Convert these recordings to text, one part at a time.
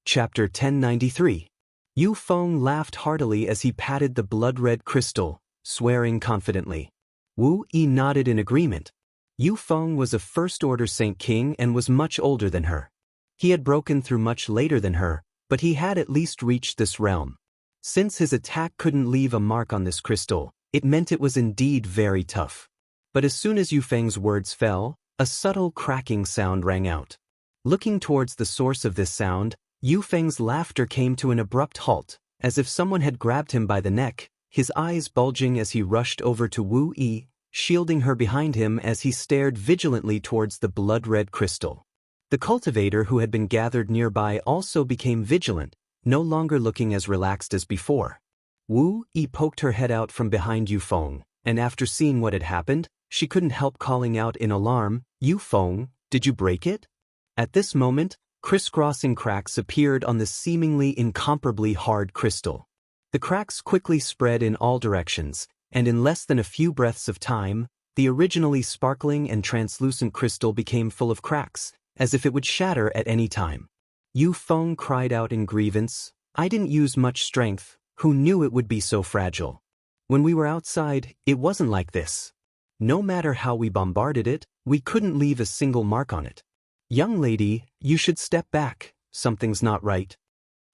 Chapter 1093. Yu Feng laughed heartily as he patted the blood-red crystal, swearing confidently. Wu Yi nodded in agreement. Yu Feng was a first-order Saint King and was much older than her. He had broken through much later than her, but he had at least reached this realm. Since his attack couldn't leave a mark on this crystal, it meant it was indeed very tough. But as soon as Yu Feng's words fell, a subtle cracking sound rang out. Looking towards the source of this sound, Yu Feng's laughter came to an abrupt halt, as if someone had grabbed him by the neck, his eyes bulging as he rushed over to Wu Yi, shielding her behind him as he stared vigilantly towards the blood-red crystal. The cultivator who had been gathered nearby also became vigilant, no longer looking as relaxed as before. Wu Yi poked her head out from behind Yu Feng, and after seeing what had happened, she couldn't help calling out in alarm, "Yu Feng, did you break it?" At this moment, crisscrossing cracks appeared on the seemingly incomparably hard crystal. The cracks quickly spread in all directions, and in less than a few breaths of time, the originally sparkling and translucent crystal became full of cracks, as if it would shatter at any time. Yu Feng cried out in grievance, "I didn't use much strength, who knew it would be so fragile? When we were outside, it wasn't like this. No matter how we bombarded it, we couldn't leave a single mark on it. Young lady, you should step back, something's not right."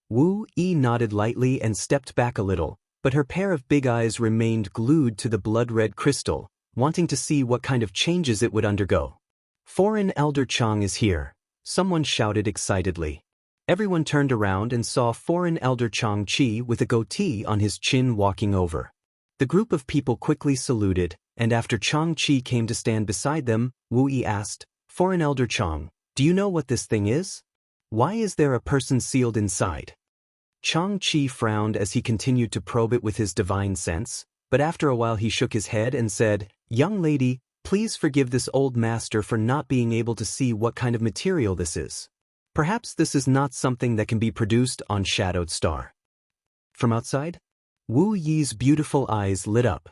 Wu Yi nodded lightly and stepped back a little, but her pair of big eyes remained glued to the blood-red crystal, wanting to see what kind of changes it would undergo. "Foreign Elder Chang is here," someone shouted excitedly. Everyone turned around and saw Foreign Elder Chang Chi with a goatee on his chin walking over. The group of people quickly saluted, and after Chang Chi came to stand beside them, Wu Yi asked, "Foreign Elder Chang, do you know what this thing is? Why is there a person sealed inside?" Chang Chi frowned as he continued to probe it with his divine sense, but after a while he shook his head and said, "Young lady, please forgive this old master for not being able to see what kind of material this is. Perhaps this is not something that can be produced on Shadowed Star." From outside, Wu Yi's beautiful eyes lit up.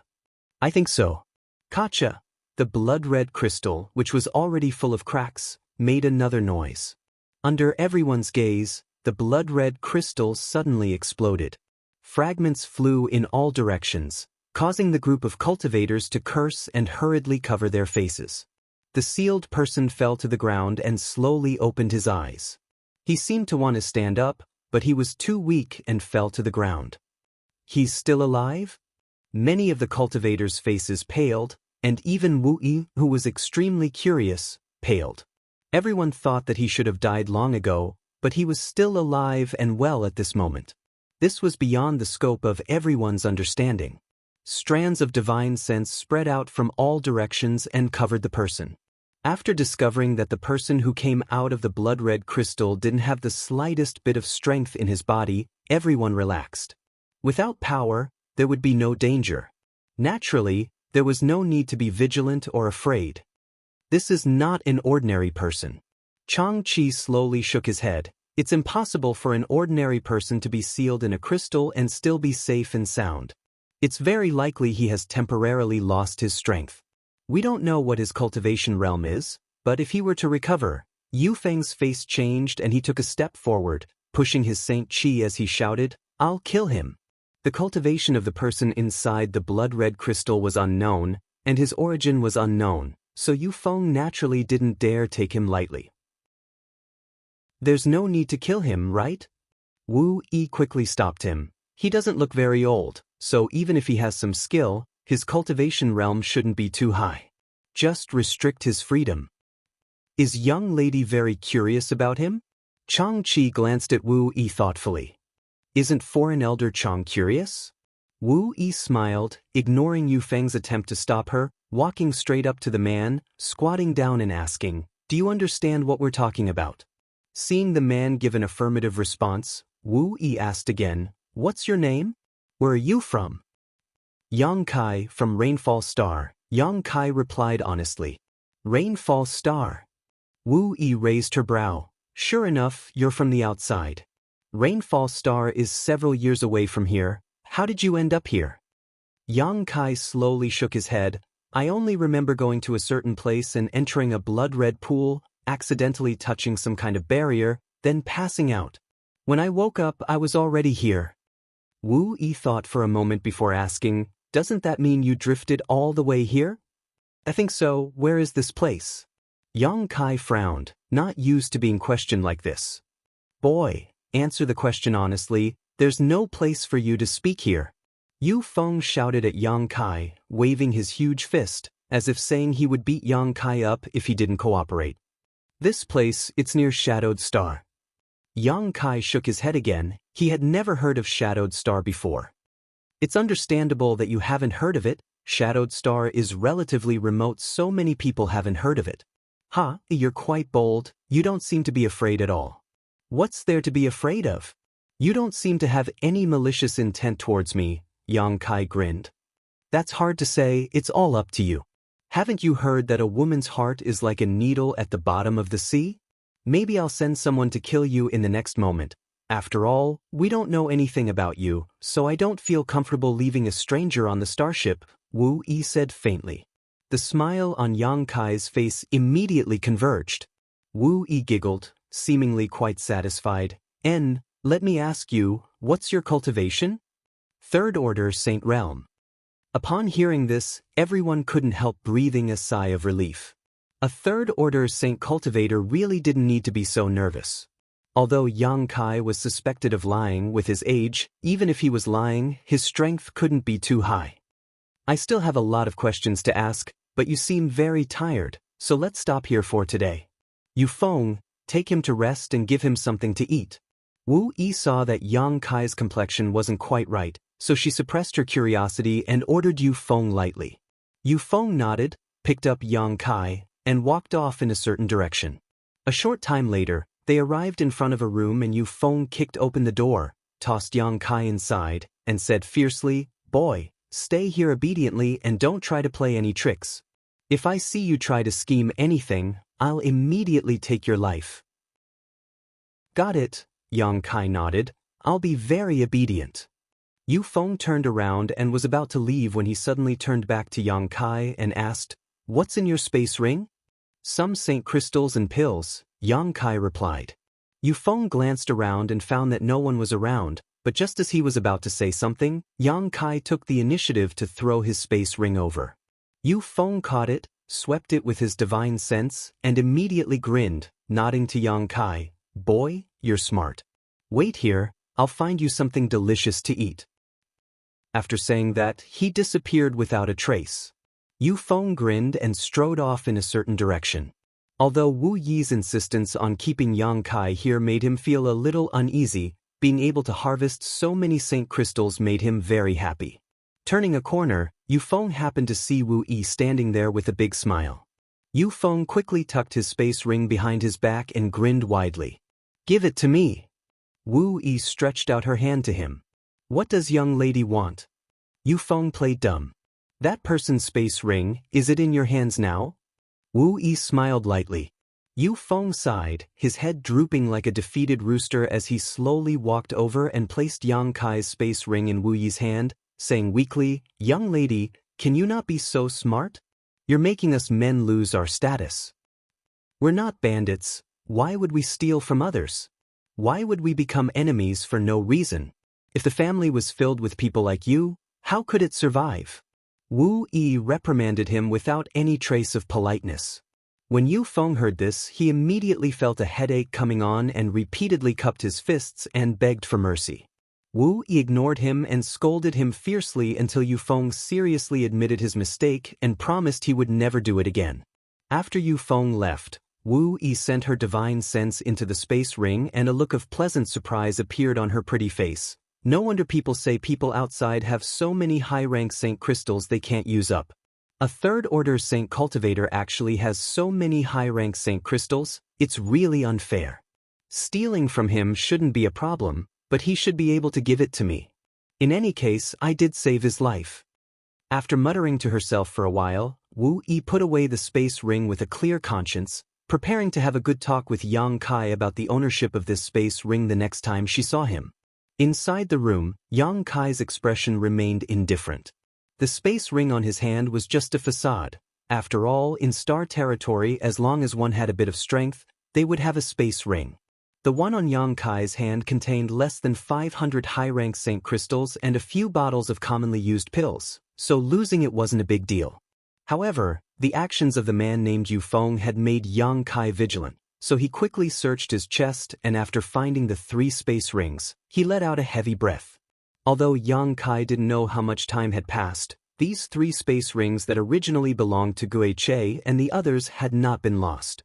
"I think so." Kacha, the blood-red crystal, which was already full of cracks, made another noise. Under everyone's gaze, the blood-red crystal suddenly exploded. Fragments flew in all directions, causing the group of cultivators to curse and hurriedly cover their faces. The sealed person fell to the ground and slowly opened his eyes. He seemed to want to stand up, but he was too weak and fell to the ground. "He's still alive?" Many of the cultivators' faces paled, and even Wu Yi, who was extremely curious, paled. Everyone thought that he should have died long ago, but he was still alive and well at this moment. This was beyond the scope of everyone's understanding. Strands of divine sense spread out from all directions and covered the person. After discovering that the person who came out of the blood-red crystal didn't have the slightest bit of strength in his body, everyone relaxed. Without power, there would be no danger. Naturally, there was no need to be vigilant or afraid. This is not an ordinary person. Chang Chi slowly shook his head. It's impossible for an ordinary person to be sealed in a crystal and still be safe and sound. It's very likely he has temporarily lost his strength. We don't know what his cultivation realm is, but if he were to recover, Yu Feng's face changed and he took a step forward, pushing his Saint Chi as he shouted, "I'll kill him." The cultivation of the person inside the blood-red crystal was unknown, and his origin was unknown, so Yu Feng naturally didn't dare take him lightly. "There's no need to kill him, right?" Wu Yi quickly stopped him. "He doesn't look very old, so even if he has some skill, his cultivation realm shouldn't be too high. Just restrict his freedom." "Is young lady very curious about him?" Chang Chi glanced at Wu Yi thoughtfully. "Isn't Foreign Elder Chang curious?" Wu Yi smiled, ignoring Yu Feng's attempt to stop her, walking straight up to the man, squatting down and asking, "Do you understand what we're talking about?" Seeing the man give an affirmative response, Wu Yi asked again, "What's your name? Where are you from?" "Yang Kai, from Rainfall Star," Yang Kai replied honestly. "Rainfall Star?" Wu Yi raised her brow. "Sure enough, you're from the outside. Rainfall Star is several years away from here. How did you end up here?" Yang Kai slowly shook his head. "I only remember going to a certain place and entering a blood-red pool, accidentally touching some kind of barrier, then passing out. When I woke up, I was already here. Wu Yi thought for a moment before asking, doesn't that mean you drifted all the way here? I think so. Where is this place? Yang Kai frowned, not used to being questioned like this. Boy, answer the question honestly, there's no place for you to speak here. Yu Feng shouted at Yang Kai, waving his huge fist, as if saying he would beat Yang Kai up if he didn't cooperate. This place, it's near Shadowed Star. Yang Kai shook his head again. He had never heard of Shadowed Star before. It's understandable that you haven't heard of it. Shadowed Star is relatively remote, so many people haven't heard of it. Ha, you're quite bold. You don't seem to be afraid at all. What's there to be afraid of? You don't seem to have any malicious intent towards me, Yang Kai grinned. That's hard to say, it's all up to you. Haven't you heard that a woman's heart is like a needle at the bottom of the sea? Maybe I'll send someone to kill you in the next moment. After all, we don't know anything about you, so I don't feel comfortable leaving a stranger on the starship, Wu Yi said faintly. The smile on Yang Kai's face immediately converged. Wu Yi giggled, seemingly quite satisfied. Let me ask you, what's your cultivation? Third Order Saint Realm. Upon hearing this, everyone couldn't help breathing a sigh of relief. A Third Order Saint Cultivator really didn't need to be so nervous. Although Yang Kai was suspected of lying with his age, even if he was lying, his strength couldn't be too high. I still have a lot of questions to ask, but you seem very tired, so let's stop here for today. Yu Feng, take him to rest and give him something to eat. Wu Yi saw that Yang Kai's complexion wasn't quite right, so she suppressed her curiosity and ordered Yu Feng lightly. Yu Feng nodded, picked up Yang Kai, and walked off in a certain direction. A short time later, they arrived in front of a room and Yu Feng kicked open the door, tossed Yang Kai inside, and said fiercely, "Boy, stay here obediently and don't try to play any tricks. If I see you try to scheme anything, I'll immediately take your life." Got it, Yang Kai nodded. I'll be very obedient. Yu Feng turned around and was about to leave when he suddenly turned back to Yang Kai and asked, "What's in your space ring?" "Some saint crystals and pills," Yang Kai replied. Yu Feng glanced around and found that no one was around, but just as he was about to say something, Yang Kai took the initiative to throw his space ring over. Yu Feng caught it, swept it with his divine sense, and immediately grinned, nodding to Yang Kai, "Boy, you're smart. Wait here, I'll find you something delicious to eat." After saying that, he disappeared without a trace. Yu Feng grinned and strode off in a certain direction. Although Wu Yi's insistence on keeping Yang Kai here made him feel a little uneasy, being able to harvest so many saint crystals made him very happy. Turning a corner, Yu Feng happened to see Wu Yi standing there with a big smile. Yu Feng quickly tucked his space ring behind his back and grinned widely. "Give it to me." Wu Yi stretched out her hand to him. "What does young lady want?" Yu Feng played dumb. "That person's space ring, is it in your hands now?" Wu Yi smiled lightly. Yu Feng sighed, his head drooping like a defeated rooster as he slowly walked over and placed Yang Kai's space ring in Wu Yi's hand, saying weakly, "Young lady, can you not be so smart? You're making us men lose our status. We're not bandits. Why would we steal from others? Why would we become enemies for no reason? If the family was filled with people like you, how could it survive?" Wu Yi reprimanded him without any trace of politeness. When Yu Feng heard this, he immediately felt a headache coming on and repeatedly cupped his fists and begged for mercy. Wu Yi ignored him and scolded him fiercely until Yu Feng seriously admitted his mistake and promised he would never do it again. After Yu Feng left, Wu Yi sent her divine sense into the space ring and a look of pleasant surprise appeared on her pretty face. No wonder people say people outside have so many high-rank saint crystals they can't use up. A Third Order Saint Cultivator actually has so many high-rank saint crystals, it's really unfair. Stealing from him shouldn't be a problem, but he should be able to give it to me. In any case, I did save his life. After muttering to herself for a while, Wu Yi put away the space ring with a clear conscience, preparing to have a good talk with Yang Kai about the ownership of this space ring the next time she saw him. Inside the room, Yang Kai's expression remained indifferent. The space ring on his hand was just a facade. After all, in star territory, as long as one had a bit of strength, they would have a space ring. The one on Yang Kai's hand contained less than 500 high-rank saint crystals and a few bottles of commonly used pills, so losing it wasn't a big deal. However, the actions of the man named Yu Feng had made Yang Kai vigilant, so he quickly searched his chest and after finding the 3 space rings, he let out a heavy breath. Although Yang Kai didn't know how much time had passed, these 3 space rings that originally belonged to Gui Che and the others had not been lost.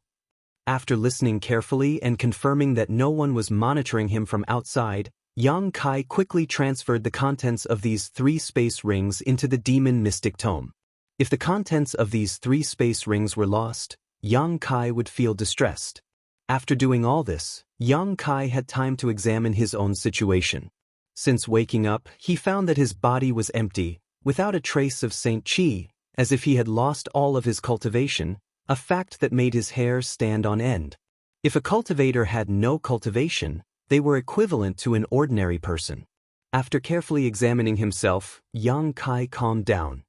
After listening carefully and confirming that no one was monitoring him from outside, Yang Kai quickly transferred the contents of these 3 space rings into the demon mystic tome. If the contents of these 3 space rings were lost, Yang Kai would feel distressed. After doing all this, Yang Kai had time to examine his own situation. Since waking up, he found that his body was empty, without a trace of Saint Qi, as if he had lost all of his cultivation, a fact that made his hair stand on end. If a cultivator had no cultivation, they were equivalent to an ordinary person. After carefully examining himself, Yang Kai calmed down.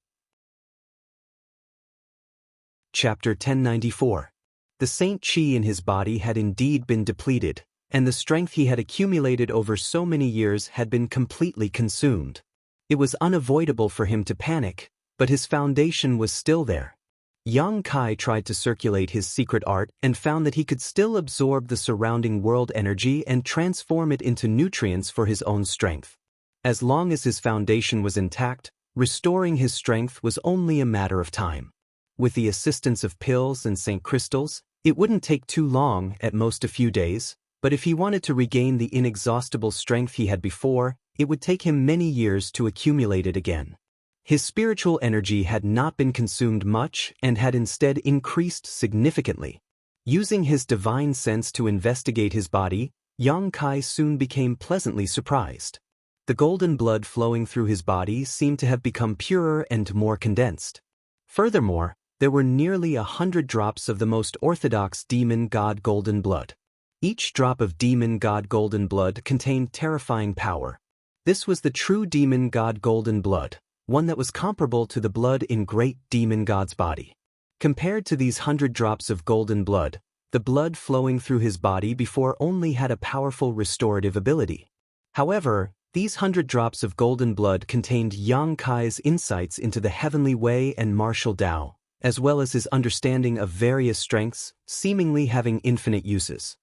Chapter 1094. The Saint Qi in his body had indeed been depleted, and the strength he had accumulated over so many years had been completely consumed. It was unavoidable for him to panic, but his foundation was still there. Yang Kai tried to circulate his secret art and found that he could still absorb the surrounding world energy and transform it into nutrients for his own strength. As long as his foundation was intact, restoring his strength was only a matter of time. With the assistance of pills and Saint crystals, it wouldn't take too long, at most a few days, but if he wanted to regain the inexhaustible strength he had before, it would take him many years to accumulate it again. His spiritual energy had not been consumed much and had instead increased significantly. Using his divine sense to investigate his body, Yang Kai soon became pleasantly surprised. The golden blood flowing through his body seemed to have become purer and more condensed. Furthermore, there were nearly 100 drops of the most orthodox demon god golden blood. Each drop of demon god golden blood contained terrifying power. This was the true demon god golden blood, one that was comparable to the blood in great demon god's body. Compared to these 100 drops of golden blood, the blood flowing through his body before only had a powerful restorative ability. However, these 100 drops of golden blood contained Yang Kai's insights into the heavenly way and martial Tao, as well as his understanding of various strengths, seemingly having infinite uses.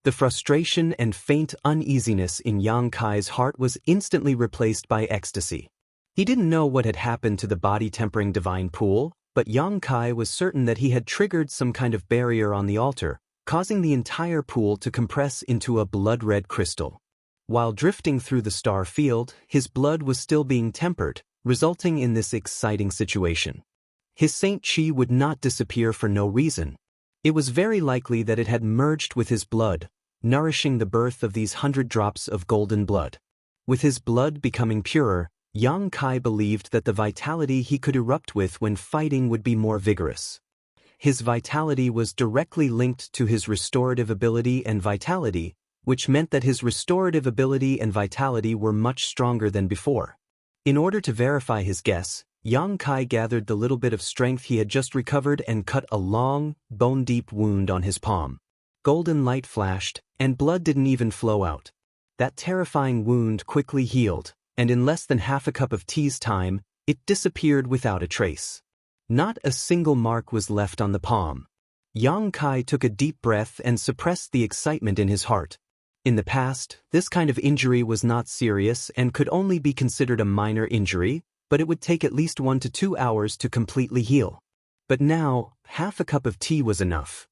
The frustration and faint uneasiness in Yang Kai's heart was instantly replaced by ecstasy. He didn't know what had happened to the body-tempering divine pool, but Yang Kai was certain that he had triggered some kind of barrier on the altar, causing the entire pool to compress into a blood-red crystal. While drifting through the star field, his blood was still being tempered, resulting in this exciting situation. His Saint Qi would not disappear for no reason. It was very likely that it had merged with his blood, nourishing the birth of these 100 drops of golden blood. With his blood becoming purer, Yang Kai believed that the vitality he could erupt with when fighting would be more vigorous. His vitality was directly linked to his restorative ability and vitality, which meant that his restorative ability and vitality were much stronger than before. In order to verify his guess, Yang Kai gathered the little bit of strength he had just recovered and cut a long, bone-deep wound on his palm. Golden light flashed, and blood didn't even flow out. That terrifying wound quickly healed, and in less than half a cup of tea's time, it disappeared without a trace. Not a single mark was left on the palm. Yang Kai took a deep breath and suppressed the excitement in his heart. In the past, this kind of injury was not serious and could only be considered a minor injury, but it would take at least 1 to 2 hours to completely heal. But now, half a cup of tea was enough.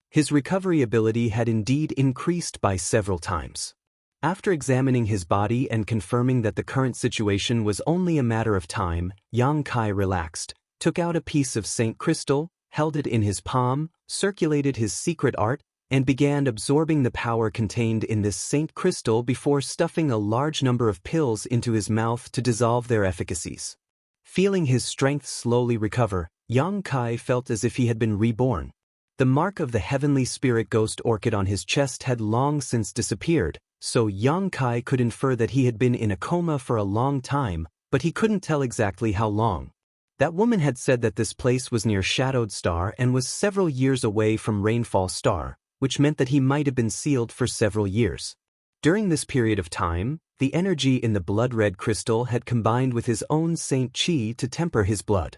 His recovery ability had indeed increased by several times. After examining his body and confirming that the current situation was only a matter of time, Yang Kai relaxed, took out a piece of Saint crystal, held it in his palm, circulated his secret art, and began absorbing the power contained in this Saint crystal before stuffing a large number of pills into his mouth to dissolve their efficacies. Feeling his strength slowly recover, Yang Kai felt as if he had been reborn. The mark of the heavenly spirit ghost orchid on his chest had long since disappeared, so Yang Kai could infer that he had been in a coma for a long time, but he couldn't tell exactly how long. That woman had said that this place was near Shadowed Star and was several years away from Rainfall Star, which meant that he might have been sealed for several years. During this period of time, the energy in the blood-red crystal had combined with his own Saint Qi to temper his blood.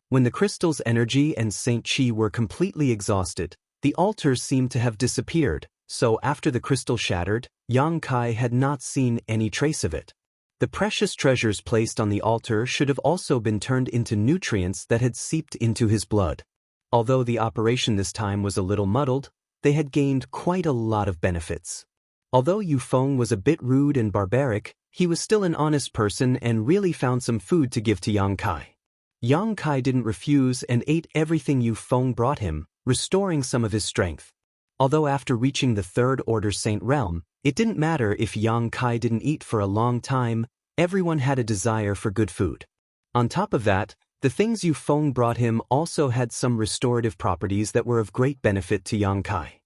When the crystal's energy and Saint Qi were completely exhausted, the altar seemed to have disappeared, so after the crystal shattered, Yang Kai had not seen any trace of it. The precious treasures placed on the altar should have also been turned into nutrients that had seeped into his blood. Although the operation this time was a little muddled, they had gained quite a lot of benefits. Although Yu Feng was a bit rude and barbaric, he was still an honest person and really found some food to give to Yang Kai. Yang Kai didn't refuse and ate everything Yu Feng brought him, restoring some of his strength. Although after reaching the Third Order Saint realm, it didn't matter if Yang Kai didn't eat for a long time, everyone had a desire for good food. On top of that, the things Yu Feng brought him also had some restorative properties that were of great benefit to Yang Kai.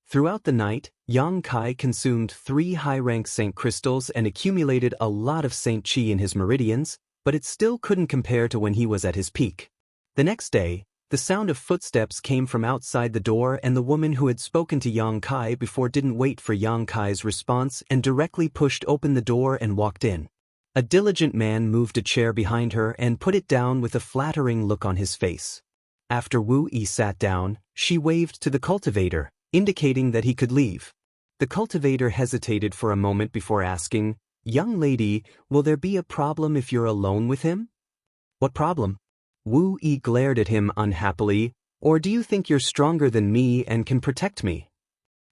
Throughout the night, Yang Kai consumed 3 high-rank Saint crystals and accumulated a lot of Saint Qi in his meridians, but it still couldn't compare to when he was at his peak. The next day, the sound of footsteps came from outside the door, and the woman who had spoken to Yang Kai before didn't wait for Yang Kai's response and directly pushed open the door and walked in. A diligent man moved a chair behind her and put it down with a flattering look on his face. After Wu Yi sat down, she waved to the cultivator, indicating that he could leave. The cultivator hesitated for a moment before asking, "Young lady, will there be a problem if you're alone with him?" "What problem?" Wu Yi glared at him unhappily. "Or do you think you're stronger than me and can protect me?"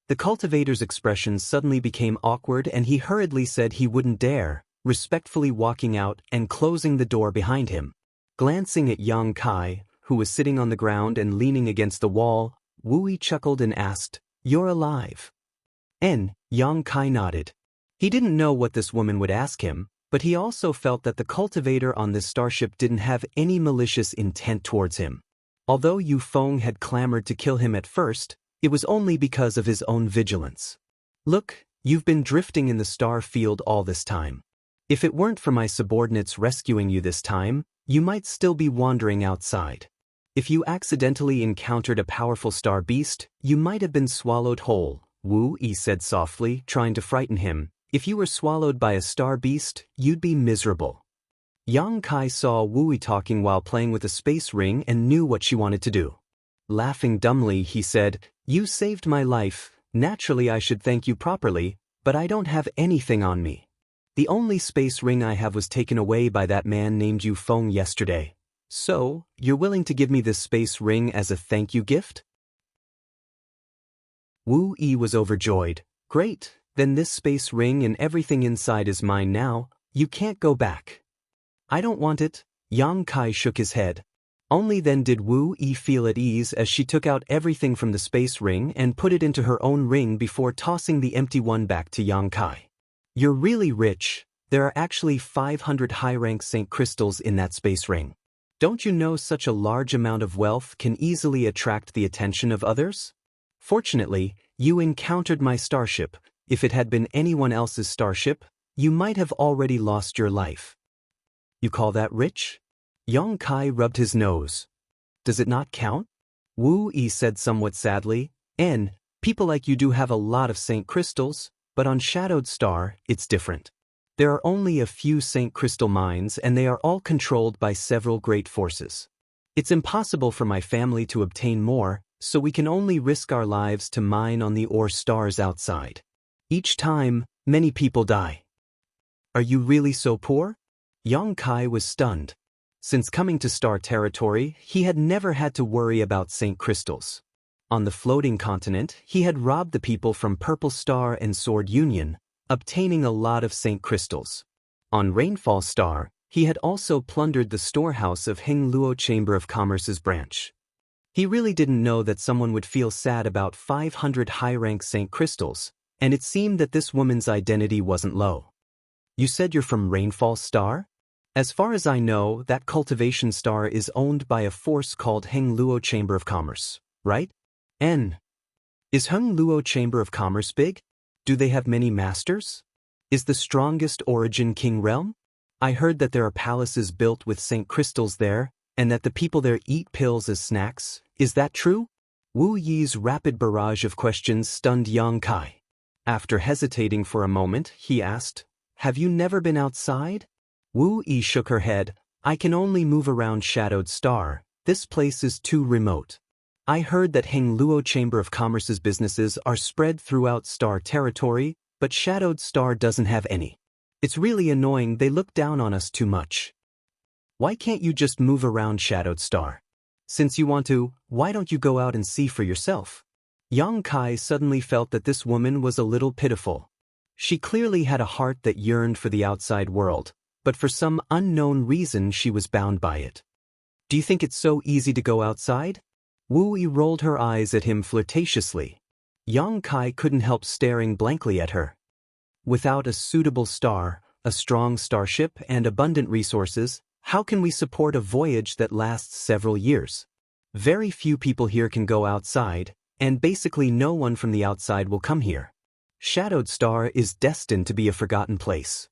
The cultivator's expression suddenly became awkward and he hurriedly said he wouldn't dare, respectfully walking out and closing the door behind him. Glancing at Yang Kai, who was sitting on the ground and leaning against the wall, Wu Yi chuckled and asked, "You're alive?" Yang Kai nodded. He didn't know what this woman would ask him, but he also felt that the cultivator on this starship didn't have any malicious intent towards him. Although Yu Feng had clamored to kill him at first, it was only because of his own vigilance. "Look, you've been drifting in the star field all this time. If it weren't for my subordinates rescuing you this time, you might still be wandering outside. If you accidentally encountered a powerful star beast, you might have been swallowed whole," Wu Yi said softly, trying to frighten him. "If you were swallowed by a star beast, you'd be miserable." Yang Kai saw Wu Yi talking while playing with a space ring and knew what she wanted to do. Laughing dumbly, he said, "You saved my life. Naturally I should thank you properly, but I don't have anything on me. The only space ring I have was taken away by that man named Yu Feng yesterday. So, you're willing to give me this space ring as a thank you gift?" Wu Yi was overjoyed. "Great, then this space ring and everything inside is mine now. You can't go back." "I don't want it." Yang Kai shook his head. Only then did Wu Yi feel at ease as she took out everything from the space ring and put it into her own ring before tossing the empty one back to Yang Kai. "You're really rich. There are actually 500 high-rank Saint crystals in that space ring. Don't you know such a large amount of wealth can easily attract the attention of others? Fortunately, you encountered my starship. If it had been anyone else's starship, you might have already lost your life." "You call that rich?" Yang Kai rubbed his nose. "Does it not count?" Wu Yi said somewhat sadly, People like you do have a lot of Saint crystals, but on Shadowed Star, it's different. There are only a few Saint crystal mines and they are all controlled by several great forces. It's impossible for my family to obtain more, so we can only risk our lives to mine on the ore stars outside. Each time, many people die." "Are you really so poor?" Yang Kai was stunned. Since coming to Star Territory, he had never had to worry about Saint crystals. On the floating continent, he had robbed the people from Purple Star and Sword Union, obtaining a lot of Saint crystals. On Rainfall Star, he had also plundered the storehouse of Heng Luo Chamber of Commerce's branch. He really didn't know that someone would feel sad about 500 high-rank Saint crystals, and it seemed that this woman's identity wasn't low. "You said you're from Rainfall Star?" "As far as I know, that Cultivation Star is owned by a force called Heng Luo Chamber of Commerce, right?" Is Heng Luo Chamber of Commerce big? Do they have many masters? Is the strongest origin King Realm? I heard that there are palaces built with Saint crystals there, and that the people there eat pills as snacks. Is that true?" Wu Yi's rapid barrage of questions stunned Yang Kai. After hesitating for a moment, he asked, "Have you never been outside?" Wu Yi shook her head. "I can only move around Shadowed Star. This place is too remote. I heard that Heng Luo Chamber of Commerce's businesses are spread throughout Star territory, but Shadowed Star doesn't have any. It's really annoying, they look down on us too much. Why can't you just move around Shadowed Star? Since you want to, why don't you go out and see for yourself?" Yang Kai suddenly felt that this woman was a little pitiful. She clearly had a heart that yearned for the outside world, but for some unknown reason she was bound by it. "Do you think it's so easy to go outside?" Wu Yi rolled her eyes at him flirtatiously. Yang Kai couldn't help staring blankly at her. "Without a suitable star, a strong starship, and abundant resources, how can we support a voyage that lasts several years? Very few people here can go outside, and basically no one from the outside will come here. Shadowed Star is destined to be a forgotten place."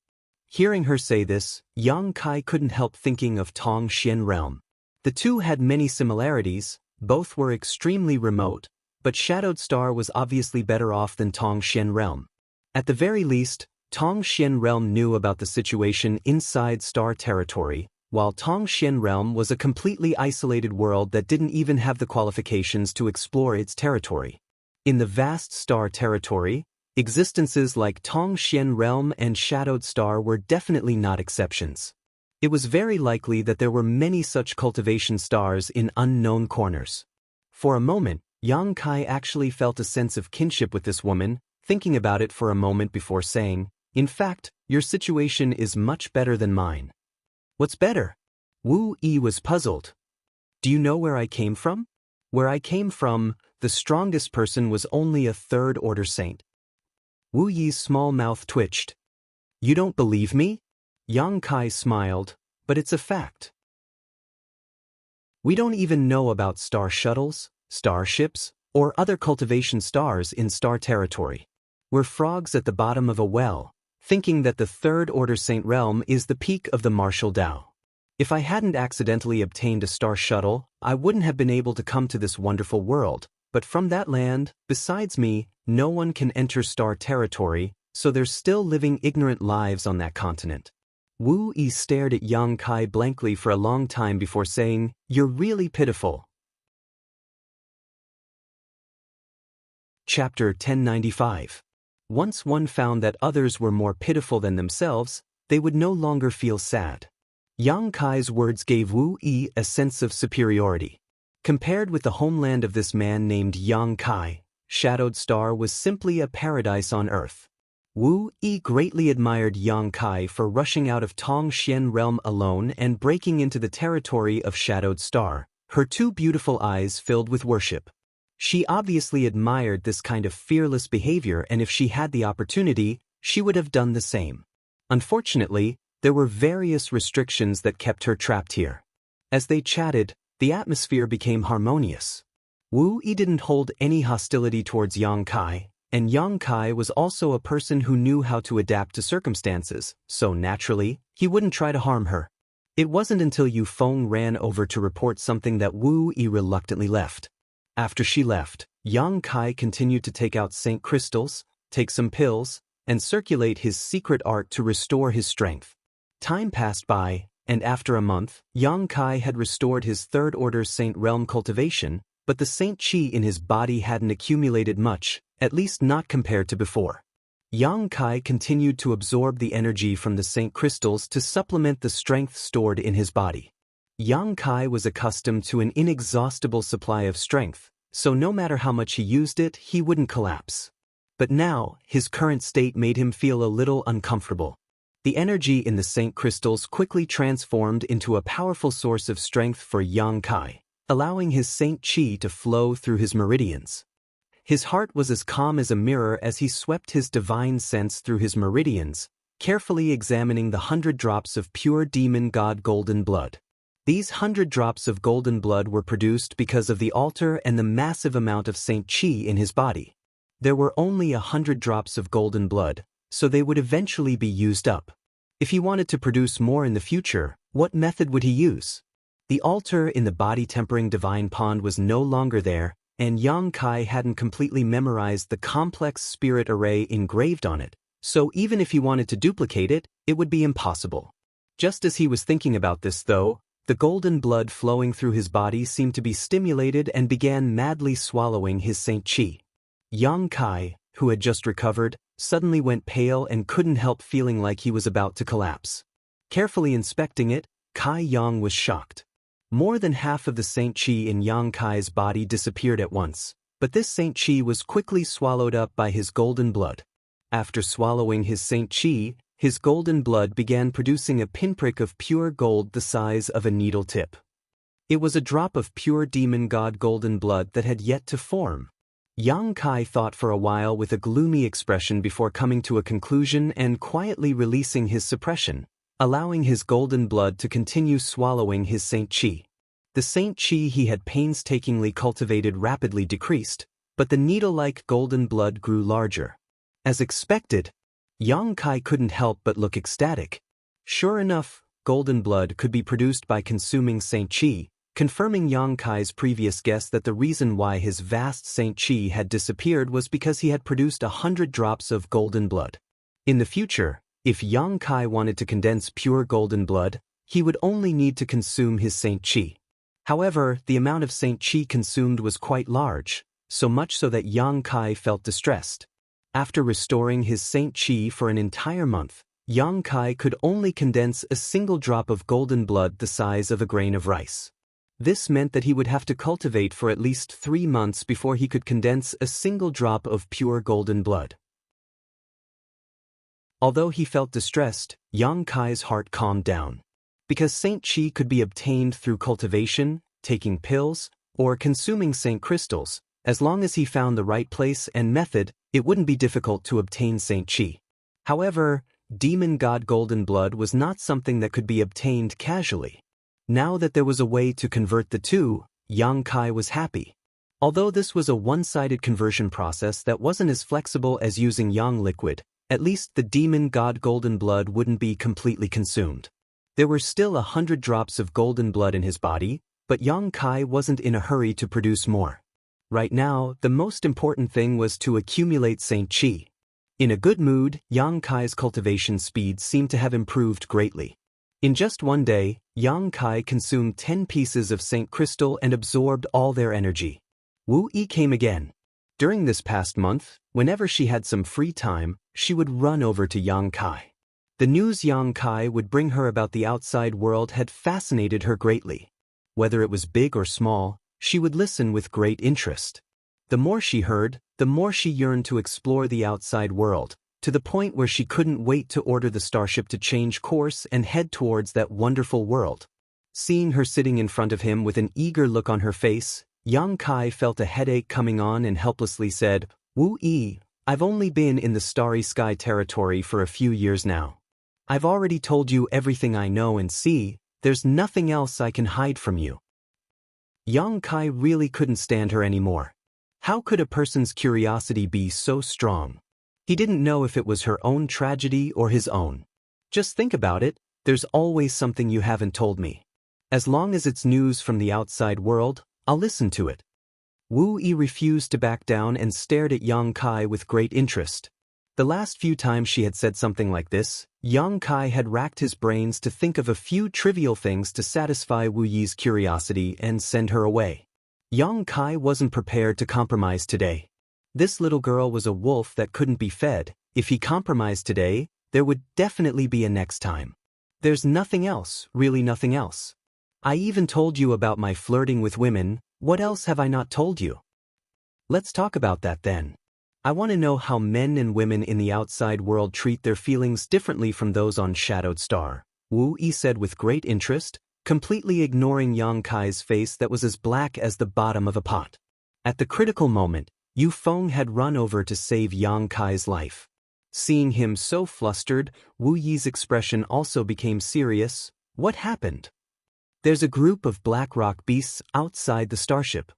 Hearing her say this, Yang Kai couldn't help thinking of Tong Xian Realm. The two had many similarities, both were extremely remote, but Shadowed Star was obviously better off than Tong Xian Realm. At the very least, Tong Xian Realm knew about the situation inside Star territory, while Tong Xian Realm was a completely isolated world that didn't even have the qualifications to explore its territory. In the vast Star territory, existences like Tong Xian Realm and Shadowed Star were definitely not exceptions. It was very likely that there were many such cultivation stars in unknown corners. For a moment, Yang Kai actually felt a sense of kinship with this woman, thinking about it for a moment before saying, "In fact, your situation is much better than mine." "What's better?" Wu Yi was puzzled. "Do you know where I came from?" "Where I came from, the strongest person was only a third-order saint." Wu Yi's small mouth twitched. "You don't believe me?" Yang Kai smiled, "But it's a fact. We don't even know about star shuttles, starships, or other cultivation stars in Star territory. We're frogs at the bottom of a well, thinking that the third-order Saint Realm is the peak of the martial Tao. If I hadn't accidentally obtained a star shuttle, I wouldn't have been able to come to this wonderful world, but from that land, besides me, no one can enter Star territory, so they're still living ignorant lives on that continent." Wu Yi stared at Yang Kai blankly for a long time before saying, "You're really pitiful." Chapter 1095. Once one found that others were more pitiful than themselves, they would no longer feel sad. Yang Kai's words gave Wu Yi a sense of superiority. Compared with the homeland of this man named Yang Kai, Shadowed Star was simply a paradise on earth. Wu Yi greatly admired Yang Kai for rushing out of Tong Xian Realm alone and breaking into the territory of Shadowed Star, her two beautiful eyes filled with worship. She obviously admired this kind of fearless behavior, and if she had the opportunity, she would have done the same. Unfortunately, there were various restrictions that kept her trapped here. As they chatted, the atmosphere became harmonious. Wu Yi didn't hold any hostility towards Yang Kai, and Yang Kai was also a person who knew how to adapt to circumstances, so naturally, he wouldn't try to harm her. It wasn't until Yu Feng ran over to report something that Wu Yi reluctantly left. After she left, Yang Kai continued to take out Saint Crystals, take some pills, and circulate his secret art to restore his strength. Time passed by, and after a month, Yang Kai had restored his third-order Saint Realm cultivation, but the Saint Qi in his body hadn't accumulated much, at least not compared to before. Yang Kai continued to absorb the energy from the Saint Crystals to supplement the strength stored in his body. Yang Kai was accustomed to an inexhaustible supply of strength, so no matter how much he used it, he wouldn't collapse. But now, his current state made him feel a little uncomfortable. The energy in the Saint Crystals quickly transformed into a powerful source of strength for Yang Kai, allowing his Saint Qi to flow through his meridians. His heart was as calm as a mirror as he swept his divine sense through his meridians, carefully examining the 100 drops of pure demon god golden blood. These 100 drops of golden blood were produced because of the altar and the massive amount of Saint Qi in his body. There were only 100 drops of golden blood, so they would eventually be used up. If he wanted to produce more in the future, what method would he use? The altar in the body-tempering divine pond was no longer there, and Yang Kai hadn't completely memorized the complex spirit array engraved on it, so even if he wanted to duplicate it, it would be impossible. Just as he was thinking about this though, the golden blood flowing through his body seemed to be stimulated and began madly swallowing his Saint Chi. Yang Kai, who had just recovered, suddenly went pale and couldn't help feeling like he was about to collapse. Carefully inspecting it, Kai Yang was shocked. More than half of the Saint Chi in Yang Kai's body disappeared at once, but this Saint Chi was quickly swallowed up by his golden blood. After swallowing his Saint Chi, his golden blood began producing a pinprick of pure gold the size of a needle tip. It was a drop of pure demon god golden blood that had yet to form. Yang Kai thought for a while with a gloomy expression before coming to a conclusion and quietly releasing his suppression, allowing his golden blood to continue swallowing his Saint Chi. The Saint Chi he had painstakingly cultivated rapidly decreased, but the needle-like golden blood grew larger. As expected, Yang Kai couldn't help but look ecstatic. Sure enough, golden blood could be produced by consuming Saint Chi, confirming Yang Kai's previous guess that the reason why his vast Saint Chi had disappeared was because he had produced 100 drops of golden blood. In the future, if Yang Kai wanted to condense pure golden blood, he would only need to consume his Saint Chi. However, the amount of Saint Chi consumed was quite large, so much so that Yang Kai felt distressed. After restoring his Saint Chi for an entire month, Yang Kai could only condense a single drop of golden blood the size of a grain of rice. This meant that he would have to cultivate for at least 3 months before he could condense a single drop of pure golden blood. Although he felt distressed, Yang Kai's heart calmed down. Because Saint Chi could be obtained through cultivation, taking pills, or consuming Saint crystals, as long as he found the right place and method, it wouldn't be difficult to obtain Saint Chi. However, demon god golden blood was not something that could be obtained casually. Now that there was a way to convert the two, Yang Kai was happy. Although this was a one-sided conversion process that wasn't as flexible as using yang liquid, at least the demon god golden blood wouldn't be completely consumed. There were still 100 drops of golden blood in his body, but Yang Kai wasn't in a hurry to produce more. Right now, the most important thing was to accumulate Saint Chi. In a good mood, Yang Kai's cultivation speed seemed to have improved greatly. In just one day, Yang Kai consumed 10 pieces of Saint Crystal and absorbed all their energy. Wu Yi came again. During this past month, whenever she had some free time, she would run over to Yang Kai. The news Yang Kai would bring her about the outside world had fascinated her greatly. Whether it was big or small, she would listen with great interest. The more she heard, the more she yearned to explore the outside world, to the point where she couldn't wait to order the starship to change course and head towards that wonderful world. Seeing her sitting in front of him with an eager look on her face, Yang Kai felt a headache coming on and helplessly said, "Wu Yi, I've only been in the starry sky territory for a few years now. I've already told you everything I know and see, there's nothing else I can hide from you." Yang Kai really couldn't stand her anymore. How could a person's curiosity be so strong? He didn't know if it was her own tragedy or his own. Just think about it, there's always something you haven't told me. As long as it's news from the outside world, I'll listen to it. Wu Yi refused to back down and stared at Yang Kai with great interest. The last few times she had said something like this, Yang Kai had racked his brains to think of a few trivial things to satisfy Wu Yi's curiosity and send her away. Yang Kai wasn't prepared to compromise today. This little girl was a wolf that couldn't be fed. If he compromised today, there would definitely be a next time. There's nothing else, really nothing else. I even told you about my flirting with women, what else have I not told you? Let's talk about that then. I want to know how men and women in the outside world treat their feelings differently from those on Shadowed Star, Wu Yi said with great interest, completely ignoring Yang Kai's face that was as black as the bottom of a pot. At the critical moment, Yu Feng had run over to save Yang Kai's life. Seeing him so flustered, Wu Yi's expression also became serious. What happened? There's a group of black rock beasts outside the starship.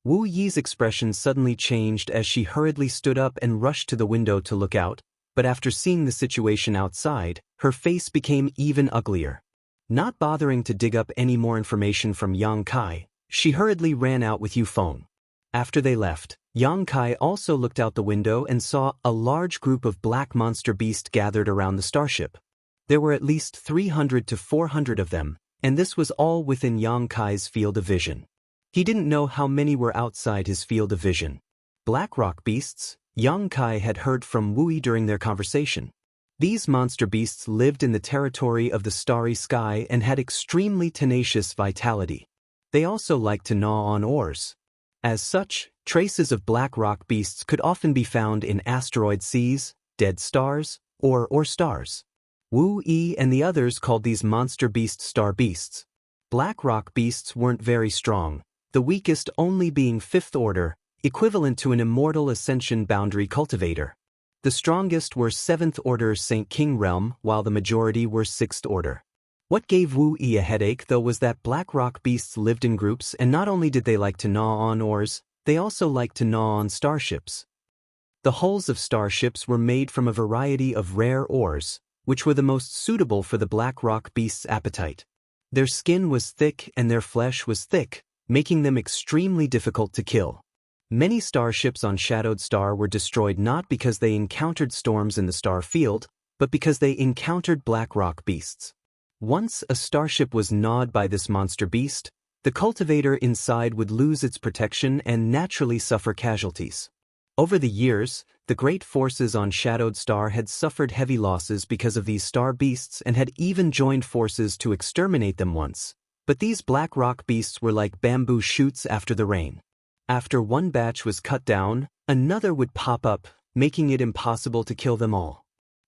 Wu Yi's expression suddenly changed as she hurriedly stood up and rushed to the window to look out, but after seeing the situation outside, her face became even uglier. Not bothering to dig up any more information from Yang Kai, She hurriedly ran out with Yufeng. After they left, Yang Kai also looked out the window and saw a large group of black monster beasts gathered around the starship. There were at least 300 to 400 of them, and this was all within Yang Kai's field of vision. He didn't know how many were outside his field of vision. Black rock beasts, Yang Kai had heard from Wu Yi during their conversation. These monster beasts lived in the territory of the starry sky and had extremely tenacious vitality. They also liked to gnaw on ores. As such, traces of black rock beasts could often be found in asteroid seas, dead stars, or stars. Wu Yi and the others called these monster beasts star beasts. Black rock beasts weren't very strong, the weakest only being 5th order, equivalent to an immortal ascension boundary cultivator. The strongest were 7th order Saint King realm, while the majority were 6th order. What gave Wu Yi a headache though was that black rock beasts lived in groups, and not only did they like to gnaw on ores, they also liked to gnaw on starships. The hulls of starships were made from a variety of rare ores, which were the most suitable for the black rock beast's appetite. Their skin was thick and their flesh was thick, making them extremely difficult to kill. Many starships on Shadowed Star were destroyed not because they encountered storms in the star field, but because they encountered black rock beasts. Once a starship was gnawed by this monster beast, the cultivator inside would lose its protection and naturally suffer casualties. Over the years, the great forces on Shadowed Star had suffered heavy losses because of these star beasts and had even joined forces to exterminate them once. But these black rock beasts were like bamboo shoots after the rain. After one batch was cut down, another would pop up, making it impossible to kill them all.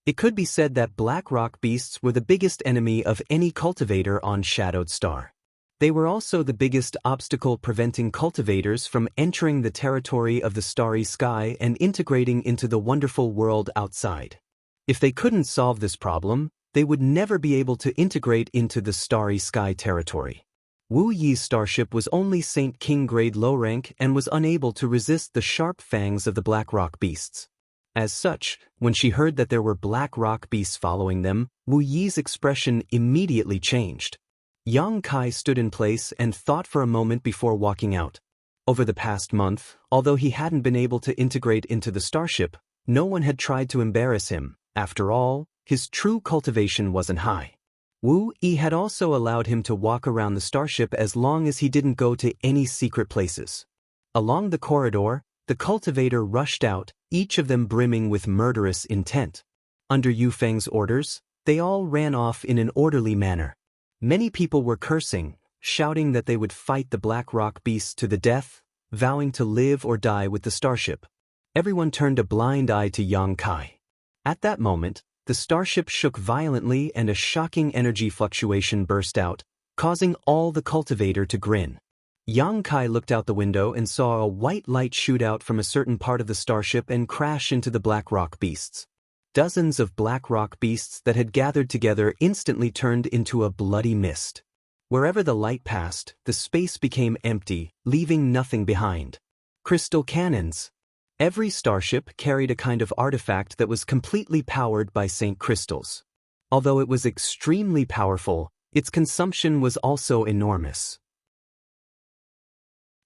It could be said that black rock beasts were the biggest enemy of any cultivator on Shadowed Star. They were also the biggest obstacle preventing cultivators from entering the territory of the starry sky and integrating into the wonderful world outside. If they couldn't solve this problem, they would never be able to integrate into the starry sky territory. Wu Yi's starship was only Saint King grade low rank and was unable to resist the sharp fangs of the black rock beasts. As such, when she heard that there were black rock beasts following them, Wu Yi's expression immediately changed. Yang Kai stood in place and thought for a moment before walking out. Over the past month, although he hadn't been able to integrate into the starship, no one had tried to embarrass him. After all, his true cultivation wasn't high. Wu Yi had also allowed him to walk around the starship as long as he didn't go to any secret places. Along the corridor, the cultivator rushed out, each of them brimming with murderous intent. Under Yufeng's orders, they all ran off in an orderly manner. Many people were cursing, shouting that they would fight the black rock beasts to the death, vowing to live or die with the starship. Everyone turned a blind eye to Yang Kai. At that moment, the starship shook violently and a shocking energy fluctuation burst out, causing all the cultivator to grin. Yang Kai looked out the window and saw a white light shoot out from a certain part of the starship and crash into the black rock beasts. Dozens of black rock beasts that had gathered together instantly turned into a bloody mist. Wherever the light passed, the space became empty, leaving nothing behind. Crystal cannons. Every starship carried a kind of artifact that was completely powered by Saint Crystals. Although it was extremely powerful, its consumption was also enormous.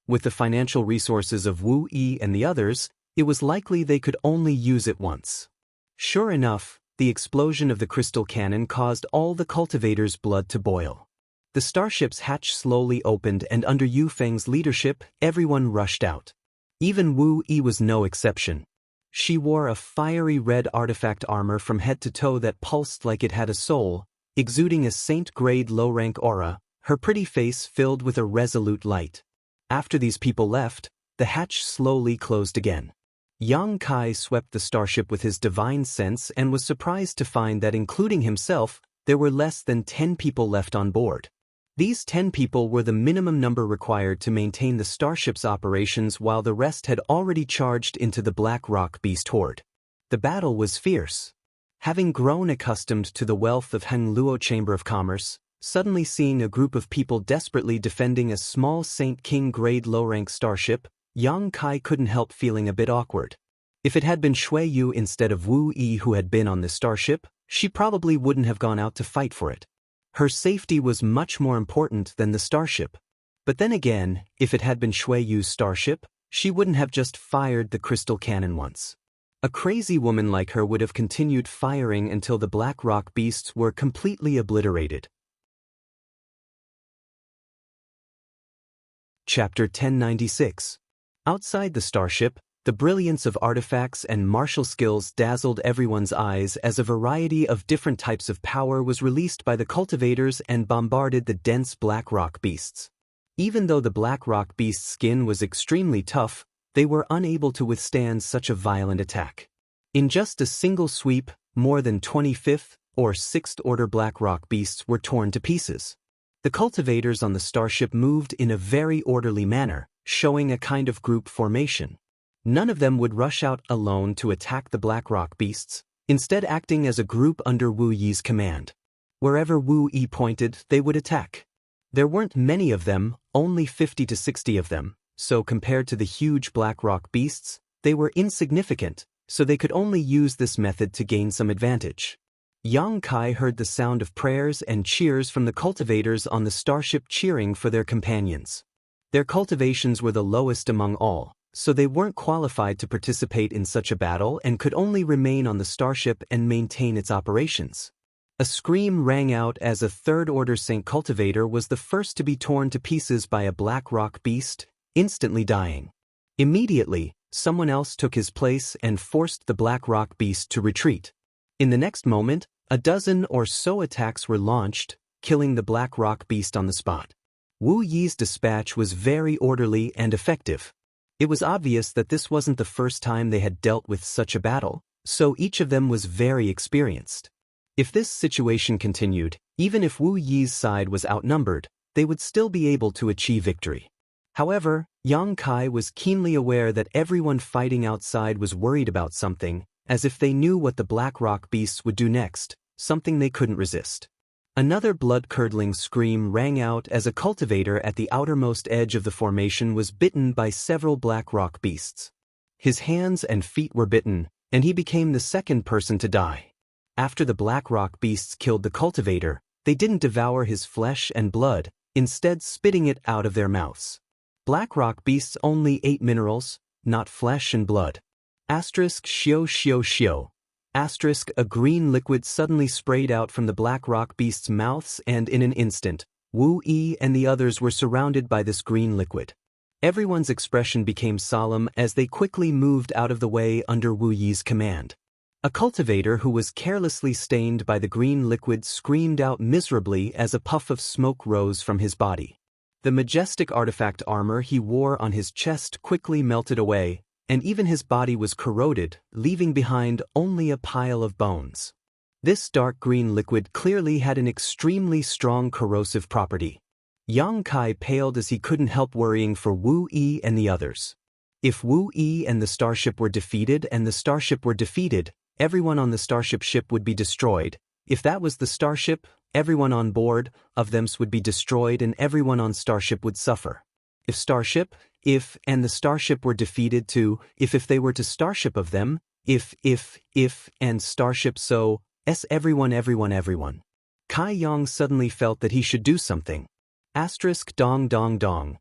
With the financial resources of Wu Yi and the others, it was likely they could only use it once. Sure enough, the explosion of the crystal cannon caused all the cultivators' blood to boil. The starship's hatch slowly opened and under Yufeng's leadership, everyone rushed out. Even Wu Yi was no exception. She wore a fiery red artifact armor from head to toe that pulsed like it had a soul, exuding a saint-grade low-rank aura, her pretty face filled with a resolute light. After these people left, the hatch slowly closed again. Yang Kai swept the starship with his divine sense and was surprised to find that including himself, there were less than 10 people left on board. These 10 people were the minimum number required to maintain the starship's operations while the rest had already charged into the Black Rock Beast horde. The battle was fierce. Having grown accustomed to the wealth of Heng Luo Chamber of Commerce, suddenly seeing a group of people desperately defending a small Saint King grade low-rank starship, Yang Kai couldn't help feeling a bit awkward. If it had been Shui Yu instead of Wu Yi who had been on this starship, she probably wouldn't have gone out to fight for it. Her safety was much more important than the starship. But then again, if it had been Shui Yu's starship, she wouldn't have just fired the crystal cannon once. A crazy woman like her would have continued firing until the black rock beasts were completely obliterated. Chapter 1096. Outside the starship, the brilliance of artifacts and martial skills dazzled everyone's eyes as a variety of different types of power was released by the cultivators and bombarded the dense black rock beasts. Even though the black rock beast's skin was extremely tough, they were unable to withstand such a violent attack. In just a single sweep, more than 25th or 6th order black rock beasts were torn to pieces. The cultivators on the starship moved in a very orderly manner, showing a kind of group formation. None of them would rush out alone to attack the black rock beasts, instead acting as a group under Wu Yi's command. Wherever Wu Yi pointed, they would attack. There weren't many of them, only 50 to 60 of them, so compared to the huge black rock beasts, they were insignificant, so they could only use this method to gain some advantage. Yang Kai heard the sound of prayers and cheers from the cultivators on the starship cheering for their companions. Their cultivations were the lowest among all, so they weren't qualified to participate in such a battle and could only remain on the starship and maintain its operations. A scream rang out as a third-order Saint cultivator was the first to be torn to pieces by a black rock beast, instantly dying. Immediately, someone else took his place and forced the black rock beast to retreat. In the next moment, a dozen or so attacks were launched, killing the black rock beast on the spot. Wu Yi's dispatch was very orderly and effective. It was obvious that this wasn't the first time they had dealt with such a battle, so each of them was very experienced. If this situation continued, even if Wu Yi's side was outnumbered, they would still be able to achieve victory. However, Yang Kai was keenly aware that everyone fighting outside was worried about something, as if they knew what the black rock beasts would do next, something they couldn't resist. Another blood-curdling scream rang out as a cultivator at the outermost edge of the formation was bitten by several black rock beasts. His hands and feet were bitten, and he became the second person to die. After the black rock beasts killed the cultivator, they didn't devour his flesh and blood, instead spitting it out of their mouths. Black rock beasts only ate minerals, not flesh and blood. Xiao xiao xiao. A green liquid suddenly sprayed out from the black rock beast's mouths, and in an instant, Wu Yi and the others were surrounded by this green liquid. Everyone's expression became solemn as they quickly moved out of the way under Wu Yi's command. A cultivator who was carelessly stained by the green liquid screamed out miserably as a puff of smoke rose from his body. The majestic artifact armor he wore on his chest quickly melted away, and even his body was corroded, leaving behind only a pile of bones. This dark green liquid clearly had an extremely strong corrosive property. Yang Kai paled as he couldn't help worrying for Wu Yi and the others. If Wu Yi and the starship were defeated everyone on the starship ship would be destroyed. If that was the starship, everyone on board of them would be destroyed and everyone on starship would suffer. If the starship were defeated too, if they were to starship of them, and starship so, everyone. Kai Yang suddenly felt that he should do something. Dong dong dong.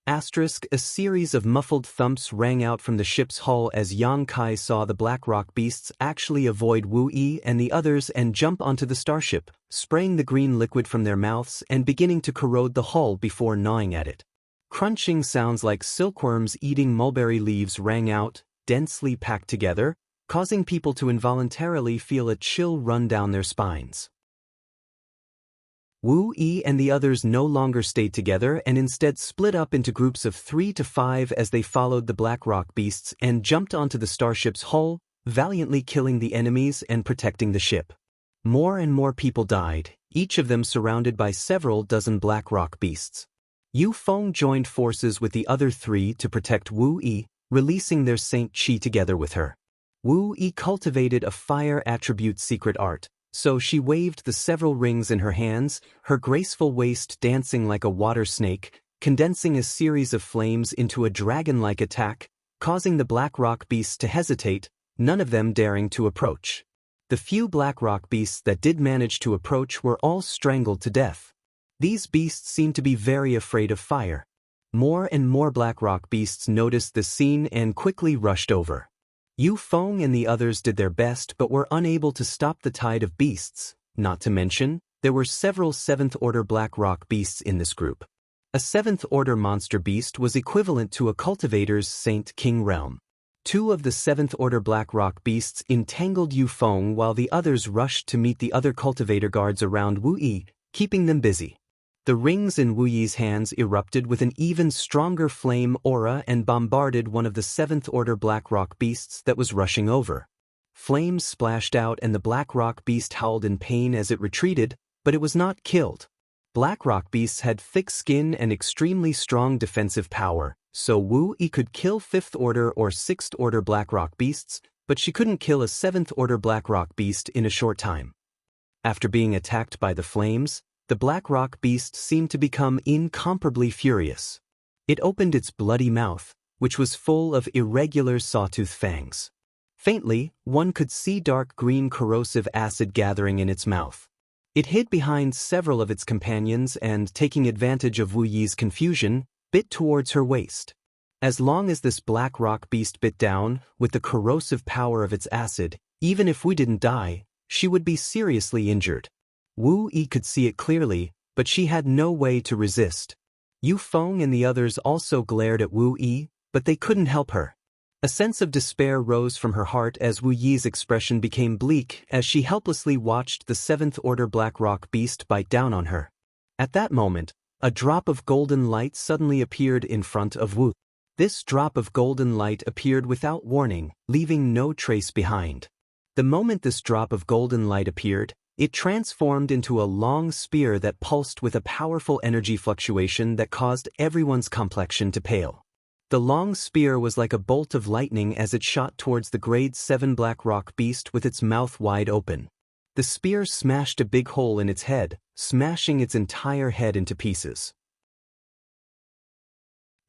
A series of muffled thumps rang out from the ship's hull as Yang Kai saw the black rock beasts actually avoid Wu Yi and the others and jump onto the starship, spraying the green liquid from their mouths and beginning to corrode the hull before gnawing at it. Crunching sounds like silkworms eating mulberry leaves rang out, densely packed together, causing people to involuntarily feel a chill run down their spines. Wu Yi and the others no longer stayed together and instead split up into groups of 3 to 5 as they followed the black rock beasts and jumped onto the starship's hull, valiantly killing the enemies and protecting the ship. More and more people died, each of them surrounded by several dozen black rock beasts. Yu Feng joined forces with the other 3 to protect Wu Yi, releasing their Saint Qi together with her. Wu Yi cultivated a fire attribute secret art, so she waved the several rings in her hands, her graceful waist dancing like a water snake, condensing a series of flames into a dragon-like attack, causing the black rock beasts to hesitate, none of them daring to approach. The few black rock beasts that did manage to approach were all strangled to death. These beasts seemed to be very afraid of fire. More and more black rock beasts noticed the scene and quickly rushed over. Yu Feng and the others did their best but were unable to stop the tide of beasts, not to mention, there were several 7th-order black rock beasts in this group. A 7th-order monster beast was equivalent to a cultivator's Saint King realm. 2 of the 7th-order black rock beasts entangled Yu Feng while the others rushed to meet the other cultivator guards around Wu Yi, keeping them busy. The rings in Wu Yi's hands erupted with an even stronger flame aura and bombarded one of the 7th-order black rock beasts that was rushing over. Flames splashed out and the black rock beast howled in pain as it retreated, but it was not killed. Black rock beasts had thick skin and extremely strong defensive power, so Wu Yi could kill 5th-order or 6th-order black rock beasts, but she couldn't kill a 7th-order black rock beast in a short time. After being attacked by the flames, the black rock beast seemed to become incomparably furious. It opened its bloody mouth, which was full of irregular sawtooth fangs. Faintly, one could see dark green corrosive acid gathering in its mouth. It hid behind several of its companions and, taking advantage of Wu Yi's confusion, bit towards her waist. As long as this black rock beast bit down, with the corrosive power of its acid, even if we didn't die, she would be seriously injured. Wu Yi could see it clearly, but she had no way to resist. Yu Feng and the others also glared at Wu Yi, but they couldn't help her. A sense of despair rose from her heart as Wu Yi's expression became bleak as she helplessly watched the 7th-order black rock beast bite down on her. At that moment, a drop of golden light suddenly appeared in front of Wu. This drop of golden light appeared without warning, leaving no trace behind. The moment this drop of golden light appeared, it transformed into a long spear that pulsed with a powerful energy fluctuation that caused everyone's complexion to pale. The long spear was like a bolt of lightning as it shot towards the grade 7 black rock beast with its mouth wide open. The spear smashed a big hole in its head, smashing its entire head into pieces.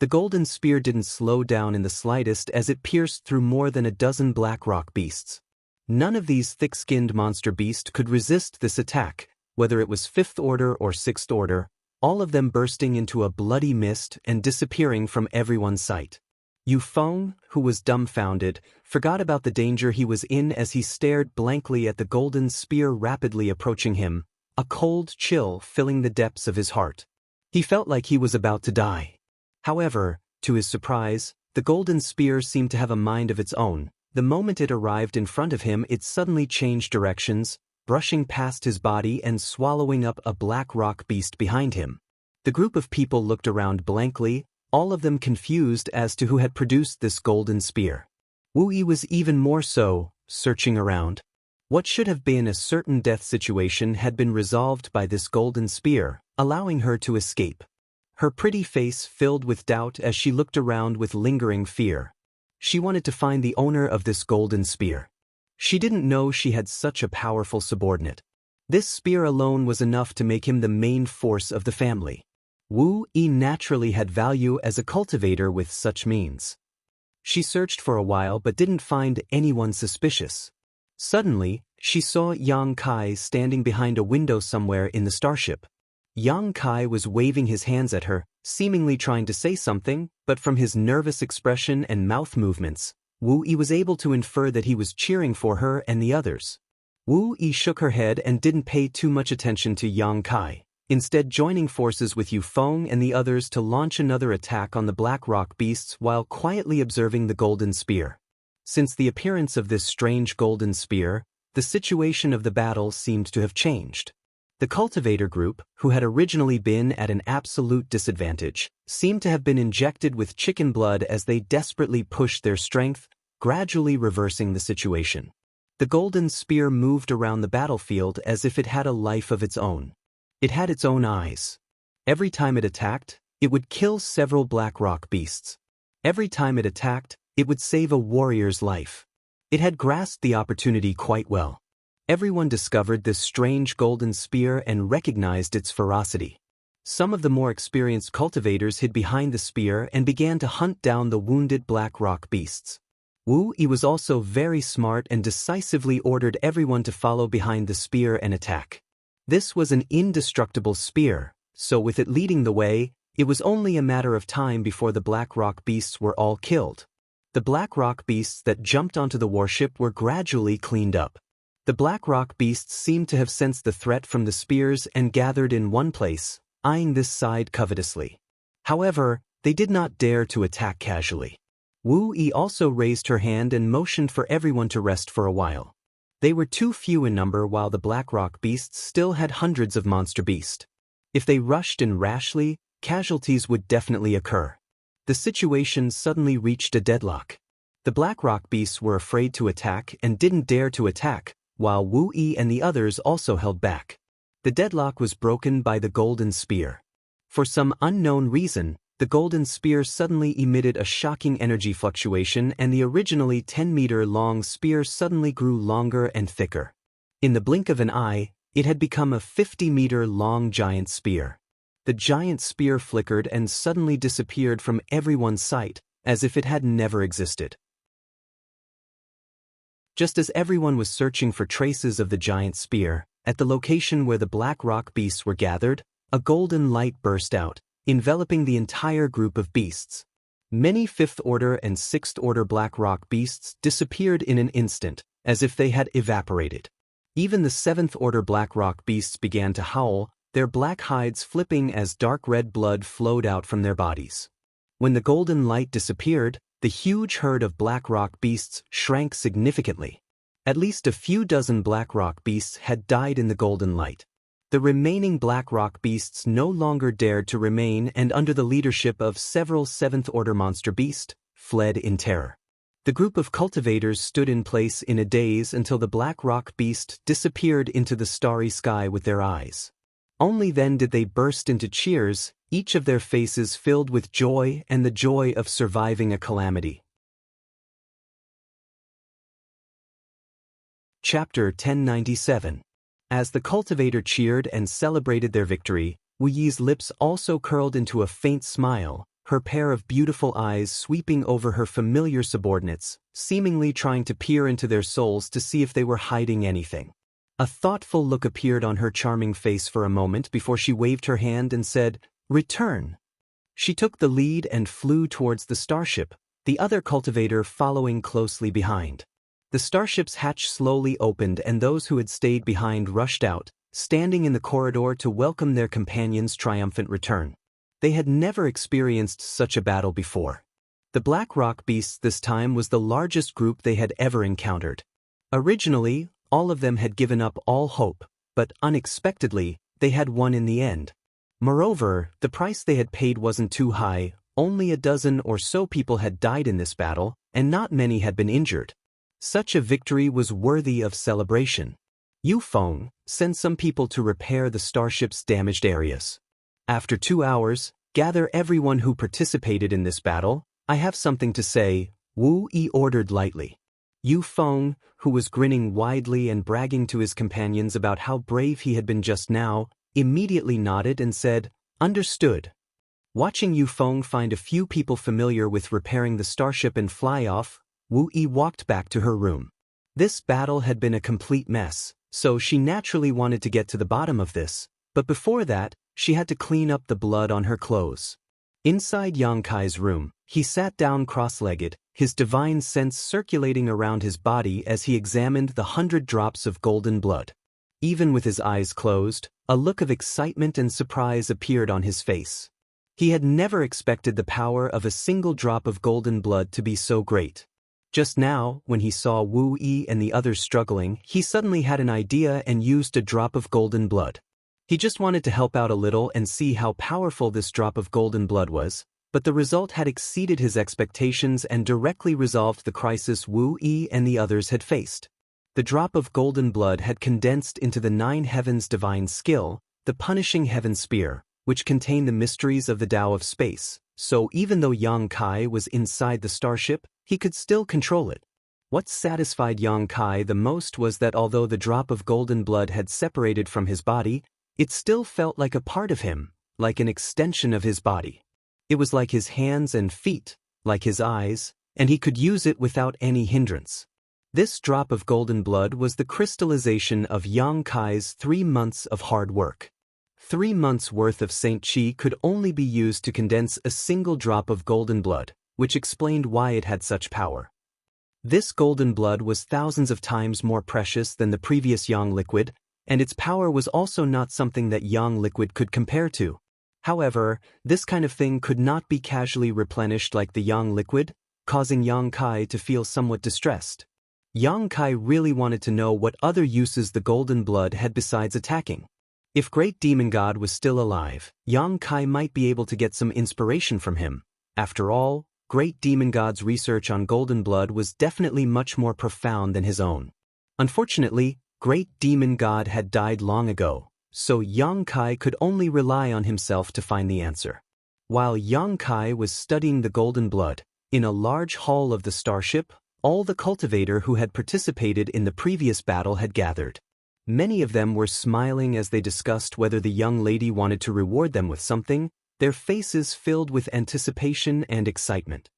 The golden spear didn't slow down in the slightest as it pierced through more than a dozen black rock beasts. None of these thick-skinned monster beasts could resist this attack, whether it was 5th order or 6th order, all of them bursting into a bloody mist and disappearing from everyone's sight. Yu Feng, who was dumbfounded, forgot about the danger he was in as he stared blankly at the golden spear rapidly approaching him, a cold chill filling the depths of his heart. He felt like he was about to die. However, to his surprise, the golden spear seemed to have a mind of its own. The moment it arrived in front of him, it suddenly changed directions, brushing past his body and swallowing up a black rock beast behind him. The group of people looked around blankly, all of them confused as to who had produced this golden spear. Wu Yi was even more so, searching around. What should have been a certain death situation had been resolved by this golden spear, allowing her to escape. Her pretty face filled with doubt as she looked around with lingering fear. She wanted to find the owner of this golden spear. She didn't know she had such a powerful subordinate. This spear alone was enough to make him the main force of the family. Wu Yi naturally had value as a cultivator with such means. She searched for a while but didn't find anyone suspicious. Suddenly, she saw Yang Kai standing behind a window somewhere in the starship. Yang Kai was waving his hands at her, seemingly trying to say something, but from his nervous expression and mouth movements, Wu Yi was able to infer that he was cheering for her and the others. Wu Yi shook her head and didn't pay too much attention to Yang Kai, instead joining forces with Yu Feng and the others to launch another attack on the black rock beasts while quietly observing the golden spear. Since the appearance of this strange golden spear, the situation of the battle seemed to have changed. The cultivator group, who had originally been at an absolute disadvantage, seemed to have been injected with chicken blood as they desperately pushed their strength, gradually reversing the situation. The golden spear moved around the battlefield as if it had a life of its own. It had its own eyes. Every time it attacked, it would kill several black rock beasts. Every time it attacked, it would save a warrior's life. It had grasped the opportunity quite well. Everyone discovered this strange golden spear and recognized its ferocity. Some of the more experienced cultivators hid behind the spear and began to hunt down the wounded black rock beasts. Wu Yi was also very smart and decisively ordered everyone to follow behind the spear and attack. This was an indestructible spear, so with it leading the way, It was only a matter of time before the Black Rock beasts were all killed. The Black Rock beasts that jumped onto the warship were gradually cleaned up. The Black Rock beasts seemed to have sensed the threat from the spears and gathered in one place, eyeing this side covetously. However, they did not dare to attack casually. Wu Yi also raised her hand and motioned for everyone to rest for a while. They were too few in number while the Black Rock beasts still had hundreds of monster beasts. If they rushed in rashly, casualties would definitely occur. The situation suddenly reached a deadlock. The Black Rock beasts were afraid to attack and didn't dare to attack, while Wu Yi and the others also held back. The deadlock was broken by the golden spear. For some unknown reason, the golden spear suddenly emitted a shocking energy fluctuation and the originally 10-meter-long spear suddenly grew longer and thicker. In the blink of an eye, it had become a 50-meter-long giant spear. The giant spear flickered and suddenly disappeared from everyone's sight, as if it had never existed. Just as everyone was searching for traces of the giant spear, at the location where the Black Rock beasts were gathered, a golden light burst out, enveloping the entire group of beasts. Many 5th Order and 6th Order Black Rock beasts disappeared in an instant, as if they had evaporated. Even the 7th Order Black Rock beasts began to howl, their black hides flipping as dark red blood flowed out from their bodies. When the golden light disappeared, the huge herd of Black Rock beasts shrank significantly. At least a few dozen Black Rock beasts had died in the golden light. The remaining Black Rock beasts no longer dared to remain and under the leadership of several 7th Order monster beasts, fled in terror. The group of cultivators stood in place in a daze until the Black Rock beast disappeared into the starry sky with their eyes. Only then did they burst into cheers, each of their faces filled with joy and the joy of surviving a calamity. Chapter 1097. As the cultivator cheered and celebrated their victory, Wu Yi's lips also curled into a faint smile, her pair of beautiful eyes sweeping over her familiar subordinates, seemingly trying to peer into their souls to see if they were hiding anything. A thoughtful look appeared on her charming face for a moment before she waved her hand and said, "Return." She took the lead and flew towards the starship, the other cultivator following closely behind. The starship's hatch slowly opened and those who had stayed behind rushed out, standing in the corridor to welcome their companion's triumphant return. They had never experienced such a battle before. The Black Rock beasts this time was the largest group they had ever encountered. Originally, all of them had given up all hope, but unexpectedly, they had won in the end. Moreover, the price they had paid wasn't too high, only a dozen or so people had died in this battle, and not many had been injured. Such a victory was worthy of celebration. Yu Feng, send some people to repair the starship's damaged areas. After 2 hours, gather everyone who participated in this battle. I have something to say, Wu Yi ordered lightly. Yu Feng, who was grinning widely and bragging to his companions about how brave he had been just now, immediately nodded and said, "Understood." Watching Yu Feng find a few people familiar with repairing the starship and fly off, Wu Yi walked back to her room. This battle had been a complete mess, so she naturally wanted to get to the bottom of this, but before that, she had to clean up the blood on her clothes. Inside Yang Kai's room, he sat down cross-legged, his divine sense circulating around his body as he examined the 100 drops of golden blood. Even with his eyes closed, a look of excitement and surprise appeared on his face. He had never expected the power of a single drop of golden blood to be so great. Just now, when he saw Wu Yi and the others struggling, he suddenly had an idea and used a drop of golden blood. He just wanted to help out a little and see how powerful this drop of golden blood was, but the result had exceeded his expectations and directly resolved the crisis Wu Yi and the others had faced. The drop of golden blood had condensed into the 9 heavens divine skill, the punishing heaven spear, which contained the mysteries of the Tao of space, so even though Yang Kai was inside the starship, he could still control it. What satisfied Yang Kai the most was that although the drop of golden blood had separated from his body, it still felt like a part of him, like an extension of his body. It was like his hands and feet, like his eyes, and he could use it without any hindrance. This drop of golden blood was the crystallization of Yang Kai's 3 months of hard work. 3 months' worth of Saint Chi could only be used to condense a single drop of golden blood, which explained why it had such power. This golden blood was thousands of times more precious than the previous Yang liquid, and its power was also not something that Yang liquid could compare to. However, this kind of thing could not be casually replenished like the Yang liquid, causing Yang Kai to feel somewhat distressed. Yang Kai really wanted to know what other uses the golden blood had besides attacking. If Great Demon God was still alive, Yang Kai might be able to get some inspiration from him. After all, Great Demon God's research on golden blood was definitely much more profound than his own. Unfortunately, Great Demon God had died long ago, so Yang Kai could only rely on himself to find the answer. While Yang Kai was studying the golden blood, in a large hall of the starship, all the cultivator who had participated in the previous battle had gathered. Many of them were smiling as they discussed whether the young lady wanted to reward them with something, their faces filled with anticipation and excitement.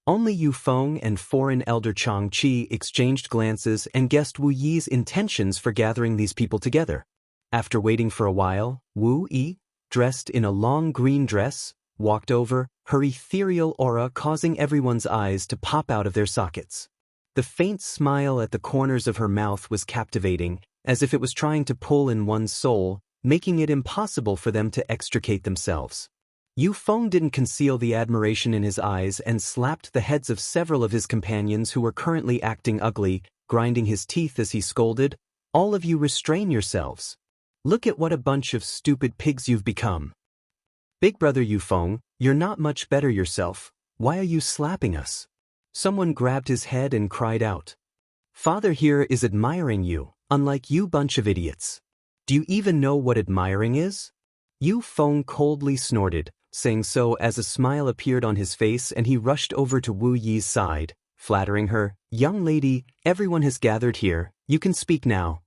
Only Yu Feng and foreign elder Chang Qi exchanged glances and guessed Wu Yi's intentions for gathering these people together. After waiting for a while, Wu Yi, dressed in a long green dress, walked over, her ethereal aura causing everyone's eyes to pop out of their sockets. The faint smile at the corners of her mouth was captivating, as if it was trying to pull in one's soul, making it impossible for them to extricate themselves. Yu Feng didn't conceal the admiration in his eyes and slapped the heads of several of his companions who were currently acting ugly, grinding his teeth as he scolded, "All of you restrain yourselves. Look at what a bunch of stupid pigs you've become. Big brother Yu Feng, you're not much better yourself. Why are you slapping us?" Someone grabbed his head and cried out. "Father here is admiring you, unlike you bunch of idiots. Do you even know what admiring is?" Yu Feng coldly snorted, saying so as a smile appeared on his face, and he rushed over to Wu Yi's side, flattering her. "Young lady, everyone has gathered here, you can speak now."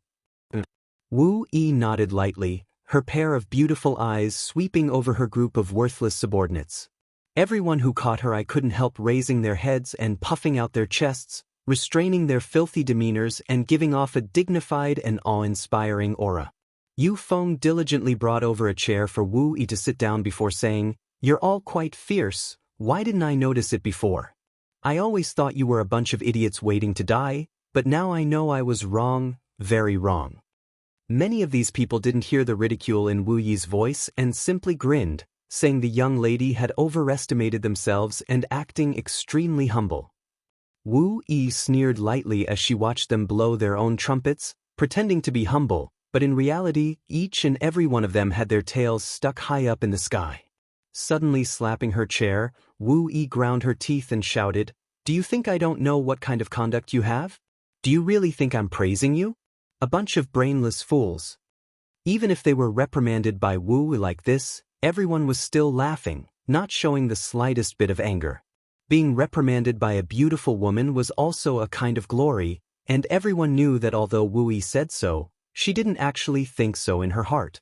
Wu Yi nodded lightly, her pair of beautiful eyes sweeping over her group of worthless subordinates. Everyone who caught her eye couldn't help raising their heads and puffing out their chests, restraining their filthy demeanors and giving off a dignified and awe-inspiring aura. Yu Feng diligently brought over a chair for Wu Yi to sit down before saying, "You're all quite fierce. Why didn't I notice it before? I always thought you were a bunch of idiots waiting to die, but now I know I was wrong, very wrong." Many of these people didn't hear the ridicule in Wu Yi's voice and simply grinned, saying the young lady had overestimated themselves and acting extremely humble. Wu Yi sneered lightly as she watched them blow their own trumpets, pretending to be humble, but in reality, each and every one of them had their tails stuck high up in the sky. Suddenly slapping her chair, Wu Yi ground her teeth and shouted, "Do you think I don't know what kind of conduct you have? Do you really think I'm praising you? A bunch of brainless fools." Even if they were reprimanded by Wu like this, everyone was still laughing, not showing the slightest bit of anger. Being reprimanded by a beautiful woman was also a kind of glory, and everyone knew that although Wu Yi said so, she didn't actually think so in her heart.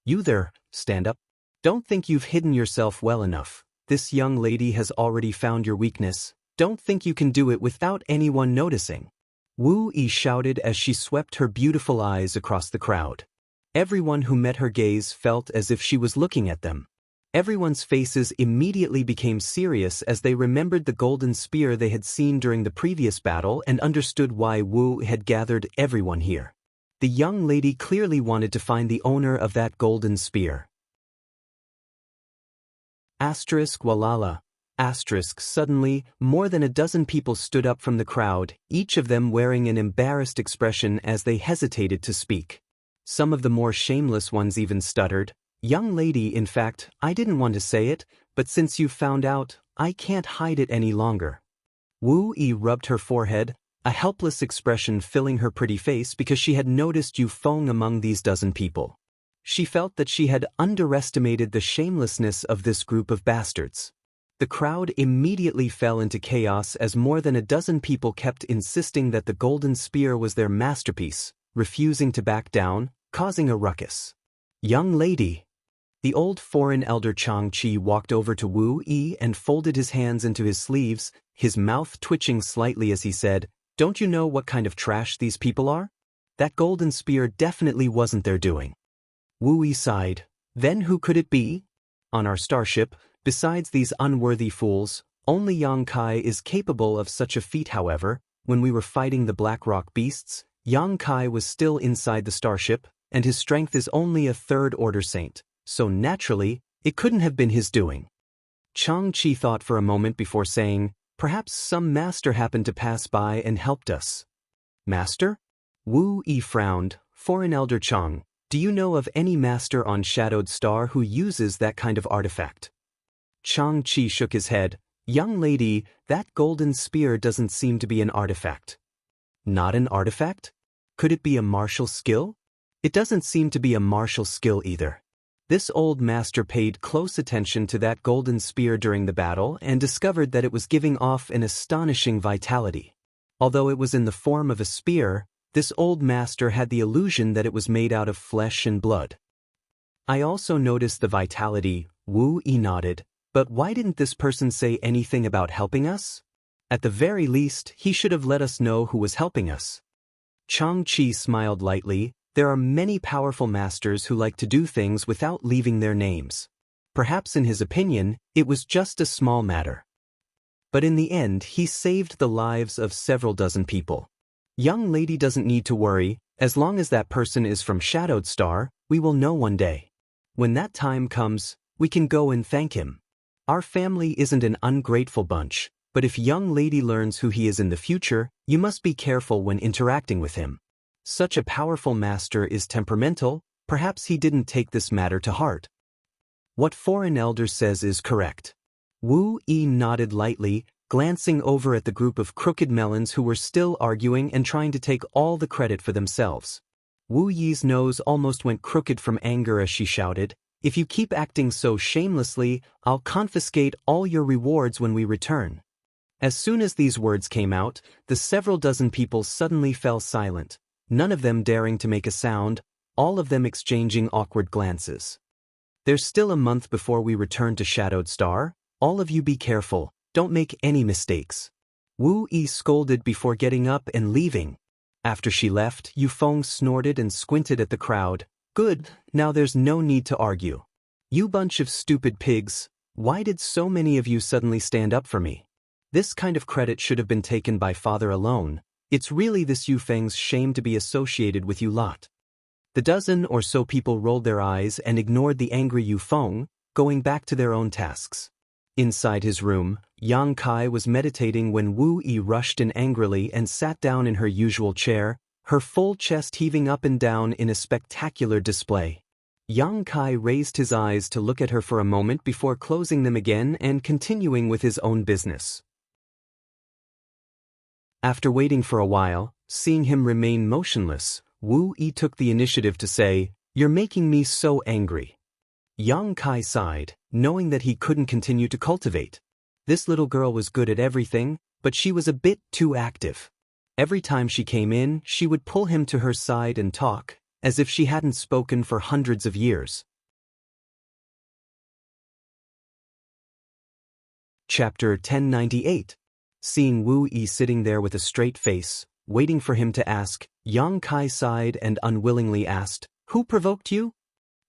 "You there, stand up. Don't think you've hidden yourself well enough. This young lady has already found your weakness. Don't think you can do it without anyone noticing." Wu Yi shouted as she swept her beautiful eyes across the crowd. Everyone who met her gaze felt as if she was looking at them. Everyone's faces immediately became serious as they remembered the golden spear they had seen during the previous battle and understood why Wu had gathered everyone here. The young lady clearly wanted to find the owner of that golden spear. Asterisk Walala. Asterisk suddenly, more than a dozen people stood up from the crowd, each of them wearing an embarrassed expression as they hesitated to speak. Some of the more shameless ones even stuttered, "Young lady, in fact, I didn't want to say it, but since you've found out, I can't hide it any longer." Wu Yi rubbed her forehead, a helpless expression filling her pretty face because she had noticed Yu Feng among these dozen people. She felt that she had underestimated the shamelessness of this group of bastards. The crowd immediately fell into chaos as more than a dozen people kept insisting that the golden spear was their masterpiece, refusing to back down, causing a ruckus. "Young lady." The old foreign elder Chang Qi walked over to Wu Yi and folded his hands into his sleeves, his mouth twitching slightly as he said, "Don't you know what kind of trash these people are? That golden spear definitely wasn't their doing. Wu Yi sighed. Then who could it be? On our starship, besides these unworthy fools, only Yang Kai is capable of such a feat. However, when we were fighting the Black Rock beasts, Yang Kai was still inside the starship, and his strength is only a third-order saint, so naturally, it couldn't have been his doing. Chang Chi thought for a moment before saying, perhaps some master happened to pass by and helped us. Master? Wu Yi frowned. Foreign Elder Chang, do you know of any master on Shadowed Star who uses that kind of artifact? Chang Chi shook his head. Young lady, that golden spear doesn't seem to be an artifact. Not an artifact? Could it be a martial skill? It doesn't seem to be a martial skill either. This old master paid close attention to that golden spear during the battle and discovered that it was giving off an astonishing vitality. Although it was in the form of a spear, this old master had the illusion that it was made out of flesh and blood. I also noticed the vitality. Wu Yi nodded. But why didn't this person say anything about helping us? At the very least, he should have let us know who was helping us. Chang Chi smiled lightly. There are many powerful masters who like to do things without leaving their names. Perhaps in his opinion, it was just a small matter. But in the end, he saved the lives of several dozen people. Young lady doesn't need to worry. As long as that person is from Shadowed Star, we will know one day. When that time comes, we can go and thank him. Our family isn't an ungrateful bunch, but if young lady learns who he is in the future, you must be careful when interacting with him. Such a powerful master is temperamental. Perhaps he didn't take this matter to heart. What foreign elder says is correct. Wu Yi nodded lightly, glancing over at the group of crooked melons who were still arguing and trying to take all the credit for themselves. Wu Yi's nose almost went crooked from anger as she shouted, if you keep acting so shamelessly, I'll confiscate all your rewards when we return. As soon as these words came out, the several dozen people suddenly fell silent, none of them daring to make a sound, all of them exchanging awkward glances. There's still a month before we return to Shadowed Star. All of you be careful, don't make any mistakes. Wu Yi scolded before getting up and leaving. After she left, Yu Feng snorted and squinted at the crowd. Good, now there's no need to argue. You bunch of stupid pigs, why did so many of you suddenly stand up for me? This kind of credit should have been taken by father alone. It's really this Yu Feng's shame to be associated with you lot. The dozen or so people rolled their eyes and ignored the angry Yu Feng, going back to their own tasks. Inside his room, Yang Kai was meditating when Wu Yi rushed in angrily and sat down in her usual chair, her full chest heaving up and down in a spectacular display. Yang Kai raised his eyes to look at her for a moment before closing them again and continuing with his own business. After waiting for a while, seeing him remain motionless, Wu Yi took the initiative to say, "You're making me so angry." Yang Kai sighed, knowing that he couldn't continue to cultivate. This little girl was good at everything, but she was a bit too active. Every time she came in, she would pull him to her side and talk, as if she hadn't spoken for hundreds of years. Chapter 1098. Seeing Wu Yi sitting there with a straight face, waiting for him to ask, Yang Kai sighed and unwillingly asked, "Who provoked you?"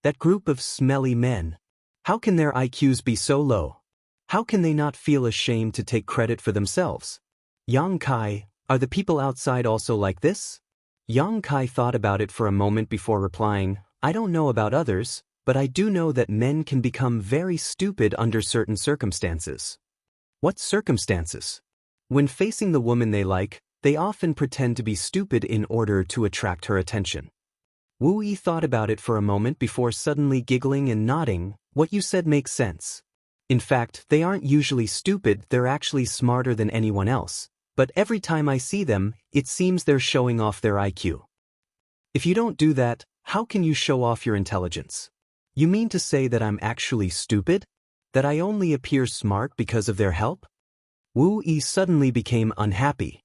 "That group of smelly men. How can their IQs be so low? How can they not feel ashamed to take credit for themselves?" "Yang Kai, are the people outside also like this?" Yang Kai thought about it for a moment before replying, "I don't know about others, but I do know that men can become very stupid under certain circumstances." "What circumstances?" "When facing the woman they like, they often pretend to be stupid in order to attract her attention." Wu Yi thought about it for a moment before suddenly giggling and nodding. "What you said makes sense. In fact, they aren't usually stupid, they're actually smarter than anyone else. But every time I see them, it seems they're showing off their IQ. If you don't do that, how can you show off your intelligence? You mean to say that I'm actually stupid? That I only appear smart because of their help?" Wu Yi suddenly became unhappy.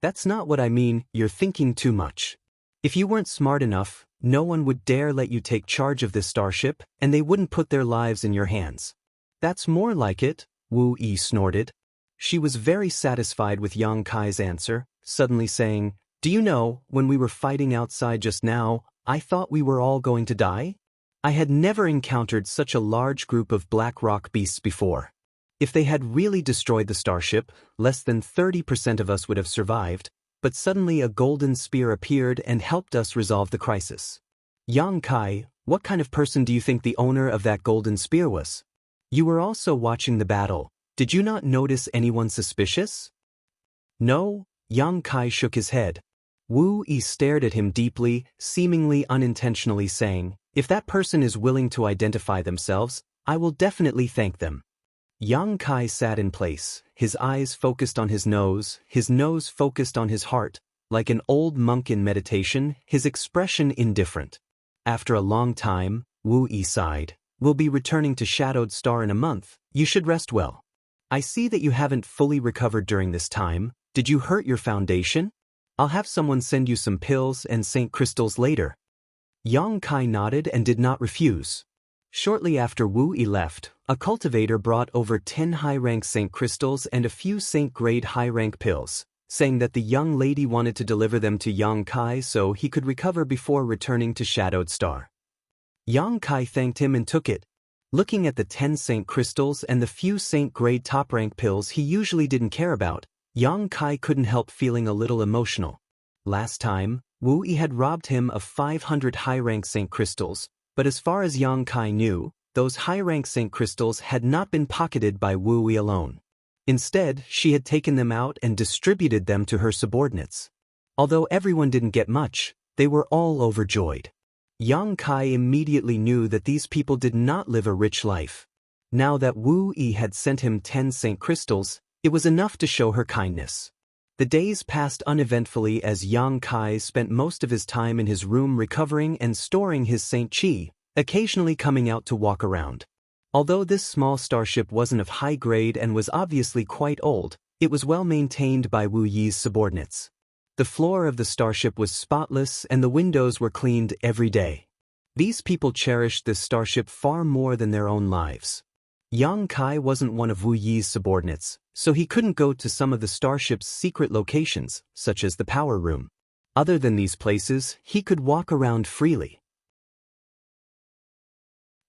"That's not what I mean, you're thinking too much. If you weren't smart enough, no one would dare let you take charge of this starship, and they wouldn't put their lives in your hands." "That's more like it," Wu Yi snorted. She was very satisfied with Yang Kai's answer, suddenly saying, "Do you know, when we were fighting outside just now, I thought we were all going to die? I had never encountered such a large group of black rock beasts before. If they had really destroyed the starship, less than 30% of us would have survived, but suddenly a golden spear appeared and helped us resolve the crisis. Yang Kai, what kind of person do you think the owner of that golden spear was? You were also watching the battle. Did you not notice anyone suspicious? No, Yang Kai shook his head. Wu Yi stared at him deeply, seemingly unintentionally saying, if that person is willing to identify themselves, I will definitely thank them. Yang Kai sat in place, his eyes focused on his nose focused on his heart, like an old monk in meditation, his expression indifferent. After a long time, Wu Yi sighed. We'll be returning to Shadowed Star in a month. You should rest well. I see that you haven't fully recovered during this time. Did you hurt your foundation? I'll have someone send you some pills and Saint crystals later. Yang Kai nodded and did not refuse. Shortly after Wu Yi left, a cultivator brought over 10 high-rank Saint crystals and a few Saint-grade high-rank pills, saying that the young lady wanted to deliver them to Yang Kai so he could recover before returning to Shadowed Star. Yang Kai thanked him and took it. Looking at the 10 Saint crystals and the few Saint-grade top-rank pills he usually didn't care about, Yang Kai couldn't help feeling a little emotional. Last time, Wu Yi had robbed him of 500 high-rank Saint crystals, but as far as Yang Kai knew, those high-rank Saint crystals had not been pocketed by Wu Yi alone. Instead, she had taken them out and distributed them to her subordinates. Although everyone didn't get much, they were all overjoyed. Yang Kai immediately knew that these people did not live a rich life. Now that Wu Yi had sent him 10 Saint crystals, it was enough to show her kindness. The days passed uneventfully as Yang Kai spent most of his time in his room recovering and storing his Saint Qi, occasionally coming out to walk around. Although this small starship wasn't of high grade and was obviously quite old, it was well maintained by Wu Yi's subordinates. The floor of the starship was spotless and the windows were cleaned every day. These people cherished this starship far more than their own lives. Yang Kai wasn't one of Wu Yi's subordinates, so he couldn't go to some of the starship's secret locations, such as the power room. Other than these places, he could walk around freely.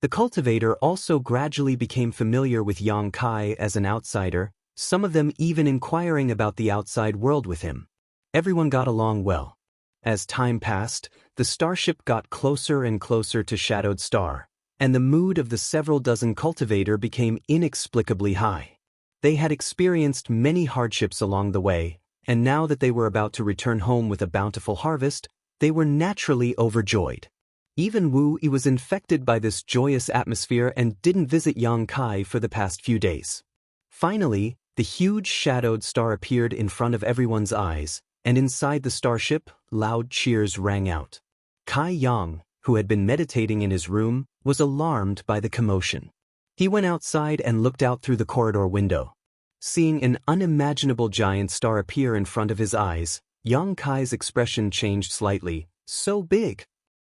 The cultivator also gradually became familiar with Yang Kai as an outsider, some of them even inquiring about the outside world with him. Everyone got along well. As time passed, the starship got closer and closer to Shadowed Star, and the mood of the several dozen cultivator became inexplicably high. They had experienced many hardships along the way, and now that they were about to return home with a bountiful harvest, they were naturally overjoyed. Even Wu Yi was infected by this joyous atmosphere and didn't visit Yang Kai for the past few days. Finally, the huge Shadowed Star appeared in front of everyone's eyes, and inside the starship, loud cheers rang out. Kai Yang, who had been meditating in his room, was alarmed by the commotion. He went outside and looked out through the corridor window. Seeing an unimaginable giant star appear in front of his eyes, Yang Kai's expression changed slightly. So big!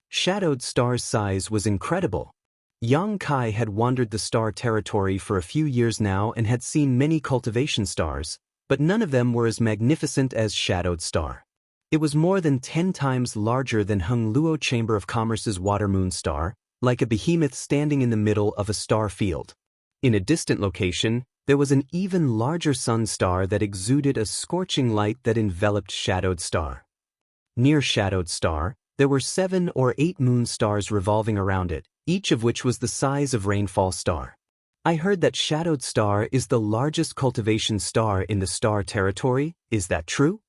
Shadowed Star's size was incredible. Yang Kai had wandered the star territory for a few years now and had seen many cultivation stars, but none of them were as magnificent as Shadowed Star. It was more than 10 times larger than Hung Luo Chamber of Commerce's water moon star, like a behemoth standing in the middle of a star field. In a distant location, there was an even larger sun star that exuded a scorching light that enveloped Shadowed Star. Near Shadowed Star, there were 7 or 8 moon stars revolving around it, each of which was the size of Rainfall Star. I heard that Shadowed Star is the largest cultivation star in the star territory. Is that true?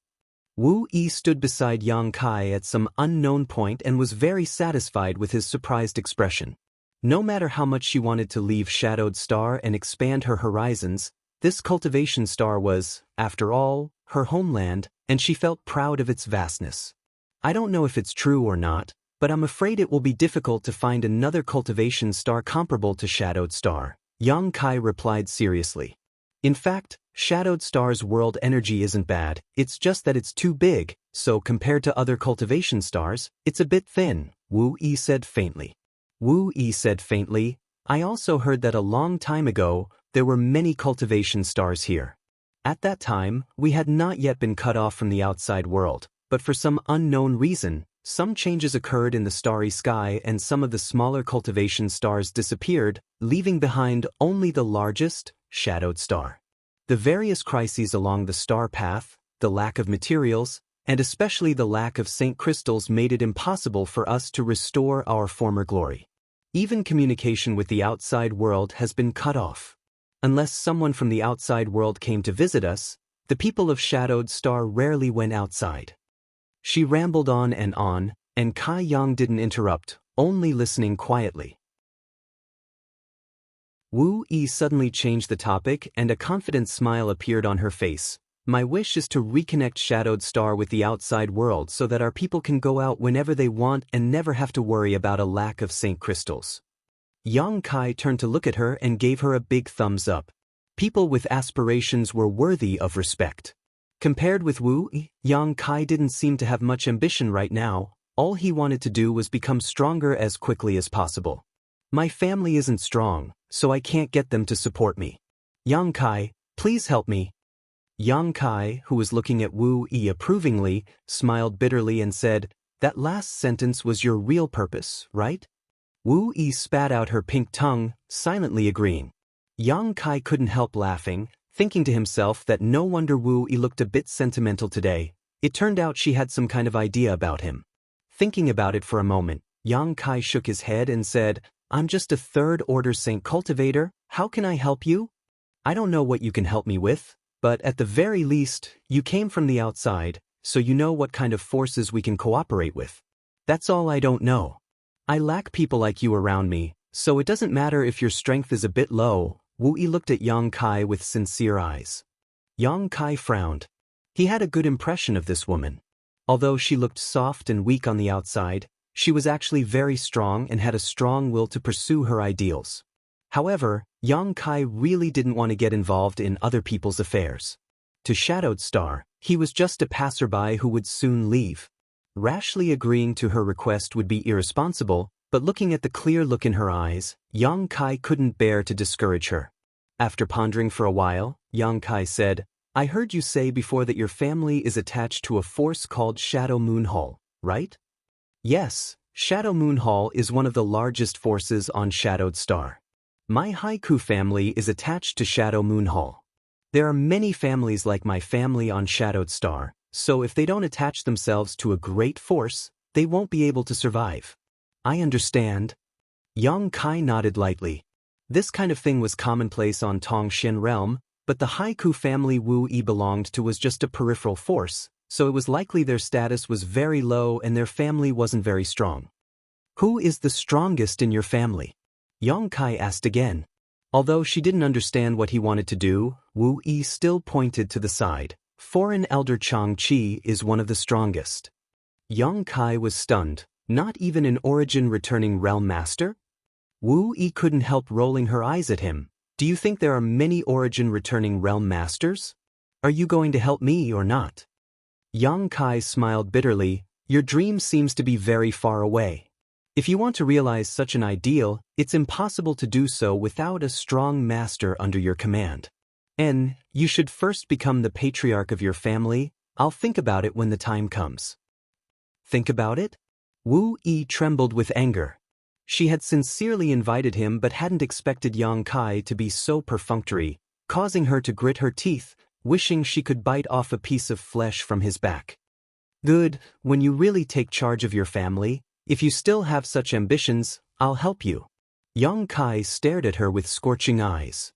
Wu Yi stood beside Yang Kai at some unknown point and was very satisfied with his surprised expression. No matter how much she wanted to leave Shadowed Star and expand her horizons, this cultivation star was, after all, her homeland, and she felt proud of its vastness. I don't know if it's true or not, but I'm afraid it will be difficult to find another cultivation star comparable to Shadowed Star, Yang Kai replied seriously. In fact, Shadowed Star's world energy isn't bad, it's just that it's too big, so compared to other cultivation stars, it's a bit thin, Wu Yi said faintly. Wu Yi said faintly, I also heard that a long time ago, there were many cultivation stars here. At that time, we had not yet been cut off from the outside world, but for some unknown reason, some changes occurred in the starry sky and some of the smaller cultivation stars disappeared, leaving behind only the largest, shadowed star. The various crises along the star path, the lack of materials, and especially the lack of Saint crystals made it impossible for us to restore our former glory. Even communication with the outside world has been cut off. Unless someone from the outside world came to visit us, the people of Shadowed Star rarely went outside. She rambled on, and Kai Yang didn't interrupt, only listening quietly. Wu Yi suddenly changed the topic and a confident smile appeared on her face. My wish is to reconnect Shadowed Star with the outside world so that our people can go out whenever they want and never have to worry about a lack of Saint crystals. Yang Kai turned to look at her and gave her a big thumbs up. People with aspirations were worthy of respect. Compared with Wu Yi, Yang Kai didn't seem to have much ambition right now. All he wanted to do was become stronger as quickly as possible. My family isn't strong, so I can't get them to support me. Yang Kai, please help me. Yang Kai, who was looking at Wu Yi approvingly, smiled bitterly and said, "That last sentence was your real purpose, right?" Wu Yi spat out her pink tongue, silently agreeing. Yang Kai couldn't help laughing, thinking to himself that no wonder Wu Yi looked a bit sentimental today. It turned out she had some kind of idea about him. Thinking about it for a moment, Yang Kai shook his head and said, "I'm just a third-order Saint cultivator, how can I help you? I don't know what you can help me with, but at the very least, you came from the outside, so you know what kind of forces we can cooperate with. That's all I don't know. I lack people like you around me, so it doesn't matter if your strength is a bit low." Wu Yi looked at Yang Kai with sincere eyes. Yang Kai frowned. He had a good impression of this woman. Although she looked soft and weak on the outside, she was actually very strong and had a strong will to pursue her ideals. However, Yang Kai really didn't want to get involved in other people's affairs. To Shadowed Star, he was just a passerby who would soon leave. Rashly agreeing to her request would be irresponsible, but looking at the clear look in her eyes, Yang Kai couldn't bear to discourage her. After pondering for a while, Yang Kai said, "I heard you say before that your family is attached to a force called Shadow Moon Hall, right?" "Yes, Shadow Moon Hall is one of the largest forces on Shadowed Star. My Haiku family is attached to Shadow Moon Hall. There are many families like my family on Shadowed Star, so if they don't attach themselves to a great force, they won't be able to survive." "I understand." Yang Kai nodded lightly. This kind of thing was commonplace on Tongxian realm, but the Haiku family Wu Yi belonged to was just a peripheral force, so it was likely their status was very low and their family wasn't very strong. "Who is the strongest in your family?" Yang Kai asked again. Although she didn't understand what he wanted to do, Wu Yi still pointed to the side. "Foreign Elder Chang Chi is one of the strongest." Yang Kai was stunned. Not even an origin returning realm master? Wu Yi couldn't help rolling her eyes at him. "Do you think there are many origin returning realm masters? Are you going to help me or not?" Yang Kai smiled bitterly. "Your dream seems to be very far away. If you want to realize such an ideal, it's impossible to do so without a strong master under your command. And you should first become the patriarch of your family. I'll think about it when the time comes." "Think about it?" Wu Yi trembled with anger. She had sincerely invited him but hadn't expected Yang Kai to be so perfunctory, causing her to grit her teeth, wishing she could bite off a piece of flesh from his back. "Good, when you really take charge of your family, if you still have such ambitions, I'll help you." Yang Kai stared at her with scorching eyes.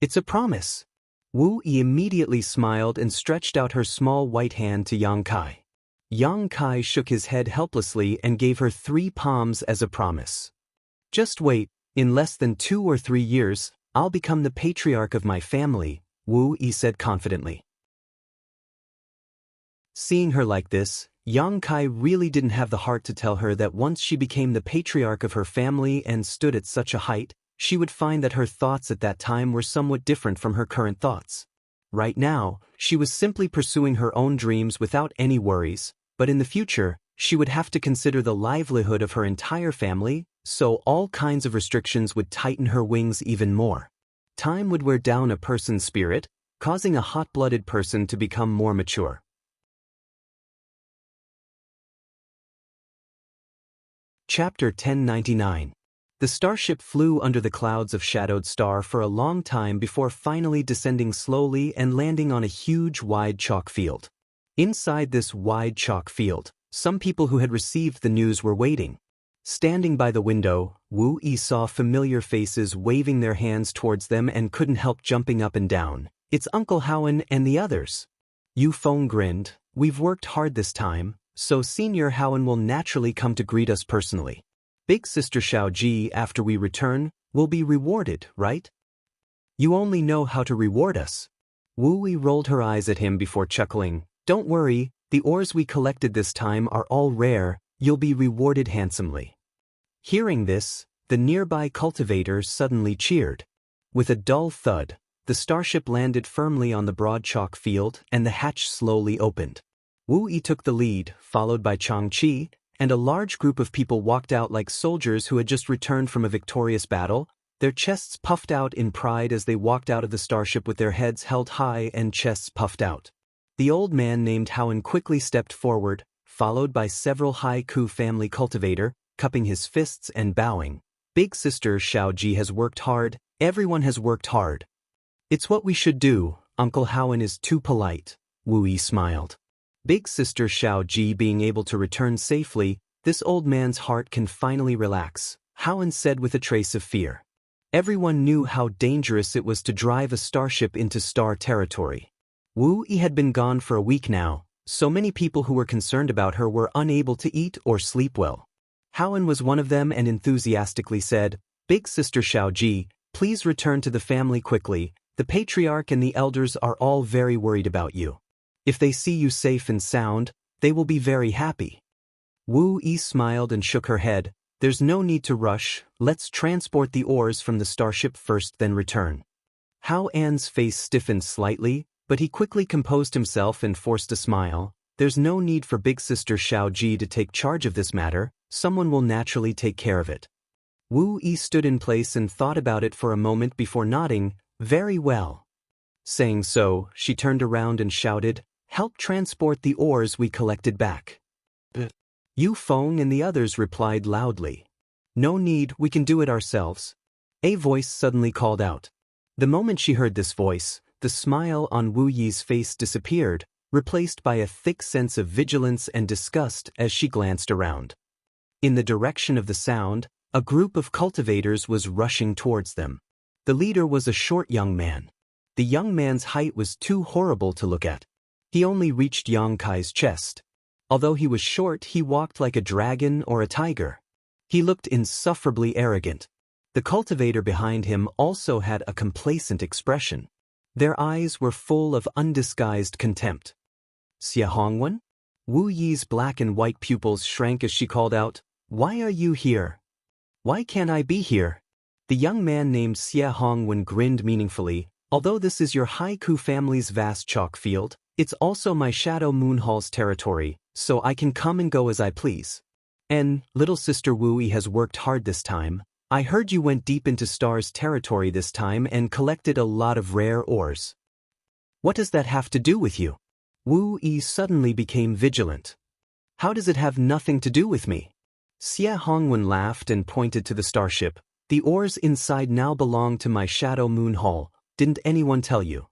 "It's a promise." Wu Yi immediately smiled and stretched out her small white hand to Yang Kai. Yang Kai shook his head helplessly and gave her 3 palms as a promise. "Just wait, in less than 2 or 3 years, I'll become the patriarch of my family," Wu Yi said confidently. Seeing her like this, Yang Kai really didn't have the heart to tell her that once she became the patriarch of her family and stood at such a height, she would find that her thoughts at that time were somewhat different from her current thoughts. Right now, she was simply pursuing her own dreams without any worries, but in the future, she would have to consider the livelihood of her entire family, so all kinds of restrictions would tighten her wings even more. Time would wear down a person's spirit, causing a hot-blooded person to become more mature. Chapter 1099. The starship flew under the clouds of Shadowed Star for a long time before finally descending slowly and landing on a huge, wide chalk field. Inside this wide chalk field, some people who had received the news were waiting. Standing by the window, Wu Yi saw familiar faces waving their hands towards them and couldn't help jumping up and down. It's Uncle Howen and the others. Yu Feng grinned. We've worked hard this time, so Senior Howen will naturally come to greet us personally. Big Sister Xiaoji, after we return, will be rewarded, right? You only know how to reward us. Wu Yi rolled her eyes at him before chuckling. Don't worry, the ores we collected this time are all rare, you'll be rewarded handsomely. Hearing this, the nearby cultivators suddenly cheered. With a dull thud, the starship landed firmly on the broad chalk field and the hatch slowly opened. Wu Yi took the lead, followed by Chang Qi, and a large group of people walked out like soldiers who had just returned from a victorious battle, their chests puffed out in pride as they walked out of the starship with their heads held high and chests puffed out. The old man named Howen quickly stepped forward, followed by several Haiku family cultivator, cupping his fists and bowing. Big Sister Xiaoji has worked hard, everyone has worked hard. It's what we should do, Uncle Howen is too polite, Wu Yi smiled. Big Sister Xiaoji being able to return safely, this old man's heart can finally relax, Howen said with a trace of fear. Everyone knew how dangerous it was to drive a starship into star territory. Wu Yi had been gone for a week now, so many people who were concerned about her were unable to eat or sleep well. Howen was one of them and enthusiastically said, Big Sister Xiaoji, please return to the family quickly, the patriarch and the elders are all very worried about you. If they see you safe and sound, they will be very happy. Wu Yi smiled and shook her head. There's no need to rush, let's transport the ores from the starship first then return. Hao An's face stiffened slightly, but he quickly composed himself and forced a smile. There's no need for Big Sister Xiaoji to take charge of this matter, someone will naturally take care of it. Wu Yi stood in place and thought about it for a moment before nodding, very well. Saying so, she turned around and shouted, help transport the ores we collected back. Yu Feng and the others replied loudly. No need, we can do it ourselves. A voice suddenly called out. The moment she heard this voice, the smile on Wu Yi's face disappeared, replaced by a thick sense of vigilance and disgust as she glanced around. In the direction of the sound, a group of cultivators was rushing towards them. The leader was a short young man. The young man's height was too horrible to look at. He only reached Yang Kai's chest. Although he was short, he walked like a dragon or a tiger. He looked insufferably arrogant. The cultivator behind him also had a complacent expression. Their eyes were full of undisguised contempt. Xia Hongwen? Wu Yi's black and white pupils shrank as she called out, Why are you here? Why can't I be here? The young man named Xia Hongwen grinned meaningfully. Although this is your Haiku family's vast chalk field, it's also my Shadow Moon Hall's territory, so I can come and go as I please. And, little sister Wu Yi has worked hard this time. I heard you went deep into Star's territory this time and collected a lot of rare ores. What does that have to do with you? Wu Yi suddenly became vigilant. How does it have nothing to do with me? Xia Hongwen laughed and pointed to the starship. The ores inside now belong to my Shadow Moon Hall. Didn't anyone tell you?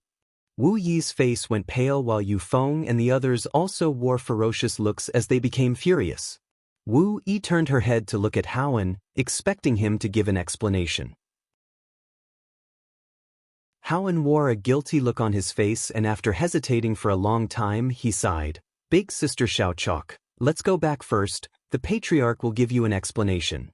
Wu Yi's face went pale while Yu Feng and the others also wore ferocious looks as they became furious. Wu Yi turned her head to look at Howen, expecting him to give an explanation. Howen wore a guilty look on his face and after hesitating for a long time, he sighed. Big Sister Xiaochok, let's go back first, the patriarch will give you an explanation.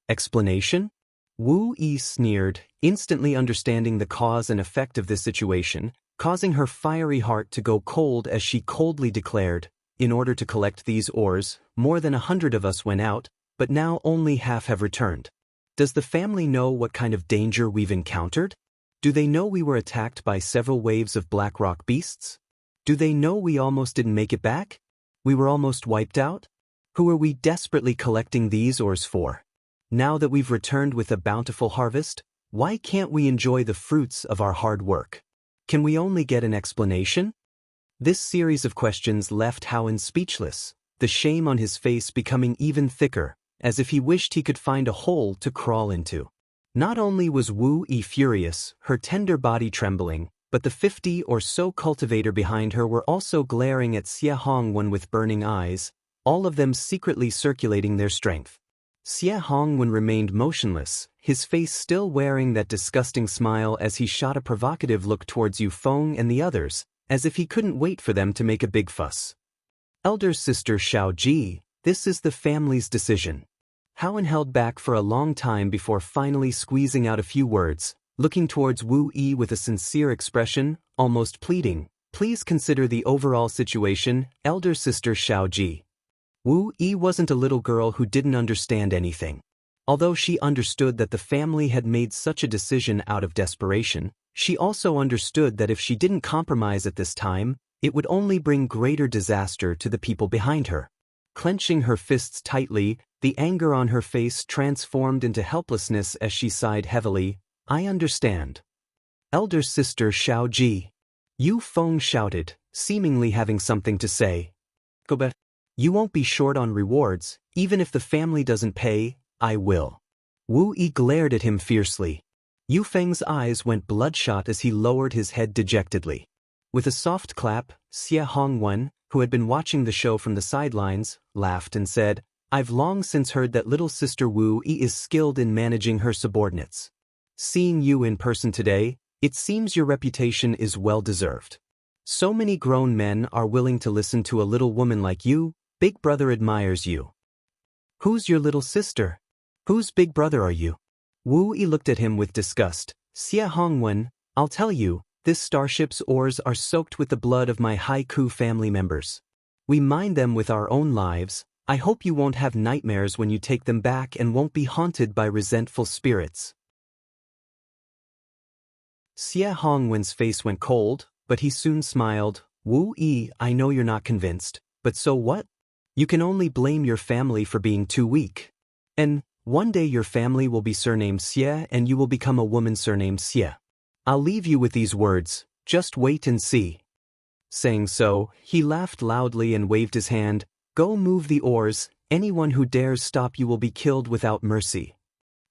Explanation? Wu Yi sneered, instantly understanding the cause and effect of this situation, causing her fiery heart to go cold as she coldly declared, in order to collect these ores, more than 100 of us went out, but now only half have returned. Does the family know what kind of danger we've encountered? Do they know we were attacked by several waves of black rock beasts? Do they know we almost didn't make it back? We were almost wiped out? Who are we desperately collecting these ores for? Now that we've returned with a bountiful harvest, why can't we enjoy the fruits of our hard work? Can we only get an explanation? This series of questions left Howen speechless, the shame on his face becoming even thicker, as if he wished he could find a hole to crawl into. Not only was Wu Yi furious, her tender body trembling, but the 50 or so cultivator behind her were also glaring at Xie Hongwen with burning eyes, all of them secretly circulating their strength. Xie Hongwen remained motionless, his face still wearing that disgusting smile as he shot a provocative look towards Yu Feng and the others, as if he couldn't wait for them to make a big fuss. Elder sister Xiao Ji, this is the family's decision. Haowen held back for a long time before finally squeezing out a few words, looking towards Wu Yi with a sincere expression, almost pleading, please consider the overall situation, elder sister Xiao Ji. Wu Yi wasn't a little girl who didn't understand anything. Although she understood that the family had made such a decision out of desperation, she also understood that if she didn't compromise at this time, it would only bring greater disaster to the people behind her. Clenching her fists tightly, the anger on her face transformed into helplessness as she sighed heavily, I understand. Elder sister Xiao Ji. Yu Feng shouted, seemingly having something to say. Go back. You won't be short on rewards, even if the family doesn't pay, I will. Wu Yi glared at him fiercely. Yu Feng's eyes went bloodshot as he lowered his head dejectedly. With a soft clap, Xie Hongwen, who had been watching the show from the sidelines, laughed and said, I've long since heard that little sister Wu Yi is skilled in managing her subordinates. Seeing you in person today, it seems your reputation is well deserved. So many grown men are willing to listen to a little woman like you, Big Brother admires you. Who's your little sister? Whose big brother are you? Wu Yi looked at him with disgust. Xie Hongwen, I'll tell you, this starship's oars are soaked with the blood of my Haiku family members. We mine them with our own lives. I hope you won't have nightmares when you take them back and won't be haunted by resentful spirits. Xie Hongwen's face went cold, but he soon smiled. Wu Yi, I know you're not convinced, but so what? You can only blame your family for being too weak. And one day your family will be surnamed Xie and you will become a woman surnamed Xie. I'll leave you with these words, just wait and see. Saying so, he laughed loudly and waved his hand, go move the oars, anyone who dares stop you will be killed without mercy.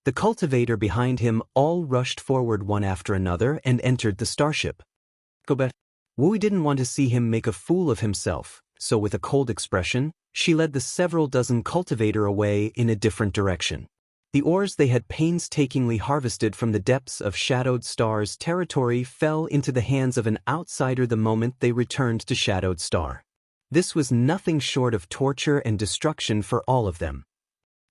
The cultivator behind him all rushed forward one after another and entered the starship. Go back. Wu didn't want to see him make a fool of himself, so with a cold expression, she led the several dozen cultivator away in a different direction. The ores they had painstakingly harvested from the depths of Shadowed Star's territory fell into the hands of an outsider the moment they returned to Shadowed Star. This was nothing short of torture and destruction for all of them.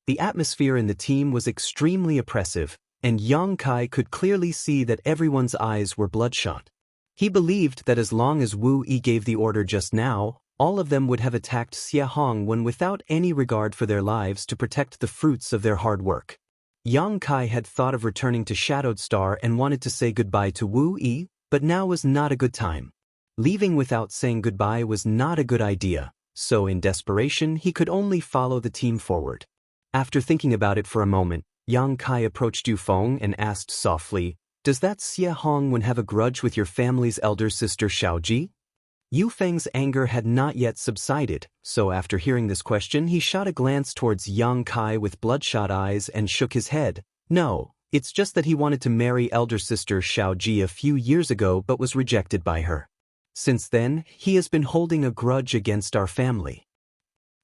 The atmosphere in the team was extremely oppressive, and Yang Kai could clearly see that everyone's eyes were bloodshot. He believed that as long as Wu Yi gave the order just now, all of them would have attacked Xie Hongwen without any regard for their lives to protect the fruits of their hard work. Yang Kai had thought of returning to Shadowed Star and wanted to say goodbye to Wu Yi, but now was not a good time. Leaving without saying goodbye was not a good idea, so in desperation he could only follow the team forward. After thinking about it for a moment, Yang Kai approached Yu Feng and asked softly, does that Xie Hongwen have a grudge with your family's elder sister Xiao Ji? Yu Feng's anger had not yet subsided, so after hearing this question he shot a glance towards Yang Kai with bloodshot eyes and shook his head. No, it's just that he wanted to marry elder sister Xiao Ji a few years ago but was rejected by her. Since then, he has been holding a grudge against our family.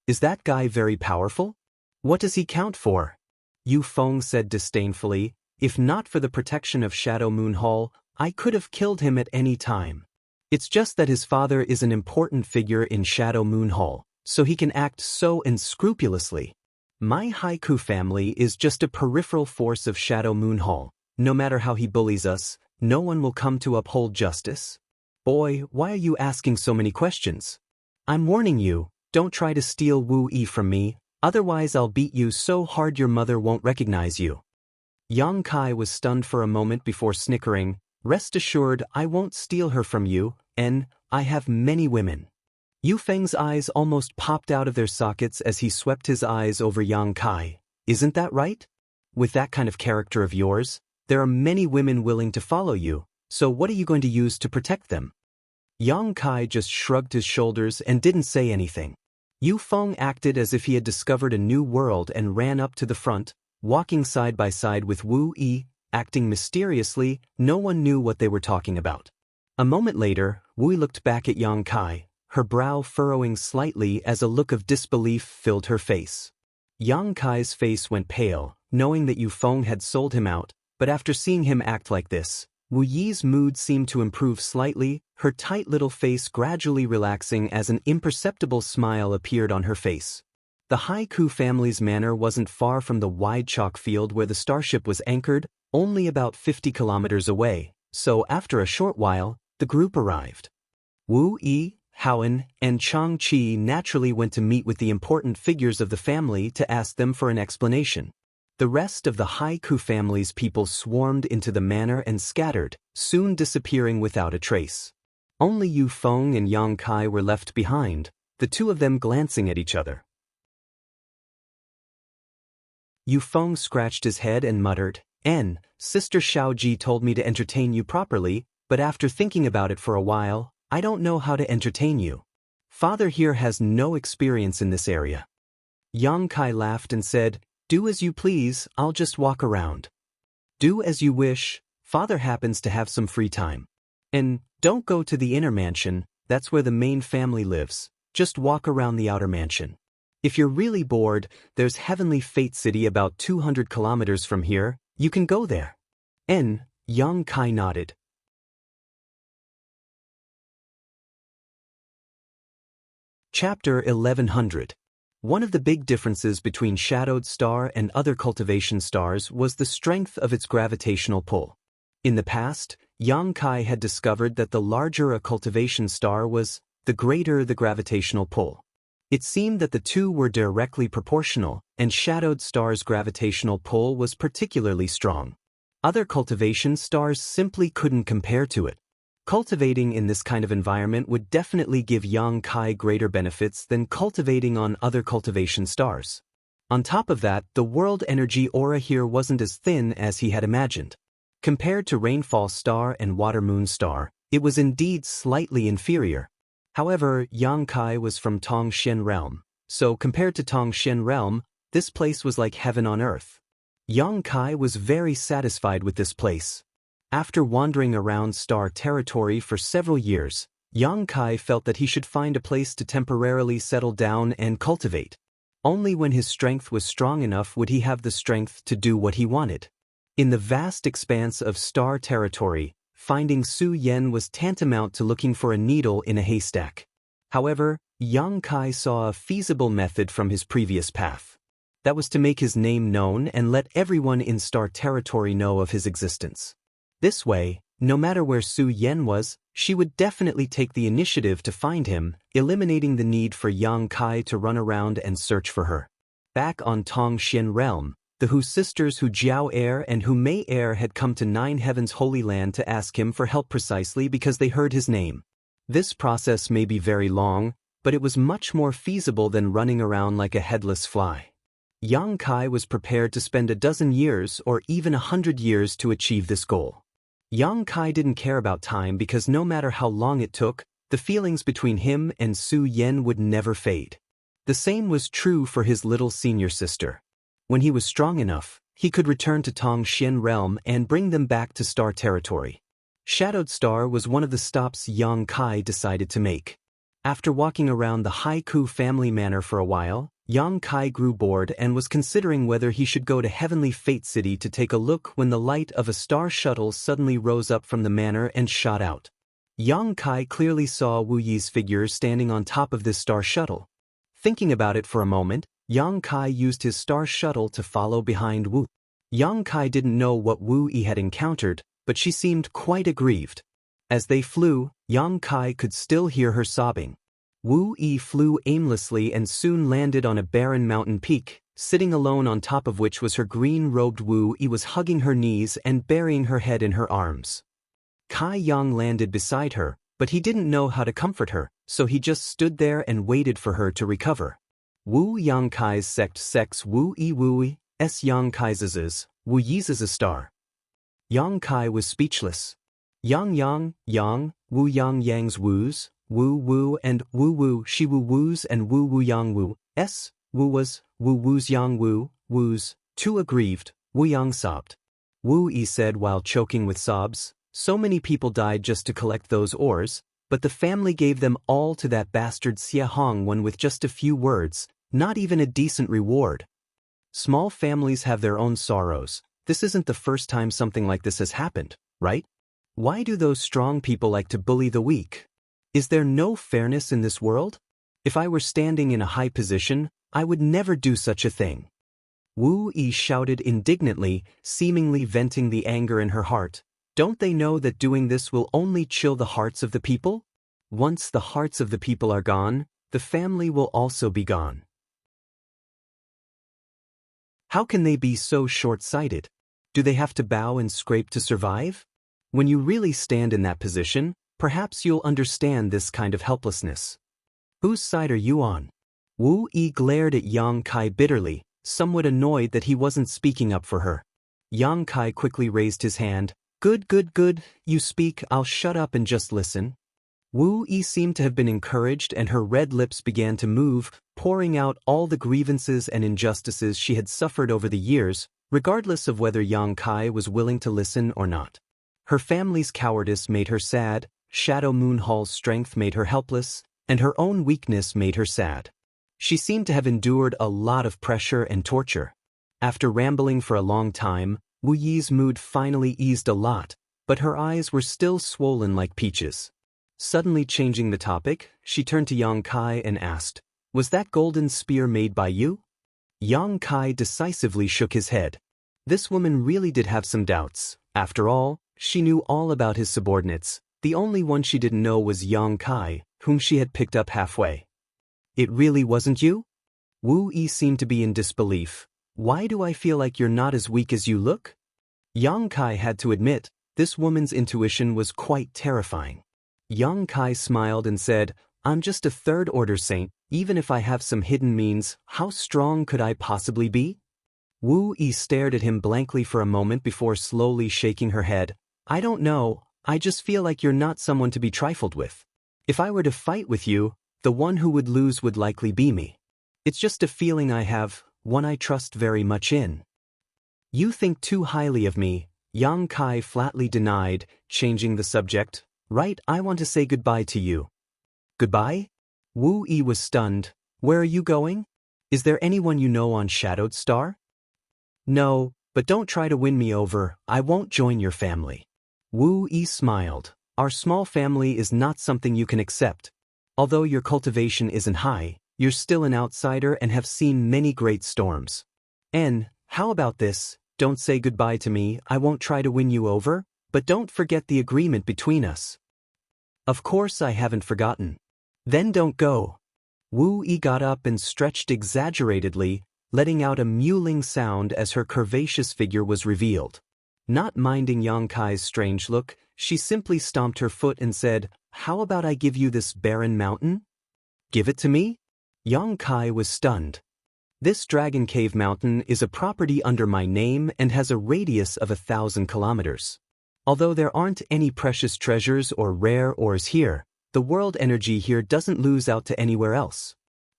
Is that guy very powerful? What does he count for? Yu Feng said disdainfully, if not for the protection of Shadow Moon Hall, I could have killed him at any time. It's just that his father is an important figure in Shadow Moon Hall, so he can act so unscrupulously. My Haiku family is just a peripheral force of Shadow Moon Hall. No matter how he bullies us, no one will come to uphold justice. Boy, why are you asking so many questions? I'm warning you, don't try to steal Wu Yi from me, otherwise I'll beat you so hard your mother won't recognize you. Yang Kai was stunned for a moment before snickering, rest assured I won't steal her from you, and I have many women. Yu Feng's eyes almost popped out of their sockets as he swept his eyes over Yang Kai. Isn't that right? With that kind of character of yours, there are many women willing to follow you, so what are you going to use to protect them? Yang Kai just shrugged his shoulders and didn't say anything. Yu Feng acted as if he had discovered a new world and ran up to the front, walking side by side with Wu Yi, acting mysteriously. No one knew what they were talking about. A moment later, Wu Yi looked back at Yang Kai, her brow furrowing slightly as a look of disbelief filled her face. Yang Kai's face went pale, knowing that Yu Feng had sold him out, but after seeing him act like this, Wu Yi's mood seemed to improve slightly, her tight little face gradually relaxing as an imperceptible smile appeared on her face. The Haiku family's manor wasn't far from the wide chalk field where the starship was anchored, only about 50 kilometers away, so after a short while, the group arrived. Wu Yi, Howen, and Chang Chi naturally went to meet with the important figures of the family to ask them for an explanation. The rest of the Haiku family's people swarmed into the manor and scattered, soon disappearing without a trace. Only Yu Feng and Yang Kai were left behind, the two of them glancing at each other. Yu Feng scratched his head and muttered, Sister Xiaoji told me to entertain you properly, but after thinking about it for a while, I don't know how to entertain you. Father here has no experience in this area. Yang Kai laughed and said, Do as you please, I'll just walk around. Do as you wish, Father happens to have some free time. And don't go to the inner mansion, that's where the main family lives, just walk around the outer mansion. If you're really bored, there's Heavenly Fate City about 200 kilometers from here, you can go there. Yang Kai nodded. Chapter 1100. One of the big differences between Shadowed Star and other cultivation stars was the strength of its gravitational pull. In the past, Yang Kai had discovered that the larger a cultivation star was, the greater the gravitational pull. It seemed that the two were directly proportional, and Shadowed Star's gravitational pull was particularly strong. Other cultivation stars simply couldn't compare to it. Cultivating in this kind of environment would definitely give Yang Kai greater benefits than cultivating on other cultivation stars. On top of that, the world energy aura here wasn't as thin as he had imagined. Compared to Rainfall Star and Water Moon Star, it was indeed slightly inferior. However, Yang Kai was from Tongshen Realm, so compared to Tongshen Realm, this place was like heaven on earth. Yang Kai was very satisfied with this place. After wandering around star territory for several years, Yang Kai felt that he should find a place to temporarily settle down and cultivate. Only when his strength was strong enough would he have the strength to do what he wanted. In the vast expanse of star territory, finding Su Yen was tantamount to looking for a needle in a haystack. However, Yang Kai saw a feasible method from his previous path. That was to make his name known and let everyone in star territory know of his existence. This way, no matter where Su Yen was, she would definitely take the initiative to find him, eliminating the need for Yang Kai to run around and search for her. Back on Tongshen Realm, the Hu sisters Hu Jiao Air and Hu Mei Air had come to Nine Heavens Holy Land to ask him for help precisely because they heard his name. This process may be very long, but it was much more feasible than running around like a headless fly. Yang Kai was prepared to spend a dozen years or even 100 years to achieve this goal. Yang Kai didn't care about time because no matter how long it took, the feelings between him and Su Yen would never fade. The same was true for his little senior sister. When he was strong enough, he could return to Tongshen Realm and bring them back to star territory. Shadowed Star was one of the stops Yang Kai decided to make. After walking around the Haiku family manor for a while, Yang Kai grew bored and was considering whether he should go to Heavenly Fate City to take a look when the light of a star shuttle suddenly rose up from the manor and shot out. Yang Kai clearly saw Wu Yi's figure standing on top of this star shuttle. Thinking about it for a moment, Yang Kai used his star shuttle to follow behind Wu. Yang Kai didn't know what Wu Yi had encountered, but she seemed quite aggrieved. As they flew, Yang Kai could still hear her sobbing. Wu Yi flew aimlessly and soon landed on a barren mountain peak, sitting alone on top of which was her green-robed Wu Yi was hugging her knees and burying her head in her arms. Kai Yang landed beside her, but he didn't know how to comfort her, so he just stood there and waited for her to recover. Wu Yang Kai's sex Wu Yi S Yang Kai's Wu Yi's a star. Yang Kai was speechless. Yang, Wu Yang Yang's Wu's, Wu Wu and Wu Wu she Wu Wu's and Wu Wu Yang Wu s. Wu was, Wu Wu's Yang Wu, Wu's, too aggrieved, Wu Yang sobbed. Wu Yi said while choking with sobs, so many people died just to collect those ores, but the family gave them all to that bastard Xie Hong one with just a few words, not even a decent reward. Small families have their own sorrows. This isn't the first time something like this has happened, right? Why do those strong people like to bully the weak? Is there no fairness in this world? If I were standing in a high position, I would never do such a thing. Wu Yi shouted indignantly, seemingly venting the anger in her heart. Don't they know that doing this will only chill the hearts of the people? Once the hearts of the people are gone, the family will also be gone. How can they be so short-sighted? Do they have to bow and scrape to survive? When you really stand in that position, perhaps you'll understand this kind of helplessness. Whose side are you on? Wu Yi glared at Yang Kai bitterly, somewhat annoyed that he wasn't speaking up for her. Yang Kai quickly raised his hand. Good, good, good, you speak, I'll shut up and just listen. Wu Yi seemed to have been encouraged and her red lips began to move, pouring out all the grievances and injustices she had suffered over the years, regardless of whether Yang Kai was willing to listen or not. Her family's cowardice made her sad, Shadow Moon Hall's strength made her helpless, and her own weakness made her sad. She seemed to have endured a lot of pressure and torture. After rambling for a long time, Wu Yi's mood finally eased a lot, but her eyes were still swollen like peaches. Suddenly changing the topic, she turned to Yang Kai and asked, "Was that golden spear made by you?" Yang Kai decisively shook his head. This woman really did have some doubts. After all, she knew all about his subordinates. The only one she didn't know was Yang Kai, whom she had picked up halfway. It really wasn't you? Wu Yi seemed to be in disbelief. Why do I feel like you're not as weak as you look? Yang Kai had to admit, this woman's intuition was quite terrifying. Yang Kai smiled and said, I'm just a third-order saint, even if I have some hidden means, how strong could I possibly be? Wu Yi stared at him blankly for a moment before slowly shaking her head. I don't know, I just feel like you're not someone to be trifled with. If I were to fight with you, the one who would lose would likely be me. It's just a feeling I have, one I trust very much in. You think too highly of me, Yang Kai flatly denied, changing the subject. Right, I want to say goodbye to you. Goodbye? Wu Yi was stunned. Where are you going? Is there anyone you know on Shadowed Star? No, but don't try to win me over, I won't join your family. Wu Yi smiled. Our small family is not something you can accept. Although your cultivation isn't high, you're still an outsider and have seen many great storms. And, how about this, don't say goodbye to me, I won't try to win you over, but don't forget the agreement between us. Of course I haven't forgotten. Then don't go. Wu Yi got up and stretched exaggeratedly, letting out a mewling sound as her curvaceous figure was revealed. Not minding Yang Kai's strange look, she simply stomped her foot and said, How about I give you this barren mountain? Give it to me? Yang Kai was stunned. This Dragon Cave mountain is a property under my name and has a radius of 1,000 kilometers. Although there aren't any precious treasures or rare ores here, the world energy here doesn't lose out to anywhere else.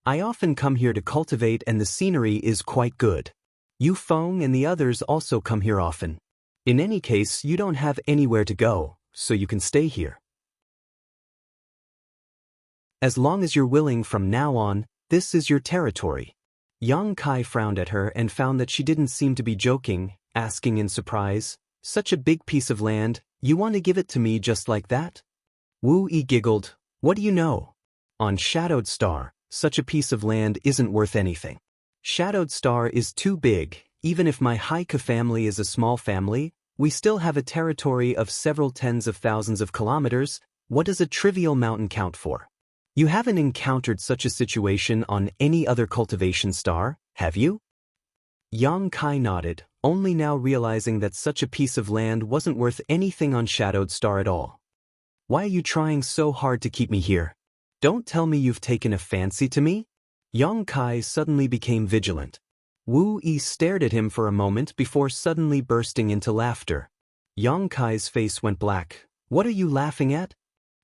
I often come here to cultivate and the scenery is quite good. Yu Feng and the others also come here often. In any case, you don't have anywhere to go, so you can stay here. As long as you're willing from now on, this is your territory. Yang Kai frowned at her and found that she didn't seem to be joking, asking in surprise, Such a big piece of land, you want to give it to me just like that? Wu Yi giggled, What do you know? On Shadowed Star, such a piece of land isn't worth anything. Shadowed Star is too big, even if my Haika family is a small family, we still have a territory of several tens of thousands of kilometers. What does a trivial mountain count for? You haven't encountered such a situation on any other cultivation star, have you? Yang Kai nodded, only now realizing that such a piece of land wasn't worth anything on Shadowed Star at all. Why are you trying so hard to keep me here? Don't tell me you've taken a fancy to me? Yang Kai suddenly became vigilant. Wu Yi stared at him for a moment before suddenly bursting into laughter. Yang Kai's face went black. What are you laughing at?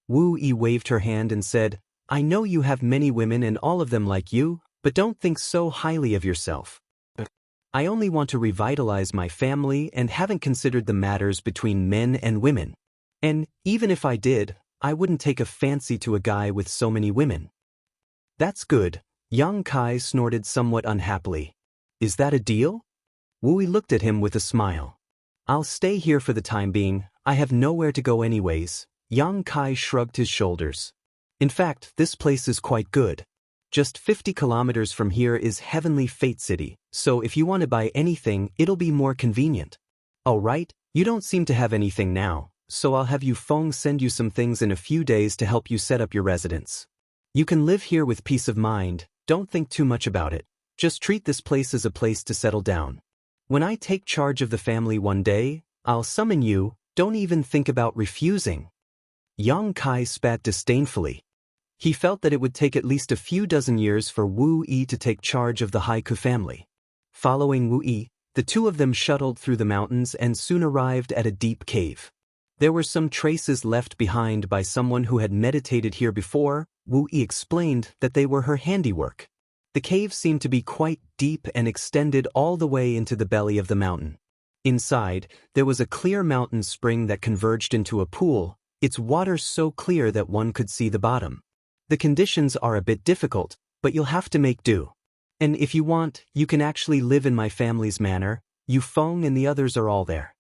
Wu Yi waved her hand and said, I know you have many women and all of them like you, but don't think so highly of yourself. I only want to revitalize my family and haven't considered the matters between men and women. And even if I did, I wouldn't take a fancy to a guy with so many women. That's good, Yang Kai snorted somewhat unhappily. Is that a deal? Wu Yi looked at him with a smile. I'll stay here for the time being, I have nowhere to go anyways. Yang Kai shrugged his shoulders. In fact, this place is quite good. Just 50 kilometers from here is Heavenly Fate City, so if you want to buy anything, it'll be more convenient. All right, you don't seem to have anything now, so I'll have Yu Feng send you some things in a few days to help you set up your residence. You can live here with peace of mind, don't think too much about it. Just treat this place as a place to settle down. When I take charge of the family one day, I'll summon you, don't even think about refusing. Yang Kai spat disdainfully. He felt that it would take at least a few dozen years for Wu Yi to take charge of the Haiku family. Following Wu Yi, the two of them shuttled through the mountains and soon arrived at a deep cave. There were some traces left behind by someone who had meditated here before. Wu Yi explained that they were her handiwork. The cave seemed to be quite deep and extended all the way into the belly of the mountain. Inside, there was a clear mountain spring that converged into a pool, its water so clear that one could see the bottom. The conditions are a bit difficult, but you'll have to make do. And if you want, you can actually live in my family's manor. Yu Feng and the others are all there.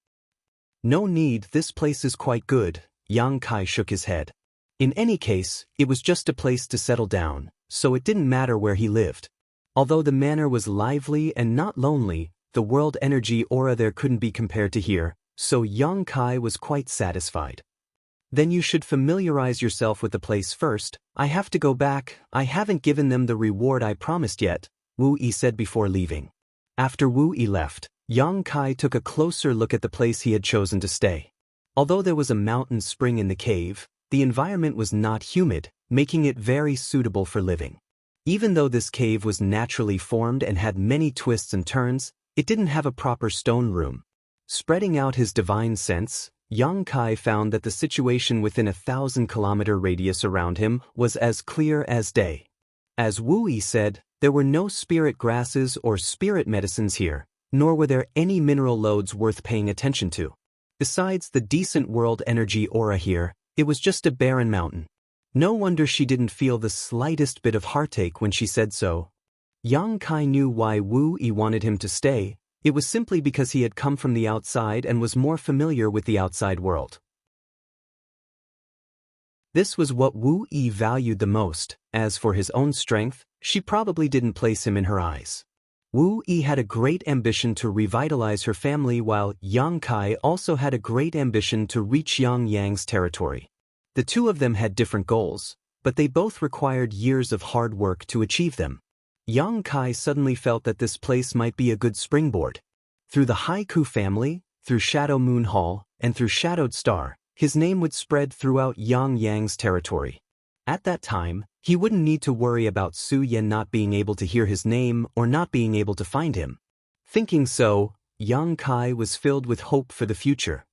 No need, this place is quite good, Yang Kai shook his head. In any case, it was just a place to settle down, so it didn't matter where he lived. Although the manor was lively and not lonely, the world energy aura there couldn't be compared to here, so Yang Kai was quite satisfied. Then you should familiarize yourself with the place first. I have to go back, I haven't given them the reward I promised yet, Wu Yi said before leaving. After Wu Yi left, Yang Kai took a closer look at the place he had chosen to stay. Although there was a mountain spring in the cave, the environment was not humid, making it very suitable for living. Even though this cave was naturally formed and had many twists and turns, it didn't have a proper stone room. Spreading out his divine sense, Yang Kai found that the situation within a 1,000-kilometer radius around him was as clear as day. As Wu Yi said, there were no spirit grasses or spirit medicines here, nor were there any mineral lodes worth paying attention to. Besides the decent world energy aura here, it was just a barren mountain. No wonder she didn't feel the slightest bit of heartache when she said so. Yang Kai knew why Wu Yi wanted him to stay. It was simply because he had come from the outside and was more familiar with the outside world. This was what Wu Yi valued the most. As for his own strength, she probably didn't place him in her eyes. Wu Yi had a great ambition to revitalize her family, while Yang Kai also had a great ambition to reach Yang Yang's territory. The two of them had different goals, but they both required years of hard work to achieve them. Yang Kai suddenly felt that this place might be a good springboard. Through the Haiku family, through Shadow Moon Hall, and through Shadowed Star, his name would spread throughout Yang Yang's territory. At that time, he wouldn't need to worry about Su Yan not being able to hear his name or not being able to find him. Thinking so, Yang Kai was filled with hope for the future.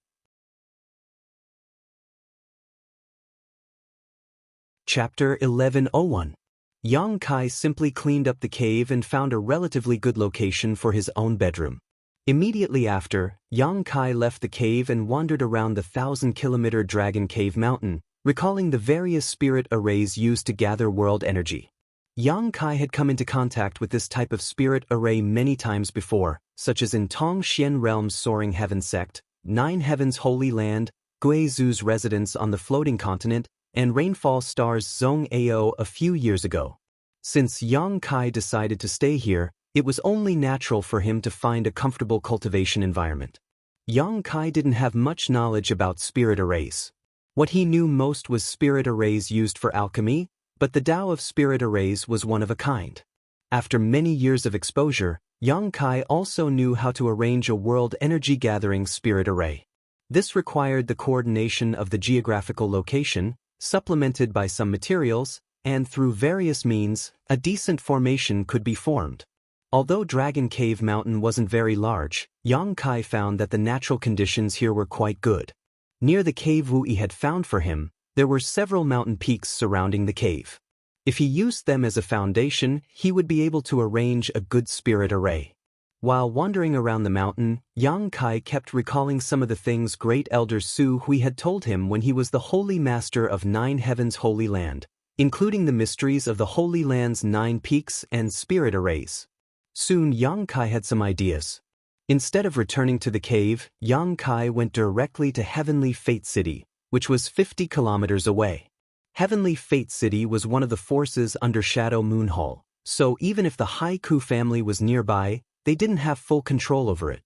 Chapter 1101. Yang Kai simply cleaned up the cave and found a relatively good location for his own bedroom. Immediately after, Yang Kai left the cave and wandered around the 1,000-kilometer Dragon Cave Mountain, recalling the various spirit arrays used to gather world energy. Yang Kai had come into contact with this type of spirit array many times before, such as in Tong Xian Realm's Soaring Heaven Sect, Nine Heavens Holy Land, Gui Zu's residence on the Floating Continent, and Rainfall Star's Zhong Ao a few years ago. Since Yang Kai decided to stay here, it was only natural for him to find a comfortable cultivation environment. Yang Kai didn't have much knowledge about spirit arrays. What he knew most was spirit arrays used for alchemy, but the Tao of spirit arrays was one of a kind. After many years of exposure, Yang Kai also knew how to arrange a world energy-gathering spirit array. This required the coordination of the geographical location, supplemented by some materials, and through various means, a decent formation could be formed. Although Dragon Cave Mountain wasn't very large, Yang Kai found that the natural conditions here were quite good. Near the cave Wu Yi had found for him, There were several mountain peaks surrounding the cave. If he used them as a foundation, he would be able to arrange a good spirit array. While wandering around the mountain, Yang Kai kept recalling some of the things Great Elder Su Hui had told him when he was the Holy Master of 9 Heavens Holy Land, including the mysteries of the Holy Land's 9 peaks and spirit arrays. Soon Yang Kai had some ideas. Instead of returning to the cave, Yang Kai went directly to Heavenly Fate City, which was 50 kilometers away. Heavenly Fate City was one of the forces under Shadow Moon Hall, so even if the Haiku family was nearby, they didn't have full control over it.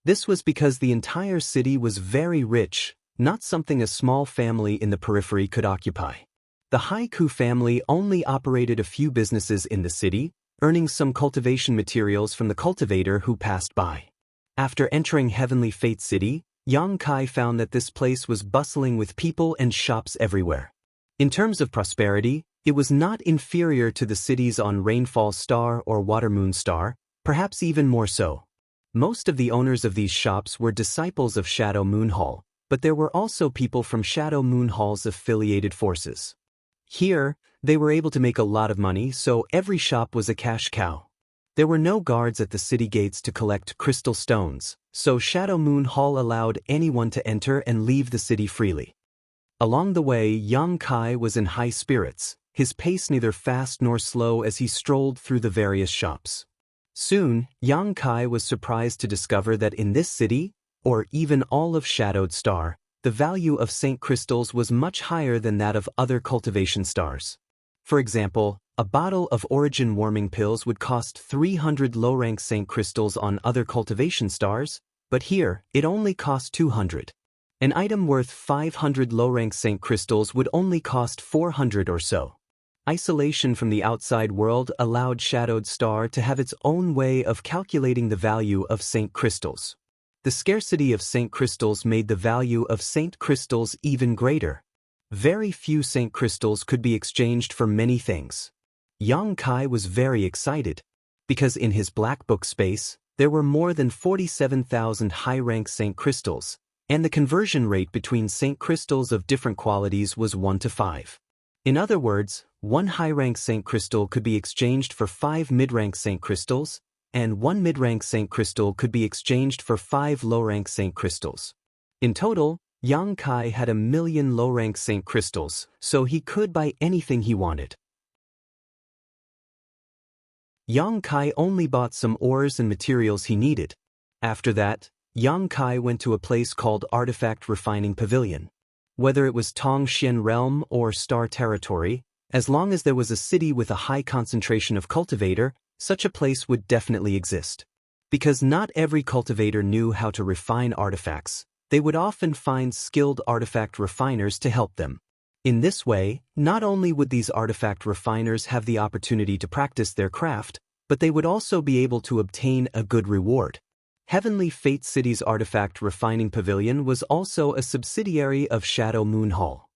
This was because the entire city was very rich, not something a small family in the periphery could occupy. The Haiku family only operated a few businesses in the city, earning some cultivation materials from the cultivator who passed by. After entering Heavenly Fate City, Yang Kai found that this place was bustling with people and shops everywhere. In terms of prosperity, it was not inferior to the cities on Rainfall Star or Watermoon Star, perhaps even more so. Most of the owners of these shops were disciples of Shadow Moon Hall, but there were also people from Shadow Moon Hall's affiliated forces. Here, they were able to make a lot of money, so every shop was a cash cow. There were no guards at the city gates to collect crystal stones, so Shadow Moon Hall allowed anyone to enter and leave the city freely. Along the way, Yang Kai was in high spirits, his pace neither fast nor slow as he strolled through the various shops. Soon, Yang Kai was surprised to discover that in this city, or even all of Shadowed Star, the value of Saint Crystals was much higher than that of other cultivation stars. For example, a bottle of Origin Warming Pills would cost 300 low-rank Saint Crystals on other cultivation stars, but here, it only cost 200. An item worth 500 low-rank Saint Crystals would only cost 400 or so. Isolation from the outside world allowed Shadowed Star to have its own way of calculating the value of Saint Crystals. The scarcity of Saint Crystals made the value of Saint Crystals even greater. Very few Saint Crystals could be exchanged for many things. Yang Kai was very excited, because in his Black Book space, there were more than 47,000 high-rank Saint Crystals, and the conversion rate between Saint Crystals of different qualities was 1 to 5. In other words, 1 high-rank Saint Crystal could be exchanged for 5 mid-rank Saint Crystals, and 1 mid-rank Saint Crystal could be exchanged for 5 low-rank Saint Crystals. In total, Yang Kai had 1 million low-rank Saint Crystals, so he could buy anything he wanted. Yang Kai only bought some ores and materials he needed. After that, Yang Kai went to a place called Artifact Refining Pavilion. Whether it was Tongxian Realm or Star Territory, as long as there was a city with a high concentration of cultivator, such a place would definitely exist. Because not every cultivator knew how to refine artifacts, they would often find skilled artifact refiners to help them. In this way, not only would these artifact refiners have the opportunity to practice their craft, but they would also be able to obtain a good reward. Heavenly Fate City's Artifact Refining Pavilion was also a subsidiary of Shadow Moon Hall.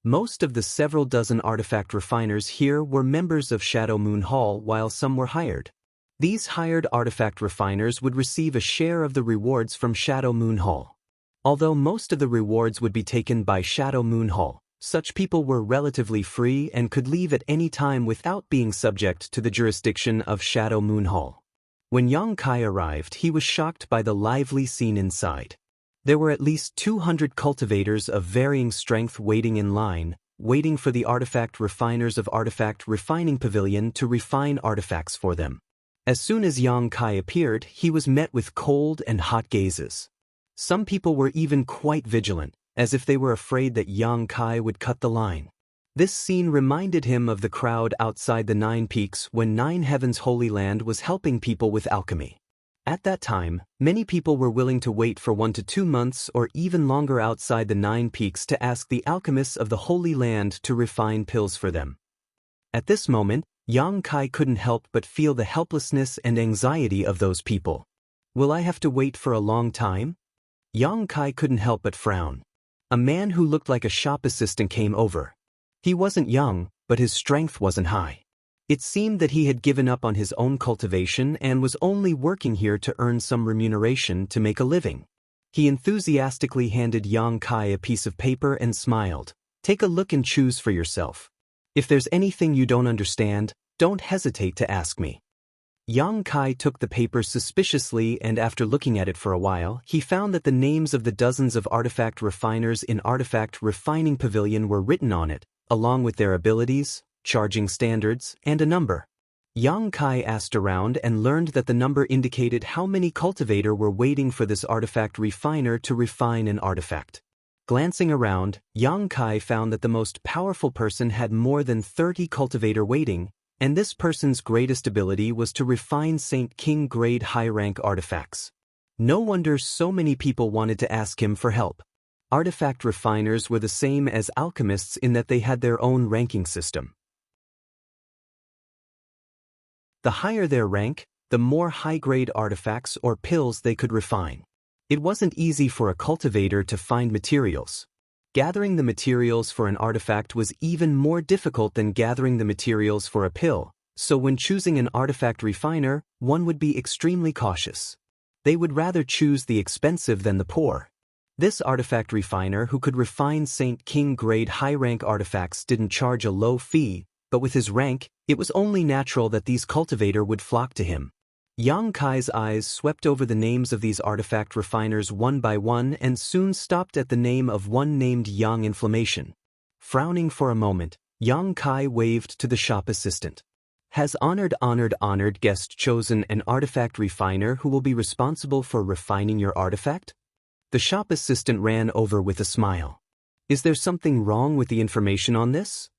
Most of the several dozen artifact refiners here were members of Shadow Moon Hall, while some were hired. These hired artifact refiners would receive a share of the rewards from Shadow Moon Hall. Although most of the rewards would be taken by Shadow Moon Hall, such people were relatively free and could leave at any time without being subject to the jurisdiction of Shadow Moon Hall. When Yang Kai arrived, he was shocked by the lively scene inside. There were at least 200 cultivators of varying strength waiting in line, waiting for the artifact refiners of Artifact Refining Pavilion to refine artifacts for them. As soon as Yang Kai appeared, he was met with cold and hot gazes. Some people were even quite vigilant, as if they were afraid that Yang Kai would cut the line. This scene reminded him of the crowd outside the 9 Peaks when 9 Heavens Holy Land was helping people with alchemy. At that time, many people were willing to wait for 1 to 2 months or even longer outside the 9 Peaks to ask the alchemists of the Holy Land to refine pills for them. At this moment, Yang Kai couldn't help but feel the helplessness and anxiety of those people. Will I have to wait for a long time? Yang Kai couldn't help but frown. A man who looked like a shop assistant came over. He wasn't young, but his strength wasn't high. It seemed that he had given up on his own cultivation and was only working here to earn some remuneration to make a living. He enthusiastically handed Yang Kai a piece of paper and smiled. Take a look and choose for yourself. If there's anything you don't understand, don't hesitate to ask me. Yang Kai took the paper suspiciously, and after looking at it for a while, he found that the names of the dozens of artifact refiners in Artifact Refining Pavilion were written on it, along with their abilities, charging standards, and a number. Yang Kai asked around and learned that the number indicated how many cultivator were waiting for this artifact refiner to refine an artifact. Glancing around, Yang Kai found that the most powerful person had more than 30 cultivator waiting, and this person's greatest ability was to refine Saint King grade high-rank artifacts. No wonder so many people wanted to ask him for help. Artifact refiners were the same as alchemists in that they had their own ranking system. The higher their rank, the more high-grade artifacts or pills they could refine. It wasn't easy for a cultivator to find materials. Gathering the materials for an artifact was even more difficult than gathering the materials for a pill, so when choosing an artifact refiner, one would be extremely cautious. They would rather choose the expensive than the poor. This artifact refiner who could refine Saint King grade high-rank artifacts didn't charge a low fee, but with his rank, it was only natural that these cultivator would flock to him. Yang Kai's eyes swept over the names of these artifact refiners one by one and soon stopped at the name of one named Yang Inflammation. Frowning for a moment, Yang Kai waved to the shop assistant. Has honored guest chosen an artifact refiner who will be responsible for refining your artifact? The shop assistant ran over with a smile. Is there something wrong with the information on this?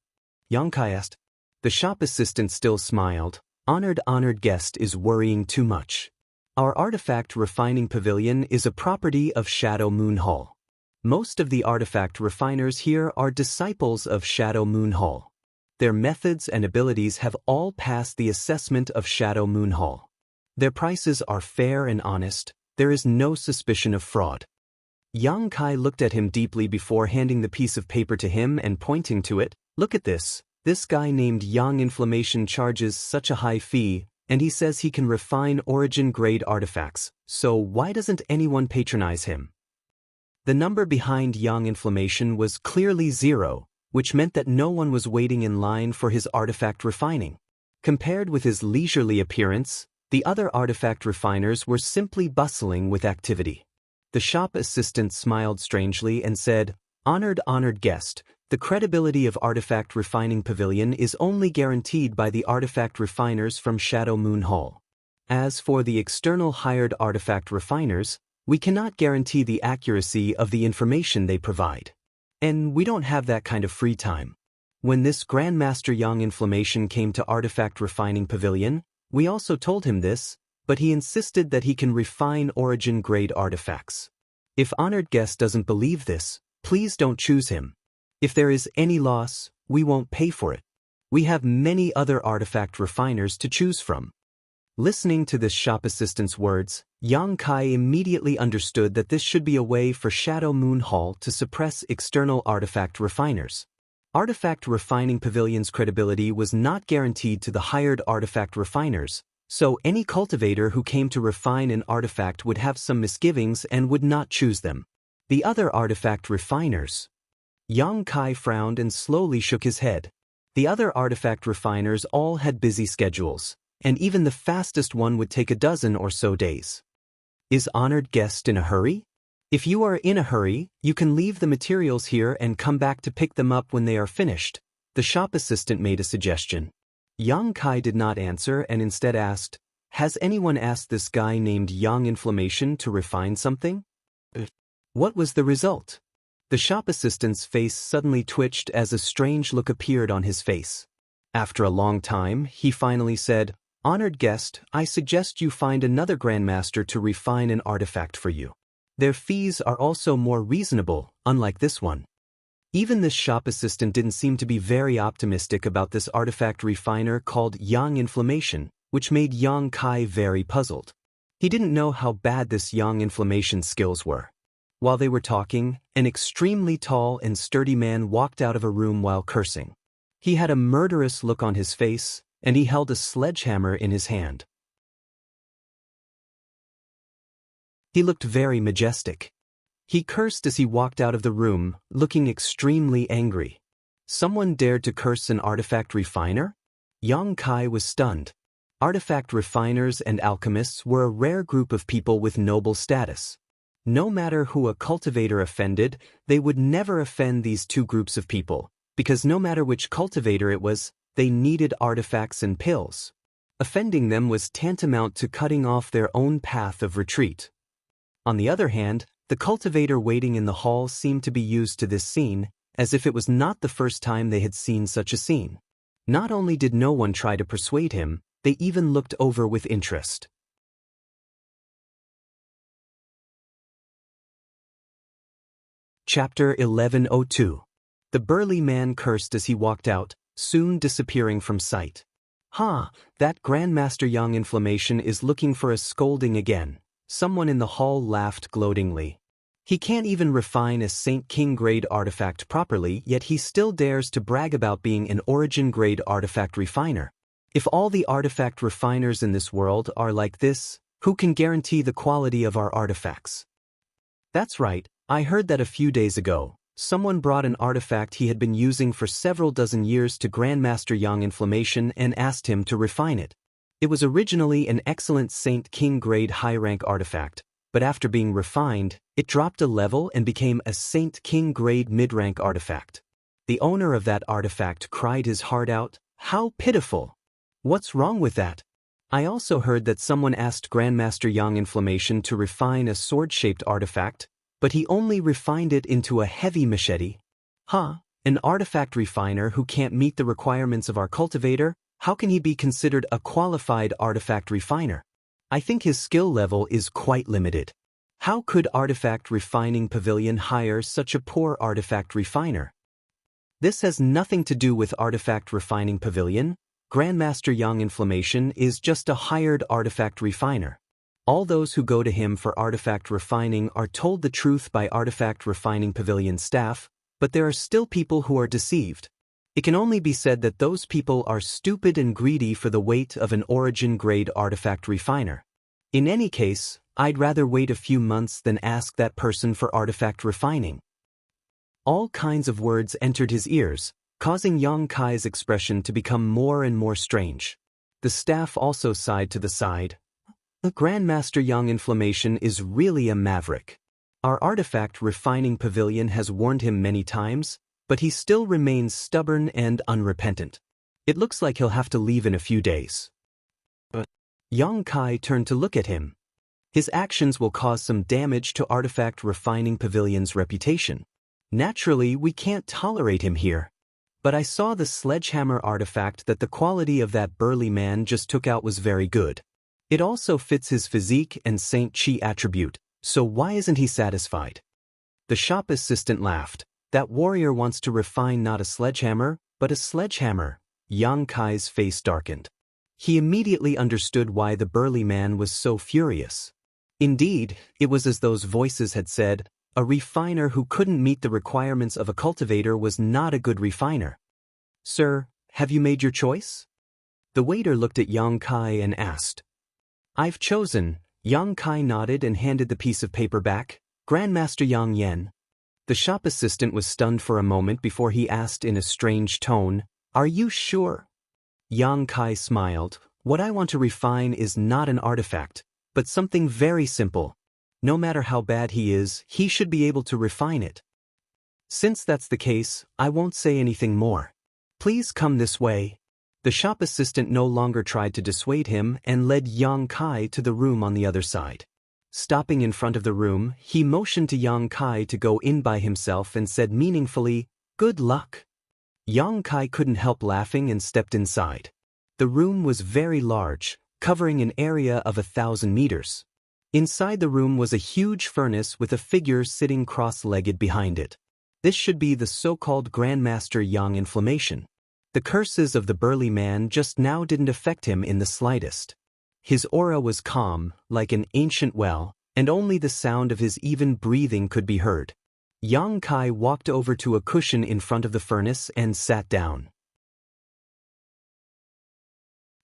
Yang Kai asked. The shop assistant still smiled. Honored guest is worrying too much. Our artifact refining pavilion is a property of Shadow Moon Hall. Most of the artifact refiners here are disciples of Shadow Moon Hall. Their methods and abilities have all passed the assessment of Shadow Moon Hall. Their prices are fair and honest. There is no suspicion of fraud. Yang Kai looked at him deeply before handing the piece of paper to him and pointing to it. Look at this. This guy named Yang Inflammation charges such a high fee, and he says he can refine origin-grade artifacts, so why doesn't anyone patronize him? The number behind Yang Inflammation was clearly 0, which meant that no one was waiting in line for his artifact refining. Compared with his leisurely appearance, the other artifact refiners were simply bustling with activity. The shop assistant smiled strangely and said, Honored guest, the credibility of Artifact Refining Pavilion is only guaranteed by the artifact refiners from Shadow Moon Hall. As for the external hired artifact refiners, we cannot guarantee the accuracy of the information they provide. And we don't have that kind of free time. When this Grandmaster Yang Inflammation came to Artifact Refining Pavilion, we also told him this, but he insisted that he can refine origin-grade artifacts. If honored guest doesn't believe this, please don't choose him. If there is any loss, we won't pay for it. We have many other artifact refiners to choose from. Listening to this shop assistant's words, Yang Kai immediately understood that this should be a way for Shadow Moon Hall to suppress external artifact refiners. Artifact Refining Pavilion's credibility was not guaranteed to the hired artifact refiners, so any cultivator who came to refine an artifact would have some misgivings and would not choose them. The other artifact refiners. Yang Kai frowned and slowly shook his head. The other artifact refiners all had busy schedules, and even the fastest one would take a dozen or so days. Is honored guest in a hurry? If you are in a hurry, you can leave the materials here and come back to pick them up when they are finished. The shop assistant made a suggestion. Yang Kai did not answer and instead asked, Has anyone asked this guy named Yang Inflammation to refine something? What was the result? The shop assistant's face suddenly twitched as a strange look appeared on his face. After a long time, he finally said, Honored guest, I suggest you find another grandmaster to refine an artifact for you. Their fees are also more reasonable, unlike this one. Even this shop assistant didn't seem to be very optimistic about this artifact refiner called Yang Inflammation, which made Yang Kai very puzzled. He didn't know how bad this Yang Inflammation skills were. While they were talking, an extremely tall and sturdy man walked out of a room while cursing. He had a murderous look on his face, and he held a sledgehammer in his hand. He looked very majestic. He cursed as he walked out of the room, looking extremely angry. Someone dared to curse an artifact refiner? Yang Kai was stunned. Artifact refiners and alchemists were a rare group of people with noble status. No matter who a cultivator offended, they would never offend these two groups of people, because no matter which cultivator it was, they needed artifacts and pills. Offending them was tantamount to cutting off their own path of retreat. On the other hand, the cultivator waiting in the hall seemed to be used to this scene, as if it was not the first time they had seen such a scene. Not only did no one try to persuade him, they even looked over with interest. Chapter 1102. The burly man cursed as he walked out, soon disappearing from sight. That Grandmaster Young Inflammation is looking for a scolding again. Someone in the hall laughed gloatingly. He can't even refine a Saint King grade artifact properly, yet he still dares to brag about being an origin grade artifact refiner. If all the artifact refiners in this world are like this, who can guarantee the quality of our artifacts? That's right, I heard that a few days ago. Someone brought an artifact he had been using for several dozen years to Grandmaster Young Inflammation and asked him to refine it. It was originally an excellent Saint King grade high-rank artifact, but after being refined, it dropped a level and became a Saint King grade mid-rank artifact. The owner of that artifact cried his heart out. How pitiful! What's wrong with that? I also heard that someone asked Grandmaster Young Inflammation to refine a sword-shaped artifact, but he only refined it into a heavy machete. An artifact refiner who can't meet the requirements of our cultivator? How can he be considered a qualified artifact refiner? I think his skill level is quite limited. How could Artifact Refining Pavilion hire such a poor artifact refiner? This has nothing to do with Artifact Refining Pavilion. Grandmaster Young Inflammation is just a hired artifact refiner. All those who go to him for artifact refining are told the truth by Artifact Refining Pavilion staff, but there are still people who are deceived. It can only be said that those people are stupid and greedy for the weight of an origin-grade artifact refiner. In any case, I'd rather wait a few months than ask that person for artifact refining. All kinds of words entered his ears, causing Yang Kai's expression to become more and more strange. The staff also sighed to the side. The Grandmaster Young Inflammation is really a maverick. Our artifact refining pavilion has warned him many times, but he still remains stubborn and unrepentant. It looks like he'll have to leave in a few days. But Yang Kai turned to look at him. His actions will cause some damage to Artifact Refining Pavilion's reputation. Naturally, we can't tolerate him here. But I saw the sledgehammer artifact that the quality of that burly man just took out was very good. It also fits his physique and Saint Chi attribute, so why isn't he satisfied? The shop assistant laughed. That warrior wants to refine not a sledgehammer, but a sledgehammer. Yang Kai's face darkened. He immediately understood why the burly man was so furious. Indeed, it was as those voices had said, a refiner who couldn't meet the requirements of a cultivator was not a good refiner. Sir, have you made your choice? The waiter looked at Yang Kai and asked. I've chosen. Yang Kai nodded and handed the piece of paper back. Grandmaster Yang Yen. The shop assistant was stunned for a moment before he asked in a strange tone, Are you sure? Yang Kai smiled. What I want to refine is not an artifact, but something very simple. No matter how bad he is, he should be able to refine it. Since that's the case, I won't say anything more. Please come this way. The shop assistant no longer tried to dissuade him and led Yang Kai to the room on the other side. Stopping in front of the room, he motioned to Yang Kai to go in by himself and said meaningfully, Good luck. Yang Kai couldn't help laughing and stepped inside. The room was very large, covering an area of 1,000 meters. Inside the room was a huge furnace with a figure sitting cross-legged behind it. This should be the so-called Grandmaster Young Inflammation. The curses of the burly man just now didn't affect him in the slightest. His aura was calm, like an ancient well, and only the sound of his even breathing could be heard. Yang Kai walked over to a cushion in front of the furnace and sat down.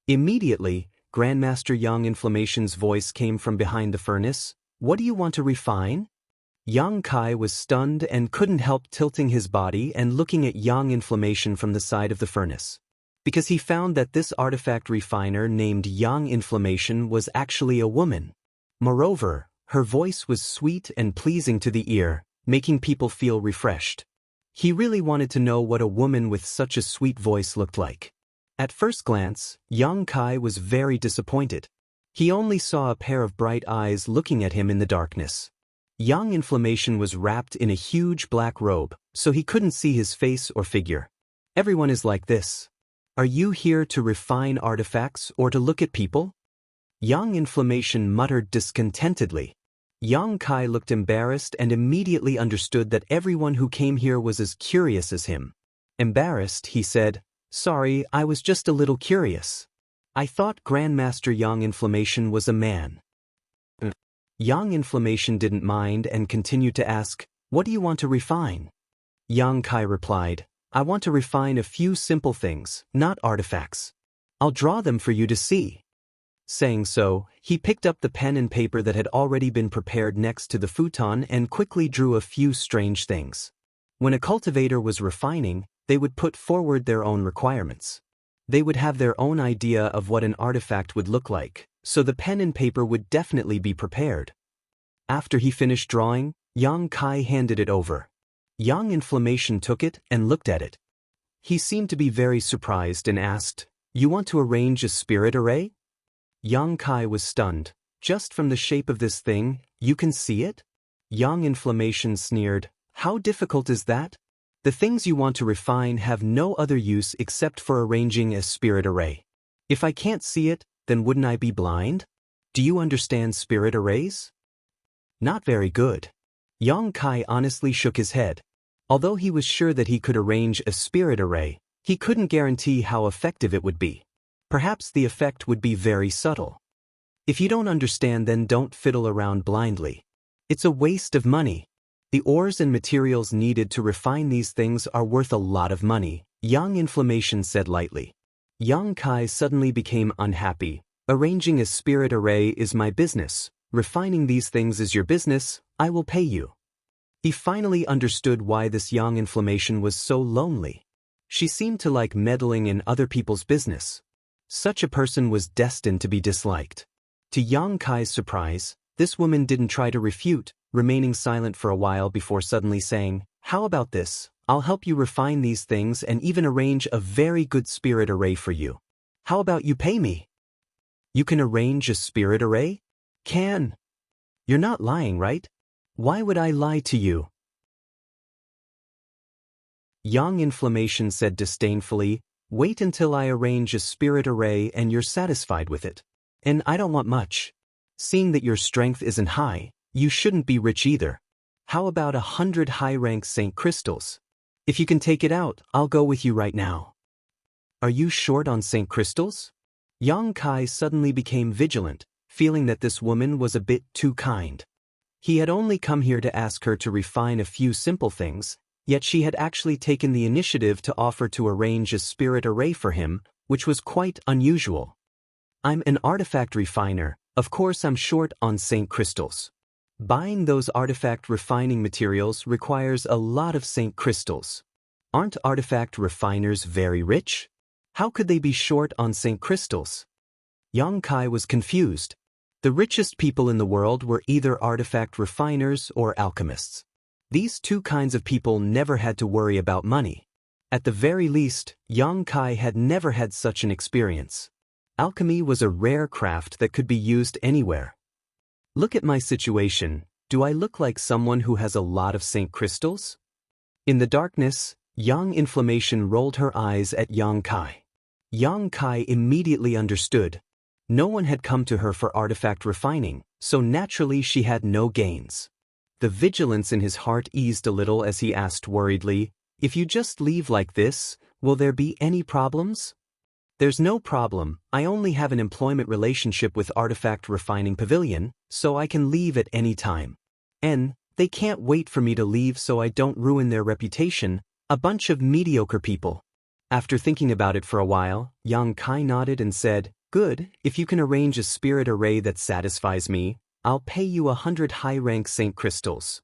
Immediately, Grandmaster Young Inflammation's voice came from behind the furnace. What do you want to refine? Yang Kai was stunned and couldn't help tilting his body and looking at Yang Inflammation from the side of the furnace. Because he found that this artifact refiner named Yang Inflammation was actually a woman. Moreover, her voice was sweet and pleasing to the ear, making people feel refreshed. He really wanted to know what a woman with such a sweet voice looked like. At first glance, Yang Kai was very disappointed. He only saw a pair of bright eyes looking at him in the darkness. Yang Inflammation was wrapped in a huge black robe, so he couldn't see his face or figure. Everyone is like this. Are you here to refine artifacts or to look at people? Yang Inflammation muttered discontentedly. Yang Kai looked embarrassed and immediately understood that everyone who came here was as curious as him. Embarrassed, he said, "Sorry, I was just a little curious. I thought Grandmaster Yang Inflammation was a man." Yang Inflammation didn't mind and continued to ask, "What do you want to refine?" Yang Kai replied, "I want to refine a few simple things, not artifacts. I'll draw them for you to see." Saying so, he picked up the pen and paper that had already been prepared next to the futon and quickly drew a few strange things. When a cultivator was refining, they would put forward their own requirements. They would have their own idea of what an artifact would look like, so the pen and paper would definitely be prepared. After he finished drawing, Yang Kai handed it over. Yang Inflammation took it and looked at it. He seemed to be very surprised and asked, "You want to arrange a spirit array?" Yang Kai was stunned. "Just from the shape of this thing, you can see it?" Yang Inflammation sneered, "How difficult is that? The things you want to refine have no other use except for arranging a spirit array. If I can't see it, then wouldn't I be blind? Do you understand spirit arrays?" Not very good. Yang Kai honestly shook his head. Although he was sure that he could arrange a spirit array, he couldn't guarantee how effective it would be. Perhaps the effect would be very subtle. If you don't understand, then don't fiddle around blindly. It's a waste of money. The ores and materials needed to refine these things are worth a lot of money, Yang Inflammation said lightly. Yang Kai suddenly became unhappy. "Arranging a spirit array is my business. Refining these things is your business. I will pay you." He finally understood why this Yang Inflammation was so lonely. She seemed to like meddling in other people's business. Such a person was destined to be disliked. To Yang Kai's surprise, this woman didn't try to refute, remaining silent for a while before suddenly saying, "How about this? I'll help you refine these things and even arrange a very good spirit array for you. How about you pay me?" "You can arrange a spirit array? Can? You're not lying, right? Why would I lie to you?" Yang Inflammation said disdainfully, "Wait until I arrange a spirit array and you're satisfied with it. And I don't want much. Seeing that your strength isn't high, you shouldn't be rich either. How about 100 high-rank Saint Crystals? If you can take it out, I'll go with you right now." "Are you short on Saint Crystals?" Yang Kai suddenly became vigilant, feeling that this woman was a bit too kind. He had only come here to ask her to refine a few simple things, yet she had actually taken the initiative to offer to arrange a spirit array for him, which was quite unusual. "I'm an artifact refiner. Of course I'm short on Saint Crystals. Buying those artifact refining materials requires a lot of Saint Crystals. Aren't artifact refiners very rich? How could they be short on Saint Crystals?" Yang Kai was confused. The richest people in the world were either artifact refiners or alchemists. These two kinds of people never had to worry about money. At the very least, Yang Kai had never had such an experience. Alchemy was a rare craft that could be used anywhere. "Look at my situation. Do I look like someone who has a lot of Saint Crystals?" In the darkness, Yang Inflammation rolled her eyes at Yang Kai. Yang Kai immediately understood. No one had come to her for artifact refining, so naturally she had no gains. The vigilance in his heart eased a little as he asked worriedly, "If you just leave like this, will there be any problems?" "There's no problem. I only have an employment relationship with Artifact Refining Pavilion, so I can leave at any time. And they can't wait for me to leave so I don't ruin their reputation, a bunch of mediocre people." After thinking about it for a while, Yang Kai nodded and said, "Good, if you can arrange a spirit array that satisfies me, I'll pay you 100 high-rank Saint Crystals."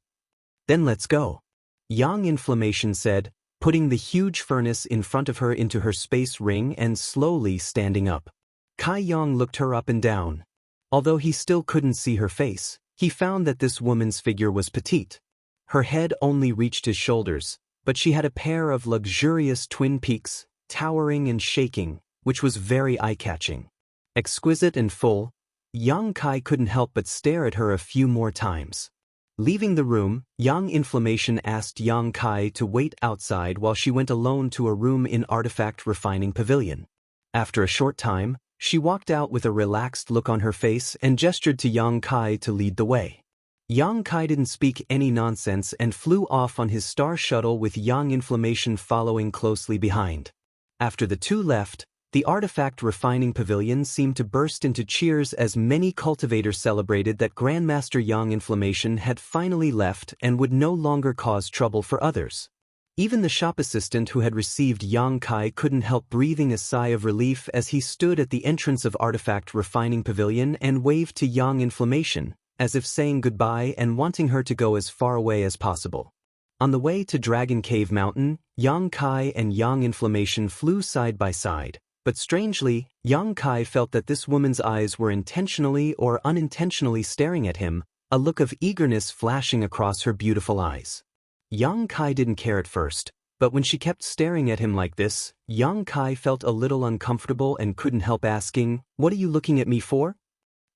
Then let's go. Yang Inflammation said, putting the huge furnace in front of her into her space ring and slowly standing up. Kai Yang looked her up and down. Although he still couldn't see her face, he found that this woman's figure was petite. Her head only reached his shoulders, but she had a pair of luxurious twin peaks, towering and shaking, which was very eye-catching. Exquisite and full, Yang Kai couldn't help but stare at her a few more times. Leaving the room, Yang Inflammation asked Yang Kai to wait outside while she went alone to a room in Artifact Refining Pavilion. After a short time, she walked out with a relaxed look on her face and gestured to Yang Kai to lead the way. Yang Kai didn't speak any nonsense and flew off on his star shuttle with Yang Inflammation following closely behind. After the two left, the Artifact Refining Pavilion seemed to burst into cheers as many cultivators celebrated that Grandmaster Yang Inflammation had finally left and would no longer cause trouble for others. Even the shop assistant who had received Yang Kai couldn't help breathing a sigh of relief as he stood at the entrance of Artifact Refining Pavilion and waved to Yang Inflammation, as if saying goodbye and wanting her to go as far away as possible. On the way to Dragon Cave Mountain, Yang Kai and Yang Inflammation flew side by side. But strangely, Yang Kai felt that this woman's eyes were intentionally or unintentionally staring at him, a look of eagerness flashing across her beautiful eyes. Yang Kai didn't care at first, but when she kept staring at him like this, Yang Kai felt a little uncomfortable and couldn't help asking, "What are you looking at me for?"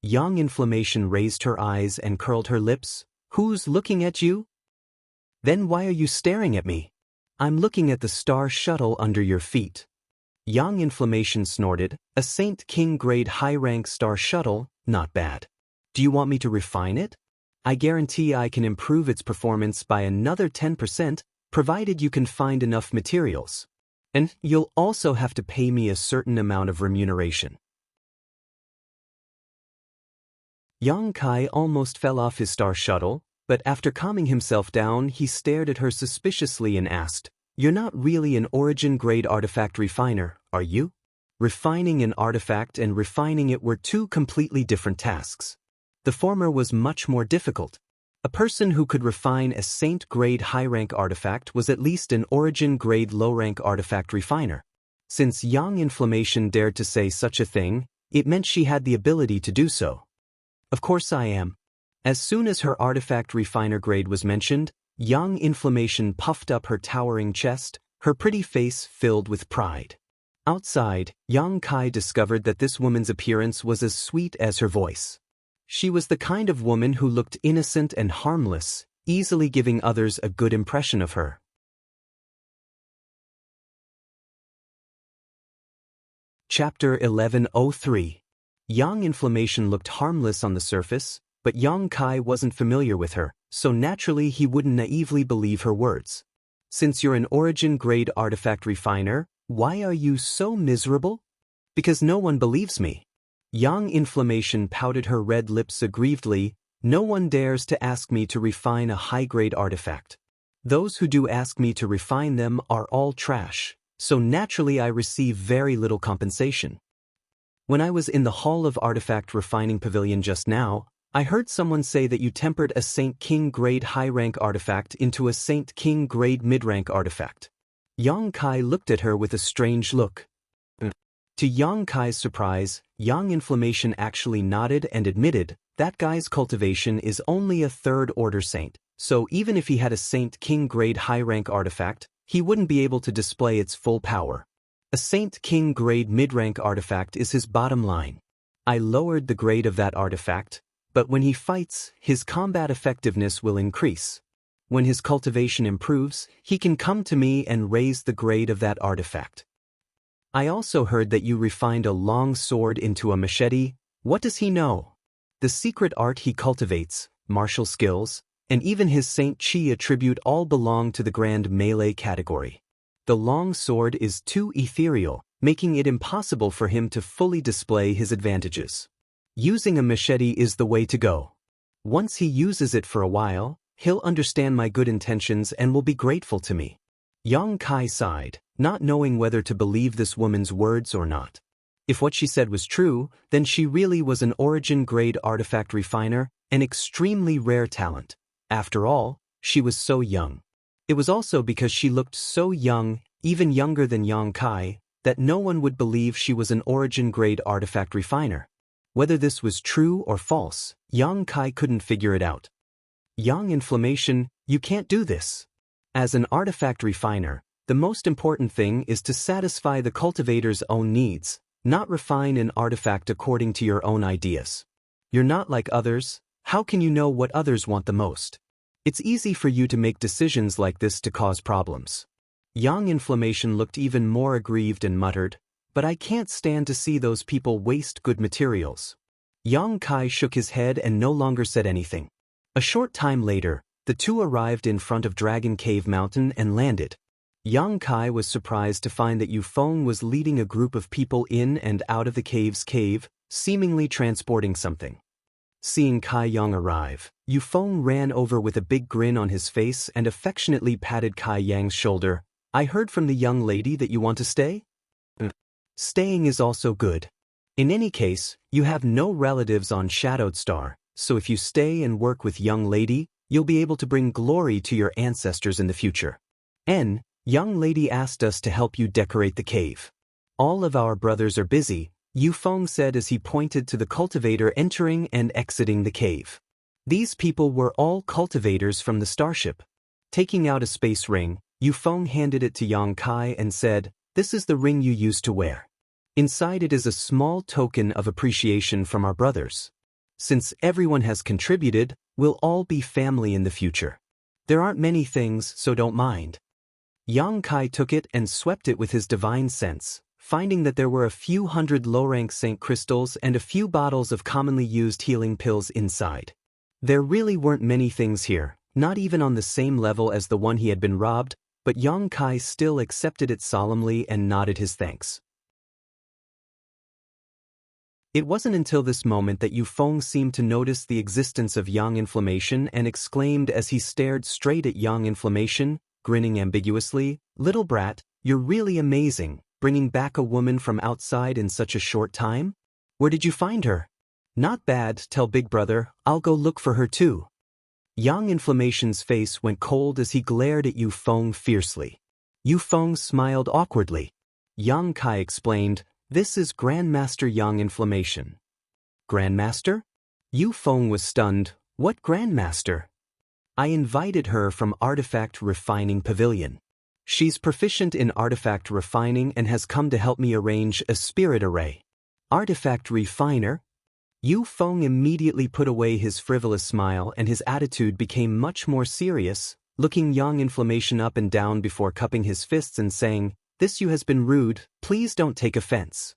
Yang Inflammation raised her eyes and curled her lips. "Who's looking at you?" "Then why are you staring at me?" "I'm looking at the star shuttle under your feet." Yang Inflammation snorted, "A Saint King grade high-rank star shuttle, not bad. Do you want me to refine it? I guarantee I can improve its performance by another 10%, provided you can find enough materials. And you'll also have to pay me a certain amount of remuneration." Yang Kai almost fell off his star shuttle, but after calming himself down he stared at her suspiciously and asked, "You're not really an origin-grade artifact refiner, are you?" Refining an artifact and refining it were two completely different tasks. The former was much more difficult. A person who could refine a Saint-grade high-rank artifact was at least an origin-grade low-rank artifact refiner. Since Yang Inflammation dared to say such a thing, it meant she had the ability to do so. "Of course I am." As soon as her artifact refiner grade was mentioned, Yang Inflammation puffed up her towering chest, her pretty face filled with pride. Outside, Yang Kai discovered that this woman's appearance was as sweet as her voice. She was the kind of woman who looked innocent and harmless, easily giving others a good impression of her. Chapter 1103. Yang Inflammation looked harmless on the surface, but Yang Kai wasn't familiar with her, so naturally he wouldn't naively believe her words. "Since you're an origin-grade artifact refiner, why are you so miserable?" "Because no one believes me." Yang Inflammation pouted her red lips aggrievedly. "No one dares to ask me to refine a high-grade artifact. Those who do ask me to refine them are all trash, so naturally I receive very little compensation. When I was in the Hall of Artifact Refining Pavilion just now, I heard someone say that you tempered a Saint King grade high-rank artifact into a Saint King grade mid-rank artifact." Yang Kai looked at her with a strange look. To Yang Kai's surprise, Yang Inflammation actually nodded and admitted, "That guy's cultivation is only a third-order saint, so even if he had a Saint King grade high-rank artifact, he wouldn't be able to display its full power. A Saint King grade mid-rank artifact is his bottom line. I lowered the grade of that artifact, but when he fights, his combat effectiveness will increase. When his cultivation improves, he can come to me and raise the grade of that artifact. I also heard that you refined a long sword into a machete. What does he know? The secret art he cultivates, martial skills, and even his Saint Chi attribute all belong to the grand melee category. The long sword is too ethereal, making it impossible for him to fully display his advantages. Using a machete is the way to go. Once he uses it for a while, he'll understand my good intentions and will be grateful to me." Yang Kai sighed, not knowing whether to believe this woman's words or not. If what she said was true, then she really was an origin-grade artifact refiner, an extremely rare talent. After all, She was so young. It was also because she looked so young, even younger than Yang Kai, that no one would believe she was an origin-grade artifact refiner. Whether this was true or false, Yang Kai couldn't figure it out. Yang Inflammation, you can't do this. As an artifact refiner, the most important thing is to satisfy the cultivator's own needs, not refine an artifact according to your own ideas. You're not like others. How can you know what others want the most? It's easy for you to make decisions like this to cause problems. Yang Inflammation looked even more aggrieved and muttered, "But I can't stand to see those people waste good materials." Yang Kai shook his head and no longer said anything. A short time later, the two arrived in front of Dragon Cave Mountain and landed. Yang Kai was surprised to find that Yu Feng was leading a group of people in and out of the cave's cave, seemingly transporting something. Seeing Kai Yang arrive, Yu Feng ran over with a big grin on his face and affectionately patted Kai Yang's shoulder. "I heard from the young lady that you want to stay?" "Staying is also good. In any case, you have no relatives on Shadowed Star, so if you stay and work with young lady, you'll be able to bring glory to your ancestors in the future. Young lady asked us to help you decorate the cave. All of our brothers are busy," Yu Feng said as he pointed to the cultivator entering and exiting the cave. These people were all cultivators from the starship. Taking out a space ring, Yu Feng handed it to Yang Kai and said, "This is the ring you used to wear. Inside it is a small token of appreciation from our brothers. Since everyone has contributed, we'll all be family in the future. There aren't many things, so don't mind." Yang Kai took it and swept it with his divine sense, finding that there were a few hundred low-rank Saint crystals and a few bottles of commonly used healing pills inside. There really weren't many things here, not even on the same level as the one he had been robbed, but Yang Kai still accepted it solemnly and nodded his thanks. It wasn't until this moment that Yu Feng seemed to notice the existence of Yang Inflammation and exclaimed as he stared straight at Yang Inflammation, grinning ambiguously, "Little brat, you're really amazing, bringing back a woman from outside in such a short time? Where did you find her?" "Not bad, tell Big Brother, I'll go look for her too." Yang Inflammation's face went cold as he glared at Yu Feng fiercely. Yu Feng smiled awkwardly. Yang Kai explained, "This is Grandmaster Yang Inflammation." "Grandmaster?" Yu Feng was stunned. "What Grandmaster?" "I invited her from Artifact Refining Pavilion. She's proficient in artifact refining and has come to help me arrange a spirit array." "Artifact refiner?" Yu Feng immediately put away his frivolous smile and his attitude became much more serious, looking Yang Inflammation up and down before cupping his fists and saying, "This has been rude, please don't take offense."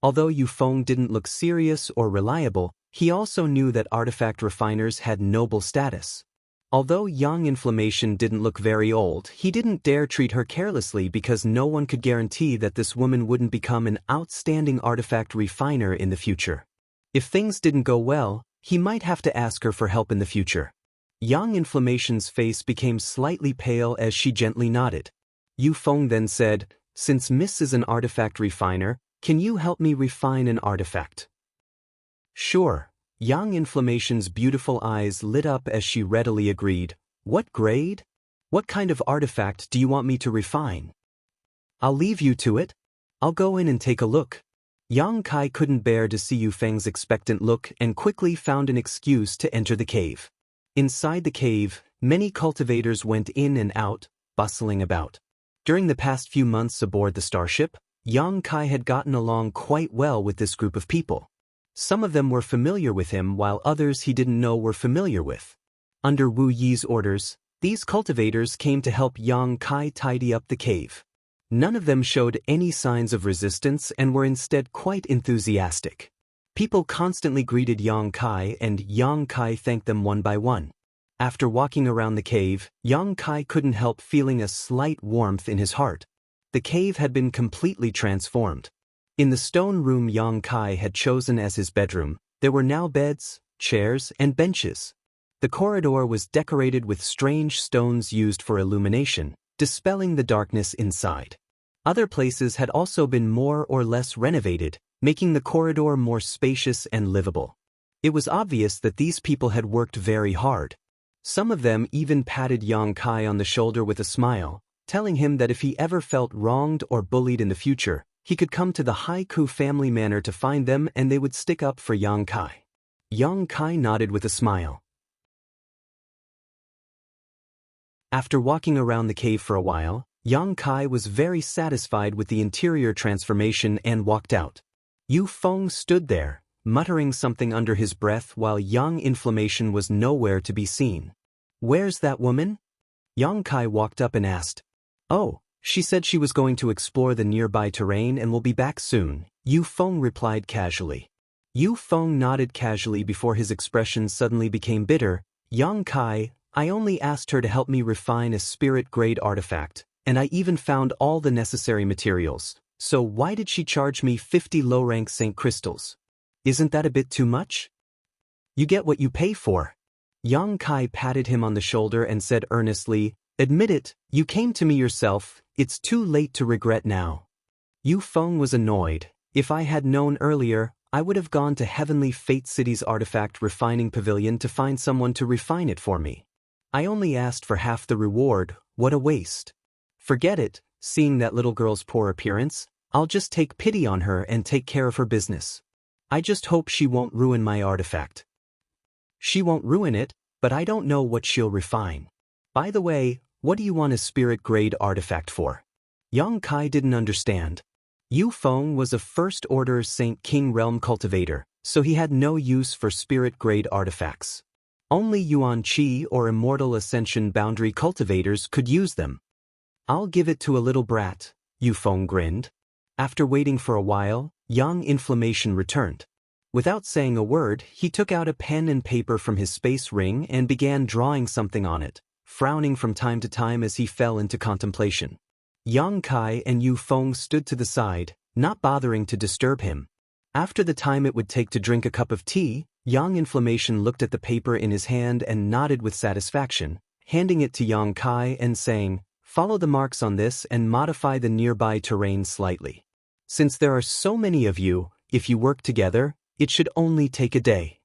Although Yu Feng didn't look serious or reliable, he also knew that artifact refiners had noble status. Although Yang Inflammation didn't look very old, he didn't dare treat her carelessly because no one could guarantee that this woman wouldn't become an outstanding artifact refiner in the future. If things didn't go well, he might have to ask her for help in the future. Yang Inflammation's face became slightly pale as she gently nodded. Yu Feng then said, "Since Miss is an artifact refiner, can you help me refine an artifact?" "Sure." Yang Inflammation's beautiful eyes lit up as she readily agreed. "What grade? What kind of artifact do you want me to refine?" "I'll leave you to it. I'll go in and take a look." Yang Kai couldn't bear to see Yu Feng's expectant look and quickly found an excuse to enter the cave. Inside the cave, many cultivators went in and out, bustling about. During the past few months aboard the starship, Yang Kai had gotten along quite well with this group of people. Some of them were familiar with him while others he didn't know were familiar with. Under Wu Yi's orders, these cultivators came to help Yang Kai tidy up the cave. None of them showed any signs of resistance and were instead quite enthusiastic. People constantly greeted Yang Kai and Yang Kai thanked them one by one. After walking around the cave, Yang Kai couldn't help feeling a slight warmth in his heart. The cave had been completely transformed. In the stone room Yang Kai had chosen as his bedroom, there were now beds, chairs, and benches. The corridor was decorated with strange stones used for illumination, dispelling the darkness inside. Other places had also been more or less renovated, making the corridor more spacious and livable. It was obvious that these people had worked very hard. Some of them even patted Yang Kai on the shoulder with a smile, telling him that if he ever felt wronged or bullied in the future, he could come to the Haiku family manor to find them and they would stick up for Yang Kai. Yang Kai nodded with a smile. After walking around the cave for a while, Yang Kai was very satisfied with the interior transformation and walked out. Yu Feng stood there, muttering something under his breath while Yang Inflammation was nowhere to be seen. "Where's that woman?" Yang Kai walked up and asked. "Oh, she said she was going to explore the nearby terrain and will be back soon," Yu Feng replied casually. Yu Feng nodded casually before his expression suddenly became bitter. "Yang Kai, I only asked her to help me refine a spirit-grade artifact, and I even found all the necessary materials, so why did she charge me 50 low-rank Saint crystals? Isn't that a bit too much?" "You get what you pay for." Yang Kai patted him on the shoulder and said earnestly, "Admit it, you came to me yourself, it's too late to regret now." Yu Feng was annoyed. "If I had known earlier, I would have gone to Heavenly Fate City's artifact refining pavilion to find someone to refine it for me. I only asked for half the reward, what a waste." "Forget it, seeing that little girl's poor appearance, I'll just take pity on her and take care of her business. I just hope she won't ruin my artifact." "She won't ruin it, but I don't know what she'll refine. By the way, what do you want a spirit-grade artifact for?" Yang Kai didn't understand. Yu Feng was a First-Order Saint King Realm cultivator, so he had no use for spirit-grade artifacts. Only Yuan Qi or Immortal Ascension Boundary cultivators could use them. "I'll give it to a little brat," Yu Feng grinned. After waiting for a while, Yang Inflammation returned. Without saying a word, he took out a pen and paper from his space ring and began drawing something on it, frowning from time to time as he fell into contemplation. Yang Kai and Yu Feng stood to the side, not bothering to disturb him. After the time it would take to drink a cup of tea, Yang Inflammation looked at the paper in his hand and nodded with satisfaction, handing it to Yang Kai and saying, "Follow the marks on this and modify the nearby terrain slightly. Since there are so many of you, if you work together, it should only take a day."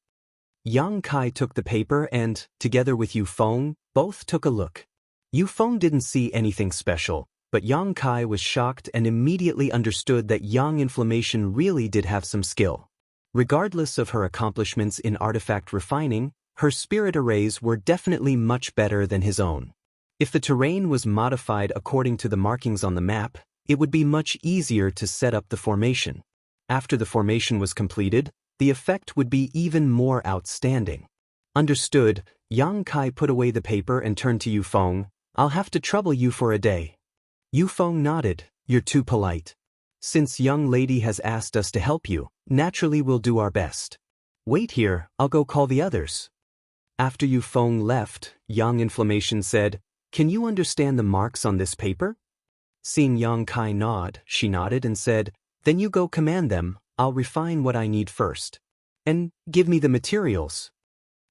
Yang Kai took the paper and, together with Yu Feng, both took a look. Yu Feng didn't see anything special, but Yang Kai was shocked and immediately understood that Yang Inflammation really did have some skill. Regardless of her accomplishments in artifact refining, her spirit arrays were definitely much better than his own. If the terrain was modified according to the markings on the map, it would be much easier to set up the formation. After the formation was completed, the effect would be even more outstanding. Understood, Yang Kai put away the paper and turned to Yu Feng. "I'll have to trouble you for a day." Yu Feng nodded. "You're too polite. Since young lady has asked us to help you, naturally we'll do our best. Wait here, I'll go call the others." After Yu Feng left, Yang Inflammation said, "Can you understand the marks on this paper?" Seeing Yang Kai nod, she nodded and said, "Then you go command them, I'll refine what I need first. And give me the materials."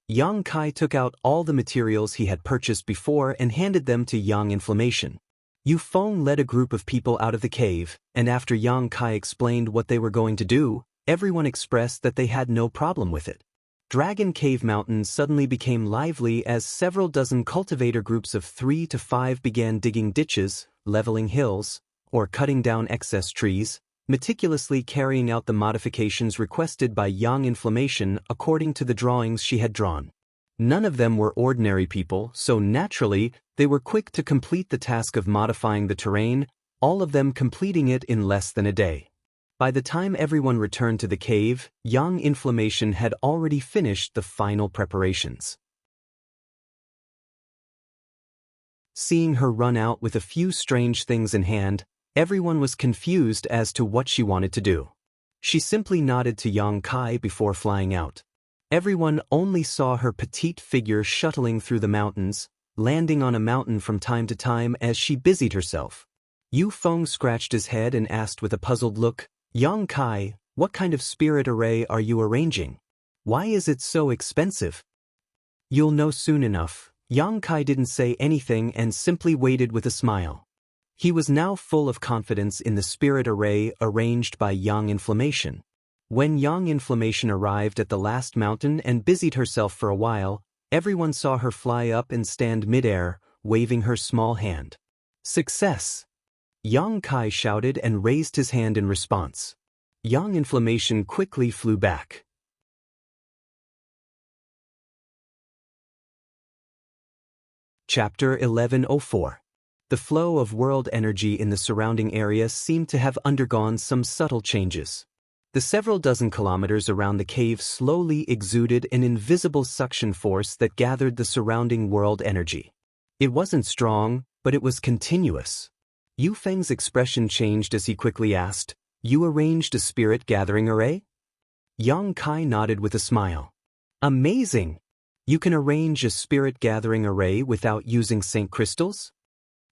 Yang Kai took out all the materials he had purchased before and handed them to Yang Inflammation. Yu Feng led a group of people out of the cave, and after Yang Kai explained what they were going to do, everyone expressed that they had no problem with it. Dragon Cave Mountain suddenly became lively as several dozen cultivator groups of 3 to 5 began digging ditches, leveling hills, or cutting down excess trees, meticulously carrying out the modifications requested by Yang Inflammation according to the drawings she had drawn. None of them were ordinary people, so naturally, they were quick to complete the task of modifying the terrain, all of them completing it in less than a day. By the time everyone returned to the cave, Yang Inflammation had already finished the final preparations. Seeing her run out with a few strange things in hand, everyone was confused as to what she wanted to do. She simply nodded to Yang Kai before flying out. Everyone only saw her petite figure shuttling through the mountains, landing on a mountain from time to time as she busied herself. Yu Feng scratched his head and asked with a puzzled look, "Yang Kai, what kind of spirit array are you arranging? Why is it so expensive?" "You'll know soon enough." Yang Kai didn't say anything and simply waited with a smile. He was now full of confidence in the spirit array arranged by Yang Inflammation. When Yang Inflammation arrived at the last mountain and busied herself for a while, Everyone saw her fly up and stand midair, waving her small hand. Success! Yang Kai shouted and raised his hand in response. Yang Inflammation quickly flew back. Chapter 1104. The flow of world energy in the surrounding area seemed to have undergone some subtle changes. The several dozen kilometers around the cave slowly exuded an invisible suction force that gathered the surrounding world energy. It wasn't strong, but it was continuous. Yu Feng's expression changed as he quickly asked, "You arranged a spirit gathering array?" Yang Kai nodded with a smile. "Amazing! You can arrange a spirit gathering array without using Saint crystals?"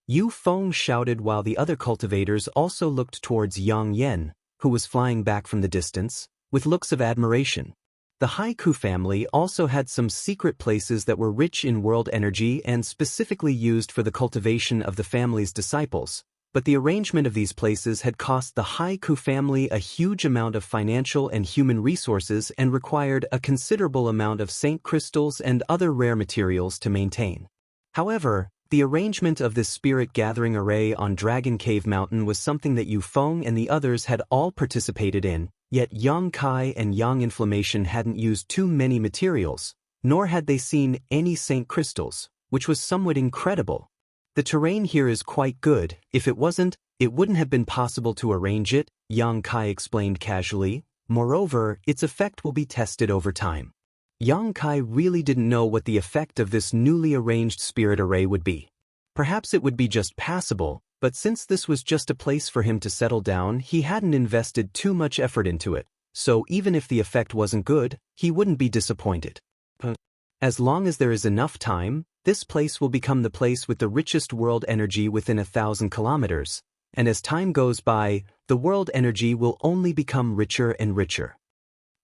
Yu Feng shouted while the other cultivators also looked towards Yang Yen, who was flying back from the distance, with looks of admiration. The Haiku family also had some secret places that were rich in world energy and specifically used for the cultivation of the family's disciples, but the arrangement of these places had cost the Haiku family a huge amount of financial and human resources and required a considerable amount of Saint crystals and other rare materials to maintain. However, the arrangement of this spirit gathering array on Dragon Cave Mountain was something that Yu Feng and the others had all participated in, yet Yang Kai and Yang Inflammation hadn't used too many materials, nor had they seen any Saint crystals, which was somewhat incredible. The terrain here is quite good. If it wasn't, it wouldn't have been possible to arrange it, Yang Kai explained casually. Moreover, its effect will be tested over time. Yang Kai really didn't know what the effect of this newly arranged spirit array would be. Perhaps it would be just passable, but since this was just a place for him to settle down, he hadn't invested too much effort into it, so even if the effect wasn't good, he wouldn't be disappointed. As long as there is enough time, this place will become the place with the richest world energy within 1,000 kilometers, and as time goes by, the world energy will only become richer and richer.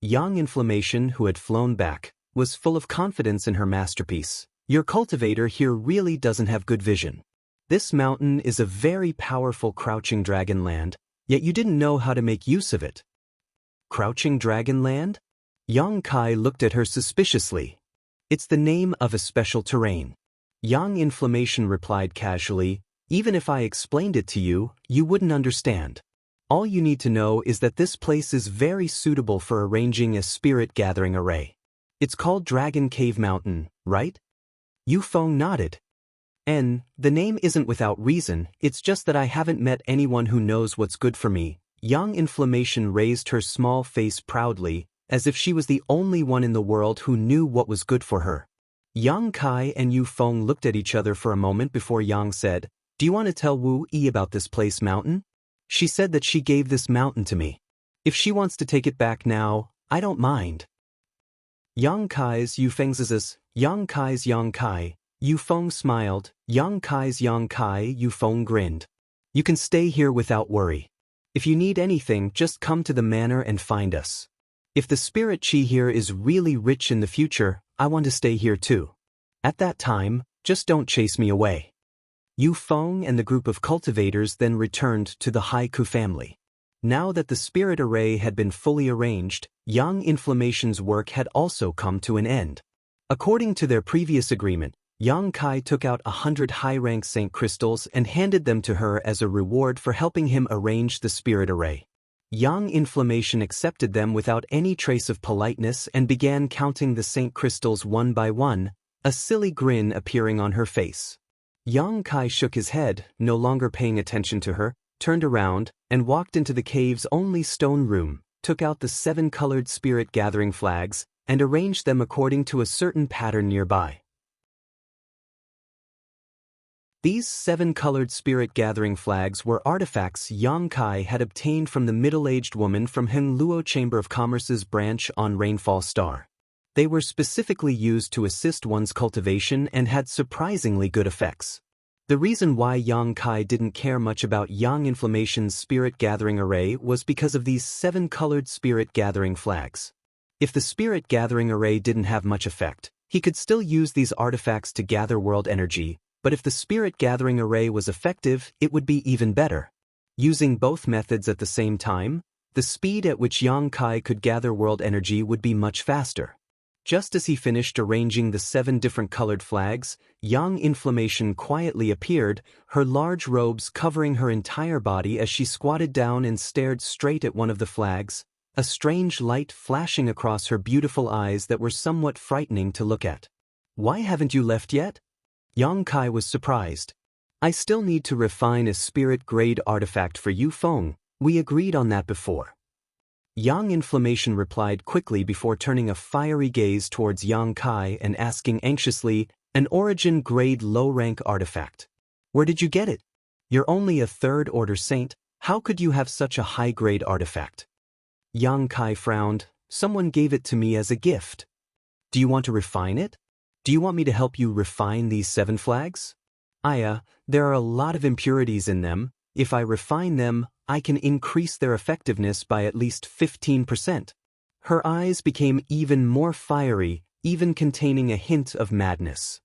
Yang Inflammation, who had flown back, was full of confidence in her masterpiece. Your cultivator here really doesn't have good vision. This mountain is a very powerful crouching dragon land, yet you didn't know how to make use of it. Crouching dragon land? Yang Kai looked at her suspiciously. It's the name of a special terrain. Yang Inflammation replied casually, even if I explained it to you, you wouldn't understand. All you need to know is that this place is very suitable for arranging a spirit gathering array. It's called Dragon Cave Mountain, right? Yu Feng nodded. The name isn't without reason, it's just that I haven't met anyone who knows what's good for me. Yang Inflammation raised her small face proudly, as if she was the only one in the world who knew what was good for her. Yang Kai and Yu Feng looked at each other for a moment before Yang said, "Do you want to tell Wu Yi about this place mountain? She said that she gave this mountain to me. If she wants to take it back now, I don't mind." Yang Kai's Yu Feng's Yang Kai's Yang Kai, Yu Feng smiled, Yang Kai's Yang Kai, Yu Feng grinned. You can stay here without worry. If you need anything, just come to the manor and find us. If the spirit chi here is really rich in the future, I want to stay here too. At that time, just don't chase me away. Yu Feng and the group of cultivators then returned to the Haiku family. Now that the spirit array had been fully arranged, Yang Inflammation's work had also come to an end. According to their previous agreement, Yang Kai took out 100 high-rank Saint crystals and handed them to her as a reward for helping him arrange the spirit array. Yang Inflammation accepted them without any trace of politeness and began counting the Saint crystals one by one, a silly grin appearing on her face. Yang Kai shook his head, no longer paying attention to her, turned around, and walked into the cave's only stone room, took out the 7-colored spirit gathering flags, and arranged them according to a certain pattern nearby. These 7-colored spirit gathering flags were artifacts Yang Kai had obtained from the middle-aged woman from Heng Luo Chamber of Commerce's branch on Rainfall Star. They were specifically used to assist one's cultivation and had surprisingly good effects. The reason why Yang Kai didn't care much about Yang Inflammation's spirit gathering array was because of these 7-colored spirit gathering flags. If the spirit gathering array didn't have much effect, he could still use these artifacts to gather world energy, but if the spirit gathering array was effective, it would be even better. Using both methods at the same time, the speed at which Yang Kai could gather world energy would be much faster. Just as he finished arranging the 7 different colored flags, young Inflammation quietly appeared, her large robes covering her entire body as she squatted down and stared straight at one of the flags, a strange light flashing across her beautiful eyes that were somewhat frightening to look at. "Why haven't you left yet?" Yang Kai was surprised. "I still need to refine a spirit-grade artifact for Yu Feng. We agreed on that before." Yang Inflammation replied quickly before turning a fiery gaze towards Yang Kai and asking anxiously, "An origin-grade low-rank artifact. Where did you get it? You're only a 3rd Order Saint, how could you have such a high-grade artifact?" Yang Kai frowned. "Someone gave it to me as a gift." "Do you want to refine it? Do you want me to help you refine these 7 flags?" There are a lot of impurities in them. If I refine them, I can increase their effectiveness by at least 15%. Her eyes became even more fiery, even containing a hint of madness.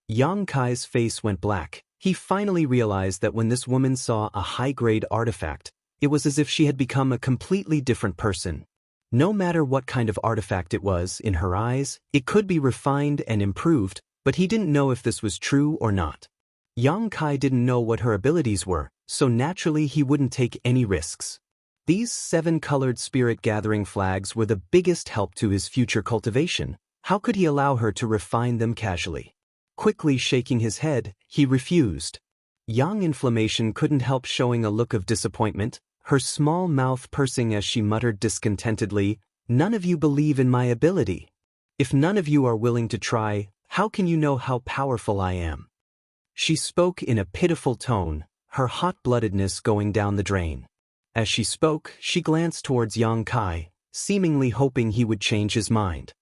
Yang Kai's face went black. He finally realized that when this woman saw a high-grade artifact, it was as if she had become a completely different person. No matter what kind of artifact it was, in her eyes, it could be refined and improved, but he didn't know if this was true or not. Yang Kai didn't know what her abilities were, so naturally he wouldn't take any risks. These 7 colored spirit-gathering flags were the biggest help to his future cultivation. How could he allow her to refine them casually? Quickly shaking his head, he refused. Young Inflammation couldn't help showing a look of disappointment, her small mouth pursing as she muttered discontentedly, "None of you believe in my ability. If none of you are willing to try, how can you know how powerful I am?" She spoke in a pitiful tone, her hot-bloodedness going down the drain. As she spoke, she glanced towards Yang Kai, seemingly hoping he would change his mind.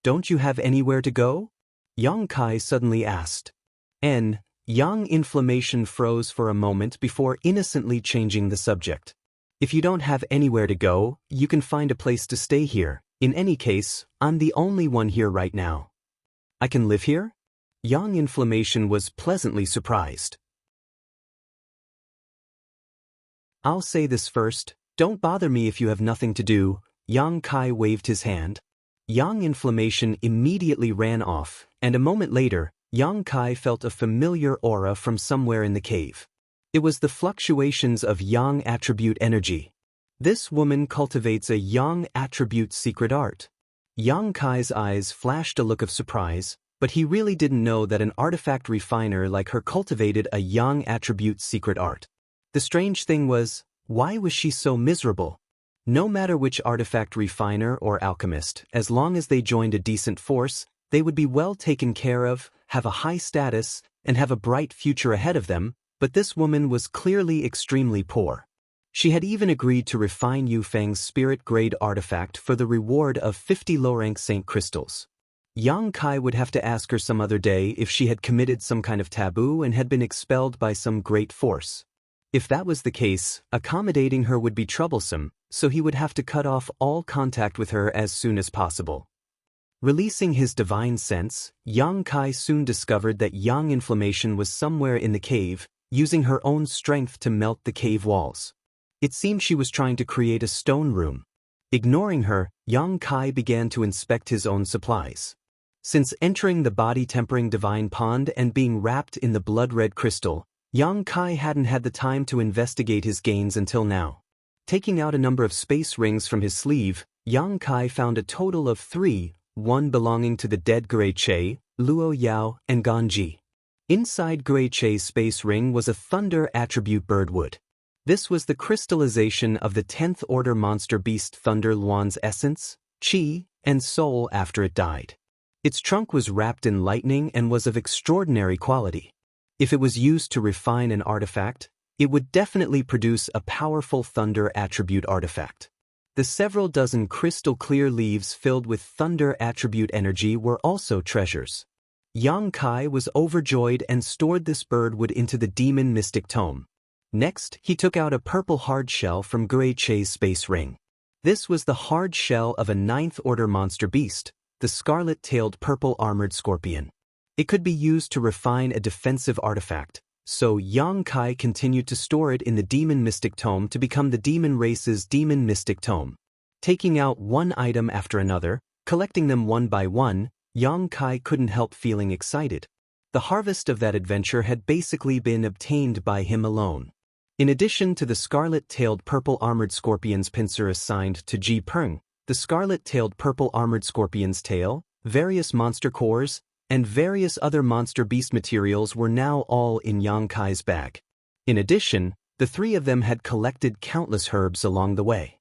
"Don't you have anywhere to go?" Yang Kai suddenly asked. Young Inflammation froze for a moment before innocently changing the subject. "If you don't have anywhere to go, you can find a place to stay here. In any case, I'm the only one here right now." "I can live here?" Young Inflammation was pleasantly surprised. "I'll say this first, don't bother me if you have nothing to do." Yang Kai waved his hand. Young Inflammation immediately ran off, and a moment later, Yang Kai felt a familiar aura from somewhere in the cave. It was the fluctuations of Yang attribute energy. This woman cultivates a Yang attribute secret art. Yang Kai's eyes flashed a look of surprise, but he really didn't know that an artifact refiner like her cultivated a Yang attribute secret art. The strange thing was, why was she so miserable? No matter which artifact refiner or alchemist, as long as they joined a decent force, they would be well taken care of, have a high status, and have a bright future ahead of them, but this woman was clearly extremely poor. She had even agreed to refine Yu Feng's spirit-grade artifact for the reward of 50 low-rank Saint crystals. Yang Kai would have to ask her some other day if she had committed some kind of taboo and had been expelled by some great force. If that was the case, accommodating her would be troublesome, so he would have to cut off all contact with her as soon as possible. Releasing his divine sense, Yang Kai soon discovered that Yang Inflammation was somewhere in the cave, using her own strength to melt the cave walls. It seemed she was trying to create a stone room. Ignoring her, Yang Kai began to inspect his own supplies. Since entering the body-tempering divine pond and being wrapped in the blood-red crystal, Yang Kai hadn't had the time to investigate his gains until now. Taking out a number of space rings from his sleeve, Yang Kai found a total of 3, one belonging to the dead Gray Che, Luo Yao, and Ganji. Inside Gray Che's space ring was a thunder attribute birdwood. This was the crystallization of the 10th order monster beast Thunder Luan's essence, chi, and soul after it died. Its trunk was wrapped in lightning and was of extraordinary quality. If it was used to refine an artifact, it would definitely produce a powerful thunder attribute artifact. The several dozen crystal-clear leaves filled with thunder attribute energy were also treasures. Yang Kai was overjoyed and stored this birdwood into the demon mystic tome. Next, he took out a purple hard shell from Gray Che's space ring. This was the hard shell of a 9th order monster beast, the scarlet-tailed purple armored scorpion. It could be used to refine a defensive artifact, so Yang Kai continued to store it in the demon mystic tome to become the demon race's demon mystic tome. Taking out one item after another, Collecting them one by one, Yang Kai couldn't help feeling excited. The harvest of that adventure had basically been obtained by him alone. In addition to the scarlet-tailed purple-armored scorpion's pincer assigned to Ji Peng, the scarlet-tailed purple-armored scorpion's tail, various monster cores, and various other monster beast materials were now all in Yang Kai's bag. In addition, the three of them had collected countless herbs along the way.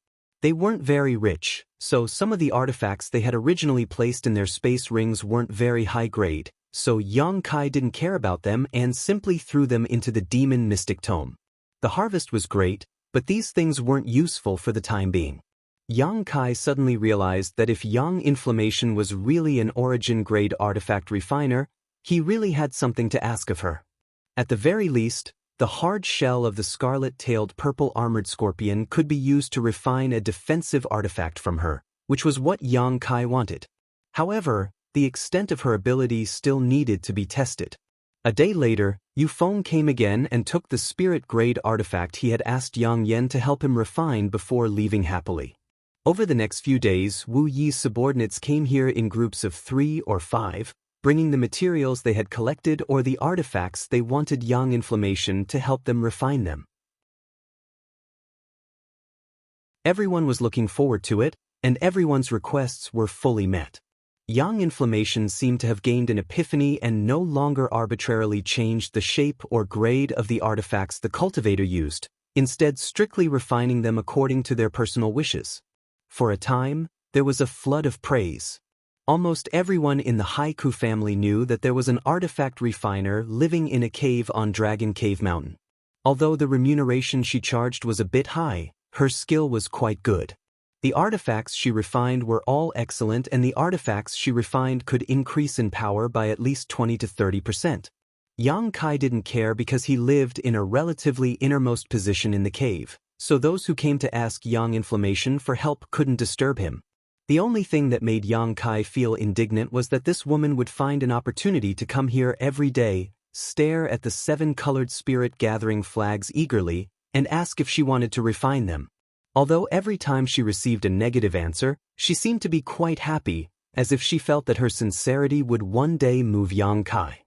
They weren't very rich, so some of the artifacts they had originally placed in their space rings weren't very high grade, so Yang Kai didn't care about them and simply threw them into the demon mystic tome. The harvest was great, but these things weren't useful for the time being. Yang Kai suddenly realized that if Yang Inflammation was really an origin-grade artifact refiner, he really had something to ask of her. At the very least, the hard shell of the scarlet-tailed purple-armored scorpion could be used to refine a defensive artifact from her, which was what Yang Kai wanted. However, the extent of her ability still needed to be tested. A day later, Yu Feng came again and took the spirit-grade artifact he had asked Yang Yan to help him refine before leaving happily. Over the next few days, Wu Yi's subordinates came here in groups of 3 or 5, bringing the materials they had collected or the artifacts they wanted Yang Inflammation to help them refine them. Everyone was looking forward to it, and everyone's requests were fully met. Yang Inflammation seemed to have gained an epiphany and no longer arbitrarily changed the shape or grade of the artifacts the cultivator used, instead strictly refining them according to their personal wishes. For a time, there was a flood of praise. Almost everyone in the Haiku family knew that there was an artifact refiner living in a cave on Dragon Cave Mountain. Although the remuneration she charged was a bit high, her skill was quite good. The artifacts she refined were all excellent, and the artifacts she refined could increase in power by at least 20 to 30%. Yang Kai didn't care because he lived in a relatively innermost position in the cave, so those who came to ask Yang Inflammation for help couldn't disturb him. The only thing that made Yang Kai feel indignant was that this woman would find an opportunity to come here every day, stare at the 7-colored spirit-gathering flags eagerly, and ask if she wanted to refine them. Although every time she received a negative answer, she seemed to be quite happy, as if she felt that her sincerity would one day move Yang Kai.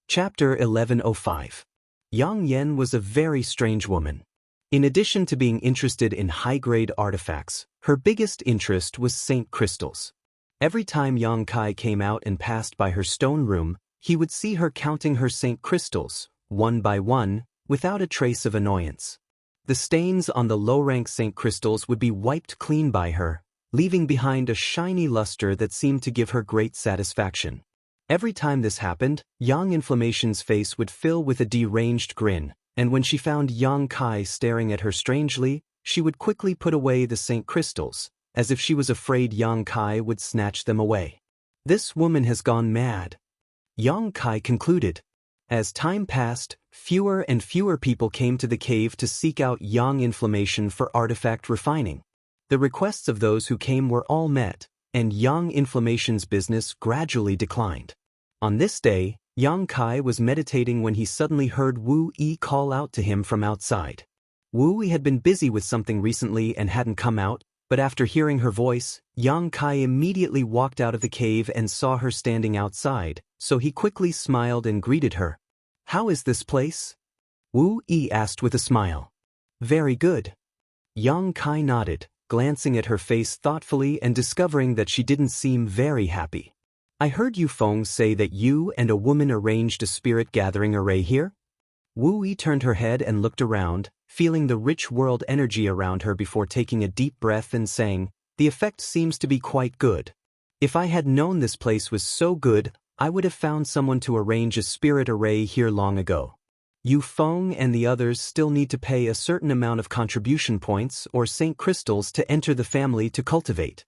Chapter 1105. Yang Yan was a very strange woman. In addition to being interested in high-grade artifacts, her biggest interest was Saint crystals. Every time Yang Kai came out and passed by her stone room, he would see her counting her Saint crystals, one by one, without a trace of annoyance. The stains on the low-rank Saint crystals would be wiped clean by her, leaving behind a shiny luster that seemed to give her great satisfaction. Every time this happened, Yang Inflammation's face would fill with a deranged grin, and when she found Yang Kai staring at her strangely, she would quickly put away the Saint crystals, as if she was afraid Yang Kai would snatch them away. This woman has gone mad, Yang Kai concluded. As time passed, fewer and fewer people came to the cave to seek out Yang Inflammation for artifact refining. The requests of those who came were all met, and Yang Inflammation's business gradually declined. On this day, Yang Kai was meditating when he suddenly heard Wu Yi call out to him from outside. Wu Yi had been busy with something recently and hadn't come out, but after hearing her voice, Yang Kai immediately walked out of the cave and saw her standing outside, so he quickly smiled and greeted her. "How is this place?" Wu Yi asked with a smile. "Very good." Yang Kai nodded, glancing at her face thoughtfully and discovering that she didn't seem very happy. "I heard Yu Feng say that you and a woman arranged a spirit gathering array here?" Wu Yi turned her head and looked around, feeling the rich world energy around her before taking a deep breath and saying, "The effect seems to be quite good. If I had known this place was so good, I would have found someone to arrange a spirit array here long ago. Yu Feng and the others still need to pay a certain amount of contribution points or Saint crystals to enter the family to cultivate.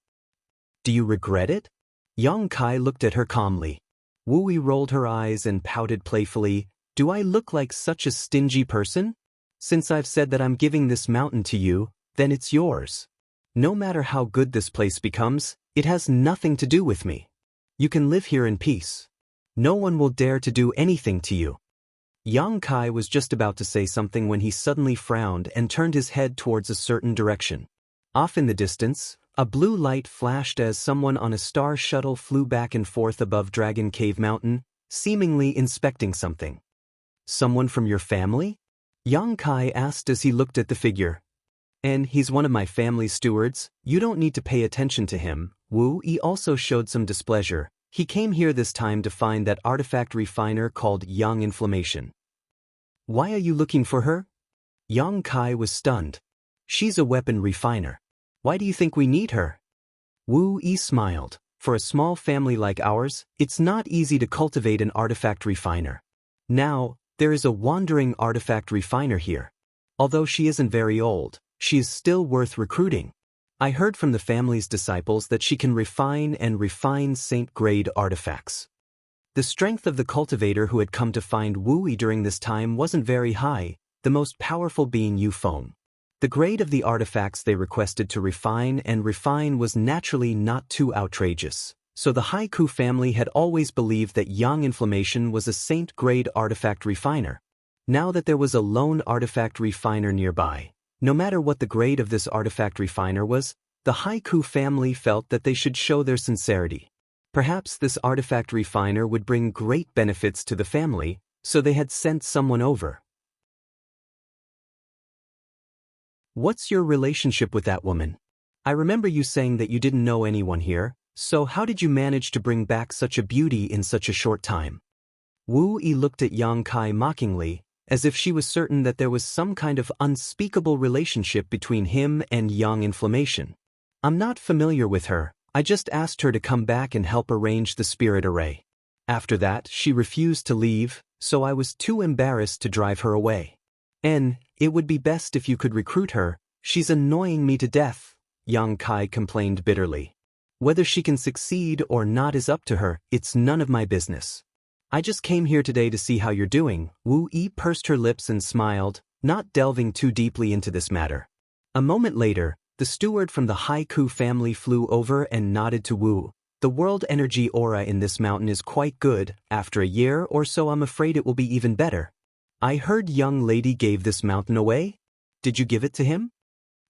Do you regret it?" Yang Kai looked at her calmly. Wu Yi rolled her eyes and pouted playfully, "Do I look like such a stingy person? Since I've said that I'm giving this mountain to you, then it's yours. No matter how good this place becomes, it has nothing to do with me. You can live here in peace. No one will dare to do anything to you." Yang Kai was just about to say something when he suddenly frowned and turned his head towards a certain direction. Off in the distance, a blue light flashed as someone on a star shuttle flew back and forth above Dragon Cave Mountain, seemingly inspecting something. Someone from your family? Yang Kai asked as he looked at the figure. And he's one of my family's stewards, you don't need to pay attention to him. Wu Yi also showed some displeasure. He came here this time to find that artifact refiner called Yang Inflammation. Why are you looking for her? Yang Kai was stunned. She's a weapon refiner. Why do you think we need her? Wu Yi smiled. For a small family like ours, it's not easy to cultivate an artifact refiner. Now, there is a wandering artifact refiner here. Although she isn't very old, she is still worth recruiting. I heard from the family's disciples that she can refine saint-grade artifacts. The strength of the cultivator who had come to find Wu Yi during this time wasn't very high, the most powerful being Yu Feng. The grade of the artifacts they requested to refine was naturally not too outrageous, so the Haiku family had always believed that Yang Inflammation was a saint-grade artifact refiner. Now that there was a lone artifact refiner nearby, no matter what the grade of this artifact refiner was, the Haiku family felt that they should show their sincerity. Perhaps this artifact refiner would bring great benefits to the family, so they had sent someone over. What's your relationship with that woman? I remember you saying that you didn't know anyone here, so how did you manage to bring back such a beauty in such a short time? Wu Yi looked at Yang Kai mockingly, as if she was certain that there was some kind of unspeakable relationship between him and Yang Inflammation. I'm not familiar with her, I just asked her to come back and help arrange the spirit array. After that, she refused to leave, so I was too embarrassed to drive her away. It would be best if you could recruit her, she's annoying me to death, Yang Kai complained bitterly. Whether she can succeed or not is up to her, it's none of my business. I just came here today to see how you're doing. Wu Yi pursed her lips and smiled, not delving too deeply into this matter. A moment later, the steward from the Haiku family flew over and nodded to Wu. The world energy aura in this mountain is quite good, after a year or so I'm afraid it will be even better. I heard young lady gave this mountain away? Did you give it to him?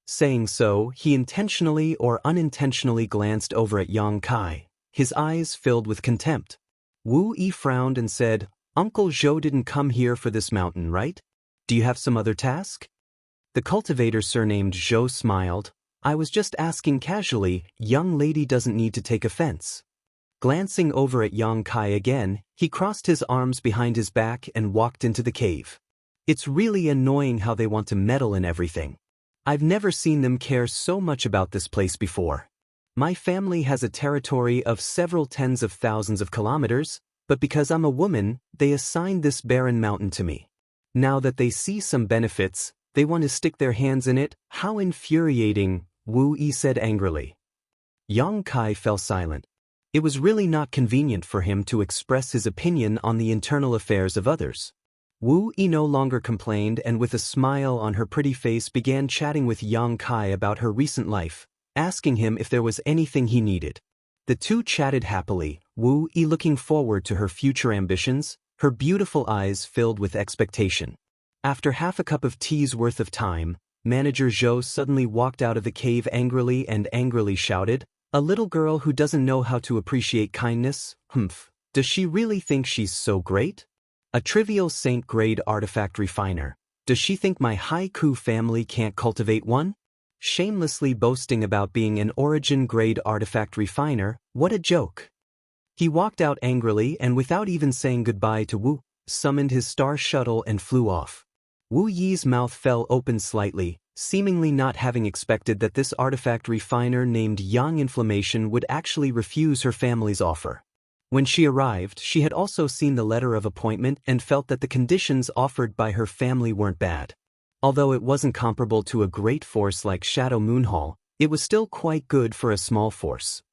Saying so, he intentionally or unintentionally glanced over at Yang Kai, his eyes filled with contempt. Wu Yi frowned and said, Uncle Zhou didn't come here for this mountain, right? Do you have some other task? The cultivator surnamed Zhou smiled. I was just asking casually, young lady doesn't need to take offense. Glancing over at Yang Kai again, he crossed his arms behind his back and walked into the cave. It's really annoying how they want to meddle in everything. I've never seen them care so much about this place before. My family has a territory of several tens of thousands of kilometers, but because I'm a woman, they assigned this barren mountain to me. Now that they see some benefits, they want to stick their hands in it. How infuriating, Wu Yi said angrily. Yang Kai fell silent. It was really not convenient for him to express his opinion on the internal affairs of others. Wu Yi no longer complained and with a smile on her pretty face began chatting with Yang Kai about her recent life, asking him if there was anything he needed. The two chatted happily, Wu Yi looking forward to her future ambitions, her beautiful eyes filled with expectation. After half a cup of tea's worth of time, Manager Zhou suddenly walked out of the cave angrily shouted, "A little girl who doesn't know how to appreciate kindness? Humph, does she really think she's so great? A trivial saint-grade artifact refiner. Does she think my Haiku family can't cultivate one? Shamelessly boasting about being an origin-grade artifact refiner, what a joke." He walked out angrily and without even saying goodbye to Wu, summoned his star shuttle and flew off. Wu Yi's mouth fell open slightly, seemingly not having expected that this artifact refiner named Yang Inflammation would actually refuse her family's offer. When she arrived, she had also seen the letter of appointment and felt that the conditions offered by her family weren't bad. Although it wasn't comparable to a great force like Shadow Moon Hall, it was still quite good for a small force.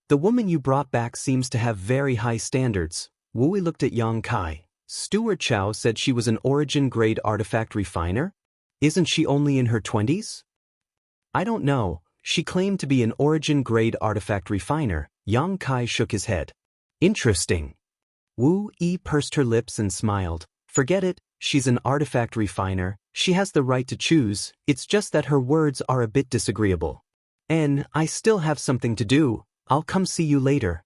The woman you brought back seems to have very high standards. Wu Yi looked at Yang Kai. Steward Chow said she was an origin-grade artifact refiner? Isn't she only in her 20s? I don't know, she claimed to be an origin-grade artifact refiner. Yang Kai shook his head. Interesting. Wu Yi pursed her lips and smiled. Forget it, she's an artifact refiner, she has the right to choose, it's just that her words are a bit disagreeable. And I still have something to do, I'll come see you later.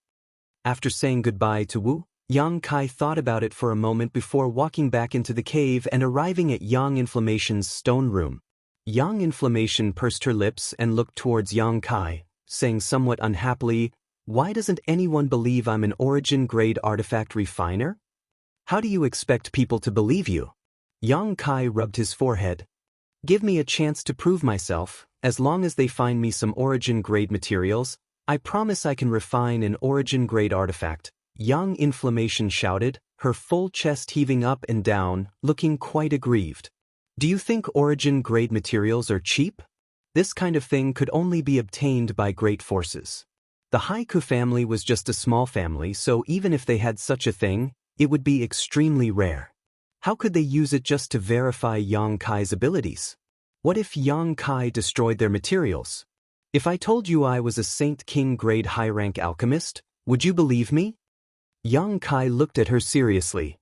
After saying goodbye to Wu, Yang Kai thought about it for a moment before walking back into the cave and arriving at Yang Inflammation's stone room. Yang Inflammation pursed her lips and looked towards Yang Kai, saying somewhat unhappily, "Why doesn't anyone believe I'm an origin-grade artifact refiner? How do you expect people to believe you?" Yang Kai rubbed his forehead. "Give me a chance to prove myself, as long as they find me some origin-grade materials, I promise I can refine an origin-grade artifact," Yang Inflammation shouted, her full chest heaving up and down, looking quite aggrieved. "Do you think origin-grade materials are cheap? This kind of thing could only be obtained by great forces. The Haiku family was just a small family, so even if they had such a thing, it would be extremely rare. How could they use it just to verify Yang Kai's abilities? What if Yang Kai destroyed their materials? If I told you I was a Saint King grade high-rank alchemist, would you believe me?" Yang Kai looked at her seriously.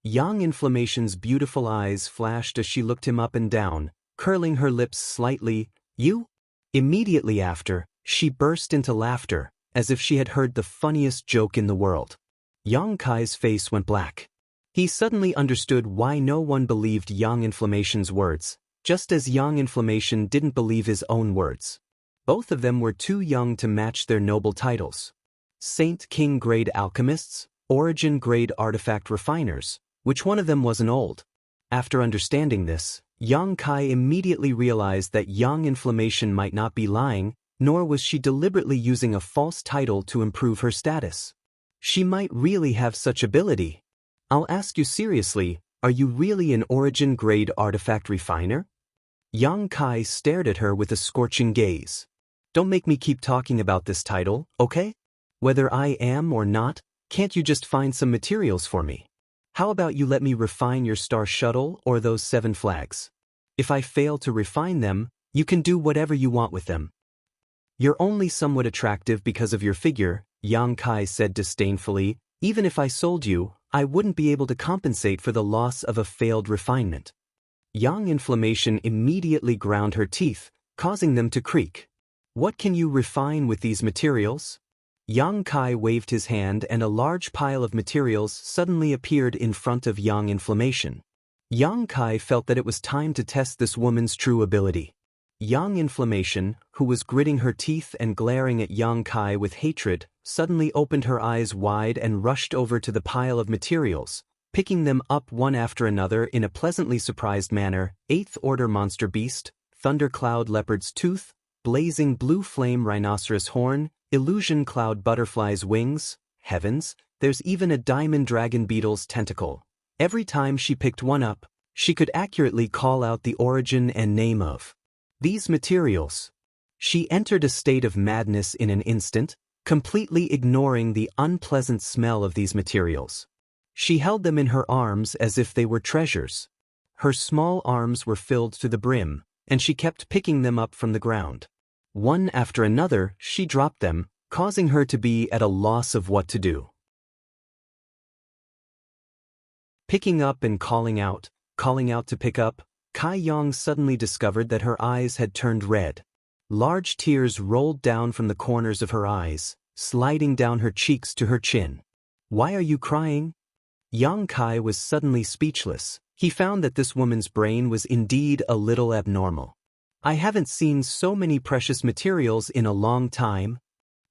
Yang Inflammation's beautiful eyes flashed as she looked him up and down, curling her lips slightly. "You?" Immediately after, she burst into laughter, as if she had heard the funniest joke in the world. Yang Kai's face went black. He suddenly understood why no one believed Yang Inflammation's words, just as Yang Inflammation didn't believe his own words. Both of them were too young to match their noble titles. Saint King grade alchemists, origin grade artifact refiners, which one of them wasn't old? After understanding this, Yang Kai immediately realized that Yang Inflammation might not be lying, nor was she deliberately using a false title to improve her status. She might really have such ability. "I'll ask you seriously, are you really an origin grade artifact refiner?" Yang Kai stared at her with a scorching gaze. "Don't make me keep talking about this title, okay? Whether I am or not, can't you just find some materials for me? How about you let me refine your Star Shuttle or those 7 flags? If I fail to refine them, you can do whatever you want with them." "You're only somewhat attractive because of your figure," Yang Kai said disdainfully. "Even if I sold you, I wouldn't be able to compensate for the loss of a failed refinement." Yang Inflammation immediately ground her teeth, causing them to creak. "What can you refine with these materials?" Yang Kai waved his hand and a large pile of materials suddenly appeared in front of Yang Inflammation. Yang Kai felt that it was time to test this woman's true ability. Yang Inflammation, who was gritting her teeth and glaring at Yang Kai with hatred, suddenly opened her eyes wide and rushed over to the pile of materials, picking them up one after another in a pleasantly surprised manner: 8th Order Monster Beast, Thundercloud Leopard's Tooth, Blazing Blue Flame Rhinoceros Horn, Illusion Cloud Butterfly's Wings. Heavens, there's even a Diamond Dragon Beetle's tentacle. Every time she picked one up, she could accurately call out the origin and name of these materials. She entered a state of madness in an instant, completely ignoring the unpleasant smell of these materials. She held them in her arms as if they were treasures. Her small arms were filled to the brim, and she kept picking them up from the ground. One after another, she dropped them, causing her to be at a loss of what to do. Picking up and calling out to pick up, Kai Yang suddenly discovered that her eyes had turned red. Large tears rolled down from the corners of her eyes, sliding down her cheeks to her chin. "Why are you crying?" Yang Kai was suddenly speechless. He found that this woman's brain was indeed a little abnormal. "I haven't seen so many precious materials in a long time."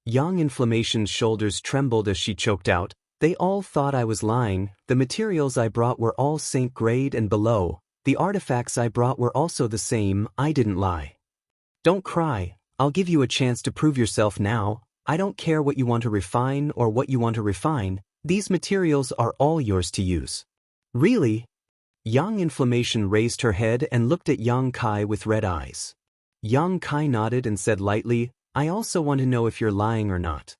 Yang Inflammation's shoulders trembled as she choked out, "They all thought I was lying. The materials I brought were all Saint grade and below. The artifacts I brought were also the same. I didn't lie." "Don't cry. I'll give you a chance to prove yourself now. I don't care what you want to refine or what you want to refine. These materials are all yours to use." "Really?" Yang Inflammation raised her head and looked at Yang Kai with red eyes. Yang Kai nodded and said lightly, "I also want to know if you're lying or not."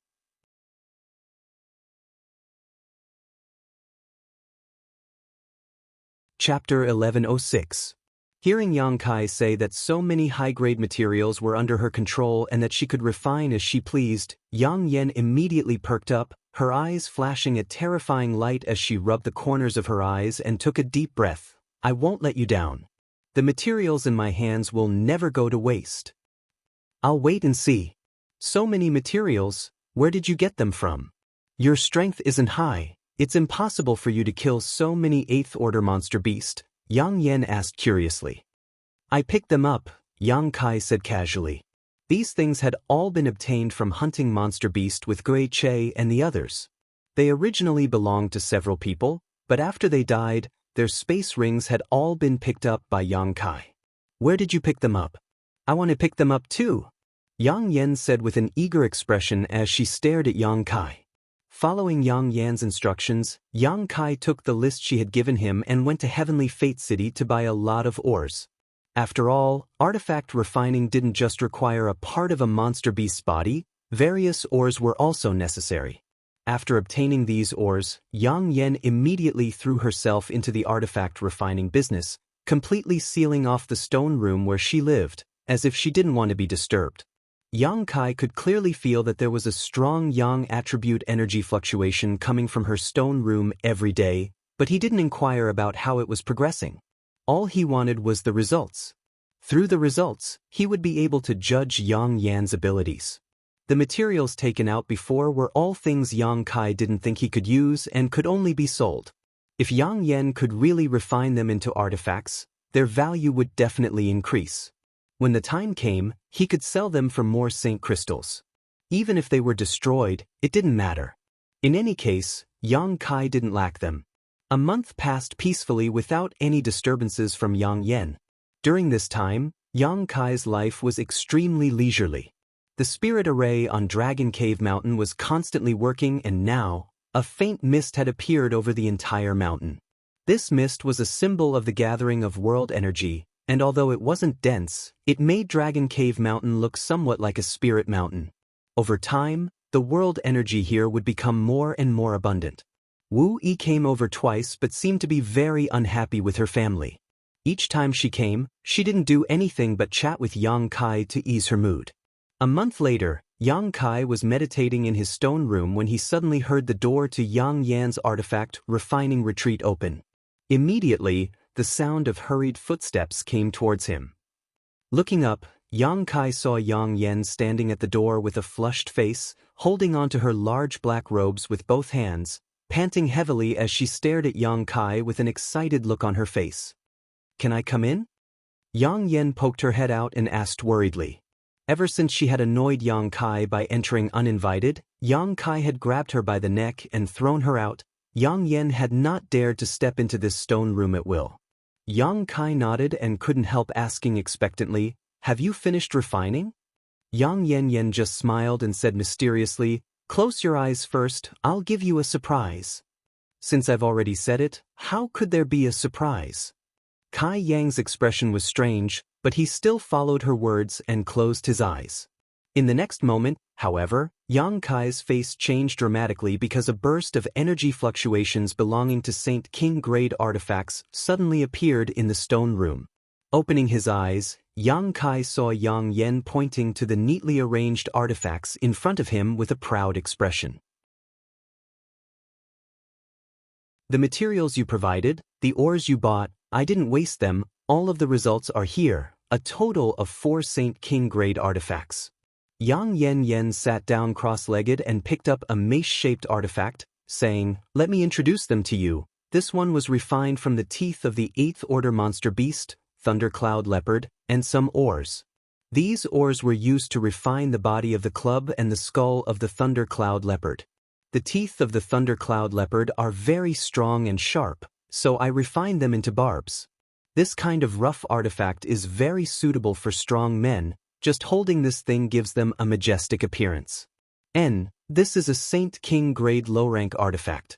Chapter 1106. Hearing Yang Kai say that so many high-grade materials were under her control and that she could refine as she pleased, Yang Yen immediately perked up, her eyes flashing a terrifying light as she rubbed the corners of her eyes and took a deep breath. I won't let you down. The materials in my hands will never go to waste. I'll wait and see. So many materials, where did you get them from? Your strength isn't high. It's impossible for you to kill so many 8th order monster beasts, Yang Yan asked curiously. I picked them up, Yang Kai said casually. These things had all been obtained from hunting monster beast with Gui Che and the others. They originally belonged to several people, but after they died, their space rings had all been picked up by Yang Kai. Where did you pick them up? I want to pick them up too, Yang Yan said with an eager expression as she stared at Yang Kai. Following Yang Yan's instructions, Yang Kai took the list she had given him and went to Heavenly Fate City to buy a lot of ores. After all, artifact refining didn't just require a part of a monster beast's body, various ores were also necessary. After obtaining these ores, Yang Yan immediately threw herself into the artifact refining business, completely sealing off the stone room where she lived, as if she didn't want to be disturbed. Yang Kai could clearly feel that there was a strong Yang attribute energy fluctuation coming from her stone room every day, but he didn't inquire about how it was progressing. All he wanted was the results. Through the results, he would be able to judge Yang Yan's abilities. The materials taken out before were all things Yang Kai didn't think he could use and could only be sold. If Yang Yan could really refine them into artifacts, their value would definitely increase. When the time came, he could sell them for more Saint crystals. Even if they were destroyed, it didn't matter. In any case, Yang Kai didn't lack them. A month passed peacefully without any disturbances from Yang Yan. During this time, Yang Kai's life was extremely leisurely. The spirit array on Dragon Cave Mountain was constantly working, and now, a faint mist had appeared over the entire mountain. This mist was a symbol of the gathering of world energy, and although it wasn't dense, it made Dragon Cave Mountain look somewhat like a spirit mountain. Over time, the world energy here would become more and more abundant. Wu Yi came over twice but seemed to be very unhappy with her family. Each time she came, she didn't do anything but chat with Yang Kai to ease her mood. A month later, Yang Kai was meditating in his stone room when he suddenly heard the door to Yang Yan's artifact refining retreat open. Immediately, the sound of hurried footsteps came towards him. Looking up, Yang Kai saw Yang Yan standing at the door with a flushed face, holding onto her large black robes with both hands, panting heavily as she stared at Yang Kai with an excited look on her face. Can I come in? Yang Yan poked her head out and asked worriedly. Ever since she had annoyed Yang Kai by entering uninvited, Yang Kai had grabbed her by the neck and thrown her out. Yang Yan had not dared to step into this stone room at will. Yang Kai nodded and couldn't help asking expectantly, have you finished refining? Yang Yan just smiled and said mysteriously, close your eyes first, I'll give you a surprise. Since I've already said it, how could there be a surprise? Kai Yang's expression was strange, but he still followed her words and closed his eyes. In the next moment, however, Yang Kai's face changed dramatically because a burst of energy fluctuations belonging to Saint King grade artifacts suddenly appeared in the stone room. Opening his eyes, Yang Kai saw Yang Yan pointing to the neatly arranged artifacts in front of him with a proud expression. The materials you provided, the ores you bought, I didn't waste them, all of the results are here, a total of 4 Saint King grade artifacts. Yang Yan sat down cross-legged and picked up a mace-shaped artifact, saying, let me introduce them to you. This one was refined from the teeth of the 8th order monster beast, Thundercloud Leopard, and some ores. These ores were used to refine the body of the club and the skull of the Thundercloud Leopard. The teeth of the Thundercloud Leopard are very strong and sharp, so I refined them into barbs. This kind of rough artifact is very suitable for strong men. Just holding this thing gives them a majestic appearance. This is a Saint King grade low-rank artifact.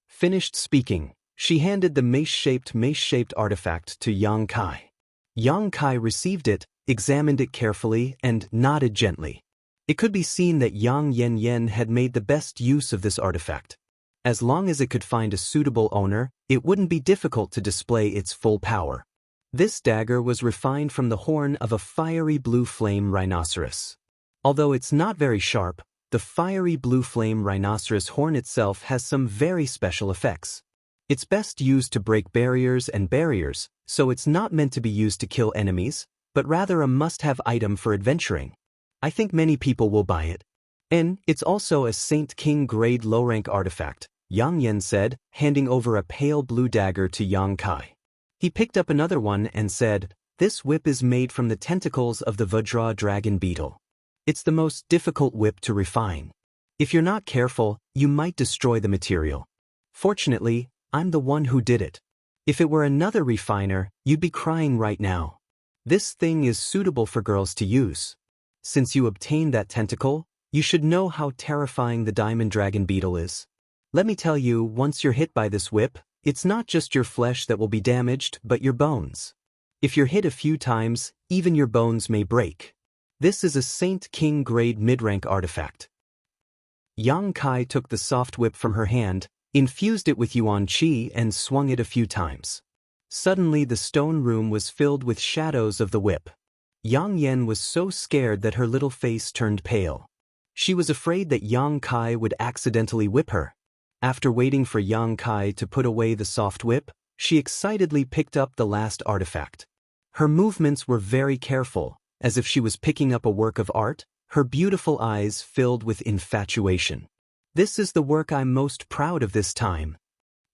Finished speaking, she handed the mace-shaped artifact to Yang Kai. Yang Kai received it, examined it carefully, and nodded gently. It could be seen that Yang Yan had made the best use of this artifact. As long as it could find a suitable owner, it wouldn't be difficult to display its full power. This dagger was refined from the horn of a fiery blue flame rhinoceros. Although it's not very sharp, the fiery blue flame rhinoceros horn itself has some very special effects. It's best used to break barriers, so it's not meant to be used to kill enemies, but rather a must-have item for adventuring. I think many people will buy it. And it's also a Saint King grade low-rank artifact, Yang Yan said, handing over a pale blue dagger to Yang Kai. He picked up another one and said, "This whip is made from the tentacles of the Vajra dragon beetle. It's the most difficult whip to refine. If you're not careful, you might destroy the material. Fortunately, I'm the one who did it. If it were another refiner, you'd be crying right now. This thing is suitable for girls to use. Since you obtained that tentacle, you should know how terrifying the diamond dragon beetle is. Let me tell you, once you're hit by this whip, it's not just your flesh that will be damaged, but your bones. If you're hit a few times, even your bones may break. This is a Saint King grade mid-rank artifact." Yang Kai took the soft whip from her hand, infused it with yuan qi and swung it a few times. Suddenly the stone room was filled with shadows of the whip. Yang Yan was so scared that her little face turned pale. She was afraid that Yang Kai would accidentally whip her. After waiting for Yang Kai to put away the soft whip, she excitedly picked up the last artifact. Her movements were very careful, as if she was picking up a work of art, her beautiful eyes filled with infatuation. "This is the work I'm most proud of this time."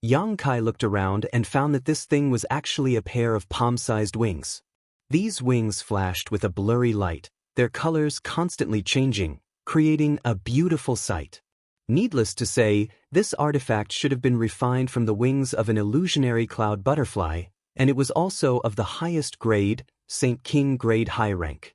Yang Kai looked around and found that this thing was actually a pair of palm-sized wings. These wings flashed with a blurry light, their colors constantly changing, creating a beautiful sight. Needless to say, this artifact should have been refined from the wings of an illusionary cloud butterfly, and it was also of the highest grade, Saint King grade high rank.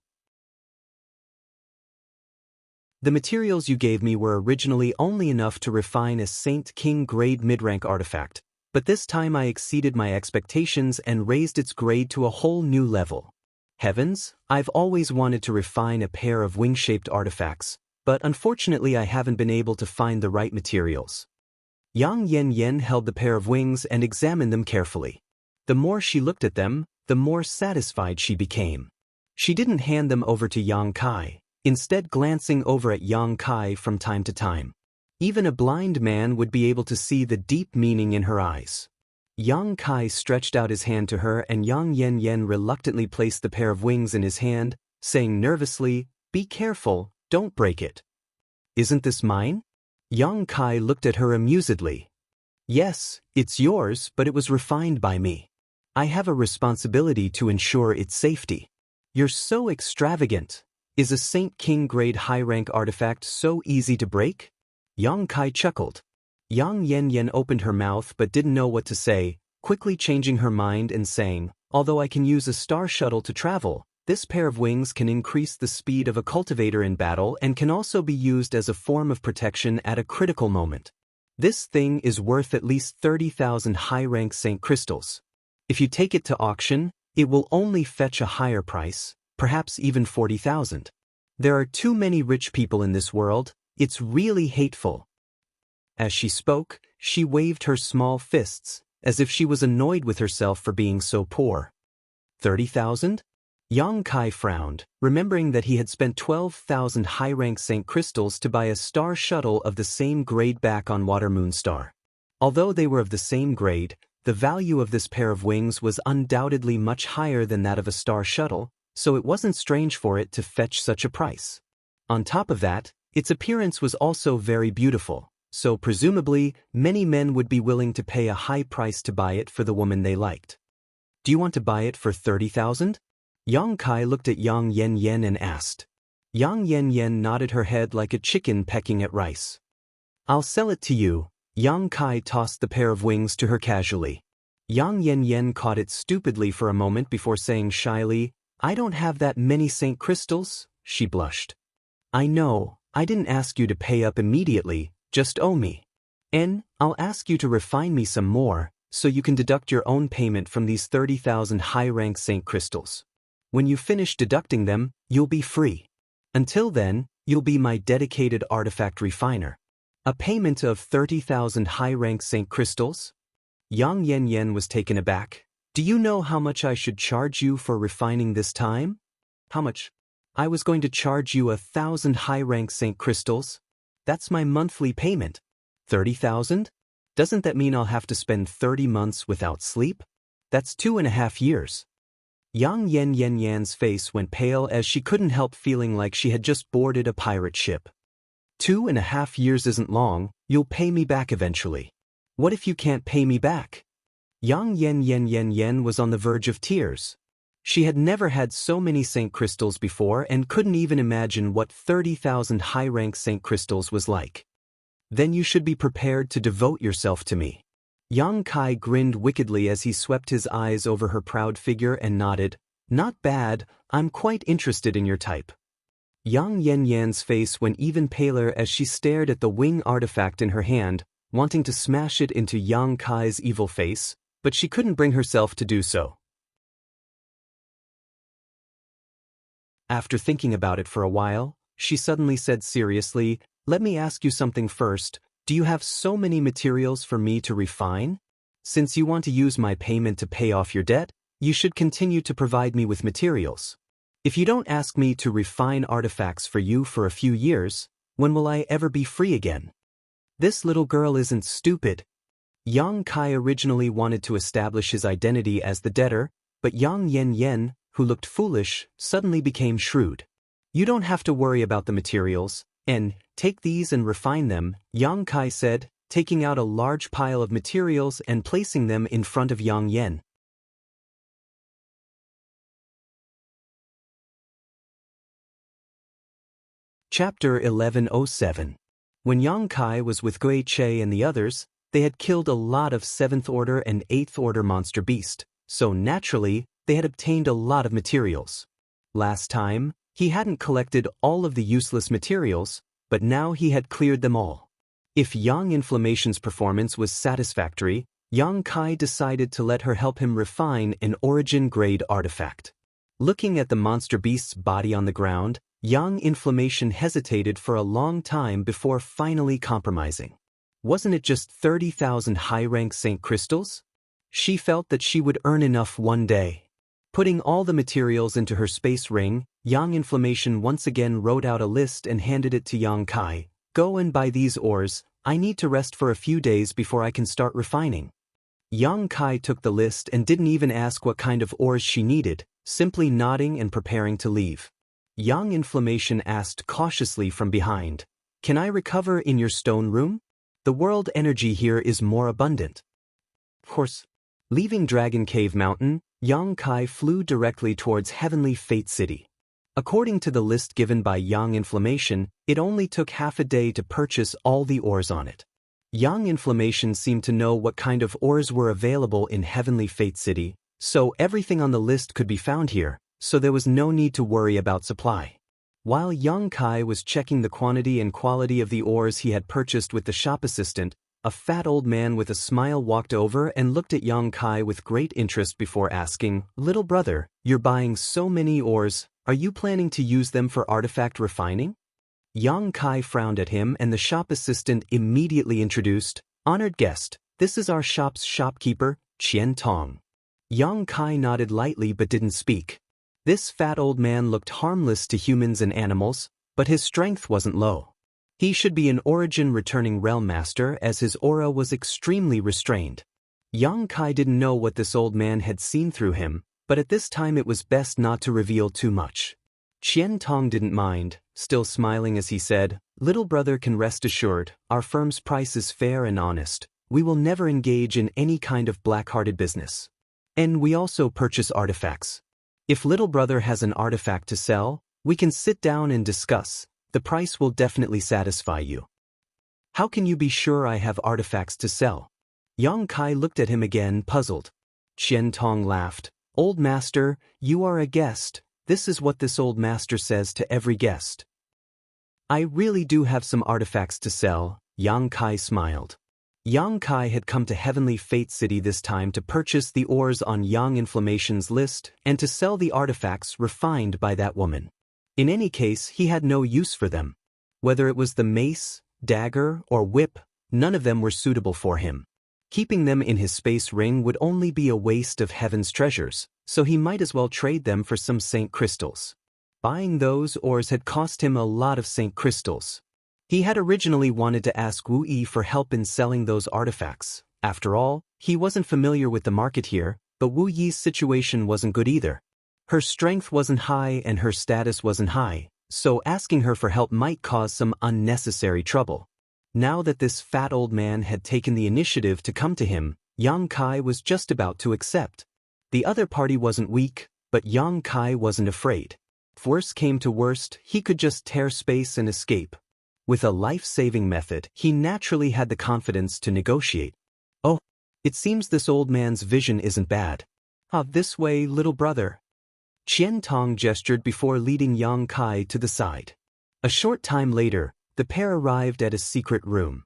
The materials you gave me were originally only enough to refine a Saint King grade mid-rank artifact, but this time I exceeded my expectations and raised its grade to a whole new level. Heavens, I've always wanted to refine a pair of wing-shaped artifacts, but unfortunately I haven't been able to find the right materials. Yang Yan held the pair of wings and examined them carefully. The more she looked at them, the more satisfied she became. She didn't hand them over to Yang Kai, instead glancing over at Yang Kai from time to time. Even a blind man would be able to see the deep meaning in her eyes. Yang Kai stretched out his hand to her and Yang Yan reluctantly placed the pair of wings in his hand, saying nervously, "Be careful, don't break it." "Isn't this mine?" Yang Kai looked at her amusedly. "Yes, it's yours, but it was refined by me. I have a responsibility to ensure its safety." "You're so extravagant. Is a Saint King grade high-rank artifact so easy to break?" Yang Kai chuckled. Yang Yan opened her mouth but didn't know what to say, quickly changing her mind and saying, "Although I can use a star shuttle to travel, this pair of wings can increase the speed of a cultivator in battle and can also be used as a form of protection at a critical moment. This thing is worth at least 30,000 high-rank Saint crystals. If you take it to auction, it will only fetch a higher price, perhaps even 40,000. There are too many rich people in this world, it's really hateful." As she spoke, she waved her small fists, as if she was annoyed with herself for being so poor. 30,000? Yang Kai frowned, remembering that he had spent 12,000 high-rank Saint crystals to buy a star shuttle of the same grade back on Water Moon Star. Although they were of the same grade, the value of this pair of wings was undoubtedly much higher than that of a star shuttle, so it wasn't strange for it to fetch such a price. On top of that, its appearance was also very beautiful, so presumably, many men would be willing to pay a high price to buy it for the woman they liked. "Do you want to buy it for 30,000? Yang Kai looked at Yang Yan and asked. Yang Yan nodded her head like a chicken pecking at rice. "I'll sell it to you." Yang Kai tossed the pair of wings to her casually. Yang Yan caught it stupidly for a moment before saying shyly, "I don't have that many Saint crystals," she blushed. "I know, I didn't ask you to pay up immediately, just owe me. And I'll ask you to refine me some more, so you can deduct your own payment from these 30,000 high-rank Saint crystals. When you finish deducting them, you'll be free. Until then, you'll be my dedicated artifact refiner." "A payment of 30,000 high-rank Saint crystals?" Yang Yan was taken aback. "Do you know how much I should charge you for refining this time?" "How much?" "I was going to charge you 1,000 high-rank Saint crystals, That's my monthly payment. 30,000? Doesn't that mean I'll have to spend 30 months without sleep? That's 2.5 years. Yang Yan's face went pale as she couldn't help feeling like she had just boarded a pirate ship. 2.5 years isn't long, you'll pay me back eventually. What if you can't pay me back? Yang Yan was on the verge of tears. She had never had so many Saint Crystals before and couldn't even imagine what 30,000 high-rank Saint Crystals was like. Then you should be prepared to devote yourself to me. Yang Kai grinned wickedly as he swept his eyes over her proud figure and nodded. Not bad, I'm quite interested in your type. Yang Yan's face went even paler as she stared at the wing artifact in her hand, wanting to smash it into Yang Kai's evil face, but she couldn't bring herself to do so. After thinking about it for a while, she suddenly said seriously, "Let me ask you something first. Do you have so many materials for me to refine? Since you want to use my payment to pay off your debt, you should continue to provide me with materials. If you don't ask me to refine artifacts for you for a few years, when will I ever be free again?" This little girl isn't stupid. Yang Kai originally wanted to establish his identity as the debtor, but Yang Yan, who looked foolish, suddenly became shrewd. "You don't have to worry about the materials, and take these and refine them," Yang Kai said, taking out a large pile of materials and placing them in front of Yang Yan. Chapter 1107. When Yang Kai was with Gui Che and the others, they had killed a lot of 7th Order and 8th Order monster beast, so naturally, they had obtained a lot of materials. Last time, he hadn't collected all of the useless materials, but now he had cleared them all. If Yang Inflammation's performance was satisfactory, Yang Kai decided to let her help him refine an origin-grade artifact. Looking at the monster beast's body on the ground, Yang Inflammation hesitated for a long time before finally compromising. Wasn't it just 30,000 high-rank Saint Crystals? She felt that she would earn enough one day. Putting all the materials into her space ring, Yang Inflammation once again wrote out a list and handed it to Yang Kai. "Go and buy these ores, I need to rest for a few days before I can start refining." Yang Kai took the list and didn't even ask what kind of ores she needed, simply nodding and preparing to leave. Yang Inflammation asked cautiously from behind, "Can I recover in your stone room? The world energy here is more abundant." Of course. Leaving Dragon Cave Mountain, Yang Kai flew directly towards Heavenly Fate City. According to the list given by Yang Inflammation, it only took half a day to purchase all the ores on it. Yang Inflammation seemed to know what kind of ores were available in Heavenly Fate City, so everything on the list could be found here, so there was no need to worry about supply. While Yang Kai was checking the quantity and quality of the ores he had purchased with the shop assistant, a fat old man with a smile walked over and looked at Yang Kai with great interest before asking, "Little brother, you're buying so many ores, are you planning to use them for artifact refining?" Yang Kai frowned at him and the shop assistant immediately introduced, "Honored guest, this is our shop's shopkeeper, Qian Tong." Yang Kai nodded lightly but didn't speak. This fat old man looked harmless to humans and animals, but his strength wasn't low. He should be an origin-returning realm master as his aura was extremely restrained. Yang Kai didn't know what this old man had seen through him, but at this time it was best not to reveal too much. Qian Tong didn't mind, still smiling as he said, "Little brother can rest assured, our firm's price is fair and honest. We will never engage in any kind of black-hearted business. And we also purchase artifacts. If little brother has an artifact to sell, we can sit down and discuss. The price will definitely satisfy you." "How can you be sure I have artifacts to sell?" Yang Kai looked at him again, puzzled. Qian Tong laughed. "Old master, you are a guest. This is what this old master says to every guest." "I really do have some artifacts to sell," Yang Kai smiled. Yang Kai had come to Heavenly Fate City this time to purchase the ores on Yang Inflammation's list and to sell the artifacts refined by that woman. In any case, he had no use for them. Whether it was the mace, dagger, or whip, none of them were suitable for him. Keeping them in his space ring would only be a waste of heaven's treasures, so he might as well trade them for some Saint Crystals. Buying those ores had cost him a lot of Saint Crystals. He had originally wanted to ask Wu Yi for help in selling those artifacts. After all, he wasn't familiar with the market here, but Wu Yi's situation wasn't good either. Her strength wasn't high and her status wasn't high, so asking her for help might cause some unnecessary trouble. Now that this fat old man had taken the initiative to come to him, Yang Kai was just about to accept. The other party wasn't weak, but Yang Kai wasn't afraid. If worse came to worst, he could just tear space and escape. With a life-saving method, he naturally had the confidence to negotiate. Oh, it seems this old man's vision isn't bad. This way, little brother. Qian Tong gestured before leading Yang Kai to the side. A short time later, the pair arrived at a secret room.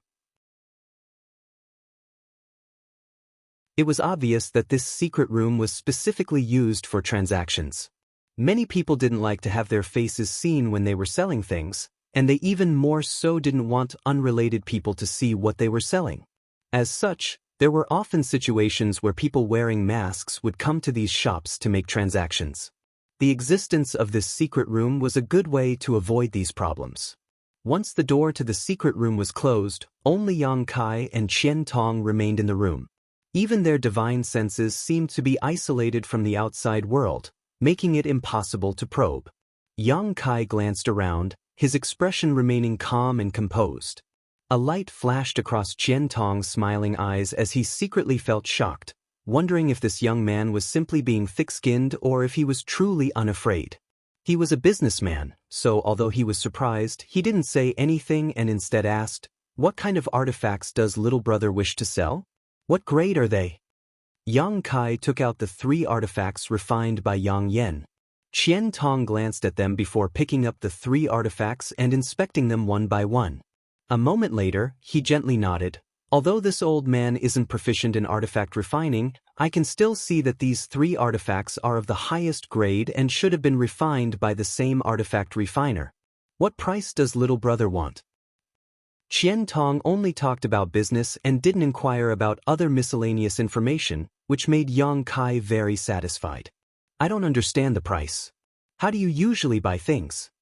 It was obvious that this secret room was specifically used for transactions. Many people didn't like to have their faces seen when they were selling things, and they even more so didn't want unrelated people to see what they were selling. As such, there were often situations where people wearing masks would come to these shops to make transactions. The existence of this secret room was a good way to avoid these problems. Once the door to the secret room was closed, only Yang Kai and Qian Tong remained in the room. Even their divine senses seemed to be isolated from the outside world, making it impossible to probe. Yang Kai glanced around, his expression remaining calm and composed. A light flashed across Qian Tong's smiling eyes as he secretly felt shocked, wondering if this young man was simply being thick-skinned or if he was truly unafraid. He was a businessman, so although he was surprised, he didn't say anything and instead asked, "What kind of artifacts does little brother wish to sell? What grade are they?" Yang Kai took out the 3 artifacts refined by Yang Yen. Qian Tong glanced at them before picking up the 3 artifacts and inspecting them one by one. A moment later, he gently nodded. "Although this old man isn't proficient in artifact refining, I can still see that these 3 artifacts are of the highest grade and should have been refined by the same artifact refiner. What price does little brother want?" Qian Tong only talked about business and didn't inquire about other miscellaneous information, which made Yang Kai very satisfied. "I don't understand the price. How do you usually buy things?"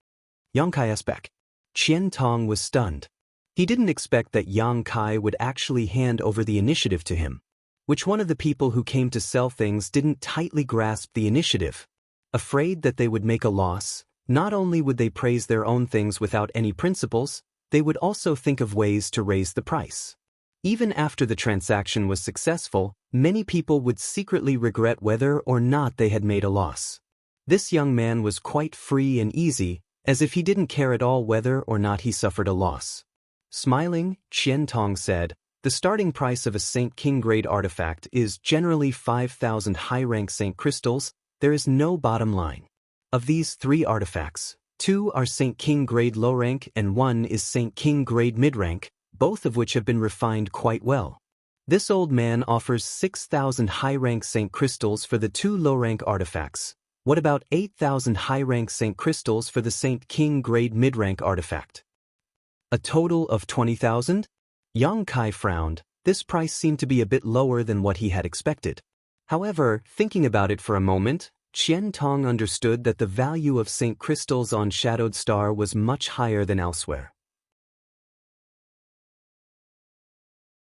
Yang Kai asked back. Qian Tong was stunned. He didn't expect that Yang Kai would actually hand over the initiative to him. Which one of the people who came to sell things didn't tightly grasp the initiative? Afraid that they would make a loss, not only would they praise their own things without any principles, they would also think of ways to raise the price. Even after the transaction was successful, many people would secretly regret whether or not they had made a loss. This young man was quite free and easy, as if he didn't care at all whether or not he suffered a loss. Smiling, Qian Tong said, "The starting price of a Saint King grade artifact is generally 5,000 high-rank Saint crystals. There is no bottom line. Of these 3 artifacts, 2 are Saint King grade low rank and 1 is Saint King grade mid-rank, both of which have been refined quite well. This old man offers 6,000 high-rank Saint crystals for the 2 low-rank artifacts. What about 8,000 high-rank Saint crystals for the Saint King grade mid-rank artifact? A total of 20,000? Yang Kai frowned. This price seemed to be a bit lower than what he had expected. However, thinking about it for a moment, Qian Tong understood that the value of Saint crystals on Shadowed Star was much higher than elsewhere.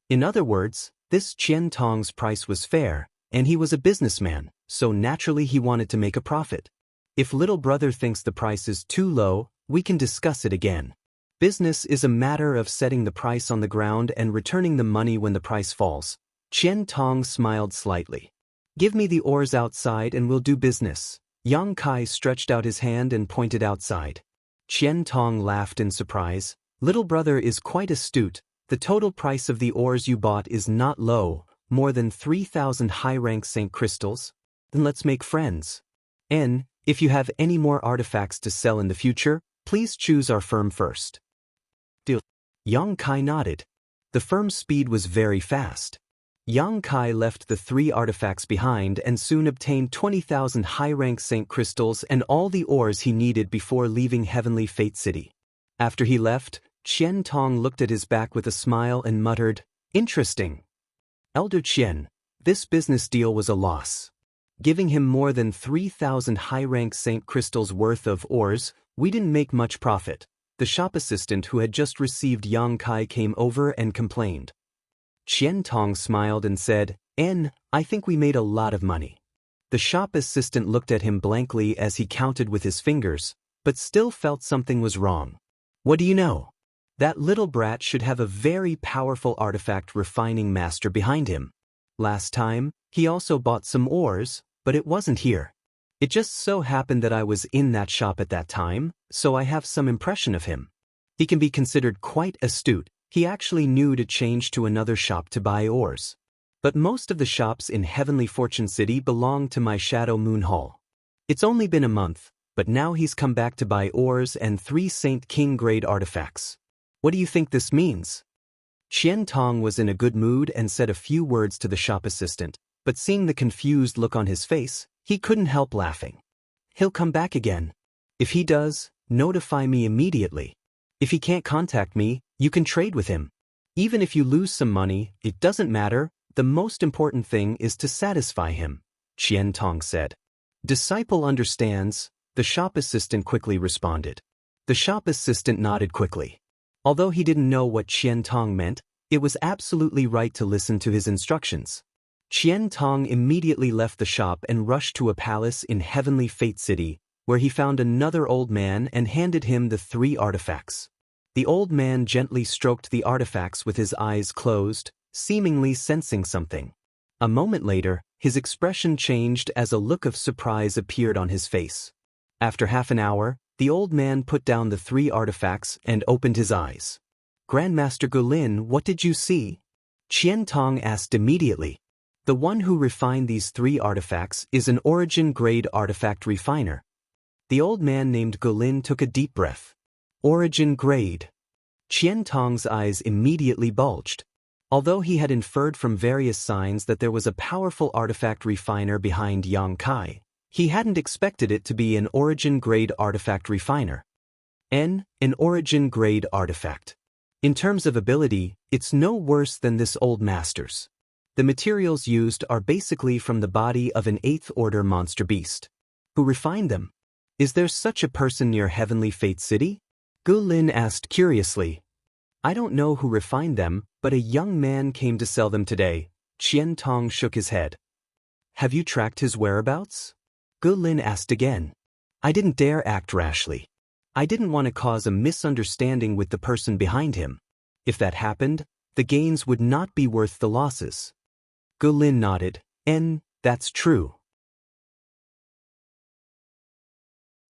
In other words, this Qian Tong's price was fair, and he was a businessman, so naturally he wanted to make a profit. If little brother thinks the price is too low, we can discuss it again. Business is a matter of setting the price on the ground and returning the money when the price falls. Qian Tong smiled slightly. "Give me the ores outside and we'll do business." Yang Kai stretched out his hand and pointed outside. Qian Tong laughed in surprise. "Little brother is quite astute. The total price of the ores you bought is not low, more than 3,000 high-rank Saint crystals. Then let's make friends. And, if you have any more artifacts to sell in the future, please choose our firm first." Deal. Yang Kai nodded. The firm's speed was very fast. Yang Kai left the 3 artifacts behind and soon obtained 20,000 high-rank Saint crystals and all the ores he needed before leaving Heavenly Fate City. After he left, Qian Tong looked at his back with a smile and muttered, "Interesting. Elder Qian, this business deal was a loss. Giving him more than 3,000 high-rank Saint crystals worth of ores, we didn't make much profit. the shop assistant who had just received Yang Kai came over and complained. Qian Tong smiled and said, I think we made a lot of money. The shop assistant looked at him blankly as he counted with his fingers, but still felt something was wrong. What do you know? That little brat should have a very powerful artifact refining master behind him. Last time, he also bought some ores, but it wasn't here. It just so happened that I was in that shop at that time, so I have some impression of him. He can be considered quite astute. He actually knew to change to another shop to buy ores. But most of the shops in Heavenly Fortune City belong to my Shadow Moon Hall. It's only been a month, but now he's come back to buy ores and 3 Saint King grade artifacts. What do you think this means? Qian Tong was in a good mood and said a few words to the shop assistant, but seeing the confused look on his face, he couldn't help laughing. He'll come back again. If he does, notify me immediately. If he can't contact me, you can trade with him. Even if you lose some money, it doesn't matter. The most important thing is to satisfy him, Qian Tong said. Disciple understands, the shop assistant quickly responded. The shop assistant nodded quickly. Although he didn't know what Qian Tong meant, it was absolutely right to listen to his instructions. Qian Tong immediately left the shop and rushed to a palace in Heavenly Fate City, where he found another old man and handed him the 3 artifacts. The old man gently stroked the artifacts with his eyes closed, seemingly sensing something. A moment later, his expression changed as a look of surprise appeared on his face. After half an hour, the old man put down the 3 artifacts and opened his eyes. Grandmaster Gulin, what did you see? Qian Tong asked immediately. The one who refined these 3 artifacts is an origin-grade artifact refiner. The old man named Gulin took a deep breath. Origin grade. Qian Tong's eyes immediately bulged. Although he had inferred from various signs that there was a powerful artifact refiner behind Yang Kai, he hadn't expected it to be an origin-grade artifact refiner. An origin-grade artifact. In terms of ability, it's no worse than this old master's. The materials used are basically from the body of an 8th-order monster beast. Who refined them? Is there such a person near Heavenly Fate City? Gu Lin asked curiously. I don't know who refined them, but a young man came to sell them today. Qian Tong shook his head. Have you tracked his whereabouts? Gu Lin asked again. I didn't dare act rashly. I didn't want to cause a misunderstanding with the person behind him. If that happened, the gains would not be worth the losses. Gu Lin nodded. That's true.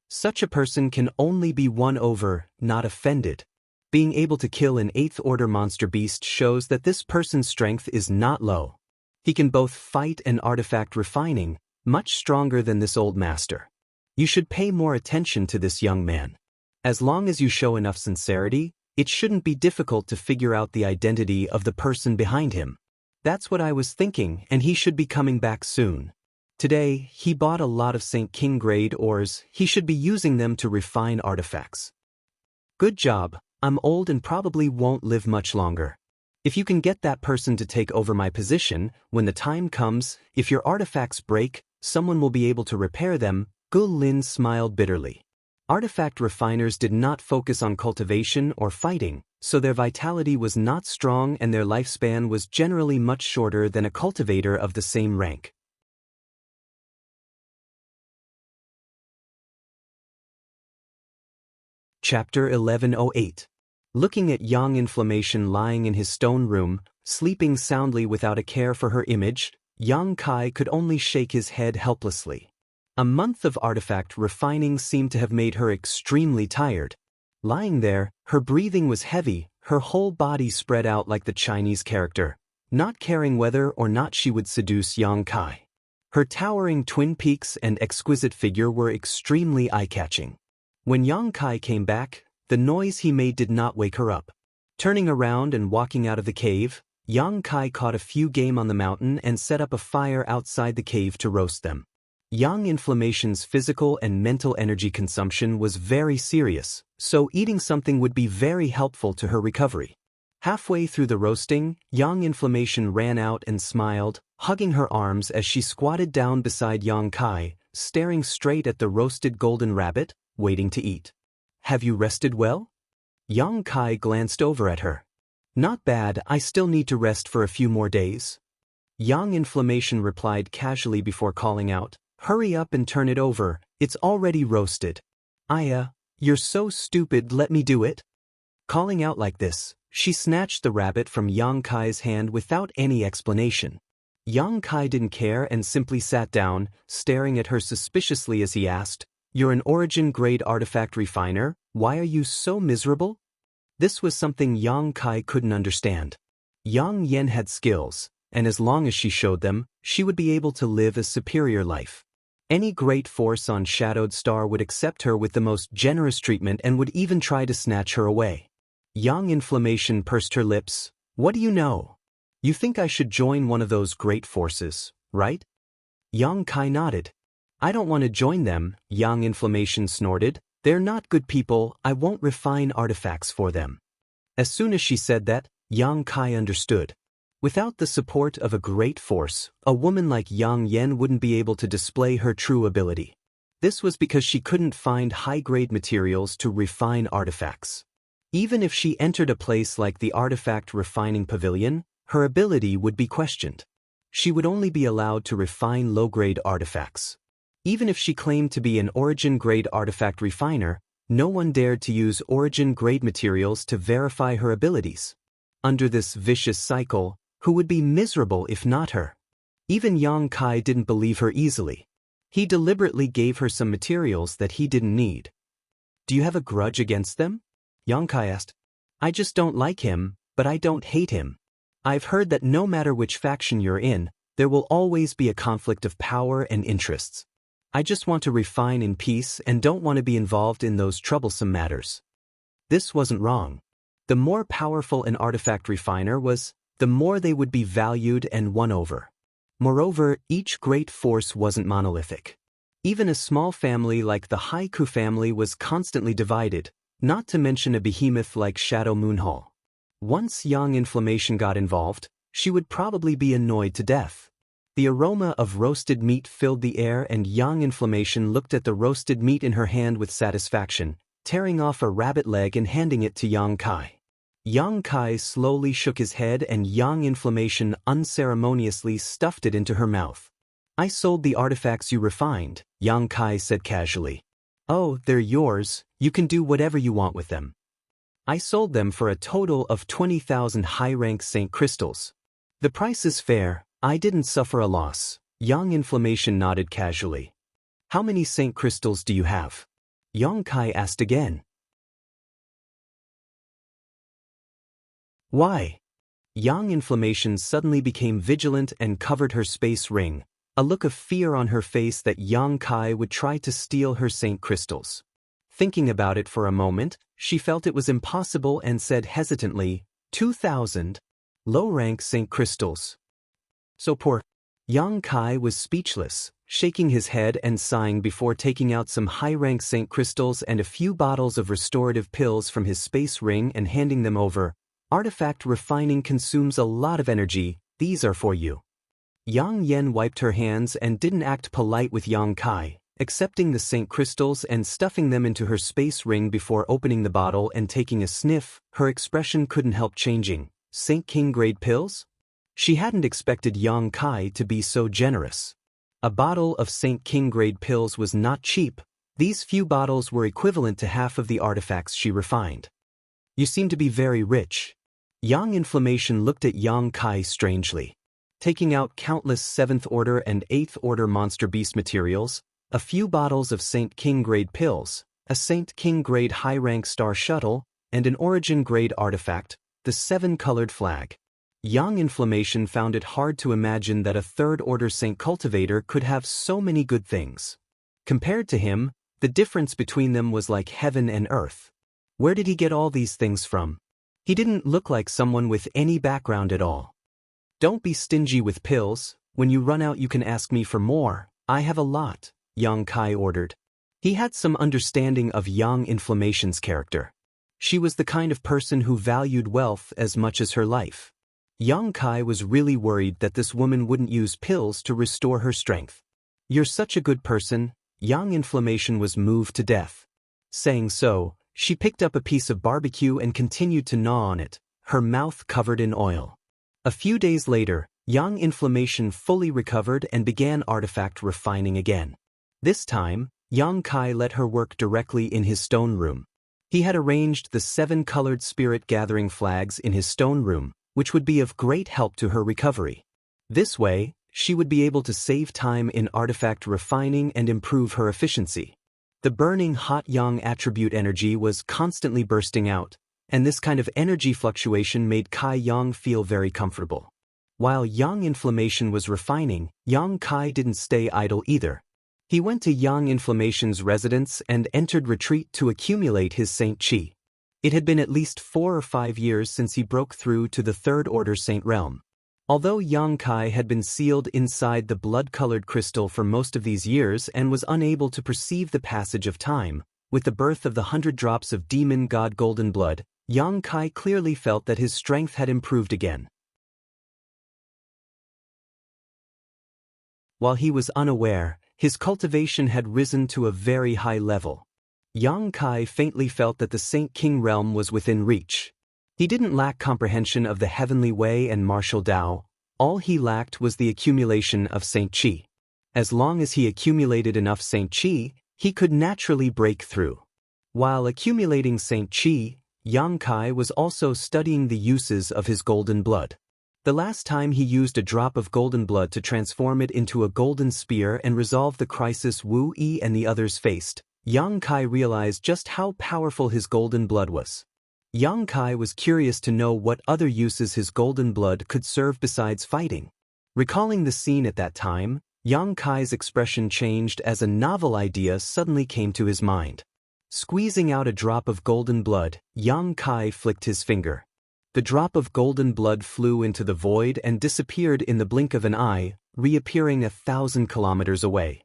Such a person can only be won over, not offended. Being able to kill an 8th-order monster beast shows that this person's strength is not low. He can both fight and artifact refining, much stronger than this old master. You should pay more attention to this young man. As long as you show enough sincerity, it shouldn't be difficult to figure out the identity of the person behind him. That's what I was thinking, and he should be coming back soon. Today, he bought a lot of St. King grade ores. He should be using them to refine artifacts. Good job. I'm old and probably won't live much longer. If you can get that person to take over my position, when the time comes, if your artifacts break, someone will be able to repair them. Gu Lin smiled bitterly. Artifact refiners did not focus on cultivation or fighting, so their vitality was not strong and their lifespan was generally much shorter than a cultivator of the same rank. Chapter 1108. Looking at Yang Inflammation lying in his stone room, sleeping soundly without a care for her image, Yang Kai could only shake his head helplessly. A month of artifact refining seemed to have made her extremely tired. Lying there, her breathing was heavy, her whole body spread out like the Chinese character, not caring whether or not she would seduce Yang Kai. Her towering twin peaks and exquisite figure were extremely eye-catching. When Yang Kai came back, the noise he made did not wake her up. Turning around and walking out of the cave, Yang Kai caught a few game on the mountain and set up a fire outside the cave to roast them. Yang Inflammation's physical and mental energy consumption was very serious, so eating something would be very helpful to her recovery. Halfway through the roasting, Yang Inflammation ran out and smiled, hugging her arms as she squatted down beside Yang Kai, staring straight at the roasted golden rabbit, waiting to eat. Have you rested well? Yang Kai glanced over at her. Not bad, I still need to rest for a few more days. Yang Inflammation replied casually before calling out, hurry up and turn it over, it's already roasted. You're so stupid, let me do it. Calling out like this, she snatched the rabbit from Yang Kai's hand without any explanation. Yang Kai didn't care and simply sat down, staring at her suspiciously as he asked, you're an origin-grade artifact refiner, why are you so miserable? This was something Yang Kai couldn't understand. Yang Yen had skills, and as long as she showed them, she would be able to live a superior life. Any great force on Shadowed Star would accept her with the most generous treatment and would even try to snatch her away. Yang Inflammation pursed her lips. What do you know? You think I should join one of those great forces, right? Yang Kai nodded. I don't want to join them, Yang Inflammation snorted. They're not good people, I won't refine artifacts for them. As soon as she said that, Yang Kai understood. Without the support of a great force, a woman like Yang Yen wouldn't be able to display her true ability. This was because she couldn't find high-grade materials to refine artifacts. Even if she entered a place like the Artifact Refining Pavilion, her ability would be questioned. She would only be allowed to refine low-grade artifacts. Even if she claimed to be an origin-grade artifact refiner, no one dared to use origin-grade materials to verify her abilities. Under this vicious cycle, who would be miserable if not her? Even Yang Kai didn't believe her easily. He deliberately gave her some materials that he didn't need. Do you have a grudge against them? Yang Kai asked. I just don't like him, but I don't hate him. I've heard that no matter which faction you're in, there will always be a conflict of power and interests. I just want to refine in peace and don't want to be involved in those troublesome matters. This wasn't wrong. The more powerful an artifact refiner was, the more they would be valued and won over. Moreover, each great force wasn't monolithic. Even a small family like the Haiku family was constantly divided, not to mention a behemoth like Shadow Moonhall. Once Yang Inflammation got involved, she would probably be annoyed to death. The aroma of roasted meat filled the air and Yang Inflammation looked at the roasted meat in her hand with satisfaction, tearing off a rabbit leg and handing it to Yang Kai. Yang Kai slowly shook his head and Yang Inflammation unceremoniously stuffed it into her mouth. I sold the artifacts you refined, Yang Kai said casually. Oh, they're yours, you can do whatever you want with them. I sold them for a total of 20,000 high-rank Saint Crystals. The price is fair, I didn't suffer a loss, Yang Inflammation nodded casually. How many Saint Crystals do you have? Yang Kai asked again. Why? Yang Inflammation suddenly became vigilant and covered her space ring, a look of fear on her face that Yang Kai would try to steal her Saint Crystals. Thinking about it for a moment, she felt it was impossible and said hesitantly, 2,000 low-rank Saint Crystals. So poor. Yang Kai was speechless, shaking his head and sighing before taking out some high-rank Saint Crystals and a few bottles of restorative pills from his space ring and handing them over. Artifact refining consumes a lot of energy, these are for you. Yang Yen wiped her hands and didn't act polite with Yang Kai, accepting the Saint Crystals and stuffing them into her space ring before opening the bottle and taking a sniff. Her expression couldn't help changing. Saint King grade pills? She hadn't expected Yang Kai to be so generous. A bottle of Saint King grade pills was not cheap. These few bottles were equivalent to half of the artifacts she refined. You seem to be very rich. Yang Inflammation looked at Yang Kai strangely. Taking out countless 7th order and 8th order monster beast materials, a few bottles of Saint King grade pills, a Saint King grade high-rank star shuttle, and an origin grade artifact, the 7-colored flag. Yang Inflammation found it hard to imagine that a 3rd order Saint Cultivator could have so many good things. Compared to him, the difference between them was like heaven and earth. Where did he get all these things from? He didn't look like someone with any background at all. Don't be stingy with pills, when you run out you can ask me for more, I have a lot, Yang Kai ordered. He had some understanding of Yang Inflammation's character. She was the kind of person who valued wealth as much as her life. Yang Kai was really worried that this woman wouldn't use pills to restore her strength. You're such a good person, Yang Inflammation was moved to death. Saying so, She picked up a piece of barbecue and continued to gnaw on it, her mouth covered in oil. A few days later, Yang inflammation fully recovered and began artifact refining again. This time, Yang Kai let her work directly in his stone room. He had arranged the 7 colored spirit gathering flags in his stone room, which would be of great help to her recovery. This way, she would be able to save time in artifact refining and improve her efficiency. The burning hot Yang attribute energy was constantly bursting out, and this kind of energy fluctuation made Kai Yang feel very comfortable. While Yang inflammation was refining, Yang Kai didn't stay idle either. He went to Yang inflammation's residence and entered retreat to accumulate his Saint Qi. It had been at least 4 or 5 years since he broke through to the 3rd Order Saint Realm. Although Yang Kai had been sealed inside the blood-colored crystal for most of these years and was unable to perceive the passage of time, with the birth of the 100 drops of demon god golden blood, Yang Kai clearly felt that his strength had improved again. While he was unaware, his cultivation had risen to a very high level. Yang Kai faintly felt that the Saint King realm was within reach. He didn't lack comprehension of the heavenly way and martial Tao. All he lacked was the accumulation of Saint Qi. As long as he accumulated enough Saint Qi, he could naturally break through. While accumulating Saint Qi, Yang Kai was also studying the uses of his golden blood. The last time he used a drop of golden blood to transform it into a golden spear and resolve the crisis Wu Yi and the others faced, Yang Kai realized just how powerful his golden blood was. Yang Kai was curious to know what other uses his golden blood could serve besides fighting. Recalling the scene at that time, Yang Kai's expression changed as a novel idea suddenly came to his mind. Squeezing out a drop of golden blood, Yang Kai flicked his finger. The drop of golden blood flew into the void and disappeared in the blink of an eye, reappearing 1,000 kilometers away.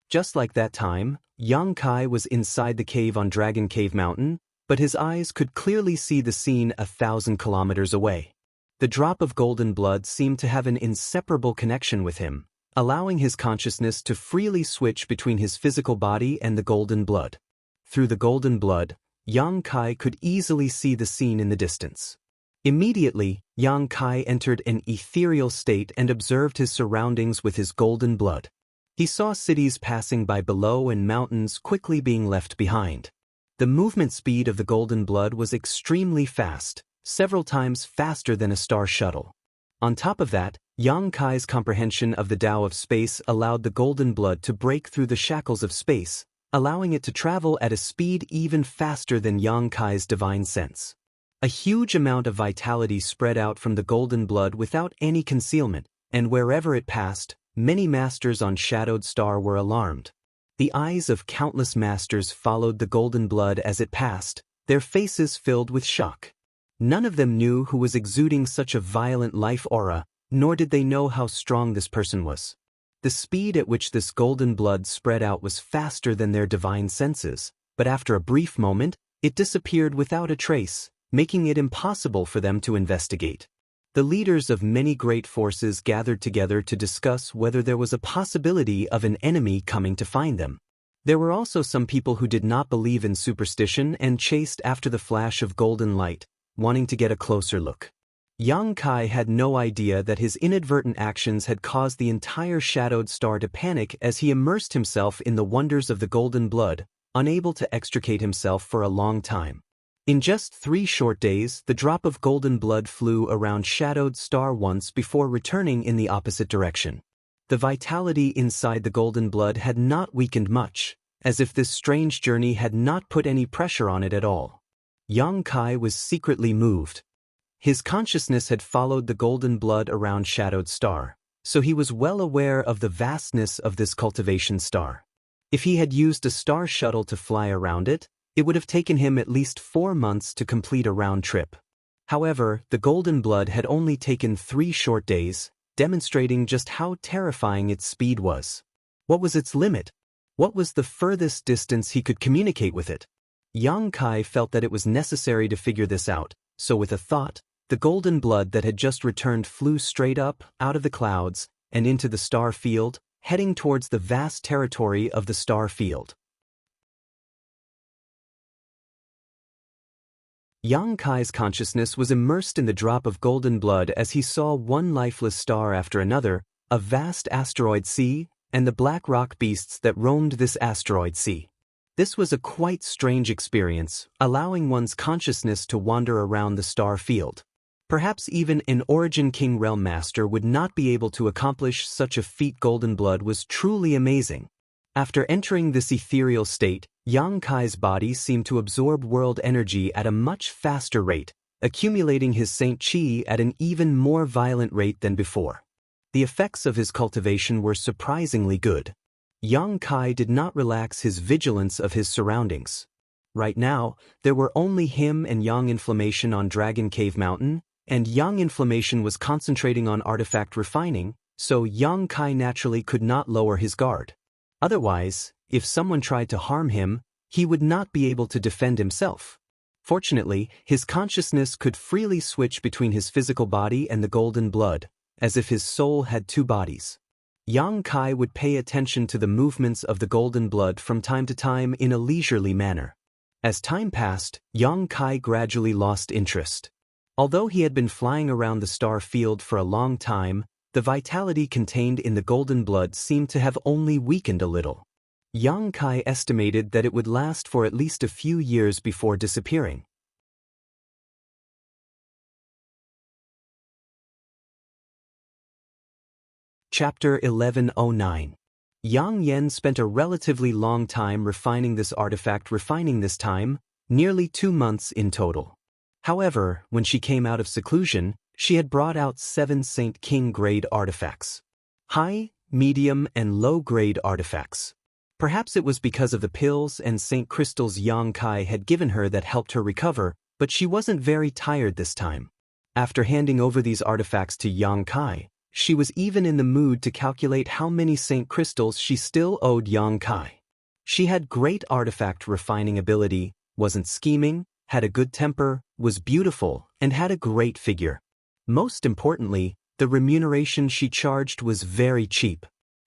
Just like that time, Yang Kai was inside the cave on Dragon Cave Mountain, but his eyes could clearly see the scene 1,000 kilometers away. The drop of golden blood seemed to have an inseparable connection with him, allowing his consciousness to freely switch between his physical body and the golden blood. Through the golden blood, Yang Kai could easily see the scene in the distance. Immediately, Yang Kai entered an ethereal state and observed his surroundings with his golden blood. He saw cities passing by below and mountains quickly being left behind. The movement speed of the golden blood was extremely fast, several times faster than a star shuttle. On top of that, Yang Kai's comprehension of the Tao of space allowed the golden blood to break through the shackles of space, allowing it to travel at a speed even faster than Yang Kai's divine sense. A huge amount of vitality spread out from the golden blood without any concealment, and wherever it passed, many masters on Shadowed Star were alarmed. The eyes of countless masters followed the golden blood as it passed, their faces filled with shock. None of them knew who was exuding such a violent life aura, nor did they know how strong this person was. The speed at which this golden blood spread out was faster than their divine senses, but after a brief moment, it disappeared without a trace, making it impossible for them to investigate. The leaders of many great forces gathered together to discuss whether there was a possibility of an enemy coming to find them. There were also some people who did not believe in superstition and chased after the flash of golden light, wanting to get a closer look. Yang Kai had no idea that his inadvertent actions had caused the entire Shadowed Star to panic as he immersed himself in the wonders of the golden blood, unable to extricate himself for a long time. In just 3 short days, the drop of golden blood flew around Shadowed Star once before returning in the opposite direction. The vitality inside the golden blood had not weakened much, as if this strange journey had not put any pressure on it at all. Yang Kai was secretly moved. His consciousness had followed the golden blood around Shadowed Star, so he was well aware of the vastness of this cultivation star. If he had used a star shuttle to fly around it, it would have taken him at least 4 months to complete a round trip. However, the golden blood had only taken 3 short days, demonstrating just how terrifying its speed was. What was its limit? What was the furthest distance he could communicate with it? Yang Kai felt that it was necessary to figure this out, so with a thought, the golden blood that had just returned flew straight up, out of the clouds, and into the star field, heading towards the vast territory of the star field. Yang Kai's consciousness was immersed in the drop of golden blood as he saw one lifeless star after another, a vast asteroid sea, and the black rock beasts that roamed this asteroid sea. This was a quite strange experience, allowing one's consciousness to wander around the star field. Perhaps even an Origin King Realm Master would not be able to accomplish such a feat. Golden blood was truly amazing. After entering this ethereal state, Yang Kai's body seemed to absorb world energy at a much faster rate, accumulating his Saint Qi at an even more violent rate than before. The effects of his cultivation were surprisingly good. Yang Kai did not relax his vigilance of his surroundings. Right now, there were only him and Yang Inflammation on Dragon Cave Mountain, and Yang Inflammation was concentrating on artifact refining, so Yang Kai naturally could not lower his guard. Otherwise, if someone tried to harm him, he would not be able to defend himself. Fortunately, his consciousness could freely switch between his physical body and the golden blood, as if his soul had two bodies. Yang Kai would pay attention to the movements of the golden blood from time to time in a leisurely manner. As time passed, Yang Kai gradually lost interest. Although he had been flying around the star field for a long time, the vitality contained in the golden blood seemed to have only weakened a little. Yang Kai estimated that it would last for at least a few years before disappearing. Chapter 1109. Yang Yen spent a relatively long time refining this artifact, nearly 2 months in total. However, when she came out of seclusion, she had brought out 7 Saint King grade artifacts. High, medium, and low grade artifacts. Perhaps it was because of the pills and Saint crystals Yang Kai had given her that helped her recover, but she wasn't very tired this time. After handing over these artifacts to Yang Kai, she was even in the mood to calculate how many Saint crystals she still owed Yang Kai. She had great artifact refining ability, wasn't scheming, had a good temper, was beautiful, and had a great figure. Most importantly, the remuneration she charged was very cheap.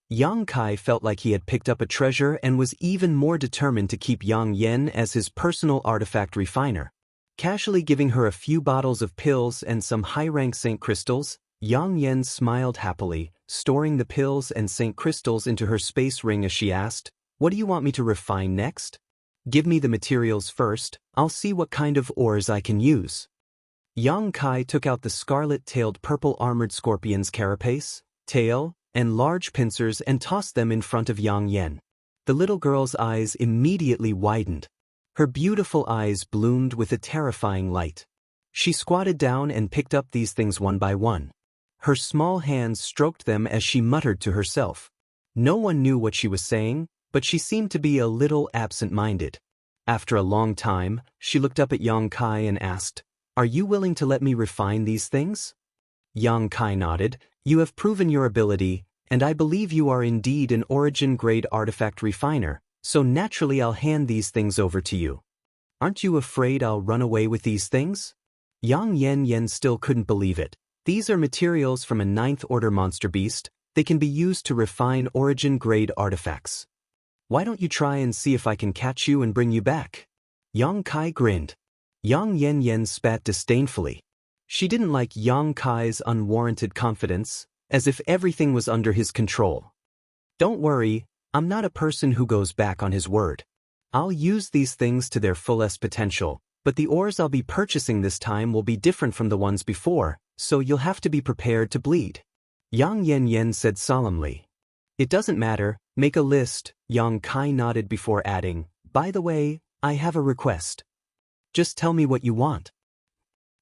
Yang Kai felt like he had picked up a treasure and was even more determined to keep Yang Yen as his personal artifact refiner. Casually giving her a few bottles of pills and some high-rank Saint crystals, Yang Yen smiled happily, storing the pills and Saint crystals into her space ring as she asked, "What do you want me to refine next? Give me the materials first, I'll see what kind of ores I can use." Yang Kai took out the scarlet-tailed purple armored scorpion's carapace, tail, and large pincers and tossed them in front of Yang Yen. The little girl's eyes immediately widened. Her beautiful eyes bloomed with a terrifying light. She squatted down and picked up these things one by one. Her small hands stroked them as she muttered to herself. No one knew what she was saying, but she seemed to be a little absent-minded. After a long time, she looked up at Yang Kai and asked, "Are you willing to let me refine these things?" Yang Kai nodded. "You have proven your ability, and I believe you are indeed an origin-grade artifact refiner, so naturally I'll hand these things over to you. Aren't you afraid I'll run away with these things?" Yang Yen still couldn't believe it. These are materials from a 9th order monster beast. They can be used to refine origin-grade artifacts. Why don't you try and see if I can catch you and bring you back? Yang Kai grinned. Yang Yen spat disdainfully. She didn't like Yang Kai's unwarranted confidence, as if everything was under his control. "Don't worry, I'm not a person who goes back on his word. I'll use these things to their fullest potential, but the ores I'll be purchasing this time will be different from the ones before, so you'll have to be prepared to bleed," Yang Yen said solemnly. "It doesn't matter, make a list," Yang Kai nodded before adding, "By the way, I have a request. Just tell me what you want.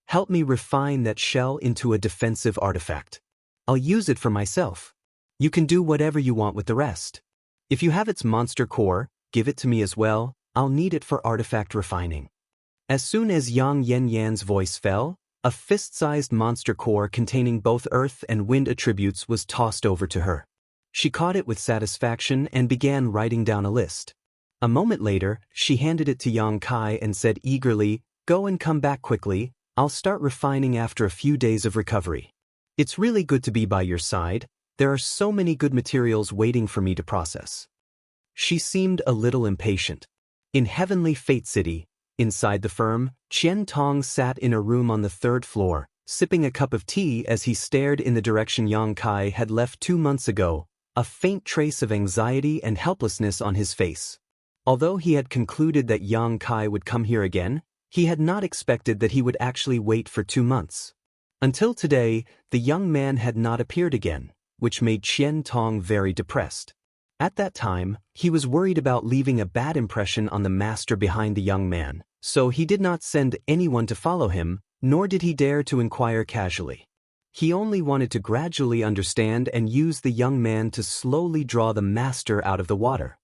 Help me refine that shell into a defensive artifact. I'll use it for myself. You can do whatever you want with the rest. If you have its monster core, give it to me as well, I'll need it for artifact refining." As soon as Yang Yen's voice fell, a fist-sized monster core containing both earth and wind attributes was tossed over to her. She caught it with satisfaction and began writing down a list. A moment later, she handed it to Yang Kai and said eagerly, "Go and come back quickly, I'll start refining after a few days of recovery. It's really good to be by your side, there are so many good materials waiting for me to process." She seemed a little impatient. In Heavenly Fate City, Inside the firm, Qian Tong sat in a room on the third floor, sipping a cup of tea as he stared in the direction Yang Kai had left 2 months ago, a faint trace of anxiety and helplessness on his face. Although he had concluded that Yang Kai would come here again, he had not expected that he would actually wait for 2 months. Until today, the young man had not appeared again, which made Qian Tong very depressed. At that time, he was worried about leaving a bad impression on the master behind the young man, so he did not send anyone to follow him, nor did he dare to inquire casually. He only wanted to gradually understand and use the young man to slowly draw the master out of the water.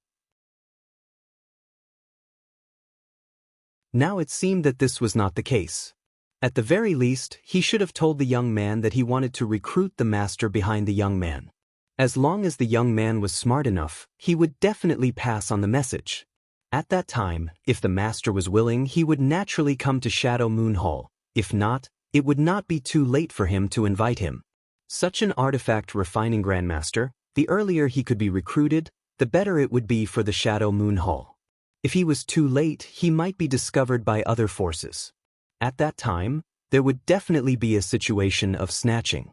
Now it seemed that this was not the case. At the very least, he should have told the young man that he wanted to recruit the master behind the young man. As long as the young man was smart enough, he would definitely pass on the message. At that time, if the master was willing, he would naturally come to Shadow Moon Hall. If not, it would not be too late for him to invite him. Such an artifact refining grandmaster, the earlier he could be recruited, the better it would be for the Shadow Moon Hall. If he was too late, he might be discovered by other forces. At that time, there would definitely be a situation of snatching.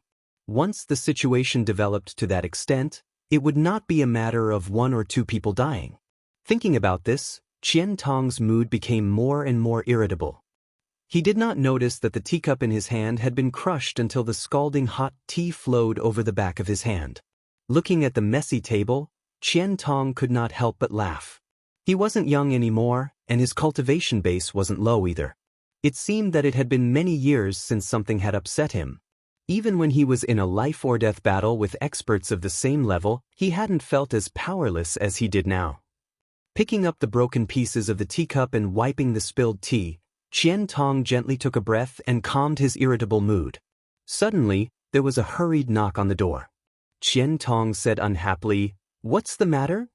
Once the situation developed to that extent, it would not be a matter of 1 or 2 people dying. Thinking about this, Qian Tong's mood became more and more irritable. He did not notice that the teacup in his hand had been crushed until the scalding hot tea flowed over the back of his hand. Looking at the messy table, Qian Tong could not help but laugh. He wasn't young anymore, and his cultivation base wasn't low either. It seemed that it had been many years since something had upset him. Even when he was in a life-or-death battle with experts of the same level, he hadn't felt as powerless as he did now. Picking up the broken pieces of the teacup and wiping the spilled tea, Qian Tong gently took a breath and calmed his irritable mood. Suddenly, there was a hurried knock on the door. Qian Tong said unhappily, "What's the matter?"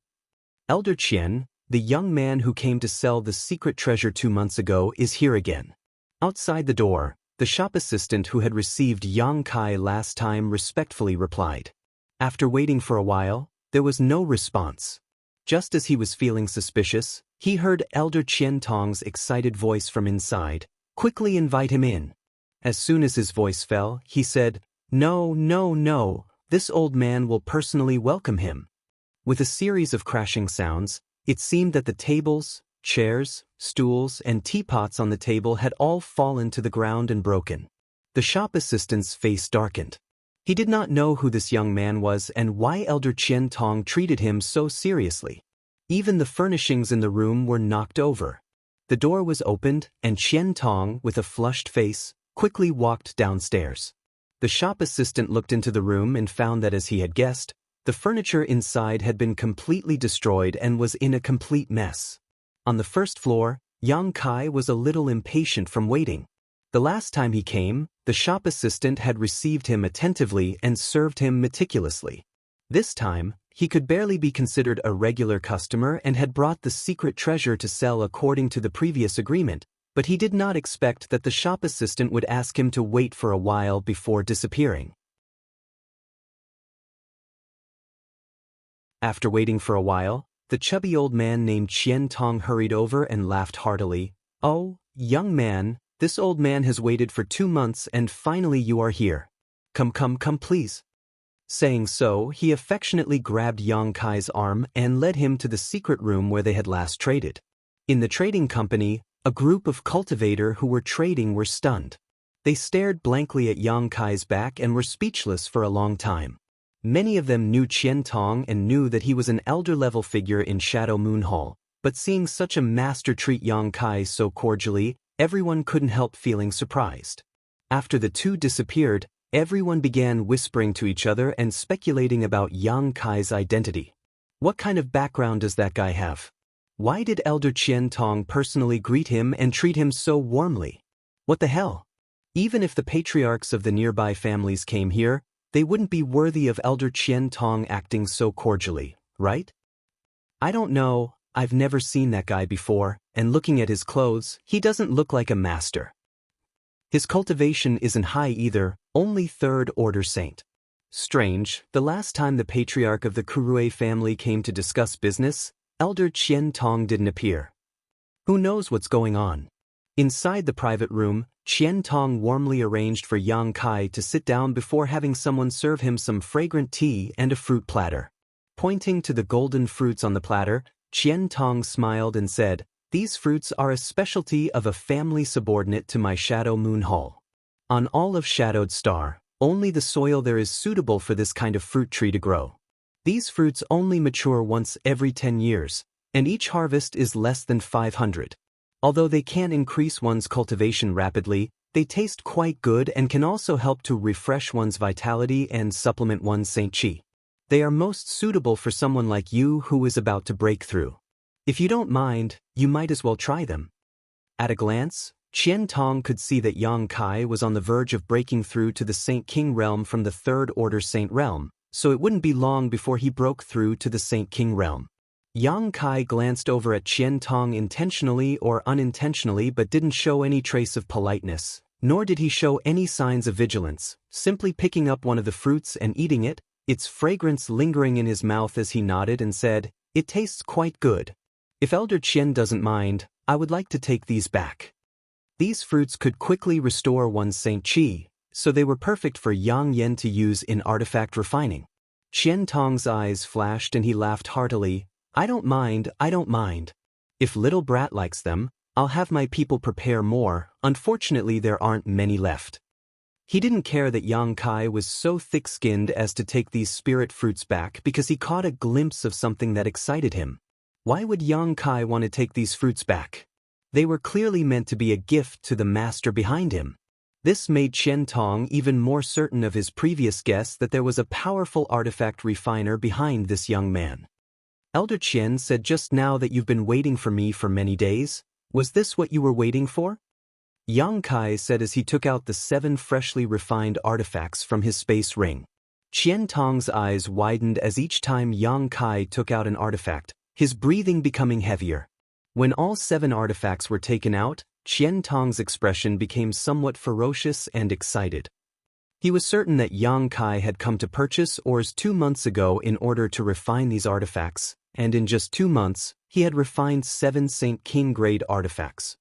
Elder Qian, the young man who came to sell the secret treasure 2 months ago, is here again. Outside the door, the shop assistant who had received Yang Kai last time respectfully replied. After waiting for a while, there was no response. Just as he was feeling suspicious, he heard Elder Qian Tong's excited voice from inside, "Quickly invite him in." As soon as his voice fell, he said, "No, no, no, this old man will personally welcome him." With a series of crashing sounds, it seemed that the tables, chairs, stools, and teapots on the table had all fallen to the ground and broken. The shop assistant's face darkened. He did not know who this young man was and why Elder Qian Tong treated him so seriously. Even the furnishings in the room were knocked over. The door was opened, and Qian Tong, with a flushed face, quickly walked downstairs. The shop assistant looked into the room and found that, as he had guessed, the furniture inside had been completely destroyed and was in a complete mess. On the first floor, Yang Kai was a little impatient from waiting. The last time he came, the shop assistant had received him attentively and served him meticulously. This time, he could barely be considered a regular customer and had brought the secret treasure to sell according to the previous agreement, but he did not expect that the shop assistant would ask him to wait for a while before disappearing. After waiting for a while, the chubby old man named Qian Tong hurried over and laughed heartily. "Oh, young man, this old man has waited for 2 months and finally you are here. Come, come, come, please." Saying so, he affectionately grabbed Yang Kai's arm and led him to the secret room where they had last traded. In the trading company, a group of cultivators who were trading were stunned. They stared blankly at Yang Kai's back and were speechless for a long time. Many of them knew Qian Tong and knew that he was an elder-level figure in Shadow Moon Hall, but seeing such a master treat Yang Kai so cordially, everyone couldn't help feeling surprised. After the two disappeared, everyone began whispering to each other and speculating about Yang Kai's identity. What kind of background does that guy have? Why did Elder Qian Tong personally greet him and treat him so warmly? What the hell? Even if the patriarchs of the nearby families came here, they wouldn't be worthy of Elder Qian Tong acting so cordially, right? I don't know, I've never seen that guy before, and looking at his clothes, he doesn't look like a master. His cultivation isn't high either, only third-order saint. Strange, the last time the patriarch of the Kurue family came to discuss business, Elder Qian Tong didn't appear. Who knows what's going on? Inside the private room, Qian Tong warmly arranged for Yang Kai to sit down before having someone serve him some fragrant tea and a fruit platter. Pointing to the golden fruits on the platter, Qian Tong smiled and said, "These fruits are a specialty of a family subordinate to my Shadow Moon Hall. On all of Shadowed Star, only the soil there is suitable for this kind of fruit tree to grow. These fruits only mature once every 10 years, and each harvest is less than 500. Although they can increase one's cultivation rapidly, they taste quite good and can also help to refresh one's vitality and supplement one's Saint Qi. They are most suitable for someone like you who is about to break through. If you don't mind, you might as well try them." At a glance, Qian Tong could see that Yang Kai was on the verge of breaking through to the Saint King realm from the Third Order Saint realm, so it wouldn't be long before he broke through to the Saint King realm. Yang Kai glanced over at Qian Tong intentionally or unintentionally but didn't show any trace of politeness, nor did he show any signs of vigilance, simply picking up one of the fruits and eating it, its fragrance lingering in his mouth as he nodded and said, "It tastes quite good. If Elder Qian doesn't mind, I would like to take these back." These fruits could quickly restore one's Saint Qi, so they were perfect for Yang Yen to use in artifact refining. Qian Tong's eyes flashed and he laughed heartily. I don't mind. If little brat likes them, I'll have my people prepare more. Unfortunately, there aren't many left." He didn't care that Yang Kai was so thick-skinned as to take these spirit fruits back because he caught a glimpse of something that excited him. Why would Yang Kai want to take these fruits back? They were clearly meant to be a gift to the master behind him. This made Qian Tong even more certain of his previous guess that there was a powerful artifact refiner behind this young man. "Elder Qian said just now that you've been waiting for me for many days. Was this what you were waiting for?" Yang Kai said as he took out the 7 freshly refined artifacts from his space ring. Qian Tong's eyes widened as each time Yang Kai took out an artifact, his breathing becoming heavier. When all 7 artifacts were taken out, Qian Tong's expression became somewhat ferocious and excited. He was certain that Yang Kai had come to purchase ores 2 months ago in order to refine these artifacts, and in just 2 months, he had refined 7 Saint King grade artifacts.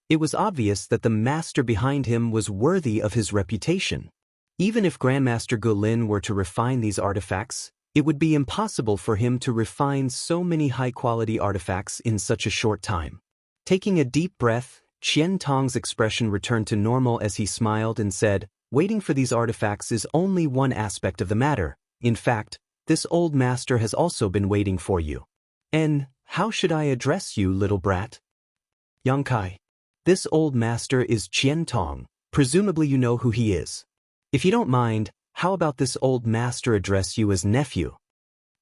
It was obvious that the master behind him was worthy of his reputation. Even if Grandmaster Gulin were to refine these artifacts, it would be impossible for him to refine so many high-quality artifacts in such a short time. Taking a deep breath, Qian Tong's expression returned to normal as he smiled and said, "Waiting for these artifacts is only one aspect of the matter. In fact, this old master has also been waiting for you. And how should I address you, little brat?" "Yang Kai. This old master is Qian Tong. Presumably you know who he is. If you don't mind, how about this old master address you as nephew?"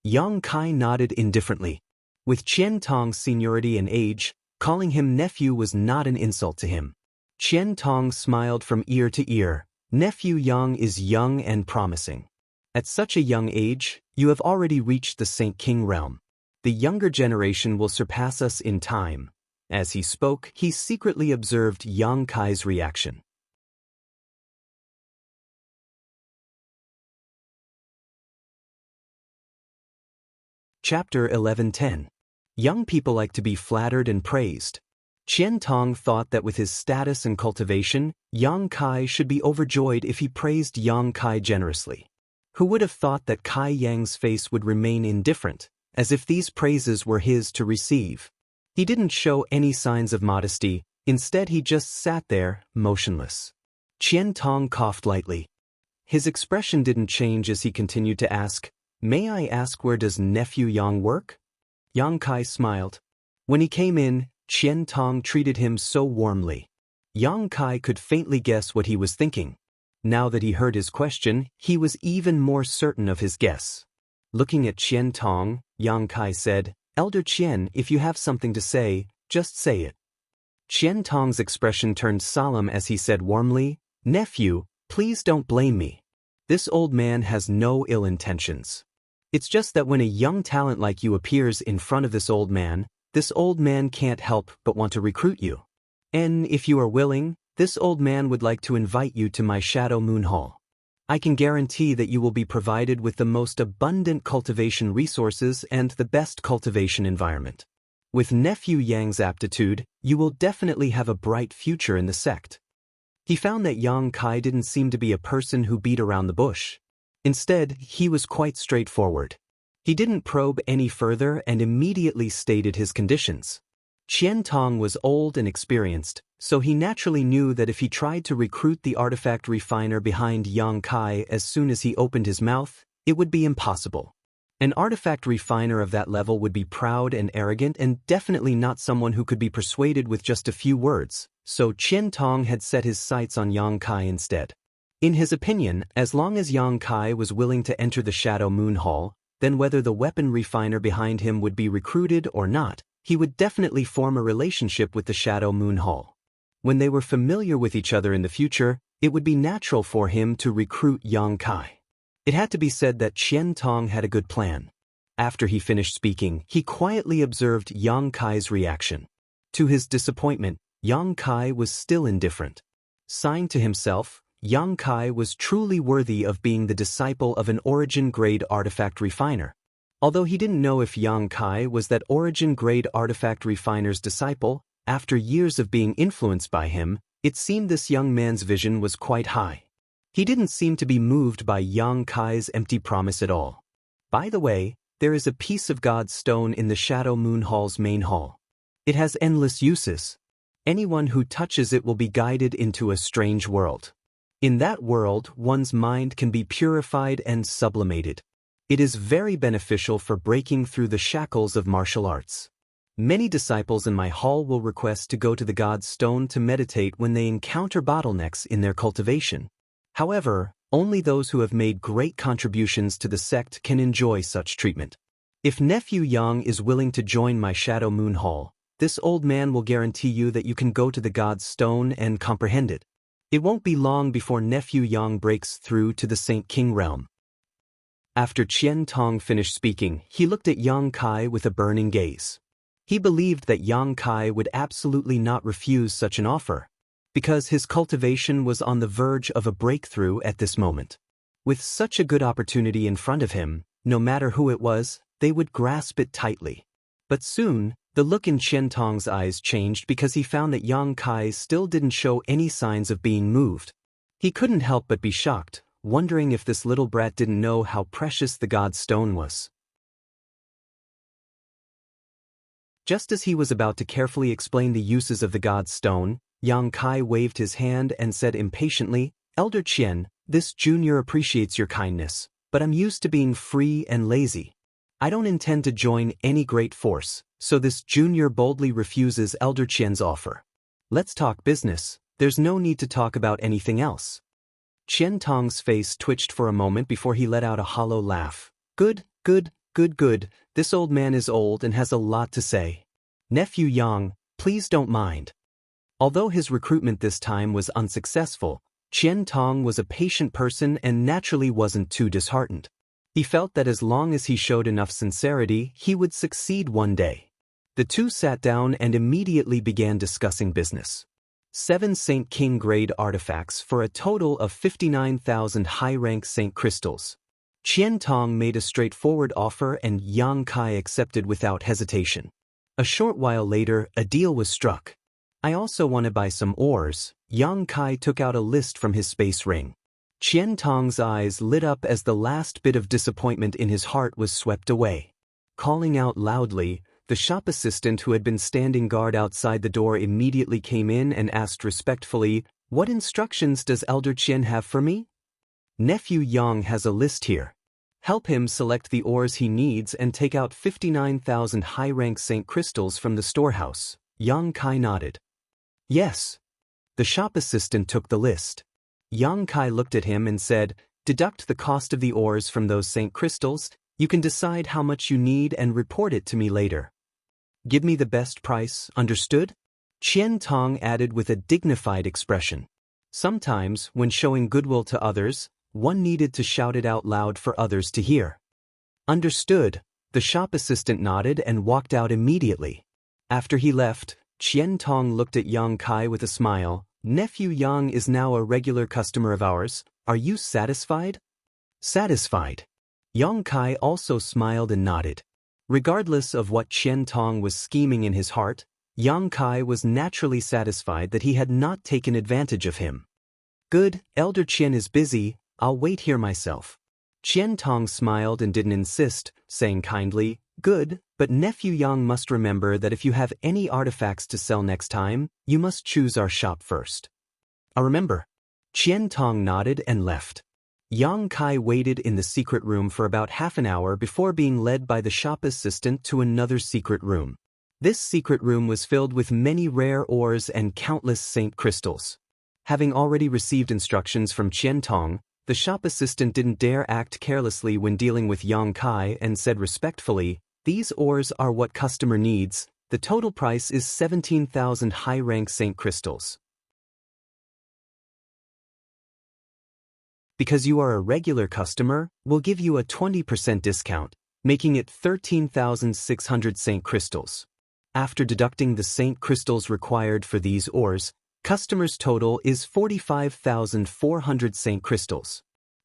Yang Kai nodded indifferently. With Qian Tong's seniority and age, calling him nephew was not an insult to him. Qian Tong smiled from ear to ear. Nephew Yang is young and promising. At such a young age, you have already reached the Saint King realm. The younger generation will surpass us in time. As he spoke, he secretly observed Yang Kai's reaction. Chapter 11:10. Young people like to be flattered and praised. Qian Tong thought that with his status and cultivation, Yang Kai should be overjoyed if he praised Yang Kai generously. Who would have thought that Kai Yang's face would remain indifferent, as if these praises were his to receive? He didn't show any signs of modesty, instead he just sat there, motionless. Qian Tong coughed lightly. His expression didn't change as he continued to ask, "May I ask where does nephew Yang work?" Yang Kai smiled. When he came in, Qian Tong treated him so warmly. Yang Kai could faintly guess what he was thinking. Now that he heard his question, he was even more certain of his guess. Looking at Qian Tong, Yang Kai said, "Elder Qian, if you have something to say, just say it." Qian Tong's expression turned solemn as he said warmly, "Nephew, please don't blame me. This old man has no ill intentions. It's just that when a young talent like you appears in front of this old man can't help but want to recruit you. And if you are willing, this old man would like to invite you to my Shadow Moon Hall. I can guarantee that you will be provided with the most abundant cultivation resources and the best cultivation environment. With Nephew Yang's aptitude, you will definitely have a bright future in the sect. He found that Yang Kai didn't seem to be a person who beat around the bush. Instead, he was quite straightforward. He didn't probe any further and immediately stated his conditions. Qian Tong was old and experienced, so he naturally knew that if he tried to recruit the artifact refiner behind Yang Kai as soon as he opened his mouth, it would be impossible. An artifact refiner of that level would be proud and arrogant and definitely not someone who could be persuaded with just a few words, so Qian Tong had set his sights on Yang Kai instead. In his opinion, as long as Yang Kai was willing to enter the Shadow Moon Hall, then whether the weapon refiner behind him would be recruited or not, he would definitely form a relationship with the Shadow Moon Hall. When they were familiar with each other in the future, it would be natural for him to recruit Yang Kai. It had to be said that Qian Tong had a good plan. After he finished speaking, he quietly observed Yang Kai's reaction. To his disappointment, Yang Kai was still indifferent. Signed to himself, Yang Kai was truly worthy of being the disciple of an origin-grade artifact refiner. Although he didn't know if Yang Kai was that origin-grade artifact refiner's disciple, after years of being influenced by him, it seemed this young man's vision was quite high. He didn't seem to be moved by Yang Kai's empty promise at all. By the way, there is a piece of God's stone in the Shadow Moon Hall's main hall. It has endless uses. Anyone who touches it will be guided into a strange world. In that world, one's mind can be purified and sublimated. It is very beneficial for breaking through the shackles of martial arts. Many disciples in my hall will request to go to the God's Stone to meditate when they encounter bottlenecks in their cultivation. However, only those who have made great contributions to the sect can enjoy such treatment. If Nephew Yang is willing to join my Shadow Moon Hall, this old man will guarantee you that you can go to the God's Stone and comprehend it. It won't be long before Nephew Yang breaks through to the Saint King realm. After Qian Tong finished speaking, he looked at Yang Kai with a burning gaze. He believed that Yang Kai would absolutely not refuse such an offer, because his cultivation was on the verge of a breakthrough at this moment. With such a good opportunity in front of him, no matter who it was, they would grasp it tightly. But soon, the look in Qian Tong's eyes changed because he found that Yang Kai still didn't show any signs of being moved. He couldn't help but be shocked, wondering if this little brat didn't know how precious the God's Stone was. Just as he was about to carefully explain the uses of the God's Stone, Yang Kai waved his hand and said impatiently, "Elder Qian, this junior appreciates your kindness, but I'm used to being free and lazy. I don't intend to join any great force, so this junior boldly refuses Elder Qian's offer. Let's talk business, there's no need to talk about anything else." Qian Tong's face twitched for a moment before he let out a hollow laugh. Good. This old man is old and has a lot to say. Nephew Yang, please don't mind. Although his recruitment this time was unsuccessful, Qian Tong was a patient person and naturally wasn't too disheartened. He felt that as long as he showed enough sincerity, he would succeed one day. The two sat down and immediately began discussing business. 7 Saint King grade artifacts for a total of 59,000 high-rank Saint crystals. Qian Tong made a straightforward offer and Yang Kai accepted without hesitation. A short while later, a deal was struck. I also want to buy some ores. Yang Kai took out a list from his space ring. Qian Tong's eyes lit up as the last bit of disappointment in his heart was swept away. Calling out loudly, the shop assistant who had been standing guard outside the door immediately came in and asked respectfully, "What instructions does Elder Qian have for me?" "Nephew Yang has a list here. Help him select the ores he needs and take out 59,000 high-rank Saint crystals from the storehouse." Yang Kai nodded. "Yes." The shop assistant took the list. Yang Kai looked at him and said, "Deduct the cost of the ores from those Saint crystals. You can decide how much you need and report it to me later. Give me the best price, understood?" Qian Tong added with a dignified expression. Sometimes, when showing goodwill to others, one needed to shout it out loud for others to hear. "Understood." The shop assistant nodded and walked out immediately. After he left, Qian Tong looked at Yang Kai with a smile. "Nephew Yang is now a regular customer of ours. Are you satisfied?" "Satisfied." Yang Kai also smiled and nodded. Regardless of what Qian Tong was scheming in his heart, Yang Kai was naturally satisfied that he had not taken advantage of him. Good, Elder Qian is busy, I'll wait here myself. Qian Tong smiled and didn't insist, saying kindly, good, but nephew Yang must remember that if you have any artifacts to sell next time, you must choose our shop first. I'll remember. Qian Tong nodded and left. Yang Kai waited in the secret room for about half an hour before being led by the shop assistant to another secret room. This secret room was filled with many rare ores and countless saint crystals. Having already received instructions from Qian Tong, the shop assistant didn't dare act carelessly when dealing with Yang Kai and said respectfully, these ores are what customer needs, the total price is 17,000 high-rank saint crystals. Because you are a regular customer, we'll give you a 20% discount, making it 13,600 saint crystals. After deducting the saint crystals required for these ores, customers' total is 45,400 saint crystals.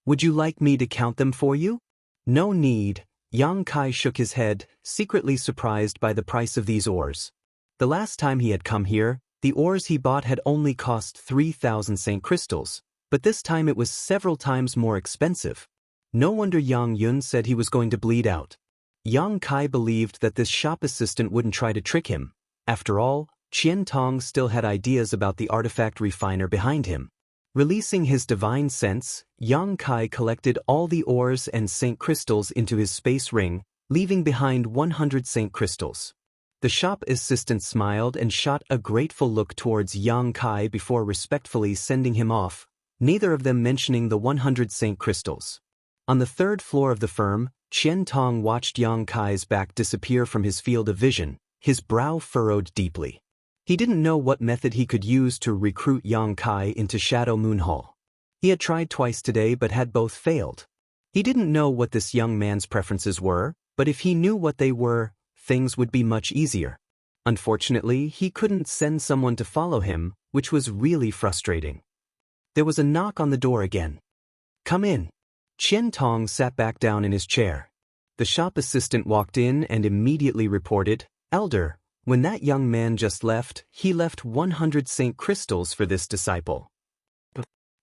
Would you like me to count them for you? No need. Yang Kai shook his head, secretly surprised by the price of these ores. The last time he had come here, the ores he bought had only cost 3,000 saint crystals, but this time it was several times more expensive. No wonder Yang Yun said he was going to bleed out. Yang Kai believed that this shop assistant wouldn't try to trick him. After all, Qian Tong still had ideas about the artifact refiner behind him. Releasing his divine sense, Yang Kai collected all the ores and saint crystals into his space ring, leaving behind 100 saint crystals. The shop assistant smiled and shot a grateful look towards Yang Kai before respectfully sending him off, neither of them mentioning the 100 saint crystals. On the third floor of the firm, Qian Tong watched Yang Kai's back disappear from his field of vision, his brow furrowed deeply. He didn't know what method he could use to recruit Yang Kai into Shadow Moon Hall. He had tried twice today but had both failed. He didn't know what this young man's preferences were, but if he knew what they were, things would be much easier. Unfortunately, he couldn't send someone to follow him, which was really frustrating. There was a knock on the door again. Come in. Qian Tong sat back down in his chair. The shop assistant walked in and immediately reported, Elder, when that young man just left, he left 100 saint crystals for this disciple.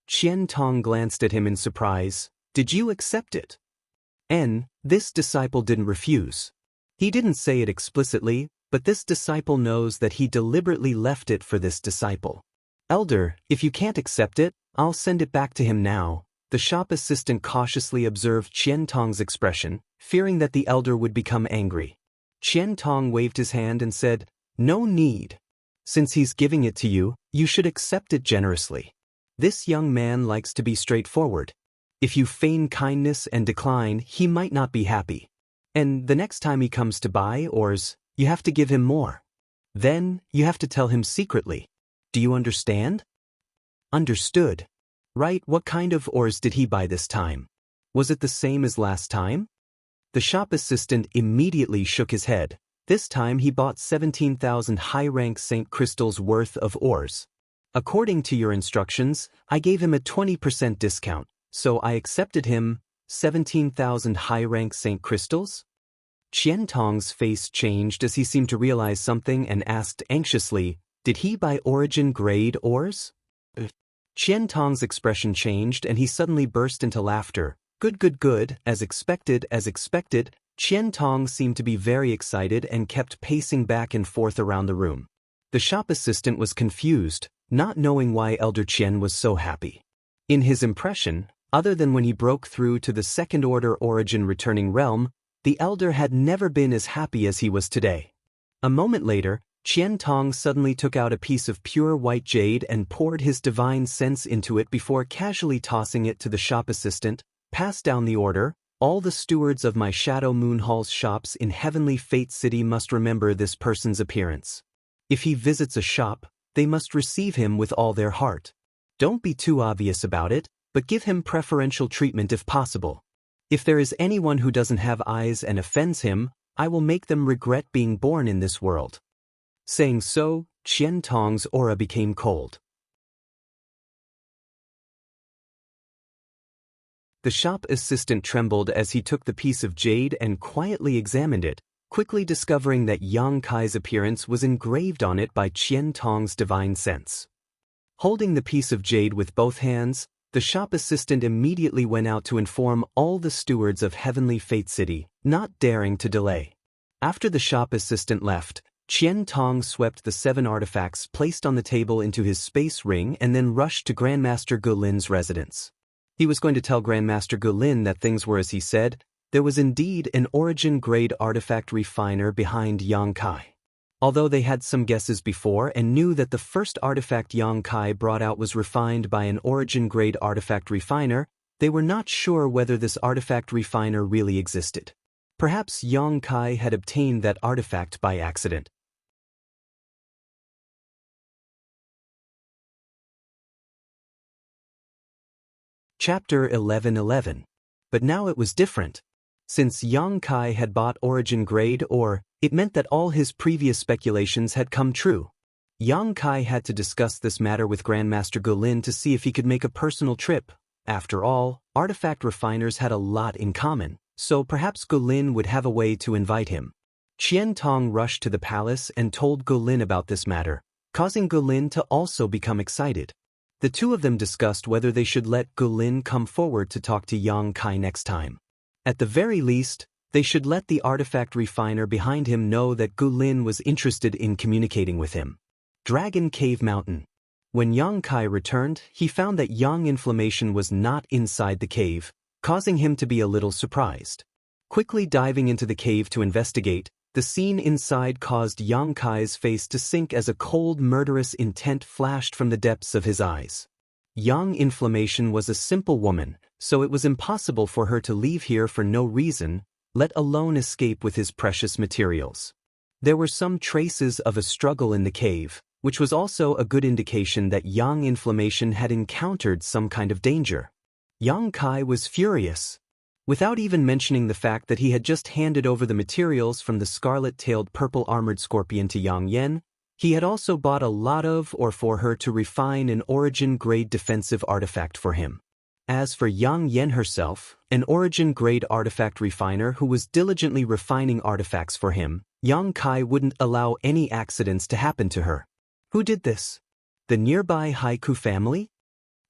Qian Tong glanced at him in surprise. Did you accept it? This disciple didn't refuse. He didn't say it explicitly, but this disciple knows that he deliberately left it for this disciple. Elder, if you can't accept it, I'll send it back to him now. The shop assistant cautiously observed Qian Tong's expression, fearing that the elder would become angry. Qian Tong waved his hand and said, no need. Since he's giving it to you, you should accept it generously. This young man likes to be straightforward. If you feign kindness and decline, he might not be happy. And the next time he comes to buy ores, you have to give him more. Then, you have to tell him secretly. Do you understand? Understood. Right, what kind of ores did he buy this time? Was it the same as last time? The shop assistant immediately shook his head. This time he bought 17,000 high-rank saint crystals worth of ores. According to your instructions, I gave him a 20% discount, so I accepted him 17,000 high-rank saint crystals? Qian Tong's face changed as he seemed to realize something and asked anxiously, did he buy origin-grade ores? Qian Tong's expression changed and he suddenly burst into laughter. Good, as expected. Qian Tong seemed to be very excited and kept pacing back and forth around the room. The shop assistant was confused, not knowing why Elder Qian was so happy. In his impression, other than when he broke through to the second-order origin returning realm, the elder had never been as happy as he was today. A moment later, Qian Tong suddenly took out a piece of pure white jade and poured his divine sense into it before casually tossing it to the shop assistant. Pass down the order. All the stewards of my Shadow Moon Hall's shops in Heavenly Fate City must remember this person's appearance. If he visits a shop, they must receive him with all their heart. Don't be too obvious about it, but give him preferential treatment if possible. If there is anyone who doesn't have eyes and offends him, I will make them regret being born in this world. Saying so, Qian Tong's aura became cold. The shop assistant trembled as he took the piece of jade and quietly examined it, quickly discovering that Yang Kai's appearance was engraved on it by Qian Tong's divine sense. Holding the piece of jade with both hands, the shop assistant immediately went out to inform all the stewards of Heavenly Fate City, not daring to delay. After the shop assistant left, Qian Tong swept the 7 artifacts placed on the table into his space ring and then rushed to Grandmaster Gulin's residence. He was going to tell Grandmaster Gulin that things were as he said. There was indeed an origin-grade artifact refiner behind Yang Kai. Although they had some guesses before and knew that the first artifact Yang Kai brought out was refined by an origin-grade artifact refiner, they were not sure whether this artifact refiner really existed. Perhaps Yang Kai had obtained that artifact by accident. Chapter 11:11. But now it was different. Since Yang Kai had bought origin grade ore, it meant that all his previous speculations had come true. Yang Kai had to discuss this matter with Grandmaster Gulin to see if he could make a personal trip. After all, artifact refiners had a lot in common, so perhaps Gulin would have a way to invite him. Qian Tong rushed to the palace and told Gulin about this matter, causing Gulin to also become excited. The two of them discussed whether they should let Gulin come forward to talk to Yang Kai next time. At the very least, they should let the artifact refiner behind him know that Gulin was interested in communicating with him. Dragon Cave Mountain. When Yang Kai returned, he found that Yang Inflammation was not inside the cave, causing him to be a little surprised. Quickly diving into the cave to investigate, the scene inside caused Yang Kai's face to sink as a cold, murderous intent flashed from the depths of his eyes. Yang Inflammation was a simple woman, so it was impossible for her to leave here for no reason, let alone escape with his precious materials. There were some traces of a struggle in the cave, which was also a good indication that Yang Inflammation had encountered some kind of danger. Yang Kai was furious. Without even mentioning the fact that he had just handed over the materials from the scarlet-tailed purple-armored scorpion to Yang Yen, he had also bought a lot of or for her to refine an origin-grade defensive artifact for him. As for Yang Yen herself, an origin-grade artifact refiner who was diligently refining artifacts for him, Yang Kai wouldn't allow any accidents to happen to her. Who did this? The nearby Haiku family?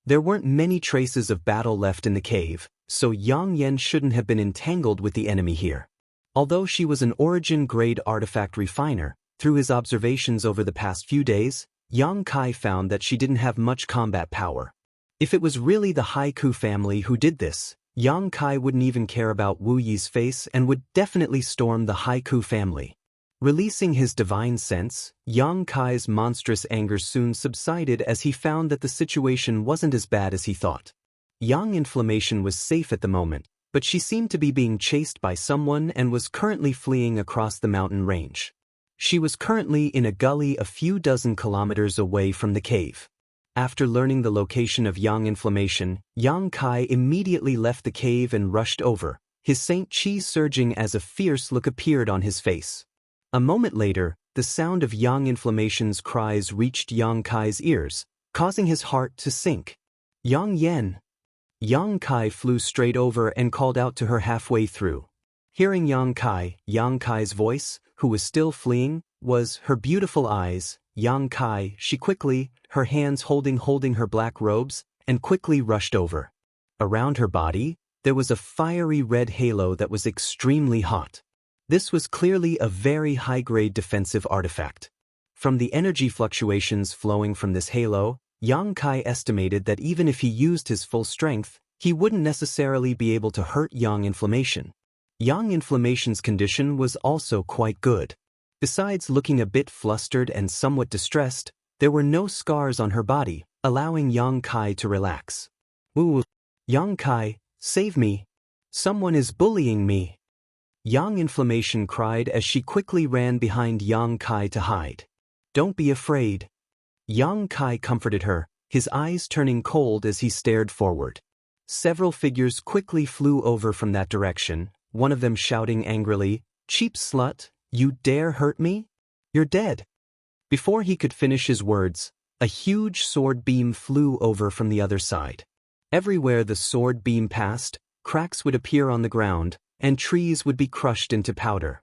There weren't many traces of battle left in the cave, so Yang Yen shouldn't have been entangled with the enemy here. Although she was an origin-grade artifact refiner, through his observations over the past few days, Yang Kai found that she didn't have much combat power. If it was really the Haiku family who did this, Yang Kai wouldn't even care about Wu Yi's face and would definitely storm the Haiku family. Releasing his divine sense, Yang Kai's monstrous anger soon subsided as he found that the situation wasn't as bad as he thought. Yang Inflammation was safe at the moment, but she seemed to be being chased by someone and was currently fleeing across the mountain range. She was currently in a gully a few dozen kilometers away from the cave. After learning the location of Yang Inflammation, Yang Kai immediately left the cave and rushed over, his Saint Chi surging as a fierce look appeared on his face. A moment later, the sound of Yang Inflammation's cries reached Yang Kai's ears, causing his heart to sink. Yang Yen. Yang Kai flew straight over and called out to her halfway through. Hearing Yang Kai's voice, who was still fleeing, was her beautiful eyes. Yang Kai, she quickly, her hands holding her black robes, and quickly rushed over. Around her body, there was a fiery red halo that was extremely hot. This was clearly a very high-grade defensive artifact. From the energy fluctuations flowing from this halo, Yang Kai estimated that even if he used his full strength, he wouldn't necessarily be able to hurt Yang Inflammation. Yang Inflammation's condition was also quite good. Besides looking a bit flustered and somewhat distressed, there were no scars on her body, allowing Yang Kai to relax. Ooh! Yang Kai, save me! Someone is bullying me! Yang Inflammation cried as she quickly ran behind Yang Kai to hide. Don't be afraid. Yang Kai comforted her, his eyes turning cold as he stared forward. Several figures quickly flew over from that direction, one of them shouting angrily, "Cheap slut, you dare hurt me? You're dead." Before he could finish his words, a huge sword beam flew over from the other side. Everywhere the sword beam passed, cracks would appear on the ground, and trees would be crushed into powder.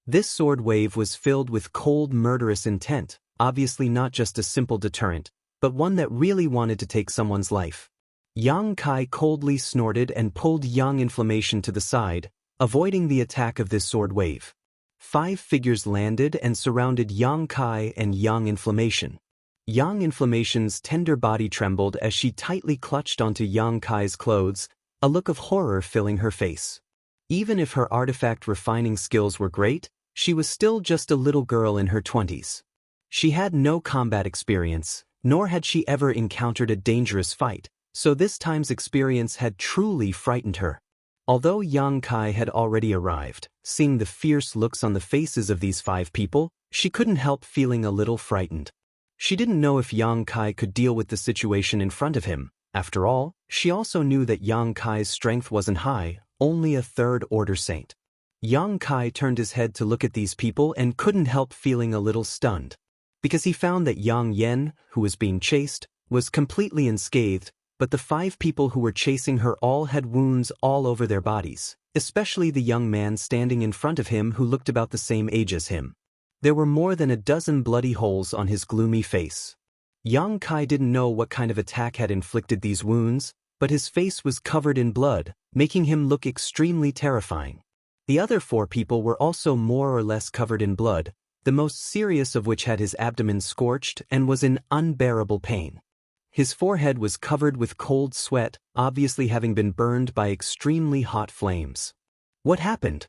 This sword wave was filled with cold, murderous intent, obviously not just a simple deterrent, but one that really wanted to take someone's life. Yang Kai coldly snorted and pulled Yang Inflammation to the side, avoiding the attack of this sword wave. 5 figures landed and surrounded Yang Kai and Yang Inflammation. Yang Inflammation's tender body trembled as she tightly clutched onto Yang Kai's clothes, a look of horror filling her face. Even if her artifact refining skills were great, she was still just a little girl in her 20s. She had no combat experience, nor had she ever encountered a dangerous fight, so this time's experience had truly frightened her. Although Yang Kai had already arrived, seeing the fierce looks on the faces of these 5 people, she couldn't help feeling a little frightened. She didn't know if Yang Kai could deal with the situation in front of him. After all, she also knew that Yang Kai's strength wasn't high, only a third-order saint. Yang Kai turned his head to look at these people and couldn't help feeling a little stunned. Because he found that Yang Yen, who was being chased, was completely unscathed, but the 5 people who were chasing her all had wounds all over their bodies, especially the young man standing in front of him who looked about the same age as him. There were more than a dozen bloody holes on his gloomy face. Yang Kai didn't know what kind of attack had inflicted these wounds, but his face was covered in blood, making him look extremely terrifying. The other 4 people were also more or less covered in blood, the most serious of which had his abdomen scorched and was in unbearable pain. His forehead was covered with cold sweat, obviously having been burned by extremely hot flames. What happened?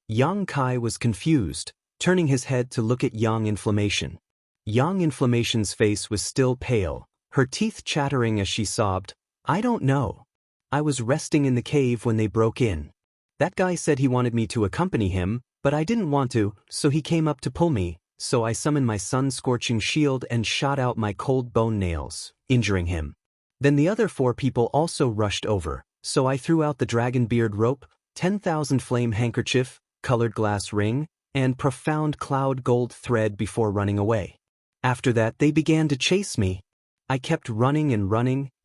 Yang Kai was confused, turning his head to look at Yang Inflammation. Yang Inflammation's face was still pale, her teeth chattering as she sobbed, "I don't know. I was resting in the cave when they broke in. That guy said he wanted me to accompany him, but I didn't want to, so he came up to pull me, so I summoned my sun-scorching shield and shot out my cold bone nails, injuring him. Then the other 4 people also rushed over, so I threw out the dragon beard rope, 10,000 flame handkerchief, colored glass ring, and profound cloud gold thread before running away. After that they began to chase me. I kept running,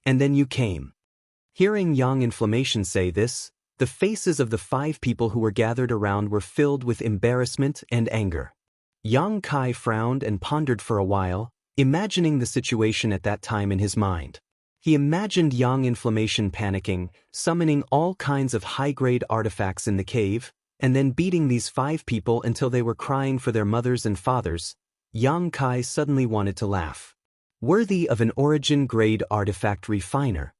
and then you came." Hearing Yang Inflammation say this, the faces of the 5 people who were gathered around were filled with embarrassment and anger. Yang Kai frowned and pondered for a while, imagining the situation at that time in his mind. He imagined Yang Inflammation panicking, summoning all kinds of high-grade artifacts in the cave, and then beating these 5 people until they were crying for their mothers and fathers. Yang Kai suddenly wanted to laugh. Worthy of an origin-grade artifact refiner.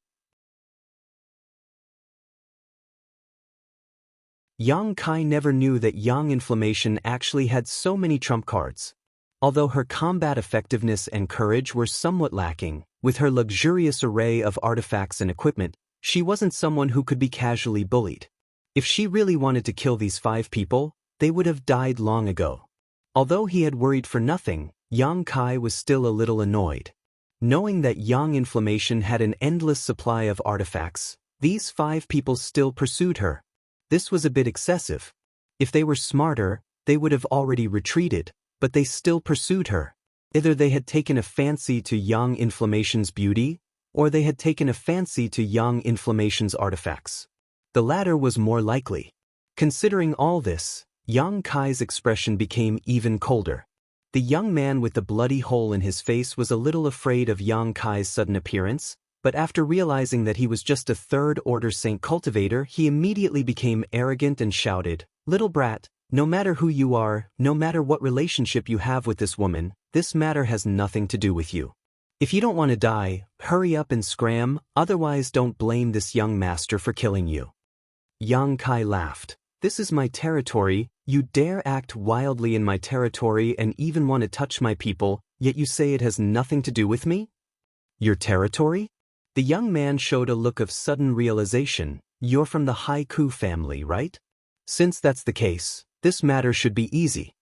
Yang Kai never knew that Yang Inflammation actually had so many trump cards. Although her combat effectiveness and courage were somewhat lacking, with her luxurious array of artifacts and equipment, she wasn't someone who could be casually bullied. If she really wanted to kill these 5 people, they would have died long ago. Although he had worried for nothing, Yang Kai was still a little annoyed. Knowing that Yang Inflammation had an endless supply of artifacts, these 5 people still pursued her. This was a bit excessive. If they were smarter, they would have already retreated, but they still pursued her. Either they had taken a fancy to Yang Inflammation's beauty, or they had taken a fancy to Yang Inflammation's artifacts. The latter was more likely. Considering all this, Yang Kai's expression became even colder. The young man with the bloody hole in his face was a little afraid of Yang Kai's sudden appearance, but after realizing that he was just a third-order saint cultivator, he immediately became arrogant and shouted, "Little brat, no matter who you are, no matter what relationship you have with this woman, this matter has nothing to do with you. If you don't want to die, hurry up and scram, otherwise don't blame this young master for killing you." Yang Kai laughed. "This is my territory, you dare act wildly in my territory and even want to touch my people, yet you say it has nothing to do with me? Your territory?" The young man showed a look of sudden realization. "You're from the Haiku family, right? Since that's the case, this matter should be easy."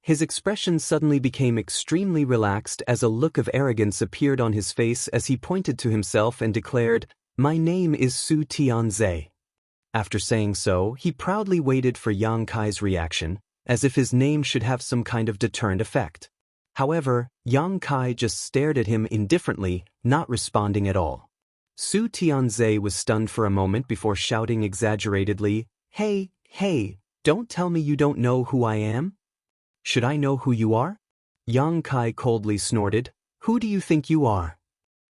His expression suddenly became extremely relaxed as a look of arrogance appeared on his face as he pointed to himself and declared, "My name is Su Tianze." After saying so, he proudly waited for Yang Kai's reaction, as if his name should have some kind of deterrent effect. However, Yang Kai just stared at him indifferently, not responding at all. Su Tianze was stunned for a moment before shouting exaggeratedly, Hey, Don't tell me you don't know who I am? Should I know who you are? Yang Kai coldly snorted. Who do you think you are?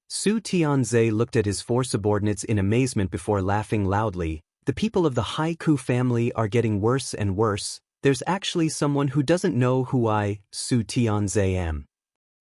Su Tianze looked at his four subordinates in amazement before laughing loudly. The people of the Haiku family are getting worse and worse. There's actually someone who doesn't know who I, Su Tianze, am.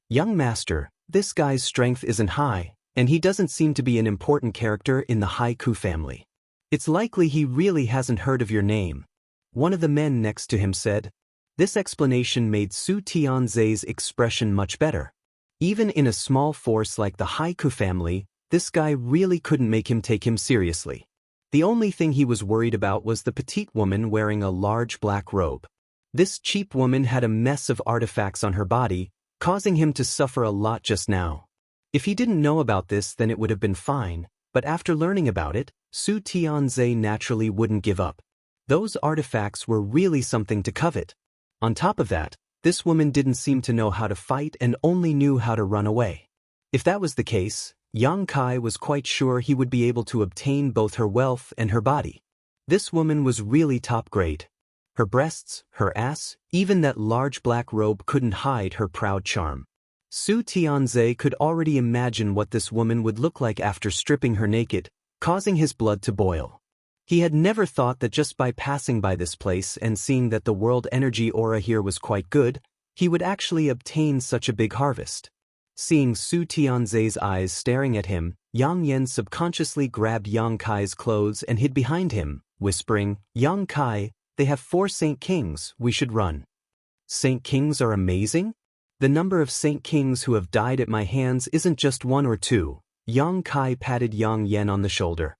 Young master, this guy's strength isn't high, and he doesn't seem to be an important character in the Haiku family. It's likely he really hasn't heard of your name. One of the men next to him said. This explanation made Su Tianze's expression much better. Even in a small force like the Haiku family, this guy really couldn't make him take him seriously. The only thing he was worried about was the petite woman wearing a large black robe. This cheap woman had a mess of artifacts on her body, causing him to suffer a lot just now. If he didn't know about this, then it would have been fine, but after learning about it, Su Tianze naturally wouldn't give up. Those artifacts were really something to covet. On top of that, this woman didn't seem to know how to fight and only knew how to run away. If that was the case, Yang Kai was quite sure he would be able to obtain both her wealth and her body. This woman was really top grade. Her breasts, her ass, even that large black robe couldn't hide her proud charm. Su Tianze could already imagine what this woman would look like after stripping her naked, causing his blood to boil. He had never thought that just by passing by this place and seeing that the world energy aura here was quite good, he would actually obtain such a big harvest. Seeing Su Tianze's eyes staring at him, Yang Yen subconsciously grabbed Yang Kai's clothes and hid behind him, whispering, Yang Kai, they have 4 Saint Kings, we should run. Saint Kings are amazing? The number of Saint Kings who have died at my hands isn't just 1 or 2. Yang Kai patted Yang Yen on the shoulder.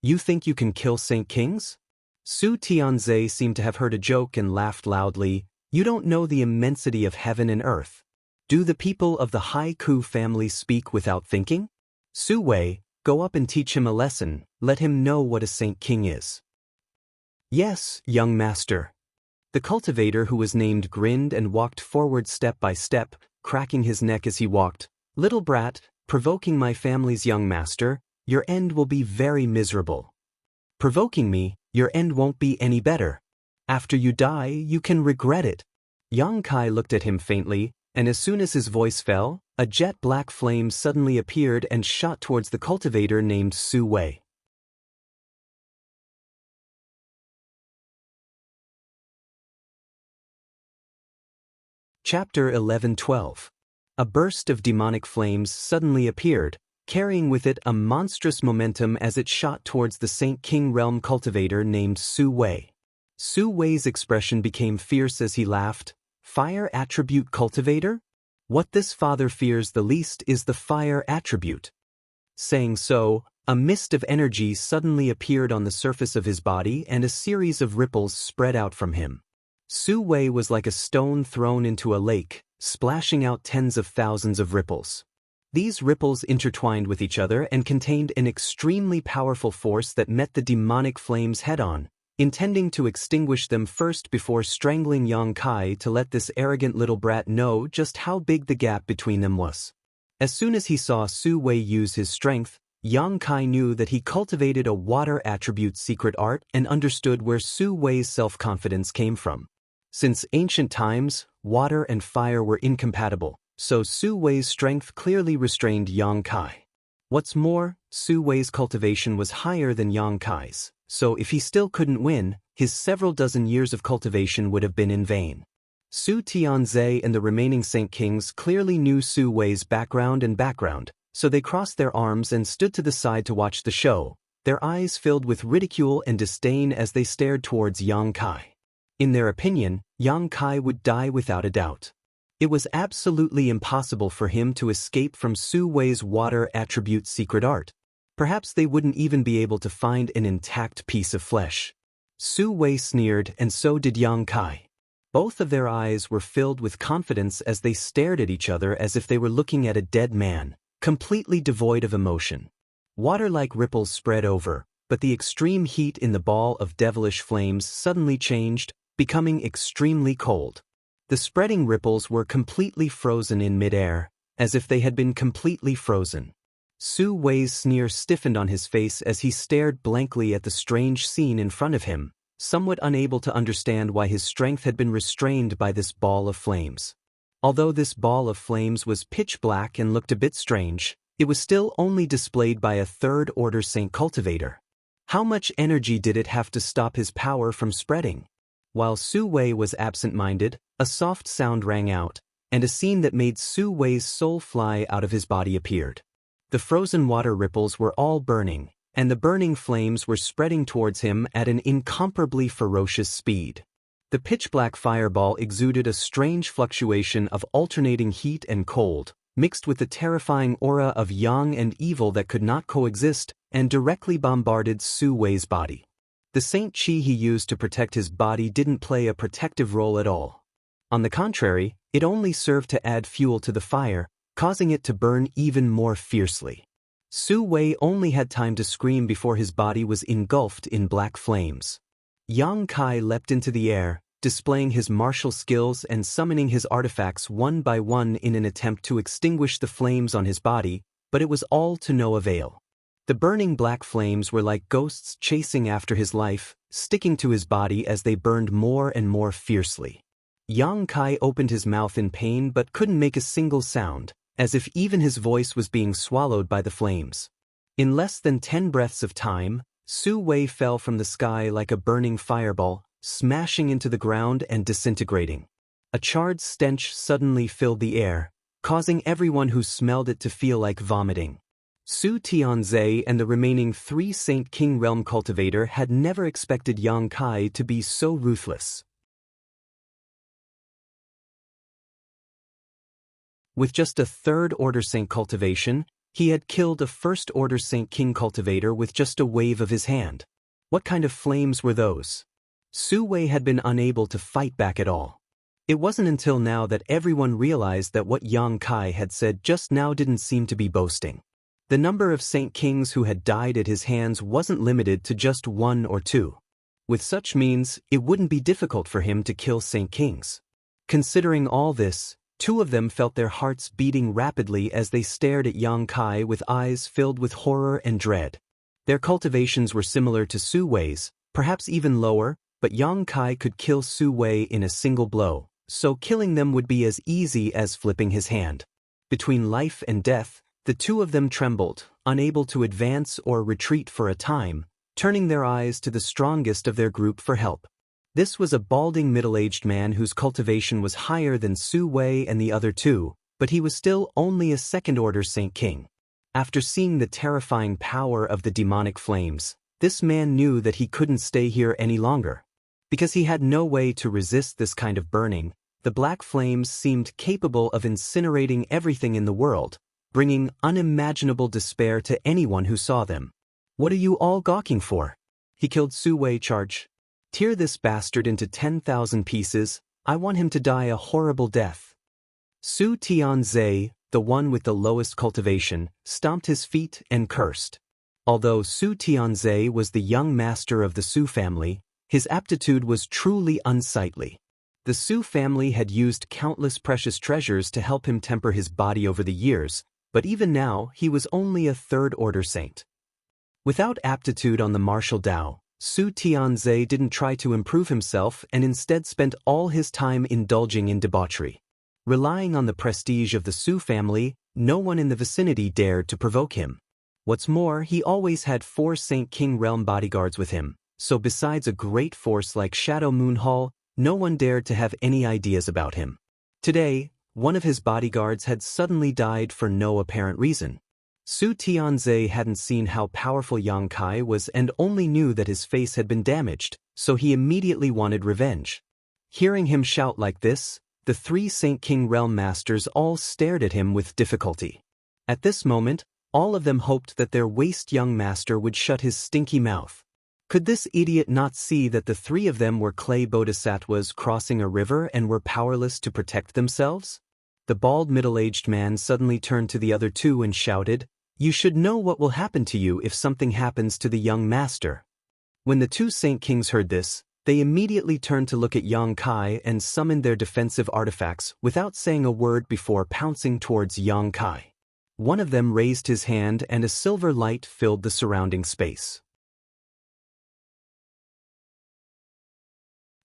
You think you can kill Saint Kings? Su Tianze seemed to have heard a joke and laughed loudly. You don't know the immensity of heaven and earth. Do the people of the Haiku family speak without thinking? Su Wei, go up and teach him a lesson, let him know what a Saint King is. Yes, young master. The cultivator who was named grinned and walked forward step by step, cracking his neck as he walked. Little brat, provoking my family's young master, your end will be very miserable. Provoking me, your end won't be any better. After you die, you can regret it. Yang Kai looked at him faintly, and as soon as his voice fell, a jet black flame suddenly appeared and shot towards the cultivator named Su Wei. Chapter 11-12. A burst of demonic flames suddenly appeared, carrying with it a monstrous momentum as it shot towards the Saint King realm cultivator named Su Wei. Su Wei's expression became fierce as he laughed. Fire attribute cultivator? What this father fears the least is the fire attribute. Saying so, a mist of energy suddenly appeared on the surface of his body and a series of ripples spread out from him. Su Wei was like a stone thrown into a lake, splashing out tens of thousands of ripples. These ripples intertwined with each other and contained an extremely powerful force that met the demonic flames head-on, intending to extinguish them first before strangling Yang Kai to let this arrogant little brat know just how big the gap between them was. As soon as he saw Su Wei use his strength, Yang Kai knew that he cultivated a water attribute secret art and understood where Su Wei's self-confidence came from. Since ancient times, water and fire were incompatible, so Su Wei's strength clearly restrained Yang Kai. What's more, Su Wei's cultivation was higher than Yang Kai's, so if he still couldn't win, his several dozen years of cultivation would have been in vain. Su Tianze and the remaining Saint Kings clearly knew Su Wei's background, so they crossed their arms and stood to the side to watch the show, their eyes filled with ridicule and disdain as they stared towards Yang Kai. In their opinion, Yang Kai would die without a doubt. It was absolutely impossible for him to escape from Su Wei's water attribute secret art. Perhaps they wouldn't even be able to find an intact piece of flesh. Su Wei sneered, and so did Yang Kai. Both of their eyes were filled with confidence as they stared at each other as if they were looking at a dead man, completely devoid of emotion. Water-like ripples spread over, but the extreme heat in the ball of devilish flames suddenly changed, becoming extremely cold. The spreading ripples were completely frozen in midair, as if they had been completely frozen. Su Wei's sneer stiffened on his face as he stared blankly at the strange scene in front of him, somewhat unable to understand why his strength had been restrained by this ball of flames. Although this ball of flames was pitch black and looked a bit strange, it was still only displayed by a third-order Saint Cultivator. How much energy did it have to stop his power from spreading? While Su Wei was absent-minded, a soft sound rang out, and a scene that made Su Wei's soul fly out of his body appeared. The frozen water ripples were all burning, and the burning flames were spreading towards him at an incomparably ferocious speed. The pitch-black fireball exuded a strange fluctuation of alternating heat and cold, mixed with the terrifying aura of yang and evil that could not coexist, and directly bombarded Su Wei's body. The Saint Chi he used to protect his body didn't play a protective role at all. On the contrary, it only served to add fuel to the fire, causing it to burn even more fiercely. Su Wei only had time to scream before his body was engulfed in black flames. Yang Kai leapt into the air, displaying his martial skills and summoning his artifacts one by one in an attempt to extinguish the flames on his body, but it was all to no avail. The burning black flames were like ghosts chasing after his life, sticking to his body as they burned more and more fiercely. Yang Kai opened his mouth in pain but couldn't make a single sound, as if even his voice was being swallowed by the flames. In less than 10 breaths of time, Su Wei fell from the sky like a burning fireball, smashing into the ground and disintegrating. A charred stench suddenly filled the air, causing everyone who smelled it to feel like vomiting. Su Tianzhe and the remaining 3 Saint King Realm Cultivator had never expected Yang Kai to be so ruthless. With just a third-order Saint Cultivation, he had killed a first-order Saint King Cultivator with just a wave of his hand. What kind of flames were those? Su Wei had been unable to fight back at all. It wasn't until now that everyone realized that what Yang Kai had said just now didn't seem to be boasting. The number of Saint Kings who had died at his hands wasn't limited to just 1 or 2. With such means, it wouldn't be difficult for him to kill Saint Kings. Considering all this, 2 of them felt their hearts beating rapidly as they stared at Yang Kai with eyes filled with horror and dread. Their cultivations were similar to Su Wei's, perhaps even lower, but Yang Kai could kill Su Wei in a single blow, so killing them would be as easy as flipping his hand. Between life and death, the 2 of them trembled, unable to advance or retreat for a time, turning their eyes to the strongest of their group for help. This was a balding middle-aged man whose cultivation was higher than Su Wei and the other 2, but he was still only a second-order Saint King. After seeing the terrifying power of the demonic flames, this man knew that he couldn't stay here any longer. Because he had no way to resist this kind of burning, the black flames seemed capable of incinerating everything in the world, bringing unimaginable despair to anyone who saw them. What are you all gawking for? He killed Su Wei. Charge. Tear this bastard into 10,000 pieces, I want him to die a horrible death. Su Tianzhe, the one with the lowest cultivation, stomped his feet and cursed. Although Su Tianzhe was the young master of the Su family, his aptitude was truly unsightly. The Su family had used countless precious treasures to help him temper his body over the years, but even now he was only a third-order saint. Without aptitude on the martial Tao, Su Tianzhe didn't try to improve himself and instead spent all his time indulging in debauchery. Relying on the prestige of the Su family, no one in the vicinity dared to provoke him. What's more, he always had 4 Saint King Realm bodyguards with him, so besides a great force like Shadow Moon Hall, no one dared to have any ideas about him. Today, one of his bodyguards had suddenly died for no apparent reason. Su Tianzhe hadn't seen how powerful Yang Kai was and only knew that his face had been damaged, so he immediately wanted revenge. Hearing him shout like this, the 3 Saint King Realm Masters all stared at him with difficulty. At this moment, all of them hoped that their waste young master would shut his stinky mouth. Could this idiot not see that the 3 of them were clay bodhisattvas crossing a river and were powerless to protect themselves? The bald middle-aged man suddenly turned to the other 2 and shouted, "You should know what will happen to you if something happens to the young master." When the 2 Saint Kings heard this, they immediately turned to look at Yang Kai and summoned their defensive artifacts without saying a word before pouncing towards Yang Kai. One of them raised his hand and a silver light filled the surrounding space.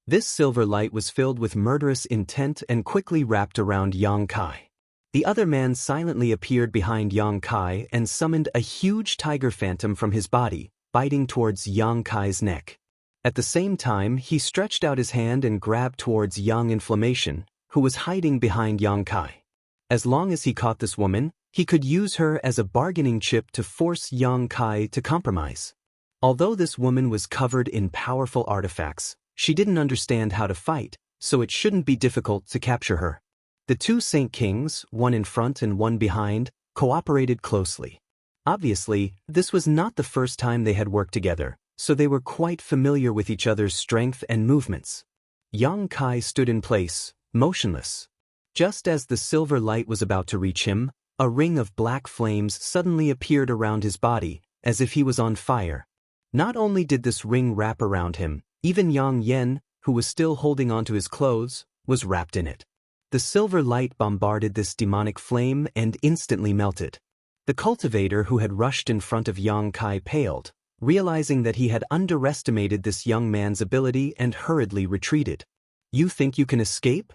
This silver light was filled with murderous intent and quickly wrapped around Yang Kai. The other man silently appeared behind Yang Kai and summoned a huge tiger phantom from his body, biting towards Yang Kai's neck. At the same time, he stretched out his hand and grabbed towards Yang Inflammation, who was hiding behind Yang Kai. As long as he caught this woman, he could use her as a bargaining chip to force Yang Kai to compromise. Although this woman was covered in powerful artifacts, she didn't understand how to fight, so it shouldn't be difficult to capture her. The two Saint Kings, one in front and one behind, cooperated closely. Obviously, this was not the first time they had worked together, so they were quite familiar with each other's strength and movements. Yang Kai stood in place, motionless. Just as the silver light was about to reach him, a ring of black flames suddenly appeared around his body, as if he was on fire. Not only did this ring wrap around him, even Yang Yen, who was still holding onto his clothes, was wrapped in it. The silver light bombarded this demonic flame and instantly melted. The cultivator who had rushed in front of Yang Kai paled, realizing that he had underestimated this young man's ability and hurriedly retreated. "You think you can escape?"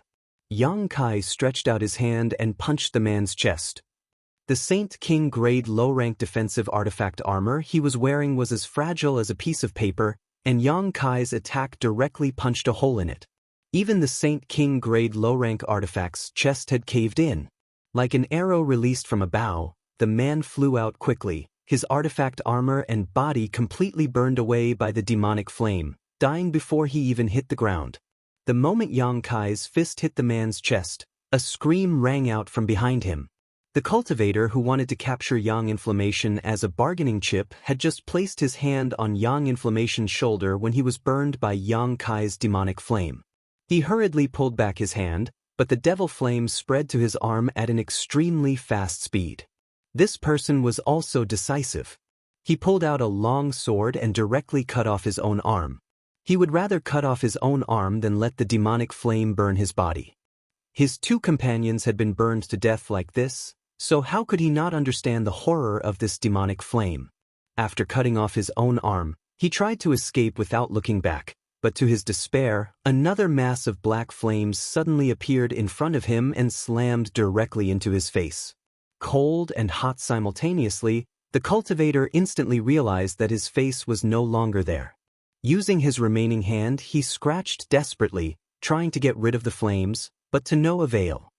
Yang Kai stretched out his hand and punched the man's chest. The Saint King grade low-rank defensive artifact armor he was wearing was as fragile as a piece of paper, and Yang Kai's attack directly punched a hole in it. Even the Saint King grade low-rank artifact's chest had caved in. Like an arrow released from a bow, the man flew out quickly, his artifact armor and body completely burned away by the demonic flame, dying before he even hit the ground. The moment Yang Kai's fist hit the man's chest, a scream rang out from behind him. The cultivator who wanted to capture Yang Inflammation as a bargaining chip had just placed his hand on Yang Inflammation's shoulder when he was burned by Yang Kai's demonic flame. He hurriedly pulled back his hand, but the devil flame spread to his arm at an extremely fast speed. This person was also decisive. He pulled out a long sword and directly cut off his own arm. He would rather cut off his own arm than let the demonic flame burn his body. His two companions had been burned to death like this, so how could he not understand the horror of this demonic flame? After cutting off his own arm, he tried to escape without looking back, but to his despair, another mass of black flames suddenly appeared in front of him and slammed directly into his face. Cold and hot simultaneously, the cultivator instantly realized that his face was no longer there. Using his remaining hand, he scratched desperately, trying to get rid of the flames, but to no avail.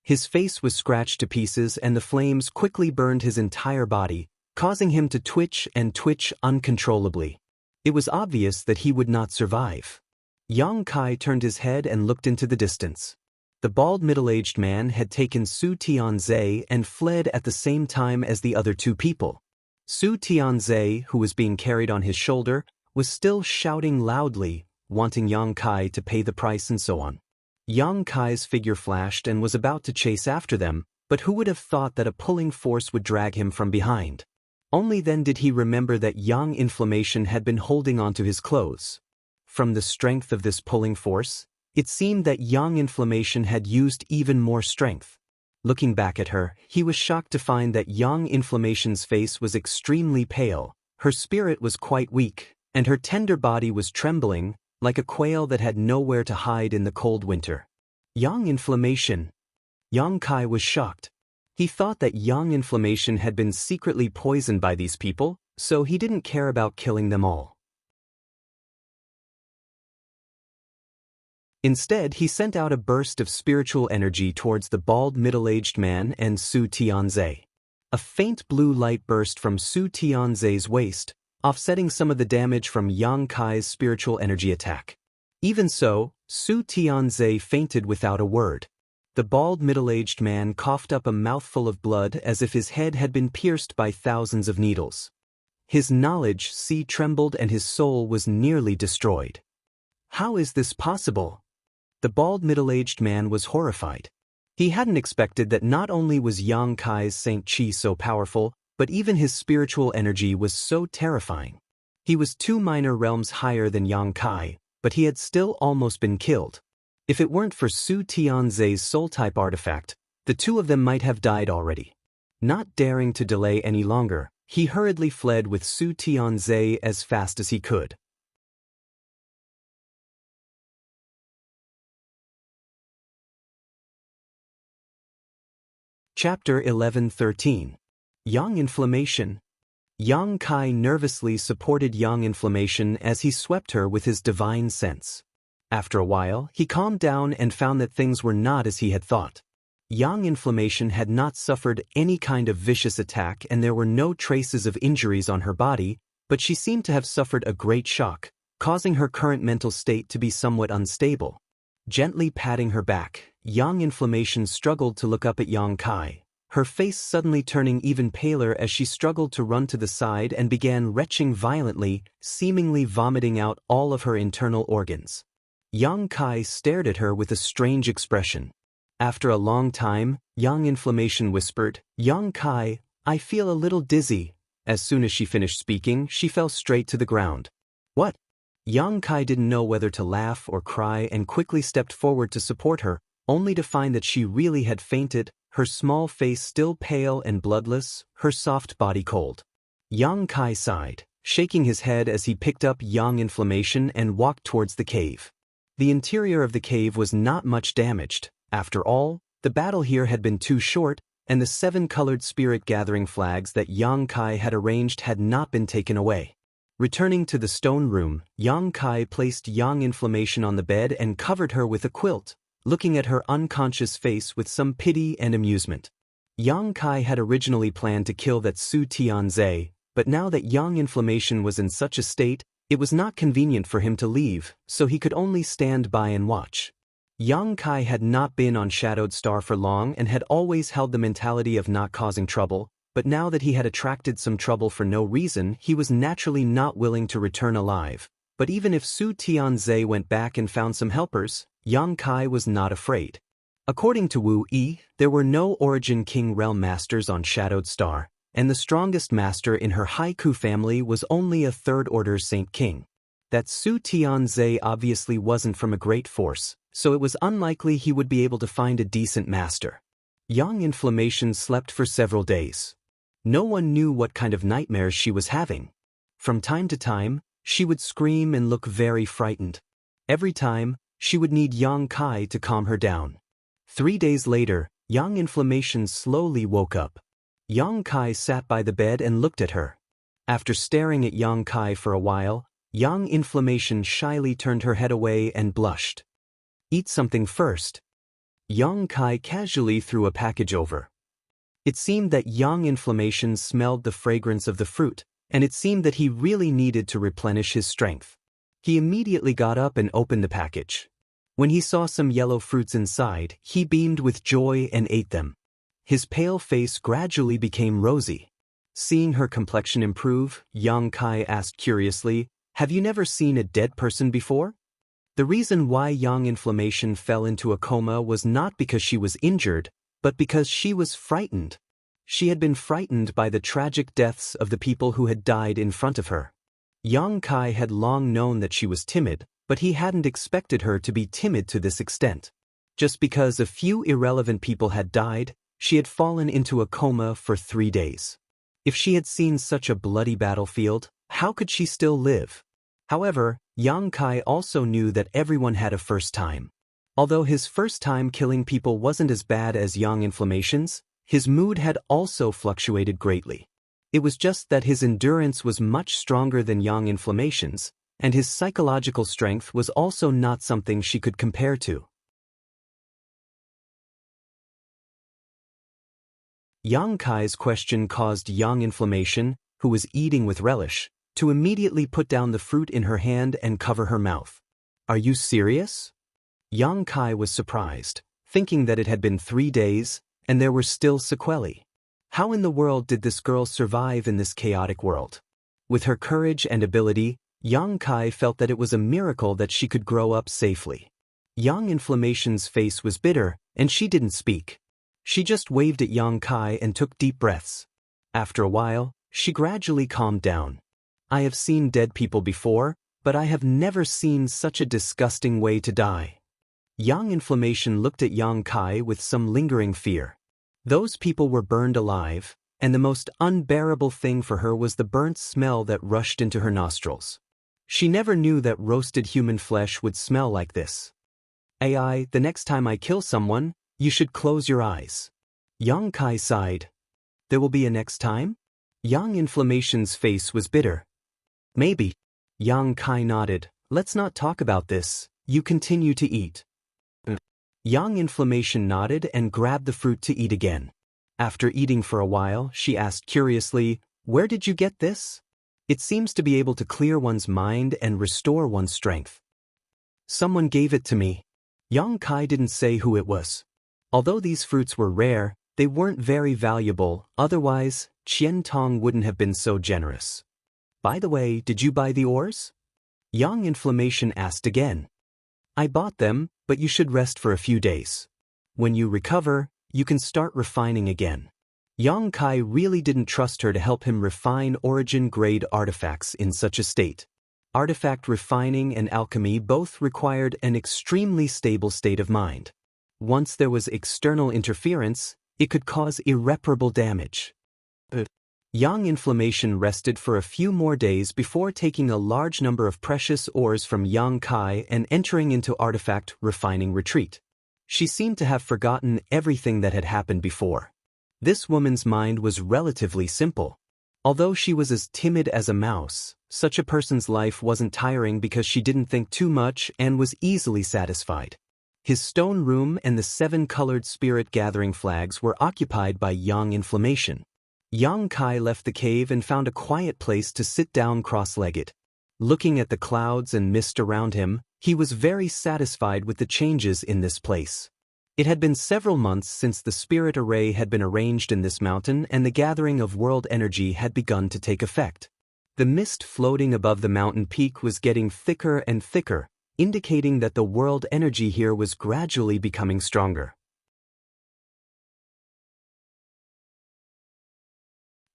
His face was scratched to pieces and the flames quickly burned his entire body, causing him to twitch and twitch uncontrollably. It was obvious that he would not survive. Yang Kai turned his head and looked into the distance. The bald middle-aged man had taken Su Tianzhe and fled at the same time as the other two people. Su Tianzhe, who was being carried on his shoulder, was still shouting loudly, wanting Yang Kai to pay the price and so on. Yang Kai's figure flashed and was about to chase after them, but who would have thought that a pulling force would drag him from behind? Only then did he remember that Yang Inflammation had been holding onto his clothes. From the strength of this pulling force, it seemed that Yang Inflammation had used even more strength. Looking back at her, he was shocked to find that Yang Inflammation's face was extremely pale, her spirit was quite weak, and her tender body was trembling, like a quail that had nowhere to hide in the cold winter. Yang Inflammation. Yang Kai was shocked. He thought that Yang Inflammation had been secretly poisoned by these people, so he didn't care about killing them all. Instead, he sent out a burst of spiritual energy towards the bald middle-aged man and Su Tianzhe. A faint blue light burst from Su Tianzhe's waist, offsetting some of the damage from Yang Kai's spiritual energy attack. Even so, Su Tianzhe fainted without a word. The bald middle-aged man coughed up a mouthful of blood as if his head had been pierced by thousands of needles. His knowledge trembled and his soul was nearly destroyed. How is this possible? The bald middle-aged man was horrified. He hadn't expected that not only was Yang Kai's Saint Qi so powerful, but even his spiritual energy was so terrifying. He was 2 minor realms higher than Yang Kai, but he had still almost been killed. If it weren't for Su Tianzhe's soul-type artifact, the two of them might have died already. Not daring to delay any longer, he hurriedly fled with Su Tianzhe as fast as he could. Chapter 11-13. Yang Inflammation. Yang Kai nervously supported Yang Inflammation as he swept her with his divine sense. After a while, he calmed down and found that things were not as he had thought. Yang Inflammation had not suffered any kind of vicious attack and there were no traces of injuries on her body, but she seemed to have suffered a great shock, causing her current mental state to be somewhat unstable. Gently patting her back, Yang Inflammation struggled to look up at Yang Kai, her face suddenly turning even paler as she struggled to run to the side and began retching violently, seemingly vomiting out all of her internal organs. Yang Kai stared at her with a strange expression. After a long time, Yang Inflammation whispered, "Yang Kai, I feel a little dizzy." As soon as she finished speaking, she fell straight to the ground. "What?" Yang Kai didn't know whether to laugh or cry and quickly stepped forward to support her, only to find that she really had fainted, her small face still pale and bloodless, her soft body cold. Yang Kai sighed, shaking his head as he picked up Yang Inflammation and walked towards the cave. The interior of the cave was not much damaged. After all, the battle here had been too short, and the 7-colored spirit-gathering flags that Yang Kai had arranged had not been taken away. Returning to the stone room, Yang Kai placed Yang Inflammation on the bed and covered her with a quilt, looking at her unconscious face with some pity and amusement. Yang Kai had originally planned to kill that Su Tianzhe, but now that Yang Inflammation was in such a state, it was not convenient for him to leave, so he could only stand by and watch. Yang Kai had not been on Shadowed Star for long and had always held the mentality of not causing trouble, but now that he had attracted some trouble for no reason, he was naturally not willing to return alive. But even if Su Tianzhe went back and found some helpers, Yang Kai was not afraid. According to Wu Yi, there were no Origin King Realm Masters on Shadowed Star, and the strongest master in her Haiku family was only a third-order Saint King. That Su Tianzhe obviously wasn't from a great force, so it was unlikely he would be able to find a decent master. Yang Inflammation slept for several days. No one knew what kind of nightmares she was having. From time to time, she would scream and look very frightened. Every time, she would need Yang Kai to calm her down. 3 days later, Yang Inflammation slowly woke up. Yang Kai sat by the bed and looked at her. After staring at Yang Kai for a while, Yang Inflammation shyly turned her head away and blushed. "Eat something first." Yang Kai casually threw a package over. It seemed that Yang Inflammation smelled the fragrance of the fruit, and it seemed that he really needed to replenish his strength. He immediately got up and opened the package. When he saw some yellow fruits inside, he beamed with joy and ate them. His pale face gradually became rosy. Seeing her complexion improve, Yang Kai asked curiously, "Have you never seen a dead person before?" The reason why Yang Inflammation fell into a coma was not because she was injured, but because she was frightened. She had been frightened by the tragic deaths of the people who had died in front of her. Yang Kai had long known that she was timid, but he hadn't expected her to be timid to this extent. Just because a few irrelevant people had died, she had fallen into a coma for 3 days. If she had seen such a bloody battlefield, how could she still live? However, Yang Kai also knew that everyone had a first time. Although his first time killing people wasn't as bad as Yang Inflammation's, his mood had also fluctuated greatly. It was just that his endurance was much stronger than Yang Inflammation's, and his psychological strength was also not something she could compare to. Yang Kai's question caused Yang Inflammation, who was eating with relish, to immediately put down the fruit in her hand and cover her mouth. "Are you serious?" Yang Kai was surprised, thinking that it had been 3 days, and there were still sequelae. How in the world did this girl survive in this chaotic world? With her courage and ability, Yang Kai felt that it was a miracle that she could grow up safely. Yang Inflammation's face was bitter, and she didn't speak. She just waved at Yang Kai and took deep breaths. After a while, she gradually calmed down. "I have seen dead people before, but I have never seen such a disgusting way to die." Yang Inflammation looked at Yang Kai with some lingering fear. Those people were burned alive, and the most unbearable thing for her was the burnt smell that rushed into her nostrils. She never knew that roasted human flesh would smell like this. "AI, the next time I kill someone, you should close your eyes." Yang Kai sighed. "There will be a next time?" Yang Inflammation's face was bitter. "Maybe." Yang Kai nodded. "Let's not talk about this, you continue to eat." Yang Inflammation nodded and grabbed the fruit to eat again. After eating for a while, she asked curiously, "Where did you get this? It seems to be able to clear one's mind and restore one's strength." "Someone gave it to me." Yang Kai didn't say who it was. Although these fruits were rare, they weren't very valuable, otherwise, Qian Tong wouldn't have been so generous. "By the way, did you buy the ores?" Yang Inflammation asked again. "I bought them, but you should rest for a few days. When you recover, you can start refining again." Yang Kai really didn't trust her to help him refine origin-grade artifacts in such a state. Artifact refining and alchemy both required an extremely stable state of mind. Once there was external interference, it could cause irreparable damage. Yang Inflammation rested for a few more days before taking a large number of precious ores from Yang Kai and entering into artifact refining retreat. She seemed to have forgotten everything that had happened before. This woman's mind was relatively simple. Although she was as timid as a mouse, such a person's life wasn't tiring because she didn't think too much and was easily satisfied. His stone room and the 7-colored spirit gathering flags were occupied by Yang Inflammation. Yang Kai left the cave and found a quiet place to sit down cross-legged. Looking at the clouds and mist around him, he was very satisfied with the changes in this place. It had been several months since the spirit array had been arranged in this mountain and the gathering of world energy had begun to take effect. The mist floating above the mountain peak was getting thicker and thicker, indicating that the world energy here was gradually becoming stronger.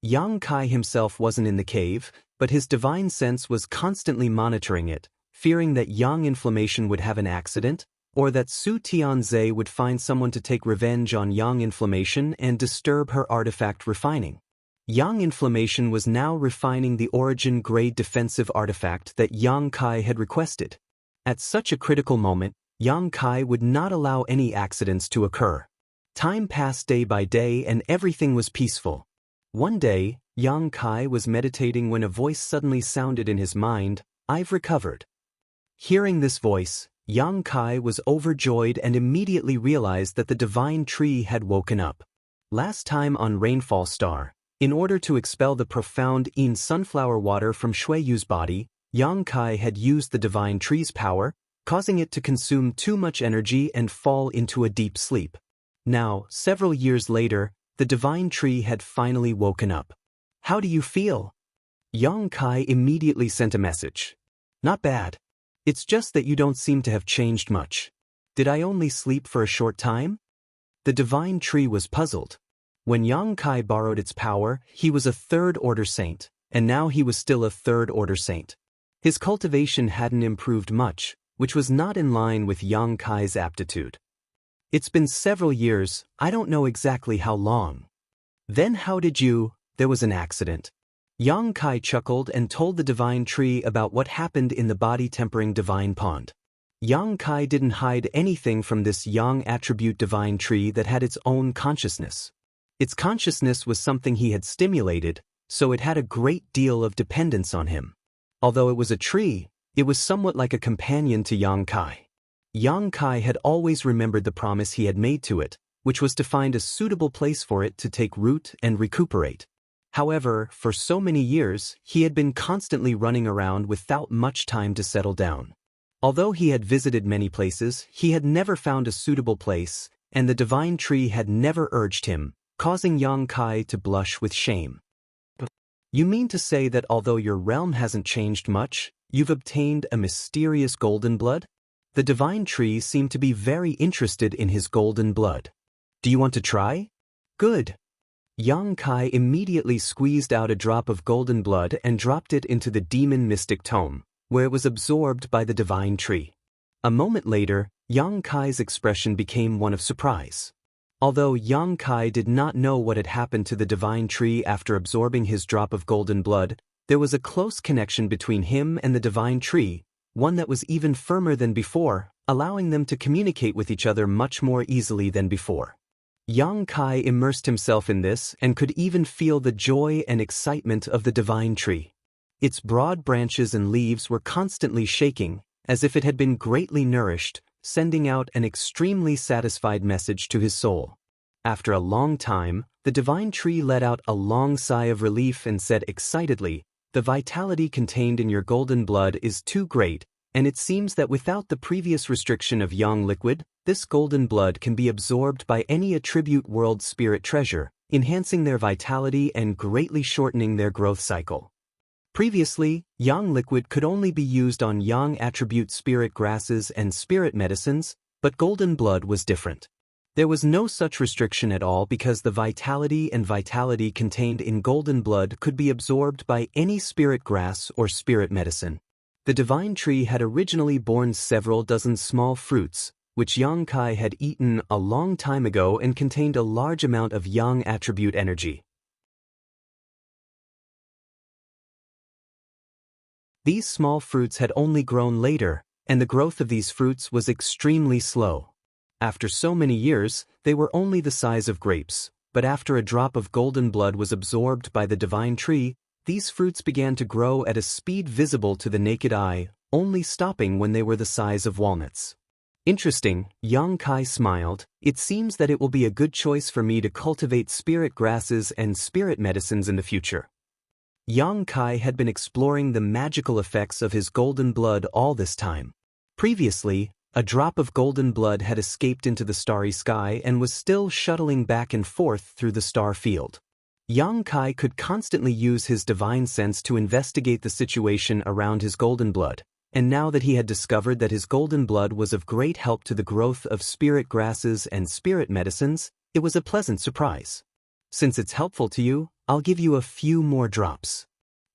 Yang Kai himself wasn't in the cave, but his divine sense was constantly monitoring it, fearing that Yang Inflammation would have an accident, or that Su Tianze would find someone to take revenge on Yang Inflammation and disturb her artifact refining. Yang Inflammation was now refining the origin-grade defensive artifact that Yang Kai had requested. At such a critical moment, Yang Kai would not allow any accidents to occur. Time passed day by day and everything was peaceful. One day, Yang Kai was meditating when a voice suddenly sounded in his mind, "I've recovered." Hearing this voice, Yang Kai was overjoyed and immediately realized that the divine tree had woken up. Last time on Rainfall Star, in order to expel the profound Yin sunflower water from Shuiyu's body, Yang Kai had used the divine tree's power, causing it to consume too much energy and fall into a deep sleep. Now, several years later, the divine tree had finally woken up. "How do you feel?" Yang Kai immediately sent a message. "Not bad. It's just that you don't seem to have changed much. Did I only sleep for a short time?" The divine tree was puzzled. When Yang Kai borrowed its power, he was a third-order saint, and now he was still a third-order saint. His cultivation hadn't improved much, which was not in line with Yang Kai's aptitude. "It's been several years, I don't know exactly how long." "Then how did you—" "There was an accident." Yang Kai chuckled and told the divine tree about what happened in the body-tempering divine pond. Yang Kai didn't hide anything from this Yang attribute divine tree that had its own consciousness. Its consciousness was something he had stimulated, so it had a great deal of dependence on him. Although it was a tree, it was somewhat like a companion to Yang Kai. Yang Kai had always remembered the promise he had made to it, which was to find a suitable place for it to take root and recuperate. However, for so many years, he had been constantly running around without much time to settle down. Although he had visited many places, he had never found a suitable place, and the divine tree had never urged him, causing Yang Kai to blush with shame. "You mean to say that although your realm hasn't changed much, you've obtained a mysterious golden blood?" The divine tree seemed to be very interested in his golden blood. "Do you want to try?" "Good." Yang Kai immediately squeezed out a drop of golden blood and dropped it into the demon mystic tome, where it was absorbed by the divine tree. A moment later, Yang Kai's expression became one of surprise. Although Yang Kai did not know what had happened to the divine tree after absorbing his drop of golden blood, there was a close connection between him and the divine tree, one that was even firmer than before, allowing them to communicate with each other much more easily than before. Yang Kai immersed himself in this and could even feel the joy and excitement of the divine tree. Its broad branches and leaves were constantly shaking, as if it had been greatly nourished, sending out an extremely satisfied message to his soul. After a long time, the divine tree let out a long sigh of relief and said excitedly, "The vitality contained in your golden blood is too great, and it seems that without the previous restriction of yang liquid, this golden blood can be absorbed by any attribute world spirit treasure, enhancing their vitality and greatly shortening their growth cycle." Previously, yang liquid could only be used on yang attribute spirit grasses and spirit medicines, but golden blood was different. There was no such restriction at all because the vitality contained in golden blood could be absorbed by any spirit grass or spirit medicine. The divine tree had originally borne several dozen small fruits, which Yang Kai had eaten a long time ago and contained a large amount of yang attribute energy. These small fruits had only grown later, and the growth of these fruits was extremely slow. After so many years, they were only the size of grapes, but after a drop of golden blood was absorbed by the divine tree, these fruits began to grow at a speed visible to the naked eye, only stopping when they were the size of walnuts. Interesting, Yang Kai smiled. It seems that it will be a good choice for me to cultivate spirit grasses and spirit medicines in the future. Yang Kai had been exploring the magical effects of his golden blood all this time. Previously, a drop of golden blood had escaped into the starry sky and was still shuttling back and forth through the star field. Yang Kai could constantly use his divine sense to investigate the situation around his golden blood, and now that he had discovered that his golden blood was of great help to the growth of spirit grasses and spirit medicines, it was a pleasant surprise. "Since it's helpful to you, I'll give you a few more drops,"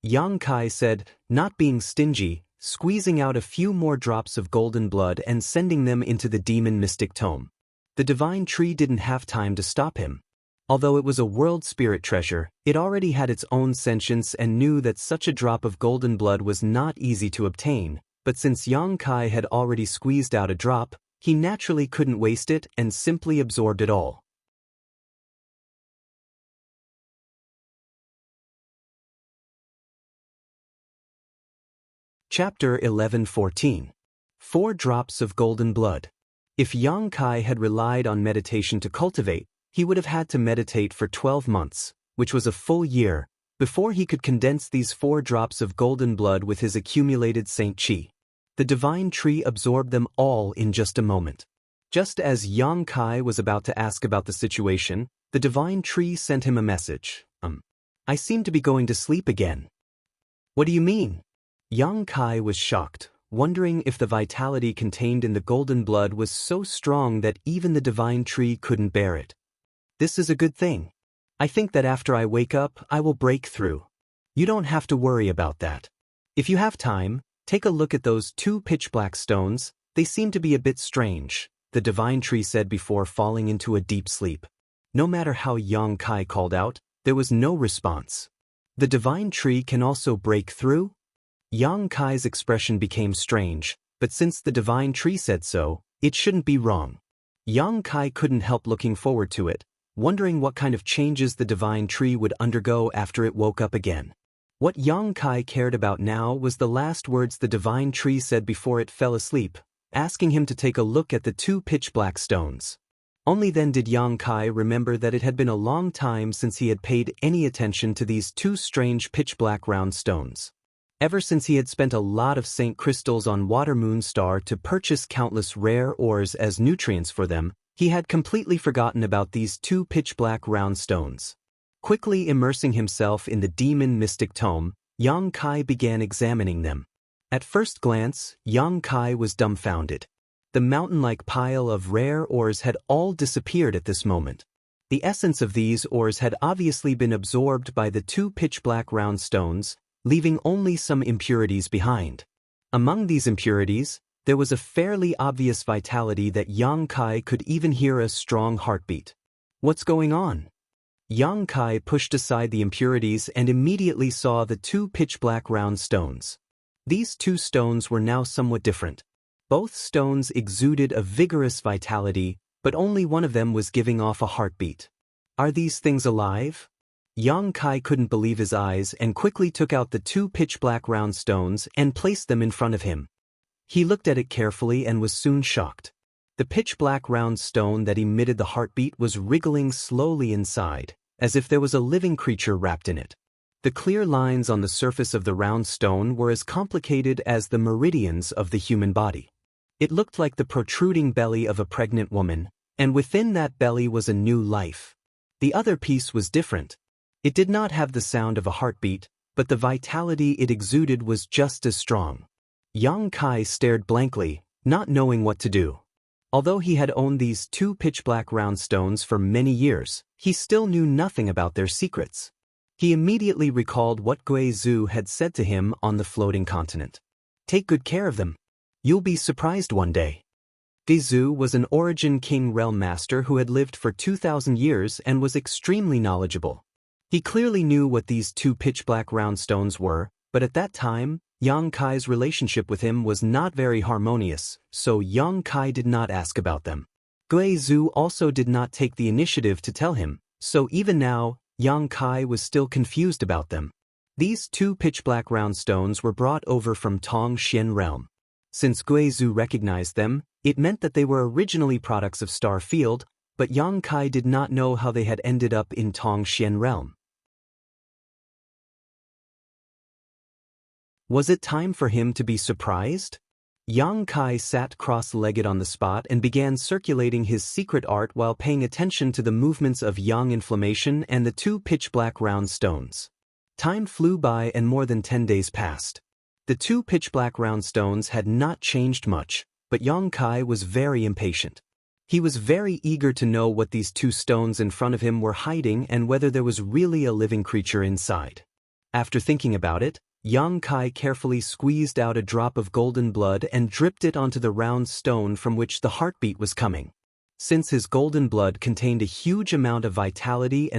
Yang Kai said, not being stingy, squeezing out a few more drops of golden blood and sending them into the demon mystic tome. The divine tree didn't have time to stop him. Although it was a world spirit treasure, it already had its own sentience and knew that such a drop of golden blood was not easy to obtain, but since Yang Kai had already squeezed out a drop, he naturally couldn't waste it and simply absorbed it all. Chapter 11:14. 4 Drops of Golden Blood. If Yang Kai had relied on meditation to cultivate, he would have had to meditate for 12 months, which was a full year, before he could condense these 4 drops of golden blood with his accumulated Saint Qi. The divine tree absorbed them all in just a moment. Just as Yang Kai was about to ask about the situation, the divine tree sent him a message. I seem to be going to sleep again." "What do you mean?" Yang Kai was shocked, wondering if the vitality contained in the golden blood was so strong that even the divine tree couldn't bear it. "This is a good thing. I think that after I wake up, I will break through. You don't have to worry about that. If you have time, take a look at those 2 pitch-black stones. They seem to be a bit strange," the divine tree said before falling into a deep sleep. No matter how Yang Kai called out, there was no response. "The divine tree can also break through?" Yang Kai's expression became strange, but since the divine tree said so, it shouldn't be wrong. Yang Kai couldn't help looking forward to it, wondering what kind of changes the divine tree would undergo after it woke up again. What Yang Kai cared about now was the last words the divine tree said before it fell asleep, asking him to take a look at the 2 pitch-black stones. Only then did Yang Kai remember that it had been a long time since he had paid any attention to these 2 strange pitch-black round stones. Ever since he had spent a lot of Saint crystals on Water Moon Star to purchase countless rare ores as nutrients for them, he had completely forgotten about these 2 pitch-black round stones. Quickly immersing himself in the demon mystic tome, Yang Kai began examining them. At first glance, Yang Kai was dumbfounded. The mountain-like pile of rare ores had all disappeared at this moment. The essence of these ores had obviously been absorbed by the 2 pitch-black round stones, leaving only some impurities behind. Among these impurities, there was a fairly obvious vitality that Yang Kai could even hear a strong heartbeat. What's going on? Yang Kai pushed aside the impurities and immediately saw the two pitch-black round stones. These two stones were now somewhat different. Both stones exuded a vigorous vitality, but only one of them was giving off a heartbeat. Are these things alive? Yang Kai couldn't believe his eyes and quickly took out the two pitch-black round stones and placed them in front of him. He looked at it carefully and was soon shocked. The pitch-black round stone that emitted the heartbeat was wriggling slowly inside, as if there was a living creature wrapped in it. The clear lines on the surface of the round stone were as complicated as the meridians of the human body. It looked like the protruding belly of a pregnant woman, and within that belly was a new life. The other piece was different. It did not have the sound of a heartbeat, but the vitality it exuded was just as strong. Yang Kai stared blankly, not knowing what to do. Although he had owned these two pitch-black round stones for many years, he still knew nothing about their secrets. He immediately recalled what Gui Zhu had said to him on the floating continent. Take good care of them. You'll be surprised one day. Gui Zhu was an Origin King realm master who had lived for 2,000 years and was extremely knowledgeable. He clearly knew what these two pitch-black round stones were, but at that time, Yang Kai's relationship with him was not very harmonious, so Yang Kai did not ask about them. Gui Zhu also did not take the initiative to tell him, so even now, Yang Kai was still confused about them. These two pitch-black round stones were brought over from Tong Xian realm. Since Gui Zhu recognized them, it meant that they were originally products of Star Field, but Yang Kai did not know how they had ended up in Tong Xian realm. Was it time for him to be surprised? Yang Kai sat cross-legged on the spot and began circulating his secret art while paying attention to the movements of yang inflammation and the two pitch-black round stones. Time flew by and more than 10 days passed. The two pitch-black round stones had not changed much, but Yang Kai was very impatient. He was very eager to know what these two stones in front of him were hiding and whether there was really a living creature inside. After thinking about it, Yang Kai carefully squeezed out a drop of golden blood and dripped it onto the round stone from which the heartbeat was coming. Since his golden blood contained a huge amount of vitality,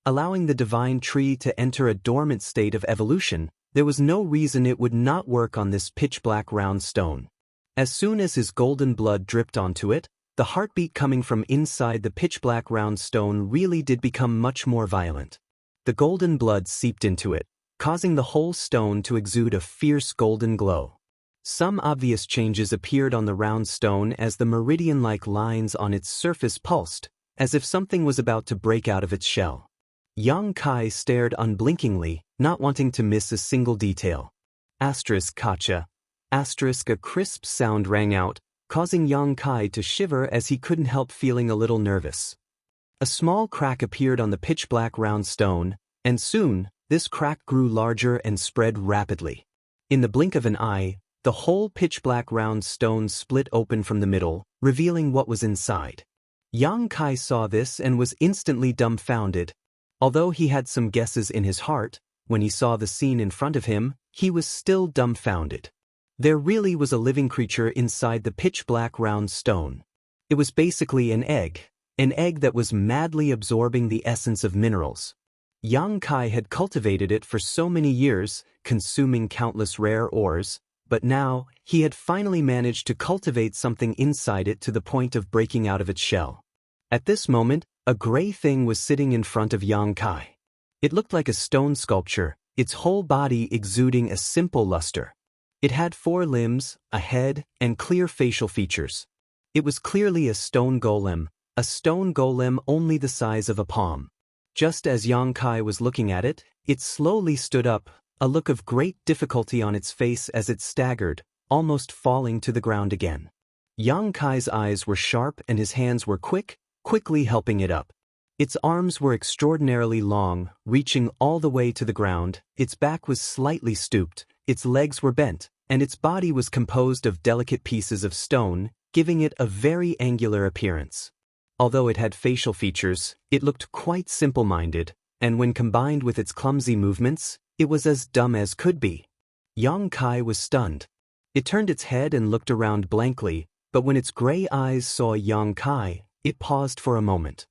allowing the divine tree to enter a dormant state of evolution, there was no reason it would not work on this pitch-black round stone. As soon as his golden blood dripped onto it, the heartbeat coming from inside the pitch-black round stone really did become much more violent. The golden blood seeped into it, causing the whole stone to exude a fierce golden glow. Some obvious changes appeared on the round stone as the meridian-like lines on its surface pulsed, as if something was about to break out of its shell. Yang Kai stared unblinkingly, not wanting to miss a single detail. Kacha. A crisp sound rang out, causing Yang Kai to shiver as he couldn't help feeling a little nervous. A small crack appeared on the pitch-black round stone, and soon, this crack grew larger and spread rapidly. In the blink of an eye, the whole pitch-black round stone split open from the middle, revealing what was inside. Yang Kai saw this and was instantly dumbfounded. Although he had some guesses in his heart, when he saw the scene in front of him, he was still dumbfounded. There really was a living creature inside the pitch-black round stone. It was basically an egg that was madly absorbing the essence of minerals. Yang Kai had cultivated it for so many years, consuming countless rare ores, but now, he had finally managed to cultivate something inside it to the point of breaking out of its shell. At this moment, a gray thing was sitting in front of Yang Kai. It looked like a stone sculpture, its whole body exuding a simple luster. It had 4 limbs, a head, and clear facial features. It was clearly a stone golem only the size of a palm. Just as Yang Kai was looking at it, it slowly stood up, a look of great difficulty on its face as it staggered, almost falling to the ground again. Yang Kai's eyes were sharp and his hands were quickly helping it up. Its arms were extraordinarily long, reaching all the way to the ground, its back was slightly stooped, its legs were bent, and its body was composed of delicate pieces of stone, giving it a very angular appearance. Although it had facial features, it looked quite simple-minded, and when combined with its clumsy movements, it was as dumb as could be. Yang Kai was stunned. It turned its head and looked around blankly, but when its gray eyes saw Yang Kai, it paused for a moment.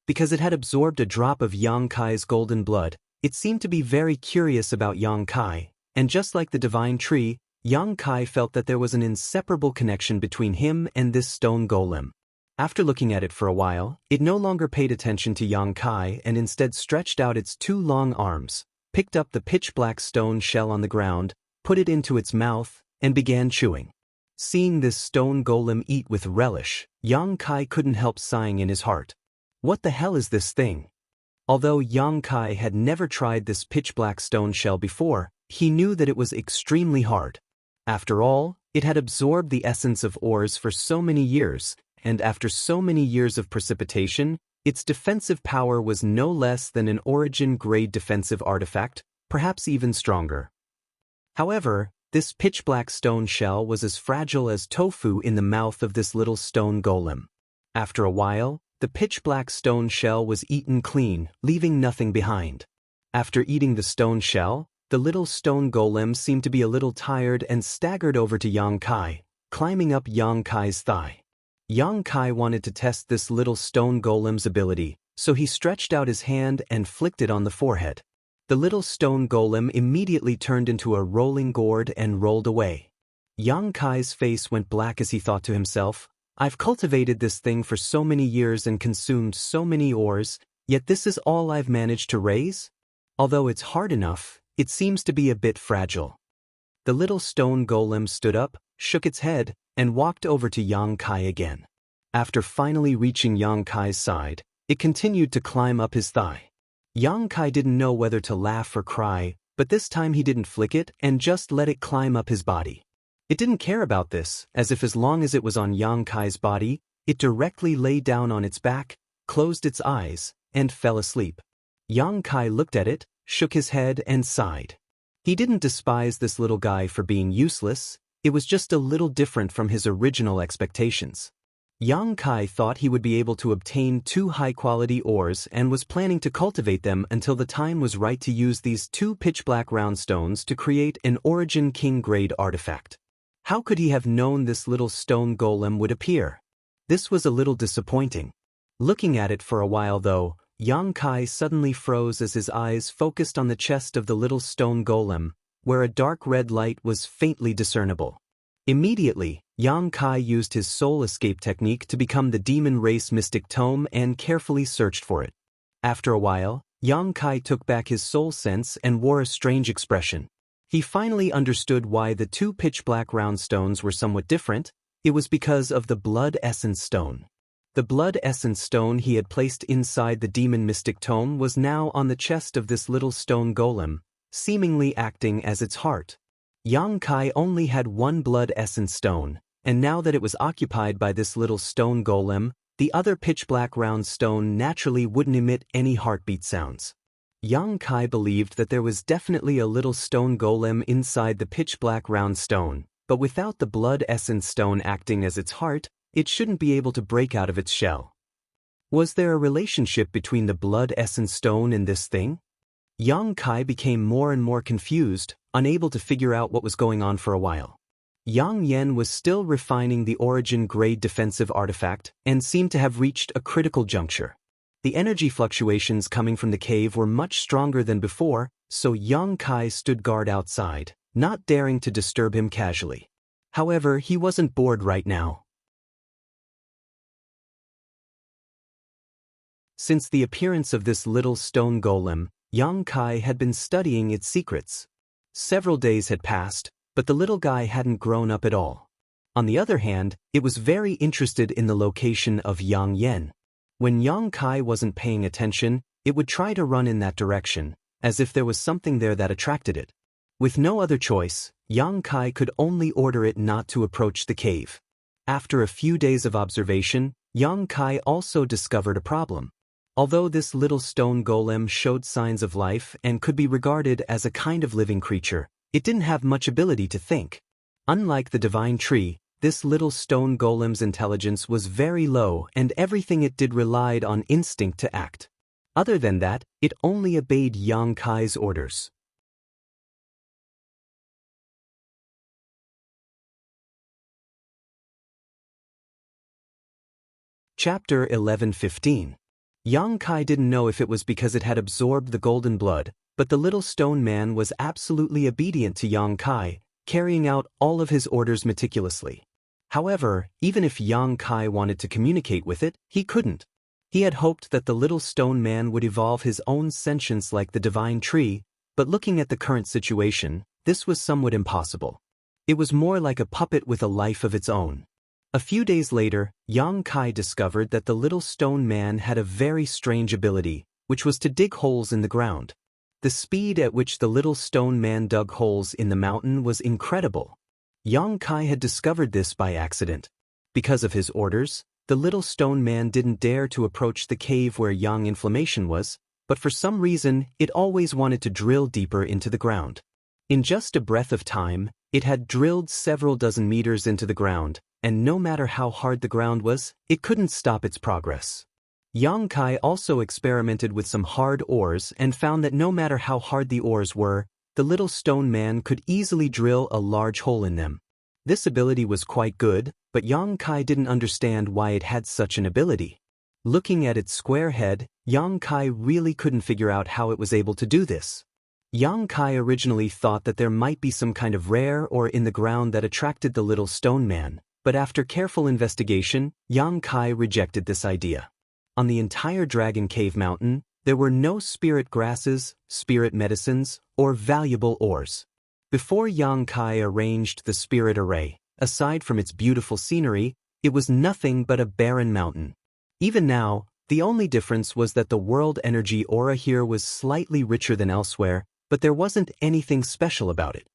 Because it had absorbed a drop of Yang Kai's golden blood, it seemed to be very curious about Yang Kai, and just like the divine tree, Yang Kai felt that there was an inseparable connection between him and this stone golem. After looking at it for a while, it no longer paid attention to Yang Kai and instead stretched out its two long arms, picked up the pitch-black stone shell on the ground, put it into its mouth, and began chewing. Seeing this stone golem eat with relish, Yang Kai couldn't help sighing in his heart. What the hell is this thing? Although Yang Kai had never tried this pitch-black stone shell before, he knew that it was extremely hard. After all, it had absorbed the essence of ores for so many years, and after so many years of precipitation, its defensive power was no less than an origin-grade defensive artifact, perhaps even stronger. However, this pitch-black stone shell was as fragile as tofu in the mouth of this little stone golem. After a while, the pitch-black stone shell was eaten clean, leaving nothing behind. After eating the stone shell, the little stone golem seemed to be a little tired and staggered over to Yang Kai, climbing up Yang Kai's thigh. Yang Kai wanted to test this little stone golem's ability, so he stretched out his hand and flicked it on the forehead. The little stone golem immediately turned into a rolling gourd and rolled away. Yang Kai's face went black as he thought to himself, I've cultivated this thing for so many years and consumed so many ores, yet this is all I've managed to raise? Although it's hard enough, it seems to be a bit fragile. The little stone golem stood up, shook its head, and walked over to Yang Kai again. After finally reaching Yang Kai's side, it continued to climb up his thigh. Yang Kai didn't know whether to laugh or cry, but this time he didn't flick it and just let it climb up his body. It didn't care about this, as long as it was on Yang Kai's body, it directly lay down on its back, closed its eyes, and fell asleep. Yang Kai looked at it, shook his head and sighed. He didn't despise this little guy for being useless, it was just a little different from his original expectations. Yang Kai thought he would be able to obtain 2 high-quality ores and was planning to cultivate them until the time was right to use these 2 pitch-black round stones to create an Origin King-grade artifact. How could he have known this little stone golem would appear? This was a little disappointing. Looking at it for a while though, Yang Kai suddenly froze as his eyes focused on the chest of the little stone golem, where a dark red light was faintly discernible. Immediately, Yang Kai used his soul escape technique to become the demon race mystic tome and carefully searched for it. After a while, Yang Kai took back his soul sense and wore a strange expression. He finally understood why the 2 pitch-black round stones were somewhat different. It was because of the blood essence stone. The blood essence stone he had placed inside the demon mystic tome was now on the chest of this little stone golem, seemingly acting as its heart. Yang Kai only had 1 blood essence stone, and now that it was occupied by this little stone golem, the other pitch-black round stone naturally wouldn't emit any heartbeat sounds. Yang Kai believed that there was definitely a little stone golem inside the pitch-black round stone, but without the blood essence stone acting as its heart, it shouldn't be able to break out of its shell. Was there a relationship between the blood essence stone and this thing? Yang Kai became more and more confused, unable to figure out what was going on for a while. Yang Yen was still refining the origin-grade defensive artifact and seemed to have reached a critical juncture. The energy fluctuations coming from the cave were much stronger than before, so Yang Kai stood guard outside, not daring to disturb him casually. However, he wasn't bored right now. Since the appearance of this little stone golem, Yang Kai had been studying its secrets. Several days had passed, but the little guy hadn't grown up at all. On the other hand, it was very interested in the location of Yang Yen. When Yang Kai wasn't paying attention, it would try to run in that direction, as if there was something there that attracted it. With no other choice, Yang Kai could only order it not to approach the cave. After a few days of observation, Yang Kai also discovered a problem. Although this little stone golem showed signs of life and could be regarded as a kind of living creature, it didn't have much ability to think. Unlike the divine tree, this little stone golem's intelligence was very low and everything it did relied on instinct to act. Other than that, it only obeyed Yang Kai's orders. Chapter 11:15. Yang Kai didn't know if it was because it had absorbed the golden blood, but the little stone man was absolutely obedient to Yang Kai, carrying out all of his orders meticulously. However, even if Yang Kai wanted to communicate with it, he couldn't. He had hoped that the little stone man would evolve his own sentience like the divine tree, but looking at the current situation, this was somewhat impossible. It was more like a puppet with a life of its own. A few days later, Yang Kai discovered that the little stone man had a very strange ability, which was to dig holes in the ground. The speed at which the little stone man dug holes in the mountain was incredible. Yang Kai had discovered this by accident. Because of his orders, the little stone man didn't dare to approach the cave where Yang Inflammation was, but for some reason it always wanted to drill deeper into the ground. In just a breath of time, it had drilled several dozen meters into the ground, and no matter how hard the ground was, it couldn't stop its progress. Yang Kai also experimented with some hard ores and found that no matter how hard the ores were, the little stone man could easily drill a large hole in them. This ability was quite good, but Yang Kai didn't understand why it had such an ability. Looking at its square head, Yang Kai really couldn't figure out how it was able to do this. Yang Kai originally thought that there might be some kind of rare ore in the ground that attracted the little stone man, but after careful investigation, Yang Kai rejected this idea. On the entire Dragon Cave Mountain, there were no spirit grasses, spirit medicines, or valuable ores. Before Yang Kai arranged the spirit array, aside from its beautiful scenery, it was nothing but a barren mountain. Even now, the only difference was that the world energy aura here was slightly richer than elsewhere, but there wasn't anything special about it.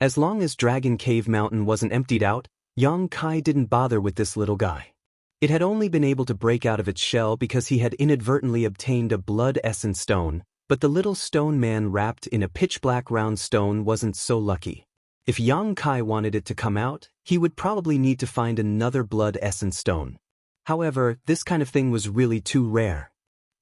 As long as Dragon Cave Mountain wasn't emptied out, Yang Kai didn't bother with this little guy. It had only been able to break out of its shell because he had inadvertently obtained a blood essence stone, but the little stone man wrapped in a pitch-black round stone wasn't so lucky. If Yang Kai wanted it to come out, he would probably need to find another blood essence stone. However, this kind of thing was really too rare.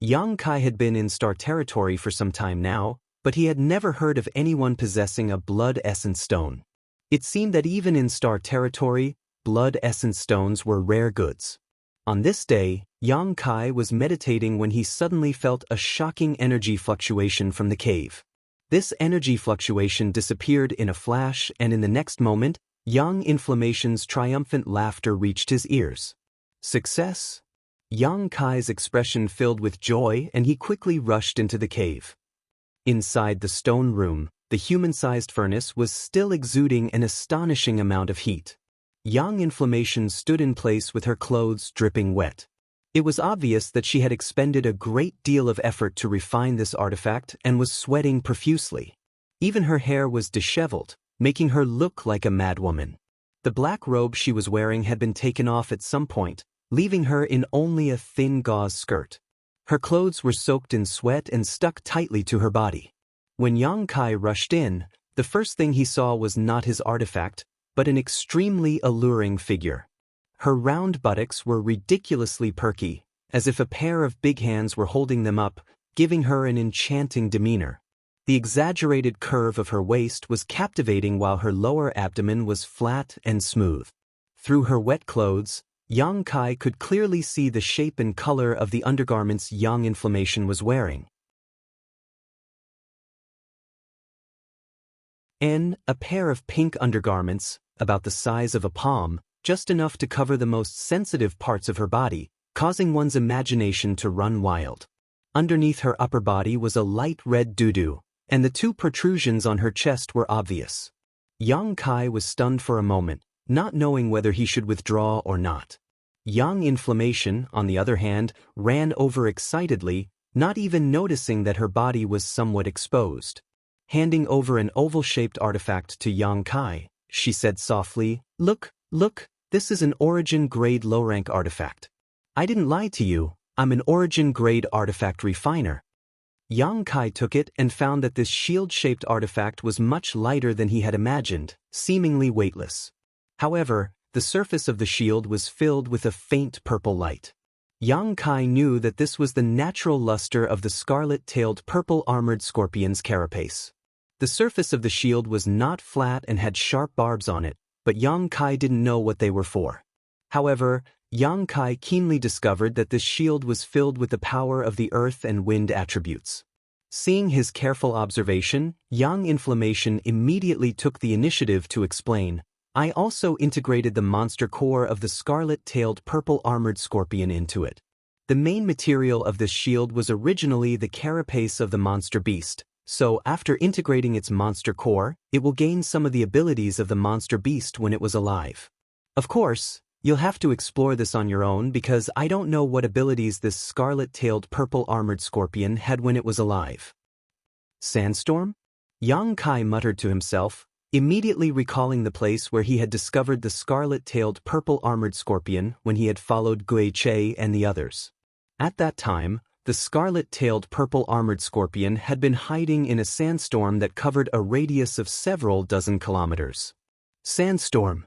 Yang Kai had been in Star Territory for some time now, but he had never heard of anyone possessing a blood essence stone. It seemed that even in Star Territory, blood essence stones were rare goods. On this day, Yang Kai was meditating when he suddenly felt a shocking energy fluctuation from the cave. This energy fluctuation disappeared in a flash, and in the next moment, Yang Inflammation's triumphant laughter reached his ears. Success? Yang Kai's expression filled with joy, and he quickly rushed into the cave. Inside the stone room, the human-sized furnace was still exuding an astonishing amount of heat. Yang Inflammation stood in place with her clothes dripping wet. It was obvious that she had expended a great deal of effort to refine this artifact and was sweating profusely. Even her hair was disheveled, making her look like a madwoman. The black robe she was wearing had been taken off at some point, leaving her in only a thin gauze skirt. Her clothes were soaked in sweat and stuck tightly to her body. When Yang Kai rushed in, the first thing he saw was not his artifact, but an extremely alluring figure. Her round buttocks were ridiculously perky, as if a pair of big hands were holding them up, giving her an enchanting demeanor. The exaggerated curve of her waist was captivating while her lower abdomen was flat and smooth. Through her wet clothes, Yang Kai could clearly see the shape and color of the undergarments Yang Inflammation was wearing. A pair of pink undergarments, about the size of a palm, just enough to cover the most sensitive parts of her body, causing one's imagination to run wild. Underneath her upper body was a light red doo-doo, and the two protrusions on her chest were obvious. Yang Kai was stunned for a moment, not knowing whether he should withdraw or not. Yang Inflammation, on the other hand, ran over excitedly, not even noticing that her body was somewhat exposed. Handing over an oval-shaped artifact to Yang Kai, she said softly, Look, this is an origin-grade low-rank artifact. I didn't lie to you, I'm an origin-grade artifact refiner. Yang Kai took it and found that this shield-shaped artifact was much lighter than he had imagined, seemingly weightless. However, the surface of the shield was filled with a faint purple light. Yang Kai knew that this was the natural luster of the scarlet-tailed purple-armored scorpion's carapace. The surface of the shield was not flat and had sharp barbs on it, but Yang Kai didn't know what they were for. However, Yang Kai keenly discovered that this shield was filled with the power of the earth and wind attributes. Seeing his careful observation, Yang Inflammation immediately took the initiative to explain, I also integrated the monster core of the scarlet-tailed purple-armored scorpion into it. The main material of this shield was originally the carapace of the monster beast, so after integrating its monster core, it will gain some of the abilities of the monster beast when it was alive. Of course, you'll have to explore this on your own because I don't know what abilities this scarlet-tailed purple-armored scorpion had when it was alive. Sandstorm? Yang Kai muttered to himself, immediately recalling the place where he had discovered the scarlet-tailed purple-armored scorpion when he had followed Gui Che and the others. At that time, the scarlet-tailed purple-armored scorpion had been hiding in a sandstorm that covered a radius of several dozen kilometers. Sandstorm.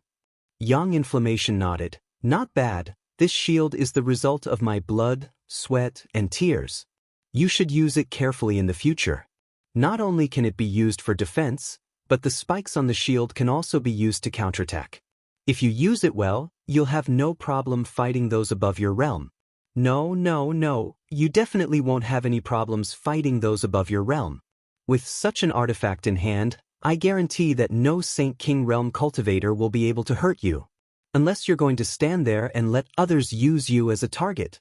Yang Inflammation nodded. Not bad, this shield is the result of my blood, sweat, and tears. You should use it carefully in the future. Not only can it be used for defense, but the spikes on the shield can also be used to counterattack. If you use it well, you'll have no problem fighting those above your realm. No, you definitely won't have any problems fighting those above your realm. With such an artifact in hand, I guarantee that no Saint King Realm cultivator will be able to hurt you. Unless you're going to stand there and let others use you as a target.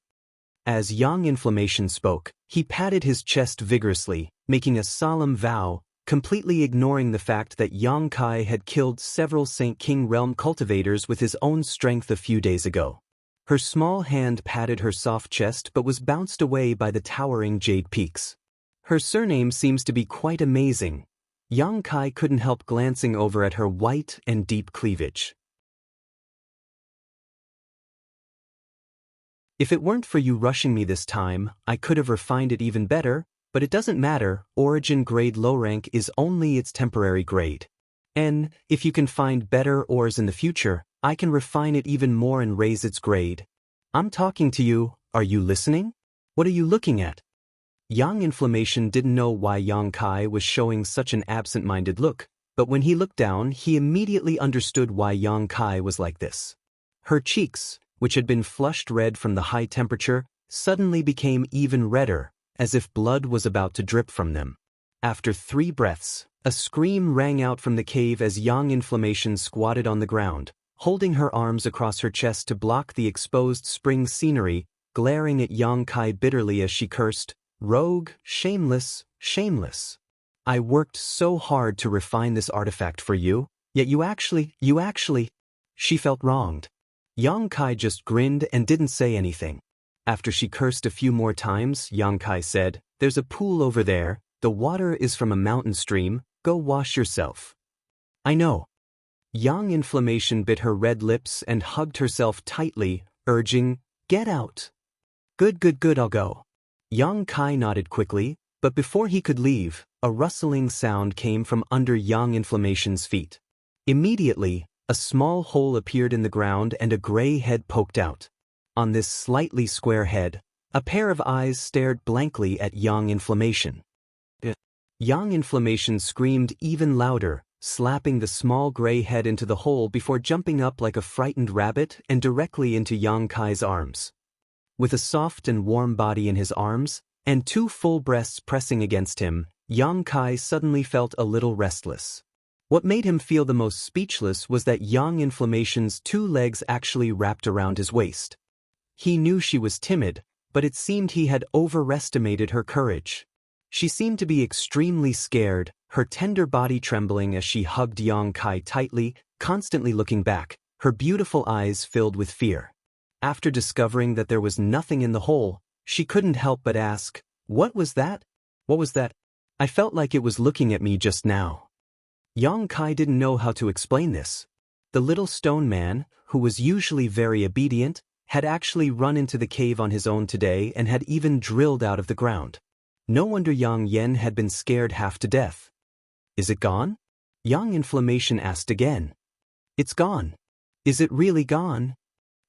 As Yang Inflammation spoke, he patted his chest vigorously, making a solemn vow, completely ignoring the fact that Yang Kai had killed several Saint King Realm cultivators with his own strength a few days ago. Her small hand patted her soft chest but was bounced away by the towering jade peaks. Her surname seems to be quite amazing. Yang Kai couldn't help glancing over at her white and deep cleavage. If it weren't for you rushing me this time, I could have refined it even better, but it doesn't matter, origin grade low rank is only its temporary grade. And, if you can find better ores in the future, I can refine it even more and raise its grade. I'm talking to you, are you listening? What are you looking at? Yang Inflammation didn't know why Yang Kai was showing such an absent-minded look, but when he looked down, he immediately understood why Yang Kai was like this. Her cheeks, which had been flushed red from the high temperature, suddenly became even redder, as if blood was about to drip from them. After 3 breaths, a scream rang out from the cave as Yang Inflammation squatted on the ground, holding her arms across her chest to block the exposed spring scenery, glaring at Yang Kai bitterly as she cursed, "Rogue, shameless, shameless. I worked so hard to refine this artifact for you, yet you actually... She felt wronged. Yang Kai just grinned and didn't say anything. After she cursed a few more times, Yang Kai said, "There's a pool over there, the water is from a mountain stream, go wash yourself." I know. Yang Inflammation bit her red lips and hugged herself tightly, urging, "Get out." Good, I'll go." Yang Kai nodded quickly, but before he could leave, a rustling sound came from under Yang Inflammation's feet. Immediately, a small hole appeared in the ground and a gray head poked out. On this slightly square head, a pair of eyes stared blankly at Yang Inflammation. Yang Inflammation screamed even louder, slapping the small gray head into the hole before jumping up like a frightened rabbit and directly into Yang Kai's arms. With a soft and warm body in his arms, and 2 full breasts pressing against him, Yang Kai suddenly felt a little restless. What made him feel the most speechless was that Yang Inflammation's 2 legs actually wrapped around his waist. He knew she was timid, but it seemed he had overestimated her courage. She seemed to be extremely scared, her tender body trembling as she hugged Yang Kai tightly, constantly looking back, her beautiful eyes filled with fear. After discovering that there was nothing in the hole, she couldn't help but ask, "What was that? What was that? I felt like it was looking at me just now." Yang Kai didn't know how to explain this. The little stone man, who was usually very obedient, had actually run into the cave on his own today and had even drilled out of the ground. No wonder Yang Yen had been scared half to death. "Is it gone?" Yang Inflammation asked again. "It's gone. Is it really gone?"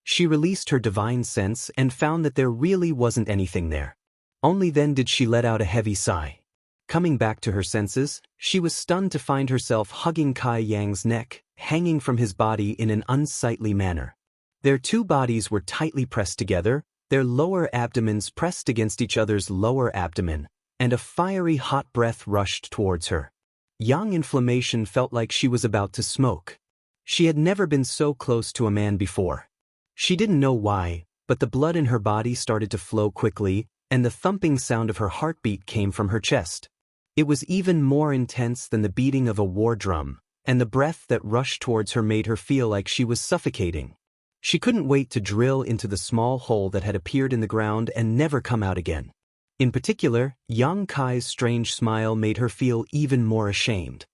She released her divine sense and found that there really wasn't anything there. Only then did she let out a heavy sigh. Coming back to her senses, she was stunned to find herself hugging Kai Yang's neck, hanging from his body in an unsightly manner. Their two bodies were tightly pressed together, their lower abdomens pressed against each other's lower abdomen, and a fiery hot breath rushed towards her. Yang Inflammation felt like she was about to smoke. She had never been so close to a man before. She didn't know why, but the blood in her body started to flow quickly, and the thumping sound of her heartbeat came from her chest. It was even more intense than the beating of a war drum, and the breath that rushed towards her made her feel like she was suffocating. She couldn't wait to drill into the small hole that had appeared in the ground and never come out again. In particular, Yang Kai's strange smile made her feel even more ashamed.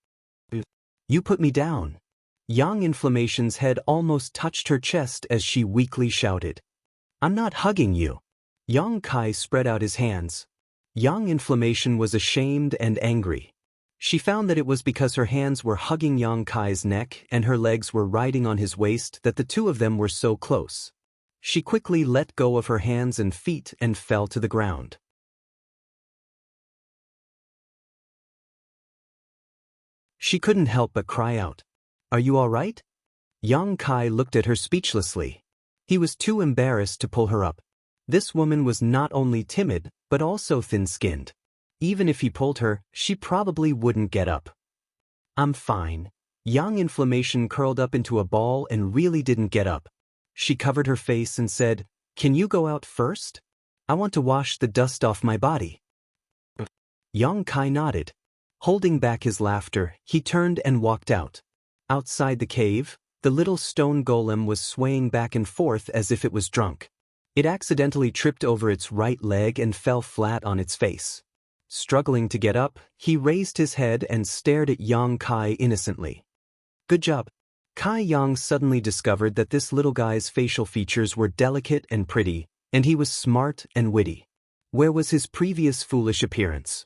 "You put me down." Yang Inflammation's head almost touched her chest as she weakly shouted. "I'm not hugging you." Yang Kai spread out his hands. Yang Inflammation was ashamed and angry. She found that it was because her hands were hugging Yang Kai's neck and her legs were riding on his waist that the two of them were so close. She quickly let go of her hands and feet and fell to the ground. She couldn't help but cry out, "Are you all right?" Yang Kai looked at her speechlessly. He was too embarrassed to pull her up. This woman was not only timid, but also thin-skinned. Even if he pulled her, she probably wouldn't get up. "I'm fine." Yang Inflammation curled up into a ball and really didn't get up. She covered her face and said, "Can you go out first? I want to wash the dust off my body." Yang Kai nodded. Holding back his laughter, he turned and walked out. Outside the cave, the little stone golem was swaying back and forth as if it was drunk. It accidentally tripped over its right leg and fell flat on its face. Struggling to get up, he raised his head and stared at Yang Kai innocently. "Good job." Kai Yang suddenly discovered that this little guy's facial features were delicate and pretty, and he was smart and witty. Where was his previous foolish appearance?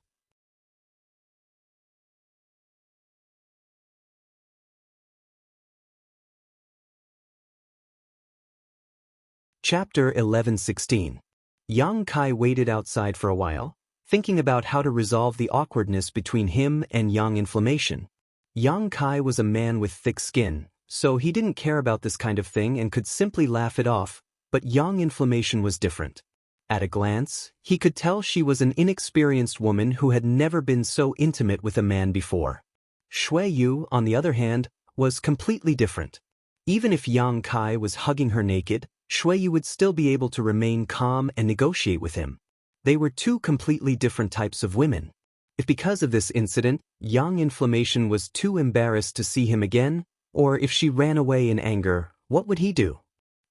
Chapter 11:16. Yang Kai waited outside for a while, thinking about how to resolve the awkwardness between him and Yang Inflammation. Yang Kai was a man with thick skin, so he didn't care about this kind of thing and could simply laugh it off, but Yang Inflammation was different. At a glance, he could tell she was an inexperienced woman who had never been so intimate with a man before. Shui Yu, on the other hand, was completely different. Even if Yang Kai was hugging her naked, Shui Yu would still be able to remain calm and negotiate with him. They were two completely different types of women. If because of this incident, Yang Inflammation was too embarrassed to see him again, or if she ran away in anger, what would he do?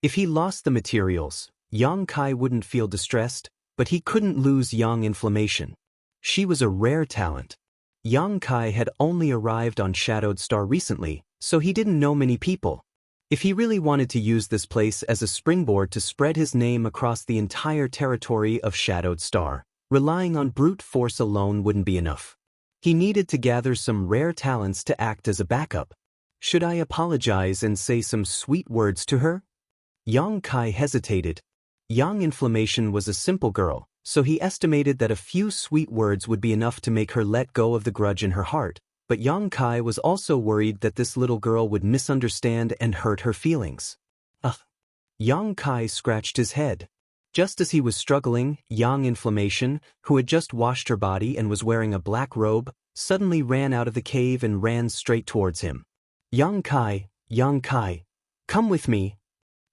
If he lost the materials, Yang Kai wouldn't feel distressed, but he couldn't lose Yang Inflammation. She was a rare talent. Yang Kai had only arrived on Shadowed Star recently, so he didn't know many people. If he really wanted to use this place as a springboard to spread his name across the entire territory of Shadowed Star, relying on brute force alone wouldn't be enough. He needed to gather some rare talents to act as a backup. Should I apologize and say some sweet words to her? Yang Kai hesitated. Yang Inflammation was a simple girl, so he estimated that a few sweet words would be enough to make her let go of the grudge in her heart. But Yang Kai was also worried that this little girl would misunderstand and hurt her feelings. Ugh. Yang Kai scratched his head. Just as he was struggling, Yang Inflammation, who had just washed her body and was wearing a black robe, suddenly ran out of the cave and ran straight towards him. Yang Kai, come with me."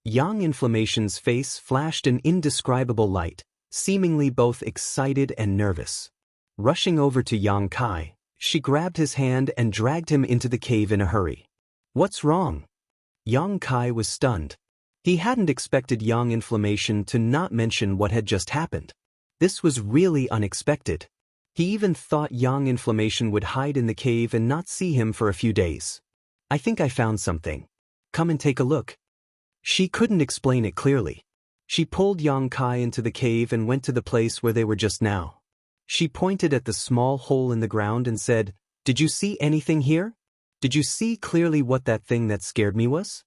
Yang Inflammation's face flashed an indescribable light, seemingly both excited and nervous. Rushing over to Yang Kai, she grabbed his hand and dragged him into the cave in a hurry. "What's wrong?" Yang Kai was stunned. He hadn't expected Yang Inflammation to not mention what had just happened. This was really unexpected. He even thought Yang Inflammation would hide in the cave and not see him for a few days. "I think I found something. Come and take a look." She couldn't explain it clearly. She pulled Yang Kai into the cave and went to the place where they were just now. She pointed at the small hole in the ground and said, "Did you see anything here? Did you see clearly what that thing that scared me was?"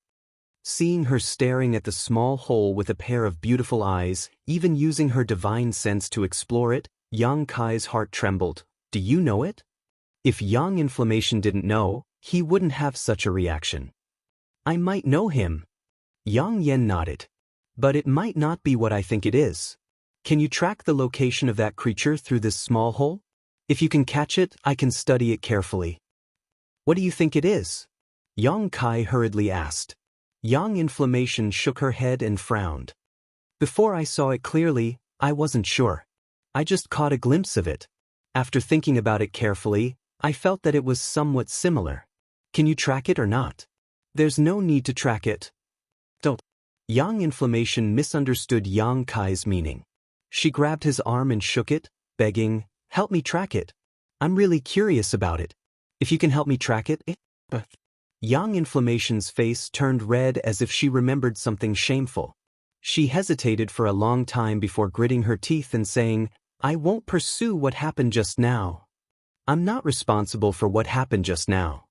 Seeing her staring at the small hole with a pair of beautiful eyes, even using her divine sense to explore it, Yang Kai's heart trembled. "Do you know it?" If Yang Inflammation didn't know, he wouldn't have such a reaction. "I might know him." Yang Yan nodded. But it might not be what I think it is. Can you track the location of that creature through this small hole? If you can catch it, I can study it carefully. What do you think it is? Yang Kai hurriedly asked. Yang Inflammation shook her head and frowned. Before I saw it clearly, I wasn't sure. I just caught a glimpse of it. After thinking about it carefully, I felt that it was somewhat similar. Can you track it or not? There's no need to track it. Don't. Yang Inflammation misunderstood Yang Kai's meaning. She grabbed his arm and shook it, begging, "Help me track it. I'm really curious about it. If you can help me track it." Yang Inflammation's face turned red as if she remembered something shameful. She hesitated for a long time before gritting her teeth and saying, "I won't pursue what happened just now. I'm not responsible for what happened just now."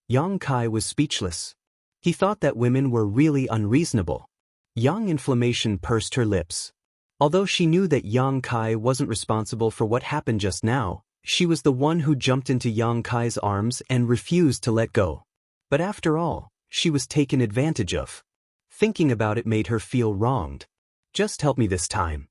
Yang Kai was speechless. He thought that women were really unreasonable. Yang Inflammation pursed her lips. Although she knew that Yang Kai wasn't responsible for what happened just now, she was the one who jumped into Yang Kai's arms and refused to let go. But after all, she was taken advantage of. Thinking about it made her feel wronged. "Just help me this time."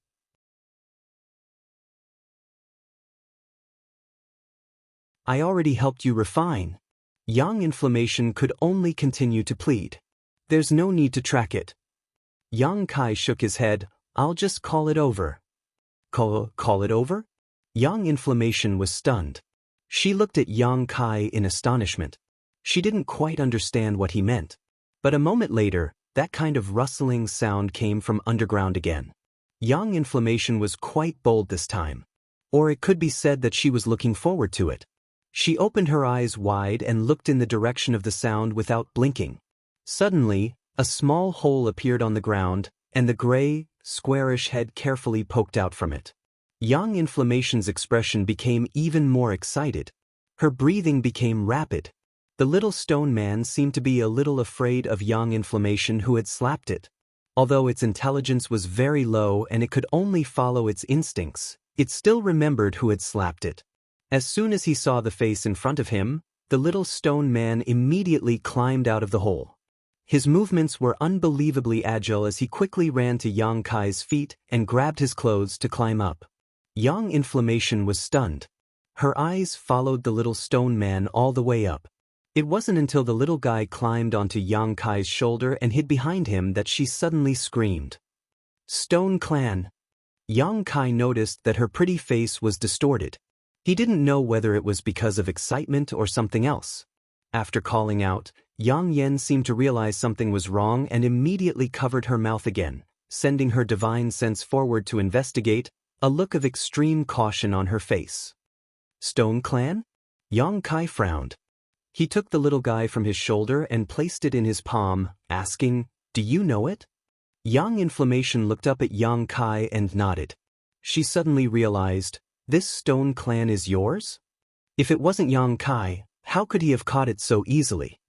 "I already helped you refine." Yang Inflammation could only continue to plead. "There's no need to track it." Yang Kai shook his head. "I'll just call it over." Call it over? Yang Inflammation was stunned. She looked at Yang Kai in astonishment. She didn't quite understand what he meant. But a moment later, that kind of rustling sound came from underground again. Yang Inflammation was quite bold this time. Or it could be said that she was looking forward to it. She opened her eyes wide and looked in the direction of the sound without blinking. Suddenly, a small hole appeared on the ground, and the gray, squarish head carefully poked out from it. Yang Inflammation's expression became even more excited. Her breathing became rapid. The little stone man seemed to be a little afraid of Yang Inflammation who had slapped it. Although its intelligence was very low and it could only follow its instincts, it still remembered who had slapped it. As soon as he saw the face in front of him, the little stone man immediately climbed out of the hole. His movements were unbelievably agile as he quickly ran to Yang Kai's feet and grabbed his clothes to climb up. Yang Inflammation was stunned. Her eyes followed the little stone man all the way up. It wasn't until the little guy climbed onto Yang Kai's shoulder and hid behind him that she suddenly screamed. "Stone Clan!" Yang Kai noticed that her pretty face was distorted. He didn't know whether it was because of excitement or something else. After calling out, Yang Yan seemed to realize something was wrong and immediately covered her mouth again, sending her divine sense forward to investigate, a look of extreme caution on her face. "Stone Clan?" Yang Kai frowned. He took the little guy from his shoulder and placed it in his palm, asking, "Do you know it?" Yang Inflammation looked up at Yang Kai and nodded. She suddenly realized, "This Stone Clan is yours?" If it wasn't Yang Kai, how could he have caught it so easily?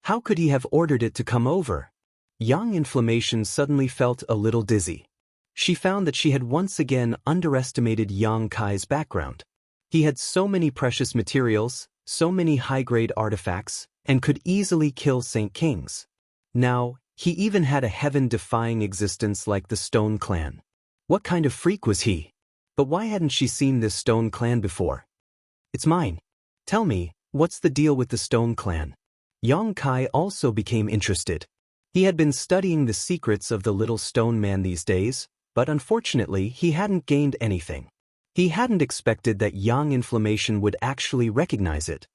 How could he have ordered it to come over? Yang Inflammation suddenly felt a little dizzy. She found that she had once again underestimated Yang Kai's background. He had so many precious materials, so many high-grade artifacts, and could easily kill Saint Kings. Now, he even had a heaven-defying existence like the Stone Clan. What kind of freak was he? But why hadn't she seen this Stone Clan before? "It's mine. Tell me, what's the deal with the Stone Clan?" Yang Kai also became interested. He had been studying the secrets of the little stone man these days, but unfortunately he hadn't gained anything. He hadn't expected that Yang Inflammation would actually recognize it.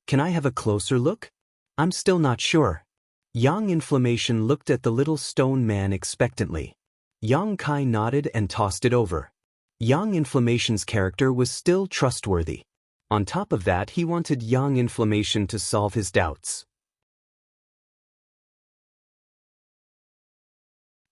"Can I have a closer look? I'm still not sure." Yang Inflammation looked at the little stone man expectantly. Yang Kai nodded and tossed it over. Yang Inflammation's character was still trustworthy. On top of that, he wanted Yang Inflammation to solve his doubts.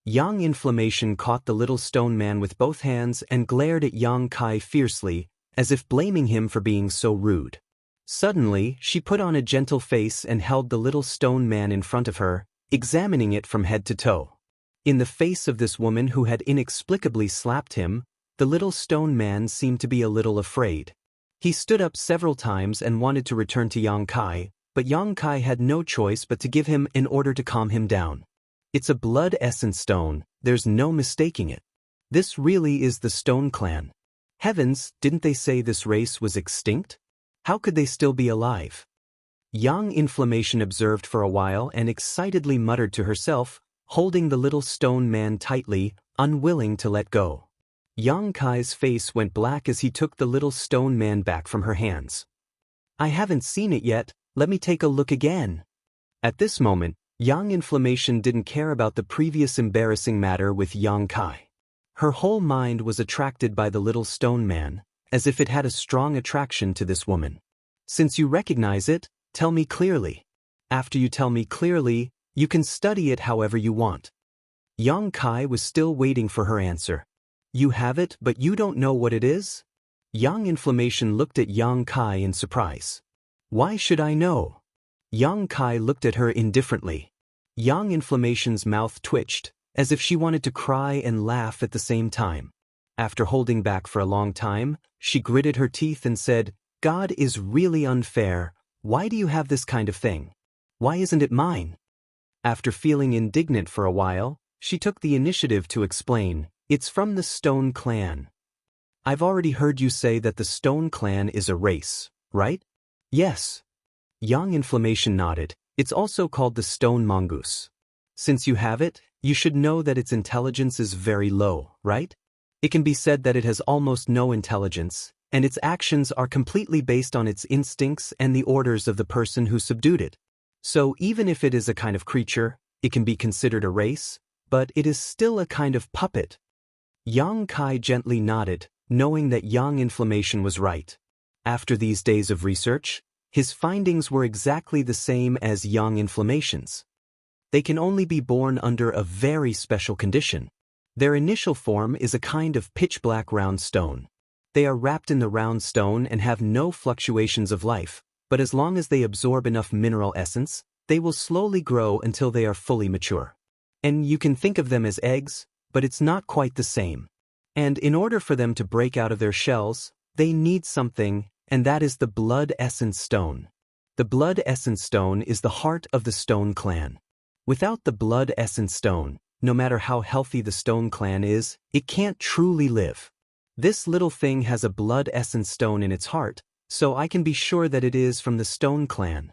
Yang Inflammation caught the little stone man with both hands and glared at Yang Kai fiercely, as if blaming him for being so rude. Suddenly, she put on a gentle face and held the little stone man in front of her, examining it from head to toe. In the face of this woman who had inexplicably slapped him, the little stone man seemed to be a little afraid. He stood up several times and wanted to return to Yang Kai, but Yang Kai had no choice but to give him in order to calm him down. It's a blood essence stone, there's no mistaking it. This really is the Stone Clan. Heavens, didn't they say this race was extinct? How could they still be alive? Young Inflammation observed for a while and excitedly muttered to herself, holding the little stone man tightly, unwilling to let go. Yang Kai's face went black as he took the little stone man back from her hands. I haven't seen it yet, let me take a look again. At this moment, Yang Inflammation didn't care about the previous embarrassing matter with Yang Kai. Her whole mind was attracted by the little stone man, as if it had a strong attraction to this woman. Since you recognize it, tell me clearly. After you tell me clearly, you can study it however you want. Yang Kai was still waiting for her answer. You have it, but you don't know what it is? Yang Inflammation looked at Yang Kai in surprise. Why should I know? Yang Kai looked at her indifferently. Yang Inflammation's mouth twitched, as if she wanted to cry and laugh at the same time. After holding back for a long time, she gritted her teeth and said, God is really unfair. Why do you have this kind of thing? Why isn't it mine? After feeling indignant for a while, she took the initiative to explain, it's from the Stone Clan. I've already heard you say that the Stone Clan is a race, right? Yes. Yang Inflammation nodded. It's also called the Stone Mongoose. Since you have it, you should know that its intelligence is very low, right? It can be said that it has almost no intelligence, and its actions are completely based on its instincts and the orders of the person who subdued it. So even if it is a kind of creature, it can be considered a race, but it is still a kind of puppet. Yang Kai gently nodded, knowing that Yang Inflammation was right. After these days of research, his findings were exactly the same as Yang Inflammation's. They can only be born under a very special condition. Their initial form is a kind of pitch-black round stone. They are wrapped in the round stone and have no fluctuations of life, but as long as they absorb enough mineral essence, they will slowly grow until they are fully mature. And you can think of them as eggs, but it's not quite the same. And in order for them to break out of their shells, they need something, and that is the blood essence stone. The blood essence stone is the heart of the Stone Clan. Without the blood essence stone, no matter how healthy the Stone Clan is, it can't truly live. This little thing has a blood essence stone in its heart, so I can be sure that it is from the Stone Clan.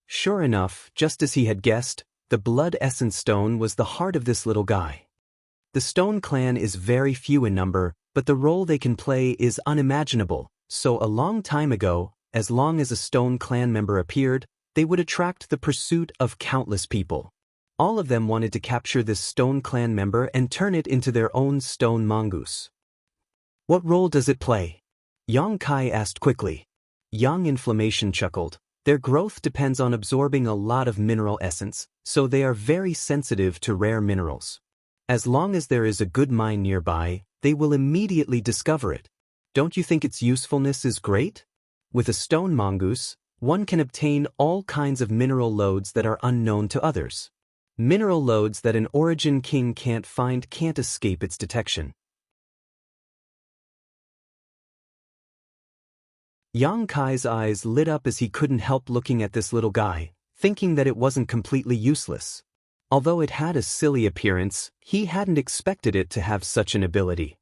Sure enough, just as he had guessed, the blood essence stone was the heart of this little guy. The Stone Clan is very few in number, but the role they can play is unimaginable, so a long time ago, as long as a Stone Clan member appeared, they would attract the pursuit of countless people. All of them wanted to capture this Stone Clan member and turn it into their own stone mongoose. What role does it play? Yang Kai asked quickly. Yang Inflammation chuckled. Their growth depends on absorbing a lot of mineral essence, so they are very sensitive to rare minerals. As long as there is a good mine nearby, they will immediately discover it. Don't you think its usefulness is great? With a stone mongoose, one can obtain all kinds of mineral lodes that are unknown to others. Mineral lodes that an origin king can't find can't escape its detection. Yang Kai's eyes lit up as he couldn't help looking at this little guy, thinking that it wasn't completely useless. Although it had a silly appearance, he hadn't expected it to have such an ability.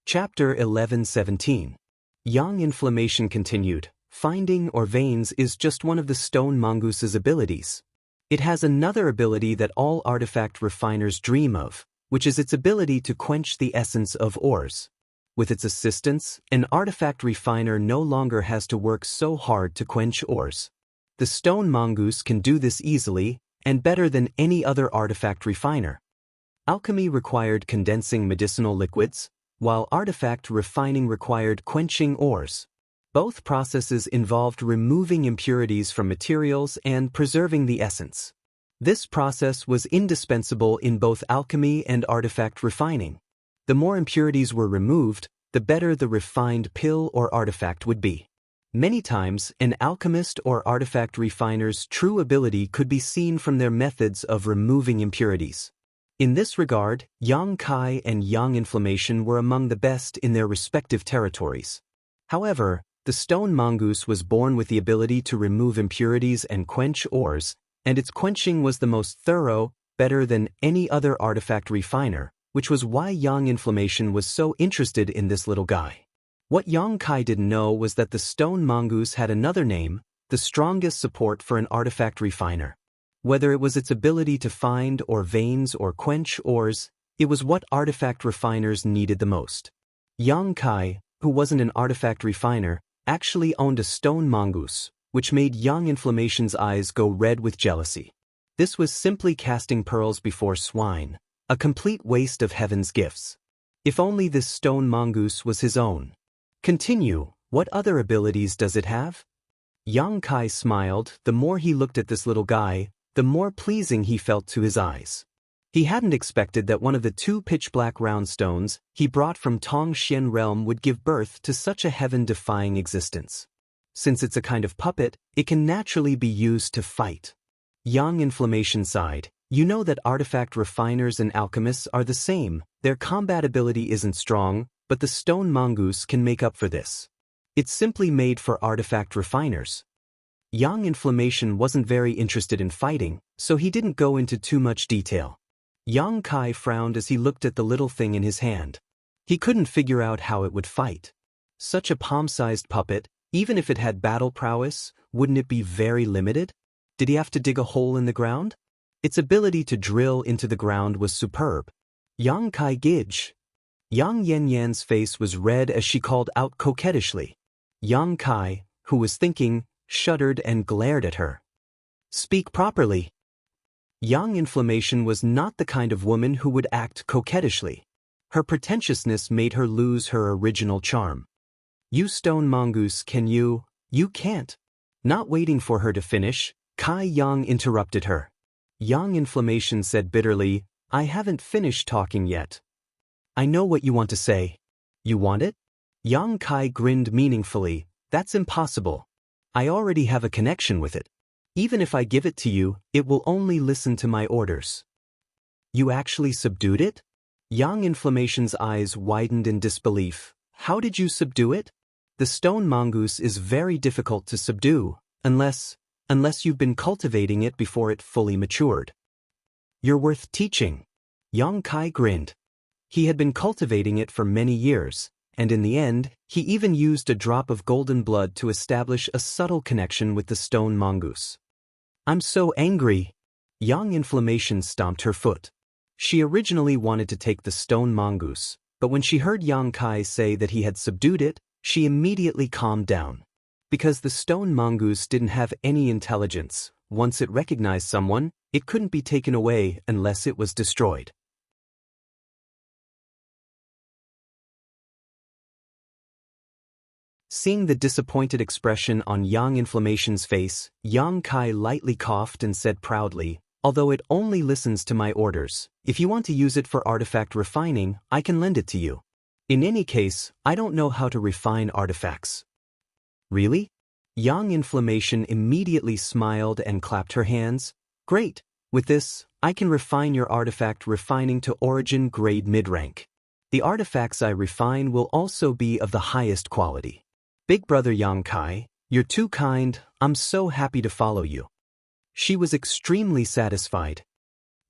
Chapter 11:17. Yang Inflammation continued. Finding or veins is just one of the stone mongoose's abilities. It has another ability that all artifact refiners dream of, which is its ability to quench the essence of ores. With its assistance, an artifact refiner no longer has to work so hard to quench ores. The stone mongoose can do this easily, and better than any other artifact refiner. Alchemy required condensing medicinal liquids, while artifact refining required quenching ores. Both processes involved removing impurities from materials and preserving the essence. This process was indispensable in both alchemy and artifact refining. The more impurities were removed, the better the refined pill or artifact would be. Many times, an alchemist or artifact refiner's true ability could be seen from their methods of removing impurities. In this regard, Yang Kai and Yang Inflammation were among the best in their respective territories. However, the stone mongoose was born with the ability to remove impurities and quench ores, and its quenching was the most thorough, better than any other artifact refiner, which was why Yang Inflammation was so interested in this little guy. What Yang Kai didn't know was that the stone mongoose had another name, the strongest support for an artifact refiner. Whether it was its ability to find or veins or quench ores, it was what artifact refiners needed the most. Yang Kai, who wasn't an artifact refiner, actually owned a stone mongoose, which made Yang Inflammation's eyes go red with jealousy. This was simply casting pearls before swine, a complete waste of heaven's gifts. If only this stone mongoose was his own. Continue, what other abilities does it have? Yang Kai smiled. The more he looked at this little guy, the more pleasing he felt to his eyes. He hadn't expected that one of the two pitch-black round stones he brought from Tongxian realm would give birth to such a heaven-defying existence. Since it's a kind of puppet, it can naturally be used to fight. Yang Inflammation sighed. You know that artifact refiners and alchemists are the same. Their combat ability isn't strong, but the stone mongoose can make up for this. It's simply made for artifact refiners. Yang Inflammation wasn't very interested in fighting, so he didn't go into too much detail. Yang Kai frowned as he looked at the little thing in his hand. He couldn't figure out how it would fight. Such a palm-sized puppet, even if it had battle prowess, wouldn't it be very limited? Did he have to dig a hole in the ground? Its ability to drill into the ground was superb. Yang Kai Gij. Yang Yanyan's face was red as she called out coquettishly. Yang Kai, who was thinking, shuddered and glared at her. Speak properly. Yang Inflammation was not the kind of woman who would act coquettishly. Her pretentiousness made her lose her original charm. You stone mongoose, can you? You can't. Not waiting for her to finish, Kai Yang interrupted her. Yang Inflammation said bitterly, I haven't finished talking yet. I know what you want to say. You want it? Yang Kai grinned meaningfully. That's impossible. I already have a connection with it. Even if I give it to you, it will only listen to my orders. You actually subdued it? Yang Inflammation's eyes widened in disbelief. How did you subdue it? The stone mongoose is very difficult to subdue, unless you've been cultivating it before it fully matured. You're worth teaching. Yang Kai grinned. He had been cultivating it for many years, and in the end, he even used a drop of golden blood to establish a subtle connection with the stone mongoose. I'm so angry. Yang Inflammation stomped her foot. She originally wanted to take the stone mongoose, but when she heard Yang Kai say that he had subdued it, she immediately calmed down. Because the stone mongoose didn't have any intelligence, once it recognized someone, it couldn't be taken away unless it was destroyed. Seeing the disappointed expression on Yang Inflammation's face, Yang Kai lightly coughed and said proudly, although it only listens to my orders, if you want to use it for artifact refining, I can lend it to you. In any case, I don't know how to refine artifacts. Really? Yang Inflammation immediately smiled and clapped her hands. Great! With this, I can refine your artifact refining to origin grade mid-rank. The artifacts I refine will also be of the highest quality. Big brother Yang Kai, you're too kind, I'm so happy to follow you. She was extremely satisfied.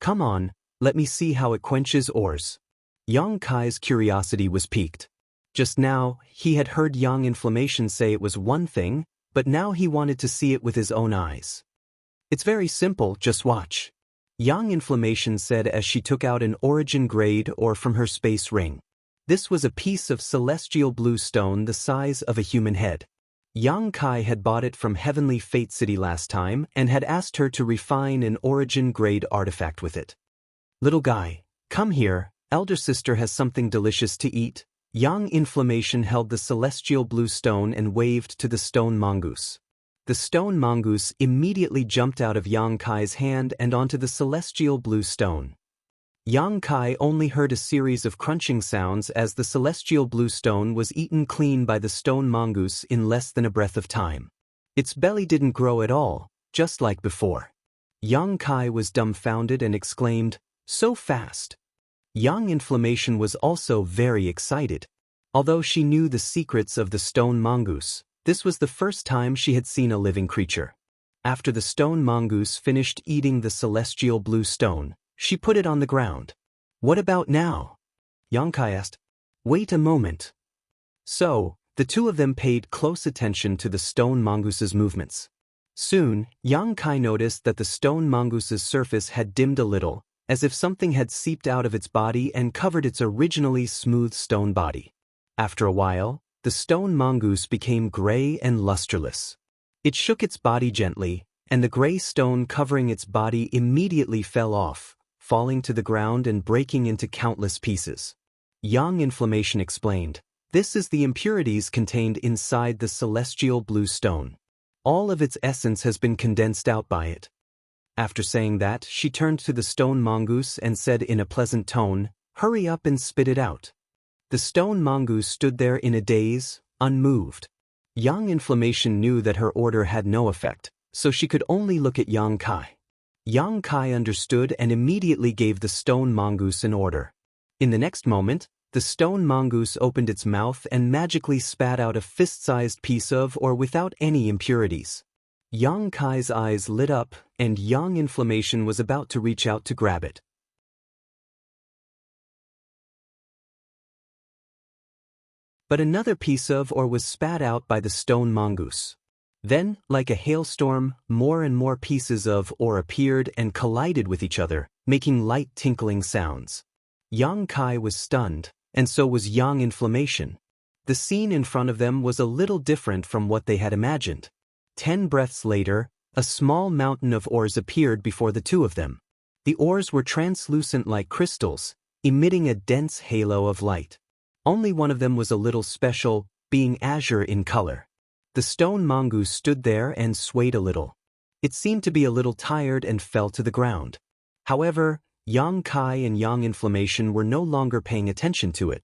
Come on, let me see how it quenches ores. Yang Kai's curiosity was piqued. Just now, he had heard Yang Inflammation say it was one thing, but now he wanted to see it with his own eyes. It's very simple, just watch. Yang Inflammation said as she took out an origin grade ore from her space ring. This was a piece of celestial blue stone the size of a human head. Yang Kai had bought it from Heavenly Fate City last time and had asked her to refine an origin grade artifact with it. Little guy, come here, elder sister has something delicious to eat. Yang Inflammation held the celestial blue stone and waved to the stone mongoose. The stone mongoose immediately jumped out of Yang Kai's hand and onto the celestial blue stone. Yang Kai only heard a series of crunching sounds as the celestial blue stone was eaten clean by the stone mongoose in less than a breath of time. Its belly didn't grow at all, just like before. Yang Kai was dumbfounded and exclaimed, "So fast!" Yang Inflammation was also very excited. Although she knew the secrets of the stone mongoose, this was the first time she had seen a living creature. After the stone mongoose finished eating the celestial blue stone, she put it on the ground. "What about now?" Yang Kai asked. "Wait a moment." So, the two of them paid close attention to the stone mongoose's movements. Soon, Yang Kai noticed that the stone mongoose's surface had dimmed a little, as if something had seeped out of its body and covered its originally smooth stone body. After a while, the stone mongoose became gray and lusterless. It shook its body gently, and the gray stone covering its body immediately fell off, falling to the ground and breaking into countless pieces. Yang Inflammation explained, "This is the impurities contained inside the celestial blue stone. All of its essence has been condensed out by it." After saying that, she turned to the stone mongoose and said in a pleasant tone, "Hurry up and spit it out." The stone mongoose stood there in a daze, unmoved. Yang Inflammation knew that her order had no effect, so she could only look at Yang Kai. Yang Kai understood and immediately gave the stone mongoose an order. In the next moment, the stone mongoose opened its mouth and magically spat out a fist-sized piece of or without any impurities. Yang Kai's eyes lit up, and Yang Inflammation was about to reach out to grab it. But another piece of or was spat out by the stone mongoose. Then, like a hailstorm, more and more pieces of or appeared and collided with each other, making light tinkling sounds. Yang Kai was stunned, and so was Yang Inflammation. The scene in front of them was a little different from what they had imagined. 10 breaths later, a small mountain of ores appeared before the two of them. The ores were translucent like crystals, emitting a dense halo of light. Only one of them was a little special, being azure in color. The stone mongoose stood there and swayed a little. It seemed to be a little tired and fell to the ground. However, Yang Kai and Yang Inflammation were no longer paying attention to it.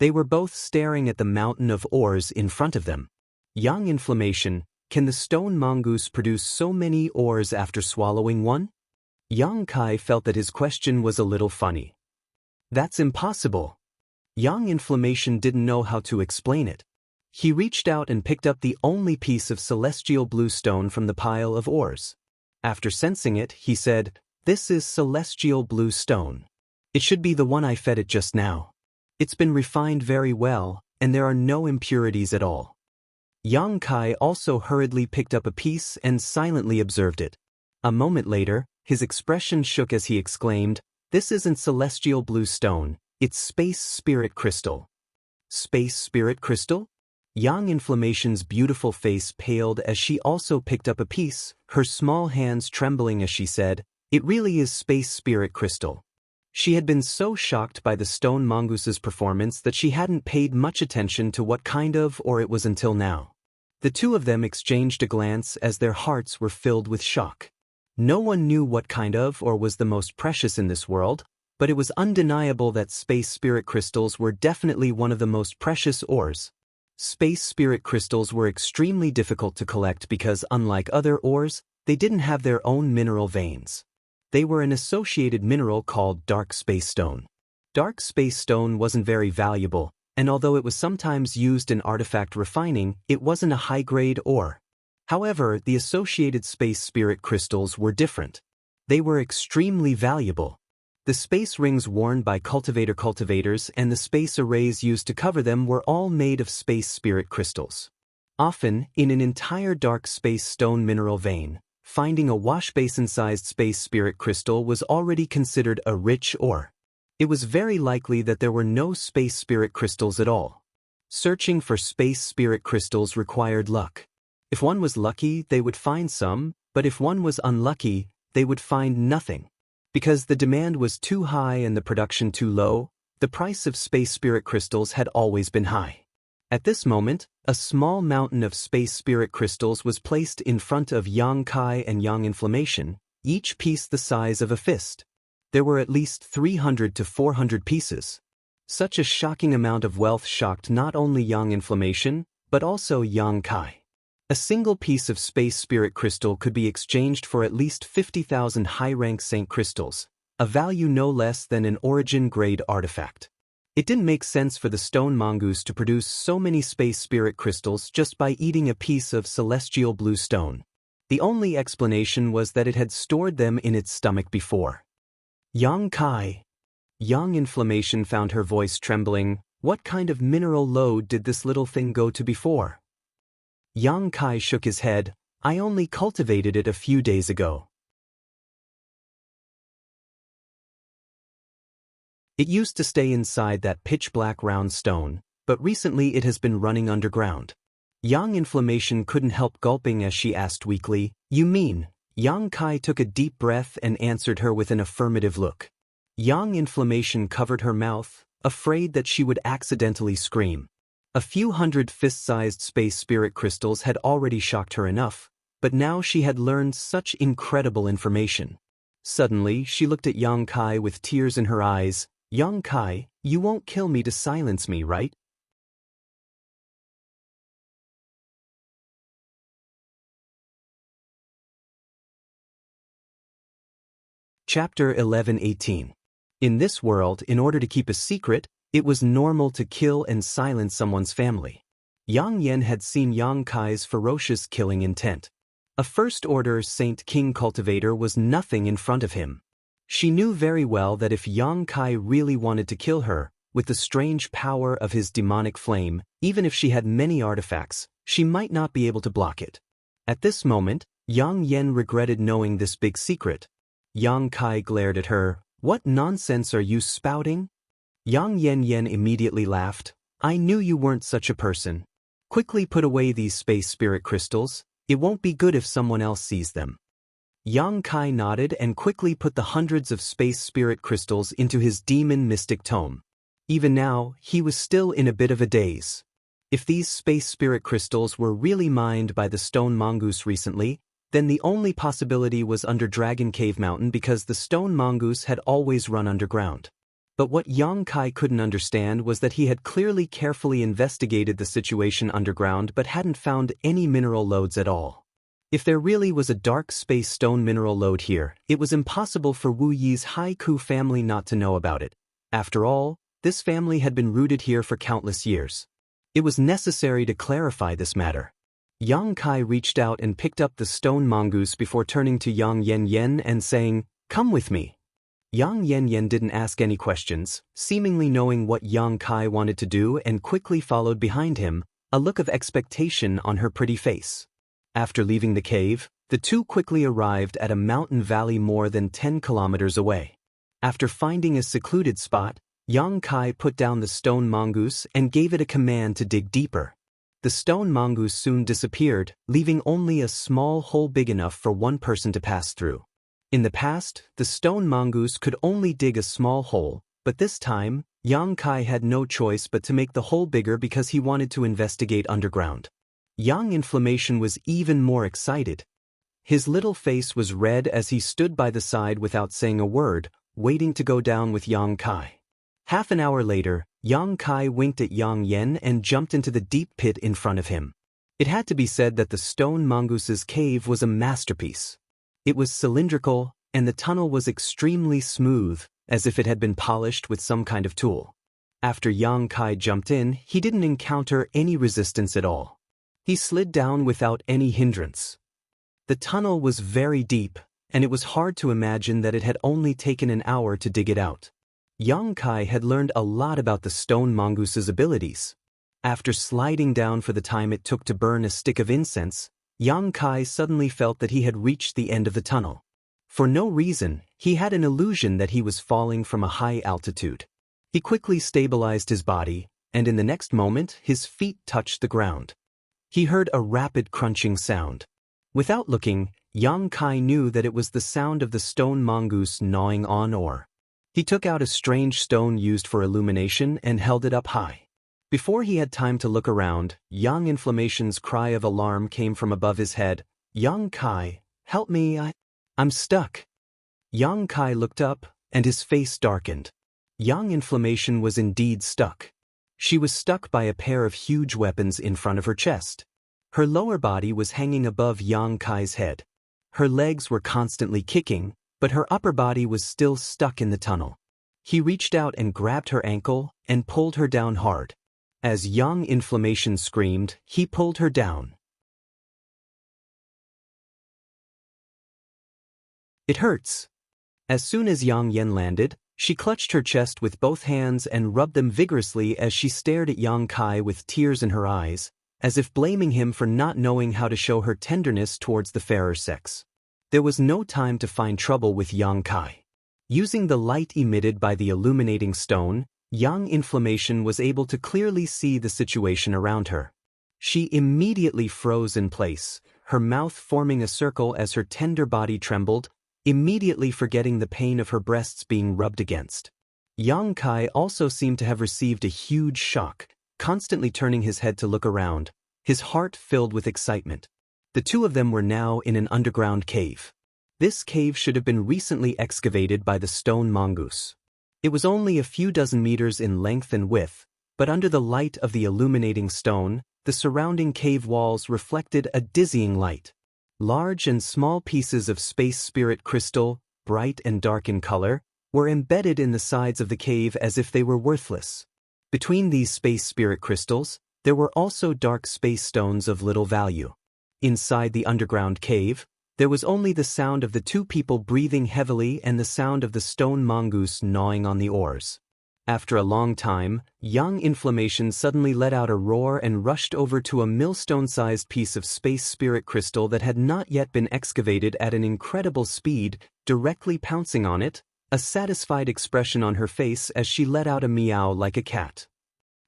They were both staring at the mountain of ores in front of them. Yang Inflammation, can the stone mongoose produce so many ores after swallowing one? Yang Kai felt that his question was a little funny. That's impossible. Yang Inflammation didn't know how to explain it. He reached out and picked up the only piece of celestial blue stone from the pile of ores. After sensing it, he said, "This is celestial blue stone. It should be the one I fed it just now. It's been refined very well, and there are no impurities at all." Yang Kai also hurriedly picked up a piece and silently observed it. A moment later, his expression shook as he exclaimed, "This isn't celestial blue stone, it's space spirit crystal." Space spirit crystal? Yang Inflammation's beautiful face paled as she also picked up a piece, her small hands trembling as she said, "It really is space spirit crystal." She had been so shocked by the stone mongoose's performance that she hadn't paid much attention to what kind of ore it was until now. The two of them exchanged a glance as their hearts were filled with shock. No one knew what kind of ore was the most precious in this world, but it was undeniable that space spirit crystals were definitely one of the most precious ores. Space spirit crystals were extremely difficult to collect because, unlike other ores, they didn't have their own mineral veins. They were an associated mineral called dark space stone. Dark space stone wasn't very valuable, and although it was sometimes used in artifact refining, it wasn't a high-grade ore. However, the associated space spirit crystals were different. They were extremely valuable. The space rings worn by cultivators and the space arrays used to cover them were all made of space spirit crystals. Often, in an entire dark space stone mineral vein, finding a washbasin-sized space spirit crystal was already considered a rich ore. It was very likely that there were no space spirit crystals at all. Searching for space spirit crystals required luck. If one was lucky, they would find some, but if one was unlucky, they would find nothing. Because the demand was too high and the production too low, the price of space spirit crystals had always been high. At this moment, a small mountain of space spirit crystals was placed in front of Yang Kai and Yang Inflammation, each piece the size of a fist. There were at least 300 to 400 pieces. Such a shocking amount of wealth shocked not only Yang Inflammation, but also Yang Kai. A single piece of space spirit crystal could be exchanged for at least 50,000 high-rank saint crystals, a value no less than an origin-grade artifact. It didn't make sense for the stone mongoose to produce so many space spirit crystals just by eating a piece of celestial blue stone. The only explanation was that it had stored them in its stomach before. Yang Kai. Yang Inflammation found her voice trembling. What kind of mineral load did this little thing go to before? Yang Kai shook his head. I only cultivated it a few days ago. It used to stay inside that pitch-black round stone, but recently it has been running underground. Yang Inflammation couldn't help gulping as she asked weakly, You mean? Yang Kai took a deep breath and answered her with an affirmative look. Yang Inflammation covered her mouth, afraid that she would accidentally scream. A few hundred fist-sized space spirit crystals had already shocked her enough, but now she had learned such incredible information. Suddenly, she looked at Yang Kai with tears in her eyes. Yang Kai, you won't kill me to silence me, right? Chapter 11:18. In this world, in order to keep a secret, it was normal to kill and silence someone's family. Yang Yen had seen Yang Kai's ferocious killing intent. A first-order Saint King cultivator was nothing in front of him. She knew very well that if Yang Kai really wanted to kill her, with the strange power of his demonic flame, even if she had many artifacts, she might not be able to block it. At this moment, Yang Yen regretted knowing this big secret. Yang Kai glared at her. What nonsense are you spouting? Yang Yen immediately laughed. I knew you weren't such a person. Quickly put away these space spirit crystals. It won't be good if someone else sees them. Yang Kai nodded and quickly put the hundreds of space spirit crystals into his demon mystic tome. Even now, he was still in a bit of a daze. If these space spirit crystals were really mined by the stone mongoose recently, then the only possibility was under Dragon Cave Mountain because the stone mongoose had always run underground. But what Yang Kai couldn't understand was that he had clearly carefully investigated the situation underground but hadn't found any mineral lodes at all. If there really was a dark space stone mineral lode here, it was impossible for Wu Yi's Haiku family not to know about it. After all, this family had been rooted here for countless years. It was necessary to clarify this matter. Yang Kai reached out and picked up the stone mongoose before turning to Yang Yen and saying, Come with me. Yang Yen didn't ask any questions, seemingly knowing what Yang Kai wanted to do and quickly followed behind him, a look of expectation on her pretty face. After leaving the cave, the two quickly arrived at a mountain valley more than 10 kilometers away. After finding a secluded spot, Yang Kai put down the stone mongoose and gave it a command to dig deeper. The stone mongoose soon disappeared, leaving only a small hole big enough for one person to pass through. In the past, the stone mongoose could only dig a small hole, but this time, Yang Kai had no choice but to make the hole bigger because he wanted to investigate underground. Yang Inflammation was even more excited. His little face was red as he stood by the side without saying a word, waiting to go down with Yang Kai. Half an hour later, Yang Kai winked at Yang Yen and jumped into the deep pit in front of him. It had to be said that the stone mongoose's cave was a masterpiece. It was cylindrical, and the tunnel was extremely smooth, as if it had been polished with some kind of tool. After Yang Kai jumped in, he didn't encounter any resistance at all. He slid down without any hindrance. The tunnel was very deep, and it was hard to imagine that it had only taken an hour to dig it out. Yang Kai had learned a lot about the stone mongoose's abilities. After sliding down for the time it took to burn a stick of incense, Yang Kai suddenly felt that he had reached the end of the tunnel. For no reason, he had an illusion that he was falling from a high altitude. He quickly stabilized his body, and in the next moment, his feet touched the ground. He heard a rapid crunching sound. Without looking, Yang Kai knew that it was the sound of the stone mongoose gnawing on ore. He took out a strange stone used for illumination and held it up high. Before he had time to look around, Yang Inflammation's cry of alarm came from above his head. Yang Kai, help me, I'm stuck. Yang Kai looked up, and his face darkened. Yang Inflammation was indeed stuck. She was stuck by a pair of huge weapons in front of her chest. Her lower body was hanging above Yang Kai's head. Her legs were constantly kicking, but her upper body was still stuck in the tunnel. He reached out and grabbed her ankle and pulled her down hard. As Yang Inflammation screamed, he pulled her down. It hurts. As soon as Yang Yan landed, she clutched her chest with both hands and rubbed them vigorously as she stared at Yang Kai with tears in her eyes, as if blaming him for not knowing how to show her tenderness towards the fairer sex. There was no time to find trouble with Yang Kai. Using the light emitted by the illuminating stone, Yang Inflammation was able to clearly see the situation around her. She immediately froze in place, her mouth forming a circle as her tender body trembled, immediately forgetting the pain of her breasts being rubbed against. Yang Kai also seemed to have received a huge shock, constantly turning his head to look around, his heart filled with excitement. The two of them were now in an underground cave. This cave should have been recently excavated by the stone mongoose. It was only a few dozen meters in length and width, but under the light of the illuminating stone, the surrounding cave walls reflected a dizzying light. Large and small pieces of space spirit crystal, bright and dark in color, were embedded in the sides of the cave as if they were worthless. Between these space spirit crystals, there were also dark space stones of little value. Inside the underground cave, there was only the sound of the two people breathing heavily and the sound of the stone mongoose gnawing on the oars. After a long time, Yang Inflammation suddenly let out a roar and rushed over to a millstone-sized piece of space spirit crystal that had not yet been excavated at an incredible speed, directly pouncing on it, a satisfied expression on her face as she let out a meow like a cat.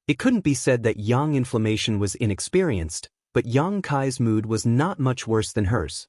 It couldn't be said that Yang Inflammation was inexperienced, but Yang Kai's mood was not much worse than hers.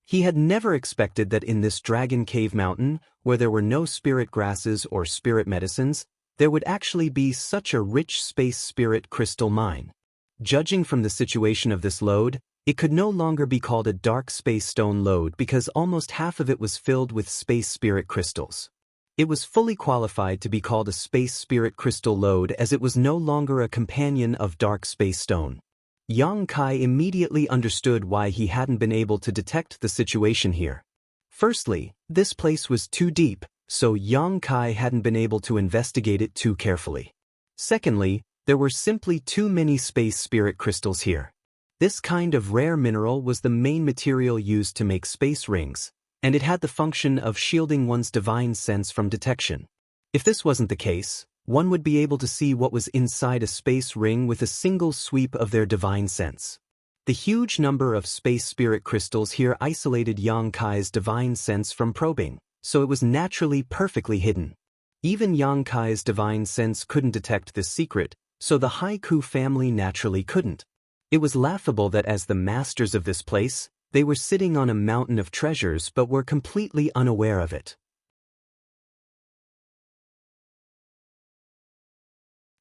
He had never expected that in this dragon cave mountain, where there were no spirit grasses or spirit medicines, there would actually be such a rich space spirit crystal mine. Judging from the situation of this lode, it could no longer be called a dark space stone lode because almost half of it was filled with space spirit crystals. It was fully qualified to be called a space spirit crystal lode as it was no longer a companion of dark space stone. Yang Kai immediately understood why he hadn't been able to detect the situation here. Firstly, this place was too deep, so Yang Kai hadn't been able to investigate it too carefully. Secondly, there were simply too many space spirit crystals here. This kind of rare mineral was the main material used to make space rings, and it had the function of shielding one's divine sense from detection. If this wasn't the case, one would be able to see what was inside a space ring with a single sweep of their divine sense. The huge number of space spirit crystals here isolated Yang Kai's divine sense from probing, so it was naturally perfectly hidden. Even Yang Kai's divine sense couldn't detect this secret, so the Haiku family naturally couldn't. It was laughable that as the masters of this place, they were sitting on a mountain of treasures but were completely unaware of it.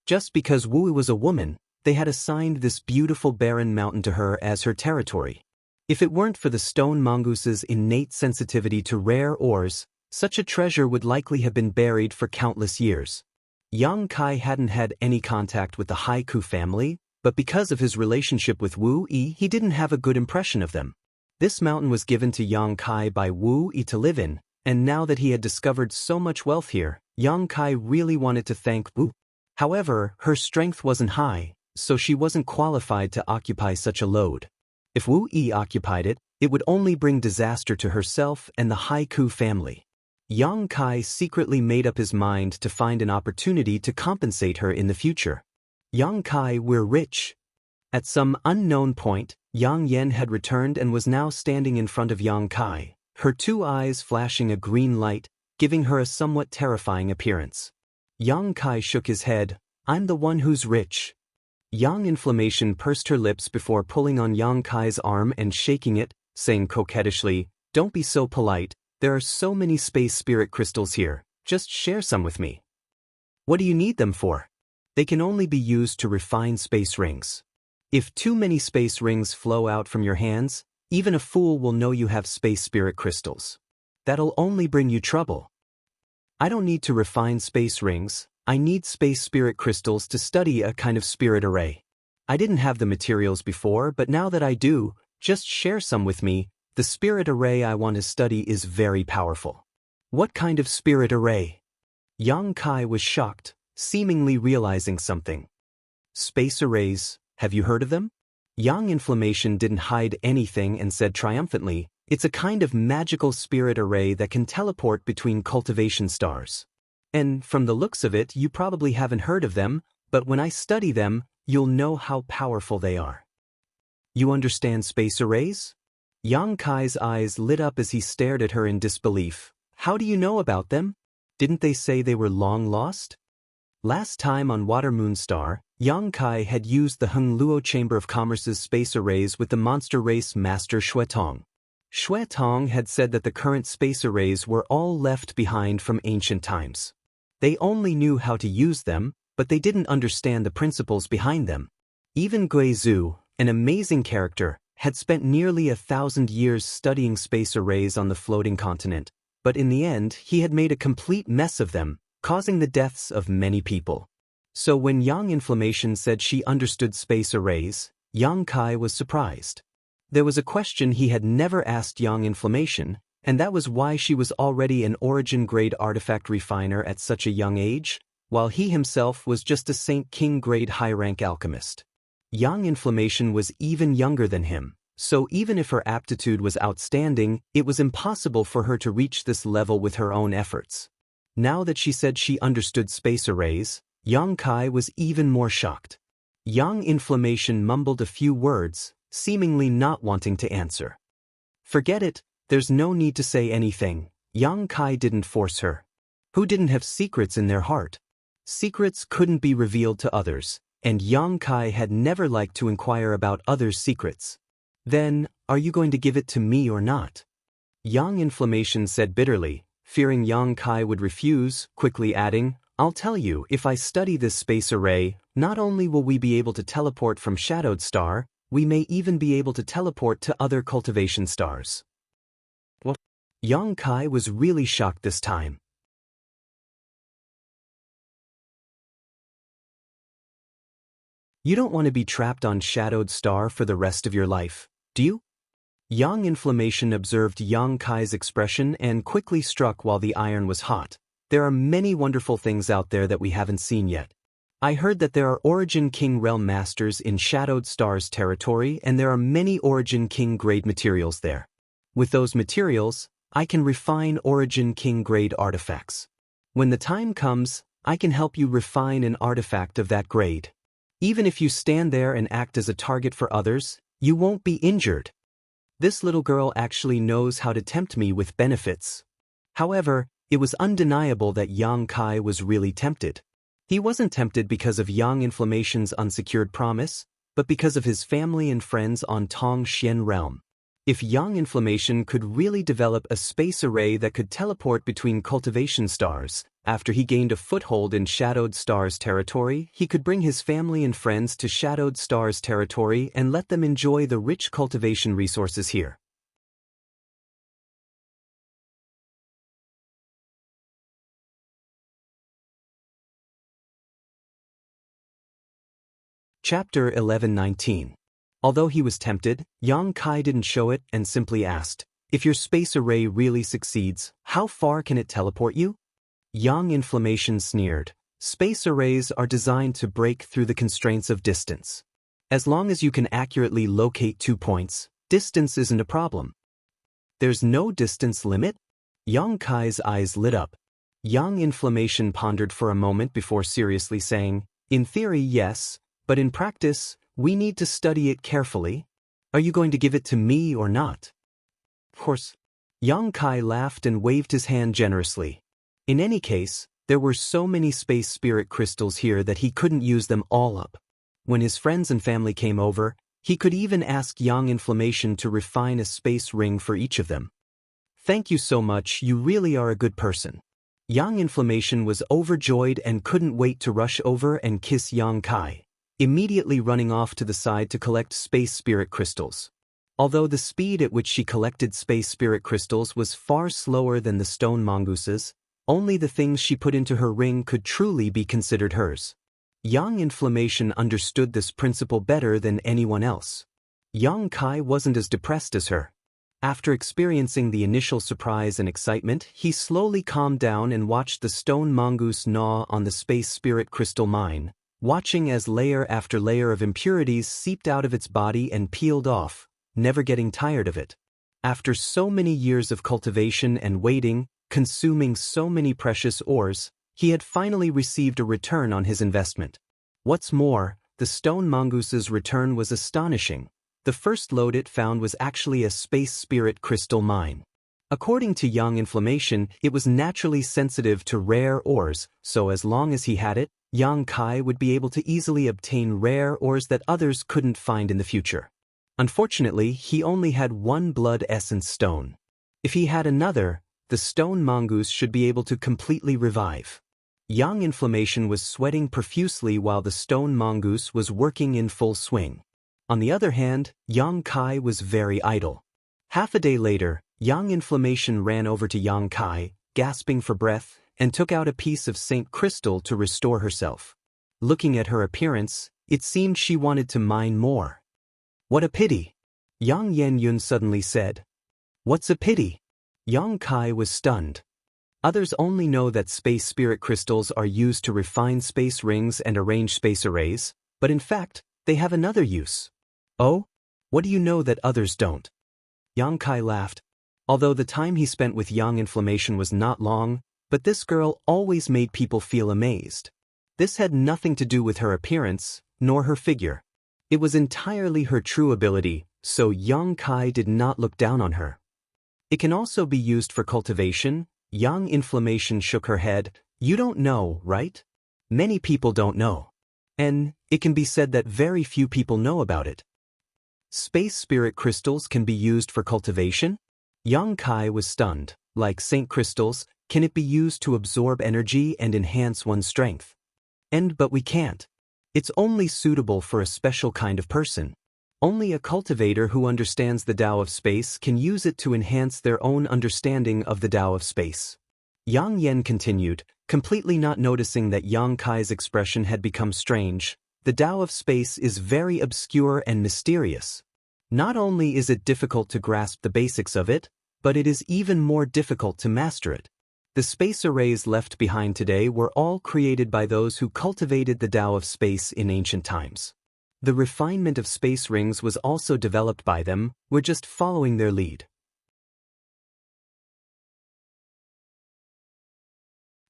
Just because Wu was a woman, they had assigned this beautiful barren mountain to her as her territory. If it weren't for the stone mongoose's innate sensitivity to rare ores, such a treasure would likely have been buried for countless years. Yang Kai hadn't had any contact with the Haiku family, but because of his relationship with Wu Yi, he didn't have a good impression of them. This mountain was given to Yang Kai by Wu Yi to live in, and now that he had discovered so much wealth here, Yang Kai really wanted to thank Wu. However, her strength wasn't high, so she wasn't qualified to occupy such a load. If Wu Yi occupied it, it would only bring disaster to herself and the Haiku family. Yang Kai secretly made up his mind to find an opportunity to compensate her in the future. Yang Kai, we're rich. At some unknown point, Yang Yan had returned and was now standing in front of Yang Kai, her two eyes flashing a green light, giving her a somewhat terrifying appearance. Yang Kai shook his head. I'm the one who's rich. Yang Inflammation pursed her lips before pulling on Yang Kai's arm and shaking it, saying coquettishly, don't be so polite, there are so many space spirit crystals here, just share some with me. What do you need them for? They can only be used to refine space rings. If too many space rings flow out from your hands, even a fool will know you have space spirit crystals. That'll only bring you trouble. I don't need to refine space rings, I need space spirit crystals to study a kind of spirit array. I didn't have the materials before, but now that I do, just share some with me. The spirit array I want to study is very powerful. What kind of spirit array? Yang Kai was shocked, seemingly realizing something. Space arrays, have you heard of them? Yang Inflammation didn't hide anything and said triumphantly, it's a kind of magical spirit array that can teleport between cultivation stars. And from the looks of it, you probably haven't heard of them, but when I study them, you'll know how powerful they are. You understand space arrays? Yang Kai's eyes lit up as he stared at her in disbelief. How do you know about them? Didn't they say they were long lost? Last time on Water Moon Star, Yang Kai had used the Hengluo Chamber of Commerce's space arrays with the monster race master Xuetong. Xuetong had said that the current space arrays were all left behind from ancient times. They only knew how to use them, but they didn't understand the principles behind them. Even Guizhu, an amazing character, had spent nearly 1,000 years studying space arrays on the floating continent, but in the end he had made a complete mess of them, causing the deaths of many people. So when Yang Inflammation said she understood space arrays, Yang Kai was surprised. There was a question he had never asked Yang Inflammation, and that was why she was already an origin-grade artifact refiner at such a young age, while he himself was just a Saint King-grade high-rank alchemist. Yang Inflammation was even younger than him, so even if her aptitude was outstanding, it was impossible for her to reach this level with her own efforts. Now that she said she understood space arrays, Yang Kai was even more shocked. Yang Inflammation mumbled a few words, seemingly not wanting to answer. Forget it, there's no need to say anything. Yang Kai didn't force her. Who didn't have secrets in their heart? Secrets couldn't be revealed to others, and Yang Kai had never liked to inquire about others' secrets. Then, are you going to give it to me or not? Yang Inflammation said bitterly, fearing Yang Kai would refuse, quickly adding, I'll tell you, if I study this space array, not only will we be able to teleport from Shadowed Star, we may even be able to teleport to other cultivation stars. What? Yang Kai was really shocked this time. You don't want to be trapped on Shadowed Star for the rest of your life, do you? Yang Inflammation observed Yang Kai's expression and quickly struck while the iron was hot. There are many wonderful things out there that we haven't seen yet. I heard that there are Origin King Realm Masters in Shadowed Star's territory, and there are many Origin King grade materials there. With those materials, I can refine Origin King grade artifacts. When the time comes, I can help you refine an artifact of that grade. Even if you stand there and act as a target for others, you won't be injured. This little girl actually knows how to tempt me with benefits. However, it was undeniable that Yang Kai was really tempted. He wasn't tempted because of Yang Inflammation's unsecured promise, but because of his family and friends on Tong Xian Realm. If Yang Inflammation could really develop a space array that could teleport between cultivation stars, after he gained a foothold in Shadowed Star's territory, he could bring his family and friends to Shadowed Star's territory and let them enjoy the rich cultivation resources here. Chapter 11:19. Although he was tempted, Yang Kai didn't show it and simply asked, if your space array really succeeds, how far can it teleport you? Yang Inflammation sneered, space arrays are designed to break through the constraints of distance. As long as you can accurately locate 2 points, distance isn't a problem. There's no distance limit? Yang Kai's eyes lit up. Yang Inflammation pondered for a moment before seriously saying, in theory, yes, but in practice, we need to study it carefully. Are you going to give it to me or not? Of course. Yang Kai laughed and waved his hand generously. In any case, there were so many space spirit crystals here that he couldn't use them all up. When his friends and family came over, he could even ask Yang Inflammation to refine a space ring for each of them. Thank you so much, you really are a good person. Yang Inflammation was overjoyed and couldn't wait to rush over and kiss Yang Kai, immediately running off to the side to collect space spirit crystals. Although the speed at which she collected space spirit crystals was far slower than the stone mongooses, only the things she put into her ring could truly be considered hers. Yang Inflammation understood this principle better than anyone else. Yang Kai wasn't as depressed as her. After experiencing the initial surprise and excitement, he slowly calmed down and watched the stone mongoose gnaw on the space spirit crystal mine, watching as layer after layer of impurities seeped out of its body and peeled off, never getting tired of it. After so many years of cultivation and waiting, consuming so many precious ores, he had finally received a return on his investment. What's more, the stone mongoose's return was astonishing. The first lode it found was actually a space spirit crystal mine. According to Yang Inflammation, it was naturally sensitive to rare ores, so as long as he had it, Yang Kai would be able to easily obtain rare ores that others couldn't find in the future. Unfortunately, he only had one blood essence stone. If he had another, the stone mongoose should be able to completely revive. Yang Inflammation was sweating profusely while the stone mongoose was working in full swing. On the other hand, Yang Kai was very idle. Half a day later, Yang Inflammation ran over to Yang Kai, gasping for breath, and took out a piece of Saint Crystal to restore herself. Looking at her appearance, it seemed she wanted to mine more. What a pity! Yang Yenyun suddenly said. What's a pity? Yang Kai was stunned. Others only know that space spirit crystals are used to refine space rings and arrange space arrays, but in fact, they have another use. Oh? What do you know that others don't? Yang Kai laughed. Although the time he spent with Yang Inflammation was not long, but this girl always made people feel amazed. This had nothing to do with her appearance, nor her figure. It was entirely her true ability, so Yang Kai did not look down on her. It can also be used for cultivation. Yang Inflammation shook her head. You don't know, right? Many people don't know. And it can be said that very few people know about it. Space spirit crystals can be used for cultivation? Yang Kai was stunned. Like Saint crystals, can it be used to absorb energy and enhance one's strength? But we can't. It's only suitable for a special kind of person. Only a cultivator who understands the Tao of space can use it to enhance their own understanding of the Tao of space. Yang Yen continued, completely not noticing that Yang Kai's expression had become strange. The Tao of space is very obscure and mysterious. Not only is it difficult to grasp the basics of it, but it is even more difficult to master it. The space arrays left behind today were all created by those who cultivated the Tao of space in ancient times. The refinement of space rings was also developed by them. We're just following their lead.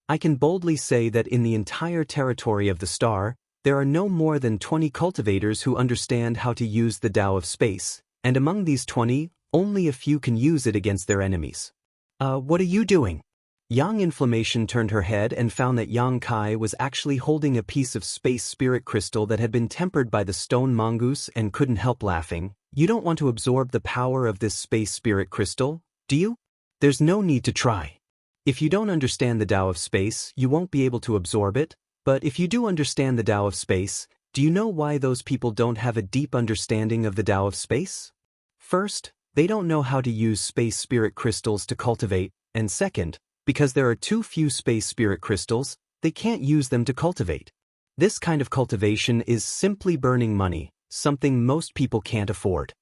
I can boldly say that in the entire territory of the star, there are no more than 20 cultivators who understand how to use the Tao of space, and among these 20, only a few can use it against their enemies. What are you doing? Yang Inflammation turned her head and found that Yang Kai was actually holding a piece of space spirit crystal that had been tempered by the stone mongoose and couldn't help laughing. You don't want to absorb the power of this space spirit crystal, do you? There's no need to try. If you don't understand the Tao of space, you won't be able to absorb it, but if you do understand the Tao of space, do you know why those people don't have a deep understanding of the Tao of space? First, they don't know how to use space spirit crystals to cultivate, and second, because there are too few space spirit crystals, they can't use them to cultivate. This kind of cultivation is simply burning money, something most people can't afford.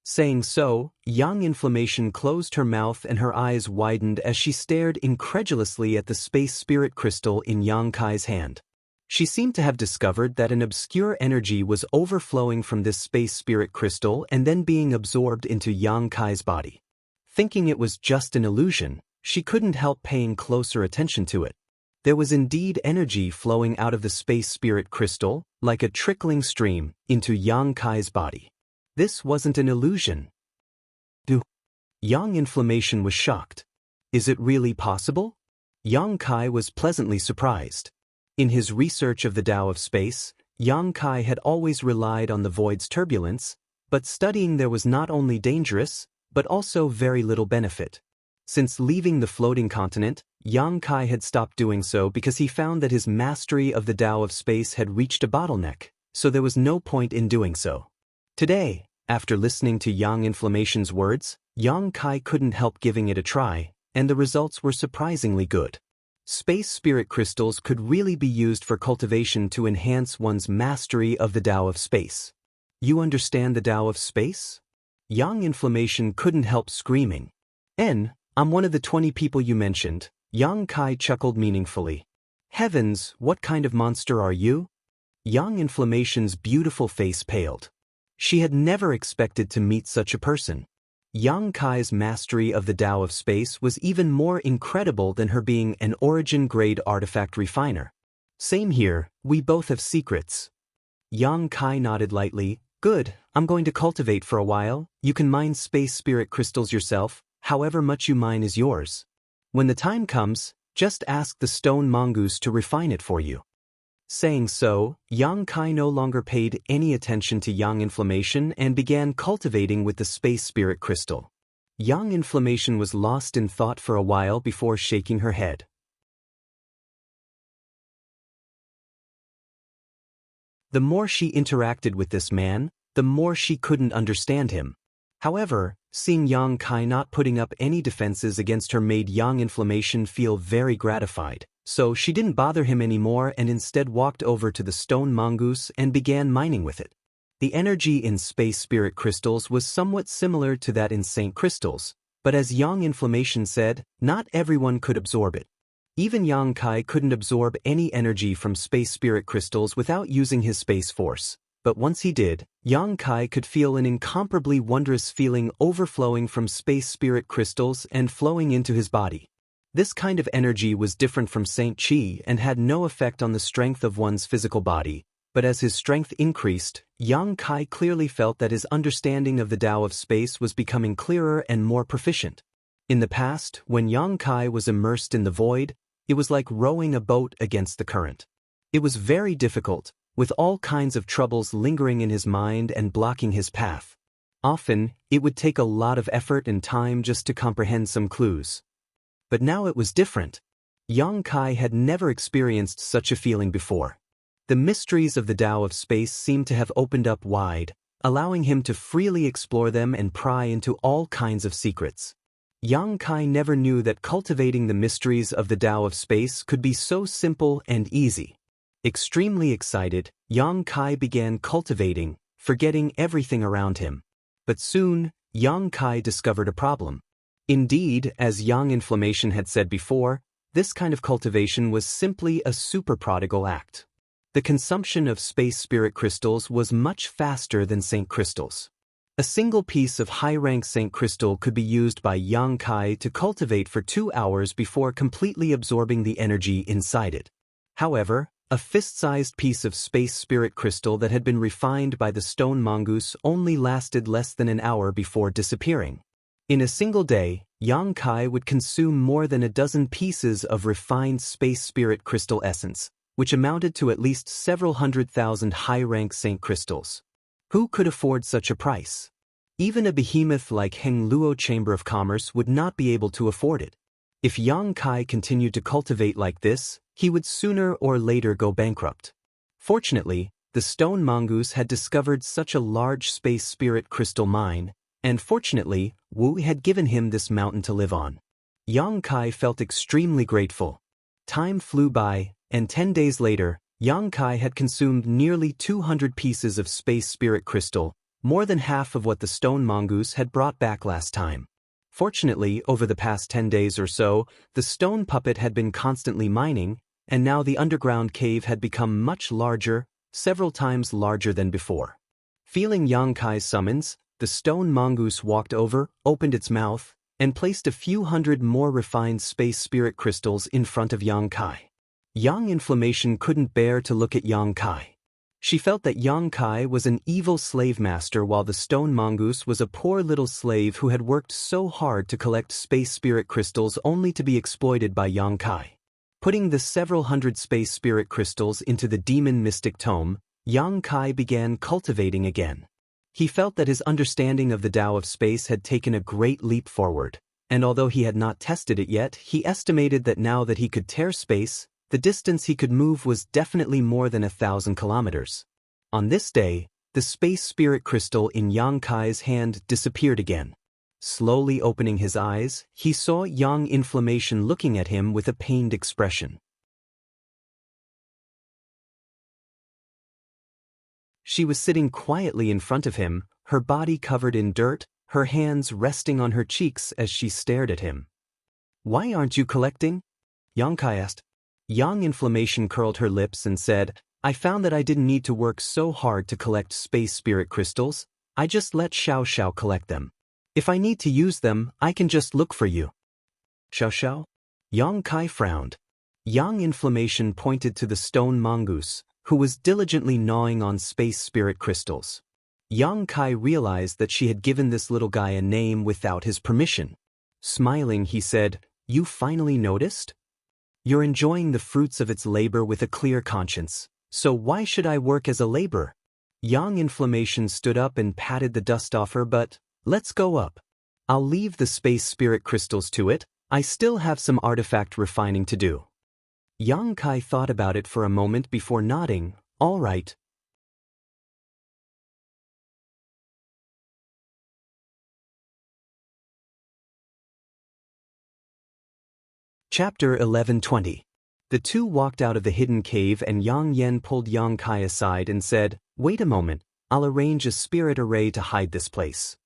Saying so, Yang Inflammation closed her mouth and her eyes widened as she stared incredulously at the space spirit crystal in Yang Kai's hand. She seemed to have discovered that an obscure energy was overflowing from this space spirit crystal and then being absorbed into Yang Kai's body. Thinking it was just an illusion, she couldn't help paying closer attention to it. There was indeed energy flowing out of the space spirit crystal, like a trickling stream, into Yang Kai's body. This wasn't an illusion. Yang Inflammation was shocked. Is it really possible? Yang Kai was pleasantly surprised. In his research of the Tao of space, Yang Kai had always relied on the void's turbulence, but studying there was not only dangerous, but also very little benefit. Since leaving the floating continent, Yang Kai had stopped doing so because he found that his mastery of the Tao of space had reached a bottleneck, so there was no point in doing so. Today, after listening to Yang Inflammation's words, Yang Kai couldn't help giving it a try, and the results were surprisingly good. Space spirit crystals could really be used for cultivation to enhance one's mastery of the Tao of space. You understand the Tao of space? Yang Inflammation couldn't help screaming. I'm one of the 20 people you mentioned," Yang Kai chuckled meaningfully. "Heavens, what kind of monster are you?" Yang Inflammation's beautiful face paled. She had never expected to meet such a person. Yang Kai's mastery of the Tao of space was even more incredible than her being an origin-grade artifact refiner. "Same here, we both have secrets." Yang Kai nodded lightly. "Good, I'm going to cultivate for a while. You can mine space spirit crystals yourself, however much you mine is yours. When the time comes, just ask the stone mongoose to refine it for you." Saying so, Yang Kai no longer paid any attention to Yang Inflammation and began cultivating with the space spirit crystal. Yang Inflammation was lost in thought for a while before shaking her head. The more she interacted with this man, the more she couldn't understand him. However, seeing Yang Kai not putting up any defenses against her made Yang Inflammation feel very gratified, so she didn't bother him anymore and instead walked over to the stone mongoose and began mining with it. The energy in space spirit crystals was somewhat similar to that in saint crystals, but as Yang Inflammation said, not everyone could absorb it. Even Yang Kai couldn't absorb any energy from space spirit crystals without using his space force. But once he did, Yang Kai could feel an incomparably wondrous feeling overflowing from space spirit crystals and flowing into his body. This kind of energy was different from Saint Chi and had no effect on the strength of one's physical body, but as his strength increased, Yang Kai clearly felt that his understanding of the Tao of space was becoming clearer and more proficient. In the past, when Yang Kai was immersed in the void, it was like rowing a boat against the current. It was very difficult, with all kinds of troubles lingering in his mind and blocking his path. Often, it would take a lot of effort and time just to comprehend some clues. But now it was different. Yang Kai had never experienced such a feeling before. The mysteries of the Tao of space seemed to have opened up wide, allowing him to freely explore them and pry into all kinds of secrets. Yang Kai never knew that cultivating the mysteries of the Tao of space could be so simple and easy. Extremely excited, Yang Kai began cultivating, forgetting everything around him. But soon, Yang Kai discovered a problem. Indeed, as Yang Inflammation had said before, this kind of cultivation was simply a super prodigal act. The consumption of space spirit crystals was much faster than saint crystals. A single piece of high-rank saint crystal could be used by Yang Kai to cultivate for 2 hours before completely absorbing the energy inside it. However, a fist-sized piece of space spirit crystal that had been refined by the stone mongoose only lasted less than an hour before disappearing. In a single day, Yang Kai would consume more than a dozen pieces of refined space spirit crystal essence, which amounted to at least several 100,000 high-rank saint crystals. Who could afford such a price? Even a behemoth like Heng Luo Chamber of Commerce would not be able to afford it. If Yang Kai continued to cultivate like this, he would sooner or later go bankrupt. Fortunately, the stone mongoose had discovered such a large space spirit crystal mine, and fortunately, Wu had given him this mountain to live on. Yang Kai felt extremely grateful. Time flew by, and 10 days later, Yang Kai had consumed nearly 200 pieces of space spirit crystal, more than half of what the stone mongoose had brought back last time. Fortunately, over the past 10 days or so, the stone puppet had been constantly mining, and now the underground cave had become much larger, several times larger than before. Feeling Yang Kai's summons, the stone mongoose walked over, opened its mouth, and placed a few hundred more refined space spirit crystals in front of Yang Kai. Yang Inflammation couldn't bear to look at Yang Kai. She felt that Yang Kai was an evil slave master while the stone mongoose was a poor little slave who had worked so hard to collect space spirit crystals only to be exploited by Yang Kai. Putting the several hundred space spirit crystals into the demon mystic tome, Yang Kai began cultivating again. He felt that his understanding of the Tao of space had taken a great leap forward, and although he had not tested it yet, he estimated that now that he could tear space, the distance he could move was definitely more than 1,000 kilometers. On this day, the space spirit crystal in Yang Kai's hand disappeared again. Slowly opening his eyes, he saw Yang Inflammation looking at him with a pained expression. She was sitting quietly in front of him, her body covered in dirt, her hands resting on her cheeks as she stared at him. "Why aren't you collecting?" Yang Kai asked. Yang Inflammation curled her lips and said, "I found that I didn't need to work so hard to collect space spirit crystals. I just let Xiao Xiao collect them. If I need to use them, I can just look for you." "Xiao Xiao?" Yang Kai frowned. Yang Inflammation pointed to the stone mongoose, who was diligently gnawing on space spirit crystals. Yang Kai realized that she had given this little guy a name without his permission. Smiling, he said, "You finally noticed? You're enjoying the fruits of its labor with a clear conscience, so why should I work as a labor?" Yang Inflammation stood up and patted the dust off her, "But let's go up. I'll leave the space spirit crystals to it. I still have some artifact refining to do." Yang Kai thought about it for a moment before nodding, "All right." Chapter 11:20. The two walked out of the hidden cave and Yang Yen pulled Yang Kai aside and said, "Wait a moment, I'll arrange a spirit array to hide this place."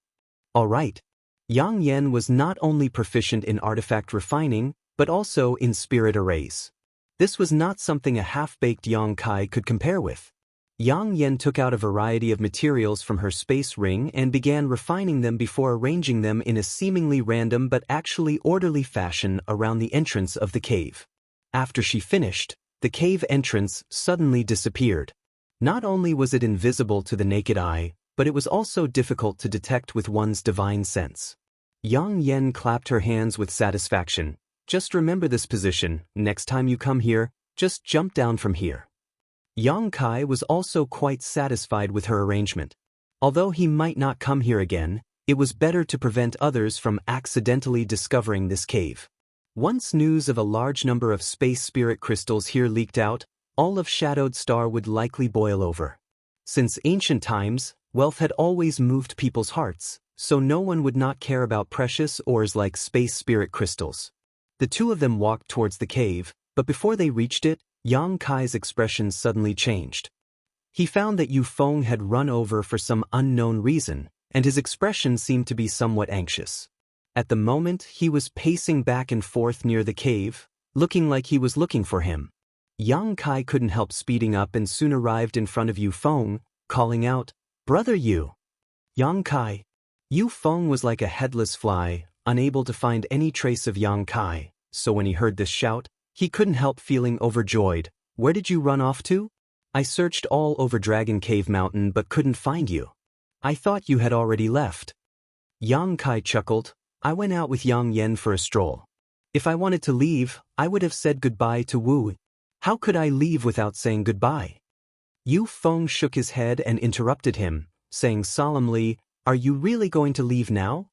"All right." Yang Yen was not only proficient in artifact refining, but also in spirit arrays. This was not something a half-baked Yang Kai could compare with. Yang Yen took out a variety of materials from her space ring and began refining them before arranging them in a seemingly random but actually orderly fashion around the entrance of the cave. After she finished, the cave entrance suddenly disappeared. Not only was it invisible to the naked eye, but it was also difficult to detect with one's divine sense. Yang Yen clapped her hands with satisfaction. "Just remember this position, next time you come here, just jump down from here." Yang Kai was also quite satisfied with her arrangement. Although he might not come here again, it was better to prevent others from accidentally discovering this cave. Once news of a large number of space spirit crystals here leaked out, all of Shadowed Star would likely boil over. Since ancient times, wealth had always moved people's hearts, so no one would not care about precious ores like space spirit crystals. The two of them walked towards the cave, but before they reached it, Yang Kai's expression suddenly changed. He found that Yu Feng had run over for some unknown reason, and his expression seemed to be somewhat anxious. At the moment, he was pacing back and forth near the cave, looking like he was looking for him. Yang Kai couldn't help speeding up and soon arrived in front of Yu Feng, calling out, "Brother Yu!" "Yang Kai." Yu Feng was like a headless fly, unable to find any trace of Yang Kai, so when he heard this shout, he couldn't help feeling overjoyed. "Where did you run off to?" "I searched all over Dragon Cave Mountain but couldn't find you. I thought you had already left." Yang Kai chuckled, "I went out with Yang Yen for a stroll. If I wanted to leave, I would have said goodbye to Wu. How could I leave without saying goodbye?" Yu Feng shook his head and interrupted him, saying solemnly, "Are you really going to leave now?"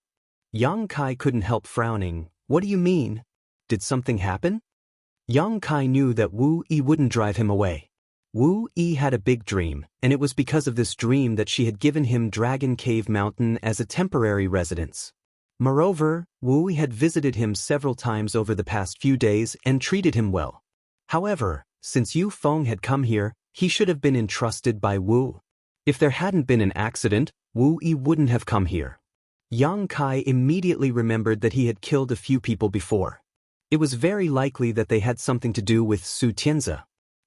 Yang Kai couldn't help frowning. "What do you mean? Did something happen?" Yang Kai knew that Wu Yi wouldn't drive him away. Wu Yi had a big dream, and it was because of this dream that she had given him Dragon Cave Mountain as a temporary residence. Moreover, Wu Yi had visited him several times over the past few days and treated him well. However, since Yu Feng had come here, he should have been entrusted by Wu. If there hadn't been an accident, Wu Yi wouldn't have come here. Yang Kai immediately remembered that he had killed a few people before. It was very likely that they had something to do with Su Tianzi.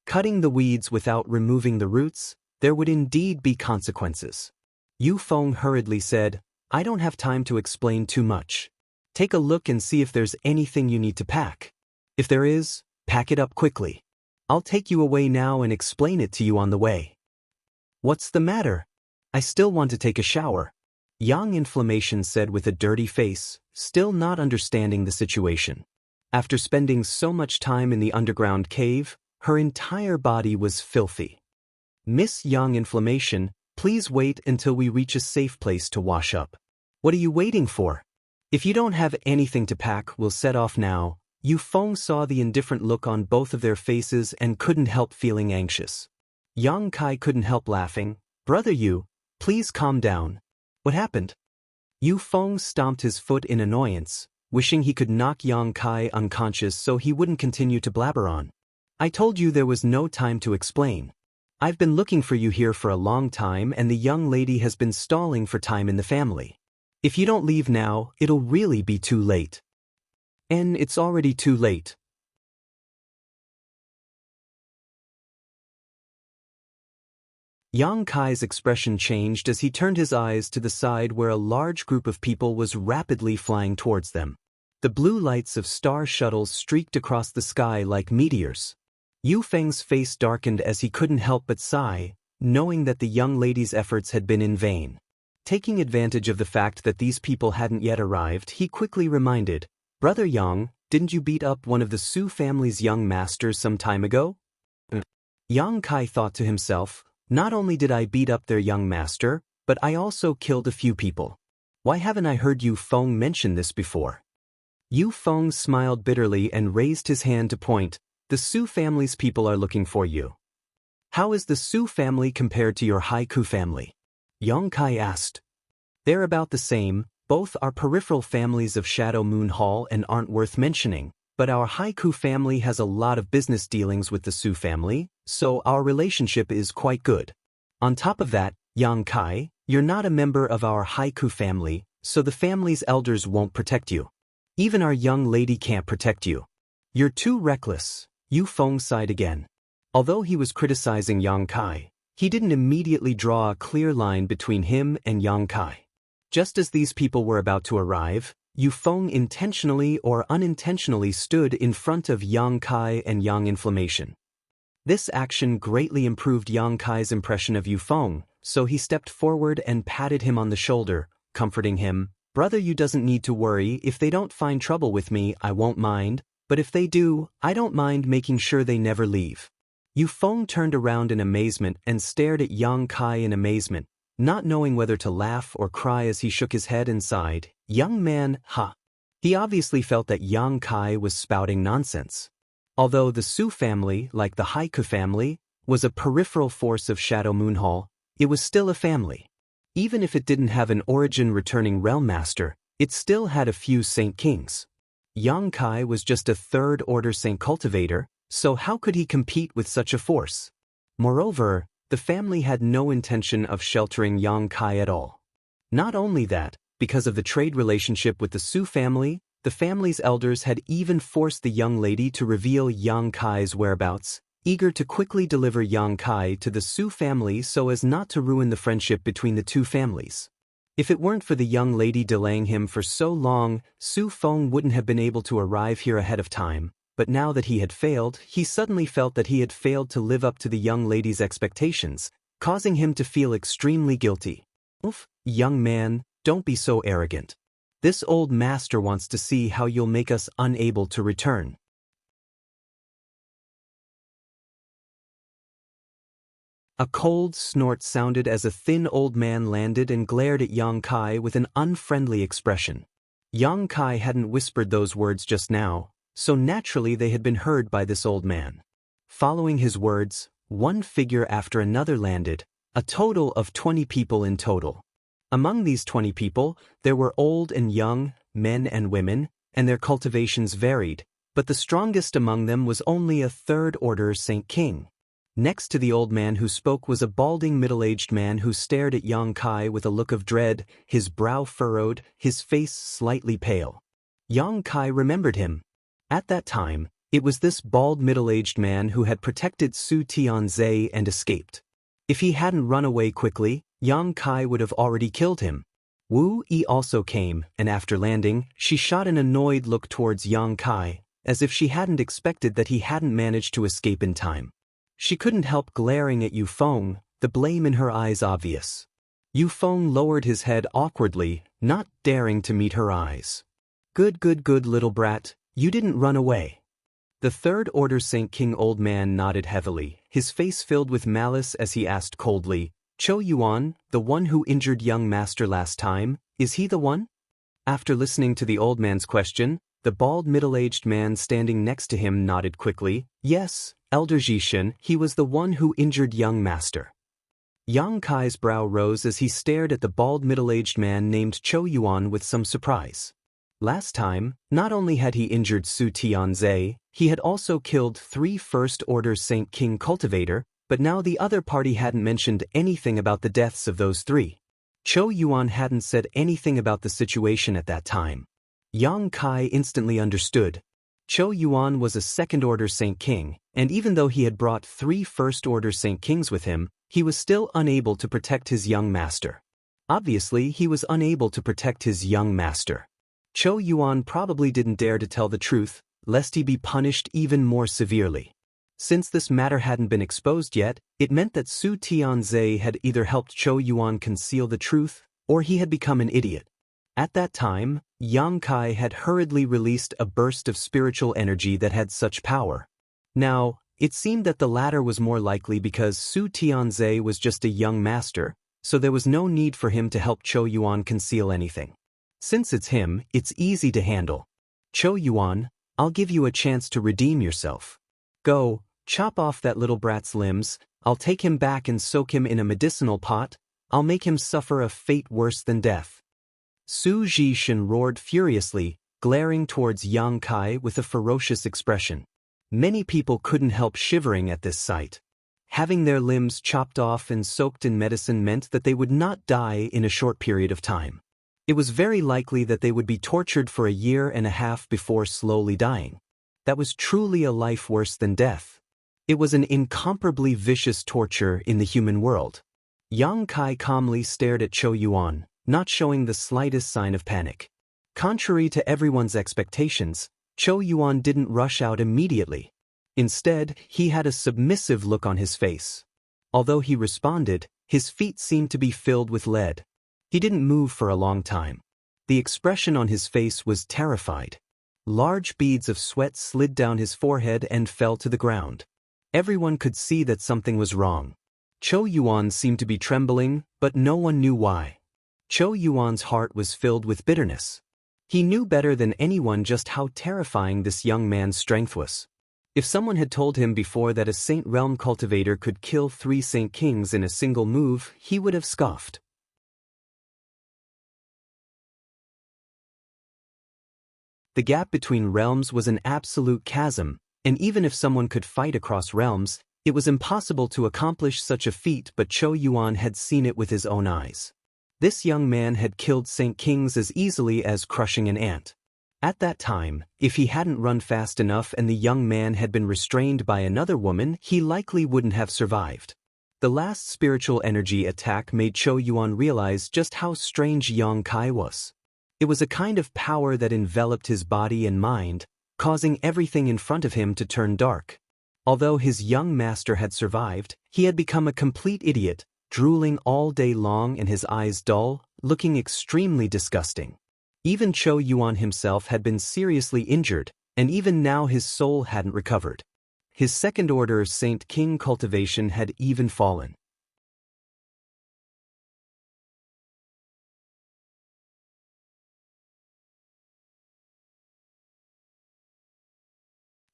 Cutting the weeds without removing the roots, there would indeed be consequences. Yu Feng hurriedly said, "I don't have time to explain too much. Take a look and see if there's anything you need to pack. If there is, pack it up quickly. I'll take you away now and explain it to you on the way." "What's the matter? I still want to take a shower," Yang Inflammation said with a dirty face, still not understanding the situation. After spending so much time in the underground cave, her entire body was filthy. "Miss Yang Inflammation, please wait until we reach a safe place to wash up." "What are you waiting for? If you don't have anything to pack, we'll set off now." Yu Feng saw the indifferent look on both of their faces and couldn't help feeling anxious. Yang Kai couldn't help laughing. "Brother Yu, please calm down. What happened?" Yu Feng stomped his foot in annoyance, wishing he could knock Yang Kai unconscious so he wouldn't continue to blabber on. "I told you there was no time to explain. I've been looking for you here for a long time and the young lady has been stalling for time in the family. If you don't leave now, it'll really be too late. And it's already too late. Yang Kai's expression changed as he turned his eyes to the side where a large group of people was rapidly flying towards them. The blue lights of star shuttles streaked across the sky like meteors. Yu Feng's face darkened as he couldn't help but sigh, knowing that the young lady's efforts had been in vain. Taking advantage of the fact that these people hadn't yet arrived, he quickly reminded, "Brother Yang, didn't you beat up one of the Su family's young masters some time ago?" Yang Kai thought to himself, "Not only did I beat up their young master, but I also killed a few people. Why haven't I heard Yu Feng mention this before?" Yu Feng smiled bitterly and raised his hand to point, "The Su family's people are looking for you." "How is the Su family compared to your Haiku family?" Yang Kai asked. "They're about the same, both are peripheral families of Shadow Moon Hall and aren't worth mentioning, but our Haiku family has a lot of business dealings with the Su family, so our relationship is quite good. On top of that, Yang Kai, you're not a member of our Haiku family, so the family's elders won't protect you. Even our young lady can't protect you. You're too reckless." Yu Feng sighed again. Although he was criticizing Yang Kai, he didn't immediately draw a clear line between him and Yang Kai. Just as these people were about to arrive, Yu Feng intentionally or unintentionally stood in front of Yang Kai and Yang Inflammation. This action greatly improved Yang Kai's impression of Yu Feng, so he stepped forward and patted him on the shoulder, comforting him, "Brother, you doesn't need to worry. If they don't find trouble with me, I won't mind, but if they do, I don't mind making sure they never leave." Yu Feng turned around in amazement and stared at Yang Kai in amazement, not knowing whether to laugh or cry as he shook his head and sighed, "Young man, ha." He obviously felt that Yang Kai was spouting nonsense. Although the Su family, like the Haiku family, was a peripheral force of Shadow Moon Hall, it was still a family. Even if it didn't have an origin-returning realm master, it still had a few Saint Kings. Yang Kai was just a third-order Saint Cultivator, so how could he compete with such a force? Moreover, the family had no intention of sheltering Yang Kai at all. Not only that, because of the trade relationship with the Su family, the family's elders had even forced the young lady to reveal Yang Kai's whereabouts, eager to quickly deliver Yang Kai to the Su family so as not to ruin the friendship between the two families. If it weren't for the young lady delaying him for so long, Su Feng wouldn't have been able to arrive here ahead of time, but now that he had failed, he suddenly felt that he had failed to live up to the young lady's expectations, causing him to feel extremely guilty. "Oof, young man, don't be so arrogant. This old master wants to see how you'll make us unable to return." A cold snort sounded as a thin old man landed and glared at Yang Kai with an unfriendly expression. Yang Kai hadn't whispered those words just now, so naturally they had been heard by this old man. Following his words, one figure after another landed, a total of 20 people in total. Among these 20 people, there were old and young, men and women, and their cultivations varied, but the strongest among them was only a third-order Saint King. Next to the old man who spoke was a balding middle-aged man who stared at Yang Kai with a look of dread, his brow furrowed, his face slightly pale. Yang Kai remembered him. At that time, it was this bald middle-aged man who had protected Su Tianzhe and escaped. If he hadn't run away quickly, Yang Kai would have already killed him. Wu Yi also came, and after landing, she shot an annoyed look towards Yang Kai, as if she hadn't expected that he hadn't managed to escape in time. She couldn't help glaring at Yu Feng, the blame in her eyes obvious. Yu Feng lowered his head awkwardly, not daring to meet her eyes. Good, little brat, you didn't run away." The third-order Saint King old man nodded heavily, his face filled with malice as he asked coldly, "Cho Yuan, the one who injured young master last time, is he the one?" After listening to the old man's question, the bald middle-aged man standing next to him nodded quickly, "Yes, Elder Jishin, he was the one who injured young master." Yang Kai's brow rose as he stared at the bald middle-aged man named Cho Yuan with some surprise. Last time, not only had he injured Su Tianzhe, he had also killed 3 First-Order Saint King Cultivator, but now the other party hadn't mentioned anything about the deaths of those 3. Chou Yuan hadn't said anything about the situation at that time. Yang Kai instantly understood. Chou Yuan was a second-order Saint King, and even though he had brought 3 first-order Saint Kings with him, he was still unable to protect his young master. Obviously, he was unable to protect his young master. Chou Yuan probably didn't dare to tell the truth, lest he be punished even more severely. Since this matter hadn't been exposed yet, it meant that Su Tianzhe had either helped Chou Yuan conceal the truth, or he had become an idiot. At that time, Yang Kai had hurriedly released a burst of spiritual energy that had such power. Now, it seemed that the latter was more likely because Su Tianzhe was just a young master, so there was no need for him to help Chou Yuan conceal anything. Since it's him, it's easy to handle. Chou Yuan, I'll give you a chance to redeem yourself. Go, chop off that little brat's limbs, I'll take him back and soak him in a medicinal pot, I'll make him suffer a fate worse than death. Su Zhishan roared furiously, glaring towards Yang Kai with a ferocious expression. Many people couldn't help shivering at this sight. Having their limbs chopped off and soaked in medicine meant that they would not die in a short period of time. It was very likely that they would be tortured for a year and a half before slowly dying. That was truly a life worse than death. It was an incomparably vicious torture in the human world. Yang Kai calmly stared at Chou Yuan, not showing the slightest sign of panic. Contrary to everyone's expectations, Chou Yuan didn't rush out immediately. Instead, he had a submissive look on his face. Although he responded, his feet seemed to be filled with lead. He didn't move for a long time. The expression on his face was terrified. Large beads of sweat slid down his forehead and fell to the ground. Everyone could see that something was wrong. Chou Yuan seemed to be trembling, but no one knew why. Chou Yuan's heart was filled with bitterness. He knew better than anyone just how terrifying this young man's strength was. If someone had told him before that a Saint Realm cultivator could kill 3 Saint Kings in a single move, he would have scoffed. The gap between realms was an absolute chasm, and even if someone could fight across realms, it was impossible to accomplish such a feat, but Chou Yuan had seen it with his own eyes. This young man had killed Saint Kings as easily as crushing an ant. At that time, if he hadn't run fast enough and the young man had been restrained by another woman, he likely wouldn't have survived. The last spiritual energy attack made Chou Yuan realize just how strange Yang Kai was. It was a kind of power that enveloped his body and mind, causing everything in front of him to turn dark. Although his young master had survived, he had become a complete idiot, drooling all day long and his eyes dull, looking extremely disgusting. Even Chou Yuan himself had been seriously injured, and even now his soul hadn't recovered. His second-order Saint King cultivation had even fallen.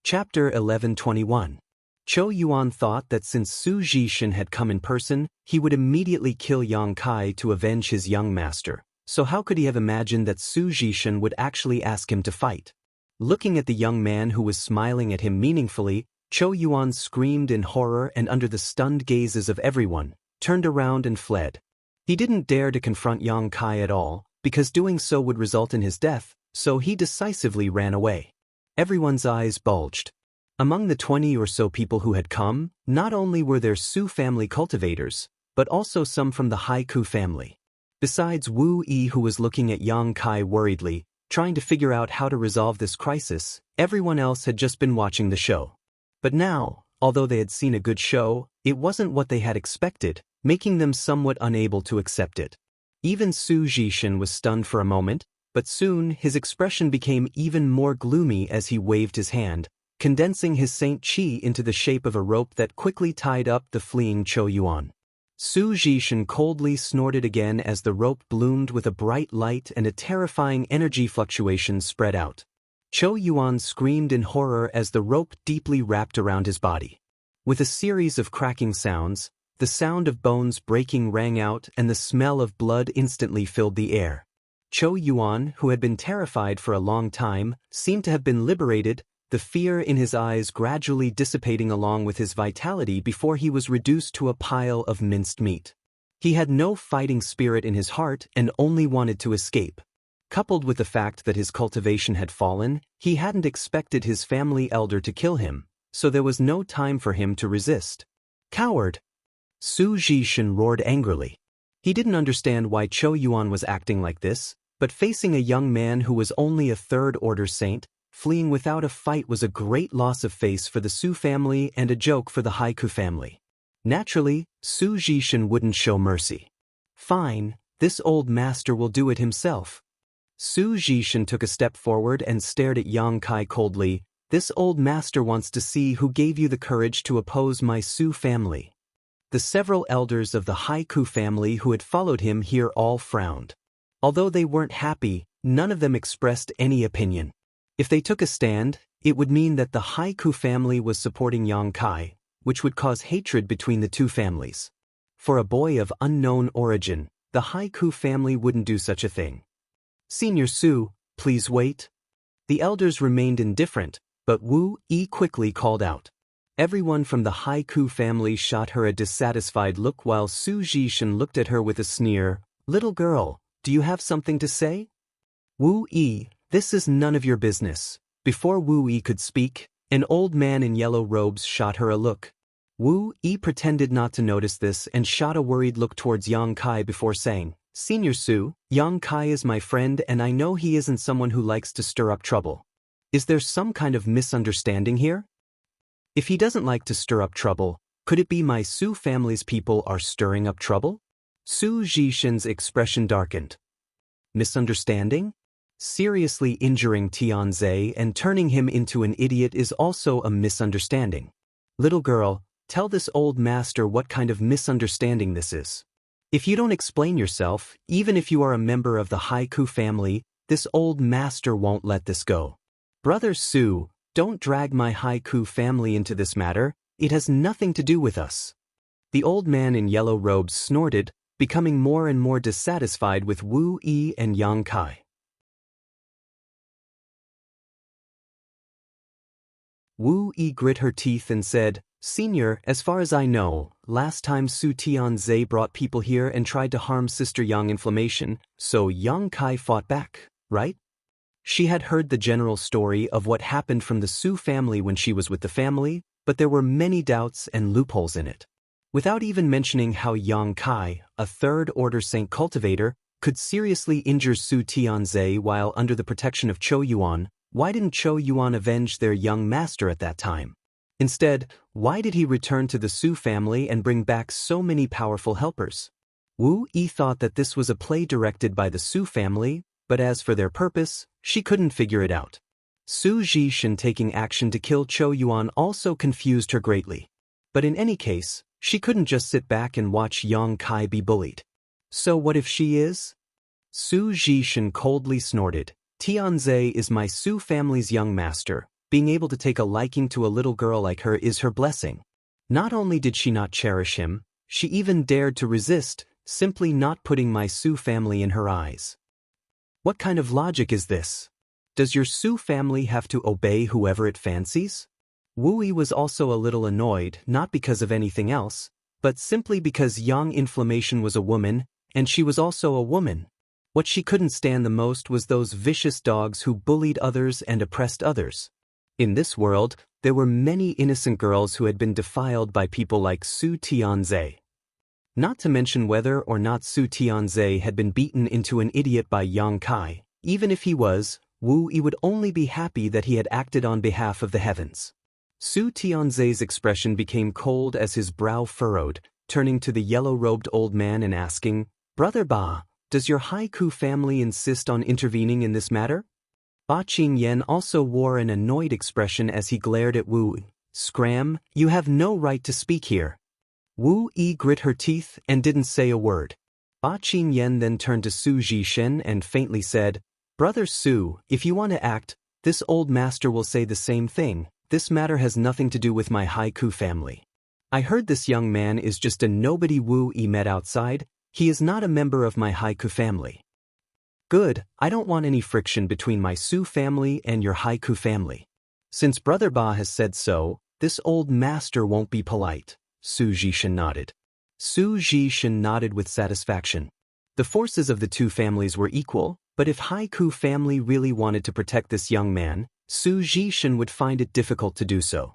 Chapter 1121. Chou Yuan thought that since Su Zhishan had come in person, he would immediately kill Yang Kai to avenge his young master, so how could he have imagined that Su Zhishan would actually ask him to fight? Looking at the young man who was smiling at him meaningfully, Chou Yuan screamed in horror and under the stunned gazes of everyone, turned around and fled. He didn't dare to confront Yang Kai at all, because doing so would result in his death, so he decisively ran away. Everyone's eyes bulged. Among the 20 or so people who had come, not only were there Su family cultivators, but also some from the Haiku family. Besides Wu Yi, who was looking at Yang Kai worriedly, trying to figure out how to resolve this crisis, everyone else had just been watching the show. But now, although they had seen a good show, it wasn't what they had expected, making them somewhat unable to accept it. Even Su Zhishan was stunned for a moment, but soon his expression became even more gloomy as he waved his hand, condensing his Saint Qi into the shape of a rope that quickly tied up the fleeing Chou Yuan. Su Zhishan coldly snorted again as the rope bloomed with a bright light and a terrifying energy fluctuation spread out. Chou Yuan screamed in horror as the rope deeply wrapped around his body. With a series of cracking sounds, the sound of bones breaking rang out and the smell of blood instantly filled the air. Chou Yuan, who had been terrified for a long time, seemed to have been liberated, the fear in his eyes gradually dissipating along with his vitality before he was reduced to a pile of minced meat. He had no fighting spirit in his heart and only wanted to escape. Coupled with the fact that his cultivation had fallen, he hadn't expected his family elder to kill him, so there was no time for him to resist. Coward! Su Zhishan roared angrily. He didn't understand why Chou Yuan was acting like this, but facing a young man who was only a third-order saint, fleeing without a fight was a great loss of face for the Su family and a joke for the Haiku family. Naturally, Su Zhishan wouldn't show mercy. Fine, this old master will do it himself. Su Zhishan took a step forward and stared at Yang Kai coldly. This old master wants to see who gave you the courage to oppose my Su family. The several elders of the Haiku family who had followed him here all frowned. Although they weren't happy, none of them expressed any opinion. If they took a stand, it would mean that the Haiku family was supporting Yang Kai, which would cause hatred between the two families. For a boy of unknown origin, the Haiku family wouldn't do such a thing. Senior Su, please wait. The elders remained indifferent, but Wu Yi quickly called out. Everyone from the Haiku family shot her a dissatisfied look while Su Zhishan looked at her with a sneer. Little girl, do you have something to say? Wu Yi, this is none of your business. Before Wu Yi could speak, an old man in yellow robes shot her a look. Wu Yi pretended not to notice this and shot a worried look towards Yang Kai before saying, Senior Su, Yang Kai is my friend and I know he isn't someone who likes to stir up trouble. Is there some kind of misunderstanding here? If he doesn't like to stir up trouble, could it be my Su family's people are stirring up trouble? Su Zhishan's expression darkened. Misunderstanding? Seriously injuring Tianze and turning him into an idiot is also a misunderstanding. Little girl, tell this old master what kind of misunderstanding this is. If you don't explain yourself, even if you are a member of the Haiku family, this old master won't let this go. Brother Su, don't drag my Haiku family into this matter, it has nothing to do with us. The old man in yellow robes snorted, becoming more and more dissatisfied with Wu Yi and Yang Kai. Wu Yi grit her teeth and said, Senior, as far as I know, last time Su Tianze brought people here and tried to harm Sister Yang Inflammation, so Yang Kai fought back, right? She had heard the general story of what happened from the Su family when she was with the family, but there were many doubts and loopholes in it. Without even mentioning how Yang Kai, a third-order saint cultivator, could seriously injure Su Tianze while under the protection of Chou Yuan, why didn't Chou Yuan avenge their young master at that time? Instead, why did he return to the Su family and bring back so many powerful helpers? Wu Yi thought that this was a play directed by the Su family, but as for their purpose, she couldn't figure it out. Su Zhishan taking action to kill Chou Yuan also confused her greatly. But in any case, she couldn't just sit back and watch Yang Kai be bullied. So what if she is? Su Zhishan coldly snorted. Tianze is my Su family's young master. Being able to take a liking to a little girl like her is her blessing. Not only did she not cherish him, she even dared to resist, simply not putting my Su family in her eyes. What kind of logic is this? Does your Su family have to obey whoever it fancies? Wu Yi was also a little annoyed, not because of anything else, but simply because Yang Inflammation was a woman, and she was also a woman. What she couldn't stand the most was those vicious dogs who bullied others and oppressed others. In this world, there were many innocent girls who had been defiled by people like Su Tianze. Not to mention whether or not Su Tianze had been beaten into an idiot by Yang Kai, even if he was, Wu Yi would only be happy that he had acted on behalf of the heavens. Su Tianze's expression became cold as his brow furrowed, turning to the yellow-robed old man and asking, Brother Ba, does your Haiku family insist on intervening in this matter? Ba Qingyan also wore an annoyed expression as he glared at Wu Yi. Scram, you have no right to speak here. Wu Yi grit her teeth and didn't say a word. Ba Qingyan then turned to Su Zhishan and faintly said, Brother Su, if you want to act, this old master will say the same thing. This matter has nothing to do with my Haiku family. I heard this young man is just a nobody Wu Yi met outside. He is not a member of my Haiku family. Good, I don't want any friction between my Su family and your Haiku family. Since Brother Ba has said so, this old master won't be polite. Su Zhishan nodded. Su Zhishan nodded with satisfaction. The forces of the two families were equal, but if Haiku family really wanted to protect this young man, Su Zhishan would find it difficult to do so.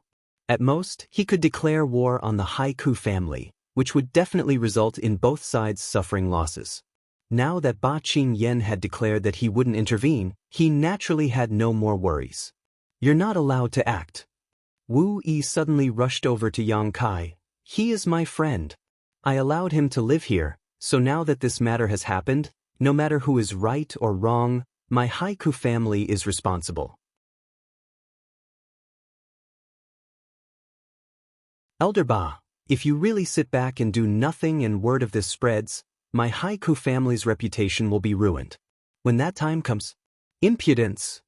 At most, he could declare war on the Haiku family, which would definitely result in both sides suffering losses. Now that Ba Qingyan had declared that he wouldn't intervene, he naturally had no more worries. You're not allowed to act. Wu Yi suddenly rushed over to Yang Kai. He is my friend. I allowed him to live here, so now that this matter has happened, no matter who is right or wrong, my Haiku family is responsible. Elder Ba, if you really sit back and do nothing and word of this spreads, my Haiku family's reputation will be ruined. When that time comes, impudence!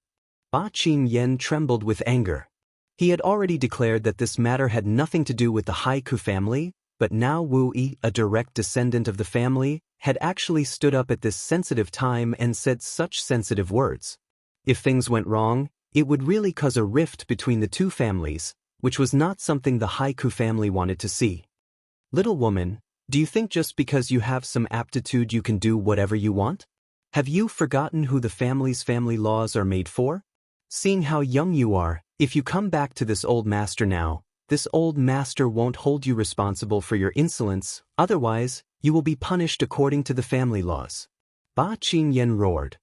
Ba Qingyan trembled with anger. He had already declared that this matter had nothing to do with the Haiku family, but now Wu Yi, a direct descendant of the family, had actually stood up at this sensitive time and said such sensitive words. If things went wrong, it would really cause a rift between the two families, which was not something the Haiku family wanted to see. Little woman, do you think just because you have some aptitude you can do whatever you want? Have you forgotten who the family's family laws are made for? Seeing how young you are, if you come back to this old master now, this old master won't hold you responsible for your insolence, otherwise, you will be punished according to the family laws. Ba Qingyan roared.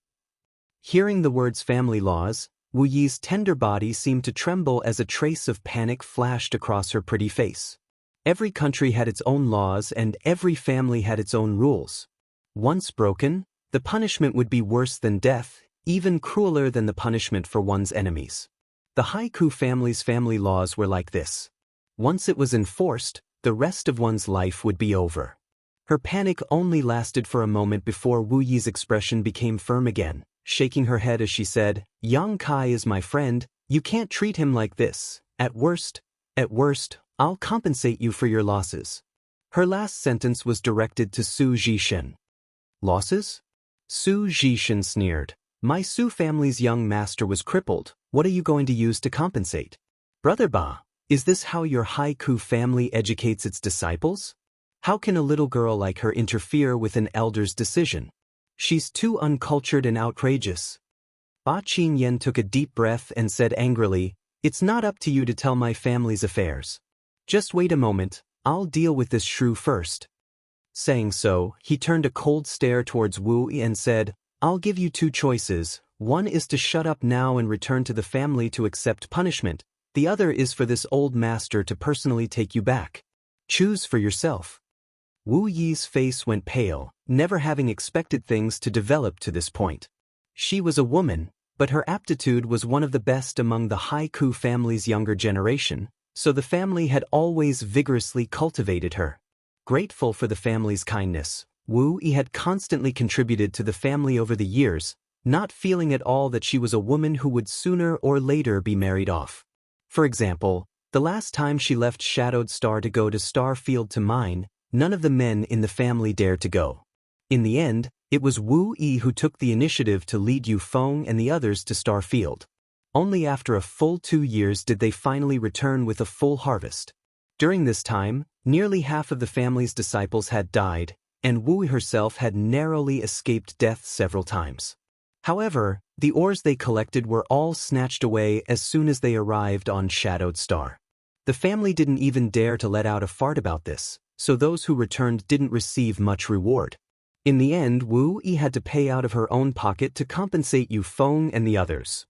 Hearing the words family laws, Wu Yi's tender body seemed to tremble as a trace of panic flashed across her pretty face. Every country had its own laws and every family had its own rules. Once broken, the punishment would be worse than death, even crueler than the punishment for one's enemies. The Haiku family's family laws were like this. Once it was enforced, the rest of one's life would be over. Her panic only lasted for a moment before Wu Yi's expression became firm again, shaking her head as she said, Yang Kai is my friend, you can't treat him like this. At worst, I'll compensate you for your losses. Her last sentence was directed to Su Zhishan. Losses? Su Zhishan sneered. My Su family's young master was crippled, what are you going to use to compensate? Brother Ba, is this how your Haiku family educates its disciples? How can a little girl like her interfere with an elder's decision? She's too uncultured and outrageous. Ba Qingyan took a deep breath and said angrily, It's not up to you to tell my family's affairs. Just wait a moment, I'll deal with this shrew first. Saying so, he turned a cold stare towards Wu Yi and said, I'll give you two choices, one is to shut up now and return to the family to accept punishment, the other is for this old master to personally take you back. Choose for yourself. Wu Yi's face went pale, never having expected things to develop to this point. She was a woman, but her aptitude was one of the best among the Haiku family's younger generation, so the family had always vigorously cultivated her. Grateful for the family's kindness, Wu Yi had constantly contributed to the family over the years, not feeling at all that she was a woman who would sooner or later be married off. For example, the last time she left Shadowed Star to go to Starfield to mine, none of the men in the family dared to go. In the end, it was Wu Yi who took the initiative to lead Yu Feng and the others to Starfield. Only after a full 2 years did they finally return with a full harvest. During this time, nearly half of the family's disciples had died, and Wu Yi herself had narrowly escaped death several times. However, the ores they collected were all snatched away as soon as they arrived on Shadowed Star. The family didn't even dare to let out a fart about this, so those who returned didn't receive much reward. In the end, Wu Yi had to pay out of her own pocket to compensate Yu Feng and the others.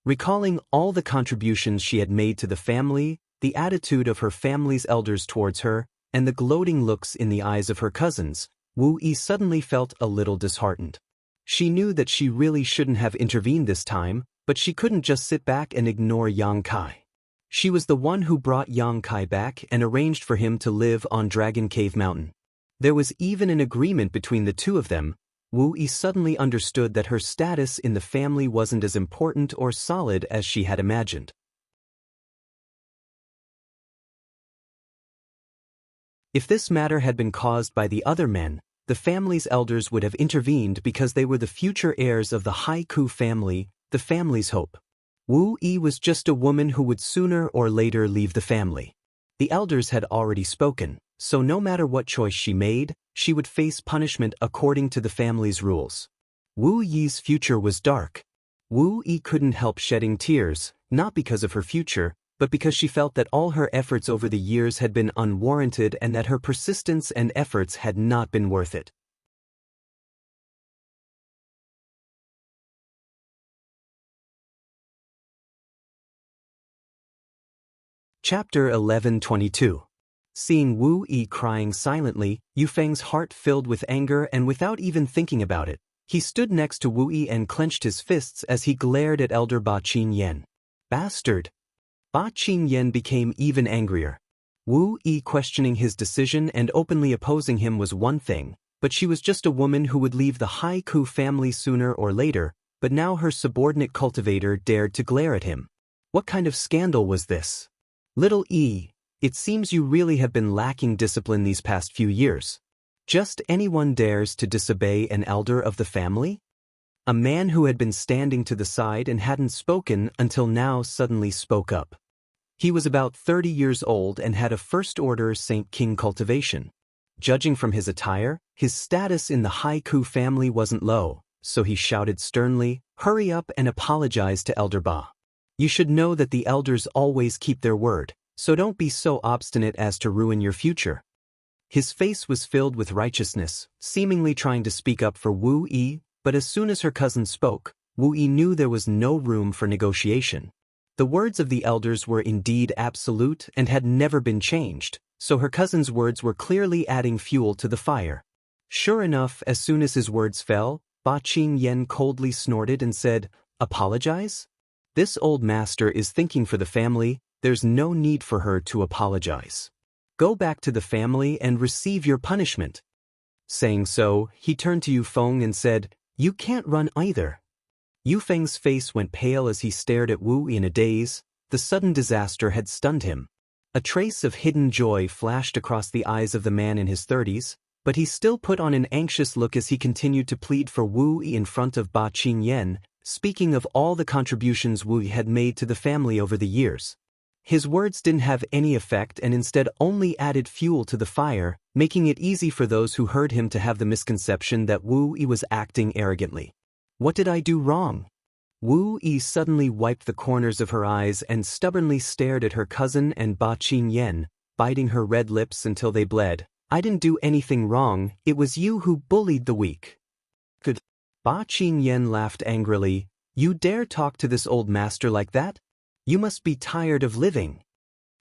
Recalling all the contributions she had made to the family, the attitude of her family's elders towards her, and the gloating looks in the eyes of her cousins, Wu Yi suddenly felt a little disheartened. She knew that she really shouldn't have intervened this time, but she couldn't just sit back and ignore Yang Kai. She was the one who brought Yang Kai back and arranged for him to live on Dragon Cave Mountain. There was even an agreement between the two of them. Wu Yi suddenly understood that her status in the family wasn't as important or solid as she had imagined. If this matter had been caused by the other men, the family's elders would have intervened because they were the future heirs of the Haiku family, the family's hope. Wu Yi was just a woman who would sooner or later leave the family. The elders had already spoken, so no matter what choice she made, she would face punishment according to the family's rules. Wu Yi's future was dark. Wu Yi couldn't help shedding tears, not because of her future, but because she felt that all her efforts over the years had been unwarranted and that her persistence and efforts had not been worth it. Chapter 11:22. Seeing Wu Yi crying silently, Yu Feng's heart filled with anger, and without even thinking about it, he stood next to Wu Yi and clenched his fists as he glared at elder Ba Qingyan. Bastard! Ba Qingyan became even angrier. Wu Yi questioning his decision and openly opposing him was one thing, but she was just a woman who would leave the Haiku family sooner or later, but now her subordinate cultivator dared to glare at him. What kind of scandal was this? Little E, it seems you really have been lacking discipline these past few years. Just anyone dares to disobey an elder of the family? A man who had been standing to the side and hadn't spoken until now suddenly spoke up. He was about 30 years old and had a first-order Saint King cultivation. Judging from his attire, his status in the Haiku family wasn't low, so he shouted sternly, "Hurry up and apologize to Elder Ba. You should know that the elders always keep their word, so don't be so obstinate as to ruin your future." His face was filled with righteousness, seemingly trying to speak up for Wu Yi, but as soon as her cousin spoke, Wu Yi knew there was no room for negotiation. The words of the elders were indeed absolute and had never been changed, so her cousin's words were clearly adding fuel to the fire. Sure enough, as soon as his words fell, Ba Qingyan coldly snorted and said, "Apologize? This old master is thinking for the family, there's no need for her to apologize. Go back to the family and receive your punishment." Saying so, he turned to Yu Feng and said, "You can't run either." Yu Feng's face went pale as he stared at Wu in a daze. The sudden disaster had stunned him. A trace of hidden joy flashed across the eyes of the man in his 30s, but he still put on an anxious look as he continued to plead for Wu Yi in front of Ba Qingyan, speaking of all the contributions Wu Yi had made to the family over the years. His words didn't have any effect and instead only added fuel to the fire, making it easy for those who heard him to have the misconception that Wu Yi was acting arrogantly. "What did I do wrong?" Wu Yi suddenly wiped the corners of her eyes and stubbornly stared at her cousin and Ba Qingyan, biting her red lips until they bled. "I didn't do anything wrong, it was you who bullied the weak." "Good." Ba Qingyan laughed angrily. "You dare talk to this old master like that? You must be tired of living."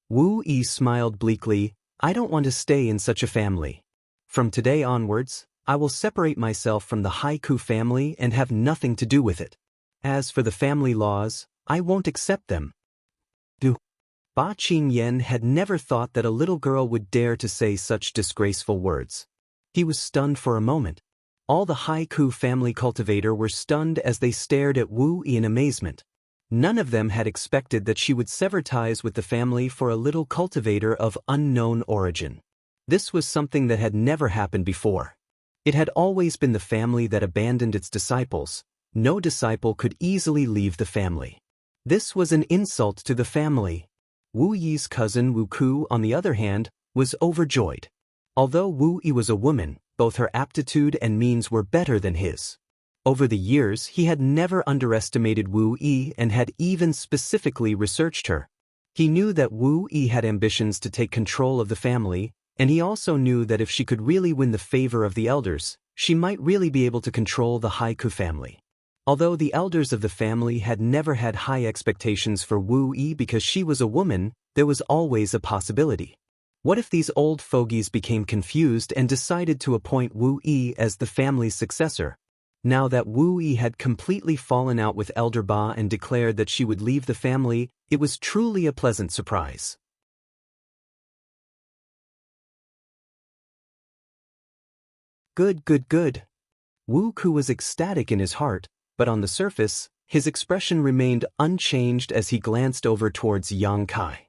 Wu Yi smiled bleakly. "I don't want to stay in such a family. From today onwards, I will separate myself from the Haiku family and have nothing to do with it. As for the family laws, I won't accept them." Ba Qingyan had never thought that a little girl would dare to say such disgraceful words. He was stunned for a moment. All the Haiku family cultivator were stunned as they stared at Wu Yi in amazement. None of them had expected that she would sever ties with the family for a little cultivator of unknown origin. This was something that had never happened before. It had always been the family that abandoned its disciples. No disciple could easily leave the family. This was an insult to the family. Wu Yi's cousin Wu Ku, on the other hand, was overjoyed. Although Wu Yi was a woman, both her aptitude and means were better than his. Over the years, he had never underestimated Wu Yi and had even specifically researched her. He knew that Wu Yi had ambitions to take control of the family, and he also knew that if she could really win the favor of the elders, she might really be able to control the Haiku family. Although the elders of the family had never had high expectations for Wu Yi because she was a woman, there was always a possibility. What if these old fogies became confused and decided to appoint Wu Yi as the family's successor? Now that Wu Yi had completely fallen out with Elder Ba and declared that she would leave the family, it was truly a pleasant surprise. "Good, good, good." Wu Ku was ecstatic in his heart, but on the surface, his expression remained unchanged as he glanced over towards Yang Kai.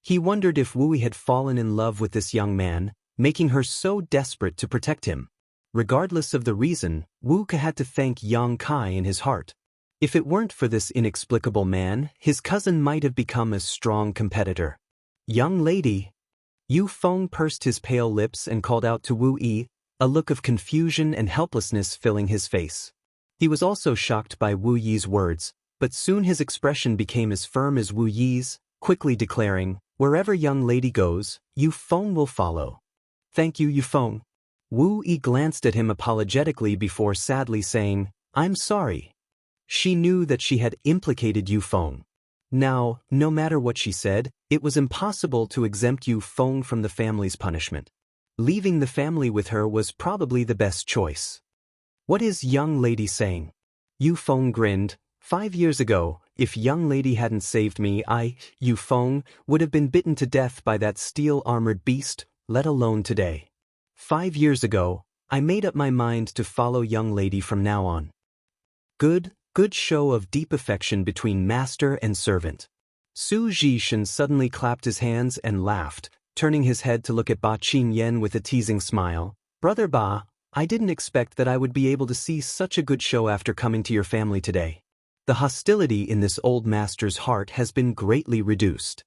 He wondered if Wu Yi had fallen in love with this young man, making her so desperate to protect him. Regardless of the reason, Wu Ku had to thank Yang Kai in his heart. If it weren't for this inexplicable man, his cousin might have become a strong competitor. "Young lady." Yu Feng pursed his pale lips and called out to Wu Yi, a look of confusion and helplessness filling his face. He was also shocked by Wu Yi's words, but soon his expression became as firm as Wu Yi's, quickly declaring, "Wherever young lady goes, Yu Feng will follow." "Thank you, Yu Feng." Wu Yi glanced at him apologetically before sadly saying, "I'm sorry." She knew that she had implicated Yu Feng. Now, no matter what she said, it was impossible to exempt Yu Feng from the family's punishment. Leaving the family with her was probably the best choice. "What is young lady saying?" Yu Feng grinned. 5 years ago, if young lady hadn't saved me, Yu Feng, would have been bitten to death by that steel-armored beast, let alone today. 5 years ago, I made up my mind to follow young lady from now on." Good show of deep affection between master and servant. Su Zhishan suddenly clapped his hands and laughed, turning his head to look at Ba Qingyan with a teasing smile. "Brother Ba, I didn't expect that I would be able to see such a good show after coming to your family today." The hostility in this old master's heart has been greatly reduced.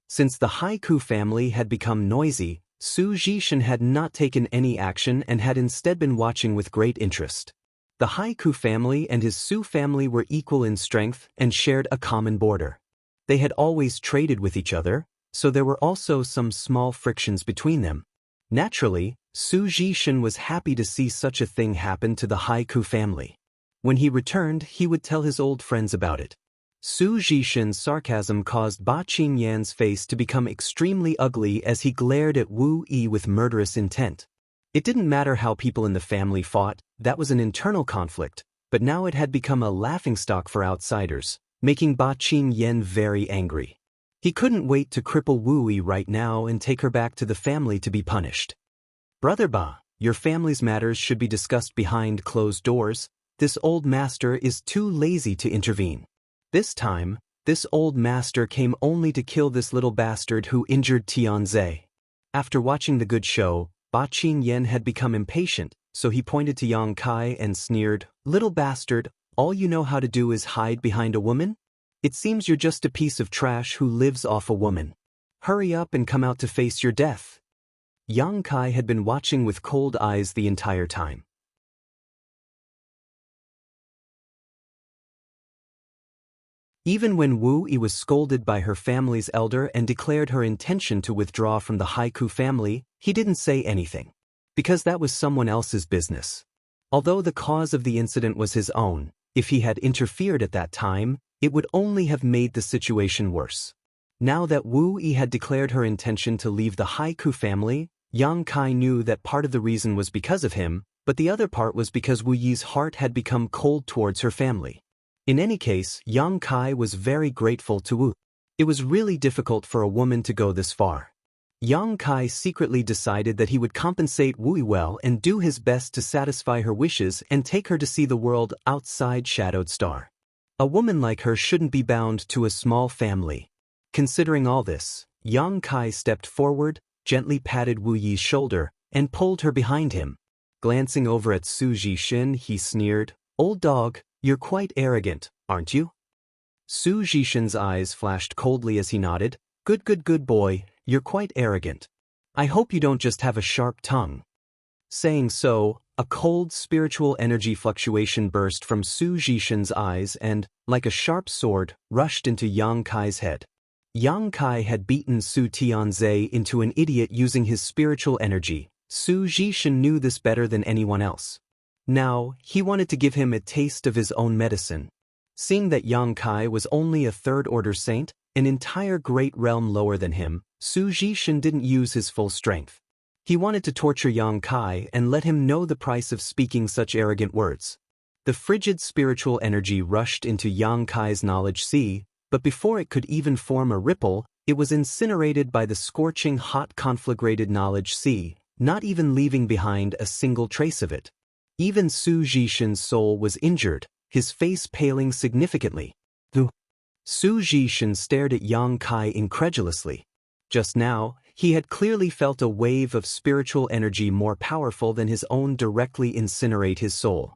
Since the Haiku family had become noisy, Su Zhishan had not taken any action and had instead been watching with great interest. The Haiku family and his Su family were equal in strength and shared a common border. They had always traded with each other, so there were also some small frictions between them. Naturally, Su Zhishan was happy to see such a thing happen to the Haiku family. When he returned, he would tell his old friends about it. Su Zhishan's sarcasm caused Ba Qingyan's face to become extremely ugly as he glared at Wu Yi with murderous intent. It didn't matter how people in the family fought, that was an internal conflict, but now it had become a laughingstock for outsiders, making Ba Qingyan very angry. He couldn't wait to cripple Wu Yi right now and take her back to the family to be punished. "Brother Ba, your family's matters should be discussed behind closed doors. This old master is too lazy to intervene." This time, this old master came only to kill this little bastard who injured Tianze. After watching the good show, Ba Qingyan had become impatient, so he pointed to Yang Kai and sneered, "Little bastard, all you know how to do is hide behind a woman? It seems you're just a piece of trash who lives off a woman. Hurry up and come out to face your death." Yang Kai had been watching with cold eyes the entire time. Even when Wu Yi was scolded by her family's elder and declared her intention to withdraw from the Haiku family, he didn't say anything. Because that was someone else's business. Although the cause of the incident was his own, if he had interfered at that time, it would only have made the situation worse. Now that Wu Yi had declared her intention to leave the Haiku family, Yang Kai knew that part of the reason was because of him, but the other part was because Wu Yi's heart had become cold towards her family. In any case, Yang Kai was very grateful to Wu. It was really difficult for a woman to go this far. Yang Kai secretly decided that he would compensate Wu Yi well and do his best to satisfy her wishes and take her to see the world outside Shadowed Star. A woman like her shouldn't be bound to a small family. Considering all this, Yang Kai stepped forward, gently patted Wu Yi's shoulder, and pulled her behind him. Glancing over at Su Zhishan, he sneered, "Old dog, you're quite arrogant, aren't you?" Su Zhishan's eyes flashed coldly as he nodded. Good boy, you're quite arrogant. I hope you don't just have a sharp tongue." Saying so, a cold spiritual energy fluctuation burst from Su Zhishan's eyes and, like a sharp sword, rushed into Yang Kai's head. Yang Kai had beaten Su Tianze into an idiot using his spiritual energy. Su Zhishan knew this better than anyone else. Now, he wanted to give him a taste of his own medicine. Seeing that Yang Kai was only a third-order saint, an entire great realm lower than him, Su Zhishan didn't use his full strength. He wanted to torture Yang Kai and let him know the price of speaking such arrogant words. The frigid spiritual energy rushed into Yang Kai's knowledge sea, but before it could even form a ripple, it was incinerated by the scorching hot conflagrated knowledge sea, not even leaving behind a single trace of it. Even Su Zhishan's soul was injured, his face paling significantly. Su Zhishan stared at Yang Kai incredulously. Just now, he had clearly felt a wave of spiritual energy more powerful than his own directly incinerate his soul.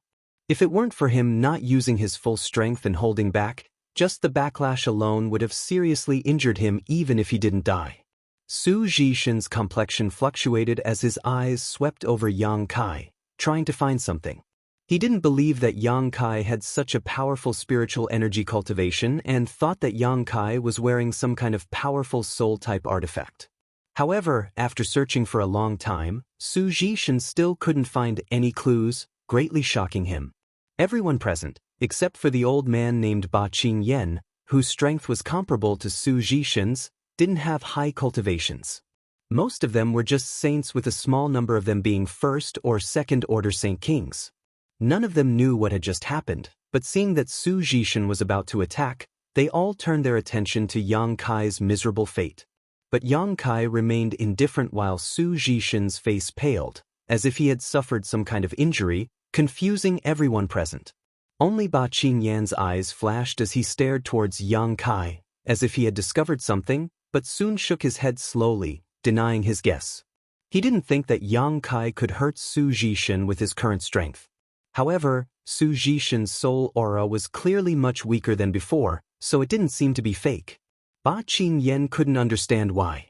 If it weren't for him not using his full strength and holding back, just the backlash alone would have seriously injured him even if he didn't die. Su Zhishen's complexion fluctuated as his eyes swept over Yang Kai, trying to find something. He didn't believe that Yang Kai had such a powerful spiritual energy cultivation and thought that Yang Kai was wearing some kind of powerful soul-type artifact. However, after searching for a long time, Su Zhishen still couldn't find any clues, greatly shocking him. Everyone present, except for the old man named Ba Qingyan, whose strength was comparable to Su Zhishen's, didn't have high cultivations. Most of them were just saints, with a small number of them being first or second order saint kings. None of them knew what had just happened, but seeing that Su Zhishen was about to attack, they all turned their attention to Yang Kai's miserable fate. But Yang Kai remained indifferent while Su Zhishen's face paled, as if he had suffered some kind of injury, confusing everyone present. Only Ba Qingyan's eyes flashed as he stared towards Yang Kai, as if he had discovered something, but soon shook his head slowly, denying his guess. He didn't think that Yang Kai could hurt Su Zhishen with his current strength. However, Su Zhishen's soul aura was clearly much weaker than before, so it didn't seem to be fake. Ba Qingyan couldn't understand why.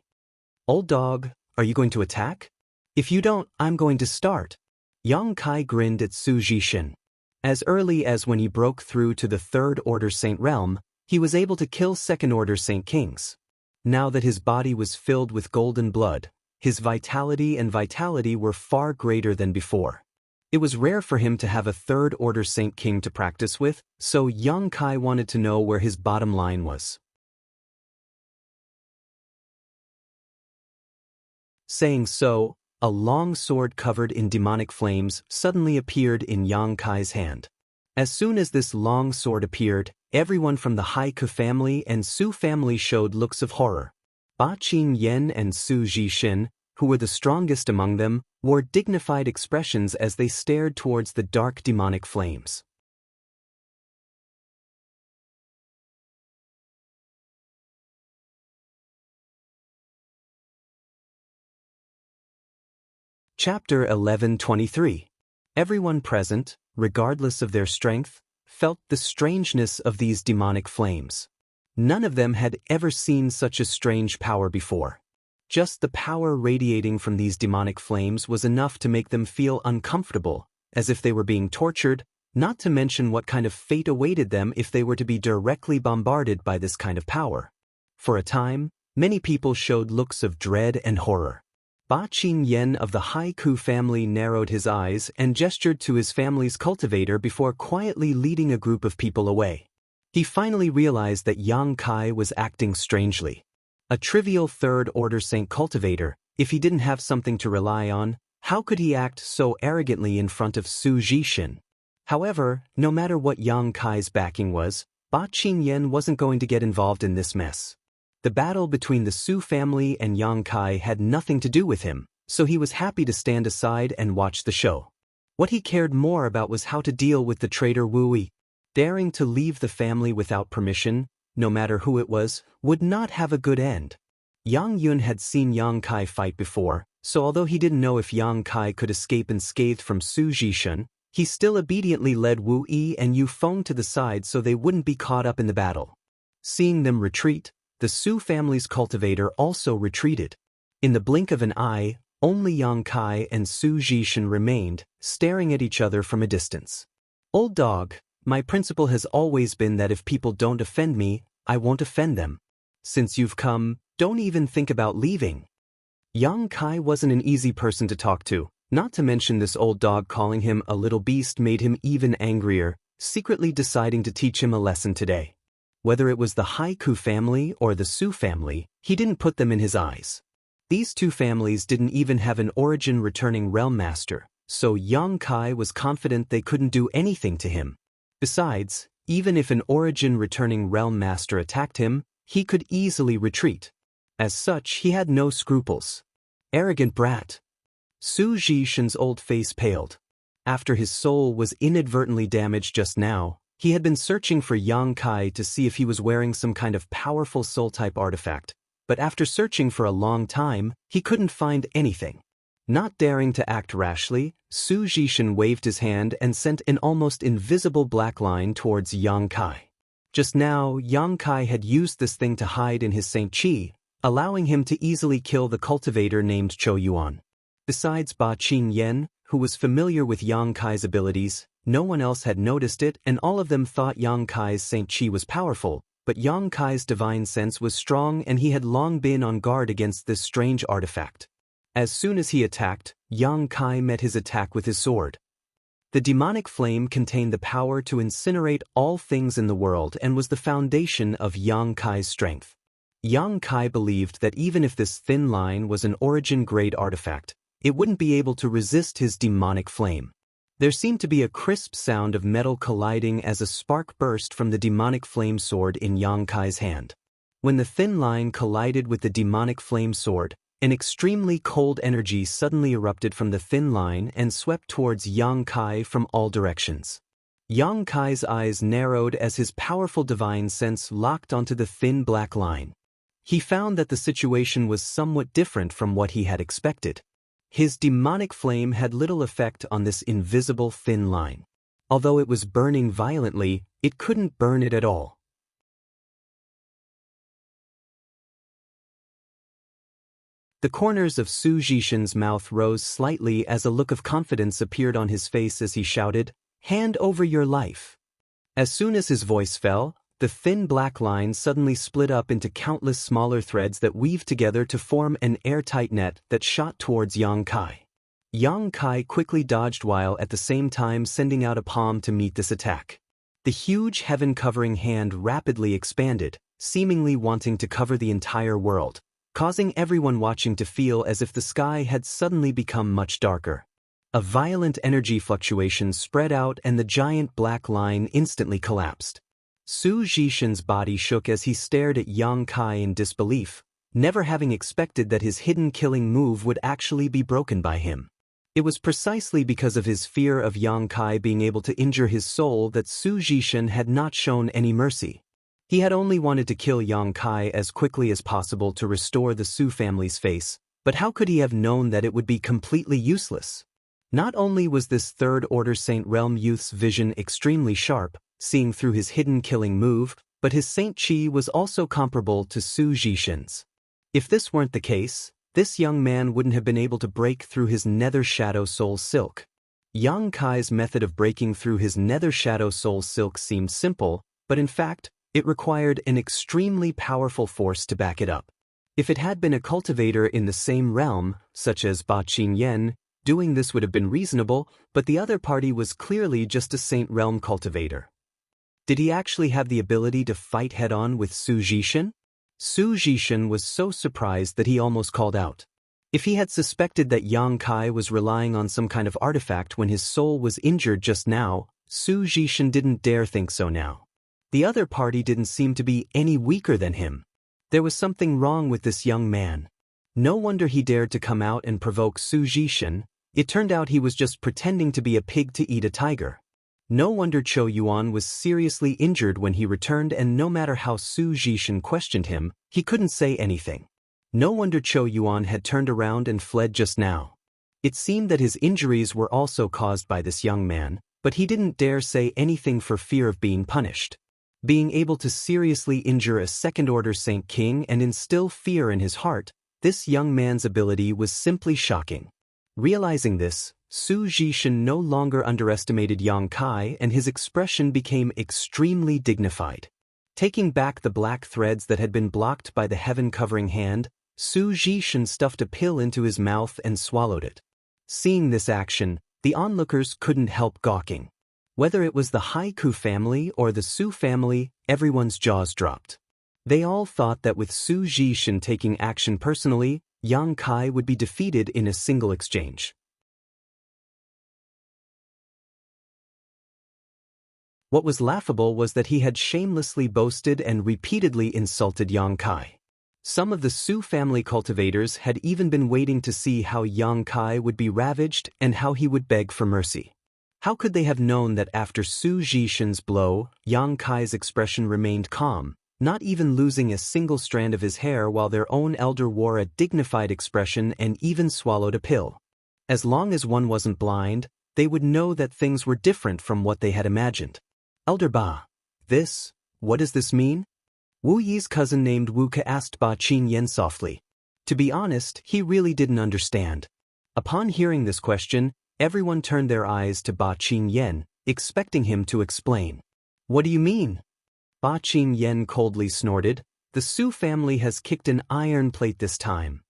"Old dog, are you going to attack? If you don't, I'm going to start." Yang Kai grinned at Su Zhishen. As early as when he broke through to the third-order saint realm, he was able to kill second-order saint kings. Now that his body was filled with golden blood, his vitality were far greater than before. It was rare for him to have a third-order saint king to practice with, so Yang Kai wanted to know where his bottom line was. Saying so, a long sword covered in demonic flames suddenly appeared in Yang Kai's hand. As soon as this long sword appeared, everyone from the Haiku family and Su family showed looks of horror. Ba Qingyan and Su Zhishen, who were the strongest among them, wore dignified expressions as they stared towards the dark demonic flames. Chapter 11:23. Everyone present, regardless of their strength, felt the strangeness of these demonic flames. None of them had ever seen such a strange power before. Just the power radiating from these demonic flames was enough to make them feel uncomfortable, as if they were being tortured, not to mention what kind of fate awaited them if they were to be directly bombarded by this kind of power. For a time, many people showed looks of dread and horror. Ba Qingyan of the Haiku family narrowed his eyes and gestured to his family's cultivator before quietly leading a group of people away. He finally realized that Yang Kai was acting strangely. A trivial third-order saint cultivator, if he didn't have something to rely on, how could he act so arrogantly in front of Su Zhishen? However, no matter what Yang Kai's backing was, Ba Qingyan wasn't going to get involved in this mess. The battle between the Su family and Yang Kai had nothing to do with him, so he was happy to stand aside and watch the show. What he cared more about was how to deal with the traitor Wu. Daring to leave the family without permission, no matter who it was, would not have a good end. Yang Yun had seen Yang Kai fight before, so although he didn't know if Yang Kai could escape unscathed from Su Zhishen, he still obediently led Wu Yi and Yu Feng to the side so they wouldn't be caught up in the battle. Seeing them retreat, the Su family's cultivator also retreated. In the blink of an eye, only Yang Kai and Su Zhishen remained, staring at each other from a distance. "Old dog, my principle has always been that if people don't offend me, I won't offend them. Since you've come, don't even think about leaving." Yang Kai wasn't an easy person to talk to, not to mention this old dog calling him a little beast made him even angrier, secretly deciding to teach him a lesson today. Whether it was the Haiku family or the Su family, he didn't put them in his eyes. These two families didn't even have an origin returning realm master, so Yang Kai was confident they couldn't do anything to him. Besides, even if an origin returning realm master attacked him, he could easily retreat. As such, he had no scruples. Arrogant brat. Su Zhishen's old face paled. After his soul was inadvertently damaged just now, he had been searching for Yang Kai to see if he was wearing some kind of powerful soul-type artifact, but after searching for a long time, he couldn't find anything. Not daring to act rashly, Su Zhishen waved his hand and sent an almost invisible black line towards Yang Kai. Just now, Yang Kai had used this thing to hide in his Saint Chi, allowing him to easily kill the cultivator named Chou Yuan. Besides Ba Qingyan, who was familiar with Yang Kai's abilities, no one else had noticed it, and all of them thought Yang Kai's Saint Qi was powerful, but Yang Kai's divine sense was strong and he had long been on guard against this strange artifact. As soon as he attacked, Yang Kai met his attack with his sword. The demonic flame contained the power to incinerate all things in the world and was the foundation of Yang Kai's strength. Yang Kai believed that even if this thin line was an origin-grade artifact, it wouldn't be able to resist his demonic flame. There seemed to be a crisp sound of metal colliding as a spark burst from the demonic flame sword in Yang Kai's hand. When the thin line collided with the demonic flame sword, an extremely cold energy suddenly erupted from the thin line and swept towards Yang Kai from all directions. Yang Kai's eyes narrowed as his powerful divine sense locked onto the thin black line. He found that the situation was somewhat different from what he had expected. His demonic flame had little effect on this invisible thin line. Although it was burning violently, it couldn't burn it at all. The corners of Su Zhishan's mouth rose slightly as a look of confidence appeared on his face as he shouted, "Hand over your life." As soon as his voice fell, the thin black line suddenly split up into countless smaller threads that weaved together to form an airtight net that shot towards Yang Kai. Yang Kai quickly dodged while at the same time sending out a palm to meet this attack. The huge heaven-covering hand rapidly expanded, seemingly wanting to cover the entire world, causing everyone watching to feel as if the sky had suddenly become much darker. A violent energy fluctuation spread out and the giant black line instantly collapsed. Su Zhishan's body shook as he stared at Yang Kai in disbelief, never having expected that his hidden killing move would actually be broken by him. It was precisely because of his fear of Yang Kai being able to injure his soul that Su Zhishan had not shown any mercy. He had only wanted to kill Yang Kai as quickly as possible to restore the Su family's face, but how could he have known that it would be completely useless? Not only was this third-order Saint Realm youth's vision extremely sharp, seeing through his hidden killing move, but his Saint Qi was also comparable to Su Zhishan's. If this weren't the case, this young man wouldn't have been able to break through his Nether Shadow Soul Silk. Yang Kai's method of breaking through his Nether Shadow Soul Silk seemed simple, but in fact, it required an extremely powerful force to back it up. If it had been a cultivator in the same realm, such as Ba Qingyan, doing this would have been reasonable, but the other party was clearly just a Saint Realm cultivator. Did he actually have the ability to fight head-on with Su Zhishan? Su Zhishan was so surprised that he almost called out. If he had suspected that Yang Kai was relying on some kind of artifact when his soul was injured just now, Su Zhishan didn't dare think so now. The other party didn't seem to be any weaker than him. There was something wrong with this young man. No wonder he dared to come out and provoke Su Zhishan. It turned out he was just pretending to be a pig to eat a tiger. No wonder Chou Yuan was seriously injured when he returned, and no matter how Su Zhishan questioned him, he couldn't say anything. No wonder Chou Yuan had turned around and fled just now. It seemed that his injuries were also caused by this young man, but he didn't dare say anything for fear of being punished. Being able to seriously injure a second-order Saint King and instill fear in his heart, this young man's ability was simply shocking. Realizing this, Su Zhishan no longer underestimated Yang Kai, and his expression became extremely dignified. Taking back the black threads that had been blocked by the heaven-covering hand, Su Zhishan stuffed a pill into his mouth and swallowed it. Seeing this action, the onlookers couldn't help gawking. Whether it was the Haiku family or the Su family, everyone's jaws dropped. They all thought that with Su Zhishan taking action personally, Yang Kai would be defeated in a single exchange. What was laughable was that he had shamelessly boasted and repeatedly insulted Yang Kai. Some of the Su family cultivators had even been waiting to see how Yang Kai would be ravaged and how he would beg for mercy. How could they have known that after Su Zhishan's blow, Yang Kai's expression remained calm, not even losing a single strand of his hair, while their own elder wore a dignified expression and even swallowed a pill? As long as one wasn't blind, they would know that things were different from what they had imagined. Elder Ba, what does this mean? Wu Yi's cousin named Wuka asked Ba Qingyan softly. To be honest, he really didn't understand. Upon hearing this question, everyone turned their eyes to Ba Qingyan, expecting him to explain. What do you mean? Ba Qingyan coldly snorted. The Su family has kicked an iron plate this time.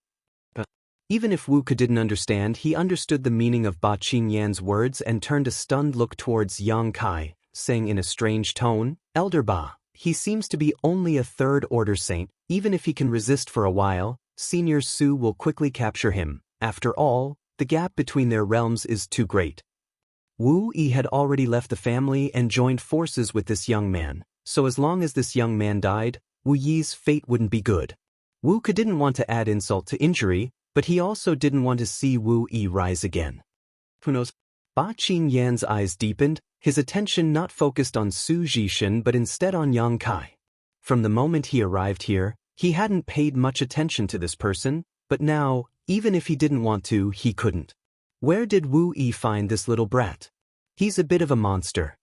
Even if Wuka didn't understand, he understood the meaning of Ba Qingyan's words and turned a stunned look towards Yang Kai, saying in a strange tone, Elder Ba, he seems to be only a third-order saint. Even if he can resist for a while, Senior Su will quickly capture him. After all, the gap between their realms is too great. Wu Yi had already left the family and joined forces with this young man, so as long as this young man died, Wu Yi's fate wouldn't be good. Wuka didn't want to add insult to injury, but he also didn't want to see Wu Yi rise again. Who knows? Ba Qingyan's eyes deepened, his attention not focused on Su Zhishan but instead on Yang Kai. From the moment he arrived here, he hadn't paid much attention to this person, but now, even if he didn't want to, he couldn't. Where did Wu Yi find this little brat? He's a bit of a monster.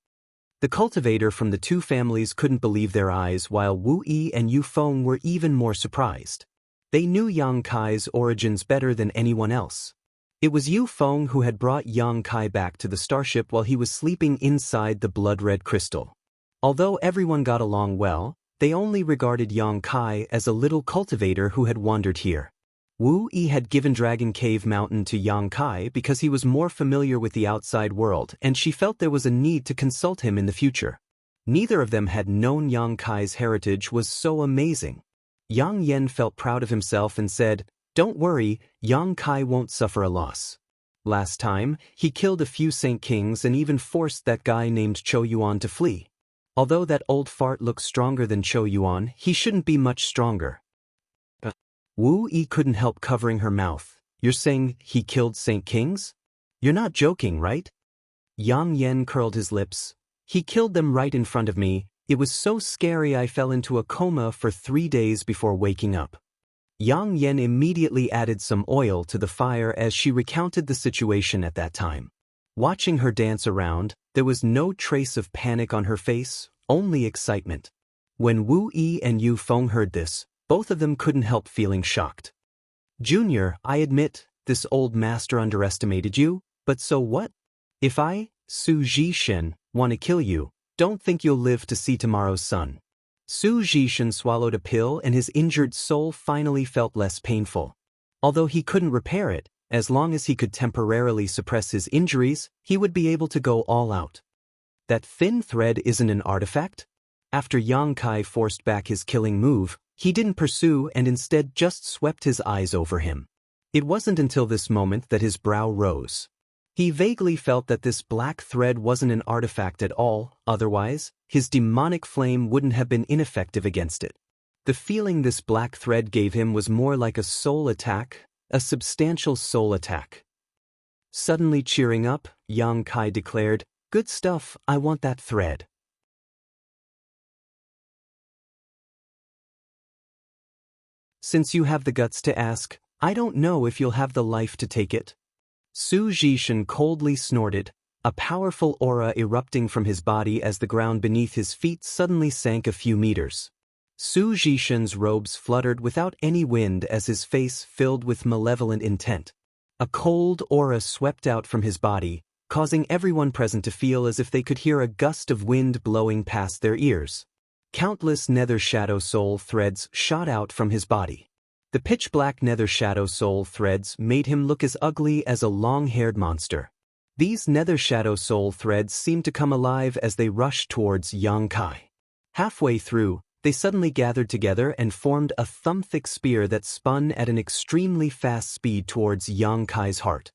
The cultivator from the two families couldn't believe their eyes, while Wu Yi and Yu Feng were even more surprised. They knew Yang Kai's origins better than anyone else. It was Yu Feng who had brought Yang Kai back to the starship while he was sleeping inside the blood-red crystal. Although everyone got along well, they only regarded Yang Kai as a little cultivator who had wandered here. Wu Yi had given Dragon Cave Mountain to Yang Kai because he was more familiar with the outside world and she felt there was a need to consult him in the future. Neither of them had known Yang Kai's heritage was so amazing. Yang Yen felt proud of himself and said, "Don't worry, Yang Kai won't suffer a loss. Last time, he killed a few Saint Kings and even forced that guy named Chou Yuan to flee. Although that old fart looks stronger than Chou Yuan, he shouldn't be much stronger." Wu Yi couldn't help covering her mouth. You're saying he killed Saint Kings? You're not joking, right? Yang Yen curled his lips. He killed them right in front of me. It was so scary I fell into a coma for 3 days before waking up. Yang Yen immediately added some oil to the fire as she recounted the situation at that time. Watching her dance around, there was no trace of panic on her face, only excitement. When Wu Yi and Yu Feng heard this, both of them couldn't help feeling shocked. Junior, I admit, this old master underestimated you, but so what? If I, Su Zhishan, want to kill you, don't think you'll live to see tomorrow's sun. Su Zhishan swallowed a pill and his injured soul finally felt less painful. Although he couldn't repair it, as long as he could temporarily suppress his injuries, he would be able to go all out. That thin thread isn't an artifact? After Yang Kai forced back his killing move, he didn't pursue and instead just swept his eyes over him. It wasn't until this moment that his brow rose. He vaguely felt that this black thread wasn't an artifact at all, otherwise, his demonic flame wouldn't have been ineffective against it. The feeling this black thread gave him was more like a soul attack, a substantial soul attack. Suddenly cheering up, Yang Kai declared, "Good stuff, I want that thread." Since you have the guts to ask, I don't know if you'll have the life to take it. Su Zhishan coldly snorted, a powerful aura erupting from his body as the ground beneath his feet suddenly sank a few meters. Su Zhishan's robes fluttered without any wind as his face filled with malevolent intent. A cold aura swept out from his body, causing everyone present to feel as if they could hear a gust of wind blowing past their ears. Countless nether shadow soul threads shot out from his body. The pitch-black nether shadow soul threads made him look as ugly as a long-haired monster. These nether shadow soul threads seemed to come alive as they rushed towards Yang Kai. Halfway through, they suddenly gathered together and formed a thumb-thick spear that spun at an extremely fast speed towards Yang Kai's heart.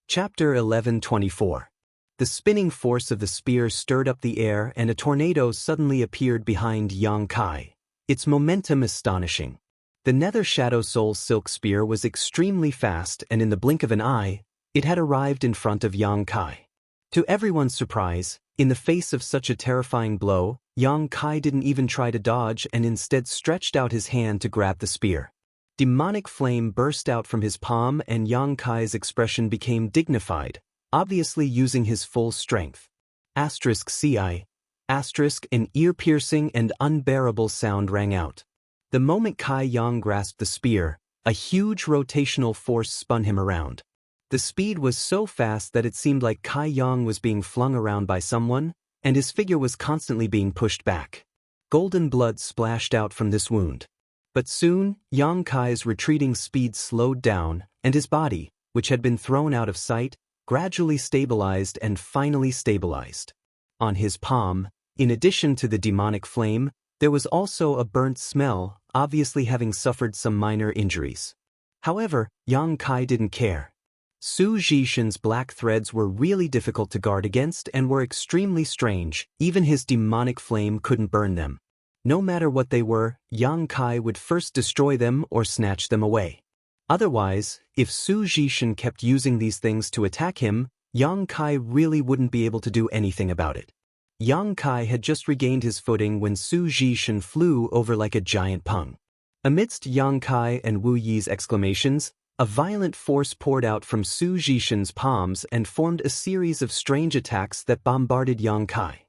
Chapter 11:24. The spinning force of the spear stirred up the air and a tornado suddenly appeared behind Yang Kai, its momentum astonishing. The nether shadow soul silk spear was extremely fast and in the blink of an eye, it had arrived in front of Yang Kai. To everyone's surprise, in the face of such a terrifying blow, Yang Kai didn't even try to dodge and instead stretched out his hand to grab the spear. Demonic flame burst out from his palm and Yang Kai's expression became dignified, obviously using his full strength. *CI. An ear-piercing and unbearable sound rang out. The moment Kai Yang grasped the spear, a huge rotational force spun him around. The speed was so fast that it seemed like Kai Yang was being flung around by someone, and his figure was constantly being pushed back. Golden blood splashed out from this wound. But soon, Yang Kai's retreating speed slowed down, and his body, which had been thrown out of sight, gradually stabilized and finally stabilized. On his palm, in addition to the demonic flame, there was also a burnt smell, obviously having suffered some minor injuries. However, Yang Kai didn't care. Su Zhishin's black threads were really difficult to guard against and were extremely strange, even his demonic flame couldn't burn them. No matter what they were, Yang Kai would first destroy them or snatch them away. Otherwise, if Su Zhishin kept using these things to attack him, Yang Kai really wouldn't be able to do anything about it. Yang Kai had just regained his footing when Su Zhishin flew over like a giant pung. Amidst Yang Kai and Wu Yi's exclamations, a violent force poured out from Su Zhishin's palms and formed a series of strange attacks that bombarded Yang Kai.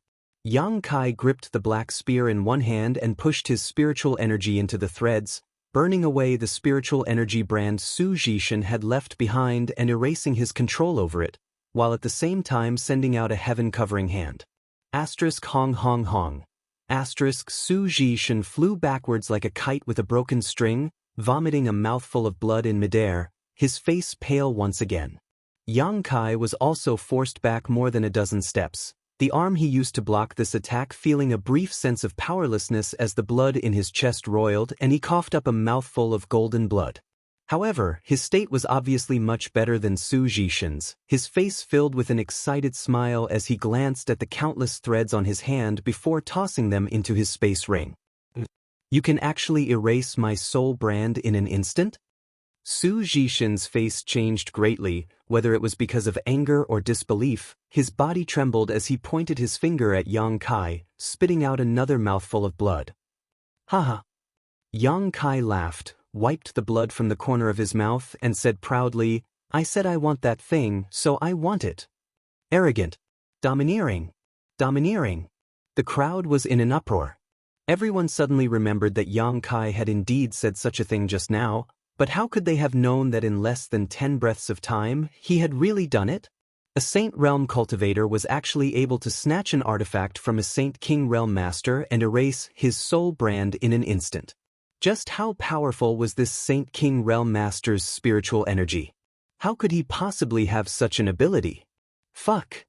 Yang Kai gripped the black spear in one hand and pushed his spiritual energy into the threads, burning away the spiritual energy brand Su Zhishin had left behind and erasing his control over it, while at the same time sending out a heaven-covering hand. Hong hong hong. Su Zhishin flew backwards like a kite with a broken string, vomiting a mouthful of blood in midair, his face pale once again. Yang Kai was also forced back more than a dozen steps, the arm he used to block this attack feeling a brief sense of powerlessness as the blood in his chest roiled and he coughed up a mouthful of golden blood. However, his state was obviously much better than Su Zhishin's, his face filled with an excited smile as he glanced at the countless threads on his hand before tossing them into his space ring. "You can actually erase my soul brand in an instant?" Su Zhishin's face changed greatly, whether it was because of anger or disbelief. His body trembled as he pointed his finger at Yang Kai, spitting out another mouthful of blood. "Haha." Yang Kai laughed, wiped the blood from the corner of his mouth and said proudly, "I said I want that thing, so I want it." Arrogant. Domineering. Domineering. The crowd was in an uproar. Everyone suddenly remembered that Yang Kai had indeed said such a thing just now, but how could they have known that in less than 10 breaths of time, he had really done it? A Saint Realm cultivator was actually able to snatch an artifact from a Saint King Realm master and erase his soul brand in an instant. Just how powerful was this Saint King Realm master's spiritual energy? How could he possibly have such an ability? Fuck.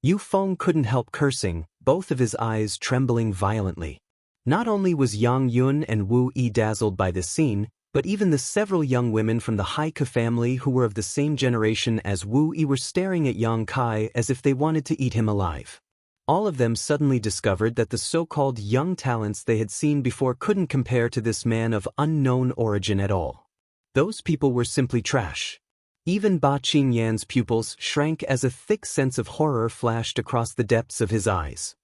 Yu Feng couldn't help cursing, both of his eyes trembling violently. Not only was Yang Yun and Wu Yi dazzled by this scene, but even the several young women from the Haike family who were of the same generation as Wu Yi were staring at Yang Kai as if they wanted to eat him alive. All of them suddenly discovered that the so-called young talents they had seen before couldn't compare to this man of unknown origin at all. Those people were simply trash. Even Ba Qingyan's pupils shrank as a thick sense of horror flashed across the depths of his eyes.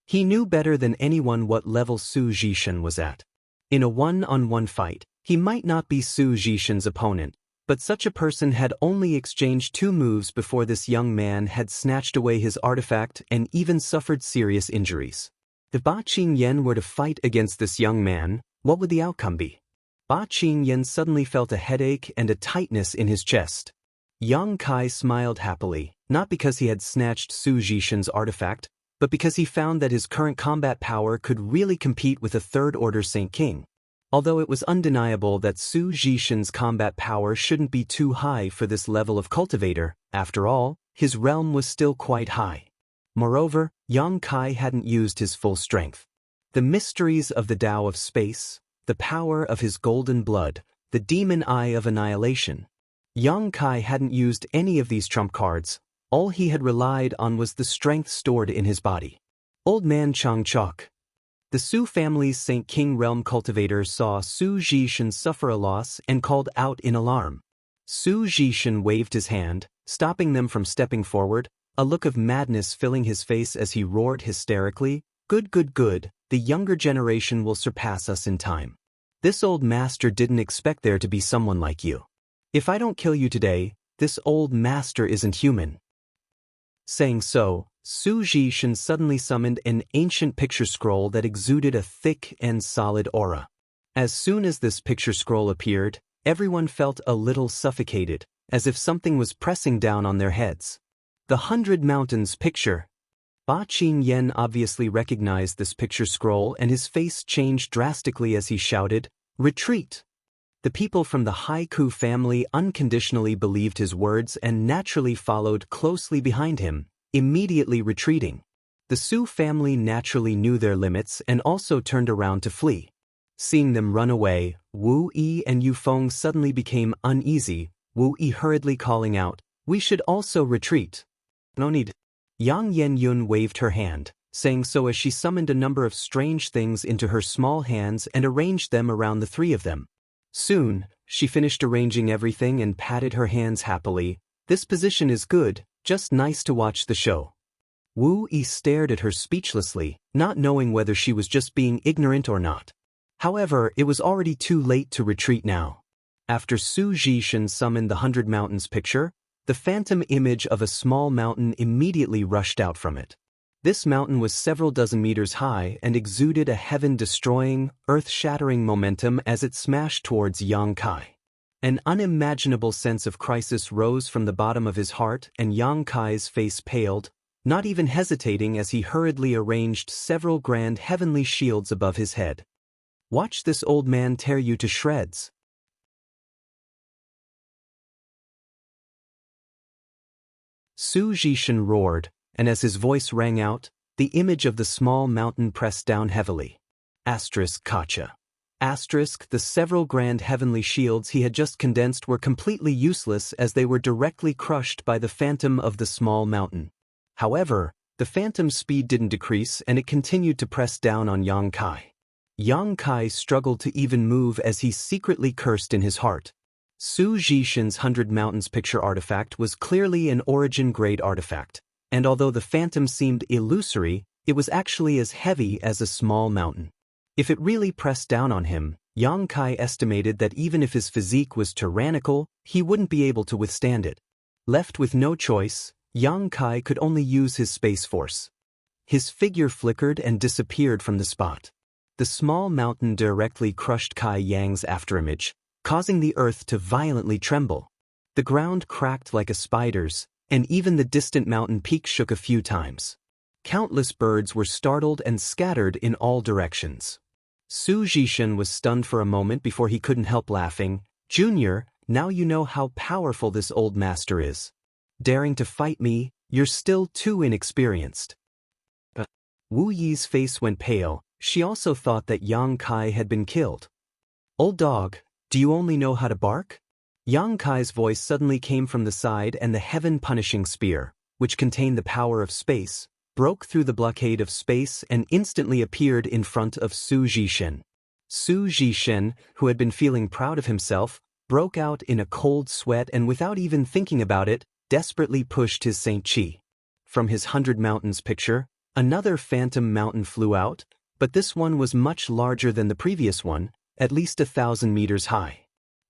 He knew better than anyone what level Su Zhishin was at. In a one-on-one fight, he might not be Su Zhishin's opponent, but such a person had only exchanged 2 moves before this young man had snatched away his artifact and even suffered serious injuries. If Ba Qingyan were to fight against this young man, what would the outcome be? Ba Qingyan suddenly felt a headache and a tightness in his chest. Yang Kai smiled happily, not because he had snatched Su Zhishin's artifact, but because he found that his current combat power could really compete with a third-order Saint King. Although it was undeniable that Su Zhishin's combat power shouldn't be too high for this level of cultivator, after all, his realm was still quite high. Moreover, Yang Kai hadn't used his full strength. The mysteries of the Tao of space, the power of his golden blood, the demon eye of annihilation. Yang Kai hadn't used any of these trump cards. All he had relied on was the strength stored in his body. Old Man Chang Chok. The Su family's Saint King Realm cultivator saw Su Zhishin suffer a loss and called out in alarm. Su Zhishin waved his hand, stopping them from stepping forward, a look of madness filling his face as he roared hysterically, Good, good, good, the younger generation will surpass us in time. This old master didn't expect there to be someone like you. If I don't kill you today, this old master isn't human. Saying so, Su Zhishan suddenly summoned an ancient picture scroll that exuded a thick and solid aura. As soon as this picture scroll appeared, everyone felt a little suffocated, as if something was pressing down on their heads. The 100 Mountains picture. Ba Qingyan obviously recognized this picture scroll and his face changed drastically as he shouted, "Retreat!" The people from the Haiku family unconditionally believed his words and naturally followed closely behind him, immediately retreating. The Su family naturally knew their limits and also turned around to flee. Seeing them run away, Wu Yi and Yu Feng suddenly became uneasy, Wu Yi hurriedly calling out, "We should also retreat." "No need." Yang Yenyun waved her hand, saying so as she summoned a number of strange things into her small hands and arranged them around the three of them. Soon, she finished arranging everything and patted her hands happily. "This position is good, just nice to watch the show." Wu Yi stared at her speechlessly, not knowing whether she was just being ignorant or not. However, it was already too late to retreat now. After Su Zhishan summoned the 100 Mountains picture, the phantom image of a small mountain immediately rushed out from it. This mountain was several dozen meters high and exuded a heaven-destroying, earth-shattering momentum as it smashed towards Yang Kai. An unimaginable sense of crisis rose from the bottom of his heart and Yang Kai's face paled, not even hesitating as he hurriedly arranged several grand heavenly shields above his head. "Watch this old man tear you to shreds." Su Zhishan roared, and as his voice rang out, the image of the small mountain pressed down heavily. Kacha. The several grand heavenly shields he had just condensed were completely useless as they were directly crushed by the phantom of the small mountain. However, the phantom's speed didn't decrease and it continued to press down on Yang Kai. Yang Kai struggled to even move as he secretly cursed in his heart. Su Zhishan's 100 Mountains picture artifact was clearly an origin-grade artifact, and although the phantom seemed illusory, it was actually as heavy as a small mountain. If it really pressed down on him, Yang Kai estimated that even if his physique was tyrannical, he wouldn't be able to withstand it. Left with no choice, Yang Kai could only use his space force. His figure flickered and disappeared from the spot. The small mountain directly crushed Kai Yang's afterimage, causing the earth to violently tremble. The ground cracked like a spider's, and even the distant mountain peak shook a few times. Countless birds were startled and scattered in all directions. Su Zhishan was stunned for a moment before he couldn't help laughing. "Junior, now you know how powerful this old master is. Daring to fight me, you're still too inexperienced." Wu Yi's face went pale. She also thought that Yang Kai had been killed. "Old dog, do you only know how to bark?" Yang Kai's voice suddenly came from the side and the heaven-punishing spear, which contained the power of space, broke through the blockade of space and instantly appeared in front of Su Zhishan. Su Zhishan, who had been feeling proud of himself, broke out in a cold sweat and without even thinking about it, desperately pushed his Saint Chi. From his 100 Mountains picture, another phantom mountain flew out, but this one was much larger than the previous one, at least 1,000 meters high.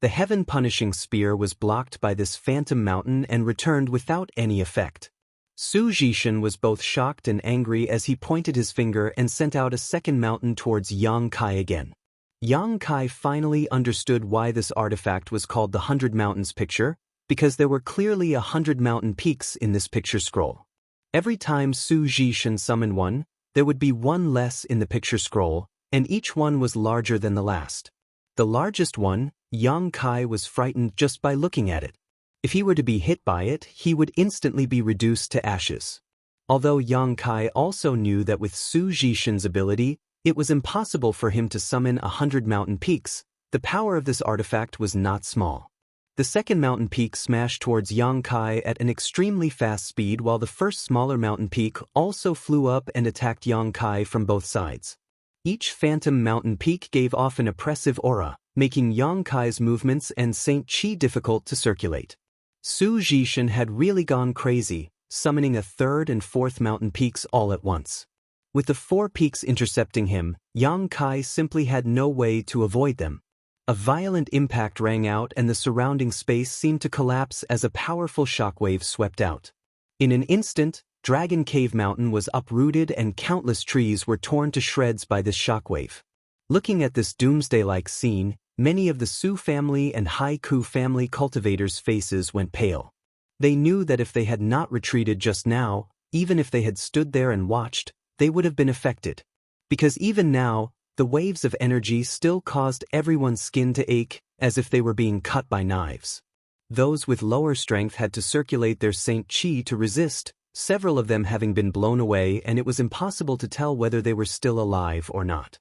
The heaven-punishing spear was blocked by this phantom mountain and returned without any effect. Su Zhishan was both shocked and angry as he pointed his finger and sent out a second mountain towards Yang Kai again. Yang Kai finally understood why this artifact was called the 100 Mountains picture, because there were clearly 100 mountain peaks in this picture scroll. Every time Su Zhishan summoned one, there would be one less in the picture scroll, and each one was larger than the last. The largest one, Yang Kai was frightened just by looking at it. If he were to be hit by it, he would instantly be reduced to ashes. Although Yang Kai also knew that with Su Zhishan's ability, it was impossible for him to summon 100 mountain peaks, the power of this artifact was not small. The second mountain peak smashed towards Yang Kai at an extremely fast speed while the first smaller mountain peak also flew up and attacked Yang Kai from both sides. Each phantom mountain peak gave off an oppressive aura, making Yang Kai's movements and Saint Chi difficult to circulate. Su Zhishan had really gone crazy, summoning a third and fourth mountain peaks all at once. With the four peaks intercepting him, Yang Kai simply had no way to avoid them. A violent impact rang out and the surrounding space seemed to collapse as a powerful shockwave swept out. In an instant, Dragon Cave Mountain was uprooted and countless trees were torn to shreds by this shockwave. Looking at this doomsday-like scene, many of the Su family and Haiku family cultivators' faces went pale. They knew that if they had not retreated just now, even if they had stood there and watched, they would have been affected. Because even now, the waves of energy still caused everyone's skin to ache, as if they were being cut by knives. Those with lower strength had to circulate their Saint Chi to resist, several of them having been blown away, and it was impossible to tell whether they were still alive or not.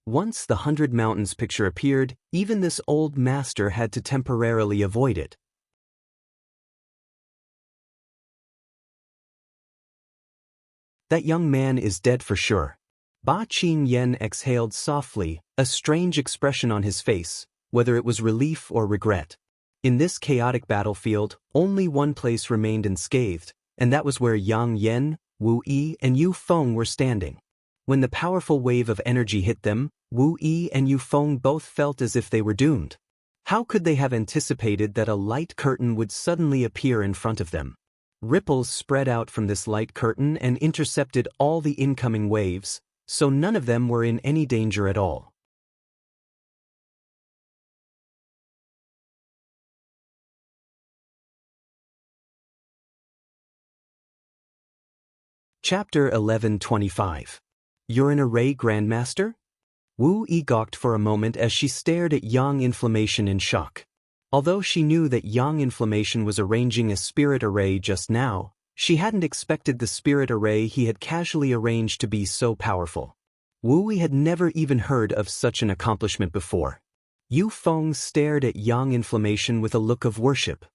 Once the 100 Mountains picture appeared, even this old master had to temporarily avoid it. That young man is dead for sure. Ba Qingyan exhaled softly, a strange expression on his face, whether it was relief or regret. In this chaotic battlefield, only one place remained unscathed, and that was where Yang Yen, Wu Yi, and Yu Feng were standing. When the powerful wave of energy hit them, Wu Yi and Yu Feng both felt as if they were doomed. How could they have anticipated that a light curtain would suddenly appear in front of them? Ripples spread out from this light curtain and intercepted all the incoming waves, so none of them were in any danger at all. Chapter 11:25. You're an array Grandmaster? Wu Yi gawked for a moment as she stared at Yang Inflammation in shock. Although she knew that Yang Inflammation was arranging a spirit array just now, she hadn't expected the spirit array he had casually arranged to be so powerful. Wu Yi had never even heard of such an accomplishment before. Yu Feng stared at Yang Inflammation with a look of worship.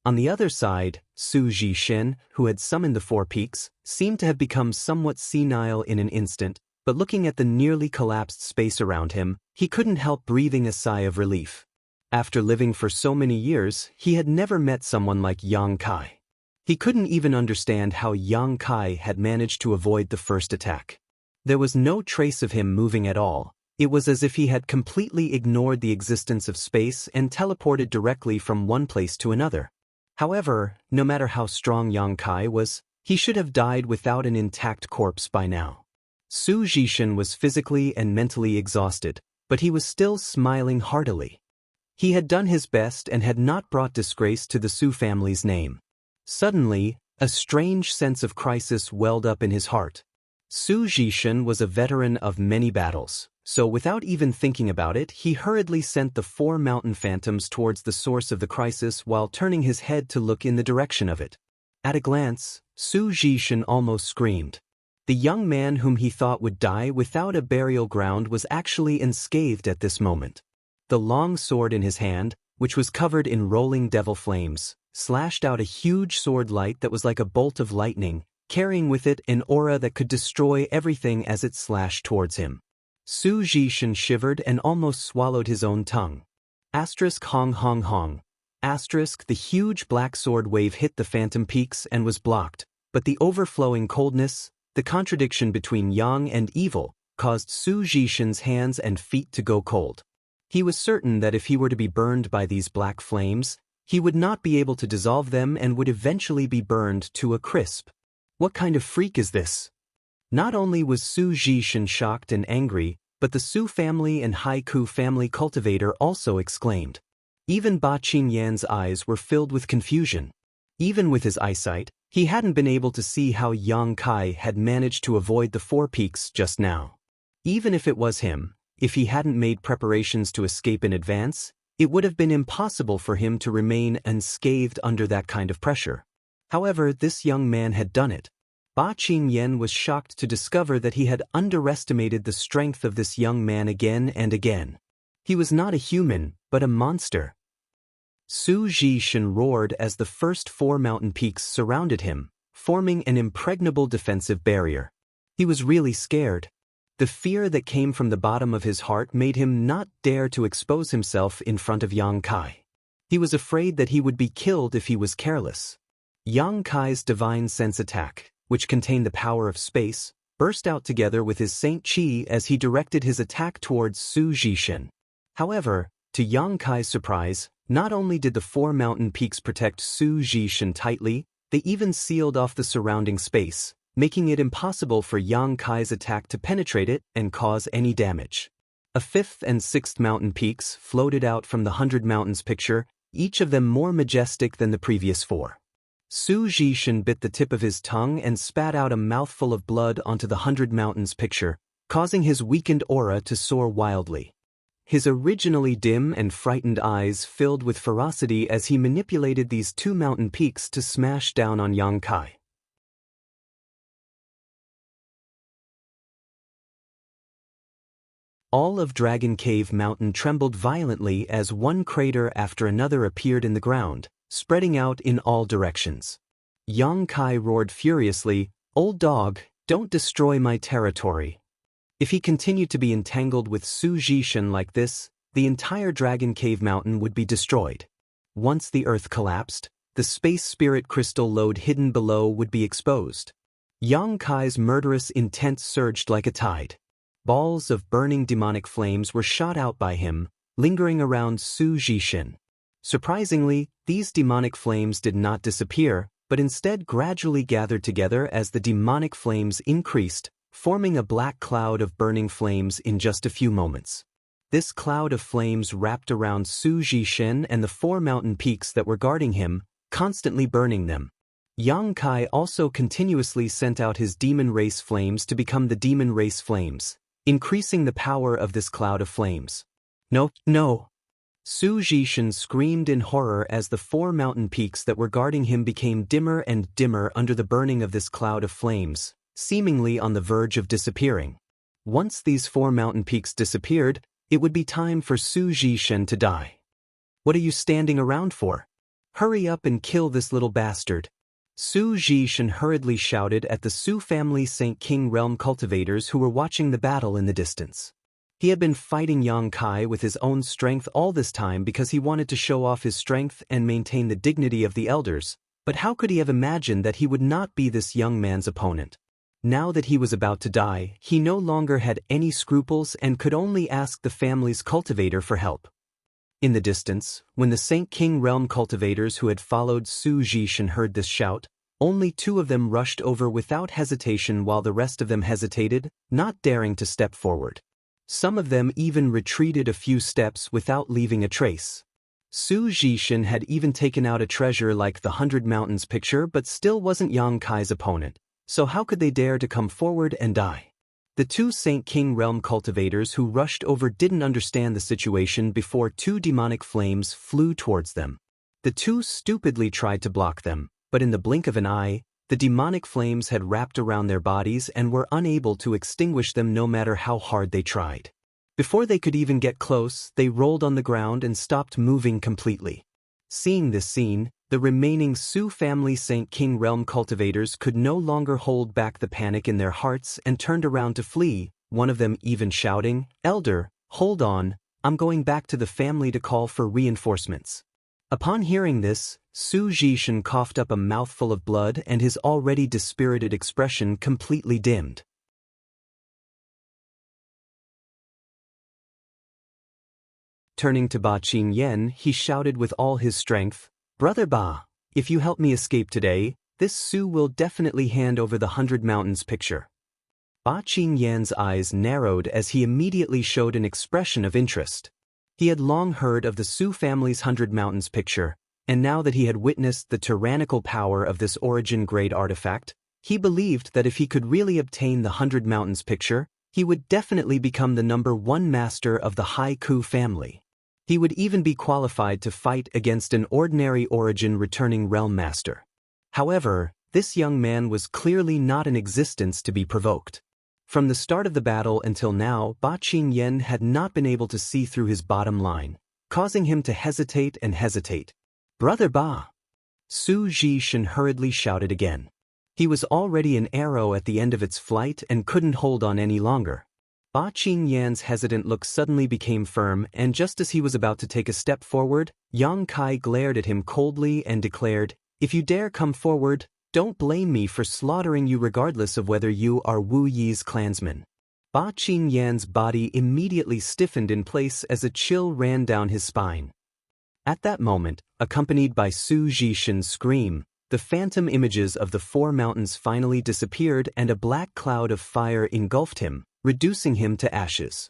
On the other side, Su Zhishen, who had summoned the four peaks, seemed to have become somewhat senile in an instant, but looking at the nearly collapsed space around him, he couldn't help breathing a sigh of relief. After living for so many years, he had never met someone like Yang Kai. He couldn't even understand how Yang Kai had managed to avoid the first attack. There was no trace of him moving at all. It was as if he had completely ignored the existence of space and teleported directly from one place to another. However, no matter how strong Yang Kai was, he should have died without an intact corpse by now. Su Zhishen was physically and mentally exhausted, but he was still smiling heartily. He had done his best and had not brought disgrace to the Su family's name. Suddenly, a strange sense of crisis welled up in his heart. Su Zhishen was a veteran of many battles, so without even thinking about it, he hurriedly sent the four mountain phantoms towards the source of the crisis while turning his head to look in the direction of it. At a glance, Su Zhishen almost screamed. The young man whom he thought would die without a burial ground was actually unscathed at this moment. The long sword in his hand, which was covered in rolling devil flames, slashed out a huge sword light that was like a bolt of lightning, carrying with it an aura that could destroy everything as it slashed towards him. Su Zhishen shivered and almost swallowed his own tongue. Hong hong hong. The huge black sword wave hit the phantom peaks and was blocked, but the overflowing coldness, the contradiction between yang and evil, caused Su Zhishen's hands and feet to go cold. He was certain that if he were to be burned by these black flames, he would not be able to dissolve them and would eventually be burned to a crisp. What kind of freak is this? Not only was Su Zhishen shocked and angry, but the Su family and Haiku family cultivator also exclaimed. Even Ba Qingyan's eyes were filled with confusion. Even with his eyesight, he hadn't been able to see how Yang Kai had managed to avoid the four peaks just now. Even if it was him, if he hadn't made preparations to escape in advance, it would have been impossible for him to remain unscathed under that kind of pressure. However, this young man had done it. Ba Qingyan was shocked to discover that he had underestimated the strength of this young man again and again. He was not a human, but a monster. Su Zhishen roared as the first four mountain peaks surrounded him, forming an impregnable defensive barrier. He was really scared. The fear that came from the bottom of his heart made him not dare to expose himself in front of Yang Kai. He was afraid that he would be killed if he was careless. Yang Kai's divine sense attack, which contained the power of space, burst out together with his Saint Qi as he directed his attack towards Su Zhishan. However, to Yang Kai's surprise, not only did the four mountain peaks protect Su Zhishan tightly, they even sealed off the surrounding space, making it impossible for Yang Kai's attack to penetrate it and cause any damage. A fifth and sixth mountain peaks floated out from the 100 Mountains picture, each of them more majestic than the previous four. Su Zhishan bit the tip of his tongue and spat out a mouthful of blood onto the 100 Mountains picture, causing his weakened aura to soar wildly. His originally dim and frightened eyes filled with ferocity as he manipulated these two mountain peaks to smash down on Yang Kai. All of Dragon Cave Mountain trembled violently as one crater after another appeared in the ground, spreading out in all directions. Yang Kai roared furiously, "Old dog, don't destroy my territory." If he continued to be entangled with Su Zhishan like this, the entire Dragon Cave Mountain would be destroyed. Once the earth collapsed, the space spirit crystal lode hidden below would be exposed. Yang Kai's murderous intent surged like a tide. Balls of burning demonic flames were shot out by him, lingering around Su Zhishan. Surprisingly, these demonic flames did not disappear, but instead gradually gathered together as the demonic flames increased, forming a black cloud of burning flames in just a few moments. This cloud of flames wrapped around Su Zhishan and the four mountain peaks that were guarding him, constantly burning them. Yang Kai also continuously sent out his demon race flames to become the demon race flames, increasing the power of this cloud of flames. "No, no!" Su Zhishan screamed in horror as the four mountain peaks that were guarding him became dimmer and dimmer under the burning of this cloud of flames, seemingly on the verge of disappearing. Once these four mountain peaks disappeared, it would be time for Su Zhishan to die. "What are you standing around for? Hurry up and kill this little bastard." Su Zhishan hurriedly shouted at the Su family Saint King realm cultivators who were watching the battle in the distance. He had been fighting Yang Kai with his own strength all this time because he wanted to show off his strength and maintain the dignity of the elders, but how could he have imagined that he would not be this young man's opponent? Now that he was about to die, he no longer had any scruples and could only ask the family's cultivator for help. In the distance, when the Saint King realm cultivators who had followed Su Zhishan heard this shout, only two of them rushed over without hesitation while the rest of them hesitated, not daring to step forward. Some of them even retreated a few steps without leaving a trace. Su Zhishan had even taken out a treasure like the 100 Mountains picture but still wasn't Yang Kai's opponent, so how could they dare to come forward and die? The two Saint King realm cultivators who rushed over didn't understand the situation before two demonic flames flew towards them. The two stupidly tried to block them, but in the blink of an eye, the demonic flames had wrapped around their bodies and were unable to extinguish them no matter how hard they tried. Before they could even get close, they rolled on the ground and stopped moving completely. Seeing this scene, the remaining Su family Saint King realm cultivators could no longer hold back the panic in their hearts and turned around to flee, one of them even shouting, "Elder, hold on, I'm going back to the family to call for reinforcements." Upon hearing this, Su Zhishan coughed up a mouthful of blood and his already dispirited expression completely dimmed. Turning to Ba Qingyan, he shouted with all his strength, "Brother Ba, if you help me escape today, this Su will definitely hand over the 100 Mountains picture." Ba Qingyan's eyes narrowed as he immediately showed an expression of interest. He had long heard of the Su family's 100 Mountains picture, and now that he had witnessed the tyrannical power of this origin-grade artifact, he believed that if he could really obtain the 100 Mountains picture, he would definitely become the #1 master of the Haiku family. He would even be qualified to fight against an ordinary origin-returning realm master. However, this young man was clearly not in existence to be provoked. From the start of the battle until now, Ba Qingyan had not been able to see through his bottom line, causing him to hesitate and hesitate. "Brother Ba!" Su Zhishan hurriedly shouted again. He was already an arrow at the end of its flight and couldn't hold on any longer. Ba Qingyan's hesitant look suddenly became firm, and just as he was about to take a step forward, Yang Kai glared at him coldly and declared, "If you dare come forward, don't blame me for slaughtering you regardless of whether you are Wu Yi's clansman. Ba Qingyan's body immediately stiffened in place as a chill ran down his spine. At that moment, accompanied by Su Zhishin's scream, the phantom images of the four mountains finally disappeared and a black cloud of fire engulfed him, reducing him to ashes.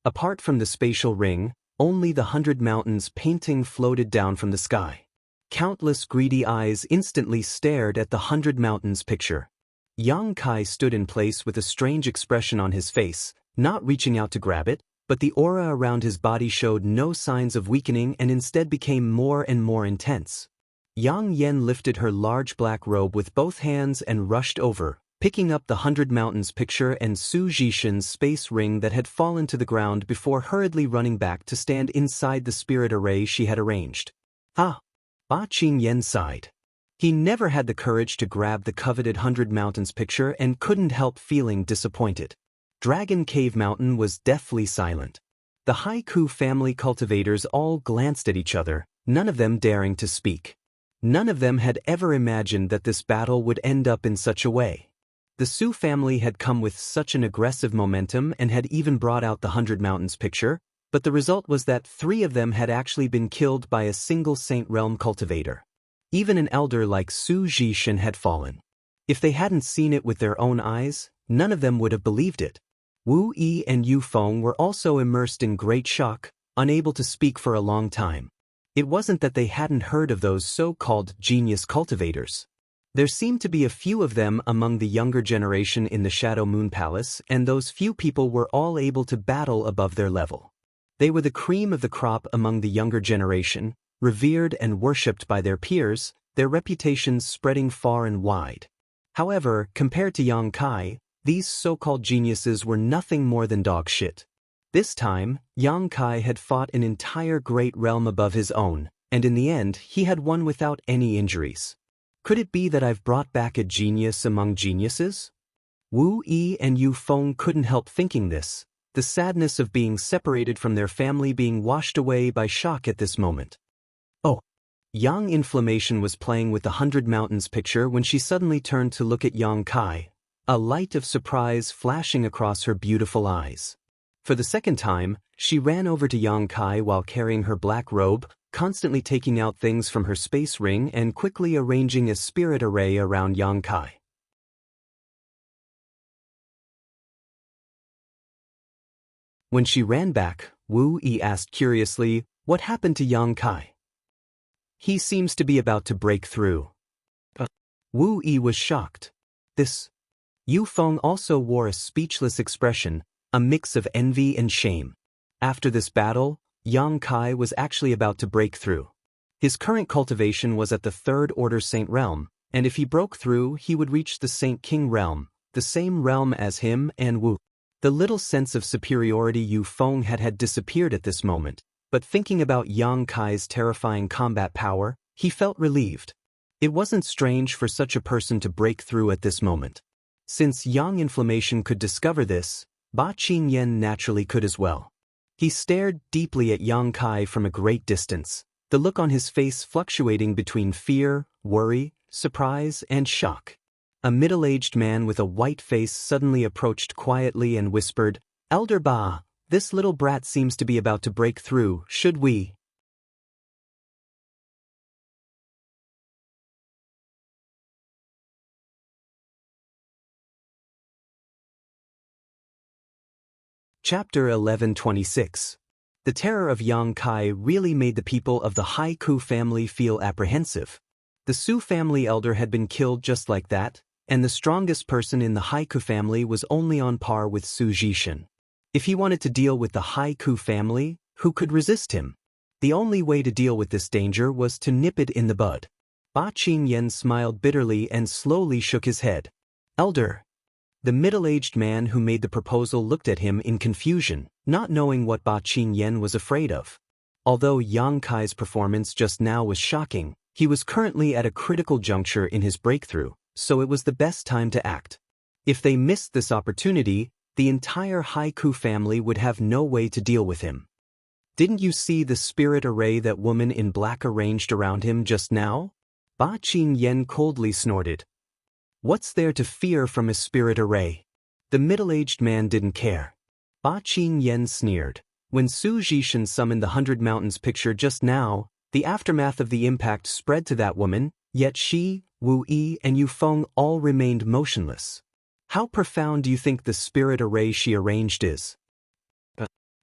Apart from the spatial ring, only the 100 mountains painting floated down from the sky. Countless greedy eyes instantly stared at the 100 mountains picture. Yang Kai stood in place with a strange expression on his face, not reaching out to grab it, but the aura around his body showed no signs of weakening and instead became more and more intense. Yang Yen lifted her large black robe with both hands and rushed over, picking up the 100 mountains picture and Su Zhishin's space ring that had fallen to the ground before hurriedly running back to stand inside the spirit array she had arranged. Ah! Ba Qingyan sighed. He never had the courage to grab the coveted 100 mountains picture and couldn't help feeling disappointed. Dragon Cave Mountain was deathly silent. The Haiku family cultivators all glanced at each other, none of them daring to speak. None of them had ever imagined that this battle would end up in such a way. The Su family had come with such an aggressive momentum and had even brought out the 100 mountains picture, but the result was that 3 of them had actually been killed by a single Saint Realm cultivator. Even an elder like Su Zhishin had fallen. If they hadn't seen it with their own eyes, none of them would have believed it. Wu Yi and Yu Feng were also immersed in great shock, unable to speak for a long time. It wasn't that they hadn't heard of those so-called genius cultivators. There seemed to be a few of them among the younger generation in the Shadow Moon Palace, and those few people were all able to battle above their level. They were the cream of the crop among the younger generation, revered and worshipped by their peers, their reputations spreading far and wide. However, compared to Yang Kai, these so-called geniuses were nothing more than dog shit. This time, Yang Kai had fought an entire great realm above his own, and in the end he had won without any injuries. Could it be that I've brought back a genius among geniuses? Wu Yi and Yu Feng couldn't help thinking this, the sadness of being separated from their family being washed away by shock at this moment. Oh! Yang Inflammation was playing with the 100 mountains picture when she suddenly turned to look at Yang Kai, a light of surprise flashing across her beautiful eyes. For the second time, she ran over to Yang Kai while carrying her black robe, constantly taking out things from her space ring and quickly arranging a spirit array around Yang Kai. When she ran back, Wu Yi asked curiously, "What happened to Yang Kai? He seems to be about to break through." Wu Yi was shocked. This. Yu Feng also wore a speechless expression, a mix of envy and shame. After this battle, Yang Kai was actually about to break through. His current cultivation was at the 3rd Order Saint Realm, and if he broke through he would reach the Saint King Realm, the same realm as him and Wu. The little sense of superiority Yu Feng had disappeared at this moment, but thinking about Yang Kai's terrifying combat power, he felt relieved. It wasn't strange for such a person to break through at this moment. Since Yang Inflammation could discover this, Ba Qingyan naturally could as well. He stared deeply at Yang Kai from a great distance, the look on his face fluctuating between fear, worry, surprise, and shock. A middle-aged man with a white face suddenly approached quietly and whispered, "Elder Ba, this little brat seems to be about to break through, should we?" Chapter 1126. The terror of Yang Kai really made the people of the Haiku family feel apprehensive. The Su family elder had been killed just like that, and the strongest person in the Haiku family was only on par with Su Zhishin. If he wanted to deal with the Haiku family, who could resist him? The only way to deal with this danger was to nip it in the bud. Ba Qingyan smiled bitterly and slowly shook his head. "Elder." The middle-aged man who made the proposal looked at him in confusion, not knowing what Ba Qingyan was afraid of. Although Yang Kai's performance just now was shocking, he was currently at a critical juncture in his breakthrough, so it was the best time to act. If they missed this opportunity, the entire Haiku family would have no way to deal with him. "Didn't you see the spirit array that woman in black arranged around him just now?" Ba Qingyan coldly snorted. What's there to fear from a spirit array? The middle-aged man didn't care. Ba Qingyan sneered. When Su Jishan summoned the 100 Mountains picture just now, the aftermath of the impact spread to that woman, yet she, Wu Yi, and Yu Feng all remained motionless. How profound do you think the spirit array she arranged is?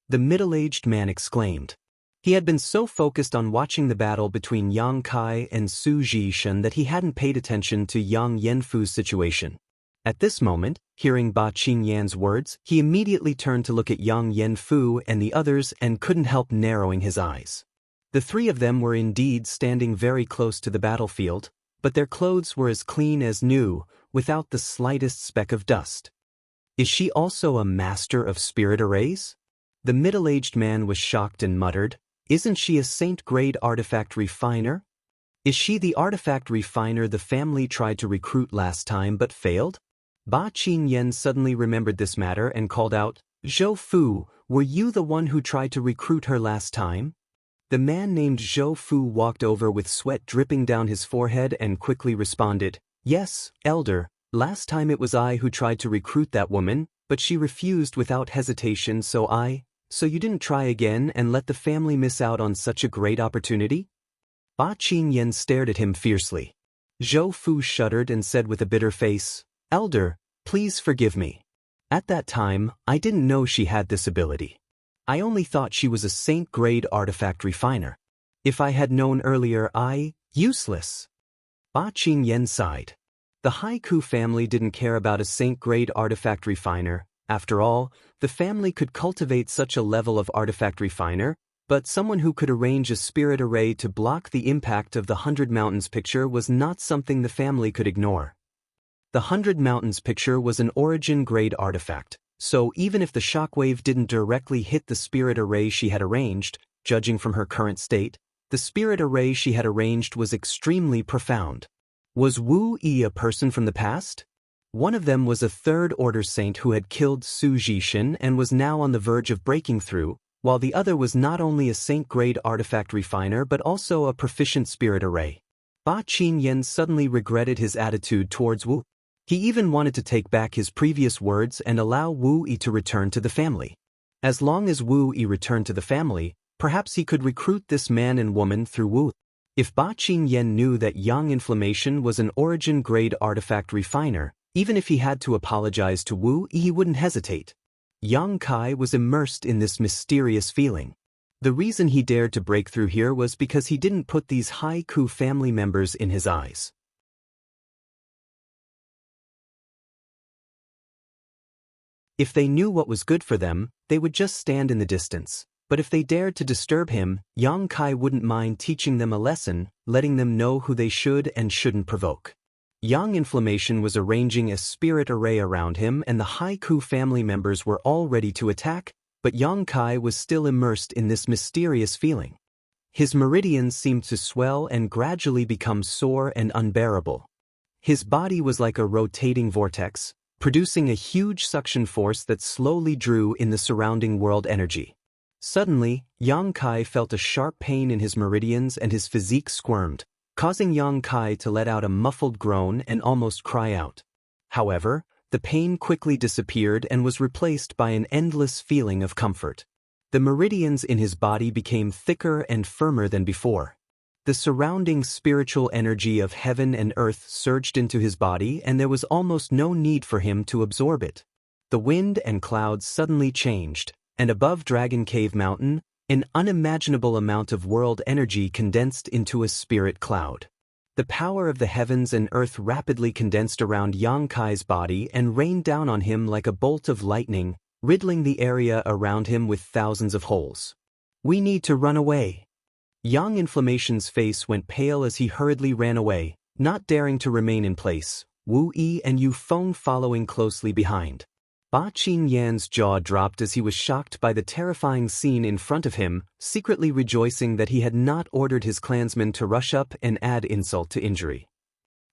The middle-aged man exclaimed. He had been so focused on watching the battle between Yang Kai and Su Jishan that he hadn't paid attention to Yang Yanfu's situation. At this moment, hearing Ba Qingyan's words, he immediately turned to look at Yang Yanfu and the others and couldn't help narrowing his eyes. The three of them were indeed standing very close to the battlefield, but their clothes were as clean as new, without the slightest speck of dust. Is she also a master of spirit arrays? The middle-aged man was shocked and muttered, "Isn't she a saint-grade artifact refiner? Is she the artifact refiner the family tried to recruit last time but failed?" Ba Qingyan suddenly remembered this matter and called out, "Zhou Fu, were you the one who tried to recruit her last time?" The man named Zhou Fu walked over with sweat dripping down his forehead and quickly responded, "Yes, elder, last time it was I who tried to recruit that woman, but she refused without hesitation so you didn't try again and let the family miss out on such a great opportunity?" Ba Qingyan stared at him fiercely. Zhou Fu shuddered and said with a bitter face, "Elder, please forgive me. At that time, I didn't know she had this ability. I only thought she was a saint-grade artifact refiner. If I had known earlier, useless." Ba Qingyan sighed. The Haiku family didn't care about a saint-grade artifact refiner. After all, the family could cultivate such a level of artifact refiner, but someone who could arrange a spirit array to block the impact of the 100 Mountains picture was not something the family could ignore. The 100 Mountains picture was an origin-grade artifact, so even if the shockwave didn't directly hit the spirit array she had arranged, judging from her current state, the spirit array she had arranged was extremely profound. Was Wu Yi a person from the past? One of them was a third-order saint who had killed Su Jishan and was now on the verge of breaking through, while the other was not only a saint-grade artifact refiner but also a proficient spirit array. Ba Qingyan suddenly regretted his attitude towards Wu. He even wanted to take back his previous words and allow Wu Yi to return to the family. As long as Wu Yi returned to the family, perhaps he could recruit this man and woman through Wu. If Ba Qingyan knew that Yang Inflammation was an origin-grade artifact refiner, even if he had to apologize to Wu, he wouldn't hesitate. Yang Kai was immersed in this mysterious feeling. The reason he dared to break through here was because he didn't put these Haiku family members in his eyes. If they knew what was good for them, they would just stand in the distance. But if they dared to disturb him, Yang Kai wouldn't mind teaching them a lesson, letting them know who they should and shouldn't provoke. Yang Inflammation was arranging a spirit array around him and the Haiku family members were all ready to attack, but Yang Kai was still immersed in this mysterious feeling. His meridians seemed to swell and gradually become sore and unbearable. His body was like a rotating vortex, producing a huge suction force that slowly drew in the surrounding world energy. Suddenly, Yang Kai felt a sharp pain in his meridians and his physique squirmed, causing Yang Kai to let out a muffled groan and almost cry out. However, the pain quickly disappeared and was replaced by an endless feeling of comfort. The meridians in his body became thicker and firmer than before. The surrounding spiritual energy of heaven and earth surged into his body and there was almost no need for him to absorb it. The wind and clouds suddenly changed, and above Dragon Cave Mountain, an unimaginable amount of world energy condensed into a spirit cloud. The power of the heavens and earth rapidly condensed around Yang Kai's body and rained down on him like a bolt of lightning, riddling the area around him with thousands of holes. "We need to run away." Yang Inflammation's face went pale as he hurriedly ran away, not daring to remain in place, Wu Yi and Yu Feng following closely behind. Ba Qingyan's jaw dropped as he was shocked by the terrifying scene in front of him, secretly rejoicing that he had not ordered his clansmen to rush up and add insult to injury.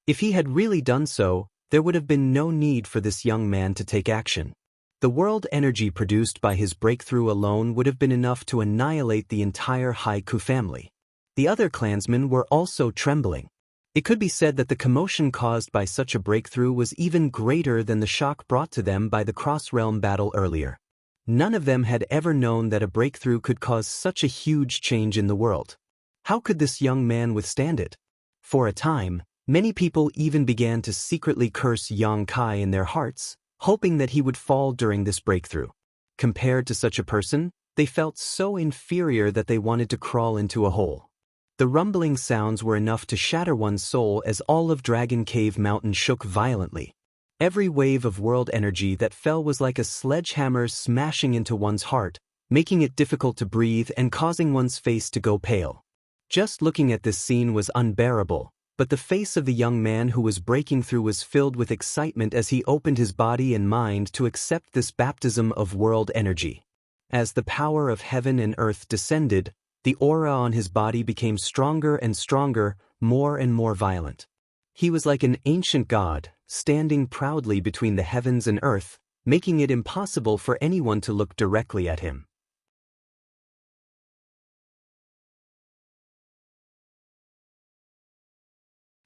If he had really done so, there would have been no need for this young man to take action. The world energy produced by his breakthrough alone would have been enough to annihilate the entire Haiku family. The other clansmen were also trembling. It could be said that the commotion caused by such a breakthrough was even greater than the shock brought to them by the cross-realm battle earlier. None of them had ever known that a breakthrough could cause such a huge change in the world. How could this young man withstand it? For a time, many people even began to secretly curse Yang Kai in their hearts, hoping that he would fall during this breakthrough. Compared to such a person, they felt so inferior that they wanted to crawl into a hole. The rumbling sounds were enough to shatter one's soul as all of Dragon Cave Mountain shook violently. Every wave of world energy that fell was like a sledgehammer smashing into one's heart, making it difficult to breathe and causing one's face to go pale. Just looking at this scene was unbearable, but the face of the young man who was breaking through was filled with excitement as he opened his body and mind to accept this baptism of world energy. As the power of heaven and earth descended, the aura on his body became stronger and stronger, more and more violent. He was like an ancient god, standing proudly between the heavens and earth, making it impossible for anyone to look directly at him.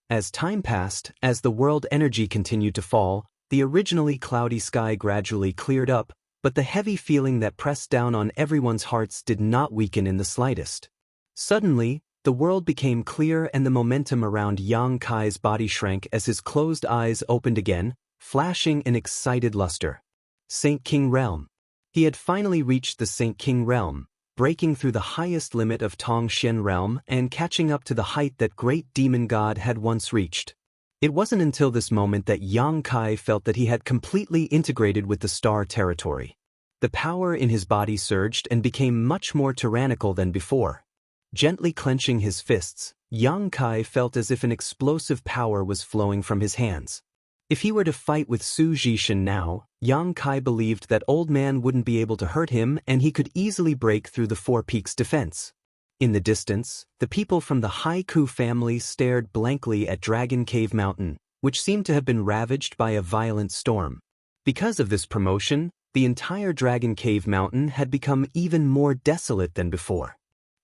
As time passed, as the world energy continued to fall, the originally cloudy sky gradually cleared up, but the heavy feeling that pressed down on everyone's hearts did not weaken in the slightest. Suddenly, the world became clear and the momentum around Yang Kai's body shrank as his closed eyes opened again, flashing an excited luster. Saint King Realm. He had finally reached the Saint King Realm, breaking through the highest limit of Tongxian Realm and catching up to the height that great demon god had once reached. It wasn't until this moment that Yang Kai felt that he had completely integrated with the star territory. The power in his body surged and became much more tyrannical than before. Gently clenching his fists, Yang Kai felt as if an explosive power was flowing from his hands. If he were to fight with Su Jishan now, Yang Kai believed that old man wouldn't be able to hurt him and he could easily break through the Four Peaks defense. In the distance, the people from the Haiku family stared blankly at Dragon Cave Mountain, which seemed to have been ravaged by a violent storm. Because of this promotion, the entire Dragon Cave Mountain had become even more desolate than before.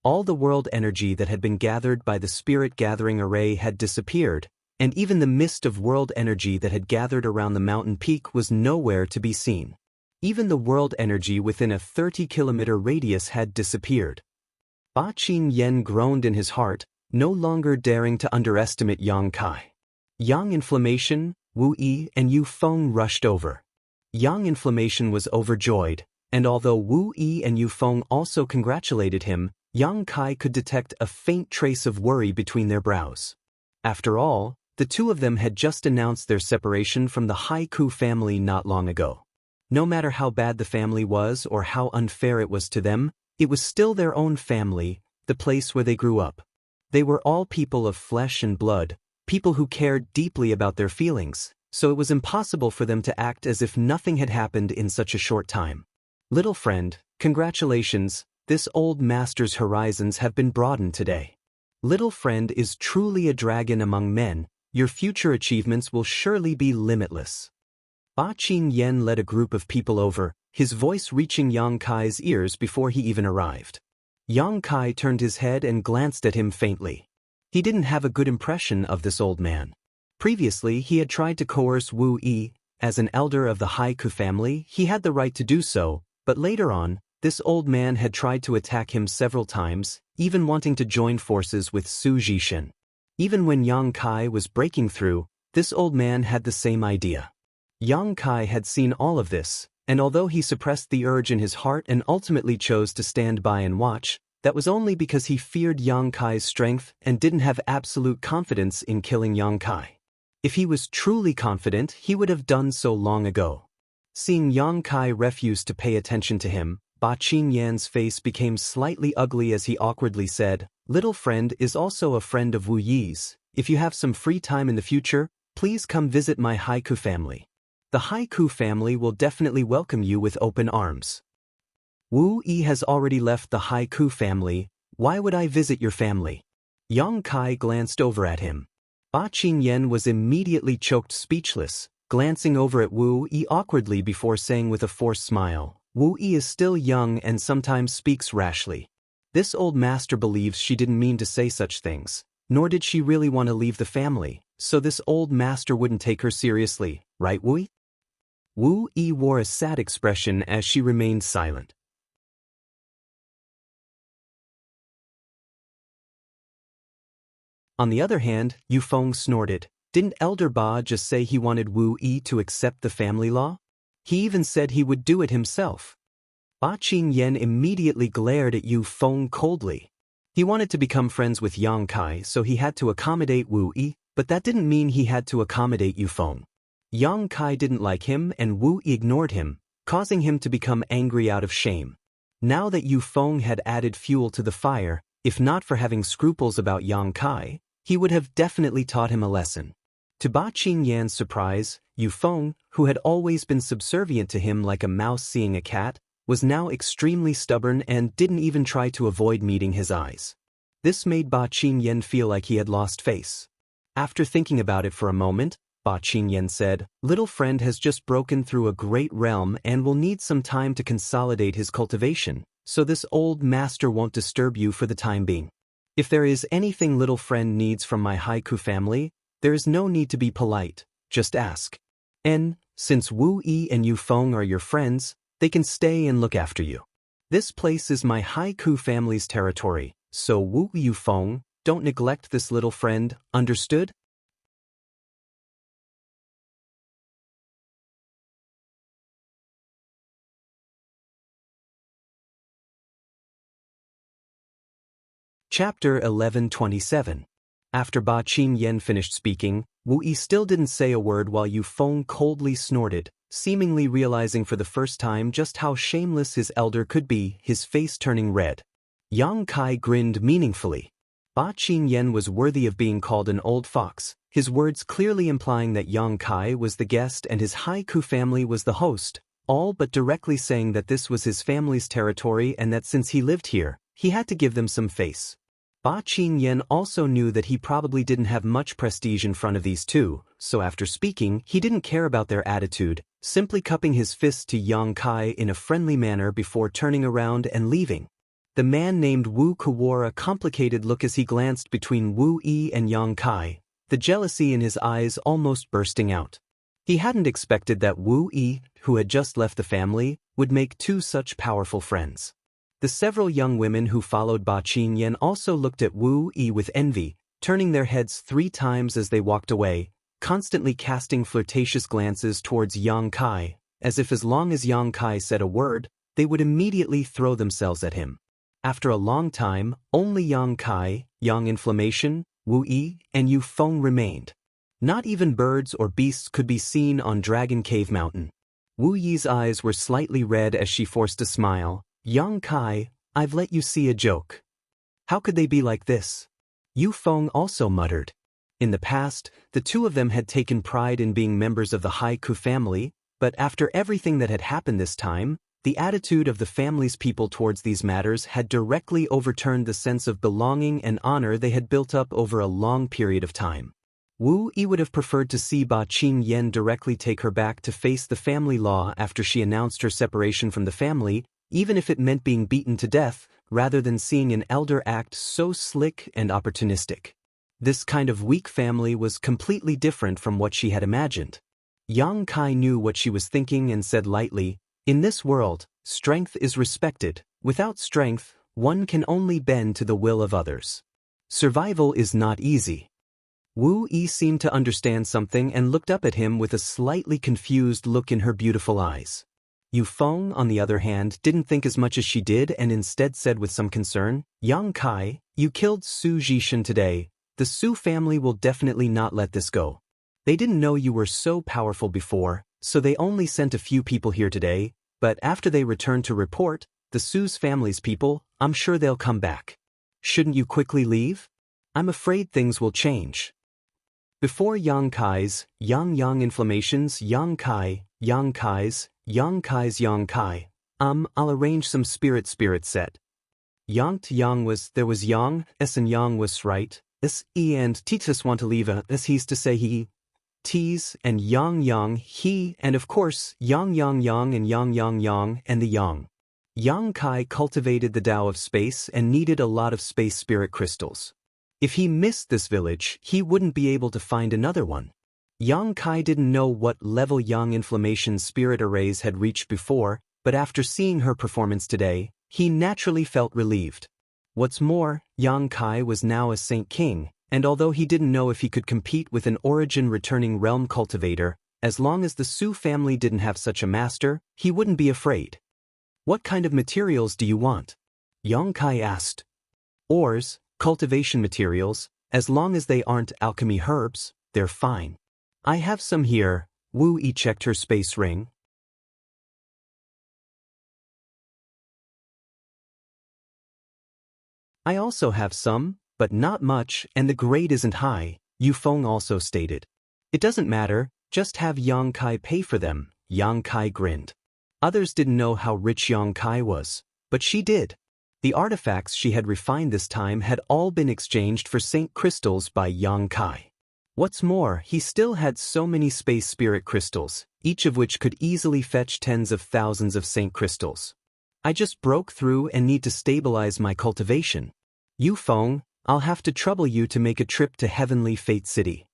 All the world energy that had been gathered by the Spirit Gathering Array had disappeared, and even the mist of world energy that had gathered around the mountain peak was nowhere to be seen. Even the world energy within a 30-kilometer radius had disappeared. Ba Qingyan groaned in his heart, no longer daring to underestimate Yang Kai. Yang Inflammation, Wu Yi, and Yu Feng rushed over. Yang Inflammation was overjoyed, and although Wu Yi and Yu Feng also congratulated him, Yang Kai could detect a faint trace of worry between their brows. After all, the two of them had just announced their separation from the Haiku family not long ago. No matter how bad the family was or how unfair it was to them, it was still their own family, the place where they grew up. They were all people of flesh and blood, people who cared deeply about their feelings, so it was impossible for them to act as if nothing had happened in such a short time. Little friend, congratulations, this old master's horizons have been broadened today. Little friend is truly a dragon among men, your future achievements will surely be limitless. Ba Qingyan led a group of people over, his voice reaching Yang Kai's ears before he even arrived. Yang Kai turned his head and glanced at him faintly. He didn't have a good impression of this old man. Previously, he had tried to coerce Wu Yi. As an elder of the Haiku family, he had the right to do so, but later on, this old man had tried to attack him several times, even wanting to join forces with Su Jishan. Even when Yang Kai was breaking through, this old man had the same idea. Yang Kai had seen all of this, and although he suppressed the urge in his heart and ultimately chose to stand by and watch, that was only because he feared Yang Kai's strength and didn't have absolute confidence in killing Yang Kai. If he was truly confident, he would have done so long ago. Seeing Yang Kai refuse to pay attention to him, Ba Qingyan's face became slightly ugly as he awkwardly said, "Little friend is also a friend of Wu Yi's. If you have some free time in the future, please come visit my Haiku family. The Haiku family will definitely welcome you with open arms." "Wu Yi has already left the Haiku family, why would I visit your family?" Yang Kai glanced over at him. Ba Qingyan was immediately choked speechless, glancing over at Wu Yi awkwardly before saying with a forced smile, "Wu Yi is still young and sometimes speaks rashly. This old master believes she didn't mean to say such things. Nor did she really want to leave the family, so this old master wouldn't take her seriously, right, Wu? Wu Yi wore a sad expression as she remained silent. On the other hand, Yu Feng snorted. Didn't Elder Ba just say he wanted Wu Yi to accept the family law? He even said he would do it himself. Ba Qingyan immediately glared at Yu Feng coldly. He wanted to become friends with Yang Kai, so he had to accommodate Wu Yi, but that didn't mean he had to accommodate Yu Feng. Yang Kai didn't like him and Wu Yi ignored him, causing him to become angry out of shame. Now that Yu Feng had added fuel to the fire, if not for having scruples about Yang Kai, he would have definitely taught him a lesson. To Ba Qingyan's surprise, Yu Feng, who had always been subservient to him like a mouse seeing a cat, was now extremely stubborn and didn't even try to avoid meeting his eyes. This made Ba Qingyan feel like he had lost face. After thinking about it for a moment, Ba Qingyan said, "Little friend has just broken through a great realm and will need some time to consolidate his cultivation, so this old master won't disturb you for the time being. If there is anything little friend needs from my haiku family, there is no need to be polite, just ask. And, since Wu Yi and Yu Feng are your friends, they can stay and look after you. This place is my haiku family's territory, so Wu Yu Feng, don't neglect this little friend, understood?" Chapter 1127. After Ba Qingyan finished speaking, Wu Yi still didn't say a word while Yu Feng coldly snorted, seemingly realizing for the first time just how shameless his elder could be, his face turning red. Yang Kai grinned meaningfully. Ba Qingyan was worthy of being called an old fox, his words clearly implying that Yang Kai was the guest and his haiku family was the host, all but directly saying that this was his family's territory and that since he lived here, he had to give them some face. Ba Qingyan also knew that he probably didn't have much prestige in front of these two, so after speaking, he didn't care about their attitude, simply cupping his fist to Yang Kai in a friendly manner before turning around and leaving. The man named Wu Ke wore a complicated look as he glanced between Wu Yi and Yang Kai, the jealousy in his eyes almost bursting out. He hadn't expected that Wu Yi, who had just left the family, would make two such powerful friends. The several young women who followed Ba Qingyan also looked at Wu Yi with envy, turning their heads 3 times as they walked away, constantly casting flirtatious glances towards Yang Kai, as if as long as Yang Kai said a word, they would immediately throw themselves at him. After a long time, only Yang Kai, Yang Inflammation, Wu Yi, and Yu Feng remained. Not even birds or beasts could be seen on Dragon Cave Mountain. Wu Yi's eyes were slightly red as she forced a smile. "Yang Kai, I've let you see a joke. How could they be like this?" Yu Feng also muttered. In the past, the two of them had taken pride in being members of the haiku family, but after everything that had happened this time, the attitude of the family's people towards these matters had directly overturned the sense of belonging and honor they had built up over a long period of time. Wu Yi would have preferred to see Ba Qingyan directly take her back to face the family law after she announced her separation from the family, even if it meant being beaten to death, rather than seeing an elder act so slick and opportunistic. This kind of weak family was completely different from what she had imagined. Yang Kai knew what she was thinking and said lightly, "In this world, strength is respected. Without strength, one can only bend to the will of others. Survival is not easy." Wu Yi seemed to understand something and looked up at him with a slightly confused look in her beautiful eyes. Yu Feng, on the other hand, didn't think as much as she did and instead said with some concern, "Yang Kai, you killed Su Jishan today. The Su family will definitely not let this go. They didn't know you were so powerful before, so they only sent a few people here today, but after they return to report, the Su's family's people, I'm sure they'll come back. Shouldn't you quickly leave? I'm afraid things will change." Before Yang Kai's, Yang Inflammation's Yang Kai's, Yang Kai, I'll arrange some spirit set. Yang to Yang was, there was Yang, S and Yang was right, S, E and Titus want to leave as he's to say he, T's and Yang, he, and of course, Yang and Yang and the Yang. Yang Kai cultivated the Tao of space and needed a lot of space spirit crystals. If he missed this village, he wouldn't be able to find another one. Yang Kai didn't know what level Yang Inflammation's spirit arrays had reached before, but after seeing her performance today, he naturally felt relieved. What's more, Yang Kai was now a Saint King, and although he didn't know if he could compete with an origin-returning realm cultivator, as long as the Su family didn't have such a master, he wouldn't be afraid. What kind of materials do you want? Yang Kai asked. Ores, cultivation materials, as long as they aren't alchemy herbs, they're fine. I have some here. Wu Yi checked her space ring. I also have some, but not much, and the grade isn't high, Yu Feng also stated. It doesn't matter, just have Yang Kai pay for them, Yang Kai grinned. Others didn't know how rich Yang Kai was, but she did. The artifacts she had refined this time had all been exchanged for Saint Crystals by Yang Kai. What's more, he still had so many space spirit crystals, each of which could easily fetch tens of thousands of Saint Crystals. I just broke through and need to stabilize my cultivation. Yu Feng, I'll have to trouble you to make a trip to Heavenly Fate City.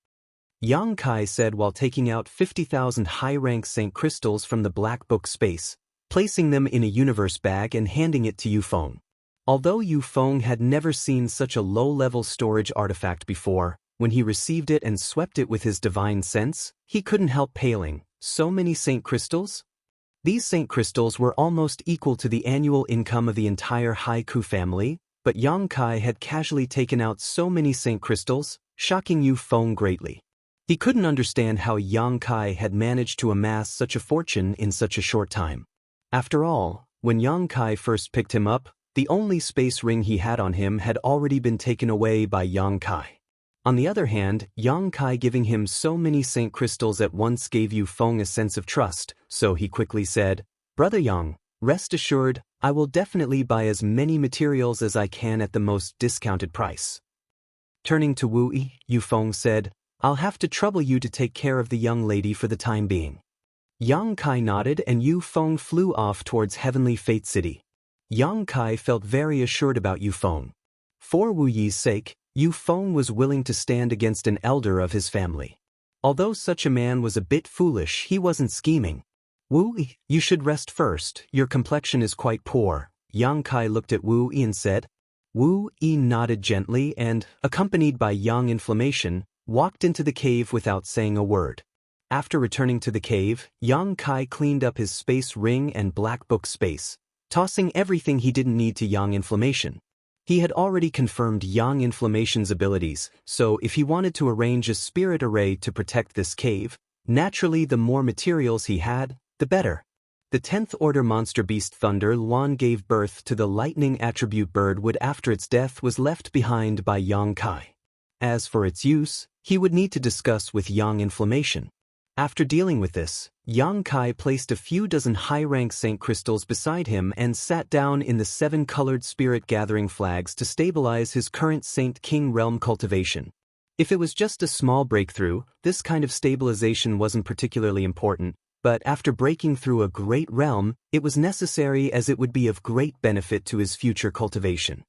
Yang Kai said while taking out 50,000 high-rank Saint Crystals from the Black Book space, placing them in a universe bag and handing it to Yu Feng. Although Yu Feng had never seen such a low-level storage artifact before, when he received it and swept it with his divine sense, he couldn't help paling. So many Saint Crystals? These Saint Crystals were almost equal to the annual income of the entire Haiku family, but Yang Kai had casually taken out so many Saint Crystals, shocking Yu Feng greatly. He couldn't understand how Yang Kai had managed to amass such a fortune in such a short time. After all, when Yang Kai first picked him up, the only space ring he had on him had already been taken away by Yang Kai. On the other hand, Yang Kai giving him so many Saint Crystals at once gave Yu Feng a sense of trust, so he quickly said, Brother Yang, rest assured, I will definitely buy as many materials as I can at the most discounted price. Turning to Wu Yi, Yu Feng said, I'll have to trouble you to take care of the young lady for the time being. Yang Kai nodded and Yu Feng flew off towards Heavenly Fate City. Yang Kai felt very assured about Yu Feng. For Wu Yi's sake, Yu Feng was willing to stand against an elder of his family. Although such a man was a bit foolish, he wasn't scheming. Wu Yi, you should rest first, your complexion is quite poor. Yang Kai looked at Wu Yi and said. Wu Yi nodded gently and, accompanied by Yang Inflammation, walked into the cave without saying a word. After returning to the cave, Yang Kai cleaned up his space ring and Black Book space, tossing everything he didn't need to Yang Inflammation. He had already confirmed Yang Inflammation's abilities, so if he wanted to arrange a spirit array to protect this cave, naturally the more materials he had, the better. The 10th Order monster beast Thunder Luan gave birth to the lightning attribute Birdwood after its death was left behind by Yang Kai. As for its use, he would need to discuss with Yang Inflammation. After dealing with this, Yang Kai placed a few dozen high-rank Saint Crystals beside him and sat down in the 7-colored spirit gathering flags to stabilize his current Saint King realm cultivation. If it was just a small breakthrough, this kind of stabilization wasn't particularly important, but after breaking through a great realm, it was necessary as it would be of great benefit to his future cultivation.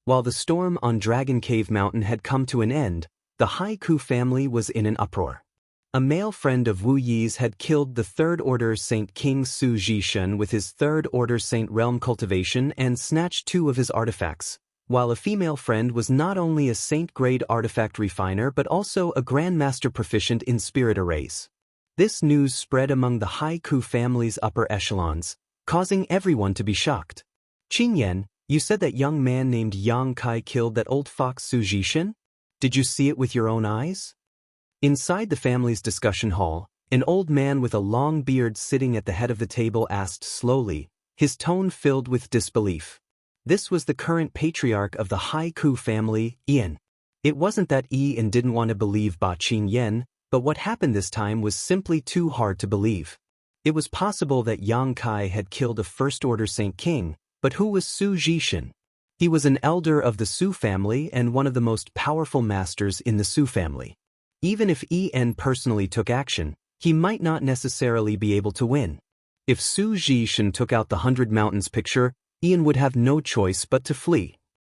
While the storm on Dragon Cave Mountain had come to an end, the Haiku family was in an uproar. A male friend of Wu Yi's had killed the 3rd Order Saint King Su Jishen with his 3rd Order Saint Realm cultivation and snatched 2 of his artifacts, while a female friend was not only a Saint-grade artifact refiner but also a Grandmaster proficient in spirit arrays. This news spread among the Haiku family's upper echelons, causing everyone to be shocked. Qingyan, you said that young man named Yang Kai killed that old fox Su Jishen? Did you see it with your own eyes? Inside the family's discussion hall, an old man with a long beard sitting at the head of the table asked slowly, his tone filled with disbelief. This was the current patriarch of the Haiku family, Ian. It wasn't that Ian didn't want to believe Ba Qingyan, but what happened this time was simply too hard to believe. It was possible that Yang Kai had killed a First-Order Saint King, but who was Su Jishen? He was an elder of the Su family and one of the most powerful masters in the Su family. Even if En personally took action, he might not necessarily be able to win. If Su Zhishan took out the 100 Mountains picture, Ian would have no choice but to flee.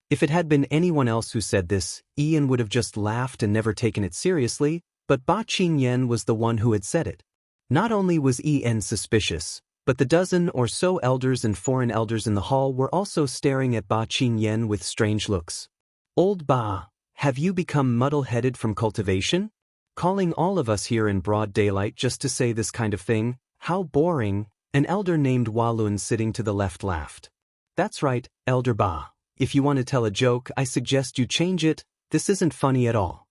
If it had been anyone else who said this, Ian would have just laughed and never taken it seriously, but Ba Qingyan was the one who had said it. Not only was Ian suspicious, but the dozen or so elders and foreign elders in the hall were also staring at Ba Qingyan with strange looks. "Old Ba, have you become muddle-headed from cultivation? Calling all of us here in broad daylight just to say this kind of thing? How boring," an elder named Walun sitting to the left laughed. "That's right, Elder Ba. If you want to tell a joke, I suggest you change it. This isn't funny at all."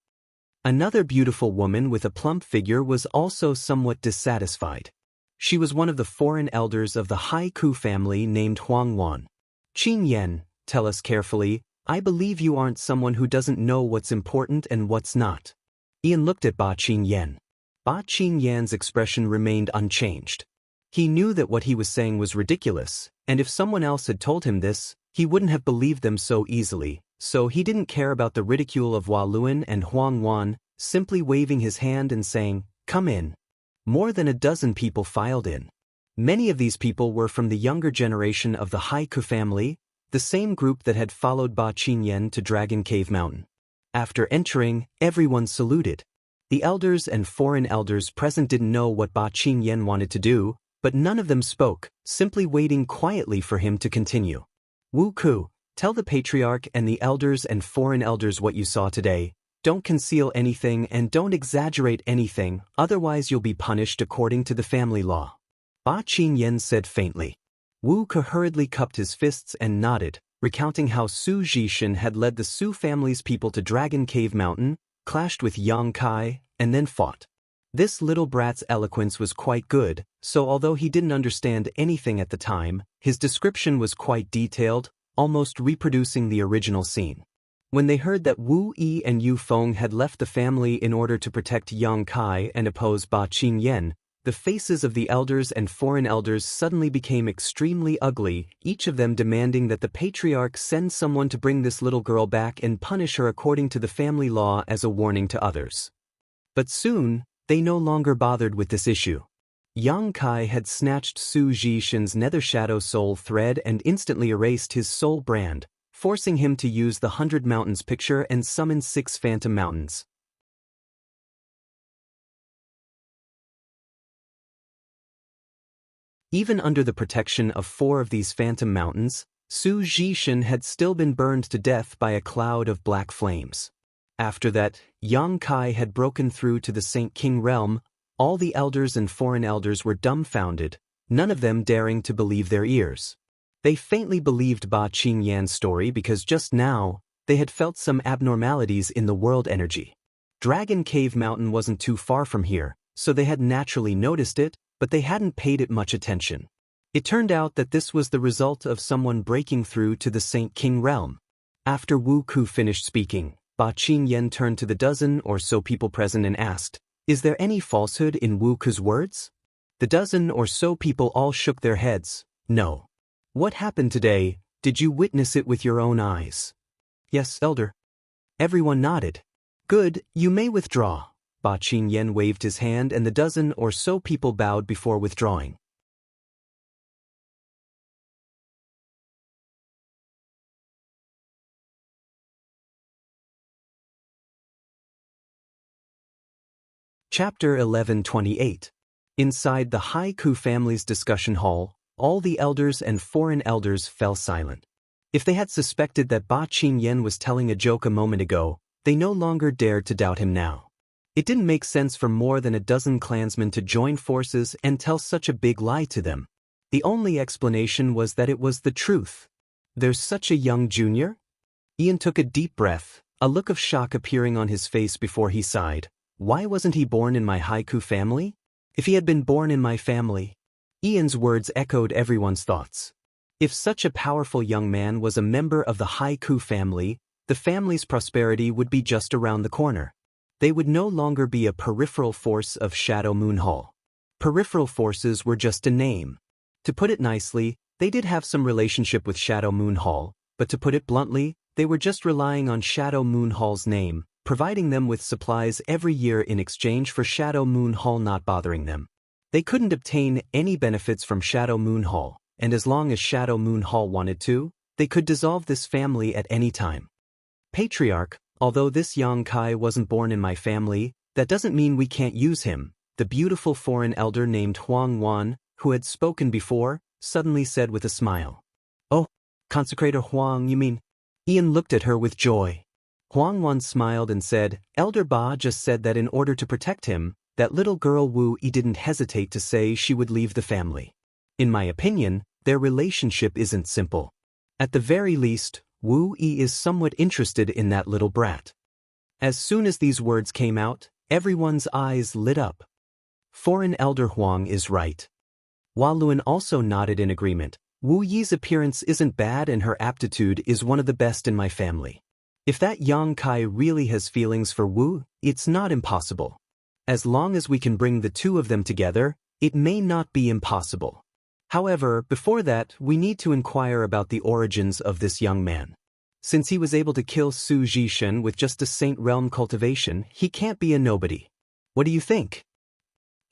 Another beautiful woman with a plump figure was also somewhat dissatisfied. She was one of the foreign elders of the Haiku family named Huang Wan. "Qing Yan, tell us carefully, I believe you aren't someone who doesn't know what's important and what's not." Ian looked at Ba Qingyan. Ba Qingyan's expression remained unchanged. He knew that what he was saying was ridiculous, and if someone else had told him this, he wouldn't have believed them so easily, so he didn't care about the ridicule of Walun and Huang Wan, simply waving his hand and saying, "Come in." More than a dozen people filed in. Many of these people were from the younger generation of the Haiku family, the same group that had followed Ba Qingyan to Dragon Cave Mountain. After entering, everyone saluted. The elders and foreign elders present didn't know what Ba Qingyan wanted to do, but none of them spoke, simply waiting quietly for him to continue. "Wu Ku, tell the patriarch and the elders and foreign elders what you saw today. Don't conceal anything and don't exaggerate anything, otherwise you'll be punished according to the family law." Ba Qingyan said faintly. Wu Ku hurriedly cupped his fists and nodded, recounting how Su Zhishan had led the Su family's people to Dragon Cave Mountain, clashed with Yang Kai, and then fought. This little brat's eloquence was quite good, so although he didn't understand anything at the time, his description was quite detailed, almost reproducing the original scene. When they heard that Wu Yi and Yu Feng had left the family in order to protect Yang Kai and oppose Ba Qingyan, the faces of the elders and foreign elders suddenly became extremely ugly, each of them demanding that the patriarch send someone to bring this little girl back and punish her according to the family law as a warning to others. But soon, they no longer bothered with this issue. Yang Kai had snatched Su Zhishan's Nether Shadow Soul thread and instantly erased his soul brand, forcing him to use the 100 Mountains picture and summon 6 Phantom Mountains. Even under the protection of 4 of these Phantom Mountains, Su Zhishan had still been burned to death by a cloud of black flames. After that, Yang Kai had broken through to the Saint King realm. All the elders and foreign elders were dumbfounded, none of them daring to believe their ears. They faintly believed Ba Qingyan's story because just now, they had felt some abnormalities in the world energy. Dragon Cave Mountain wasn't too far from here, so they had naturally noticed it, but they hadn't paid it much attention. It turned out that this was the result of someone breaking through to the Saint King realm. After Wu Ku finished speaking, Ba Qingyan turned to the dozen or so people present and asked, "Is there any falsehood in Wu Ku's words?" The dozen or so people all shook their heads. "No." "What happened today? Did you witness it with your own eyes?" "Yes, Elder." Everyone nodded. "Good, you may withdraw." Ba Qingyan waved his hand and the dozen or so people bowed before withdrawing. Chapter 11:28. Inside the Haiku family's discussion hall, all the elders and foreign elders fell silent. If they had suspected that Ba Qingyan was telling a joke a moment ago, they no longer dared to doubt him now. It didn't make sense for more than a dozen clansmen to join forces and tell such a big lie to them. The only explanation was that it was the truth. There's such a young junior? Ian took a deep breath, a look of shock appearing on his face before he sighed. Why wasn't he born in my Haiku family? If he had been born in my family. Ian's words echoed everyone's thoughts. If such a powerful young man was a member of the Haiku family, the family's prosperity would be just around the corner. They would no longer be a peripheral force of Shadow Moon Hall. Peripheral forces were just a name. To put it nicely, they did have some relationship with Shadow Moon Hall, but to put it bluntly, they were just relying on Shadow Moon Hall's name, providing them with supplies every year in exchange for Shadow Moon Hall not bothering them. They couldn't obtain any benefits from Shadow Moon Hall, and as long as Shadow Moon Hall wanted to, they could dissolve this family at any time. Patriarch, although this Yang Kai wasn't born in my family, that doesn't mean we can't use him, the beautiful foreign elder named Huang Wan, who had spoken before, suddenly said with a smile. Oh, Consecrator Huang, you mean? Ian looked at her with joy. Huang Wan smiled and said, Elder Ba just said that in order to protect him, that little girl Wu Yi didn't hesitate to say she would leave the family. In my opinion, their relationship isn't simple. At the very least, Wu Yi is somewhat interested in that little brat. As soon as these words came out, everyone's eyes lit up. Foreign Elder Huang is right. Hua Luan also nodded in agreement. Wu Yi's appearance isn't bad and her aptitude is one of the best in my family. If that Yang Kai really has feelings for Wu, it's not impossible. As long as we can bring the two of them together, it may not be impossible. However, before that, we need to inquire about the origins of this young man. Since he was able to kill Su Jishen with just a Saint Realm cultivation, he can't be a nobody. What do you think?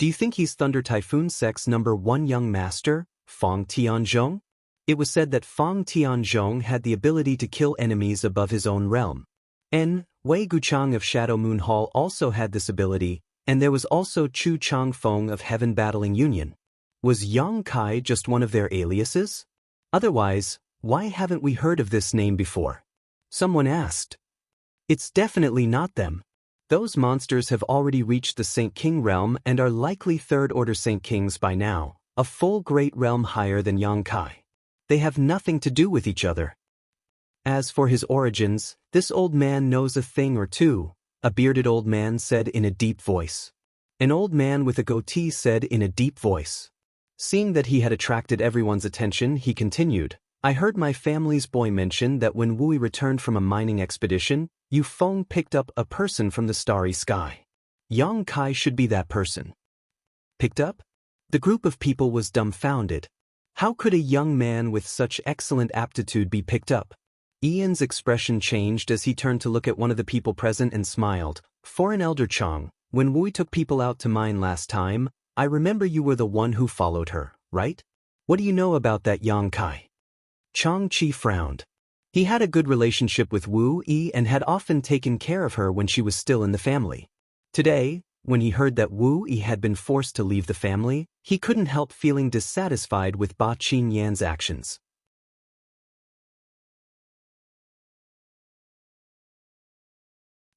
Do you think he's Thunder Typhoon Sect's #1 young master, Feng Tianzhong? It was said that Feng Tianzhong had the ability to kill enemies above his own realm. Wei Guchang of Shadow Moon Hall also had this ability, and there was also Chu Changfeng of Heaven Battling Union. Was Yang Kai just one of their aliases? Otherwise, why haven't we heard of this name before? Someone asked. It's definitely not them. Those monsters have already reached the Saint King realm and are likely third-order Saint Kings by now, a full great realm higher than Yang Kai. They have nothing to do with each other. As for his origins, this old man knows a thing or two, a bearded old man said in a deep voice. An old man with a goatee said in a deep voice. Seeing that he had attracted everyone's attention, he continued, I heard my family's boy mention that when Wu Yi returned from a mining expedition, Yu Feng picked up a person from the starry sky. Yang Kai should be that person. Picked up? The group of people was dumbfounded. How could a young man with such excellent aptitude be picked up? Ian's expression changed as he turned to look at one of the people present and smiled. Foreign Elder Chang, when Wu Yi took people out to mine last time, I remember you were the one who followed her, right? What do you know about that Yang Kai? Chang Chi frowned. He had a good relationship with Wu Yi and had often taken care of her when she was still in the family. Today, when he heard that Wu Yi had been forced to leave the family, he couldn't help feeling dissatisfied with Ba Qingyan's actions.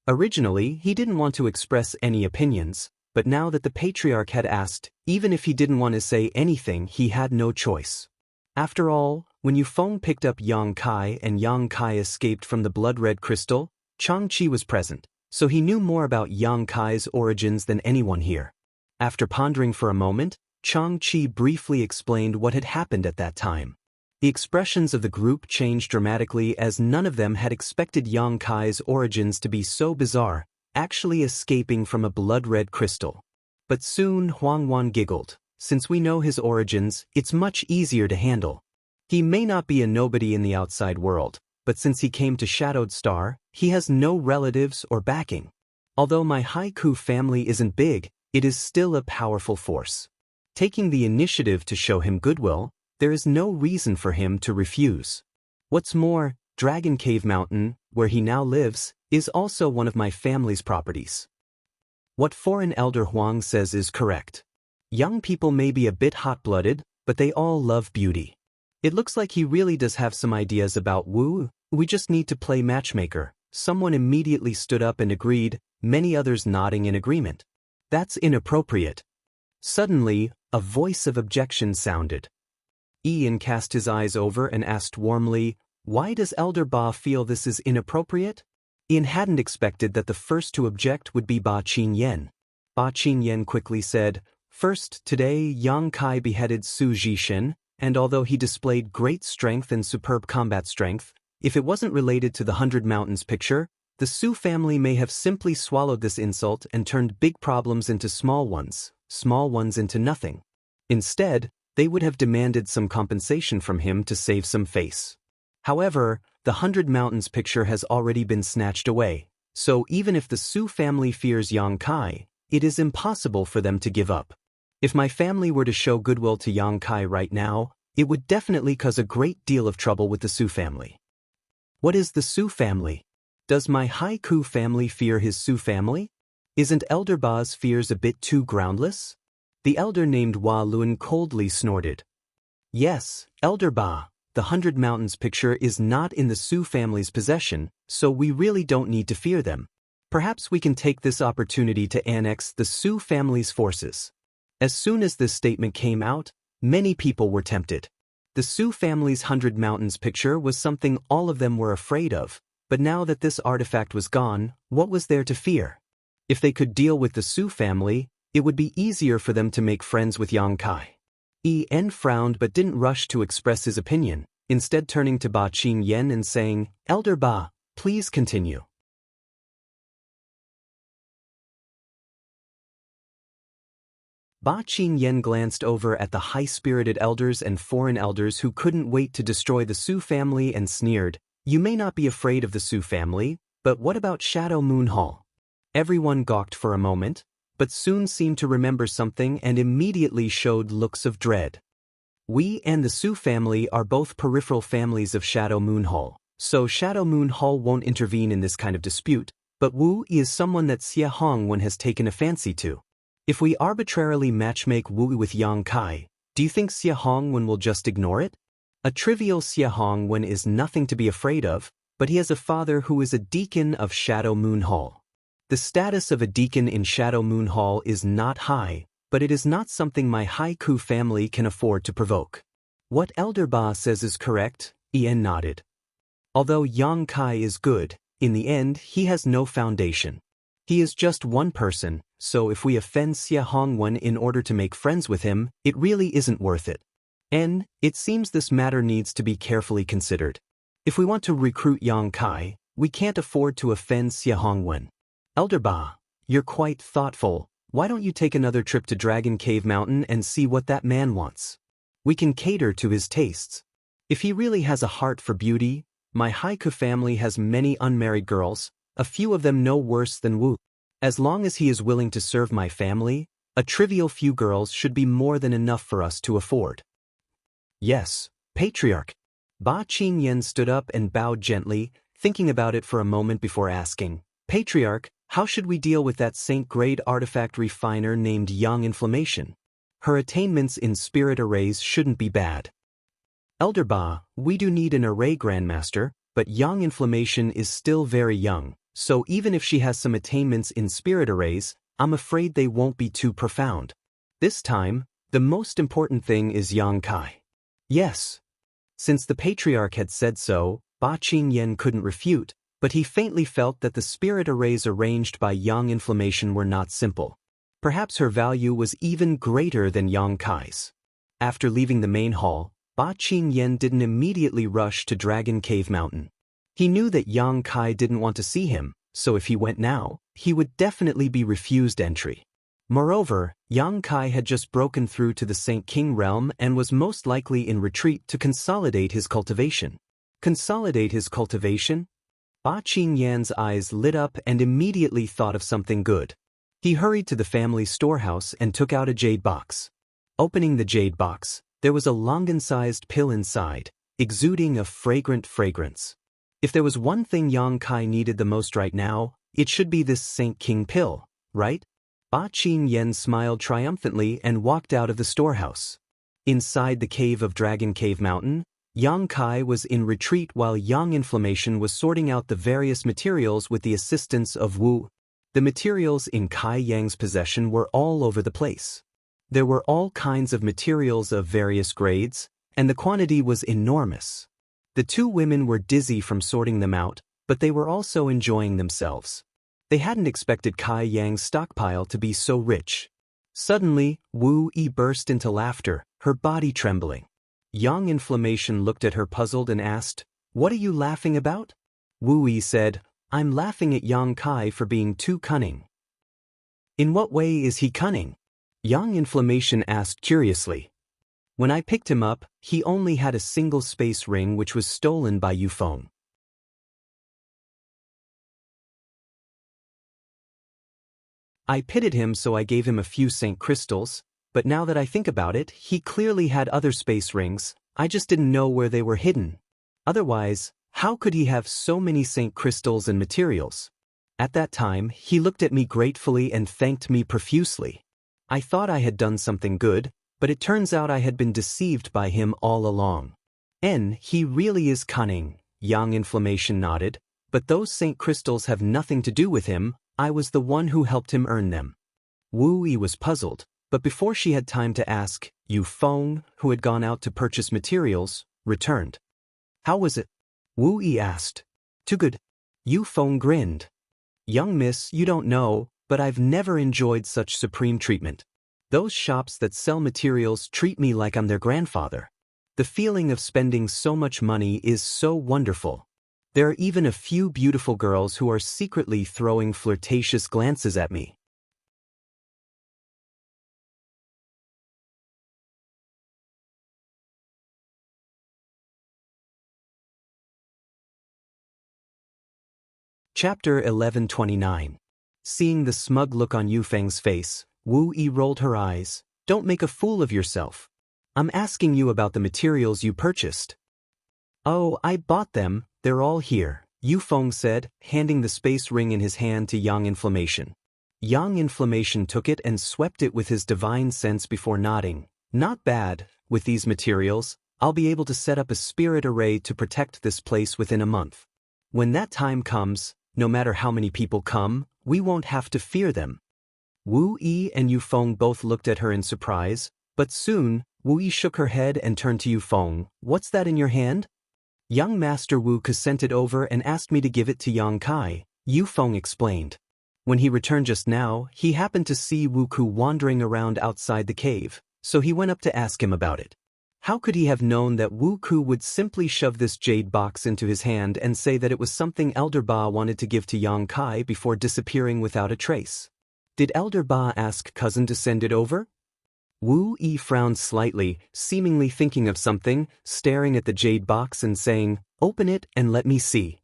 Originally, he didn't want to express any opinions, but now that the patriarch had asked, even if he didn't want to say anything, he had no choice. After all, when Yu Feng picked up Yang Kai and Yang Kai escaped from the blood-red crystal, Chang Chi was present, so he knew more about Yang Kai's origins than anyone here. After pondering for a moment, Chang Chi briefly explained what had happened at that time. The expressions of the group changed dramatically as none of them had expected Yang Kai's origins to be so bizarre, actually escaping from a blood-red crystal. But soon Huang Wan giggled. Since we know his origins, it's much easier to handle. He may not be a nobody in the outside world, but since he came to Shadowed Star, he has no relatives or backing. Although my Haiku family isn't big, it is still a powerful force. Taking the initiative to show him goodwill, there is no reason for him to refuse. What's more, Dragon Cave Mountain, where he now lives, is also one of my family's properties. What Foreign Elder Huang says is correct. Young people may be a bit hot-blooded, but they all love beauty. It looks like he really does have some ideas about Wu. We just need to play matchmaker. Someone immediately stood up and agreed, many others nodding in agreement. That's inappropriate. Suddenly, a voice of objection sounded. Ian cast his eyes over and asked warmly, why does Elder Ba feel this is inappropriate? Ian hadn't expected that the first to object would be Ba Qingyan. Ba Qingyan quickly said, first, today Yang Kai beheaded Su Jishen, and although he displayed great strength and superb combat strength, if it wasn't related to the 100 Mountains picture, the Su family may have simply swallowed this insult and turned big problems into small ones into nothing. Instead, they would have demanded some compensation from him to save some face. However, the 100 Mountains picture has already been snatched away, so even if the Su family fears Yang Kai, it is impossible for them to give up. If my family were to show goodwill to Yang Kai right now, it would definitely cause a great deal of trouble with the Su family. What is the Su family? Does my Haiku family fear his Su family? Isn't Elder Ba's fears a bit too groundless? The elder named Hua Lun coldly snorted. Yes, Elder Ba, the 100 Mountains picture is not in the Su family's possession, so we really don't need to fear them. Perhaps we can take this opportunity to annex the Su family's forces. As soon as this statement came out, many people were tempted. The Su family's 100 Mountains picture was something all of them were afraid of, but now that this artifact was gone, what was there to fear? If they could deal with the Su family, it would be easier for them to make friends with Yang Kai. En frowned but didn't rush to express his opinion, instead turning to Ba Qingyan and saying, Elder Ba, please continue. Ba Qingyan glanced over at the high-spirited elders and foreign elders who couldn't wait to destroy the Su family and sneered, You may not be afraid of the Su family, but what about Shadow Moon Hall? Everyone gawked for a moment, but soon seemed to remember something and immediately showed looks of dread. We and the Su family are both peripheral families of Shadow Moon Hall, so Shadow Moon Hall won't intervene in this kind of dispute, but Wu is someone that Xie Hongwen has taken a fancy to. If we arbitrarily matchmake Wu with Yang Kai, do you think Xie Hongwen will just ignore it? A trivial Xie Hongwen is nothing to be afraid of, but he has a father who is a deacon of Shadow Moon Hall. The status of a deacon in Shadow Moon Hall is not high, but it is not something my Haiku family can afford to provoke. What Elder Ba says is correct, En nodded. Although Yang Kai is good, in the end he has no foundation. He is just one person, so if we offend Xie Hongwen in order to make friends with him, it really isn't worth it. It seems this matter needs to be carefully considered. If we want to recruit Yang Kai, we can't afford to offend Xie Hongwen. Elder Ba, you're quite thoughtful. Why don't you take another trip to Dragon Cave Mountain and see what that man wants? We can cater to his tastes. If he really has a heart for beauty, my Haiku family has many unmarried girls, a few of them no worse than Wu. As long as he is willing to serve my family, a trivial few girls should be more than enough for us to afford. Yes, Patriarch. Ba Qingyan stood up and bowed gently, thinking about it for a moment before asking, Patriarch, how should we deal with that Saint-grade artifact refiner named Young Inflammation? Her attainments in spirit arrays shouldn't be bad. Elder Ba, we do need an array grandmaster, but Young Inflammation is still very young, so even if she has some attainments in spirit arrays, I'm afraid they won't be too profound. This time, the most important thing is Yang Kai. Yes. Since the Patriarch had said so, Ba Qingyan couldn't refute, but he faintly felt that the spirit arrays arranged by Yang Inflammation were not simple. Perhaps her value was even greater than Yang Kai's. After leaving the main hall, Ba Qingyan didn't immediately rush to Dragon Cave Mountain. He knew that Yang Kai didn't want to see him, so if he went now, he would definitely be refused entry. Moreover, Yang Kai had just broken through to the Saint King realm and was most likely in retreat to consolidate his cultivation. Consolidate his cultivation? Ba Qingyan's eyes lit up and immediately thought of something good. He hurried to the family storehouse and took out a jade box. Opening the jade box, there was a longan-sized pill inside, exuding a fragrant fragrance. If there was one thing Yang Kai needed the most right now, it should be this Saint King pill, right? Ba Qingyan smiled triumphantly and walked out of the storehouse. Inside the cave of Dragon Cave Mountain, Yang Kai was in retreat while Yang Inflammation was sorting out the various materials with the assistance of Wu. The materials in Kai Yang's possession were all over the place. There were all kinds of materials of various grades, and the quantity was enormous. The two women were dizzy from sorting them out, but they were also enjoying themselves. They hadn't expected Kai Yang's stockpile to be so rich. Suddenly, Wu Yi burst into laughter, her body trembling. Yang Inflammation looked at her puzzled and asked, What are you laughing about? Wu Yi said, I'm laughing at Yang Kai for being too cunning. In what way is he cunning? Yang Inflammation asked curiously. When I picked him up, he only had a single space ring which was stolen by Yufeng. I pitied him, so I gave him a few Saint crystals, but now that I think about it, he clearly had other space rings, I just didn't know where they were hidden. Otherwise, how could he have so many Saint crystals and materials? At that time, he looked at me gratefully and thanked me profusely. I thought I had done something good, but it turns out I had been deceived by him all along. He really is cunning, Yang Inflammation nodded, but those Saint crystals have nothing to do with him, I was the one who helped him earn them. Wu Yi was puzzled, but before she had time to ask, Yu Feng, who had gone out to purchase materials, returned. How was it? Wu Yi asked. Too good. Yu Feng grinned. Young miss, you don't know, but I've never enjoyed such supreme treatment. Those shops that sell materials treat me like I'm their grandfather. The feeling of spending so much money is so wonderful. There are even a few beautiful girls who are secretly throwing flirtatious glances at me. Chapter 1129. Seeing the smug look on Yu Feng's face, Wu Yi rolled her eyes. Don't make a fool of yourself. I'm asking you about the materials you purchased. Oh, I bought them, they're all here, Yu Feng said, handing the space ring in his hand to Yang Inflammation. Yang Inflammation took it and swept it with his divine sense before nodding. Not bad, with these materials, I'll be able to set up a spirit array to protect this place within a month. When that time comes, no matter how many people come, we won't have to fear them. Wu Yi and Yu Feng both looked at her in surprise, but soon, Wu Yi shook her head and turned to Yu Feng. What's that in your hand? Young Master Wu Ke sent it over and asked me to give it to Yang Kai, Yu Feng explained. When he returned just now, he happened to see Wu Ke wandering around outside the cave, so he went up to ask him about it. How could he have known that Wu Ke would simply shove this jade box into his hand and say that it was something Elder Ba wanted to give to Yang Kai before disappearing without a trace? Did Elder Ba ask cousin to send it over? Wu Yi frowned slightly, seemingly thinking of something, staring at the jade box and saying, Open it and let me see.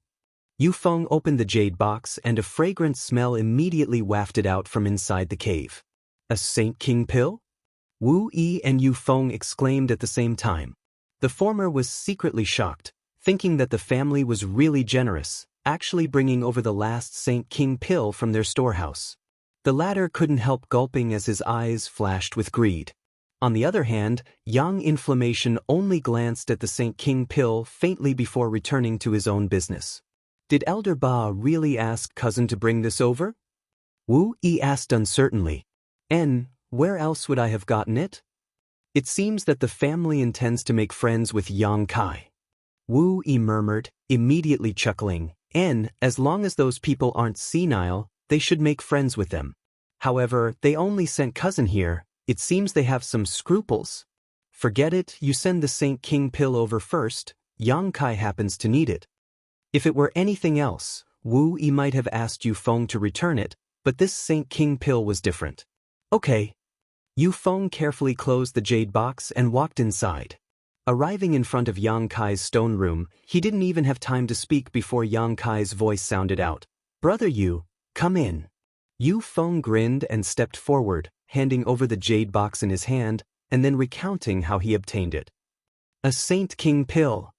Yu Feng opened the jade box and a fragrant smell immediately wafted out from inside the cave. A Saint King pill? Wu Yi and Yu Feng exclaimed at the same time. The former was secretly shocked, thinking that the family was really generous, actually bringing over the last Saint King pill from their storehouse. The latter couldn't help gulping as his eyes flashed with greed. On the other hand, Yang Inflammation only glanced at the Saint King pill faintly before returning to his own business. Did Elder Ba really ask cousin to bring this over? Wu Yi asked uncertainly. Where else would I have gotten it? It seems that the family intends to make friends with Yang Kai. Wu Yi murmured, immediately chuckling, as long as those people aren't senile, they should make friends with them. However, they only sent cousin here, it seems they have some scruples. Forget it, you send the Saint King pill over first, Yang Kai happens to need it. If it were anything else, Wu Yi might have asked Yu Feng to return it, but this Saint King pill was different. Okay. Yu Feng carefully closed the jade box and walked inside. Arriving in front of Yang Kai's stone room, he didn't even have time to speak before Yang Kai's voice sounded out. Brother Yu, come in. Yu Feng grinned and stepped forward, handing over the jade box in his hand, and then recounting how he obtained it. A Saint King pill.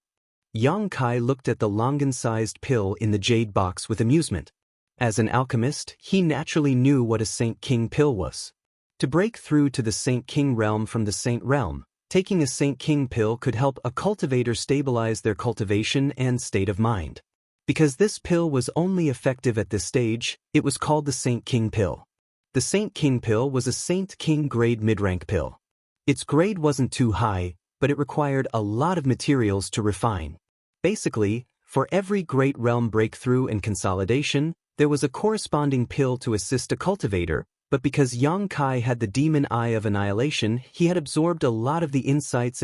Yang Kai looked at the Longan-sized pill in the jade box with amusement. As an alchemist, he naturally knew what a Saint King pill was. To break through to the Saint King realm from the Saint realm, taking a Saint King pill could help a cultivator stabilize their cultivation and state of mind. Because this pill was only effective at this stage, it was called the Saint King pill. The Saint King pill was a Saint King grade mid-rank pill. Its grade wasn't too high, but it required a lot of materials to refine. Basically, for every great realm breakthrough and consolidation, there was a corresponding pill to assist a cultivator, but because Yang Kai had the demon eye of annihilation, he had absorbed a lot of the insights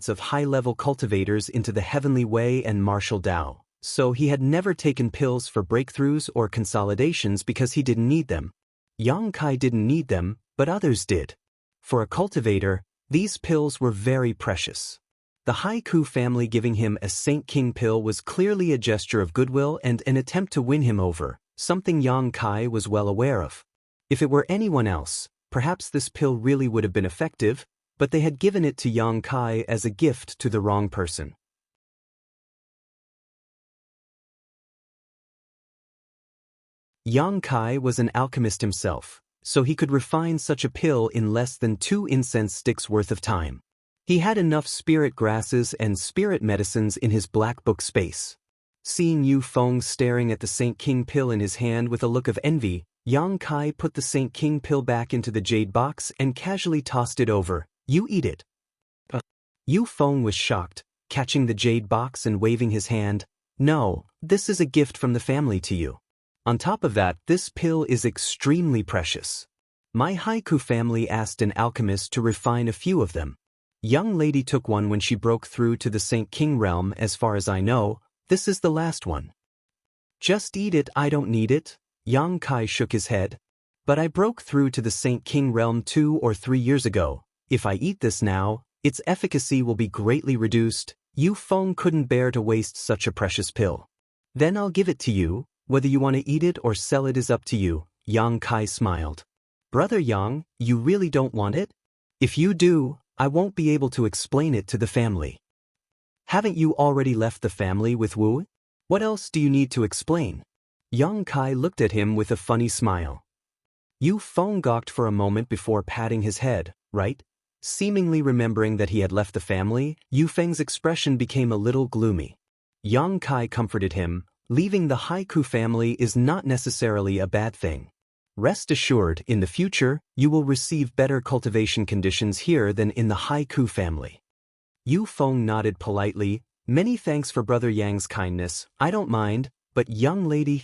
of high-level cultivators into the Heavenly Way and Martial Dao, so he had never taken pills for breakthroughs or consolidations because he didn't need them. Yang Kai didn't need them, but others did. For a cultivator, these pills were very precious. The Haiku family giving him a Saint King pill was clearly a gesture of goodwill and an attempt to win him over, something Yang Kai was well aware of. If it were anyone else, perhaps this pill really would have been effective, but they had given it to Yang Kai as a gift to the wrong person. Yang Kai was an alchemist himself, so he could refine such a pill in less than 2 incense sticks worth of time. He had enough spirit grasses and spirit medicines in his black book space. Seeing Yu Feng staring at the Saint King pill in his hand with a look of envy, Yang Kai put the Saint King pill back into the jade box and casually tossed it over. "You eat it." Yu Feng was shocked, catching the jade box and waving his hand. "No, this is a gift from the family to you. On top of that, this pill is extremely precious. My Haiku family asked an alchemist to refine a few of them. Young lady took one when she broke through to the Saint King realm. As far as I know, this is the last one." "Just eat it, I don't need it." Yang Kai shook his head. "But I broke through to the Saint King realm 2 or 3 years ago. If I eat this now, its efficacy will be greatly reduced." Yu Feng couldn't bear to waste such a precious pill. "Then I'll give it to you. Whether you want to eat it or sell it is up to you." Yang Kai smiled. "Brother Yang, you really don't want it? If you do, I won't be able to explain it to the family." "Haven't you already left the family with Wu? What else do you need to explain?" Yang Kai looked at him with a funny smile. Yu Feng gawked for a moment before patting his head. "Right?" Seemingly remembering that he had left the family, Yu Feng's expression became a little gloomy. Yang Kai comforted him. "Leaving the Haiku family is not necessarily a bad thing. Rest assured, in the future, you will receive better cultivation conditions here than in the Haiku family." Yu Feng nodded politely. "Many thanks for Brother Yang's kindness. I don't mind, but young lady,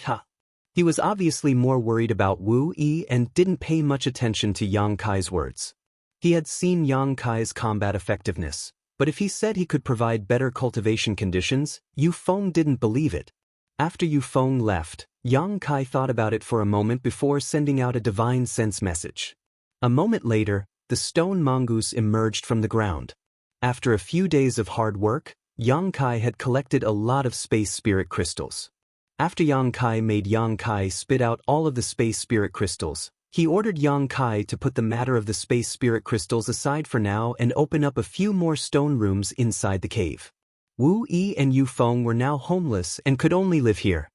He was obviously more worried about Wu Yi and didn't pay much attention to Yang Kai's words. He had seen Yang Kai's combat effectiveness, but if he said he could provide better cultivation conditions, Yu Feng didn't believe it. After Yu Feng left, Yang Kai thought about it for a moment before sending out a divine sense message. A moment later, the stone mongoose emerged from the ground. After a few days of hard work, Yang Kai had collected a lot of space spirit crystals. After Yang Kai made Yang Kai spit out all of the space spirit crystals, he ordered Yang Kai to put the matter of the space spirit crystals aside for now and open up a few more stone rooms inside the cave. Wu Yi and Yu Feng were now homeless and could only live here.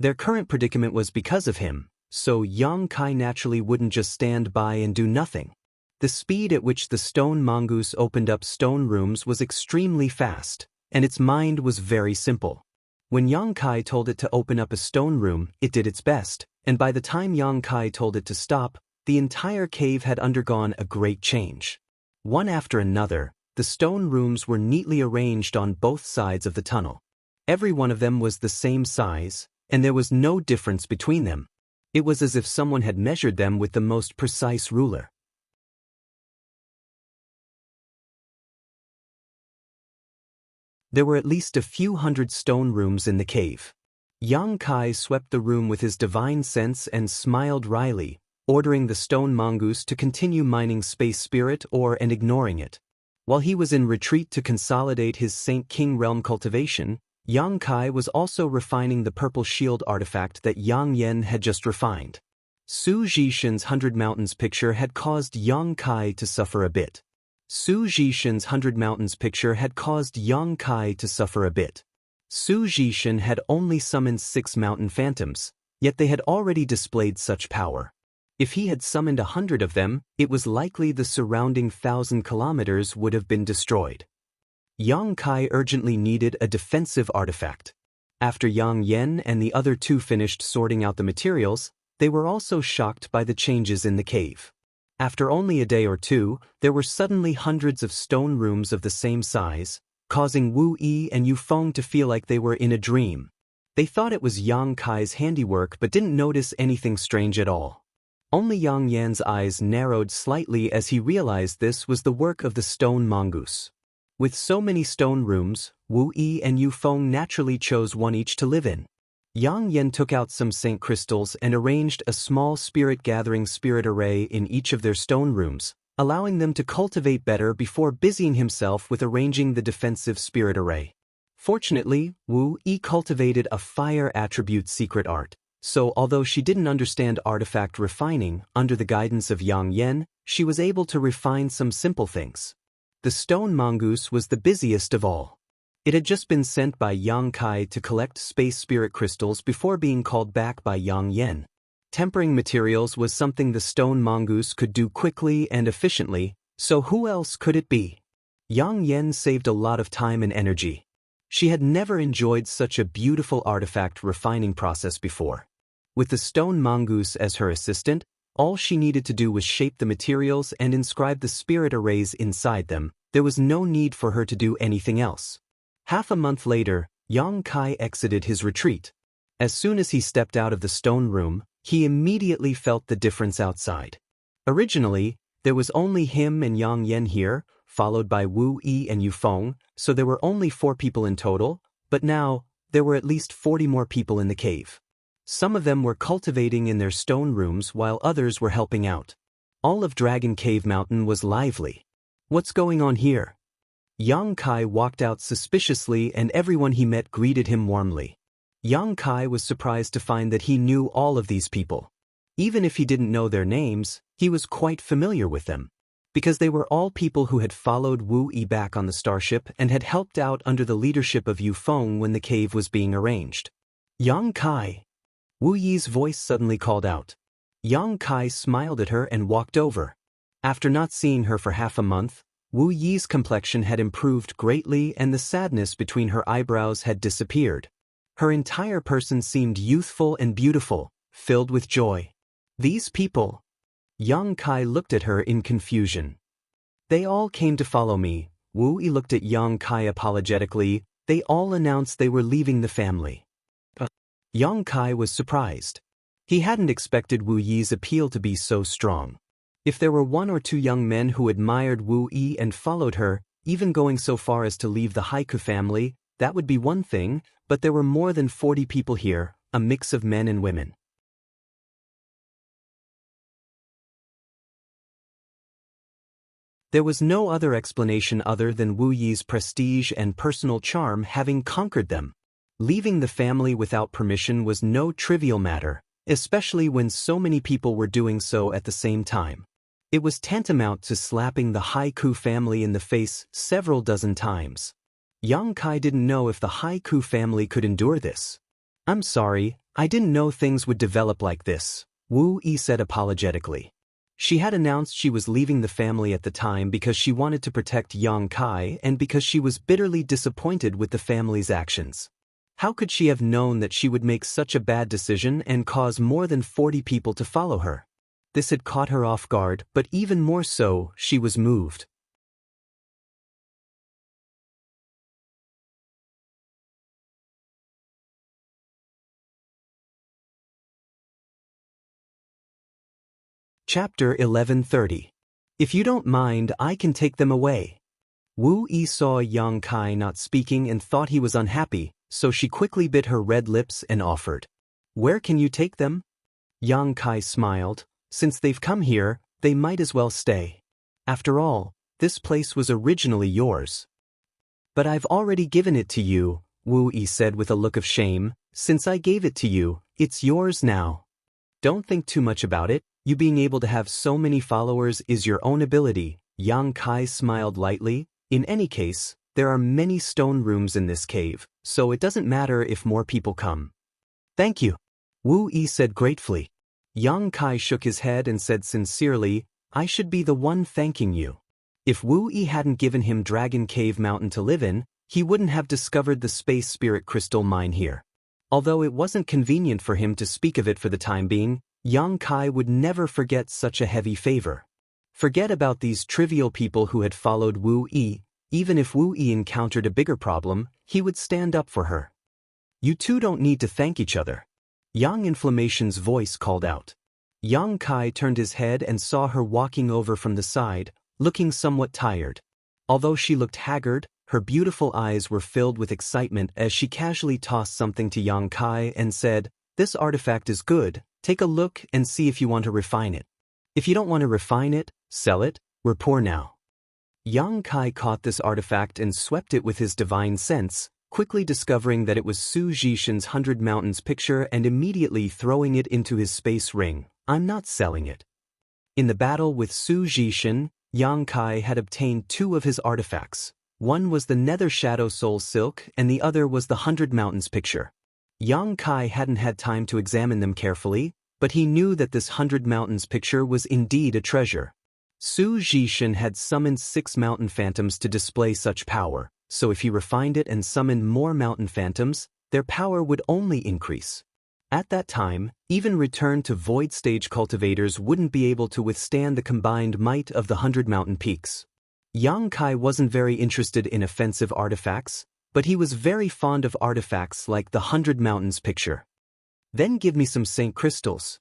Their current predicament was because of him, so Yang Kai naturally wouldn't just stand by and do nothing. The speed at which the stone mongoose opened up stone rooms was extremely fast, and its mind was very simple. When Yang Kai told it to open up a stone room, it did its best, and by the time Yang Kai told it to stop, the entire cave had undergone a great change. One after another, the stone rooms were neatly arranged on both sides of the tunnel. Every one of them was the same size, and there was no difference between them. It was as if someone had measured them with the most precise ruler. There were at least a few hundred stone rooms in the cave. Yang Kai swept the room with his divine sense and smiled wryly, ordering the stone mongoose to continue mining space spirit and ignoring it. While he was in retreat to consolidate his Saint King realm cultivation, Yang Kai was also refining the purple shield artifact that Yang Yen had just refined. Su Jishin's 100 Mountains picture had caused Yang Kai to suffer a bit. Su Jishin's 100 Mountains picture had caused Yang Kai to suffer a bit. Su Jishin had only summoned 6 mountain phantoms, yet they had already displayed such power. If he had summoned 100 of them, it was likely the surrounding 1,000 kilometers would have been destroyed. Yang Kai urgently needed a defensive artifact. After Yang Yen and the other 2 finished sorting out the materials, they were also shocked by the changes in the cave. After only a day or 2, there were suddenly hundreds of stone rooms of the same size, causing Wu Yi and Yu Feng to feel like they were in a dream. They thought it was Yang Kai's handiwork but didn't notice anything strange at all. Only Yang Yan's eyes narrowed slightly as he realized this was the work of the stone mongoose. With so many stone rooms, Wu Yi and Yu Feng naturally chose one each to live in. Yang Yen took out some saint crystals and arranged a small spirit-gathering spirit array in each of their stone rooms, allowing them to cultivate better before busying himself with arranging the defensive spirit array. Fortunately, Wu Yi cultivated a fire attribute secret art, so although she didn't understand artifact refining, under the guidance of Yang Yen, she was able to refine some simple things. The stone mongoose was the busiest of all. It had just been sent by Yang Kai to collect space spirit crystals before being called back by Yang Yen. Tempering materials was something the stone mongoose could do quickly and efficiently, so who else could it be? Yang Yen saved a lot of time and energy. She had never enjoyed such a beautiful artifact refining process before. With the stone mongoose as her assistant, all she needed to do was shape the materials and inscribe the spirit arrays inside them. There was no need for her to do anything else. Half a month later, Yang Kai exited his retreat. As soon as he stepped out of the stone room, he immediately felt the difference outside. Originally, there was only him and Yang Yen here, followed by Wu Yi and Yu Feng, so there were only 4 people in total, but now, there were at least 40 more people in the cave. Some of them were cultivating in their stone rooms while others were helping out. All of Dragon Cave Mountain was lively. What's going on here? Yang Kai walked out suspiciously and everyone he met greeted him warmly. Yang Kai was surprised to find that he knew all of these people. Even if he didn't know their names, he was quite familiar with them. Because they were all people who had followed Wu Yi back on the starship and had helped out under the leadership of Yu Feng when the cave was being arranged. Yang Kai. Wu Yi's voice suddenly called out. Yang Kai smiled at her and walked over. After not seeing her for half a month, Wu Yi's complexion had improved greatly and the sadness between her eyebrows had disappeared. Her entire person seemed youthful and beautiful, filled with joy. These people. Yang Kai looked at her in confusion. They all came to follow me. Wu Yi looked at Yang Kai apologetically. They all announced they were leaving the family. Yang Kai was surprised. He hadn't expected Wu Yi's appeal to be so strong. If there were 1 or 2 young men who admired Wu Yi and followed her, even going so far as to leave the Haiku family, that would be one thing, but there were more than 40 people here, a mix of men and women. There was no other explanation other than Wu Yi's prestige and personal charm having conquered them. Leaving the family without permission was no trivial matter, especially when so many people were doing so at the same time. It was tantamount to slapping the Haiku family in the face several dozen times. Yang Kai didn't know if the Haiku family could endure this. I'm sorry, I didn't know things would develop like this, Wu Yi said apologetically. She had announced she was leaving the family at the time because she wanted to protect Yang Kai and because she was bitterly disappointed with the family's actions. How could she have known that she would make such a bad decision and cause more than 40 people to follow her? This had caught her off guard, but even more so, she was moved. Chapter 1130. If you don't mind, I can take them away. Wu Yi saw Yang Kai not speaking and thought he was unhappy, so she quickly bit her red lips and offered. Where can you take them? Yang Kai smiled. Since they've come here, they might as well stay. After all, this place was originally yours. But I've already given it to you, Wu Yi said with a look of shame. Since I gave it to you, it's yours now. Don't think too much about it. You being able to have so many followers is your own ability. Yang Kai smiled lightly. In any case, there are many stone rooms in this cave, so it doesn't matter if more people come. Thank you, Wu Yi said gratefully. Yang Kai shook his head and said sincerely, I should be the one thanking you. If Wu Yi hadn't given him Dragon Cave Mountain to live in, he wouldn't have discovered the space spirit crystal mine here. Although it wasn't convenient for him to speak of it for the time being, Yang Kai would never forget such a heavy favor. Forget about these trivial people who had followed Wu Yi. Even if Wu Yi encountered a bigger problem, he would stand up for her. You two don't need to thank each other. Yang Inflammation's voice called out. Yang Kai turned his head and saw her walking over from the side, looking somewhat tired. Although she looked haggard, her beautiful eyes were filled with excitement as she casually tossed something to Yang Kai and said, This artifact is good, take a look and see if you want to refine it. If you don't want to refine it, sell it, we're poor now. Yang Kai caught this artifact and swept it with his divine sense. quickly discovering that it was Su Zhishan's 100 Mountains picture and immediately throwing it into his space ring. I'm not selling it. In the battle with Su Zhishan, Yang Kai had obtained 2 of his artifacts. One was the Nether Shadow Soul Silk and the other was the 100 Mountains picture. Yang Kai hadn't had time to examine them carefully, but he knew that this 100 Mountains picture was indeed a treasure. Su Zhishan had summoned 6 mountain phantoms to display such power, so if he refined it and summoned more mountain phantoms, their power would only increase. At that time, even returned to void stage cultivators wouldn't be able to withstand the combined might of the 100 mountain peaks. Yang Kai wasn't very interested in offensive artifacts, but he was very fond of artifacts like the 100 Mountains picture. Then give me some Saint Crystals.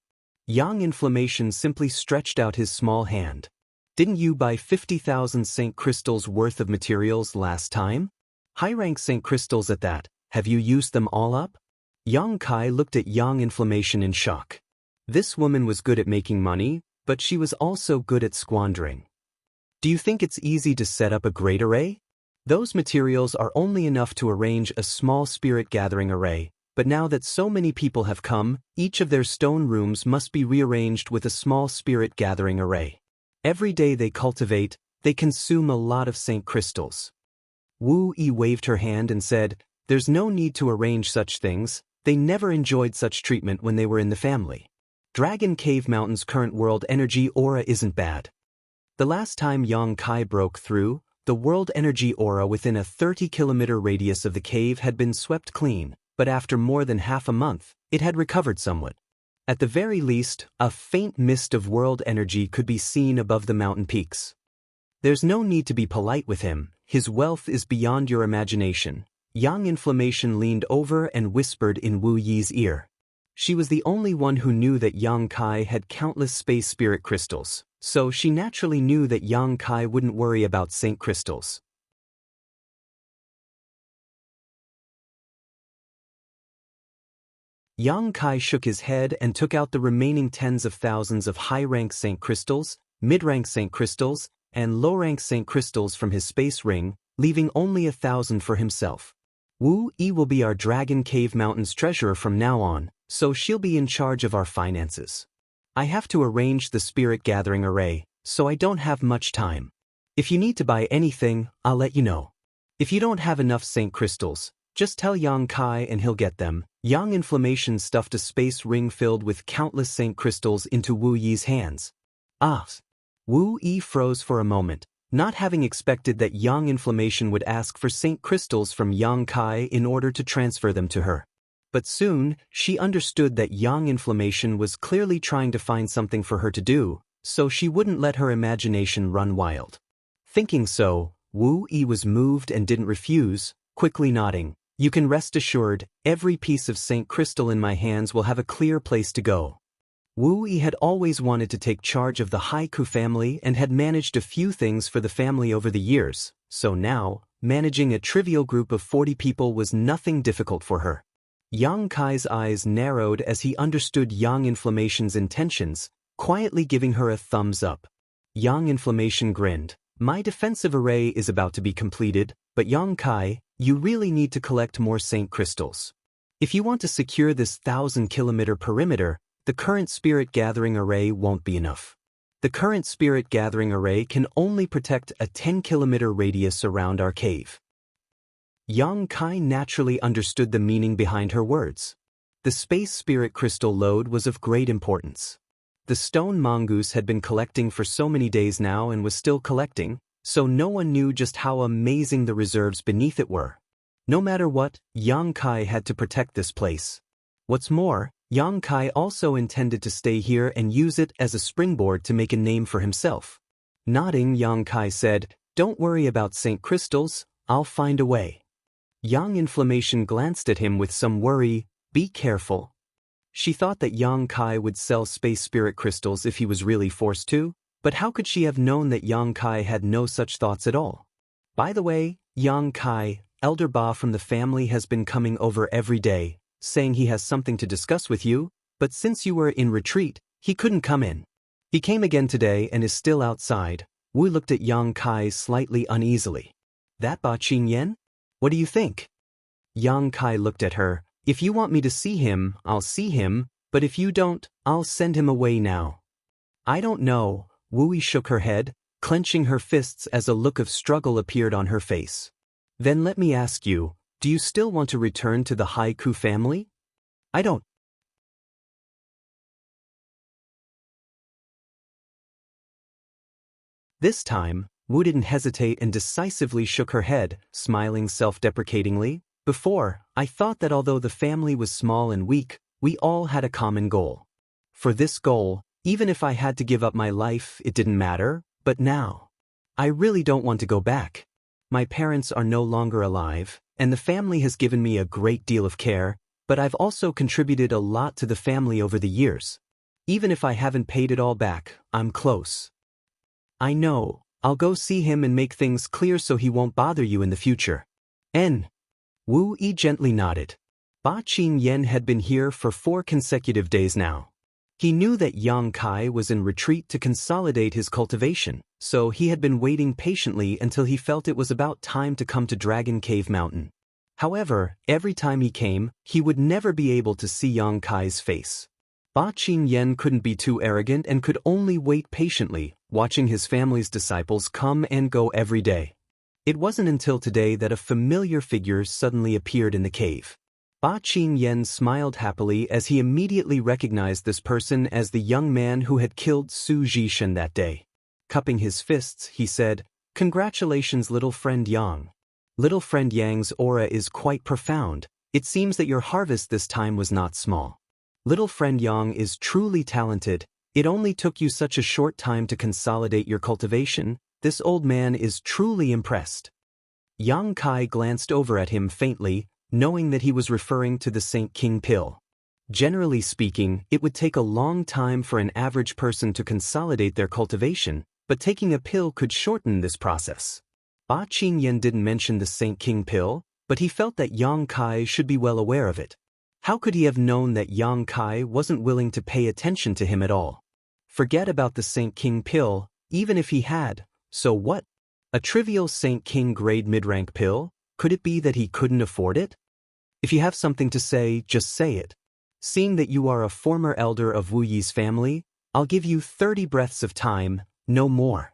Yang Inflammation simply stretched out his small hand. Didn't you buy 50,000 Saint Crystals worth of materials last time? High-rank Saint Crystals at that. Have you used them all up? Yang Kai looked at Yang Inflammation in shock. This woman was good at making money, but she was also good at squandering. Do you think it's easy to set up a great array? Those materials are only enough to arrange a small spirit gathering array, but now that so many people have come, each of their stone rooms must be rearranged with a small spirit gathering array. Every day they cultivate, they consume a lot of Saint Crystals. Wu Yi waved her hand and said, "There's no need to arrange such things, they never enjoyed such treatment when they were in the family. Dragon Cave Mountain's current world energy aura isn't bad." The last time Yang Kai broke through, the world energy aura within a 30-kilometer radius of the cave had been swept clean, but after more than half a month, it had recovered somewhat. At the very least, a faint mist of world energy could be seen above the mountain peaks. There's no need to be polite with him, his wealth is beyond your imagination. Yang Inflammation leaned over and whispered in Wu Yi's ear. She was the only one who knew that Yang Kai had countless space spirit crystals, so she naturally knew that Yang Kai wouldn't worry about Saint Crystals. Yang Kai shook his head and took out the remaining tens of thousands of high-rank Saint Crystals, mid-rank Saint Crystals, and low-rank Saint Crystals from his space ring, leaving only 1,000 for himself. Wu Yi will be our Dragon Cave Mountains treasurer from now on, so she'll be in charge of our finances. I have to arrange the spirit gathering array, so I don't have much time. If you need to buy anything, I'll let you know. If you don't have enough Saint Crystals, just tell Yang Kai and he'll get them. Yang Inflammation stuffed a space ring filled with countless Saint Crystals into Wu Yi's hands. Ah! Wu Yi froze for a moment, not having expected that Yang Inflammation would ask for Saint Crystals from Yang Kai in order to transfer them to her. But soon, she understood that Yang Inflammation was clearly trying to find something for her to do, so she wouldn't let her imagination run wild. Thinking so, Wu Yi was moved and didn't refuse, quickly nodding. You can rest assured, every piece of Saint Crystal in my hands will have a clear place to go. Wu Yi had always wanted to take charge of the Haiku family and had managed a few things for the family over the years, so now, managing a trivial group of 40 people was nothing difficult for her. Yang Kai's eyes narrowed as he understood Yang Inflammation's intentions, quietly giving her a thumbs up. Yang Inflammation grinned. My defensive array is about to be completed, but Yang Kai, you really need to collect more Saint Crystals. If you want to secure this 1,000-kilometer perimeter, the current spirit gathering array won't be enough. The current spirit gathering array can only protect a 10-kilometer radius around our cave. Yang Kai naturally understood the meaning behind her words. The space spirit crystal load was of great importance. The stone mongoose had been collecting for so many days now and was still collecting, so no one knew just how amazing the reserves beneath it were. No matter what, Yang Kai had to protect this place. What's more, Yang Kai also intended to stay here and use it as a springboard to make a name for himself. Nodding, Yang Kai said, "Don't worry about Saint Crystals, I'll find a way." Yang Inflammation glanced at him with some worry. Be careful. She thought that Yang Kai would sell space spirit crystals if he was really forced to, but how could she have known that Yang Kai had no such thoughts at all? By the way, Yang Kai, Elder Ba from the family has been coming over every day, saying he has something to discuss with you, but since you were in retreat, he couldn't come in. He came again today and is still outside. Wu looked at Yang Kai slightly uneasily. That Ba Qingyan? What do you think? Yang Kai looked at her. If you want me to see him, I'll see him, but if you don't, I'll send him away now. I don't know. Wu Yi shook her head, clenching her fists as a look of struggle appeared on her face. Then let me ask you, do you still want to return to the Haiku family? I don't. This time, Wu didn't hesitate and decisively shook her head, smiling self-deprecatingly. Before, I thought that although the family was small and weak, we all had a common goal. For this goal, even if I had to give up my life, it didn't matter, but now, I really don't want to go back. My parents are no longer alive, and the family has given me a great deal of care, but I've also contributed a lot to the family over the years. Even if I haven't paid it all back, I'm close. I know, I'll go see him and make things clear so he won't bother you in the future. Wu Yi gently nodded. Ba Qingyan had been here for 4 consecutive days now. He knew that Yang Kai was in retreat to consolidate his cultivation, so he had been waiting patiently until he felt it was about time to come to Dragon Cave Mountain. However, every time he came, he would never be able to see Yang Kai's face. Ba Qingyan couldn't be too arrogant and could only wait patiently, watching his family's disciples come and go every day. It wasn't until today that a familiar figure suddenly appeared in the cave. Ba Qingyan smiled happily as he immediately recognized this person as the young man who had killed Su Zhishan that day. Cupping his fists, he said, "Congratulations, little friend Yang. Little friend Yang's aura is quite profound. It seems that your harvest this time was not small. Little friend Yang is truly talented. It only took you such a short time to consolidate your cultivation. This old man is truly impressed." Yang Kai glanced over at him faintly, knowing that he was referring to the Saint King pill. Generally speaking, it would take a long time for an average person to consolidate their cultivation, but taking a pill could shorten this process. Ba Qingyan didn't mention the Saint King pill, but he felt that Yang Kai should be well aware of it. How could he have known that Yang Kai wasn't willing to pay attention to him at all? Forget about the Saint King pill, even if he had, so what? A trivial Saint King grade mid-rank pill? Could it be that he couldn't afford it? If you have something to say, just say it. Seeing that you are a former elder of Wu Yi's family, I'll give you 30 breaths of time, no more.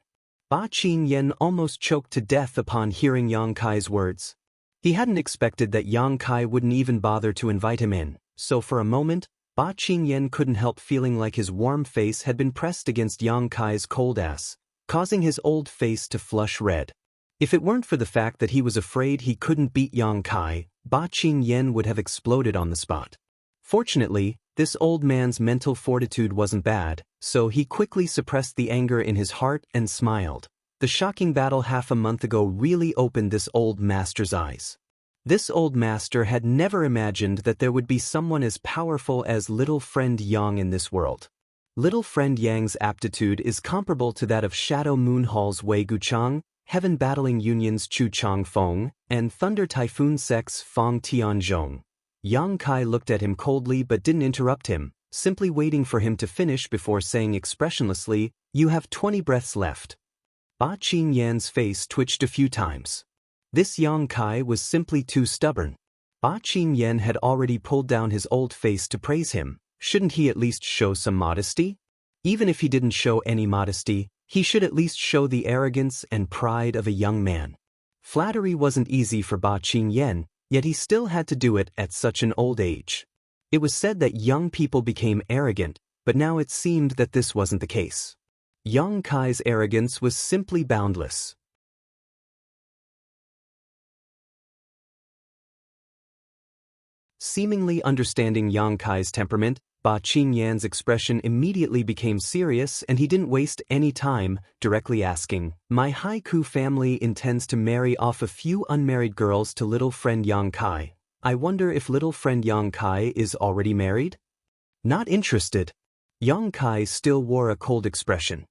Ba Qingyan almost choked to death upon hearing Yang Kai's words. He hadn't expected that Yang Kai wouldn't even bother to invite him in, so for a moment, Ba Qingyan couldn't help feeling like his warm face had been pressed against Yang Kai's cold ass, causing his old face to flush red. If it weren't for the fact that he was afraid he couldn't beat Yang Kai, Ba Qingyan would have exploded on the spot. Fortunately, this old man's mental fortitude wasn't bad, so he quickly suppressed the anger in his heart and smiled. The shocking battle half a month ago really opened this old master's eyes. This old master had never imagined that there would be someone as powerful as little friend Yang in this world. Little friend Yang's aptitude is comparable to that of Shadow Moon Hall's Wei Guchang, Heaven Battling Union's Chu Chang Feng, and Thunder Typhoon Sec's Fang Tianzhong. Yang Kai looked at him coldly but didn't interrupt him, simply waiting for him to finish before saying expressionlessly, "You have 20 breaths left." Ba Qingyan's face twitched a few times. This Yang Kai was simply too stubborn. Ba Qingyan had already pulled down his old face to praise him. Shouldn't he at least show some modesty? Even if he didn't show any modesty, he should at least show the arrogance and pride of a young man. Flattery wasn't easy for Ba Qingyan, yet he still had to do it at such an old age. It was said that young people became arrogant, but now it seemed that this wasn't the case. Yang Kai's arrogance was simply boundless. Seemingly understanding Yang Kai's temperament, Ba Qingyan's expression immediately became serious and he didn't waste any time, directly asking, "My Haiku family intends to marry off a few unmarried girls to little friend Yang Kai. I wonder if little friend Yang Kai is already married?" Not interested. Yang Kai still wore a cold expression.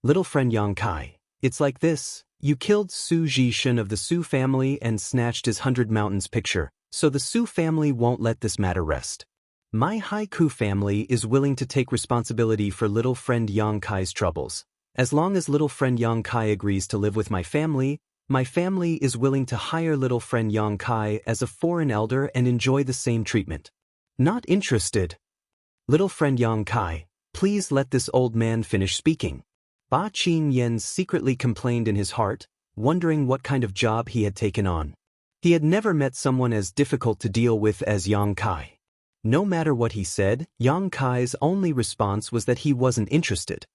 "Little friend Yang Kai, it's like this. You killed Su Zhishan of the Su family and snatched his 100 Mountains picture, so the Su family won't let this matter rest. My Haiku family is willing to take responsibility for little friend Yang Kai's troubles. As long as little friend Yang Kai agrees to live with my family, My family is willing to hire little friend Yang Kai as a foreign elder and enjoy the same treatment. Not interested. Little friend Yang Kai, please let this old man finish speaking. Ba Qingyan secretly complained in his heart, wondering what kind of job he had taken on. He had never met someone as difficult to deal with as Yang Kai. No matter what he said, Yang Kai's only response was that he wasn't interested.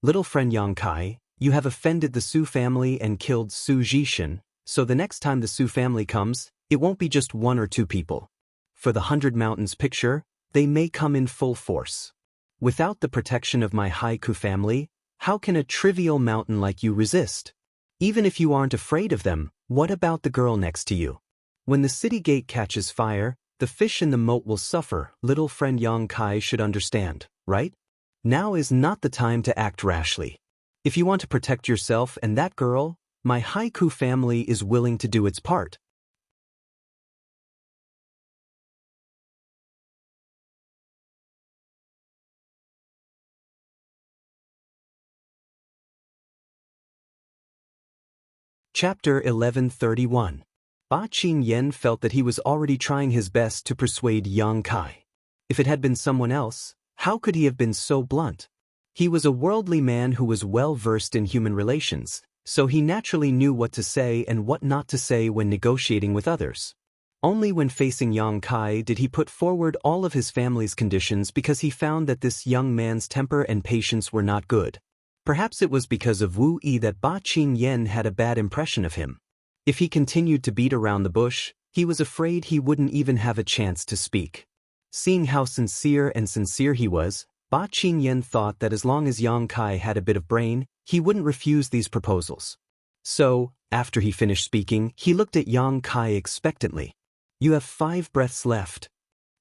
Little friend Yang Kai, you have offended the Su family and killed Su Jishin, so the next time the Su family comes, it won't be just 1 or 2 people. For the 100 Mountains picture, they may come in full force. Without the protection of my Haiku family, how can a trivial mountain like you resist? Even if you aren't afraid of them, what about the girl next to you? When the city gate catches fire, the fish in the moat will suffer. Little friend Yang Kai should understand, right? Now is not the time to act rashly. If you want to protect yourself and that girl, my Haiku family is willing to do its part. Chapter 1131. Ba Qingyan felt that he was already trying his best to persuade Yang Kai. If it had been someone else, how could he have been so blunt? He was a worldly man who was well versed in human relations, so he naturally knew what to say and what not to say when negotiating with others. Only when facing Yang Kai did he put forward all of his family's conditions because he found that this young man's temper and patience were not good. Perhaps it was because of Wu Yi that Ba Qingyan had a bad impression of him. If he continued to beat around the bush, he was afraid he wouldn't even have a chance to speak. Seeing how sincere he was, Ba Qingyan thought that as long as Yang Kai had a bit of brain, he wouldn't refuse these proposals. So, after he finished speaking, he looked at Yang Kai expectantly. You have 5 breaths left.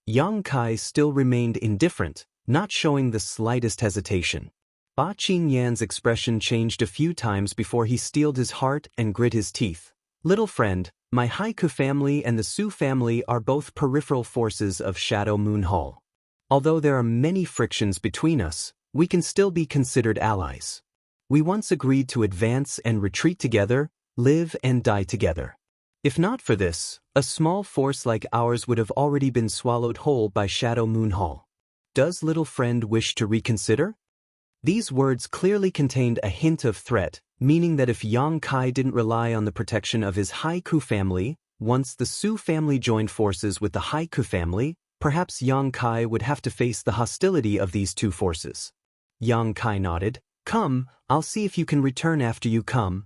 Yang Kai still remained indifferent, not showing the slightest hesitation. Ba Qingyan's expression changed a few times before he steeled his heart and grit his teeth. Little friend, my Haiku family and the Su family are both peripheral forces of Shadow Moon Hall. Although there are many frictions between us, we can still be considered allies. We once agreed to advance and retreat together, live and die together. If not for this, a small force like ours would have already been swallowed whole by Shadow Moon Hall. Does little friend wish to reconsider? These words clearly contained a hint of threat, meaning that if Yang Kai didn't rely on the protection of his Haiku family, once the Su family joined forces with the Haiku family, perhaps Yang Kai would have to face the hostility of these 2 forces. Yang Kai nodded. Come, I'll see if you can return after you come.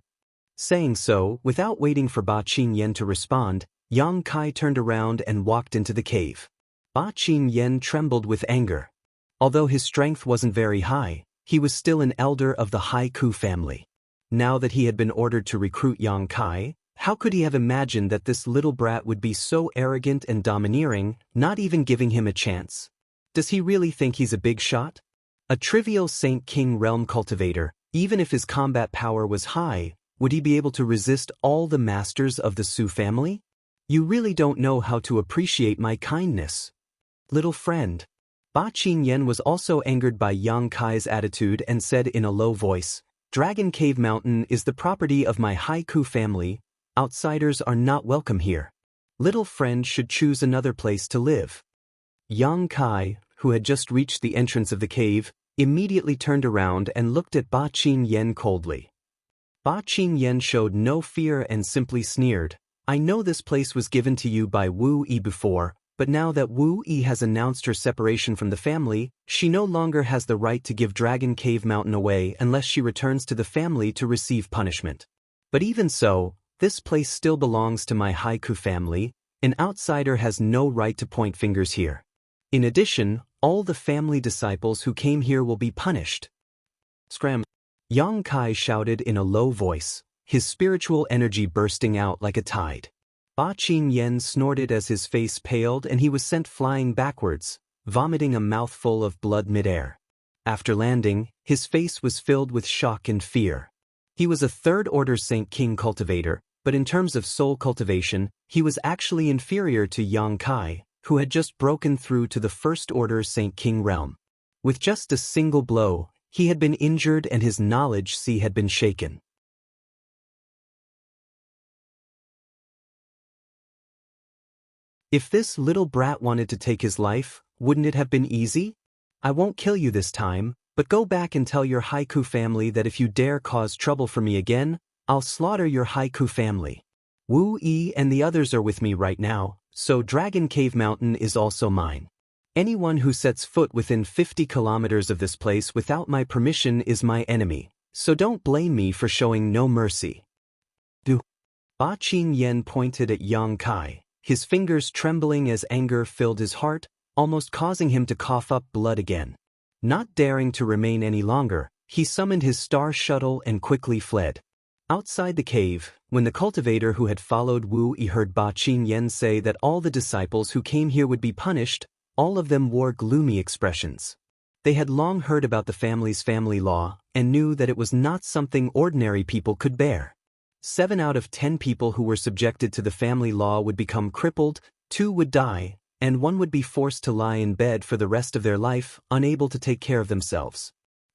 Saying so, without waiting for Ba Qingyan to respond, Yang Kai turned around and walked into the cave. Ba Qingyan trembled with anger. Although his strength wasn't very high, he was still an elder of the Haiku family. Now that he had been ordered to recruit Yang Kai, how could he have imagined that this little brat would be so arrogant and domineering, not even giving him a chance? Does he really think he's a big shot? A trivial Saint King realm cultivator, even if his combat power was high, would he be able to resist all the masters of the Su family? You really don't know how to appreciate my kindness. Little friend. Ba Qingyan was also angered by Yang Kai's attitude and said in a low voice, Dragon Cave Mountain is the property of my Haiku family. Outsiders are not welcome here. Little friend should choose another place to live. Yang Kai, who had just reached the entrance of the cave, immediately turned around and looked at Ba Qingyan coldly. Ba Qingyan showed no fear and simply sneered. I know this place was given to you by Wu Yi before, but now that Wu Yi has announced her separation from the family, she no longer has the right to give Dragon Cave Mountain away unless she returns to the family to receive punishment. But even so, this place still belongs to my Haiku family. An outsider has no right to point fingers here. In addition, all the family disciples who came here will be punished. Scram! Yang Kai shouted in a low voice, his spiritual energy bursting out like a tide. Ba Qingyan snorted as his face paled and he was sent flying backwards, vomiting a mouthful of blood midair. After landing, his face was filled with shock and fear. He was a 3rd order Saint King cultivator, but in terms of soul cultivation, he was actually inferior to Yang Kai, who had just broken through to the 1st order Saint King realm. With just a single blow, he had been injured and his knowledge sea had been shaken. If this little brat wanted to take his life, wouldn't it have been easy? I won't kill you this time, but go back and tell your Haiku family that if you dare cause trouble for me again, I'll slaughter your Haiku family. Wu Yi and the others are with me right now, so Dragon Cave Mountain is also mine. Anyone who sets foot within 50 kilometers of this place without my permission is my enemy, so don't blame me for showing no mercy. Ba Qingyan pointed at Yang Kai, his fingers trembling as anger filled his heart, almost causing him to cough up blood again. Not daring to remain any longer, he summoned his star shuttle and quickly fled. Outside the cave, when the cultivator who had followed Wu Yi heard Ba Qingyan say that all the disciples who came here would be punished, all of them wore gloomy expressions. They had long heard about the family's family law and knew that it was not something ordinary people could bear. 7 out of 10 people who were subjected to the family law would become crippled, 2 would die, and 1 would be forced to lie in bed for the rest of their life, unable to take care of themselves.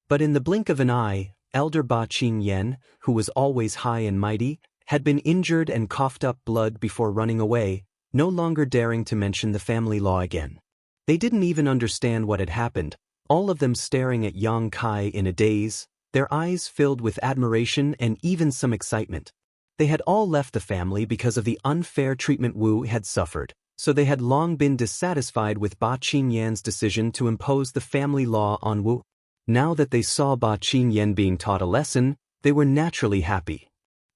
But in the blink of an eye, Elder Ba Qingyan, who was always high and mighty, had been injured and coughed up blood before running away, no longer daring to mention the family law again. They didn't even understand what had happened, all of them staring at Yang Kai in a daze, their eyes filled with admiration and even some excitement. They had all left the family because of the unfair treatment Wu had suffered, so they had long been dissatisfied with Ba Qingyan's decision to impose the family law on Wu. Now that they saw Ba Qingyan being taught a lesson, they were naturally happy.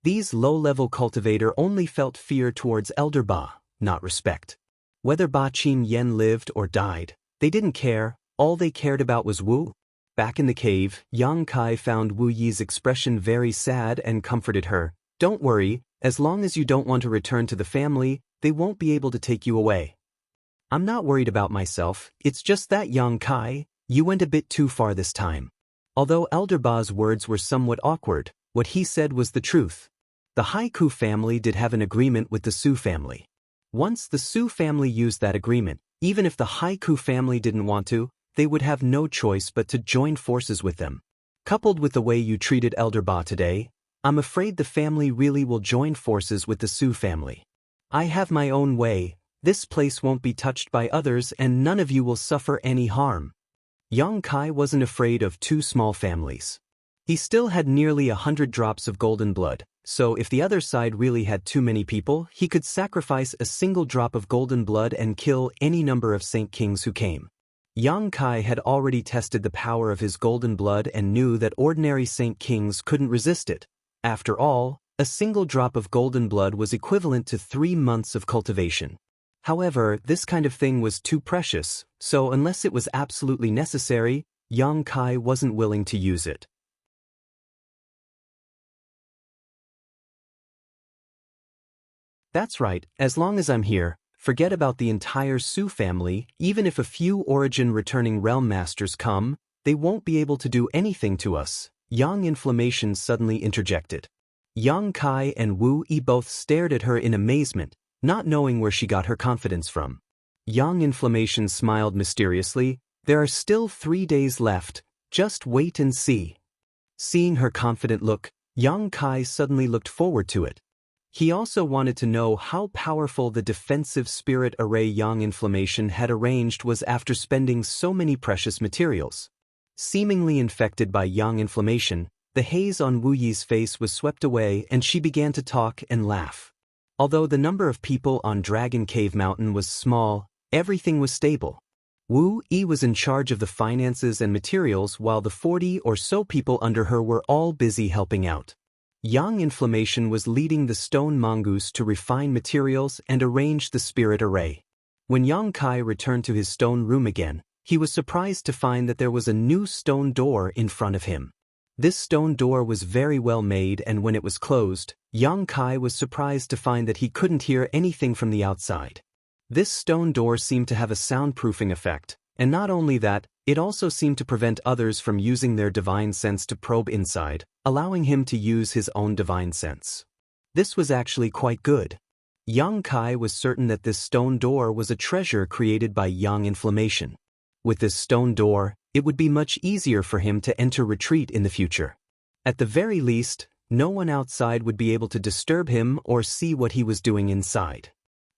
These low-level cultivator only felt fear towards Elder Ba, not respect. Whether Ba Qingyan lived or died, they didn't care, all they cared about was Wu. Back in the cave, Yang Kai found Wu Yi's expression very sad and comforted her. Don't worry, as long as you don't want to return to the family, they won't be able to take you away. I'm not worried about myself, it's just that Yang Kai, you went a bit too far this time. Although Elder Ba's words were somewhat awkward, what he said was the truth. The Haiku family did have an agreement with the Su family. Once the Su family used that agreement, even if the Haiku family didn't want to, they would have no choice but to join forces with them. Coupled with the way you treated Elder Ba today, I'm afraid the family really will join forces with the Su family. I have my own way, this place won't be touched by others and none of you will suffer any harm. Yang Kai wasn't afraid of 2 small families. He still had nearly 100 drops of golden blood, so if the other side really had too many people, he could sacrifice a single drop of golden blood and kill any number of Saint Kings who came. Yang Kai had already tested the power of his golden blood and knew that ordinary Saint Kings couldn't resist it. After all, a single drop of golden blood was equivalent to 3 months of cultivation. However, this kind of thing was too precious, so unless it was absolutely necessary, Yang Kai wasn't willing to use it. That's right, as long as I'm here, forget about the entire Su family, even if a few origin-returning realm masters come, they won't be able to do anything to us, Yang Inflammation suddenly interjected. Yang Kai and Wu Yi both stared at her in amazement, not knowing where she got her confidence from. Yang Inflammation smiled mysteriously, there are still 3 days left, just wait and see. Seeing her confident look, Yang Kai suddenly looked forward to it. He also wanted to know how powerful the defensive spirit array Yang Inflammation had arranged was after spending so many precious materials. Seemingly infected by Yang Inflammation, the haze on Wu Yi's face was swept away and she began to talk and laugh. Although the number of people on Dragon Cave Mountain was small, everything was stable. Wu Yi was in charge of the finances and materials while the 40 or so people under her were all busy helping out. Yang Inflammation was leading the stone mongoose to refine materials and arrange the spirit array. When Yang Kai returned to his stone room again, he was surprised to find that there was a new stone door in front of him. This stone door was very well made and when it was closed, Yang Kai was surprised to find that he couldn't hear anything from the outside. This stone door seemed to have a soundproofing effect, and not only that, it also seemed to prevent others from using their divine sense to probe inside, allowing him to use his own divine sense. This was actually quite good. Yang Kai was certain that this stone door was a treasure created by Yang Inflammation. With this stone door, it would be much easier for him to enter retreat in the future. At the very least, no one outside would be able to disturb him or see what he was doing inside.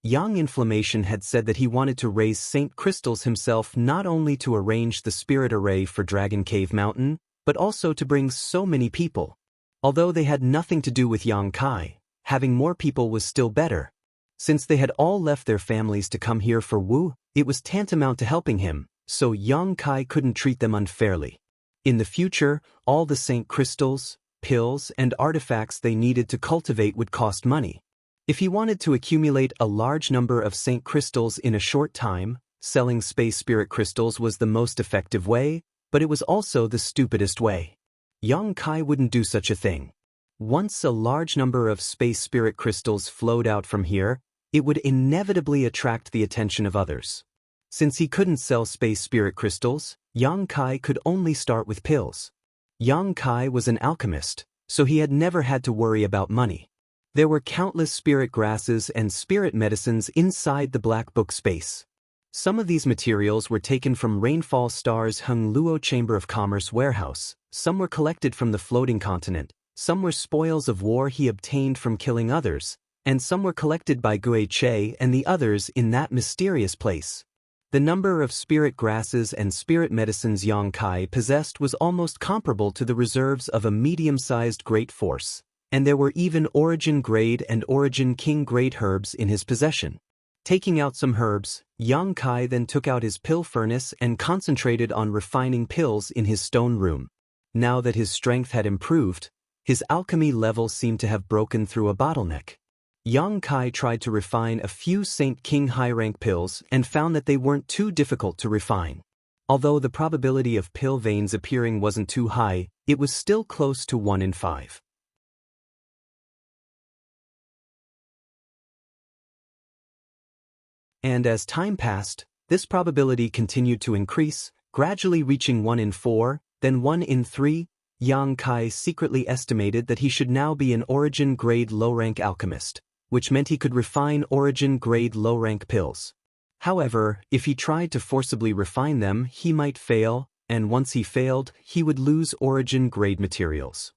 Yang Inflammation had said that he wanted to raise Saint Crystals himself not only to arrange the spirit array for Dragon Cave Mountain, but also to bring so many people. Although they had nothing to do with Yang Kai, having more people was still better. Since they had all left their families to come here for Wu, it was tantamount to helping him, so Yang Kai couldn't treat them unfairly. In the future, all the Saint Crystals, pills, and artifacts they needed to cultivate would cost money. If he wanted to accumulate a large number of Saint Crystals in a short time, selling Space Spirit Crystals was the most effective way, but it was also the stupidest way. Yang Kai wouldn't do such a thing. Once a large number of Space Spirit Crystals flowed out from here, it would inevitably attract the attention of others. Since he couldn't sell Space Spirit Crystals, Yang Kai could only start with pills. Yang Kai was an alchemist, so he had never had to worry about money. There were countless spirit grasses and spirit medicines inside the Black Book space. Some of these materials were taken from Rainfall Star's Hung Luo Chamber of Commerce warehouse, some were collected from the floating continent, some were spoils of war he obtained from killing others, and some were collected by Gui Che and the others in that mysterious place. The number of spirit grasses and spirit medicines Yang Kai possessed was almost comparable to the reserves of a medium-sized great force, and there were even Origin Grade and Origin King Grade herbs in his possession. Taking out some herbs, Yang Kai then took out his pill furnace and concentrated on refining pills in his stone room. Now that his strength had improved, his alchemy level seemed to have broken through a bottleneck. Yang Kai tried to refine a few Saint King high-rank pills and found that they weren't too difficult to refine. Although the probability of pill veins appearing wasn't too high, it was still close to 1 in 5. And as time passed, this probability continued to increase, gradually reaching 1 in 4, then 1 in 3. Yang Kai secretly estimated that he should now be an Origin Grade low-rank alchemist, which meant he could refine Origin Grade low-rank pills. However, if he tried to forcibly refine them, he might fail, and once he failed, he would lose Origin Grade materials.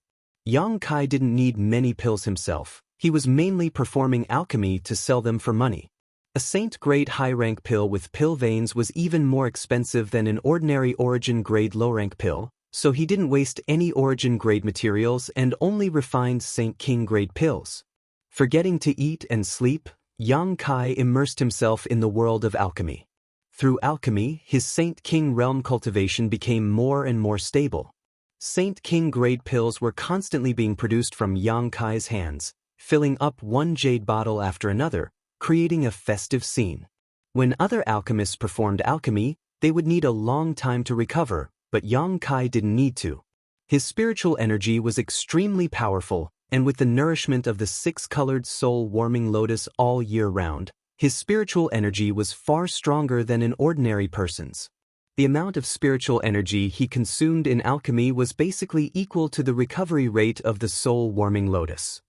Yang Kai didn't need many pills himself, he was mainly performing alchemy to sell them for money. A Saint Grade high-rank pill with pill veins was even more expensive than an ordinary Origin Grade low-rank pill, so he didn't waste any Origin Grade materials and only refined Saint King Grade pills. Forgetting to eat and sleep, Yang Kai immersed himself in the world of alchemy. Through alchemy, his Saint King realm cultivation became more and more stable. Saint King Grade pills were constantly being produced from Yang Kai's hands, filling up one jade bottle after another, creating a festive scene. When other alchemists performed alchemy, they would need a long time to recover, but Yang Kai didn't need to. His spiritual energy was extremely powerful, and with the nourishment of the 6-colored soul-warming lotus all year round, his spiritual energy was far stronger than an ordinary person's. The amount of spiritual energy he consumed in alchemy was basically equal to the recovery rate of the soul-warming lotus.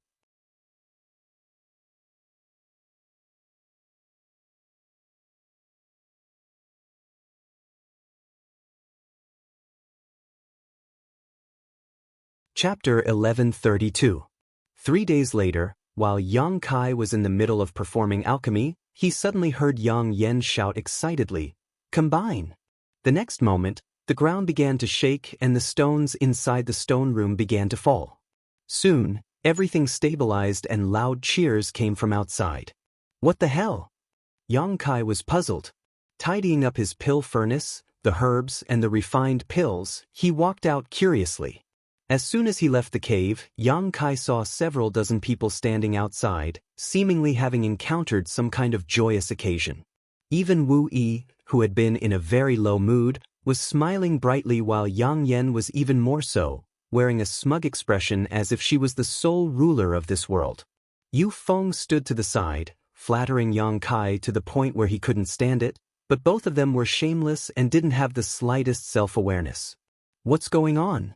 Chapter 1132. 3 days later, while Yang Kai was in the middle of performing alchemy, he suddenly heard Yang Yen shout excitedly, "Combine!" The next moment, the ground began to shake and the stones inside the stone room began to fall. Soon, everything stabilized and loud cheers came from outside. What the hell? Yang Kai was puzzled. Tidying up his pill furnace, the herbs, and the refined pills, he walked out curiously. As soon as he left the cave, Yang Kai saw several dozen people standing outside, seemingly having encountered some kind of joyous occasion. Even Wu Yi, who had been in a very low mood, was smiling brightly while Yang Yen was even more so, wearing a smug expression as if she was the sole ruler of this world. Yu Feng stood to the side, flattering Yang Kai to the point where he couldn't stand it, but both of them were shameless and didn't have the slightest self-awareness. What's going on?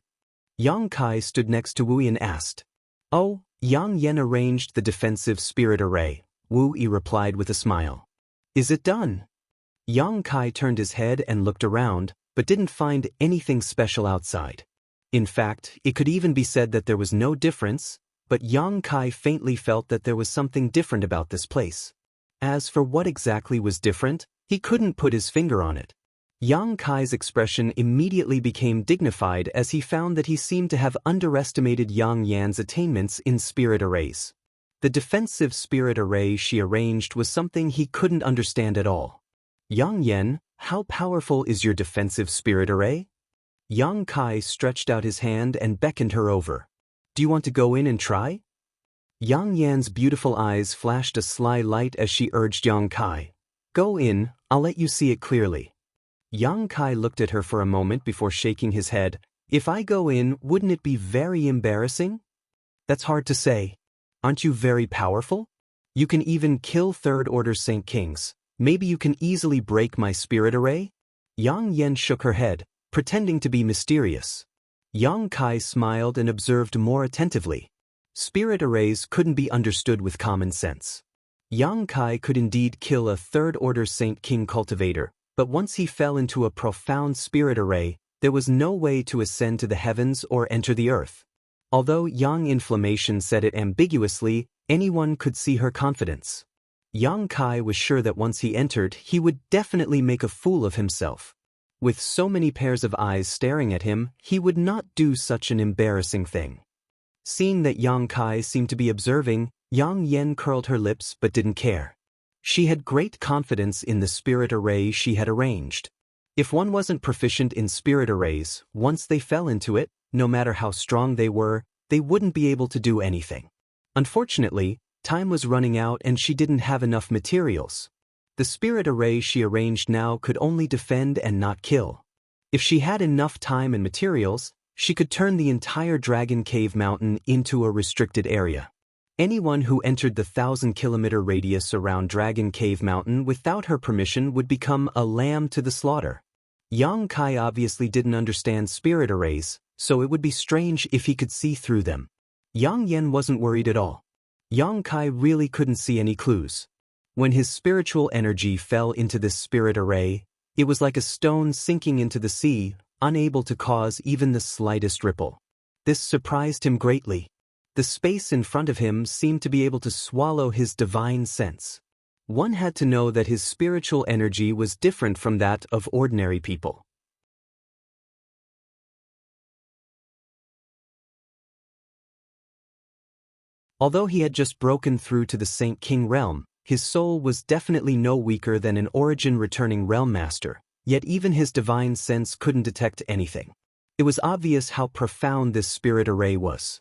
Yang Kai stood next to Wu Yi and asked. Oh, Yang Yen arranged the defensive spirit array, Wu Yi replied with a smile. Is it done? Yang Kai turned his head and looked around, but didn't find anything special outside. In fact, it could even be said that there was no difference, but Yang Kai faintly felt that there was something different about this place. As for what exactly was different, he couldn't put his finger on it. Yang Kai's expression immediately became dignified as he found that he seemed to have underestimated Yang Yan's attainments in spirit arrays. The defensive spirit array she arranged was something he couldn't understand at all. Yang Yan, how powerful is your defensive spirit array? Yang Kai stretched out his hand and beckoned her over. Do you want to go in and try? Yang Yan's beautiful eyes flashed a sly light as she urged Yang Kai. Go in, I'll let you see it clearly. Yang Kai looked at her for a moment before shaking his head. If I go in, wouldn't it be very embarrassing? That's hard to say. Aren't you very powerful? You can even kill third-order Saint Kings. Maybe you can easily break my spirit array? Yang Yan shook her head, pretending to be mysterious. Yang Kai smiled and observed more attentively. Spirit arrays couldn't be understood with common sense. Yang Kai could indeed kill a third-order Saint King cultivator, but once he fell into a profound spirit array, there was no way to ascend to the heavens or enter the earth. Although Yang Inflammation said it ambiguously, anyone could see her confidence. Yang Kai was sure that once he entered, he would definitely make a fool of himself. With so many pairs of eyes staring at him, he would not do such an embarrassing thing. Seeing that Yang Kai seemed to be observing, Yang Yan curled her lips but didn't care. She had great confidence in the spirit array she had arranged. If one wasn't proficient in spirit arrays, once they fell into it, no matter how strong they were, they wouldn't be able to do anything. Unfortunately, time was running out and she didn't have enough materials. The spirit array she arranged now could only defend and not kill. If she had enough time and materials, she could turn the entire Dragon Cave Mountain into a restricted area. Anyone who entered the 1,000-kilometer radius around Dragon Cave Mountain without her permission would become a lamb to the slaughter. Yang Kai obviously didn't understand spirit arrays, so it would be strange if he could see through them. Yang Yan wasn't worried at all. Yang Kai really couldn't see any clues. When his spiritual energy fell into this spirit array, it was like a stone sinking into the sea, unable to cause even the slightest ripple. This surprised him greatly. The space in front of him seemed to be able to swallow his divine sense. One had to know that his spiritual energy was different from that of ordinary people. Although he had just broken through to the Saint King realm, his soul was definitely no weaker than an origin-returning realm master, yet even his divine sense couldn't detect anything. It was obvious how profound this spirit array was.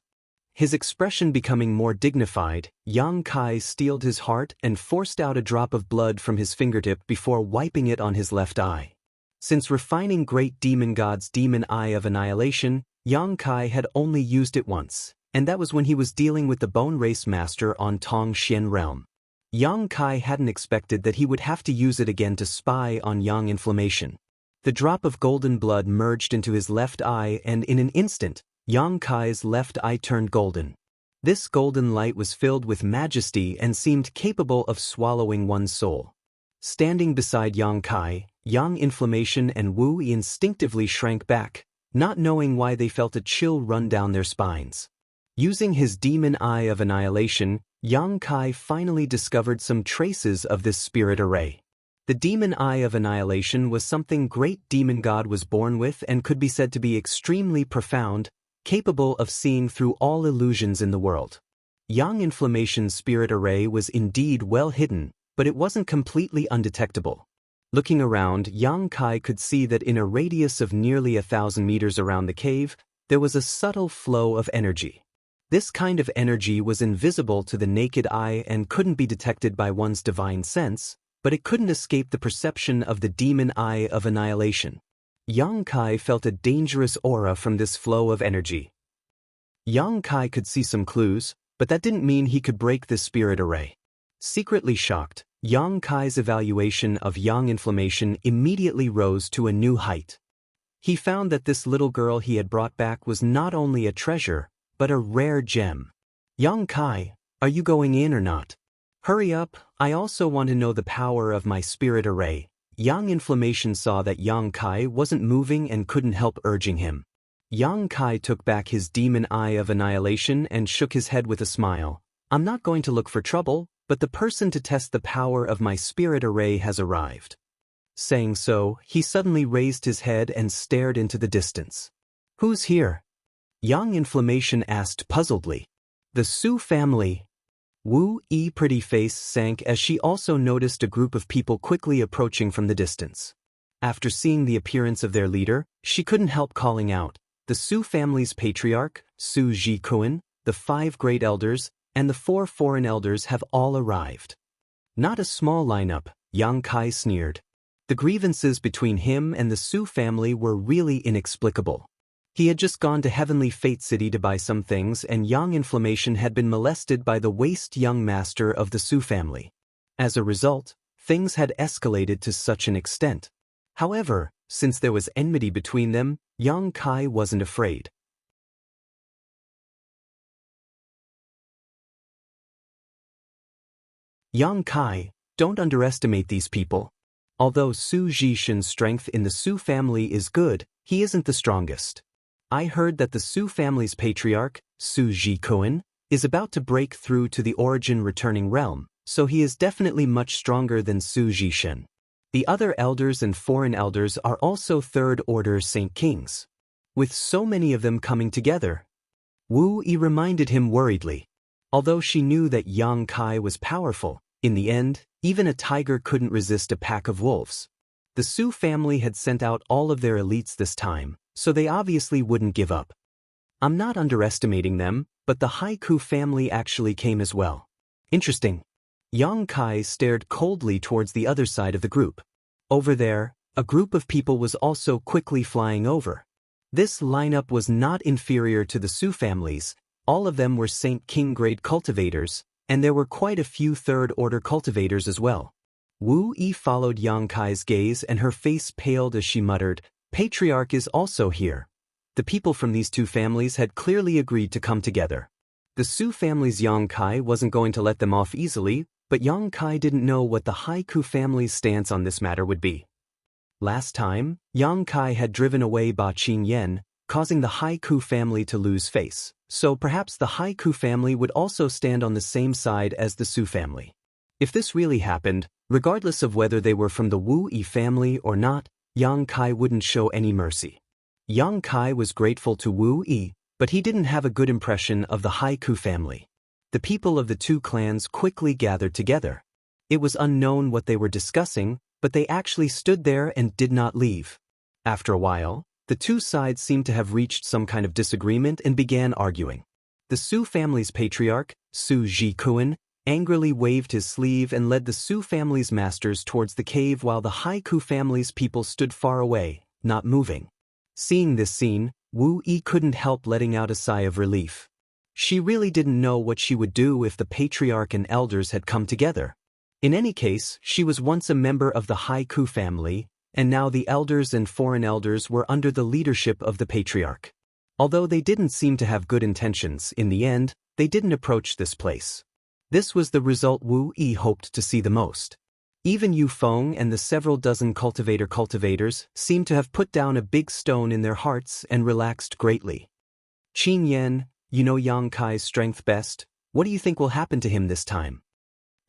His expression becoming more dignified, Yang Kai steeled his heart and forced out a drop of blood from his fingertip before wiping it on his left eye. Since refining Great Demon God's Demon Eye of Annihilation, Yang Kai had only used it once, and that was when he was dealing with the Bone Race Master on Tong Xian Realm. Yang Kai hadn't expected that he would have to use it again to spy on Yang Inflammation. The drop of golden blood merged into his left eye and in an instant, Yang Kai's left eye turned golden. This golden light was filled with majesty and seemed capable of swallowing one's soul. Standing beside Yang Kai, Yang Inflammation and Wu instinctively shrank back, not knowing why they felt a chill run down their spines. Using his Demon Eye of Annihilation, Yang Kai finally discovered some traces of this spirit array. The Demon Eye of Annihilation was something Great Demon God was born with and could be said to be extremely profound, capable of seeing through all illusions in the world. Yang Inflammation's spirit array was indeed well hidden, but it wasn't completely undetectable. Looking around, Yang Kai could see that in a radius of nearly 1,000 meters around the cave, there was a subtle flow of energy. This kind of energy was invisible to the naked eye and couldn't be detected by one's divine sense, but it couldn't escape the perception of the Demon Eye of Annihilation. Yang Kai felt a dangerous aura from this flow of energy. Yang Kai could see some clues, but that didn't mean he could break this spirit array. Secretly shocked, Yang Kai's evaluation of Yang Inflammation immediately rose to a new height. He found that this little girl he had brought back was not only a treasure, but a rare gem. Yang Kai, are you going in or not? Hurry up, I also want to know the power of my spirit array. Yang Inflammation saw that Yang Kai wasn't moving and couldn't help urging him. Yang Kai took back his Demon Eye of Annihilation and shook his head with a smile. I'm not going to look for trouble, but the person to test the power of my spirit array has arrived." Saying so, he suddenly raised his head and stared into the distance. "Who's here?" Young Inflammation asked puzzledly. "The Su family." Wu Yi's pretty face sank as she also noticed a group of people quickly approaching from the distance. After seeing the appearance of their leader, she couldn't help calling out, "The Su family's patriarch, Su Jikuan, the 5 great elders, and the 4 foreign elders have all arrived." "Not a small lineup," Yang Kai sneered. The grievances between him and the Su family were really inexplicable. He had just gone to Heavenly Fate City to buy some things, and Young Inflammation had been molested by the waste young master of the Su family. As a result, things had escalated to such an extent. However, since there was enmity between them, Yang Kai wasn't afraid. "Yang Kai, don't underestimate these people. Although Su Jishin's strength in the Su family is good, he isn't the strongest. I heard that the Su family's patriarch, Su Jikuan, is about to break through to the origin returning realm, so he is definitely much stronger than Su Jishin. The other elders and foreign elders are also third-order Saint Kings. With so many of them coming together." Wu Yi reminded him worriedly. Although she knew that Yang Kai was powerful, in the end, even a tiger couldn't resist a pack of wolves. The Su family had sent out all of their elites this time, so they obviously wouldn't give up. "I'm not underestimating them, but the Haiku family actually came as well." "Interesting." Yang Kai stared coldly towards the other side of the group. Over there, a group of people was also quickly flying over. This lineup was not inferior to the Su families. All of them were Saint King grade cultivators, and there were quite a few third-order cultivators as well. Wu Yi followed Yang Kai's gaze and her face paled as she muttered, "Patriarch is also here." The people from these two families had clearly agreed to come together. The Su family's Yang Kai wasn't going to let them off easily, but Yang Kai didn't know what the Haiku family's stance on this matter would be. Last time, Yang Kai had driven away Ba Qingyan, causing the Haiku family to lose face, so perhaps the Haiku family would also stand on the same side as the Su family. If this really happened, regardless of whether they were from the Wu Yi family or not, Yang Kai wouldn't show any mercy. Yang Kai was grateful to Wu Yi, but he didn't have a good impression of the Haiku family. The people of the two clans quickly gathered together. It was unknown what they were discussing, but they actually stood there and did not leave. After a while, the two sides seemed to have reached some kind of disagreement and began arguing. The Su family's patriarch, Su Jikuan, angrily waved his sleeve and led the Su family's masters towards the cave while the Haiku family's people stood far away, not moving. Seeing this scene, Wu Yi couldn't help letting out a sigh of relief. She really didn't know what she would do if the patriarch and elders had come together. In any case, she was once a member of the Haiku family, and now the elders and foreign elders were under the leadership of the patriarch. Although they didn't seem to have good intentions, in the end, they didn't approach this place. This was the result Wu Yi hoped to see the most. Even Yu Feng and the several dozen cultivators seemed to have put down a big stone in their hearts and relaxed greatly. "Qin Yan, you know Yang Kai's strength best. What do you think will happen to him this time?"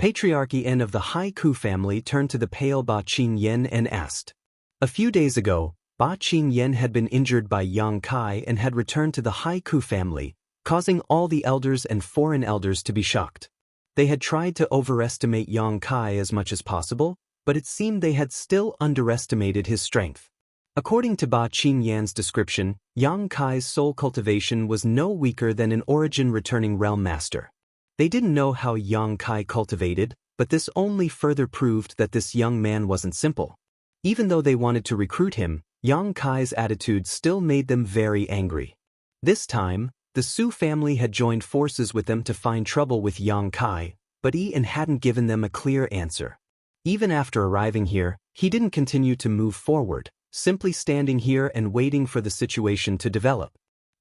Patriarchy N of the Haiku family turned to the pale Ba Qingyan and asked. A few days ago, Ba Qingyan had been injured by Yang Kai and had returned to the Haiku family, causing all the elders and foreign elders to be shocked. They had tried to overestimate Yang Kai as much as possible, but it seemed they had still underestimated his strength. According to Ba Qingyan's description, Yang Kai's soul cultivation was no weaker than an origin returning realm master. They didn't know how Yang Kai cultivated, but this only further proved that this young man wasn't simple. Even though they wanted to recruit him, Yang Kai's attitude still made them very angry. This time, the Su family had joined forces with them to find trouble with Yang Kai, but Ian hadn't given them a clear answer. Even after arriving here, he didn't continue to move forward, simply standing here and waiting for the situation to develop.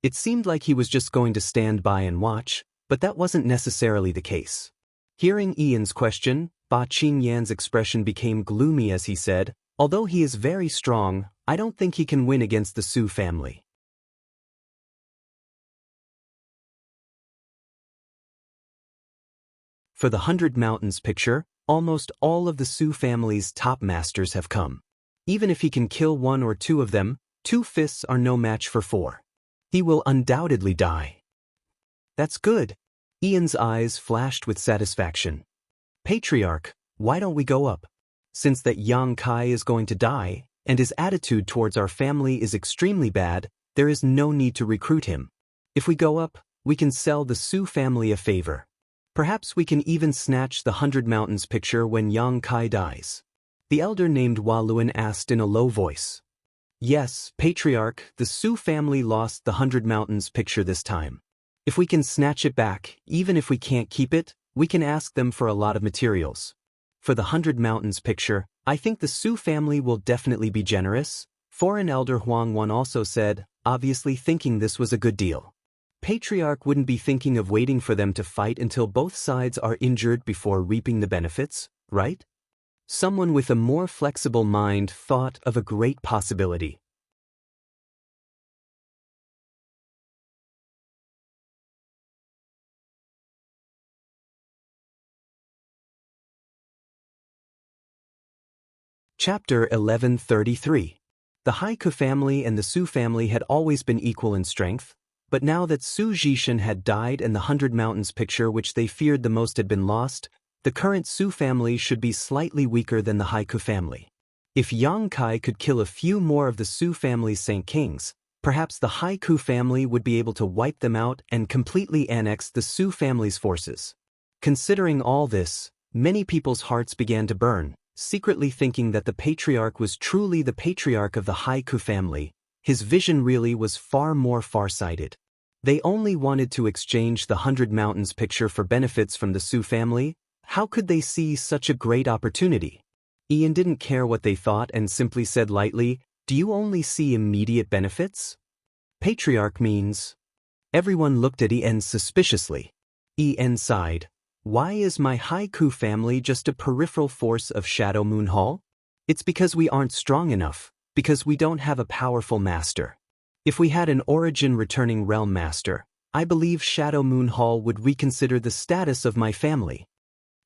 It seemed like he was just going to stand by and watch, but that wasn't necessarily the case. Hearing Ian's question, Ba Qingyan's expression became gloomy as he said, "Although he is very strong, I don't think he can win against the Su family." For the 100 Mountains picture, almost all of the Su family's top masters have come. Even if he can kill 1 or 2 of them, 2 fists are no match for 4. He will undoubtedly die. That's good. Ian's eyes flashed with satisfaction. Patriarch, why don't we go up? Since that Yang Kai is going to die, and his attitude towards our family is extremely bad, there is no need to recruit him. If we go up, we can sell the Su family a favor. Perhaps we can even snatch the 100 Mountains picture when Yang Kai dies. The elder named Waluan asked in a low voice. Yes, Patriarch, the Su family lost the 100 Mountains picture this time. If we can snatch it back, even if we can't keep it, we can ask them for a lot of materials. For the 100 Mountains picture, I think the Su family will definitely be generous. Foreign elder Huang Wan also said, obviously thinking this was a good deal. Patriarch wouldn't be thinking of waiting for them to fight until both sides are injured before reaping the benefits, right? Someone with a more flexible mind thought of a great possibility. Chapter 1133. The Haiku family and the Su family had always been equal in strength, but now that Su Jishan had died and the 100 Mountains picture which they feared the most had been lost, the current Su family should be slightly weaker than the Haiku family. If Yang Kai could kill a few more of the Su family's Saint Kings, perhaps the Haiku family would be able to wipe them out and completely annex the Su family's forces. Considering all this, many people's hearts began to burn, secretly thinking that the patriarch was truly the patriarch of the Haiku family. His vision really was far more far-sighted. They only wanted to exchange the 100 Mountains picture for benefits from the Su family. How could they see such a great opportunity? Ian didn't care what they thought and simply said lightly, "Do you only see immediate benefits?" Patriarch means. Everyone looked at Ian suspiciously. Ian sighed. Why is my Haiku family just a peripheral force of Shadow Moon Hall? It's because we aren't strong enough, because we don't have a powerful master. If we had an origin returning realm master, I believe Shadow Moon Hall would reconsider the status of my family.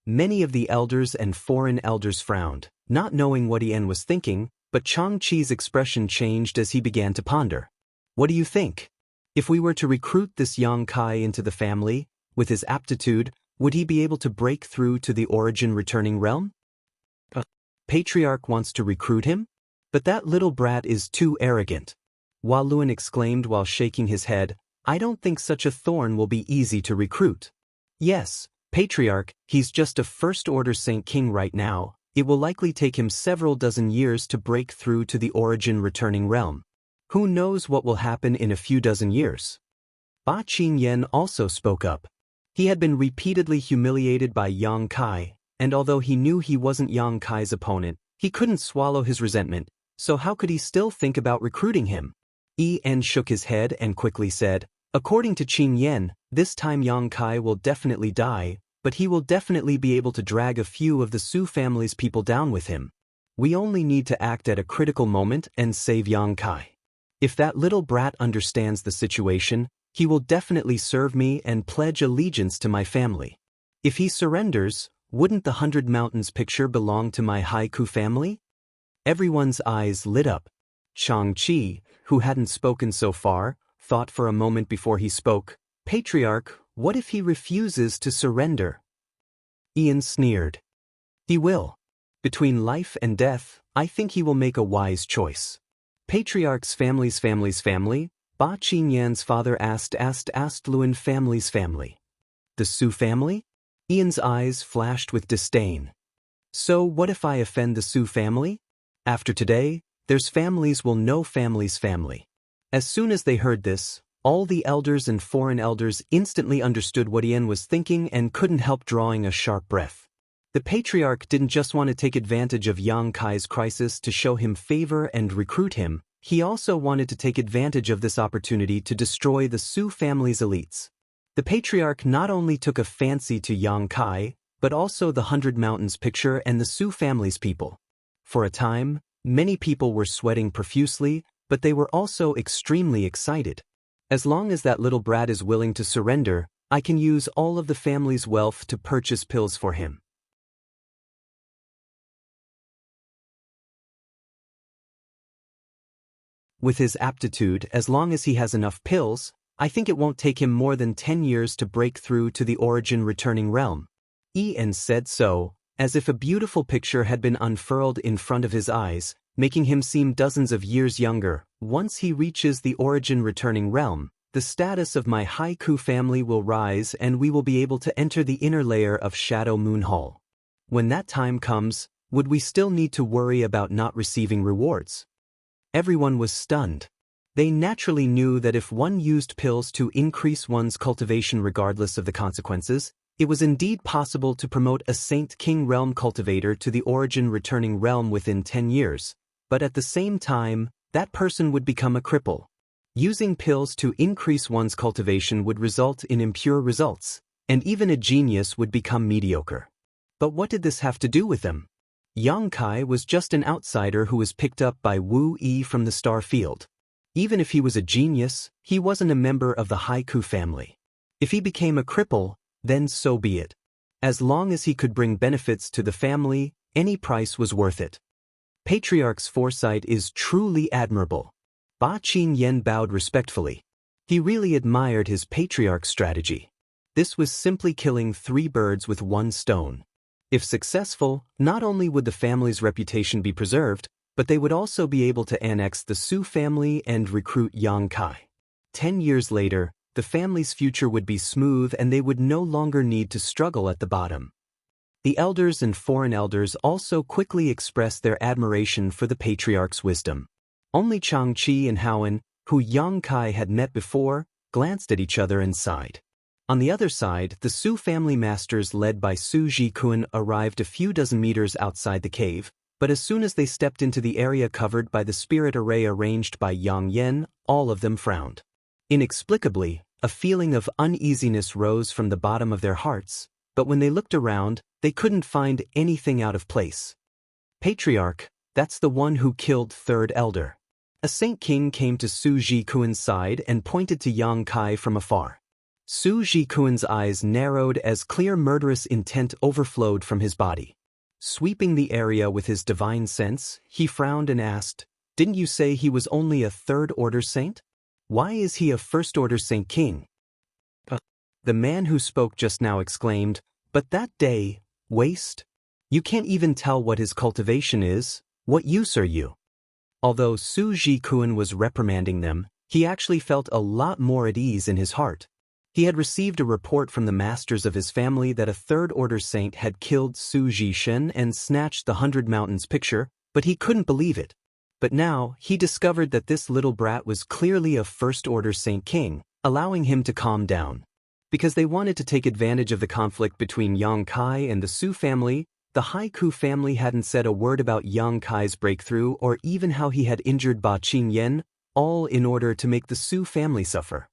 Many of the elders and foreign elders frowned, not knowing what Ian was thinking, but Changqi's expression changed as he began to ponder. What do you think? If we were to recruit this Yang Kai into the family, with his aptitude, would he be able to break through to the origin returning realm? Patriarch wants to recruit him? But that little brat is too arrogant. Waluan exclaimed while shaking his head, I don't think such a thorn will be easy to recruit. Yes, Patriarch, he's just a first-order Saint King right now. It will likely take him several dozen years to break through to the origin returning realm. Who knows what will happen in a few dozen years? Ba Qingyan also spoke up. He had been repeatedly humiliated by Yang Kai, and although he knew he wasn't Yang Kai's opponent, he couldn't swallow his resentment, so how could he still think about recruiting him? En shook his head and quickly said, according to Qingyan, this time Yang Kai will definitely die, but he will definitely be able to drag a few of the Su family's people down with him. We only need to act at a critical moment and save Yang Kai. If that little brat understands the situation, he will definitely serve me and pledge allegiance to my family. If he surrenders, wouldn't the 100 Mountains picture belong to my Haiku family? Everyone's eyes lit up. Changqi, who hadn't spoken so far, thought for a moment before he spoke, Patriarch, what if he refuses to surrender? Ian sneered. He will. Between life and death, I think he will make a wise choice. Patriarch's family's family? Ba Qingyan's father asked Luan family's family. The Su family? Ian's eyes flashed with disdain. So what if I offend the Su family? After today, there's families will know family's family. As soon as they heard this, all the elders and foreign elders instantly understood what Ian was thinking and couldn't help drawing a sharp breath. The patriarch didn't just want to take advantage of Yang Kai's crisis to show him favor and recruit him, he also wanted to take advantage of this opportunity to destroy the Su family's elites. The patriarch not only took a fancy to Yang Kai, but also the 100 Mountains picture and the Su family's people. For a time, many people were sweating profusely, but they were also extremely excited. As long as that little brat is willing to surrender, I can use all of the family's wealth to purchase pills for him. With his aptitude, as long as he has enough pills, I think it won't take him more than 10 years to break through to the origin returning realm. Ian said so, as if a beautiful picture had been unfurled in front of his eyes, making him seem dozens of years younger. Once he reaches the origin returning realm, the status of my Haiku family will rise and we will be able to enter the inner layer of Shadow Moon Hall. When that time comes, would we still need to worry about not receiving rewards? Everyone was stunned. They naturally knew that if one used pills to increase one's cultivation regardless of the consequences, it was indeed possible to promote a Saint King Realm cultivator to the origin returning realm within 10 years, but at the same time, that person would become a cripple. Using pills to increase one's cultivation would result in impure results, and even a genius would become mediocre. But what did this have to do with them? Yang Kai was just an outsider who was picked up by Wu Yi from the star field. Even if he was a genius, he wasn't a member of the Haiku family. If he became a cripple, then so be it. As long as he could bring benefits to the family, any price was worth it. Patriarch's foresight is truly admirable. Ba Qingyan bowed respectfully. He really admired his patriarch's strategy. This was simply killing 3 birds with 1 stone. If successful, not only would the family's reputation be preserved, but they would also be able to annex the Su family and recruit Yang Kai. 10 years later, the family's future would be smooth and they would no longer need to struggle at the bottom. The elders and foreign elders also quickly expressed their admiration for the patriarch's wisdom. Only Changqi and Howen, who Yang Kai had met before, glanced at each other and sighed. On the other side, the Su family masters led by Su Jikun arrived a few dozen meters outside the cave, but as soon as they stepped into the area covered by the spirit array arranged by Yang Yen, all of them frowned. Inexplicably, a feeling of uneasiness rose from the bottom of their hearts, but when they looked around, they couldn't find anything out of place. Patriarch, that's the one who killed Third Elder. A Saint King came to Su Jikun's side and pointed to Yang Kai from afar. Su Jikun's eyes narrowed as clear murderous intent overflowed from his body. Sweeping the area with his divine sense, he frowned and asked, "Didn't you say he was only a third-order saint? Why is he a first-order Saint King?" The man who spoke just now exclaimed, "But that day, waste? You can't even tell what his cultivation is. What use are you?" Although Su Jikun was reprimanding them, he actually felt a lot more at ease in his heart. He had received a report from the masters of his family that a third-order saint had killed Su Jishen and snatched the 100 Mountains picture, but he couldn't believe it. But now, he discovered that this little brat was clearly a first-order Saint King, allowing him to calm down. Because they wanted to take advantage of the conflict between Yang Kai and the Su family, the Haiku family hadn't said a word about Yang Kai's breakthrough or even how he had injured Ba Qingyan, all in order to make the Su family suffer.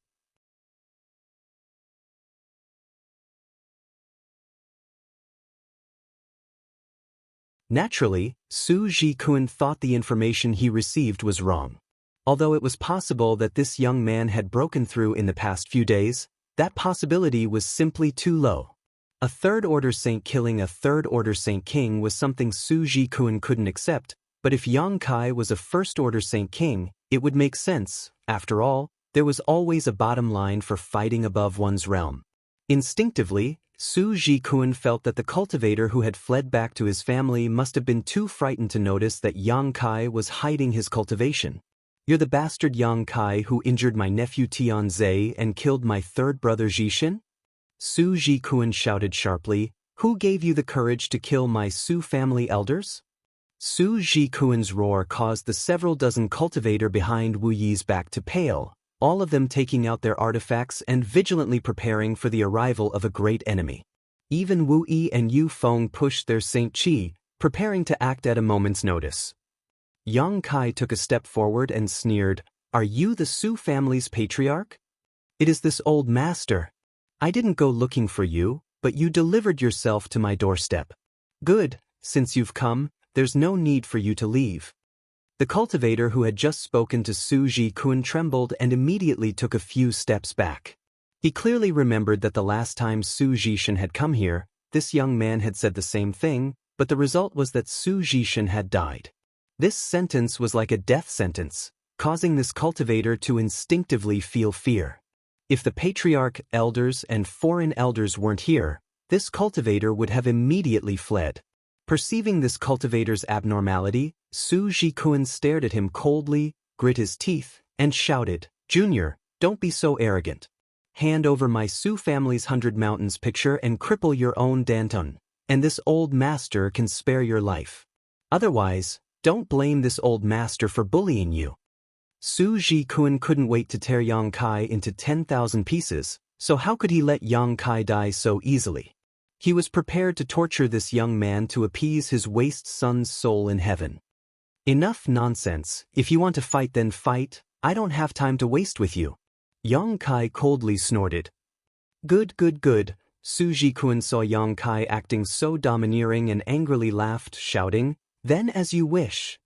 Naturally, Su Jikun thought the information he received was wrong. Although it was possible that this young man had broken through in the past few days, that possibility was simply too low. A third-order saint killing a third-order Saint King was something Su Jikun couldn't accept, but if Yang Kai was a first-order Saint King, it would make sense. After all, there was always a bottom line for fighting above one's realm. Instinctively, Su Jikun felt that the cultivator who had fled back to his family must have been too frightened to notice that Yang Kai was hiding his cultivation. "You're the bastard Yang Kai who injured my nephew Tianzhe and killed my third brother Jishin?" Su Jikun shouted sharply, "Who gave you the courage to kill my Su family elders?" Su Jikun's roar caused the several dozen cultivator behind Wu Yi's back to pale, all of them taking out their artifacts and vigilantly preparing for the arrival of a great enemy. Even Wu Yi and Yu Feng pushed their Saint Qi, preparing to act at a moment's notice. Yang Kai took a step forward and sneered, "Are you the Su family's patriarch? It is this old master. I didn't go looking for you, but you delivered yourself to my doorstep. Good, since you've come, there's no need for you to leave." The cultivator who had just spoken to Su Jikun trembled and immediately took a few steps back. He clearly remembered that the last time Su Jishan had come here, this young man had said the same thing, but the result was that Su Jishan had died. This sentence was like a death sentence, causing this cultivator to instinctively feel fear. If the patriarch, elders, and foreign elders weren't here, this cultivator would have immediately fled. Perceiving this cultivator's abnormality, Su Jikun stared at him coldly, grit his teeth, and shouted, "Junior, don't be so arrogant. Hand over my Su family's 100 Mountains picture and cripple your own Danton, and this old master can spare your life. Otherwise, don't blame this old master for bullying you." Su Jikun couldn't wait to tear Yang Kai into 10,000 pieces, so how could he let Yang Kai die so easily? He was prepared to torture this young man to appease his waste son's soul in heaven. "Enough nonsense. If you want to fight, then fight. I don't have time to waste with you." Yang Kai coldly snorted. Good, good, good." Su Jikun saw Yang Kai acting so domineering and angrily laughed, shouting, "Then as you wish."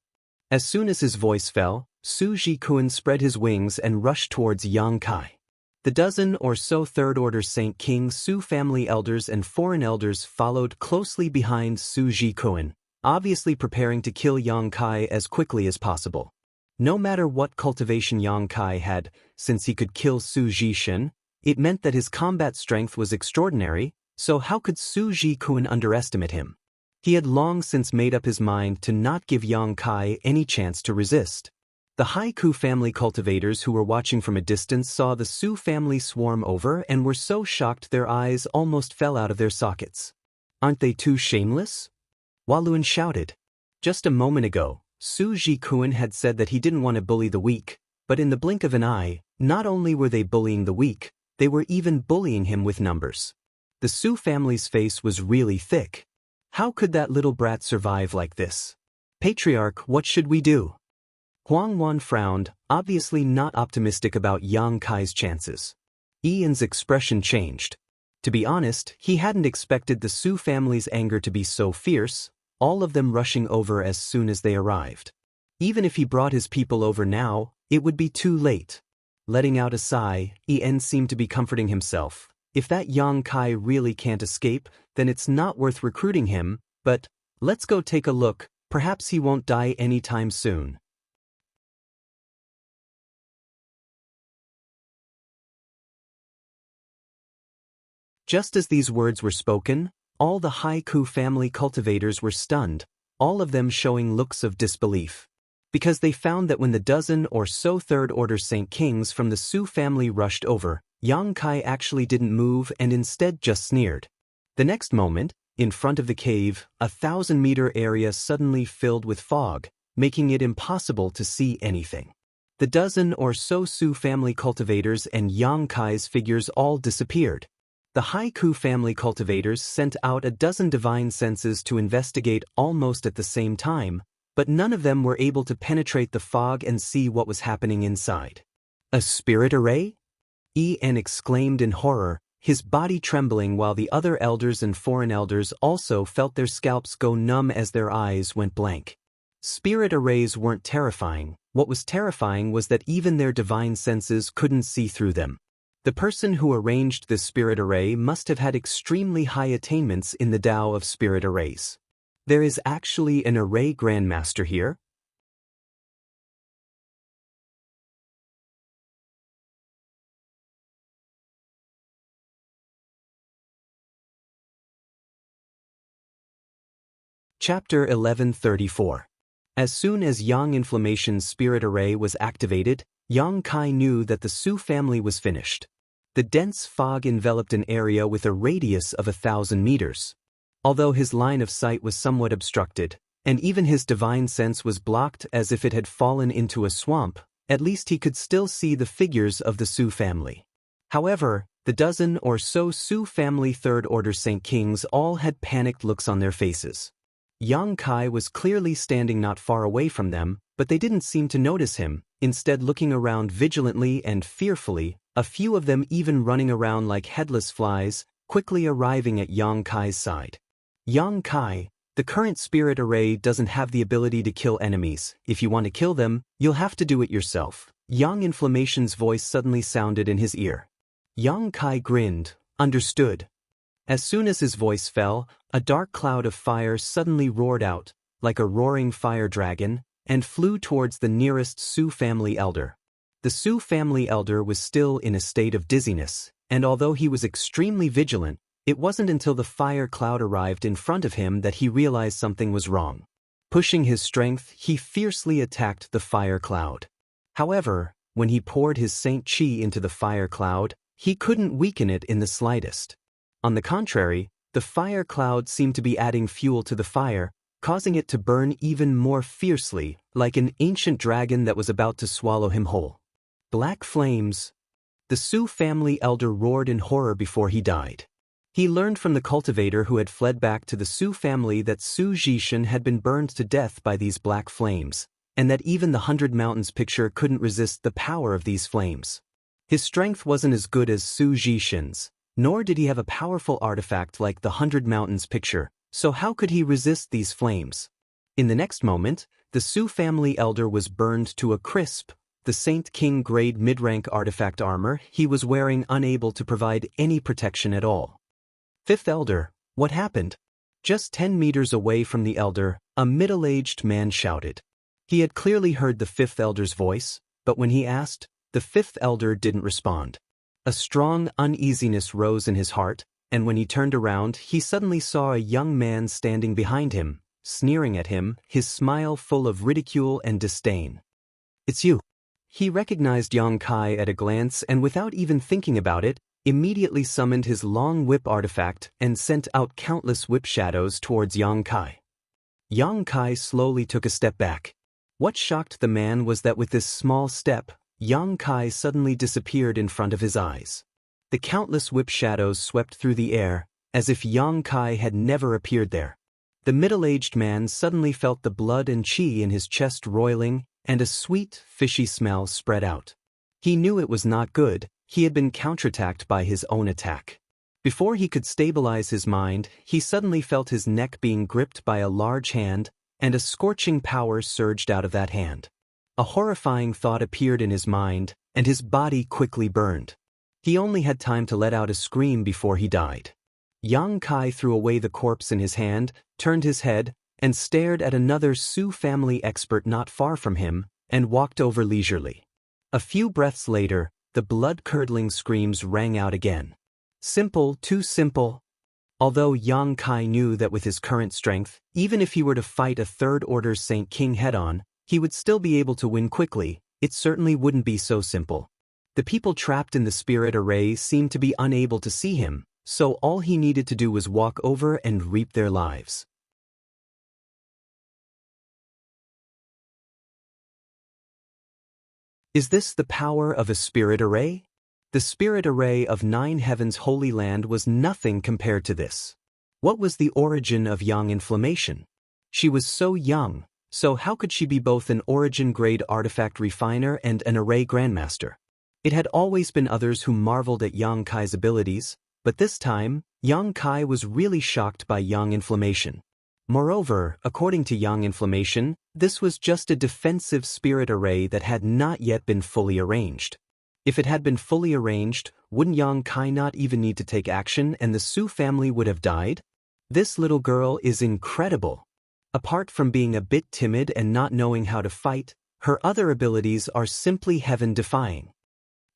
As soon as his voice fell, Su Jikun spread his wings and rushed towards Yang Kai. The dozen or so third-order Saint King Su family elders and foreign elders followed closely behind Su Jikun, obviously preparing to kill Yang Kai as quickly as possible. No matter what cultivation Yang Kai had, since he could kill Su Jishan, it meant that his combat strength was extraordinary, so how could Su Jikun underestimate him? He had long since made up his mind to not give Yang Kai any chance to resist. The Haiku family cultivators who were watching from a distance saw the Su family swarm over and were so shocked their eyes almost fell out of their sockets. "Aren't they too shameless?" Walun shouted. Just a moment ago, Su Jikun had said that he didn't want to bully the weak, but in the blink of an eye, not only were they bullying the weak, they were even bullying him with numbers. The Su family's face was really thick. How could that little brat survive like this? "Patriarch, what should we do?" Huang Wan frowned, obviously not optimistic about Yang Kai's chances. Ian's expression changed. To be honest, he hadn't expected the Su family's anger to be so fierce, all of them rushing over as soon as they arrived. Even if he brought his people over now, it would be too late. Letting out a sigh, Ian seemed to be comforting himself. If that Yang Kai really can't escape, then it's not worth recruiting him, but let's go take a look, perhaps he won't die anytime soon. Just as these words were spoken, all the Haiku family cultivators were stunned, all of them showing looks of disbelief. Because they found that when the dozen or so third-order Saint Kings from the Su family rushed over, Yang Kai actually didn't move and instead just sneered. The next moment, in front of the cave, a 1,000-meter area suddenly filled with fog, making it impossible to see anything. The dozen or so Su family cultivators and Yang Kai's figures all disappeared. The Haiku family cultivators sent out a dozen divine senses to investigate almost at the same time, but none of them were able to penetrate the fog and see what was happening inside. "A spirit array?" En exclaimed in horror, his body trembling, while the other elders and foreign elders also felt their scalps go numb as their eyes went blank. Spirit arrays weren't terrifying. What was terrifying was that even their divine senses couldn't see through them. The person who arranged this spirit array must have had extremely high attainments in the Tao of spirit arrays. There is actually an array grandmaster here? Chapter 1134. As soon as Yang Inflammation's spirit array was activated, Yang Kai knew that the Su family was finished. The dense fog enveloped an area with a radius of 1,000 meters. Although his line of sight was somewhat obstructed, and even his divine sense was blocked as if it had fallen into a swamp, at least he could still see the figures of the Su family. However, the dozen or so Su family third-order Saint Kings all had panicked looks on their faces. Yang Kai was clearly standing not far away from them, but they didn't seem to notice him, instead looking around vigilantly and fearfully, a few of them even running around like headless flies, quickly arriving at Yang Kai's side. "Yang Kai, the current spirit array doesn't have the ability to kill enemies. If you want to kill them, you'll have to do it yourself." Yang Inflammation's voice suddenly sounded in his ear. Yang Kai grinned, understood. As soon as his voice fell, a dark cloud of fire suddenly roared out, like a roaring fire dragon, and flew towards the nearest Su family elder. The Su family elder was still in a state of dizziness, and although he was extremely vigilant, it wasn't until the fire cloud arrived in front of him that he realized something was wrong. Pushing his strength, he fiercely attacked the fire cloud. However, when he poured his Saint Qi into the fire cloud, he couldn't weaken it in the slightest. On the contrary, the fire cloud seemed to be adding fuel to the fire, causing it to burn even more fiercely, like an ancient dragon that was about to swallow him whole. Black flames. The Su family elder roared in horror before he died. He learned from the cultivator who had fled back to the Su family that Su Zhishan had been burned to death by these black flames, and that even the 100 Mountains picture couldn't resist the power of these flames. His strength wasn't as good as Su Zhishan's, nor did he have a powerful artifact like the 100 Mountains picture, so how could he resist these flames? In the next moment, the Su family elder was burned to a crisp, the Saint King grade mid-rank artifact armor he was wearing unable to provide any protection at all. Fifth Elder, what happened? Just 10 meters away from the elder, a middle-aged man shouted. He had clearly heard the Fifth Elder's voice, but when he asked, the Fifth Elder didn't respond. A strong uneasiness rose in his heart, and when he turned around, he suddenly saw a young man standing behind him, sneering at him, his smile full of ridicule and disdain. "It's you." He recognized Yang Kai at a glance and without even thinking about it, immediately summoned his long whip artifact and sent out countless whip shadows towards Yang Kai. Yang Kai slowly took a step back. What shocked the man was that with this small step, Yang Kai suddenly disappeared in front of his eyes. The countless whip shadows swept through the air, as if Yang Kai had never appeared there. The middle-aged man suddenly felt the blood and qi in his chest roiling, and a sweet, fishy smell spread out. He knew it was not good. He had been counterattacked by his own attack. Before he could stabilize his mind, he suddenly felt his neck being gripped by a large hand, and a scorching power surged out of that hand. A horrifying thought appeared in his mind, and his body quickly burned. He only had time to let out a scream before he died. Yang Kai threw away the corpse in his hand, turned his head, and stared at another Su family expert not far from him, and walked over leisurely. A few breaths later, the blood-curdling screams rang out again. Simple, too simple. Although Yang Kai knew that with his current strength, even if he were to fight a third-order Saint King head-on, he would still be able to win quickly, it certainly wouldn't be so simple. The people trapped in the spirit array seemed to be unable to see him, so all he needed to do was walk over and reap their lives. Is this the power of a spirit array? The spirit array of 9 Heavens Holy Land was nothing compared to this. What was the origin of Yang Inflammation? She was so young, so how could she be both an origin-grade artifact refiner and an array grandmaster? It had always been others who marveled at Yang Kai's abilities, but this time, Yang Kai was really shocked by Yang Inflammation. Moreover, according to Yang Inflammation, this was just a defensive spirit array that had not yet been fully arranged. If it had been fully arranged, wouldn't Yang Kai not even need to take action and the Su family would have died? This little girl is incredible. Apart from being a bit timid and not knowing how to fight, her other abilities are simply heaven-defying.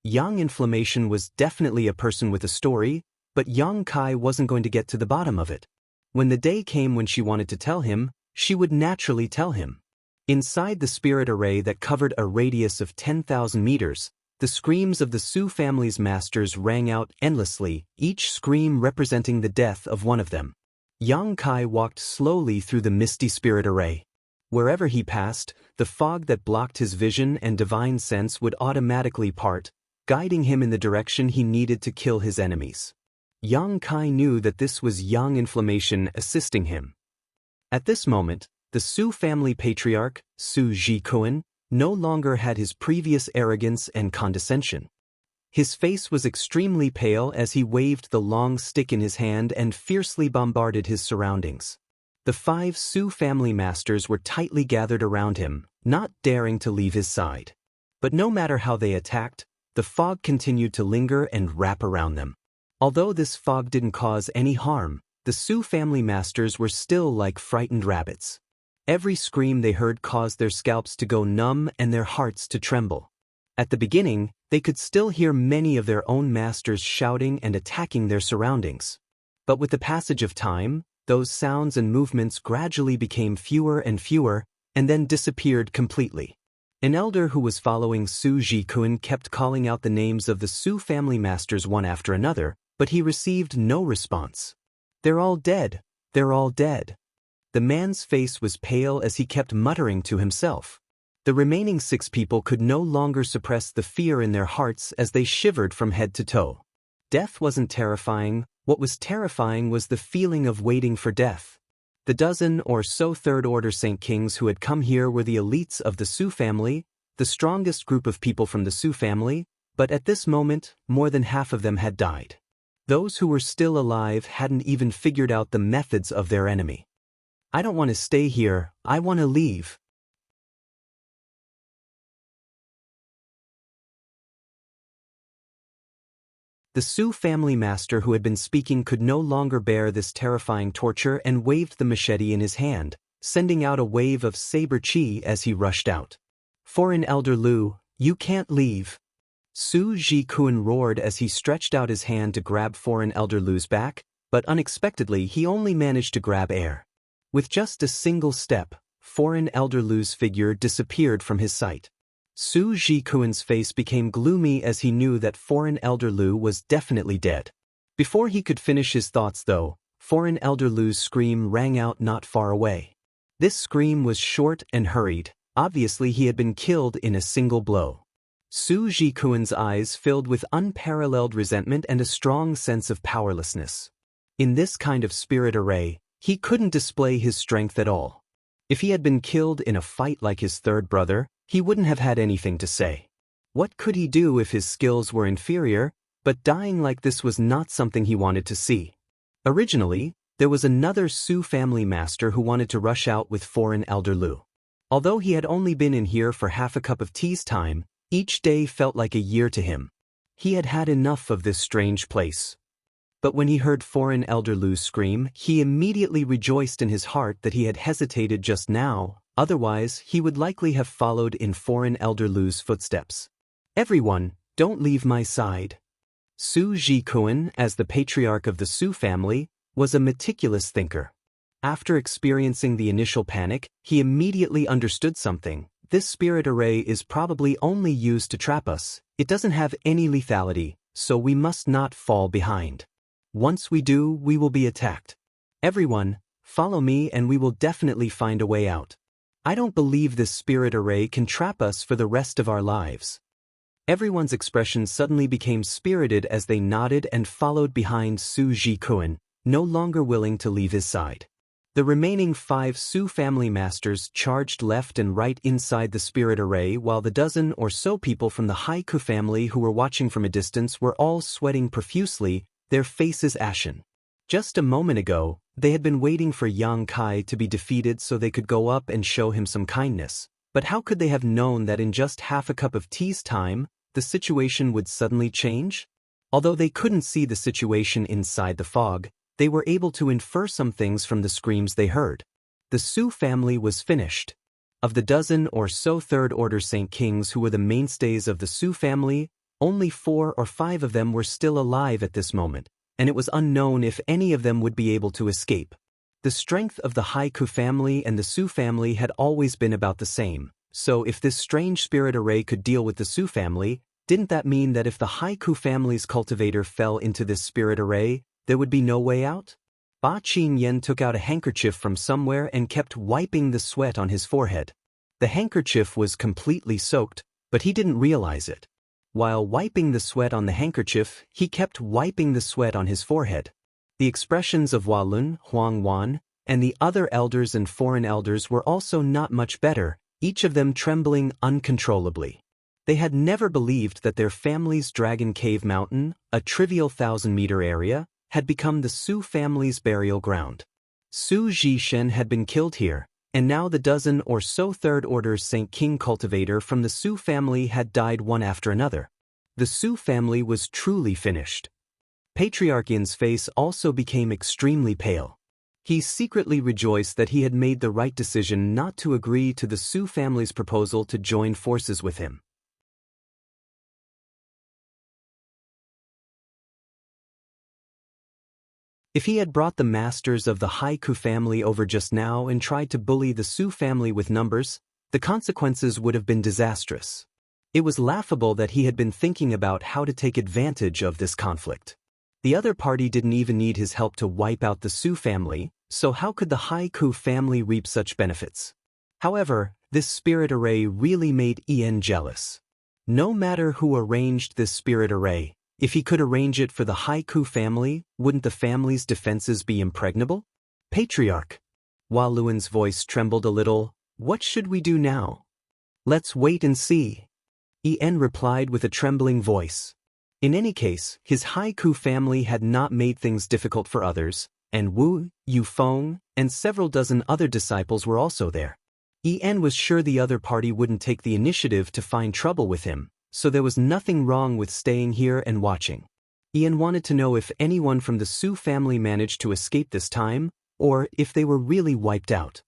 Yang Inflammation was definitely a person with a story, but Yang Kai wasn't going to get to the bottom of it. When the day came when she wanted to tell him, she would naturally tell him. Inside the spirit array that covered a radius of 10,000 meters, the screams of the Su family's masters rang out endlessly, each scream representing the death of one of them. Yang Kai walked slowly through the misty spirit array. Wherever he passed, the fog that blocked his vision and divine sense would automatically part, guiding him in the direction he needed to kill his enemies. Yang Kai knew that this was Yang Inflammation assisting him. At this moment, the Su family patriarch, Su Zhikuan, no longer had his previous arrogance and condescension. His face was extremely pale as he waved the long stick in his hand and fiercely bombarded his surroundings. The 5 Su family masters were tightly gathered around him, not daring to leave his side. But no matter how they attacked, the fog continued to linger and wrap around them. Although this fog didn't cause any harm, the Su family masters were still like frightened rabbits. Every scream they heard caused their scalps to go numb and their hearts to tremble. At the beginning, they could still hear many of their own masters shouting and attacking their surroundings. But with the passage of time, those sounds and movements gradually became fewer and fewer, and then disappeared completely. An elder who was following Su Jikun kept calling out the names of the Su family masters one after another, but he received no response. "They're all dead. They're all dead." The man's face was pale as he kept muttering to himself. The remaining 6 people could no longer suppress the fear in their hearts as they shivered from head to toe. Death wasn't terrifying. What was terrifying was the feeling of waiting for death. The dozen or so third-order Saint Kings who had come here were the elites of the Su family, the strongest group of people from the Su family, but at this moment, more than half of them had died. Those who were still alive hadn't even figured out the methods of their enemy. "I don't want to stay here, I want to leave." The Su family master who had been speaking could no longer bear this terrifying torture and waved the machete in his hand, sending out a wave of saber chi as he rushed out. "Foreign Elder Lu, you can't leave." Su Jikun roared as he stretched out his hand to grab Foreign Elder Lu's back, but unexpectedly he only managed to grab air. With just a single step, Foreign Elder Lu's figure disappeared from his sight. Su Jikun's face became gloomy as he knew that Foreign Elder Lu was definitely dead. Before he could finish his thoughts though, Foreign Elder Lu's scream rang out not far away. This scream was short and hurried. Obviously he had been killed in a single blow. Su Jikun's eyes filled with unparalleled resentment and a strong sense of powerlessness. In this kind of spirit array, he couldn't display his strength at all. If he had been killed in a fight like his third brother, he wouldn't have had anything to say. What could he do if his skills were inferior? But dying like this was not something he wanted to see. Originally, there was another Su family master who wanted to rush out with Foreign Elder Lu. Although he had only been in here for half a cup of tea's time, each day felt like a year to him. He had had enough of this strange place. But when he heard Foreign Elder Lu scream, he immediately rejoiced in his heart that he had hesitated just now, otherwise he would likely have followed in Foreign Elder Lu's footsteps. "Everyone, don't leave my side." Su Jikun, as the patriarch of the Su family, was a meticulous thinker. After experiencing the initial panic, he immediately understood something. This spirit array is probably only used to trap us. It doesn't have any lethality, so we must not fall behind. Once we do, we will be attacked. Everyone, follow me and we will definitely find a way out. I don't believe this spirit array can trap us for the rest of our lives. Everyone's expression suddenly became spirited as they nodded and followed behind Su Jikun, no longer willing to leave his side. The remaining 5 Su family masters charged left and right inside the spirit array while the dozen or so people from the Haiku family who were watching from a distance were all sweating profusely, their faces ashen. Just a moment ago, they had been waiting for Yang Kai to be defeated so they could go up and show him some kindness, but how could they have known that in just half a cup of tea's time, the situation would suddenly change? Although they couldn't see the situation inside the fog, they were able to infer some things from the screams they heard. The Su family was finished. Of the dozen or so third-order Saint Kings who were the mainstays of the Su family, only 4 or 5 of them were still alive at this moment, and it was unknown if any of them would be able to escape. The strength of the Haiku family and the Su family had always been about the same, so if this strange spirit array could deal with the Su family, didn't that mean that if the Haiku family's cultivator fell into this spirit array, there would be no way out? Ba Qingyan took out a handkerchief from somewhere and kept wiping the sweat on his forehead. The handkerchief was completely soaked, but he didn't realize it. While wiping the sweat on the handkerchief, he kept wiping the sweat on his forehead. The expressions of Walun, Huangwan, and the other elders and foreign elders were also not much better, each of them trembling uncontrollably. They had never believed that their family's Dragon Cave Mountain, a trivial 1,000-meter area, had become the Su family's burial ground. Su Jishen had been killed here, and now the dozen or so third-order Saint King cultivator from the Su family had died one after another. The Su family was truly finished. Patriarch Yin's face also became extremely pale. He secretly rejoiced that he had made the right decision not to agree to the Su family's proposal to join forces with him. If he had brought the masters of the Haiku family over just now and tried to bully the Su family with numbers, the consequences would have been disastrous. It was laughable that he had been thinking about how to take advantage of this conflict. The other party didn't even need his help to wipe out the Su family, so how could the Haiku family reap such benefits? However, this spirit array really made Ian jealous. No matter who arranged this spirit array, if he could arrange it for the Haiku family, wouldn't the family's defenses be impregnable? Patriarch. Hua Luan's voice trembled a little. What should we do now? Let's wait and see. Ian replied with a trembling voice. In any case, his Haiku family had not made things difficult for others, and Wu, Yufeng, and several dozen other disciples were also there. Ian was sure the other party wouldn't take the initiative to find trouble with him, so there was nothing wrong with staying here and watching. Ian wanted to know if anyone from the Su family managed to escape this time, or if they were really wiped out.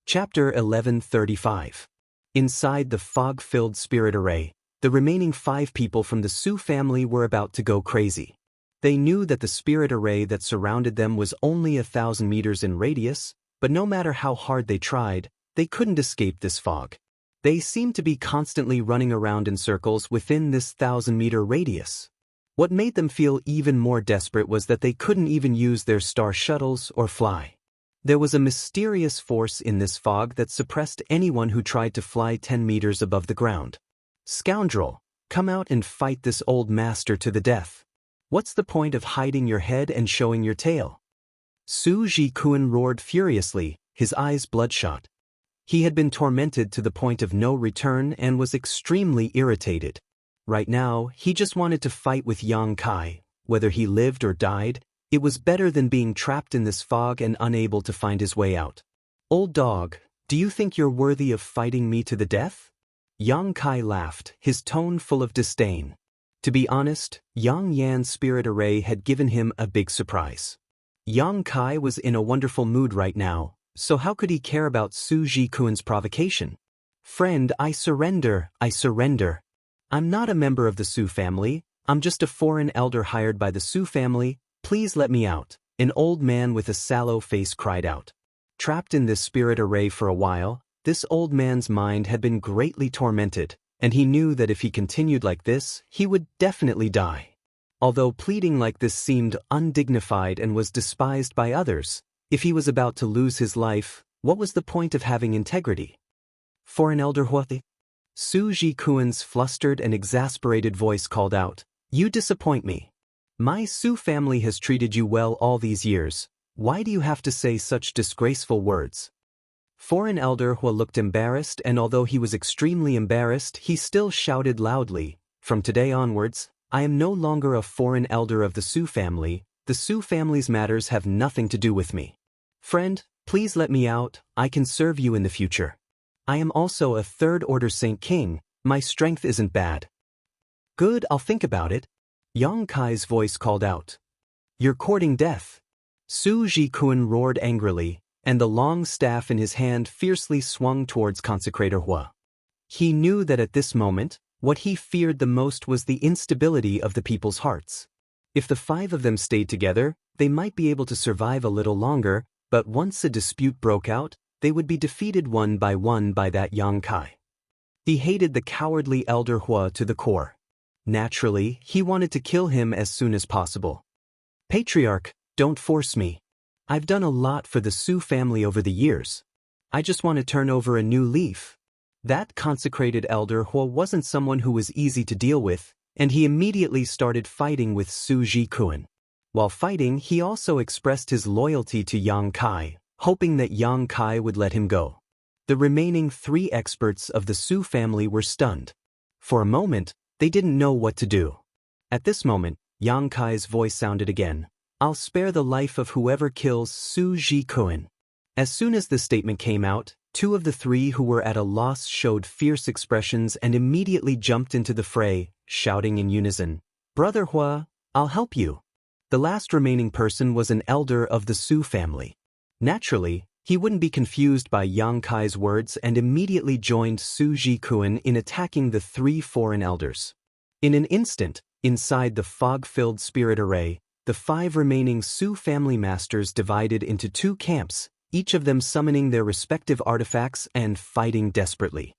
Chapter 1135. Inside the fog-filled spirit array, the remaining 5 people from the Su family were about to go crazy. They knew that the spirit array that surrounded them was only 1,000 meters in radius, but no matter how hard they tried, they couldn't escape this fog. They seemed to be constantly running around in circles within this 1,000-meter radius. What made them feel even more desperate was that they couldn't even use their star shuttles or fly. There was a mysterious force in this fog that suppressed anyone who tried to fly 10 meters above the ground. Scoundrel, come out and fight this old master to the death. What's the point of hiding your head and showing your tail? Su Jikuan roared furiously, his eyes bloodshot. He had been tormented to the point of no return and was extremely irritated. Right now, he just wanted to fight with Yang Kai. Whether he lived or died, it was better than being trapped in this fog and unable to find his way out. Old dog, do you think you're worthy of fighting me to the death? Yang Kai laughed, his tone full of disdain. To be honest, Yang Yan's spirit array had given him a big surprise. Yang Kai was in a wonderful mood right now, so how could he care about Su Jikuan's provocation? Friend, I surrender. I'm not a member of the Su family, I'm just a foreign elder hired by the Su family. Please let me out, an old man with a sallow face cried out. Trapped in this spirit array for a while, this old man's mind had been greatly tormented, and he knew that if he continued like this, he would definitely die. Although pleading like this seemed undignified and was despised by others, if he was about to lose his life, what was the point of having integrity? For an elder Huati? Su Jikuan's flustered and exasperated voice called out, You disappoint me. My Su family has treated you well all these years. Why do you have to say such disgraceful words? Foreign elder Hua looked embarrassed, and although he was extremely embarrassed, he still shouted loudly, From today onwards, I am no longer a foreign elder of the Su family. The Su family's matters have nothing to do with me. Friend, please let me out, I can serve you in the future. I am also a third-order Saint King, my strength isn't bad. Good, I'll think about it. Yang Kai's voice called out. You're courting death. Su Jikuan roared angrily, and the long staff in his hand fiercely swung towards Consecrator Hua. He knew that at this moment, what he feared the most was the instability of the people's hearts. If the 5 of them stayed together, they might be able to survive a little longer, but once a dispute broke out, they would be defeated one by that Yang Kai. He hated the cowardly elder Hua to the core. Naturally, he wanted to kill him as soon as possible. Patriarch, don't force me. I've done a lot for the Su family over the years. I just want to turn over a new leaf. That consecrated elder Hua wasn't someone who was easy to deal with, and he immediately started fighting with Su Jikuan. While fighting, he also expressed his loyalty to Yang Kai, hoping that Yang Kai would let him go. The remaining 3 experts of the Su family were stunned. For a moment, they didn't know what to do. At this moment, Yang Kai's voice sounded again. I'll spare the life of whoever kills Su Jikuin. As soon as the statement came out, two of the three who were at a loss showed fierce expressions and immediately jumped into the fray, shouting in unison, Brother Hua, I'll help you. The last remaining person was an elder of the Su family. Naturally, he wouldn't be confused by Yang Kai's words and immediately joined Su Jikuin in attacking the three foreign elders. In an instant, inside the fog-filled spirit array, the five remaining Su family masters divided into two camps, each of them summoning their respective artifacts and fighting desperately.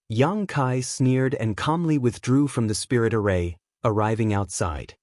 Yang Kai sneered and calmly withdrew from the spirit array, arriving outside.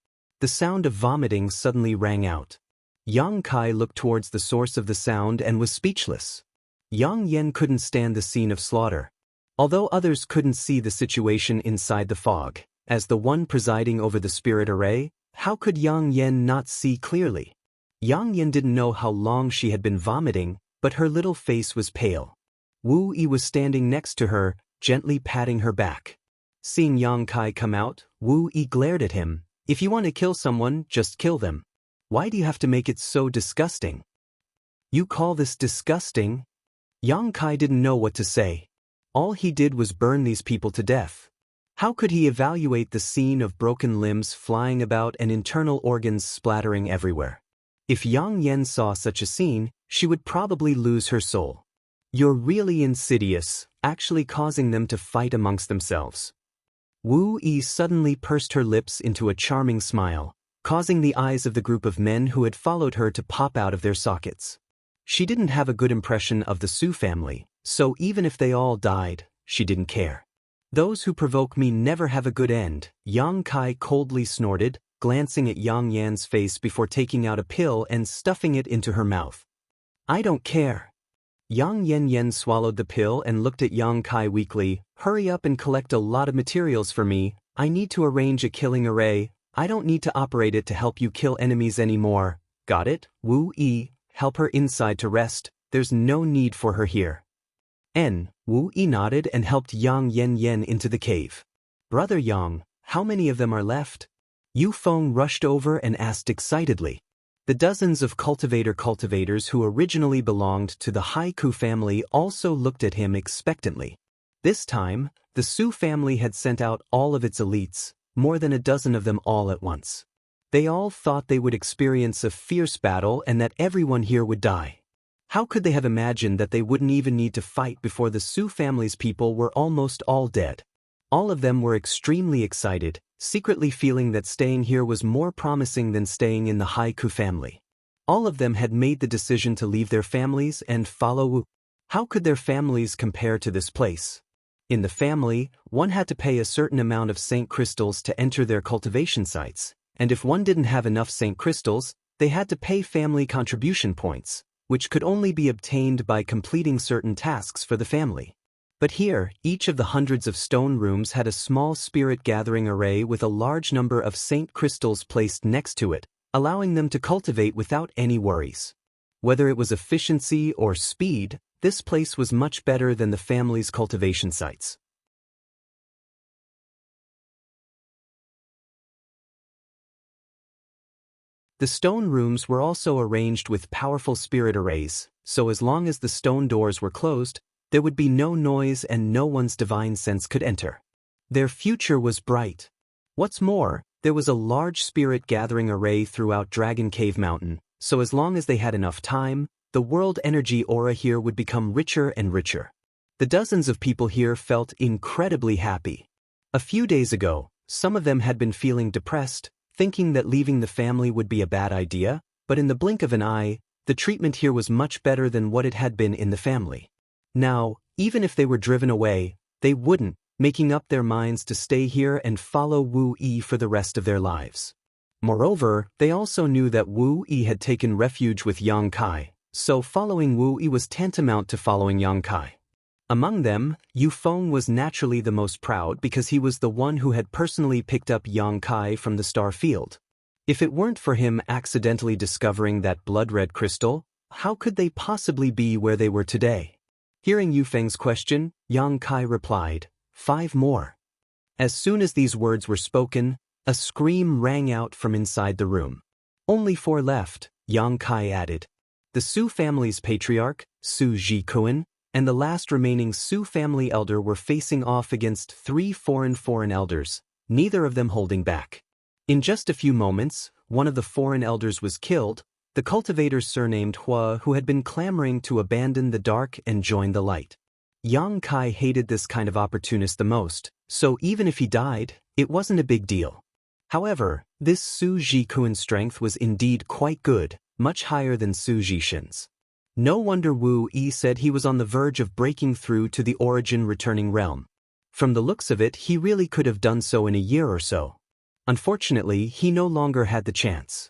The sound of vomiting suddenly rang out. Yang Kai looked towards the source of the sound and was speechless. Yang Yen couldn't stand the scene of slaughter. Although others couldn't see the situation inside the fog, as the one presiding over the spirit array, how could Yang Yen not see clearly? Yang Yen didn't know how long she had been vomiting, but her little face was pale. Wu Yi was standing next to her, gently patting her back. Seeing Yang Kai come out, Wu Yi glared at him. If you want to kill someone, just kill them. Why do you have to make it so disgusting? You call this disgusting? Yang Kai didn't know what to say. All he did was burn these people to death. How could he evaluate the scene of broken limbs flying about and internal organs splattering everywhere? If Yang Yen saw such a scene, she would probably lose her soul. You're really insidious, actually causing them to fight amongst themselves. Wu Yi suddenly pursed her lips into a charming smile, causing the eyes of the group of men who had followed her to pop out of their sockets. She didn't have a good impression of the Su family, so even if they all died, she didn't care. Those who provoke me never have a good end, Yang Kai coldly snorted, glancing at Yang Yan's face before taking out a pill and stuffing it into her mouth. I don't care. Yang Yen swallowed the pill and looked at Yang Kai weakly. Hurry up and collect a lot of materials for me. I need to arrange a killing array. I don't need to operate it to help you kill enemies anymore. Got it? Wu Yi, help her inside to rest. There's no need for her here. Wu Yi nodded and helped Yang Yen into the cave. Brother Yang, how many of them are left? Yu Feng rushed over and asked excitedly. The dozens of cultivators who originally belonged to the Haiku family also looked at him expectantly. This time, the Su family had sent out all of its elites, more than a dozen of them all at once. They all thought they would experience a fierce battle and that everyone here would die. How could they have imagined that they wouldn't even need to fight before the Su family's people were almost all dead? All of them were extremely excited, secretly feeling that staying here was more promising than staying in the Haiku family. All of them had made the decision to leave their families and follow Wu. How could their families compare to this place? In the family, one had to pay a certain amount of Saint Crystals to enter their cultivation sites, and if one didn't have enough Saint Crystals, they had to pay family contribution points, which could only be obtained by completing certain tasks for the family. But here, each of the hundreds of stone rooms had a small spirit gathering array with a large number of Saint Crystals placed next to it, allowing them to cultivate without any worries. Whether it was efficiency or speed, this place was much better than the family's cultivation sites. The stone rooms were also arranged with powerful spirit arrays, so as long as the stone doors were closed, there would be no noise and no one's divine sense could enter. Their future was bright. What's more, there was a large spirit gathering array throughout Dragon Cave Mountain, so as long as they had enough time, the world energy aura here would become richer and richer. The dozens of people here felt incredibly happy. A few days ago, some of them had been feeling depressed, thinking that leaving the family would be a bad idea, but in the blink of an eye, the treatment here was much better than what it had been in the family. Now, even if they were driven away, they wouldn't, making up their minds to stay here and follow Wu Yi for the rest of their lives. Moreover, they also knew that Wu Yi had taken refuge with Yang Kai, so following Wu Yi was tantamount to following Yang Kai. Among them, Yu Feng was naturally the most proud because he was the one who had personally picked up Yang Kai from the star field. If it weren't for him accidentally discovering that blood-red crystal, how could they possibly be where they were today? Hearing Yu Feng's question, Yang Kai replied, 5 more. As soon as these words were spoken, a scream rang out from inside the room. Only 4 left, Yang Kai added. The Su family's patriarch, Su Jikuan, and the last remaining Su family elder were facing off against 3 foreign elders, neither of them holding back. In just a few moments, one of the foreign elders was killed, the cultivator surnamed Hua, who had been clamoring to abandon the dark and join the light. Yang Kai hated this kind of opportunist the most, so even if he died, it wasn't a big deal. However, this Su Jikuan's strength was indeed quite good, much higher than Su Jishin's. No wonder Wu Yi said he was on the verge of breaking through to the origin returning realm. From the looks of it, he really could have done so in a year or so. Unfortunately, he no longer had the chance.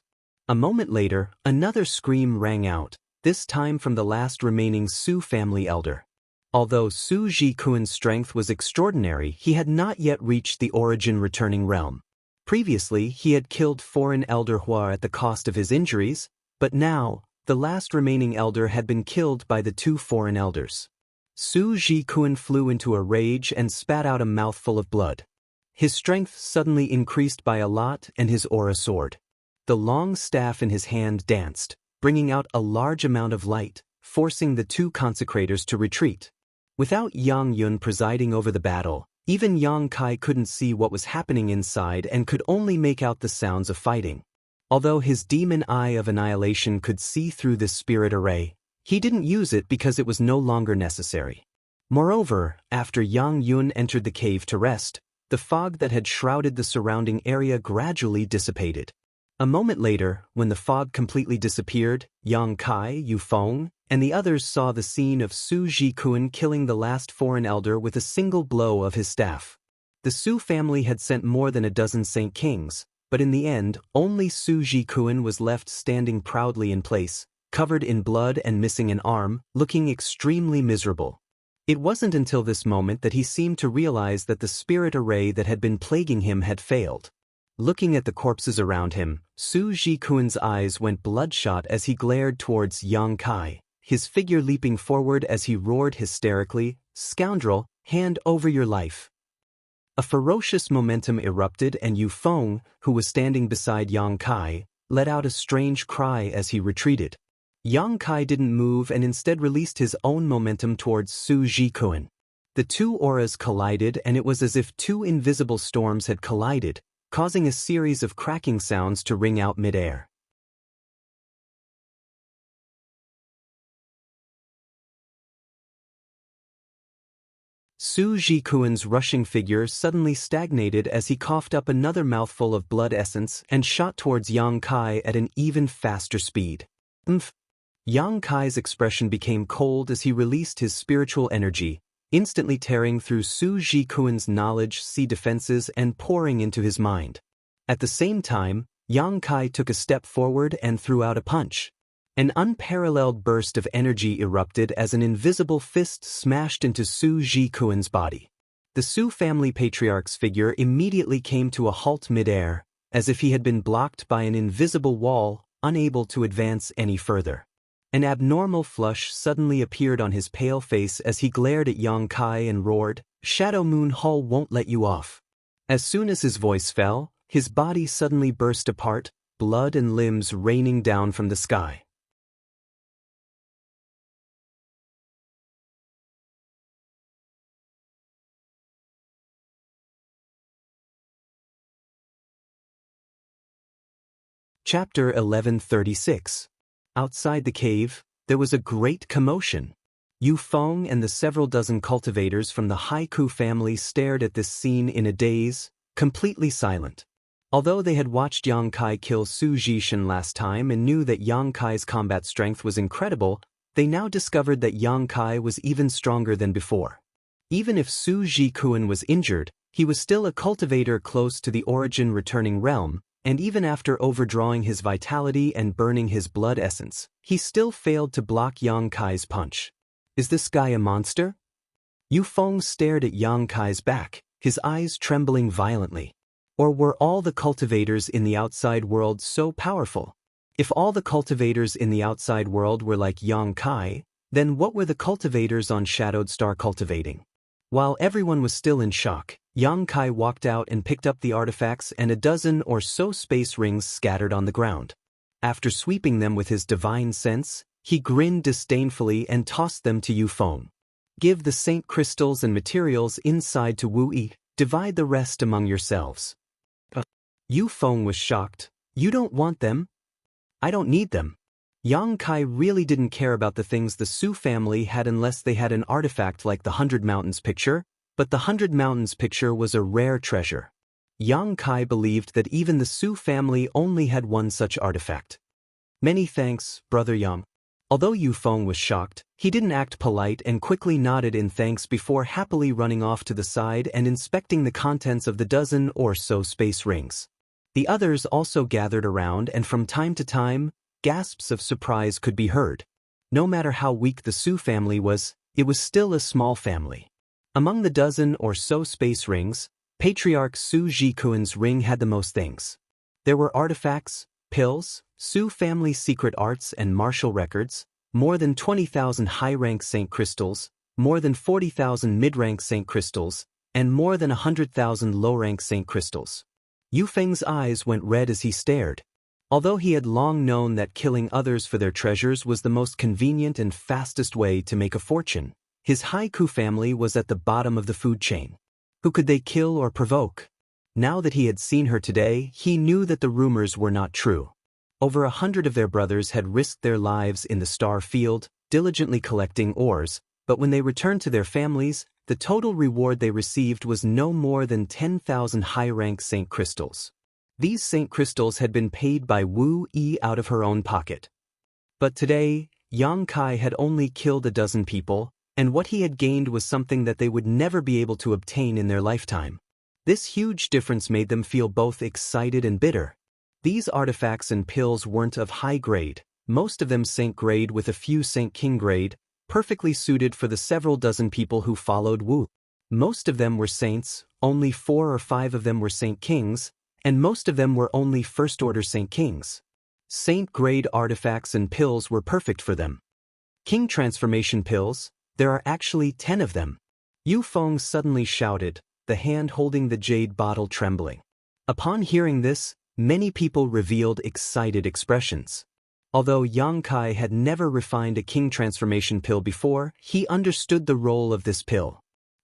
A moment later, another scream rang out, this time from the last remaining Su family elder. Although Su Jikuan's strength was extraordinary, he had not yet reached the origin returning realm. Previously, he had killed foreign elder Hua at the cost of his injuries, but now, the last remaining elder had been killed by the 2 foreign elders. Su Jikuan flew into a rage and spat out a mouthful of blood. His strength suddenly increased by a lot and his aura soared. The long staff in his hand danced, bringing out a large amount of light, forcing the 2 consecrators to retreat. Without Yang Yun presiding over the battle, even Yang Kai couldn't see what was happening inside and could only make out the sounds of fighting. Although his demon eye of annihilation could see through this spirit array, he didn't use it because it was no longer necessary. Moreover, after Yang Yun entered the cave to rest, the fog that had shrouded the surrounding area gradually dissipated. A moment later, when the fog completely disappeared, Yang Kai, Yu Feng, and the others saw the scene of Su Jikuan killing the last foreign elder with a single blow of his staff. The Su family had sent more than a dozen Saint Kings, but in the end, only Su Jikuan was left standing proudly in place, covered in blood and missing an arm, looking extremely miserable. It wasn't until this moment that he seemed to realize that the spirit array that had been plaguing him had failed. Looking at the corpses around him, Su Jikuan's eyes went bloodshot as he glared towards Yang Kai, his figure leaping forward as he roared hysterically, "Scoundrel, hand over your life." A ferocious momentum erupted and Yu Feng, who was standing beside Yang Kai, let out a strange cry as he retreated. Yang Kai didn't move and instead released his own momentum towards Su Jikuan. The 2 auras collided and it was as if 2 invisible storms had collided, causing a series of cracking sounds to ring out mid-air. Su Jikuan's rushing figure suddenly stagnated as he coughed up another mouthful of blood essence and shot towards Yang Kai at an even faster speed. Yang Kai's expression became cold as he released his spiritual energy, instantly tearing through Su Jikuan's knowledge, sea defenses and pouring into his mind. At the same time, Yang Kai took a step forward and threw out a punch. An unparalleled burst of energy erupted as an invisible fist smashed into Su Jikuan's body. The Su family patriarch's figure immediately came to a halt mid-air, as if he had been blocked by an invisible wall, unable to advance any further. An abnormal flush suddenly appeared on his pale face as he glared at Yang Kai and roared, "Shadow Moon Hall won't let you off." As soon as his voice fell, his body suddenly burst apart, blood and limbs raining down from the sky. Chapter 1136. Outside the cave, there was a great commotion. Yu Feng and the several dozen cultivators from the Haiku family stared at this scene in a daze, completely silent. Although they had watched Yang Kai kill Su Jishin last time and knew that Yang Kai's combat strength was incredible, they now discovered that Yang Kai was even stronger than before. Even if Su Jikuan was injured, he was still a cultivator close to the origin returning realm, and even after overdrawing his vitality and burning his blood essence, he still failed to block Yang Kai's punch. Is this guy a monster? Yu Feng stared at Yang Kai's back, his eyes trembling violently. Or were all the cultivators in the outside world so powerful? If all the cultivators in the outside world were like Yang Kai, Then what were the cultivators on Shadowed Star cultivating? While everyone was still in shock, Yang Kai walked out and picked up the artifacts and a dozen or so space rings scattered on the ground. After sweeping them with his divine sense, he grinned disdainfully and tossed them to Yu Feng. Give the saint crystals and materials inside to Wu Yi, divide the rest among yourselves. Yu Feng was shocked. You don't want them? I don't need them. Yang Kai really didn't care about the things the Su family had unless they had an artifact like the 100 Mountains picture, but the 100 Mountains picture was a rare treasure. Yang Kai believed that even the Su family only had one such artifact. Many thanks, Brother Yang. Although Yu Feng was shocked, he didn't act polite and quickly nodded in thanks before happily running off to the side and inspecting the contents of the dozen or so space rings. The others also gathered around, and from time to time, gasps of surprise could be heard. No matter how weak the Su family was, it was still a small family. Among the dozen or so space rings, Patriarch Su Jikuan's ring had the most things. There were artifacts, pills, Su family secret arts and martial records, more than 20,000 high-rank saint crystals, more than 40,000 mid-rank saint crystals, and more than 100,000 low-rank saint crystals. Yu Feng's eyes went red as he stared. Although he had long known that killing others for their treasures was the most convenient and fastest way to make a fortune, his Haiku family was at the bottom of the food chain. Who could they kill or provoke? Now that he had seen her today, he knew that the rumors were not true. Over 100 of their brothers had risked their lives in the star field, diligently collecting ores, but when they returned to their families, the total reward they received was no more than 10,000 high-rank saint crystals. These saint crystals had been paid by Wu Yi out of her own pocket. But today, Yang Kai had only killed a dozen people, and what he had gained was something that they would never be able to obtain in their lifetime. This huge difference made them feel both excited and bitter. These artifacts and pills weren't of high grade, most of them saint grade with a few saint king grade, perfectly suited for the several dozen people who followed Wu. Most of them were saints, only 4 or 5 of them were saint kings, and most of them were only first-order saint kings. Saint-grade artifacts and pills were perfect for them. King transformation pills, there are actually 10 of them. Yu Feng suddenly shouted, the hand holding the jade bottle trembling. Upon hearing this, many people revealed excited expressions. Although Yang Kai had never refined a king transformation pill before, he understood the role of this pill.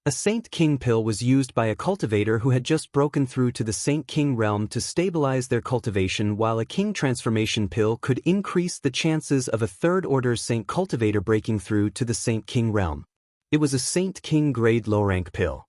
A Saint King pill was used by a cultivator who had just broken through to the Saint King realm to stabilize their cultivation, while a king transformation pill could increase the chances of a third-order Saint cultivator breaking through to the Saint King realm. It was a Saint King grade low-rank pill.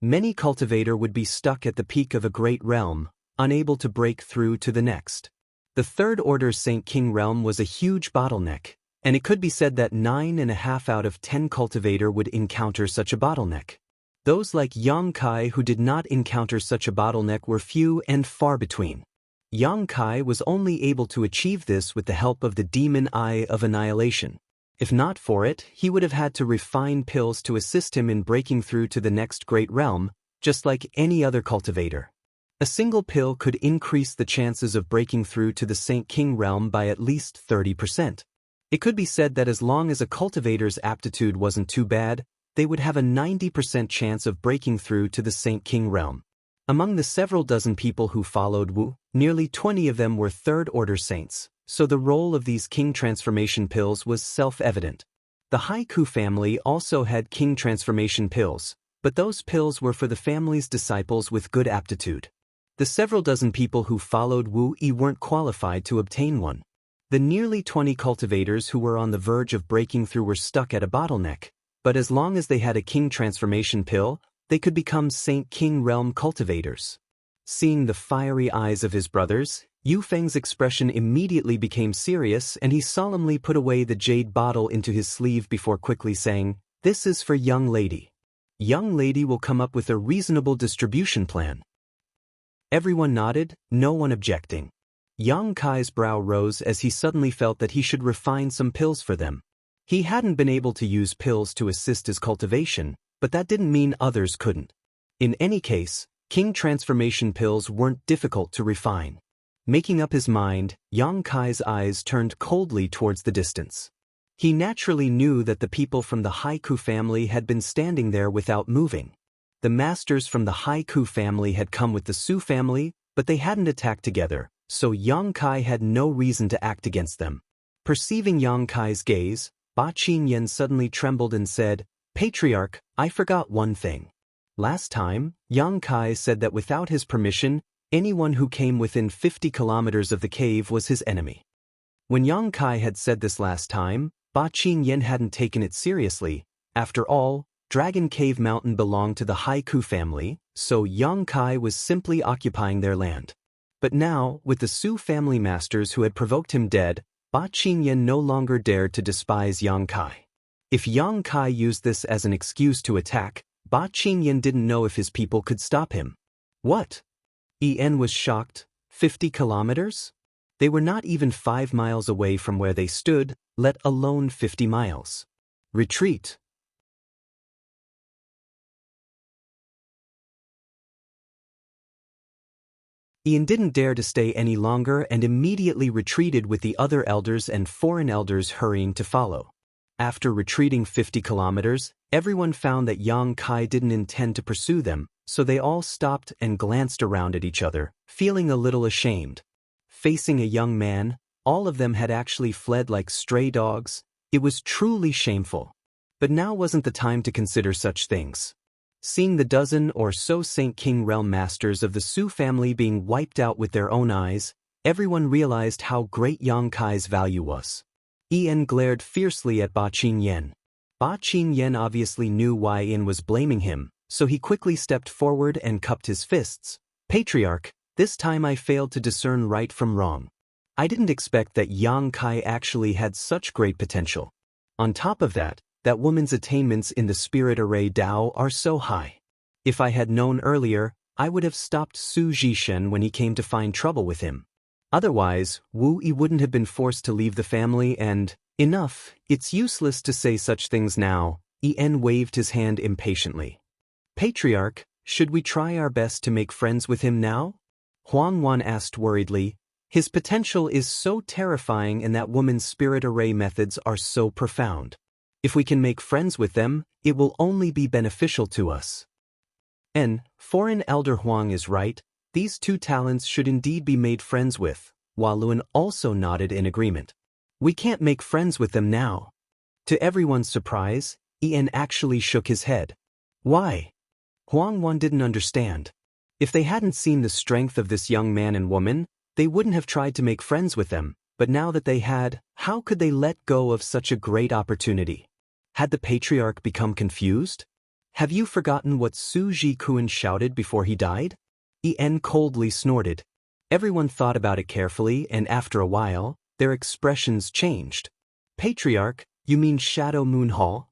Many cultivator would be stuck at the peak of a great realm, unable to break through to the next. The third-order Saint King realm was a huge bottleneck, and it could be said that 9.5 out of 10 cultivator would encounter such a bottleneck. Those like Yang Kai who did not encounter such a bottleneck were few and far between. Yang Kai was only able to achieve this with the help of the Demon Eye of Annihilation. If not for it, he would have had to refine pills to assist him in breaking through to the next great realm, just like any other cultivator. A single pill could increase the chances of breaking through to the Saint King realm by at least 30%. It could be said that as long as a cultivator's aptitude wasn't too bad, they would have a 90% chance of breaking through to the Saint King realm. Among the several dozen people who followed Wu, nearly 20 of them were third-order saints, so the role of these king transformation pills was self-evident. The Haiku family also had king transformation pills, but those pills were for the family's disciples with good aptitude. The several dozen people who followed Wu Yi weren't qualified to obtain one. The nearly 20 cultivators who were on the verge of breaking through were stuck at a bottleneck, but as long as they had a king transformation pill, they could become Saint King realm cultivators. Seeing the fiery eyes of his brothers, Yu Feng's expression immediately became serious, and he solemnly put away the jade bottle into his sleeve before quickly saying, "This is for young lady. Young lady will come up with a reasonable distribution plan." Everyone nodded, no one objecting. Yang Kai's brow rose as he suddenly felt that he should refine some pills for them. He hadn't been able to use pills to assist his cultivation, but that didn't mean others couldn't. In any case, King transformation pills weren't difficult to refine. Making up his mind, Yang Kai's eyes turned coldly towards the distance. He naturally knew that the people from the Haiku family had been standing there without moving. The masters from the Haiku family had come with the Su family, but they hadn't attacked together, so Yang Kai had no reason to act against them. Perceiving Yang Kai's gaze, Ba Qingyan suddenly trembled and said, "Patriarch, I forgot one thing. Last time, Yang Kai said that without his permission, anyone who came within 50 kilometers of the cave was his enemy." When Yang Kai had said this last time, Ba Qingyan hadn't taken it seriously. After all, Dragon Cave Mountain belonged to the Haiku family, so Yang Kai was simply occupying their land. But now, with the Su family masters who had provoked him dead, Ba Qingyan no longer dared to despise Yang Kai. If Yang Kai used this as an excuse to attack, Ba Qingyan didn't know if his people could stop him. What? En was shocked. 50 kilometers? They were not even 5 miles away from where they stood, let alone 50 miles. Retreat. En didn't dare to stay any longer and immediately retreated with the other elders and foreign elders hurrying to follow. After retreating 50 kilometers, everyone found that Yang Kai didn't intend to pursue them, so they all stopped and glanced around at each other, feeling a little ashamed. Facing a young man, all of them had actually fled like stray dogs. It was truly shameful. But now wasn't the time to consider such things. Seeing the dozen or so Saint King Realm masters of the Su family being wiped out with their own eyes, everyone realized how great Yang Kai's value was. En glared fiercely at Ba Qingyan. Ba Qingyan obviously knew why En was blaming him, so he quickly stepped forward and cupped his fists. "Patriarch, this time I failed to discern right from wrong. I didn't expect that Yang Kai actually had such great potential. On top of that woman's attainments in the Spirit Array Dao are so high. If I had known earlier, I would have stopped Su Zhishen when he came to find trouble with him. Otherwise, Wu Yi wouldn't have been forced to leave the family and— Enough, it's useless to say such things now." En waved his hand impatiently. "Patriarch, should we try our best to make friends with him now?" Huang Wan asked worriedly. "His potential is so terrifying and that woman's spirit array methods are so profound. If we can make friends with them, it will only be beneficial to us." Foreign Elder Huang is right, these two talents should indeed be made friends with. Walun also nodded in agreement. "We can't make friends with them now." To everyone's surprise, En actually shook his head. Why? Huang Wan didn't understand. If they hadn't seen the strength of this young man and woman, they wouldn't have tried to make friends with them, but now that they had, how could they let go of such a great opportunity? Had the patriarch become confused? "Have you forgotten what Su Zhikuan shouted before he died?" En coldly snorted. Everyone thought about it carefully, and after a while, their expressions changed. "Patriarch, you mean Shadow Moon Hall?"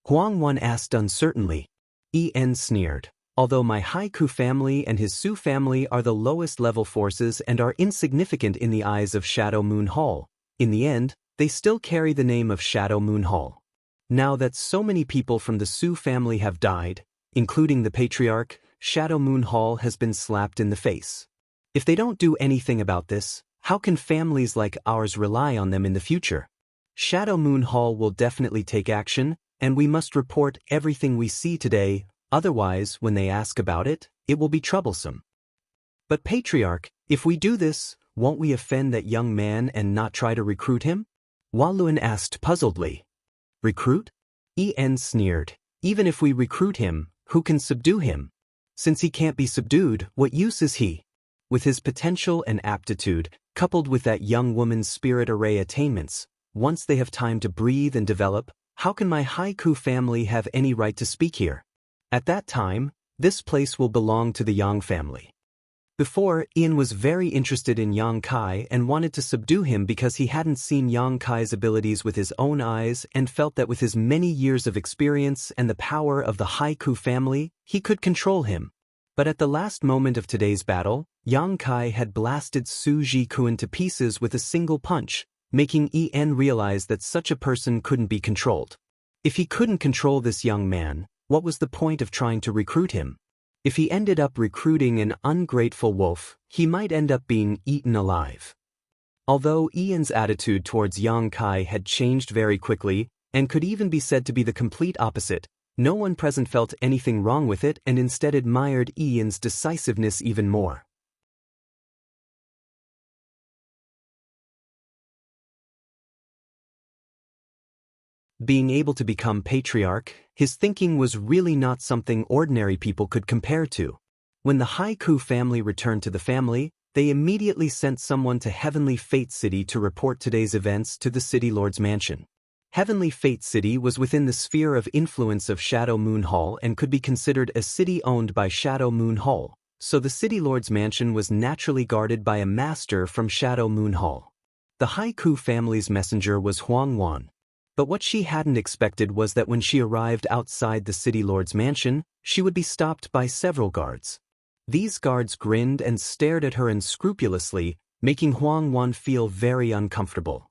Huang Wan asked uncertainly. En sneered. "Although my Haiku family and his Su family are the lowest level forces and are insignificant in the eyes of Shadow Moon Hall, in the end, they still carry the name of Shadow Moon Hall. Now that so many people from the Su family have died, including the patriarch, Shadow Moon Hall has been slapped in the face. If they don't do anything about this, how can families like ours rely on them in the future? Shadow Moon Hall will definitely take action, and we must report everything we see today, otherwise, when they ask about it, it will be troublesome." "But Patriarch, if we do this, won't we offend that young man and not try to recruit him?" Walun asked puzzledly. "Recruit?" En sneered. "Even if we recruit him, who can subdue him? Since he can't be subdued, what use is he? With his potential and aptitude, coupled with that young woman's spirit array attainments, once they have time to breathe and develop, how can my Haiku family have any right to speak here? At that time, this place will belong to the Yang family." Before, En was very interested in Yang Kai and wanted to subdue him because he hadn't seen Yang Kai's abilities with his own eyes and felt that with his many years of experience and the power of the Haiku family, he could control him. But at the last moment of today's battle, Yang Kai had blasted Su Zhikuan to pieces with a single punch, making En realize that such a person couldn't be controlled. If he couldn't control this young man, what was the point of trying to recruit him? If he ended up recruiting an ungrateful wolf, he might end up being eaten alive. Although Ian's attitude towards Yang Kai had changed very quickly, and could even be said to be the complete opposite, no one present felt anything wrong with it and instead admired Ian's decisiveness even more. Being able to become patriarch, his thinking was really not something ordinary people could compare to. When the Haiku family returned to the family, they immediately sent someone to Heavenly Fate City to report today's events to the City Lord's mansion. Heavenly Fate City was within the sphere of influence of Shadow Moon Hall and could be considered a city owned by Shadow Moon Hall, so the City Lord's mansion was naturally guarded by a master from Shadow Moon Hall. The Haiku family's messenger was Huang Wan. But what she hadn't expected was that when she arrived outside the City Lord's mansion, she would be stopped by several guards. These guards grinned and stared at her unscrupulously, making Huang Wan feel very uncomfortable.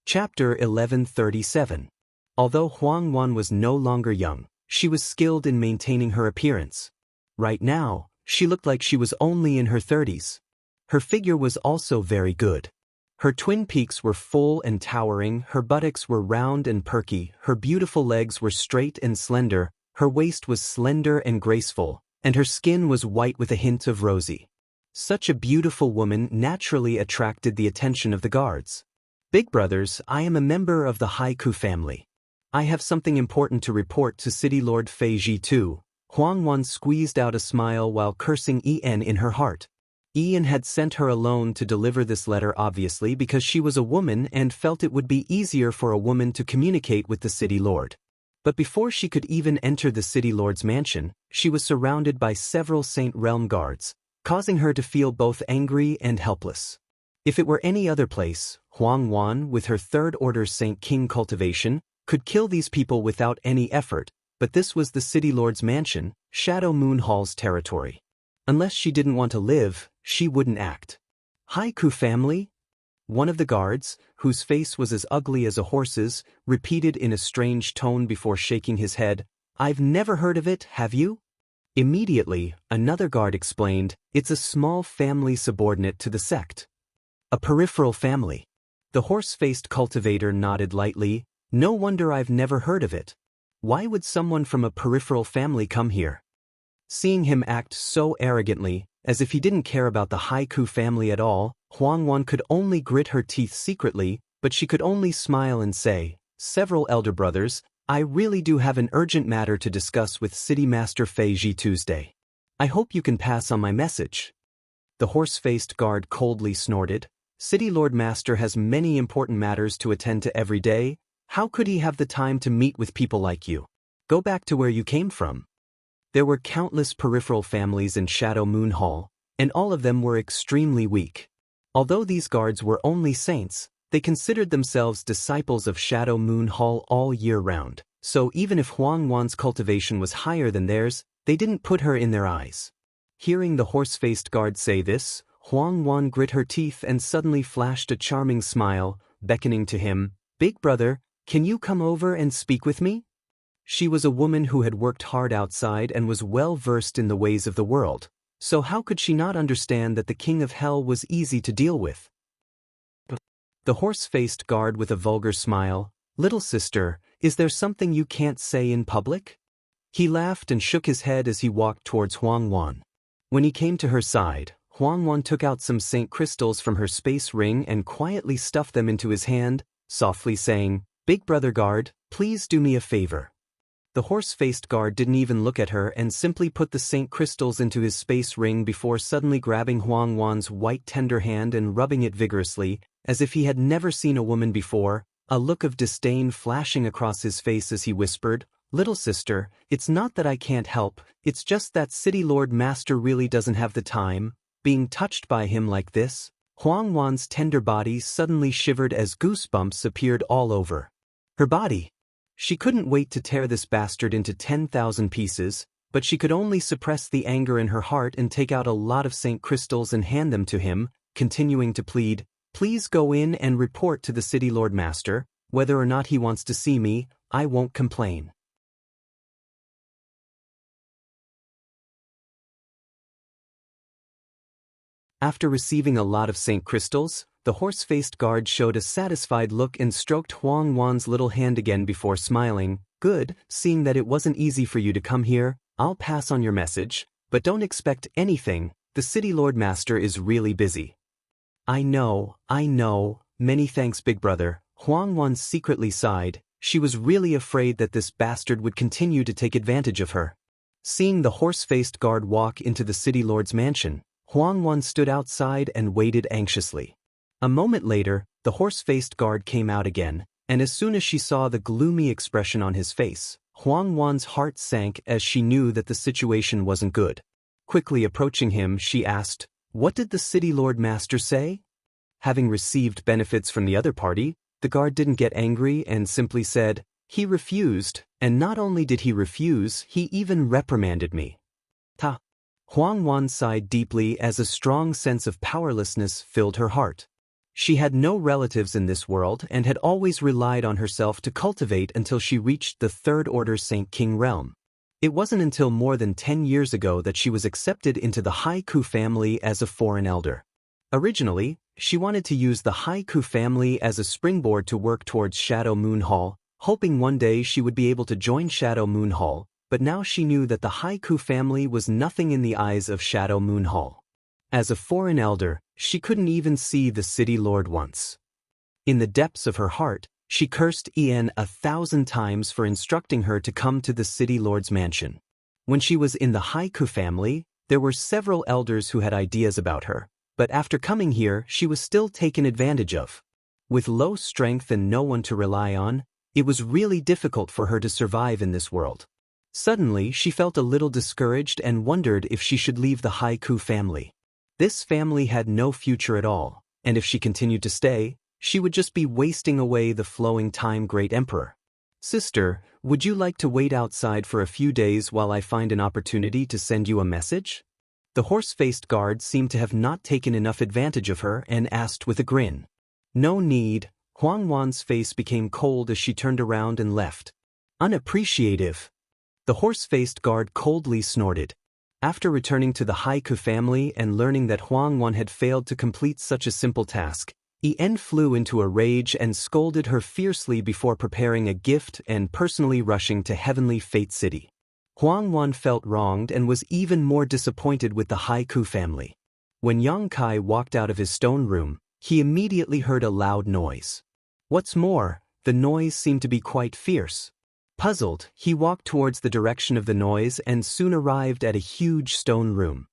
Chapter 1137. Although Huang Wan was no longer young, she was skilled in maintaining her appearance. Right now, she looked like she was only in her 30s. Her figure was also very good. Her twin peaks were full and towering, her buttocks were round and perky, her beautiful legs were straight and slender, her waist was slender and graceful, and her skin was white with a hint of rosy. Such a beautiful woman naturally attracted the attention of the guards. Big brothers, I am a member of the Haiku family. I have something important to report to City Lord Fei Ji too. Huang Wan squeezed out a smile while cursing Ian in her heart. Ian had sent her alone to deliver this letter obviously because she was a woman and felt it would be easier for a woman to communicate with the City Lord. But before she could even enter the City Lord's mansion, she was surrounded by several Saint Realm guards, causing her to feel both angry and helpless. If it were any other place, Huang Wan, with her Third Order Saint King cultivation, could kill these people without any effort, but this was the City Lord's mansion, Shadow Moon Hall's territory. Unless she didn't want to live, she wouldn't act. Haiku family? One of the guards, whose face was as ugly as a horse's, repeated in a strange tone before shaking his head, I've never heard of it, have you? Immediately, another guard explained, it's a small family subordinate to the sect. A peripheral family. The horse-faced cultivator nodded lightly, no wonder I've never heard of it. Why would someone from a peripheral family come here? Seeing him act so arrogantly, as if he didn't care about the Haiku family at all, Huang Wan could only grit her teeth secretly, but she could only smile and say, several elder brothers, I really do have an urgent matter to discuss with City Master Fei Ji Tuesday. I hope you can pass on my message. The horse-faced guard coldly snorted, City Lord Master has many important matters to attend to every day. How could he have the time to meet with people like you? Go back to where you came from. There were countless peripheral families in Shadow Moon Hall, and all of them were extremely weak. Although these guards were only saints, they considered themselves disciples of Shadow Moon Hall all year round, so even if Huang Wan's cultivation was higher than theirs, they didn't put her in their eyes. Hearing the horse-faced guard say this, Huang Wan grit her teeth and suddenly flashed a charming smile, beckoning to him, Big brother, can you come over and speak with me? She was a woman who had worked hard outside and was well versed in the ways of the world, so how could she not understand that the King of Hell was easy to deal with? The horse-faced guard with a vulgar smile, Little sister, is there something you can't say in public? He laughed and shook his head as he walked towards Huang Wan. When he came to her side, Huang Wan took out some Saint crystals from her space ring and quietly stuffed them into his hand, softly saying, Big brother guard, please do me a favor. The horse-faced guard didn't even look at her and simply put the Saint crystals into his space ring before suddenly grabbing Huang Wan's white tender hand and rubbing it vigorously, as if he had never seen a woman before, a look of disdain flashing across his face as he whispered, Little sister, it's not that I can't help, it's just that City Lord Master really doesn't have the time. Being touched by him like this, Huang Wan's tender body suddenly shivered as goosebumps appeared all over her body. She couldn't wait to tear this bastard into 10,000 pieces, but she could only suppress the anger in her heart and take out a lot of Saint crystals and hand them to him, continuing to plead, "Please go in and report to the city Lord Master. Whether or not he wants to see me, I won't complain." After receiving a lot of Saint crystals, the horse-faced guard showed a satisfied look and stroked Huang Wan's little hand again before smiling. "Good, seeing that it wasn't easy for you to come here, I'll pass on your message, but don't expect anything, the city Lord Master is really busy." I know, many thanks big brother," Huang Wan secretly sighed. She was really afraid that this bastard would continue to take advantage of her. Seeing the horse-faced guard walk into the city lord's mansion, Huang Wan stood outside and waited anxiously. A moment later, the horse-faced guard came out again, and as soon as she saw the gloomy expression on his face, Huang Wan's heart sank as she knew that the situation wasn't good. Quickly approaching him, she asked, "What did the city lord master say?" Having received benefits from the other party, the guard didn't get angry and simply said, "He refused, and not only did he refuse, he even reprimanded me." Ta. Huang Wan sighed deeply as a strong sense of powerlessness filled her heart. She had no relatives in this world and had always relied on herself to cultivate until she reached the Third Order Saint King realm. It wasn't until more than 10 years ago that she was accepted into the Haiku family as a foreign elder. Originally, she wanted to use the Haiku family as a springboard to work towards Shadow Moon Hall, hoping one day she would be able to join Shadow Moon Hall, but now she knew that the Haiku family was nothing in the eyes of Shadow Moon Hall. As a foreign elder, she couldn't even see the city lord once. In the depths of her heart, she cursed Ian 1,000 times for instructing her to come to the city lord's mansion. When she was in the Haiku family, there were several elders who had ideas about her, but after coming here, she was still taken advantage of. With low strength and no one to rely on, it was really difficult for her to survive in this world. Suddenly, she felt a little discouraged and wondered if she should leave the Haiku family. This family had no future at all, and if she continued to stay, she would just be wasting away the flowing time great emperor. "Sister, would you like to wait outside for a few days while I find an opportunity to send you a message?" The horse-faced guard seemed to have not taken enough advantage of her and asked with a grin. "No need." Huang Wan's face became cold as she turned around and left. "Unappreciative." The horse-faced guard coldly snorted. After returning to the Haiku family and learning that Huang Wan had failed to complete such a simple task, En flew into a rage and scolded her fiercely before preparing a gift and personally rushing to Heavenly Fate City. Huang Wan felt wronged and was even more disappointed with the Haiku family. When Yang Kai walked out of his stone room, he immediately heard a loud noise. What's more, the noise seemed to be quite fierce. Puzzled, he walked towards the direction of the noise and soon arrived at a huge stone room.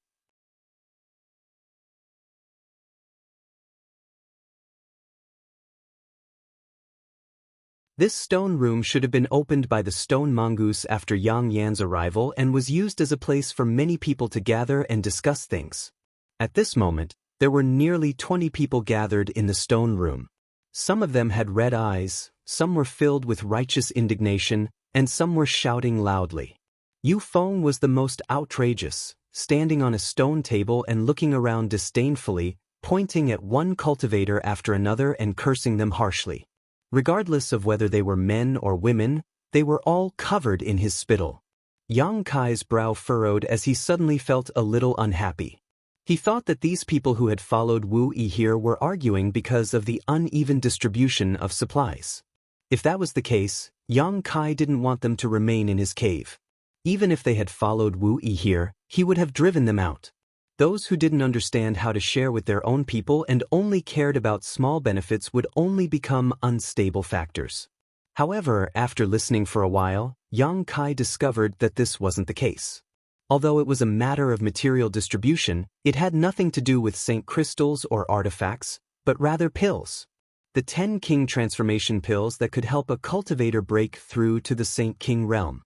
This stone room should have been opened by the stone mongoose after Yang Yan's arrival and was used as a place for many people to gather and discuss things. At this moment, there were nearly 20 people gathered in the stone room. Some of them had red eyes, some were filled with righteous indignation, and some were shouting loudly. Yu Feng was the most outrageous, standing on a stone table and looking around disdainfully, pointing at one cultivator after another and cursing them harshly. Regardless of whether they were men or women, they were all covered in his spittle. Yang Kai's brow furrowed as he suddenly felt a little unhappy. He thought that these people who had followed Wu Yi here were arguing because of the uneven distribution of supplies. If that was the case, Yang Kai didn't want them to remain in his cave. Even if they had followed Wu Yi here, he would have driven them out. Those who didn't understand how to share with their own people and only cared about small benefits would only become unstable factors. However, after listening for a while, Yang Kai discovered that this wasn't the case. Although it was a matter of material distribution, it had nothing to do with Saint crystals or artifacts, but rather pills. The 10 King transformation pills that could help a cultivator break through to the Saint King realm.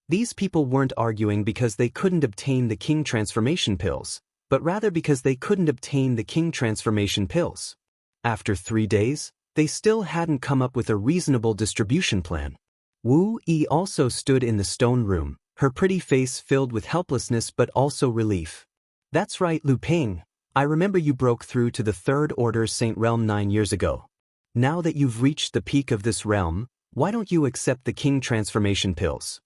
These people weren't arguing because they couldn't obtain the King transformation pills, but rather because they couldn't obtain the King transformation pills. After 3 days, they still hadn't come up with a reasonable distribution plan. Wu Yi also stood in the stone room, her pretty face filled with helplessness but also relief. That's right, Lu Ping. I remember you broke through to the Third Order Saint Realm 9 years ago. Now that you've reached the peak of this realm, why don't you accept the King Transformation Pills?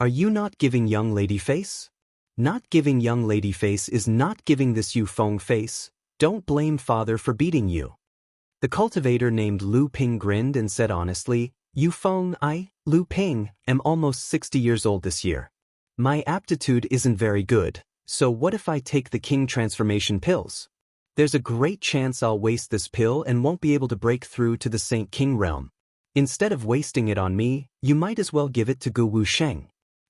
Are you not giving young lady face? Not giving young lady face is not giving this Yu Feng face. Don't blame father for beating you. The cultivator named Lu Ping grinned and said honestly, Yu Feng, Lu Ping, am almost 60 years old this year. My aptitude isn't very good, so what if I take the King Transformation Pills? There's a great chance I'll waste this pill and won't be able to break through to the Saint King realm. Instead of wasting it on me, you might as well give it to Gu Wusheng.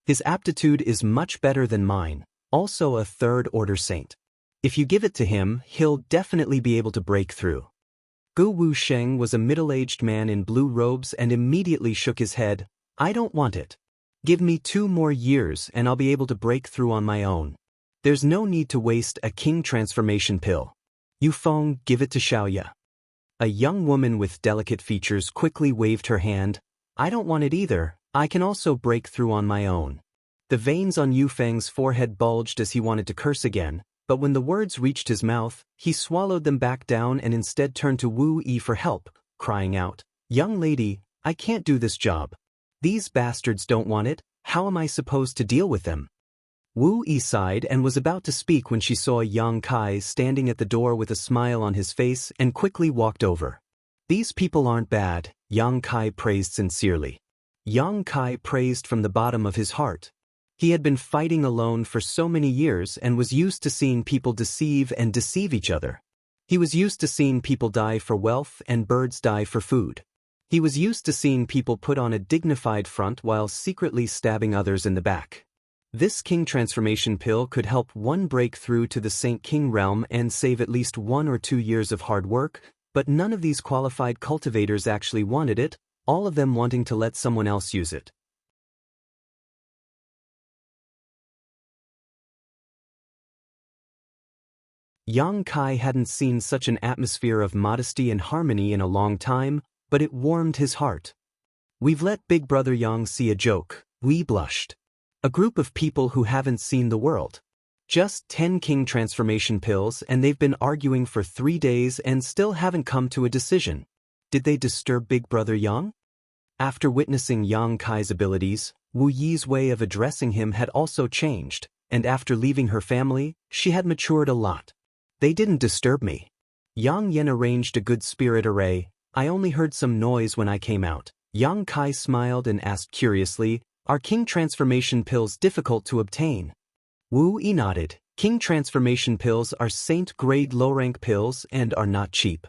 His aptitude is much better than mine, also a Third Order Saint. If you give it to him, he'll definitely be able to break through. Gu Wusheng was a middle-aged man in blue robes and immediately shook his head. I don't want it. Give me 2 more years and I'll be able to break through on my own. There's no need to waste a King Transformation Pill. Yu Feng, give it to Xiaoya. A young woman with delicate features quickly waved her hand. I don't want it either, I can also break through on my own. The veins on Yu Feng's forehead bulged as he wanted to curse again, but when the words reached his mouth, he swallowed them back down and instead turned to Wu Yi for help, crying out, Young lady, I can't do this job. These bastards don't want it, how am I supposed to deal with them? Wu Yi sighed and was about to speak when she saw Yang Kai standing at the door with a smile on his face and quickly walked over. These people aren't bad, Yang Kai praised sincerely. Yang Kai praised from the bottom of his heart. He had been fighting alone for so many years and was used to seeing people deceive each other. He was used to seeing people die for wealth and birds die for food. He was used to seeing people put on a dignified front while secretly stabbing others in the back. This King Transformation Pill could help one break through to the Saint King realm and save at least 1 or 2 years of hard work, but none of these qualified cultivators actually wanted it, all of them wanting to let someone else use it. Yang Kai hadn't seen such an atmosphere of modesty and harmony in a long time, but it warmed his heart. We've let Big Brother Yang see a joke, we blushed. A group of people who haven't seen the world. Just 10 King Transformation Pills and they've been arguing for 3 days and still haven't come to a decision. Did they disturb Big Brother Yang? After witnessing Yang Kai's abilities, Wu Yi's way of addressing him had also changed, and after leaving her family, she had matured a lot. They didn't disturb me. Yang Yen arranged a good spirit array. I only heard some noise when I came out. Yang Kai smiled and asked curiously, Are King Transformation Pills difficult to obtain? Wu Yi nodded. King Transformation Pills are Saint-grade low-rank pills and are not cheap.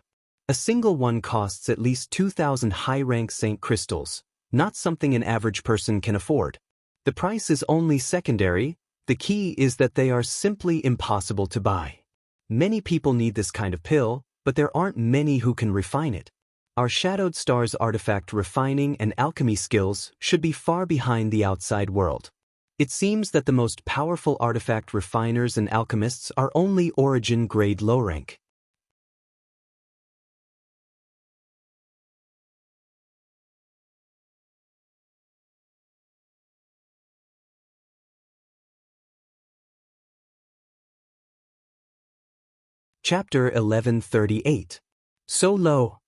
A single one costs at least 2,000 high-rank Saint crystals, not something an average person can afford. The price is only secondary, the key is that they are simply impossible to buy. Many people need this kind of pill, but there aren't many who can refine it. Our Shadowed Star's artifact refining and alchemy skills should be far behind the outside world. It seems that the most powerful artifact refiners and alchemists are only origin grade low rank. Chapter 1138. So low.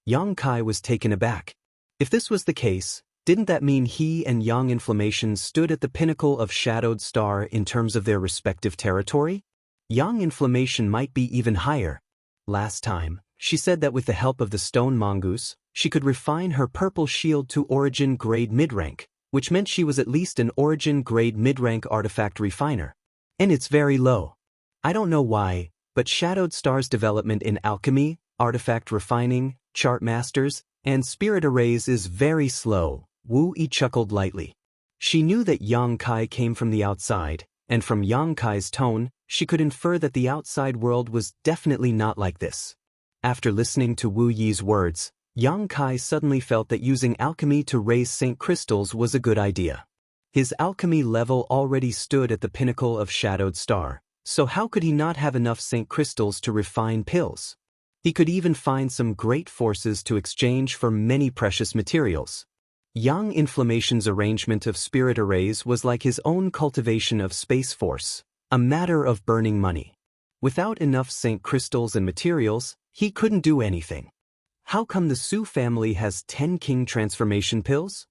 Yang Kai was taken aback. If this was the case, didn't that mean he and Yang Inflammation stood at the pinnacle of Shadowed Star in terms of their respective territory? Yang Inflammation might be even higher. Last time, she said that with the help of the stone mongoose, she could refine her purple shield to origin grade mid-rank, which meant she was at least an origin grade mid-rank artifact refiner. And it's very low. I don't know why, but Shadowed Star's development in alchemy, artifact refining, chart masters, and spirit arrays is very slow. Wu Yi chuckled lightly. She knew that Yang Kai came from the outside, and from Yang Kai's tone, she could infer that the outside world was definitely not like this. After listening to Wu Yi's words, Yang Kai suddenly felt that using alchemy to raise Saint Crystals was a good idea. His alchemy level already stood at the pinnacle of Shadowed Star, so how could he not have enough Saint Crystals to refine pills? He could even find some great forces to exchange for many precious materials. Yang Inflammation's arrangement of spirit arrays was like his own cultivation of space force, a matter of burning money. Without enough Saint crystals and materials, he couldn't do anything. How come the Su family has 10 king transformation pills?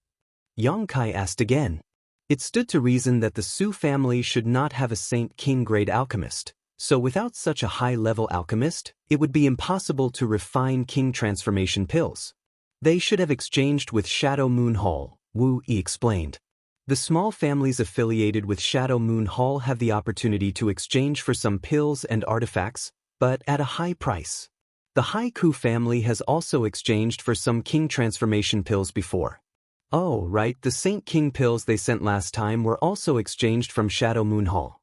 Yang Kai asked again. It stood to reason that the Su family should not have a Saint King grade alchemist, so without such a high-level alchemist, it would be impossible to refine king transformation pills. They should have exchanged with Shadow Moon Hall, Wu Yi explained. The small families affiliated with Shadow Moon Hall have the opportunity to exchange for some pills and artifacts, but at a high price. The Haiku family has also exchanged for some king transformation pills before. Oh, right, the Saint King pills they sent last time were also exchanged from Shadow Moon Hall.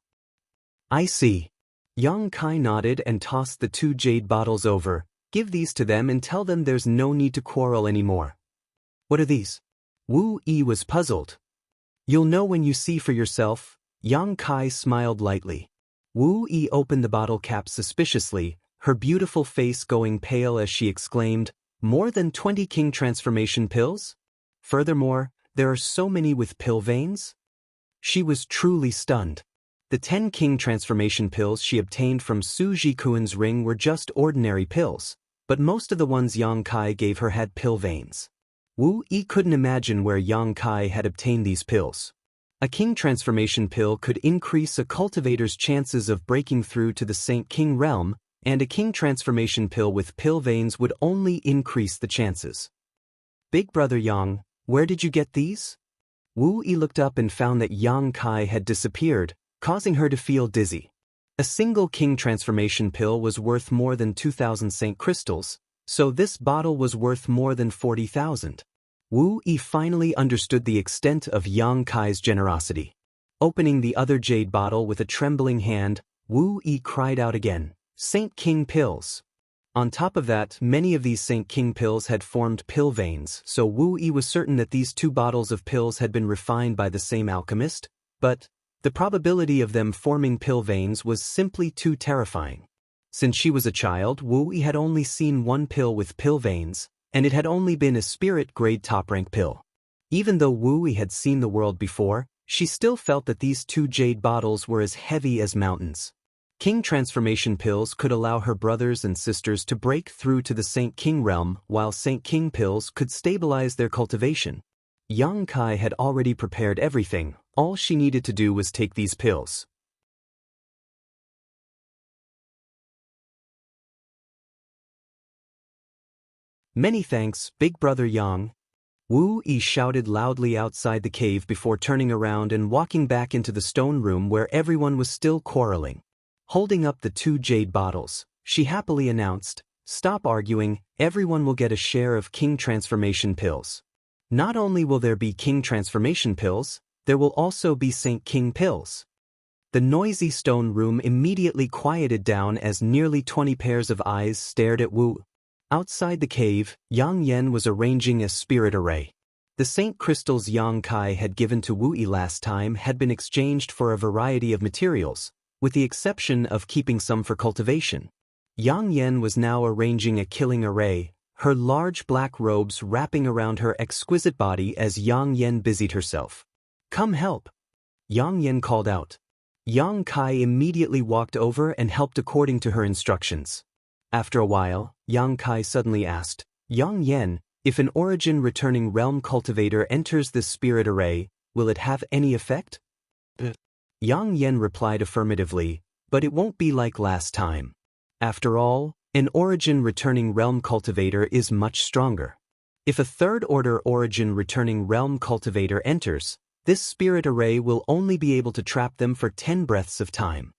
I see. Yang Kai nodded and tossed the 2 jade bottles over. Give these to them and tell them there's no need to quarrel anymore. What are these? Wu Yi was puzzled. You'll know when you see for yourself. Yang Kai smiled lightly. Wu Yi opened the bottle cap suspiciously, her beautiful face going pale as she exclaimed, more than 20 king transformation pills? Furthermore, there are so many with pill veins? She was truly stunned. The 10 king transformation pills she obtained from Su Jikuan's ring were just ordinary pills, but most of the ones Yang Kai gave her had pill veins. Wu Yi couldn't imagine where Yang Kai had obtained these pills. A king transformation pill could increase a cultivator's chances of breaking through to the Saint King realm, and a king transformation pill with pill veins would only increase the chances. Big brother Yang, where did you get these? Wu Yi looked up and found that Yang Kai had disappeared, causing her to feel dizzy. A single king transformation pill was worth more than 2,000 Saint crystals, so this bottle was worth more than 40,000. Wu Yi finally understood the extent of Yang Kai's generosity. Opening the other jade bottle with a trembling hand, Wu Yi cried out again, Saint King pills. On top of that, many of these Saint King pills had formed pill veins, so Wu Yi was certain that these 2 bottles of pills had been refined by the same alchemist, but the probability of them forming pill veins was simply too terrifying. Since she was a child, Wu Yi had only seen one pill with pill veins, and it had only been a spirit-grade top-rank pill. Even though Wu Yi had seen the world before, she still felt that these 2 jade bottles were as heavy as mountains. King transformation pills could allow her brothers and sisters to break through to the Saint King realm, while Saint King pills could stabilize their cultivation. Yang Kai had already prepared everything. All she needed to do was take these pills. Many thanks, Big Brother Yang. Wu Yi shouted loudly outside the cave before turning around and walking back into the stone room where everyone was still quarreling. Holding up the 2 jade bottles, she happily announced, Stop arguing, everyone will get a share of king transformation pills. Not only will there be king transformation pills, there will also be Saint King pills. The noisy stone room immediately quieted down as nearly 20 pairs of eyes stared at Wu. Outside the cave, Yang Yen was arranging a spirit array. The Saint crystals Yang Kai had given to Wu Yi last time had been exchanged for a variety of materials, with the exception of keeping some for cultivation. Yang Yen was now arranging a killing array, her large black robes wrapping around her exquisite body as Yang Yen busied herself. Come help! Yang Yen called out. Yang Kai immediately walked over and helped according to her instructions. After a while, Yang Kai suddenly asked, Yang Yen, if an origin-returning realm cultivator enters this spirit array, will it have any effect? Yang Yen replied affirmatively, but it won't be like last time. After all, an origin-returning realm cultivator is much stronger. If a third-order origin-returning realm cultivator enters, this spirit array will only be able to trap them for 10 breaths of time.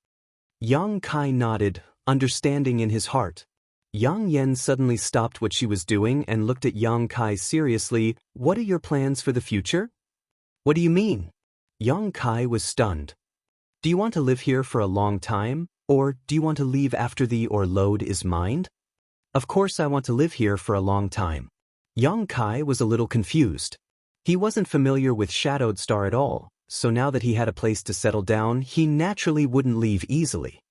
Yang Kai nodded, understanding in his heart. Yang Yen suddenly stopped what she was doing and looked at Yang Kai seriously. What are your plans for the future? What do you mean? Yang Kai was stunned. Do you want to live here for a long time, or do you want to leave after the load is mined? Of course I want to live here for a long time. Yang Kai was a little confused. He wasn't familiar with Shadowed Star at all, so now that he had a place to settle down, he naturally wouldn't leave easily.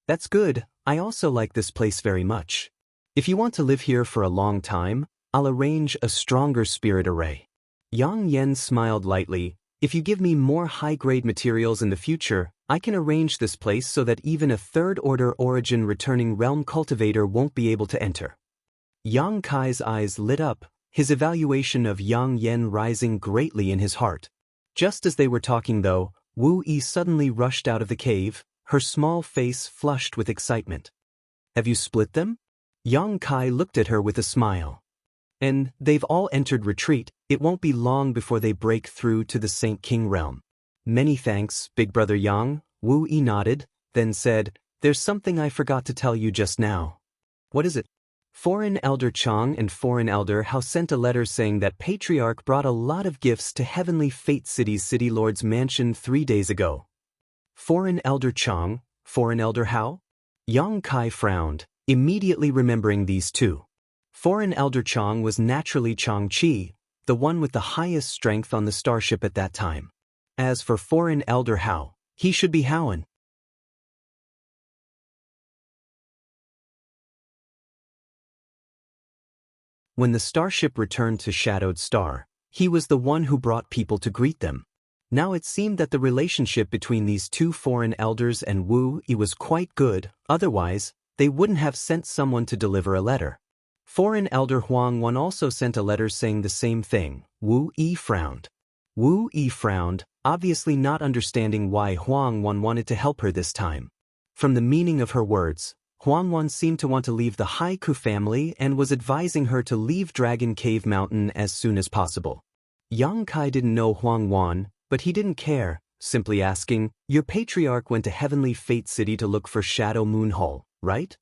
That's good, I also like this place very much. If you want to live here for a long time, I'll arrange a stronger spirit array. Yang Yen smiled lightly. If you give me more high-grade materials in the future, I can arrange this place so that even a third-order origin returning realm cultivator won't be able to enter. Yang Kai's eyes lit up, his evaluation of Yang Yen rising greatly in his heart. Just as they were talking though, Wu Yi suddenly rushed out of the cave, her small face flushed with excitement. Have you split them? Yang Kai looked at her with a smile. And they've all entered retreat. It won't be long before they break through to the Saint King realm. Many thanks, Big Brother Yang. Wu Yi nodded, then said, there's something I forgot to tell you just now. What is it? Foreign Elder Chang and Foreign Elder Hao sent a letter saying that Patriarch brought a lot of gifts to Heavenly Fate City's City Lord's mansion 3 days ago. Foreign Elder Chang, Foreign Elder Hao? Yang Kai frowned, immediately remembering these two. Foreign Elder Chang was naturally Chang Chi, the one with the highest strength on the starship at that time. As for Foreign Elder Hao, he should be Howen. When the starship returned to Shadowed Star, he was the one who brought people to greet them. Now it seemed that the relationship between these two foreign elders and Wu Yi was quite good, otherwise, they wouldn't have sent someone to deliver a letter. Foreign Elder Huang Wan also sent a letter saying the same thing. Wu Yi frowned. Wu Yi frowned, obviously not understanding why Huang Wan wanted to help her this time. From the meaning of her words, Huang Wan seemed to want to leave the Haiku family and was advising her to leave Dragon Cave Mountain as soon as possible. Yang Kai didn't know Huang Wan, but he didn't care, simply asking, your patriarch went to Heavenly Fate City to look for Shadow Moon Hall, right?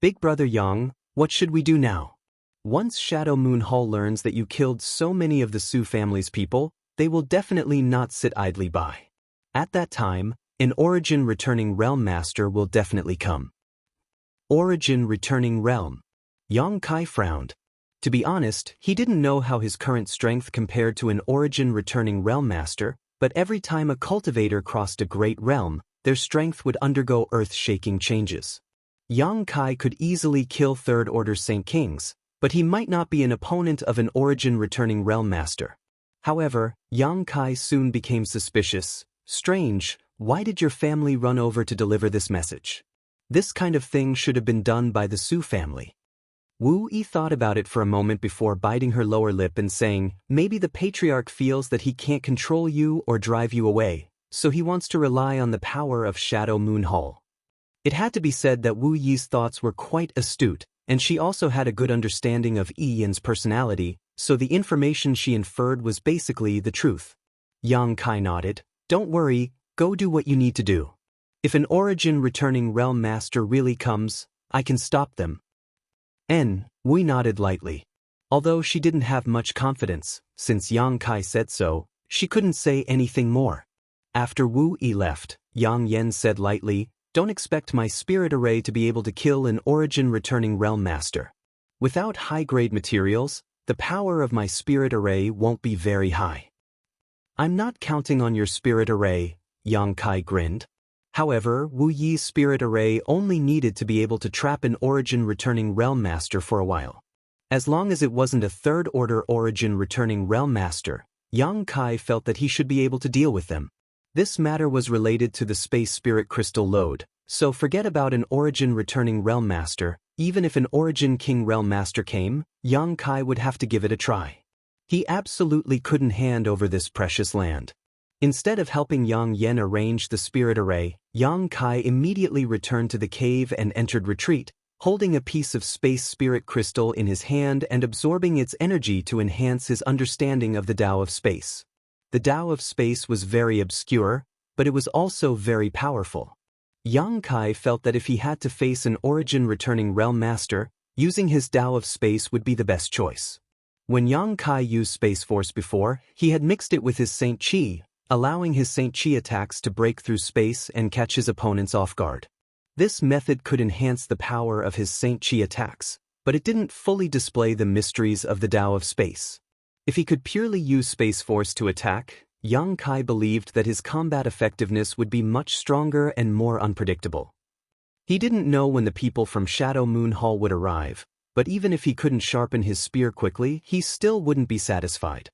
Big Brother Yang, what should we do now? Once Shadow Moon Hall learns that you killed so many of the Su family's people, they will definitely not sit idly by. At that time, an Origin Returning Realm Master will definitely come. Origin Returning Realm. Yang Kai frowned. To be honest, he didn't know how his current strength compared to an Origin Returning Realm Master, but every time a cultivator crossed a great realm, their strength would undergo earth-shaking changes. Yang Kai could easily kill Third-Order Saint Kings, but he might not be an opponent of an Origin Returning Realm Master. However, Yang Kai soon became suspicious. Strange, why did your family run over to deliver this message? This kind of thing should have been done by the Su family. Wu Yi thought about it for a moment before biting her lower lip and saying, maybe the patriarch feels that he can't control you or drive you away, so he wants to rely on the power of Shadow Moon Hall. It had to be said that Wu Yi's thoughts were quite astute, and she also had a good understanding of Yi-Yin's personality, so the information she inferred was basically the truth. Yang Kai nodded. Don't worry, go do what you need to do. If an Origin Returning Realm Master really comes, I can stop them. Wu nodded lightly. Although she didn't have much confidence, since Yang Kai said so, she couldn't say anything more. After Wu Yi left, Yang Yen said lightly, don't expect my spirit array to be able to kill an Origin Returning Realm Master. Without high-grade materials, the power of my spirit array won't be very high. I'm not counting on your spirit array, Yang Kai grinned. However, Wu Yi's spirit array only needed to be able to trap an Origin Returning Realm Master for a while. As long as it wasn't a third-order Origin Returning Realm Master, Yang Kai felt that he should be able to deal with them. This matter was related to the Space Spirit Crystal load, so forget about an Origin Returning Realm Master. Even if an Origin King Realm Master came, Yang Kai would have to give it a try. He absolutely couldn't hand over this precious land. Instead of helping Yang Yen arrange the spirit array, Yang Kai immediately returned to the cave and entered retreat, holding a piece of space spirit crystal in his hand and absorbing its energy to enhance his understanding of the Tao of Space. The Tao of Space was very obscure, but it was also very powerful. Yang Kai felt that if he had to face an Origin Returning Realm Master, using his Tao of Space would be the best choice. When Yang Kai used Space Force before, he had mixed it with his Saint Chi, allowing his Saint Chi attacks to break through space and catch his opponents off guard. This method could enhance the power of his Saint Chi attacks, but it didn't fully display the mysteries of the Tao of Space. If he could purely use Space Force to attack, Yang Kai believed that his combat effectiveness would be much stronger and more unpredictable. He didn't know when the people from Shadow Moon Hall would arrive, but even if he couldn't sharpen his spear quickly, he still wouldn't be satisfied.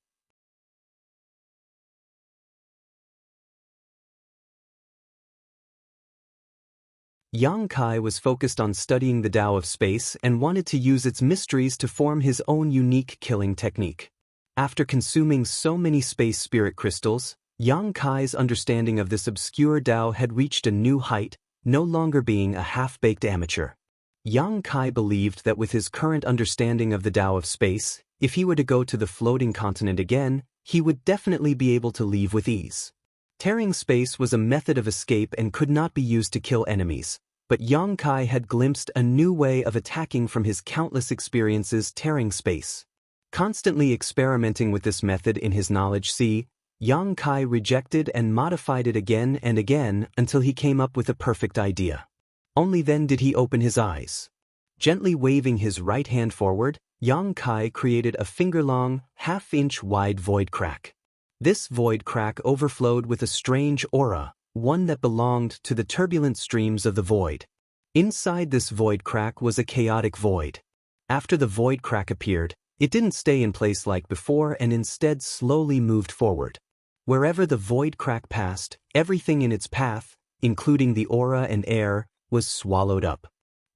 Yang Kai was focused on studying the Tao of space and wanted to use its mysteries to form his own unique killing technique. After consuming so many space spirit crystals, Yang Kai's understanding of this obscure Tao had reached a new height, no longer being a half-baked amateur. Yang Kai believed that with his current understanding of the Tao of space, if he were to go to the floating continent again, he would definitely be able to leave with ease. Tearing space was a method of escape and could not be used to kill enemies, but Yang Kai had glimpsed a new way of attacking from his countless experiences tearing space. Constantly experimenting with this method in his knowledge sea, Yang Kai rejected and modified it again and again until he came up with a perfect idea. Only then did he open his eyes. Gently waving his right hand forward, Yang Kai created a finger-long, half-inch wide void crack. This void crack overflowed with a strange aura, one that belonged to the turbulent streams of the void. Inside this void crack was a chaotic void. After the void crack appeared, it didn't stay in place like before and instead slowly moved forward. Wherever the void crack passed, everything in its path, including the aura and air, was swallowed up.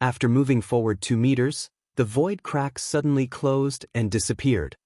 After moving forward 2 meters, the void crack suddenly closed and disappeared.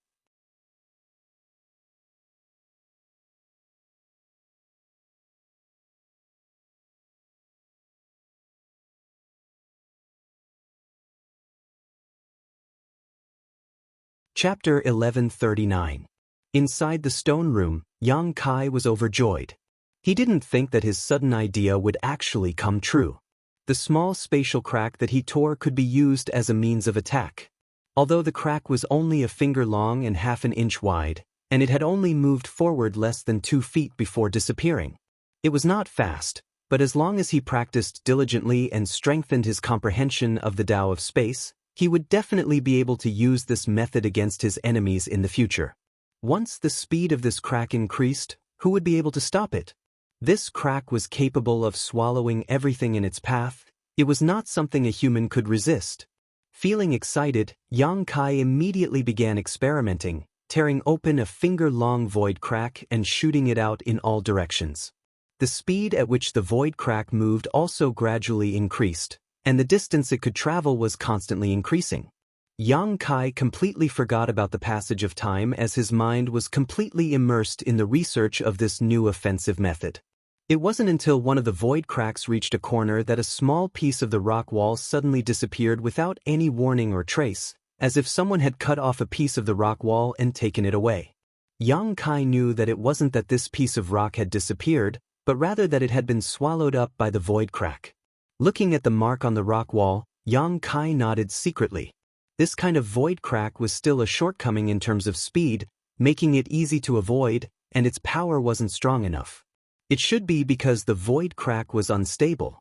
Chapter 1139. Inside the stone room, Yang Kai was overjoyed. He didn't think that his sudden idea would actually come true. The small spatial crack that he tore could be used as a means of attack. Although the crack was only a finger long and half an inch wide, and it had only moved forward less than 2 feet before disappearing. It was not fast, but as long as he practiced diligently and strengthened his comprehension of the Tao of space, he would definitely be able to use this method against his enemies in the future. Once the speed of this crack increased, who would be able to stop it? This crack was capable of swallowing everything in its path. It was not something a human could resist. Feeling excited, Yang Kai immediately began experimenting, tearing open a finger-long void crack and shooting it out in all directions. The speed at which the void crack moved also gradually increased, and the distance it could travel was constantly increasing. Yang Kai completely forgot about the passage of time as his mind was completely immersed in the research of this new offensive method. It wasn't until one of the void cracks reached a corner that a small piece of the rock wall suddenly disappeared without any warning or trace, as if someone had cut off a piece of the rock wall and taken it away. Yang Kai knew that it wasn't that this piece of rock had disappeared, but rather that it had been swallowed up by the void crack. Looking at the mark on the rock wall, Yang Kai nodded secretly. This kind of void crack was still a shortcoming in terms of speed, making it easy to avoid, and its power wasn't strong enough. It should be because the void crack was unstable.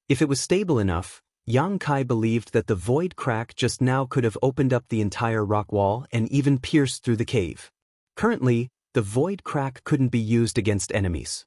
If it was stable enough, Yang Kai believed that the void crack just now could have opened up the entire rock wall and even pierced through the cave. Currently, the void crack couldn't be used against enemies.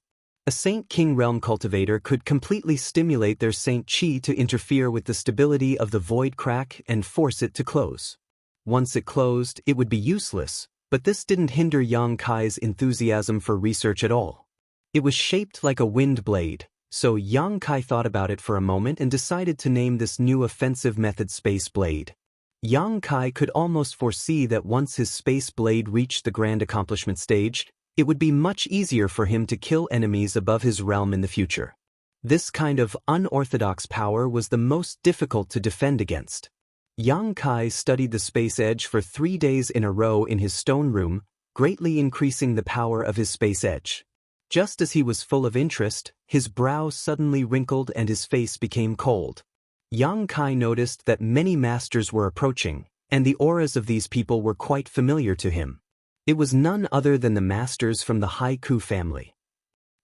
A Saint King Realm cultivator could completely stimulate their Saint Chi to interfere with the stability of the void crack and force it to close. Once it closed, it would be useless, but this didn't hinder Yang Kai's enthusiasm for research at all. It was shaped like a wind blade, so Yang Kai thought about it for a moment and decided to name this new offensive method Space Blade. Yang Kai could almost foresee that once his Space Blade reached the grand accomplishment stage, it would be much easier for him to kill enemies above his realm in the future. This kind of unorthodox power was the most difficult to defend against. Yang Kai studied the space edge for 3 days in a row in his stone room, greatly increasing the power of his space edge. Just as he was full of interest, his brow suddenly wrinkled and his face became cold. Yang Kai noticed that many masters were approaching, and the auras of these people were quite familiar to him. It was none other than the masters from the Haiku family.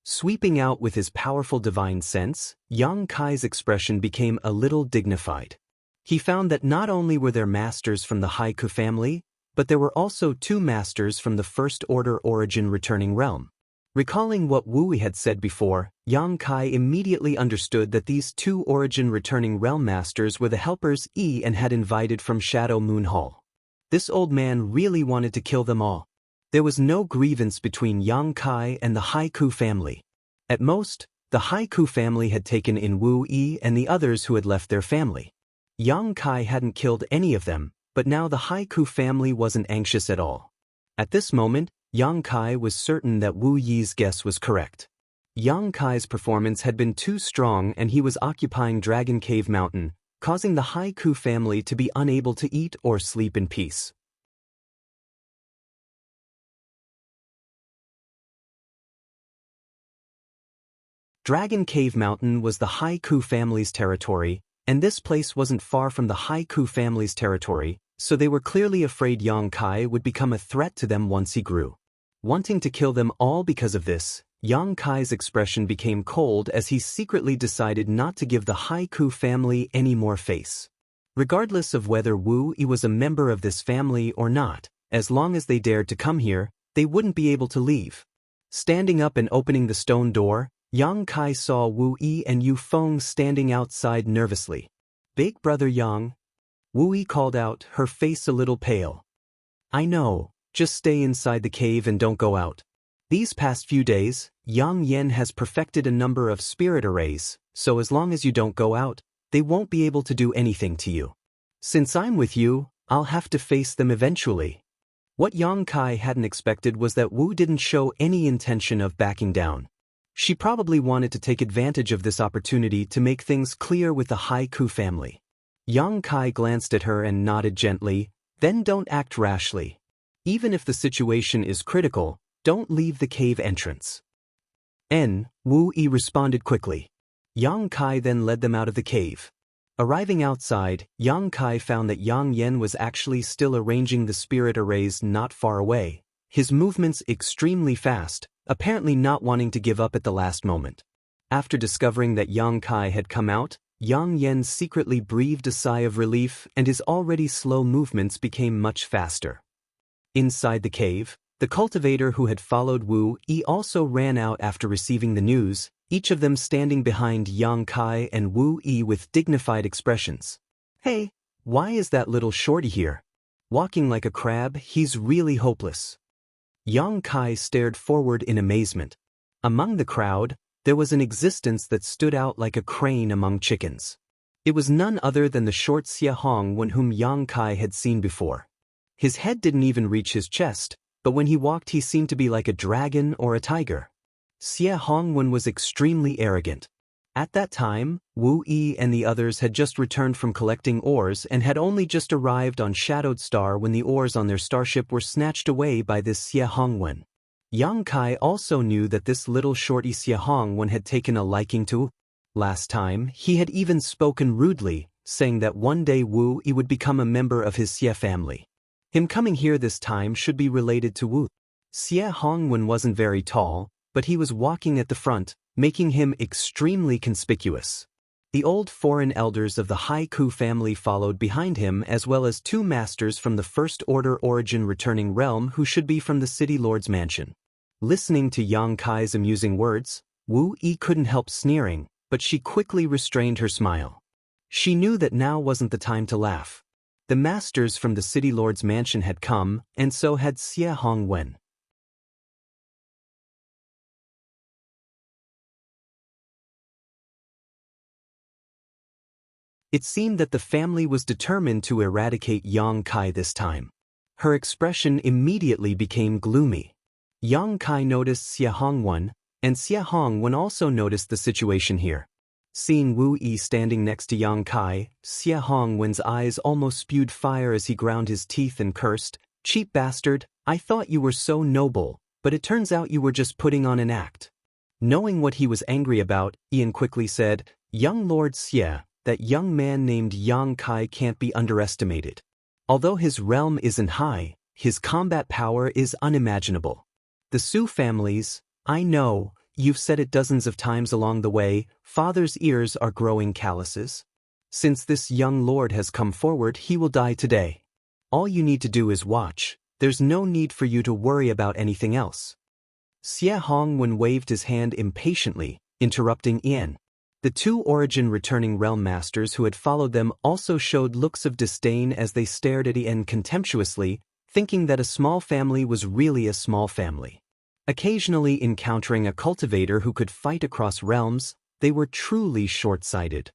Sweeping out with his powerful divine sense, Yang Kai's expression became a little dignified. He found that not only were there masters from the Haiku family, but there were also 2 masters from the First Order Origin Returning Realm. Recalling what Wuxia had said before, Yang Kai immediately understood that these 2 Origin Returning Realm Masters were the helpers Yi and had invited from Shadow Moon Hall. This old man really wanted to kill them all. There was no grievance between Yang Kai and the Haiku family. At most, The Haiku family had taken in Wu Yi and the others who had left their family. Yang Kai hadn't killed any of them, but now the Haiku family wasn't anxious at all. At this moment, Yang Kai was certain that Wu Yi's guess was correct. Yang Kai's performance had been too strong and he was occupying Dragon Cave Mountain, causing the Haiku family to be unable to eat or sleep in peace. Dragon Cave Mountain was the Haiku family's territory, and this place wasn't far from the Haiku family's territory, so they were clearly afraid Yang Kai would become a threat to them once he grew. Wanting to kill them all because of this, Yang Kai's expression became cold as he secretly decided not to give the Haiku family any more face. Regardless of whether Wu Yi was a member of this family or not, as long as they dared to come here, they wouldn't be able to leave. Standing up and opening the stone door, Yang Kai saw Wu Yi and Yu Feng standing outside nervously. "Big brother Yang," Wu Yi called out, her face a little pale. "I know, just stay inside the cave and don't go out. These past few days, Yang Yen has perfected a number of spirit arrays, so as long as you don't go out, they won't be able to do anything to you. Since I'm with you, I'll have to face them eventually." What Yang Kai hadn't expected was that Wu didn't show any intention of backing down. She probably wanted to take advantage of this opportunity to make things clear with the Haiku family. Yang Kai glanced at her and nodded gently, "Then don't act rashly. Even if the situation is critical, don't leave the cave entrance." Wu Yi responded quickly. Yang Kai then led them out of the cave. Arriving outside, Yang Kai found that Yang Yen was actually still arranging the spirit arrays not far away, his movements extremely fast, apparently not wanting to give up at the last moment. After discovering that Yang Kai had come out, Yang Yen secretly breathed a sigh of relief and his already slow movements became much faster. Inside the cave, the cultivator who had followed Wu Yi also ran out after receiving the news, each of them standing behind Yang Kai and Wu Yi with dignified expressions. "Hey, why is that little shorty here? Walking like a crab, he's really hopeless." Yang Kai stared forward in amazement. Among the crowd, there was an existence that stood out like a crane among chickens. It was none other than the short Xie Hongwen whom Yang Kai had seen before. His head didn't even reach his chest, but when he walked he seemed to be like a dragon or a tiger. Xie Hongwen was extremely arrogant. At that time, Wu Yi and the others had just returned from collecting ores and had only just arrived on Shadowed Star when the ores on their starship were snatched away by this Xie Hongwen. Yang Kai also knew that this little shorty Xie Hongwen had taken a liking to. Last time, he had even spoken rudely, saying that one day Wu Yi would become a member of his Xie family. Him coming here this time should be related to Wu. Xie Hongwen wasn't very tall, but he was walking at the front, making him extremely conspicuous. The old foreign elders of the Haiku family followed behind him as well as two masters from the First Order origin returning realm who should be from the City Lord's mansion. Listening to Yang Kai's amusing words, Wu Yi couldn't help sneering, but she quickly restrained her smile. She knew that now wasn't the time to laugh. The masters from the City Lord's mansion had come, and so had Xie Hongwen. It seemed that the family was determined to eradicate Yang Kai this time. Her expression immediately became gloomy. Yang Kai noticed Xie Hongwen, and Xie Hongwen also noticed the situation here. Seeing Wu Yi standing next to Yang Kai, Xie Hongwen's eyes almost spewed fire as he ground his teeth and cursed, "Cheap bastard, I thought you were so noble, but it turns out you were just putting on an act." Knowing what he was angry about, Ian quickly said, "Young Lord Xie, that young man named Yang Kai can't be underestimated. Although his realm isn't high, his combat power is unimaginable. The Su families, I know, you've said it dozens of times along the way, father's ears are growing calluses. Since this young lord has come forward, he will die today. All you need to do is watch, there's no need for you to worry about anything else." Xie Hongwen waved his hand impatiently, interrupting Ian. The two origin returning realm masters who had followed them also showed looks of disdain as they stared at Ian contemptuously, thinking that a small family was really a small family. Occasionally encountering a cultivator who could fight across realms, they were truly short-sighted.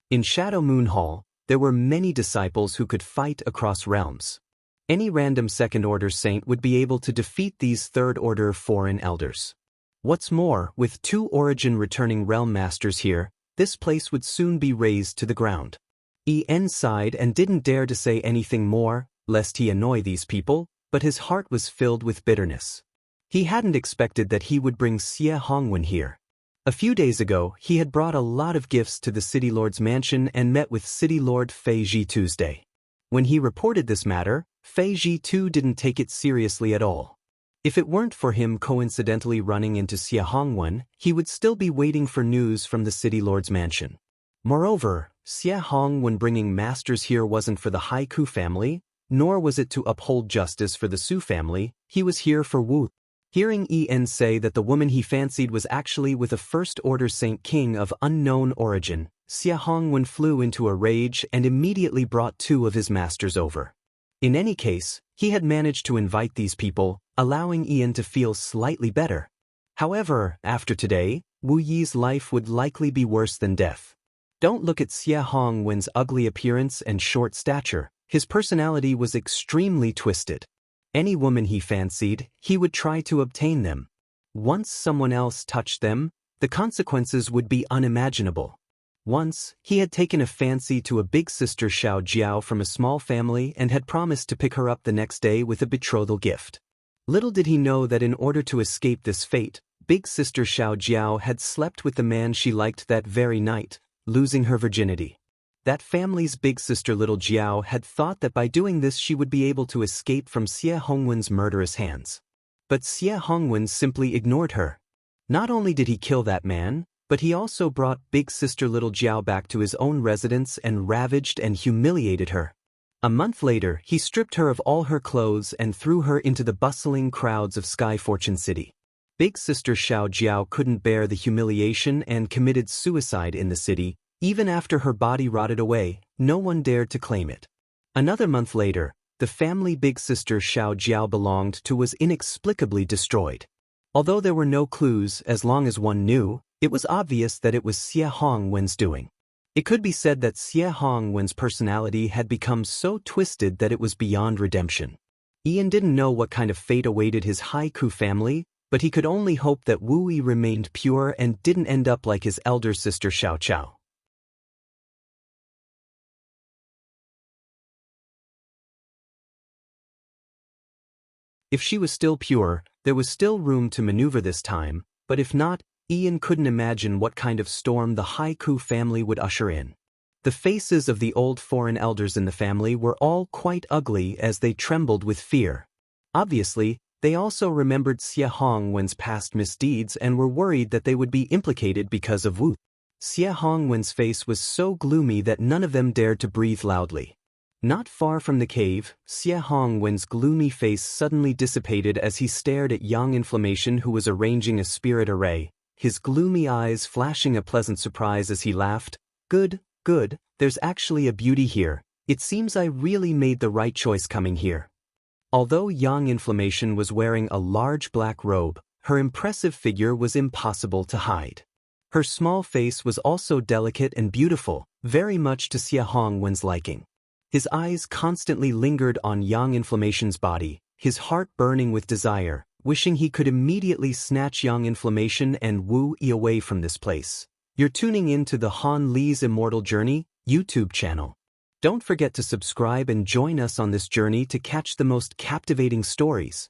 In Shadow Moon Hall, there were many disciples who could fight across realms. Any random second-order saint would be able to defeat these third-order foreign elders. What's more, with 2 origin returning realm masters here, this place would soon be razed to the ground. En sighed and didn't dare to say anything more, lest he annoy these people, but his heart was filled with bitterness. He hadn't expected that he would bring Xie Hongwen here. A few days ago, he had brought a lot of gifts to the City Lord's mansion and met with City Lord Fei Ji Tuesday. When he reported this matter, Fei Ji too didn't take it seriously at all. If it weren't for him coincidentally running into Xie Hongwen, he would still be waiting for news from the City Lord's mansion. Moreover, Xie Hongwen bringing masters here wasn't for the Haiku family, nor was it to uphold justice for the Su family. He was here for Wu. Hearing En say that the woman he fancied was actually with a first-order Saint King of unknown origin, Xie Hongwen flew into a rage and immediately brought 2 of his masters over. In any case, he had managed to invite these people, allowing En to feel slightly better. However, after today, Wu Yi's life would likely be worse than death. Don't look at Xie Hongwen's ugly appearance and short stature. His personality was extremely twisted. Any woman he fancied, he would try to obtain them. Once someone else touched them, the consequences would be unimaginable. Once, he had taken a fancy to a big sister Xiao Jiao from a small family and had promised to pick her up the next day with a betrothal gift. Little did he know that in order to escape this fate, big sister Xiao Jiao had slept with the man she liked that very night, losing her virginity. That family's big sister little Jiao had thought that by doing this she would be able to escape from Xie Hongwen's murderous hands. But Xie Hongwen simply ignored her. Not only did he kill that man, but he also brought big sister little Jiao back to his own residence and ravaged and humiliated her. A month later, he stripped her of all her clothes and threw her into the bustling crowds of Sky Fortune City. Big sister Xiao Jiao couldn't bear the humiliation and committed suicide in the city. Even after her body rotted away, no one dared to claim it. Another month later, the family big sister Xiao Jiao belonged to was inexplicably destroyed. Although there were no clues, as long as one knew, it was obvious that it was Xie Hongwen's doing. It could be said that Xie Hongwen's personality had become so twisted that it was beyond redemption. En didn't know what kind of fate awaited his Haiku family, but he could only hope that Wu Yi remained pure and didn't end up like his elder sister Xiao Chao. If she was still pure, there was still room to maneuver this time, but if not, En couldn't imagine what kind of storm the Haiku family would usher in. The faces of the old foreign elders in the family were all quite ugly as they trembled with fear. Obviously, they also remembered Xie Hongwen's past misdeeds and were worried that they would be implicated because of Wu. Xie Hongwen's face was so gloomy that none of them dared to breathe loudly. Not far from the cave, Xie Hongwen's gloomy face suddenly dissipated as he stared at young Inflammation who was arranging a spirit array, his gloomy eyes flashing a pleasant surprise as he laughed. Good, good, there's actually a beauty here. It seems I really made the right choice coming here. Although young Inflammation was wearing a large black robe, her impressive figure was impossible to hide. Her small face was also delicate and beautiful, very much to Xie Hongwen's liking. His eyes constantly lingered on young Inflammation's body, his heart burning with desire, wishing he could immediately snatch young Inflammation and Wu Yi away from this place. You're tuning in to the Han Li's Immortal Journey YouTube channel. Don't forget to subscribe and join us on this journey to catch the most captivating stories.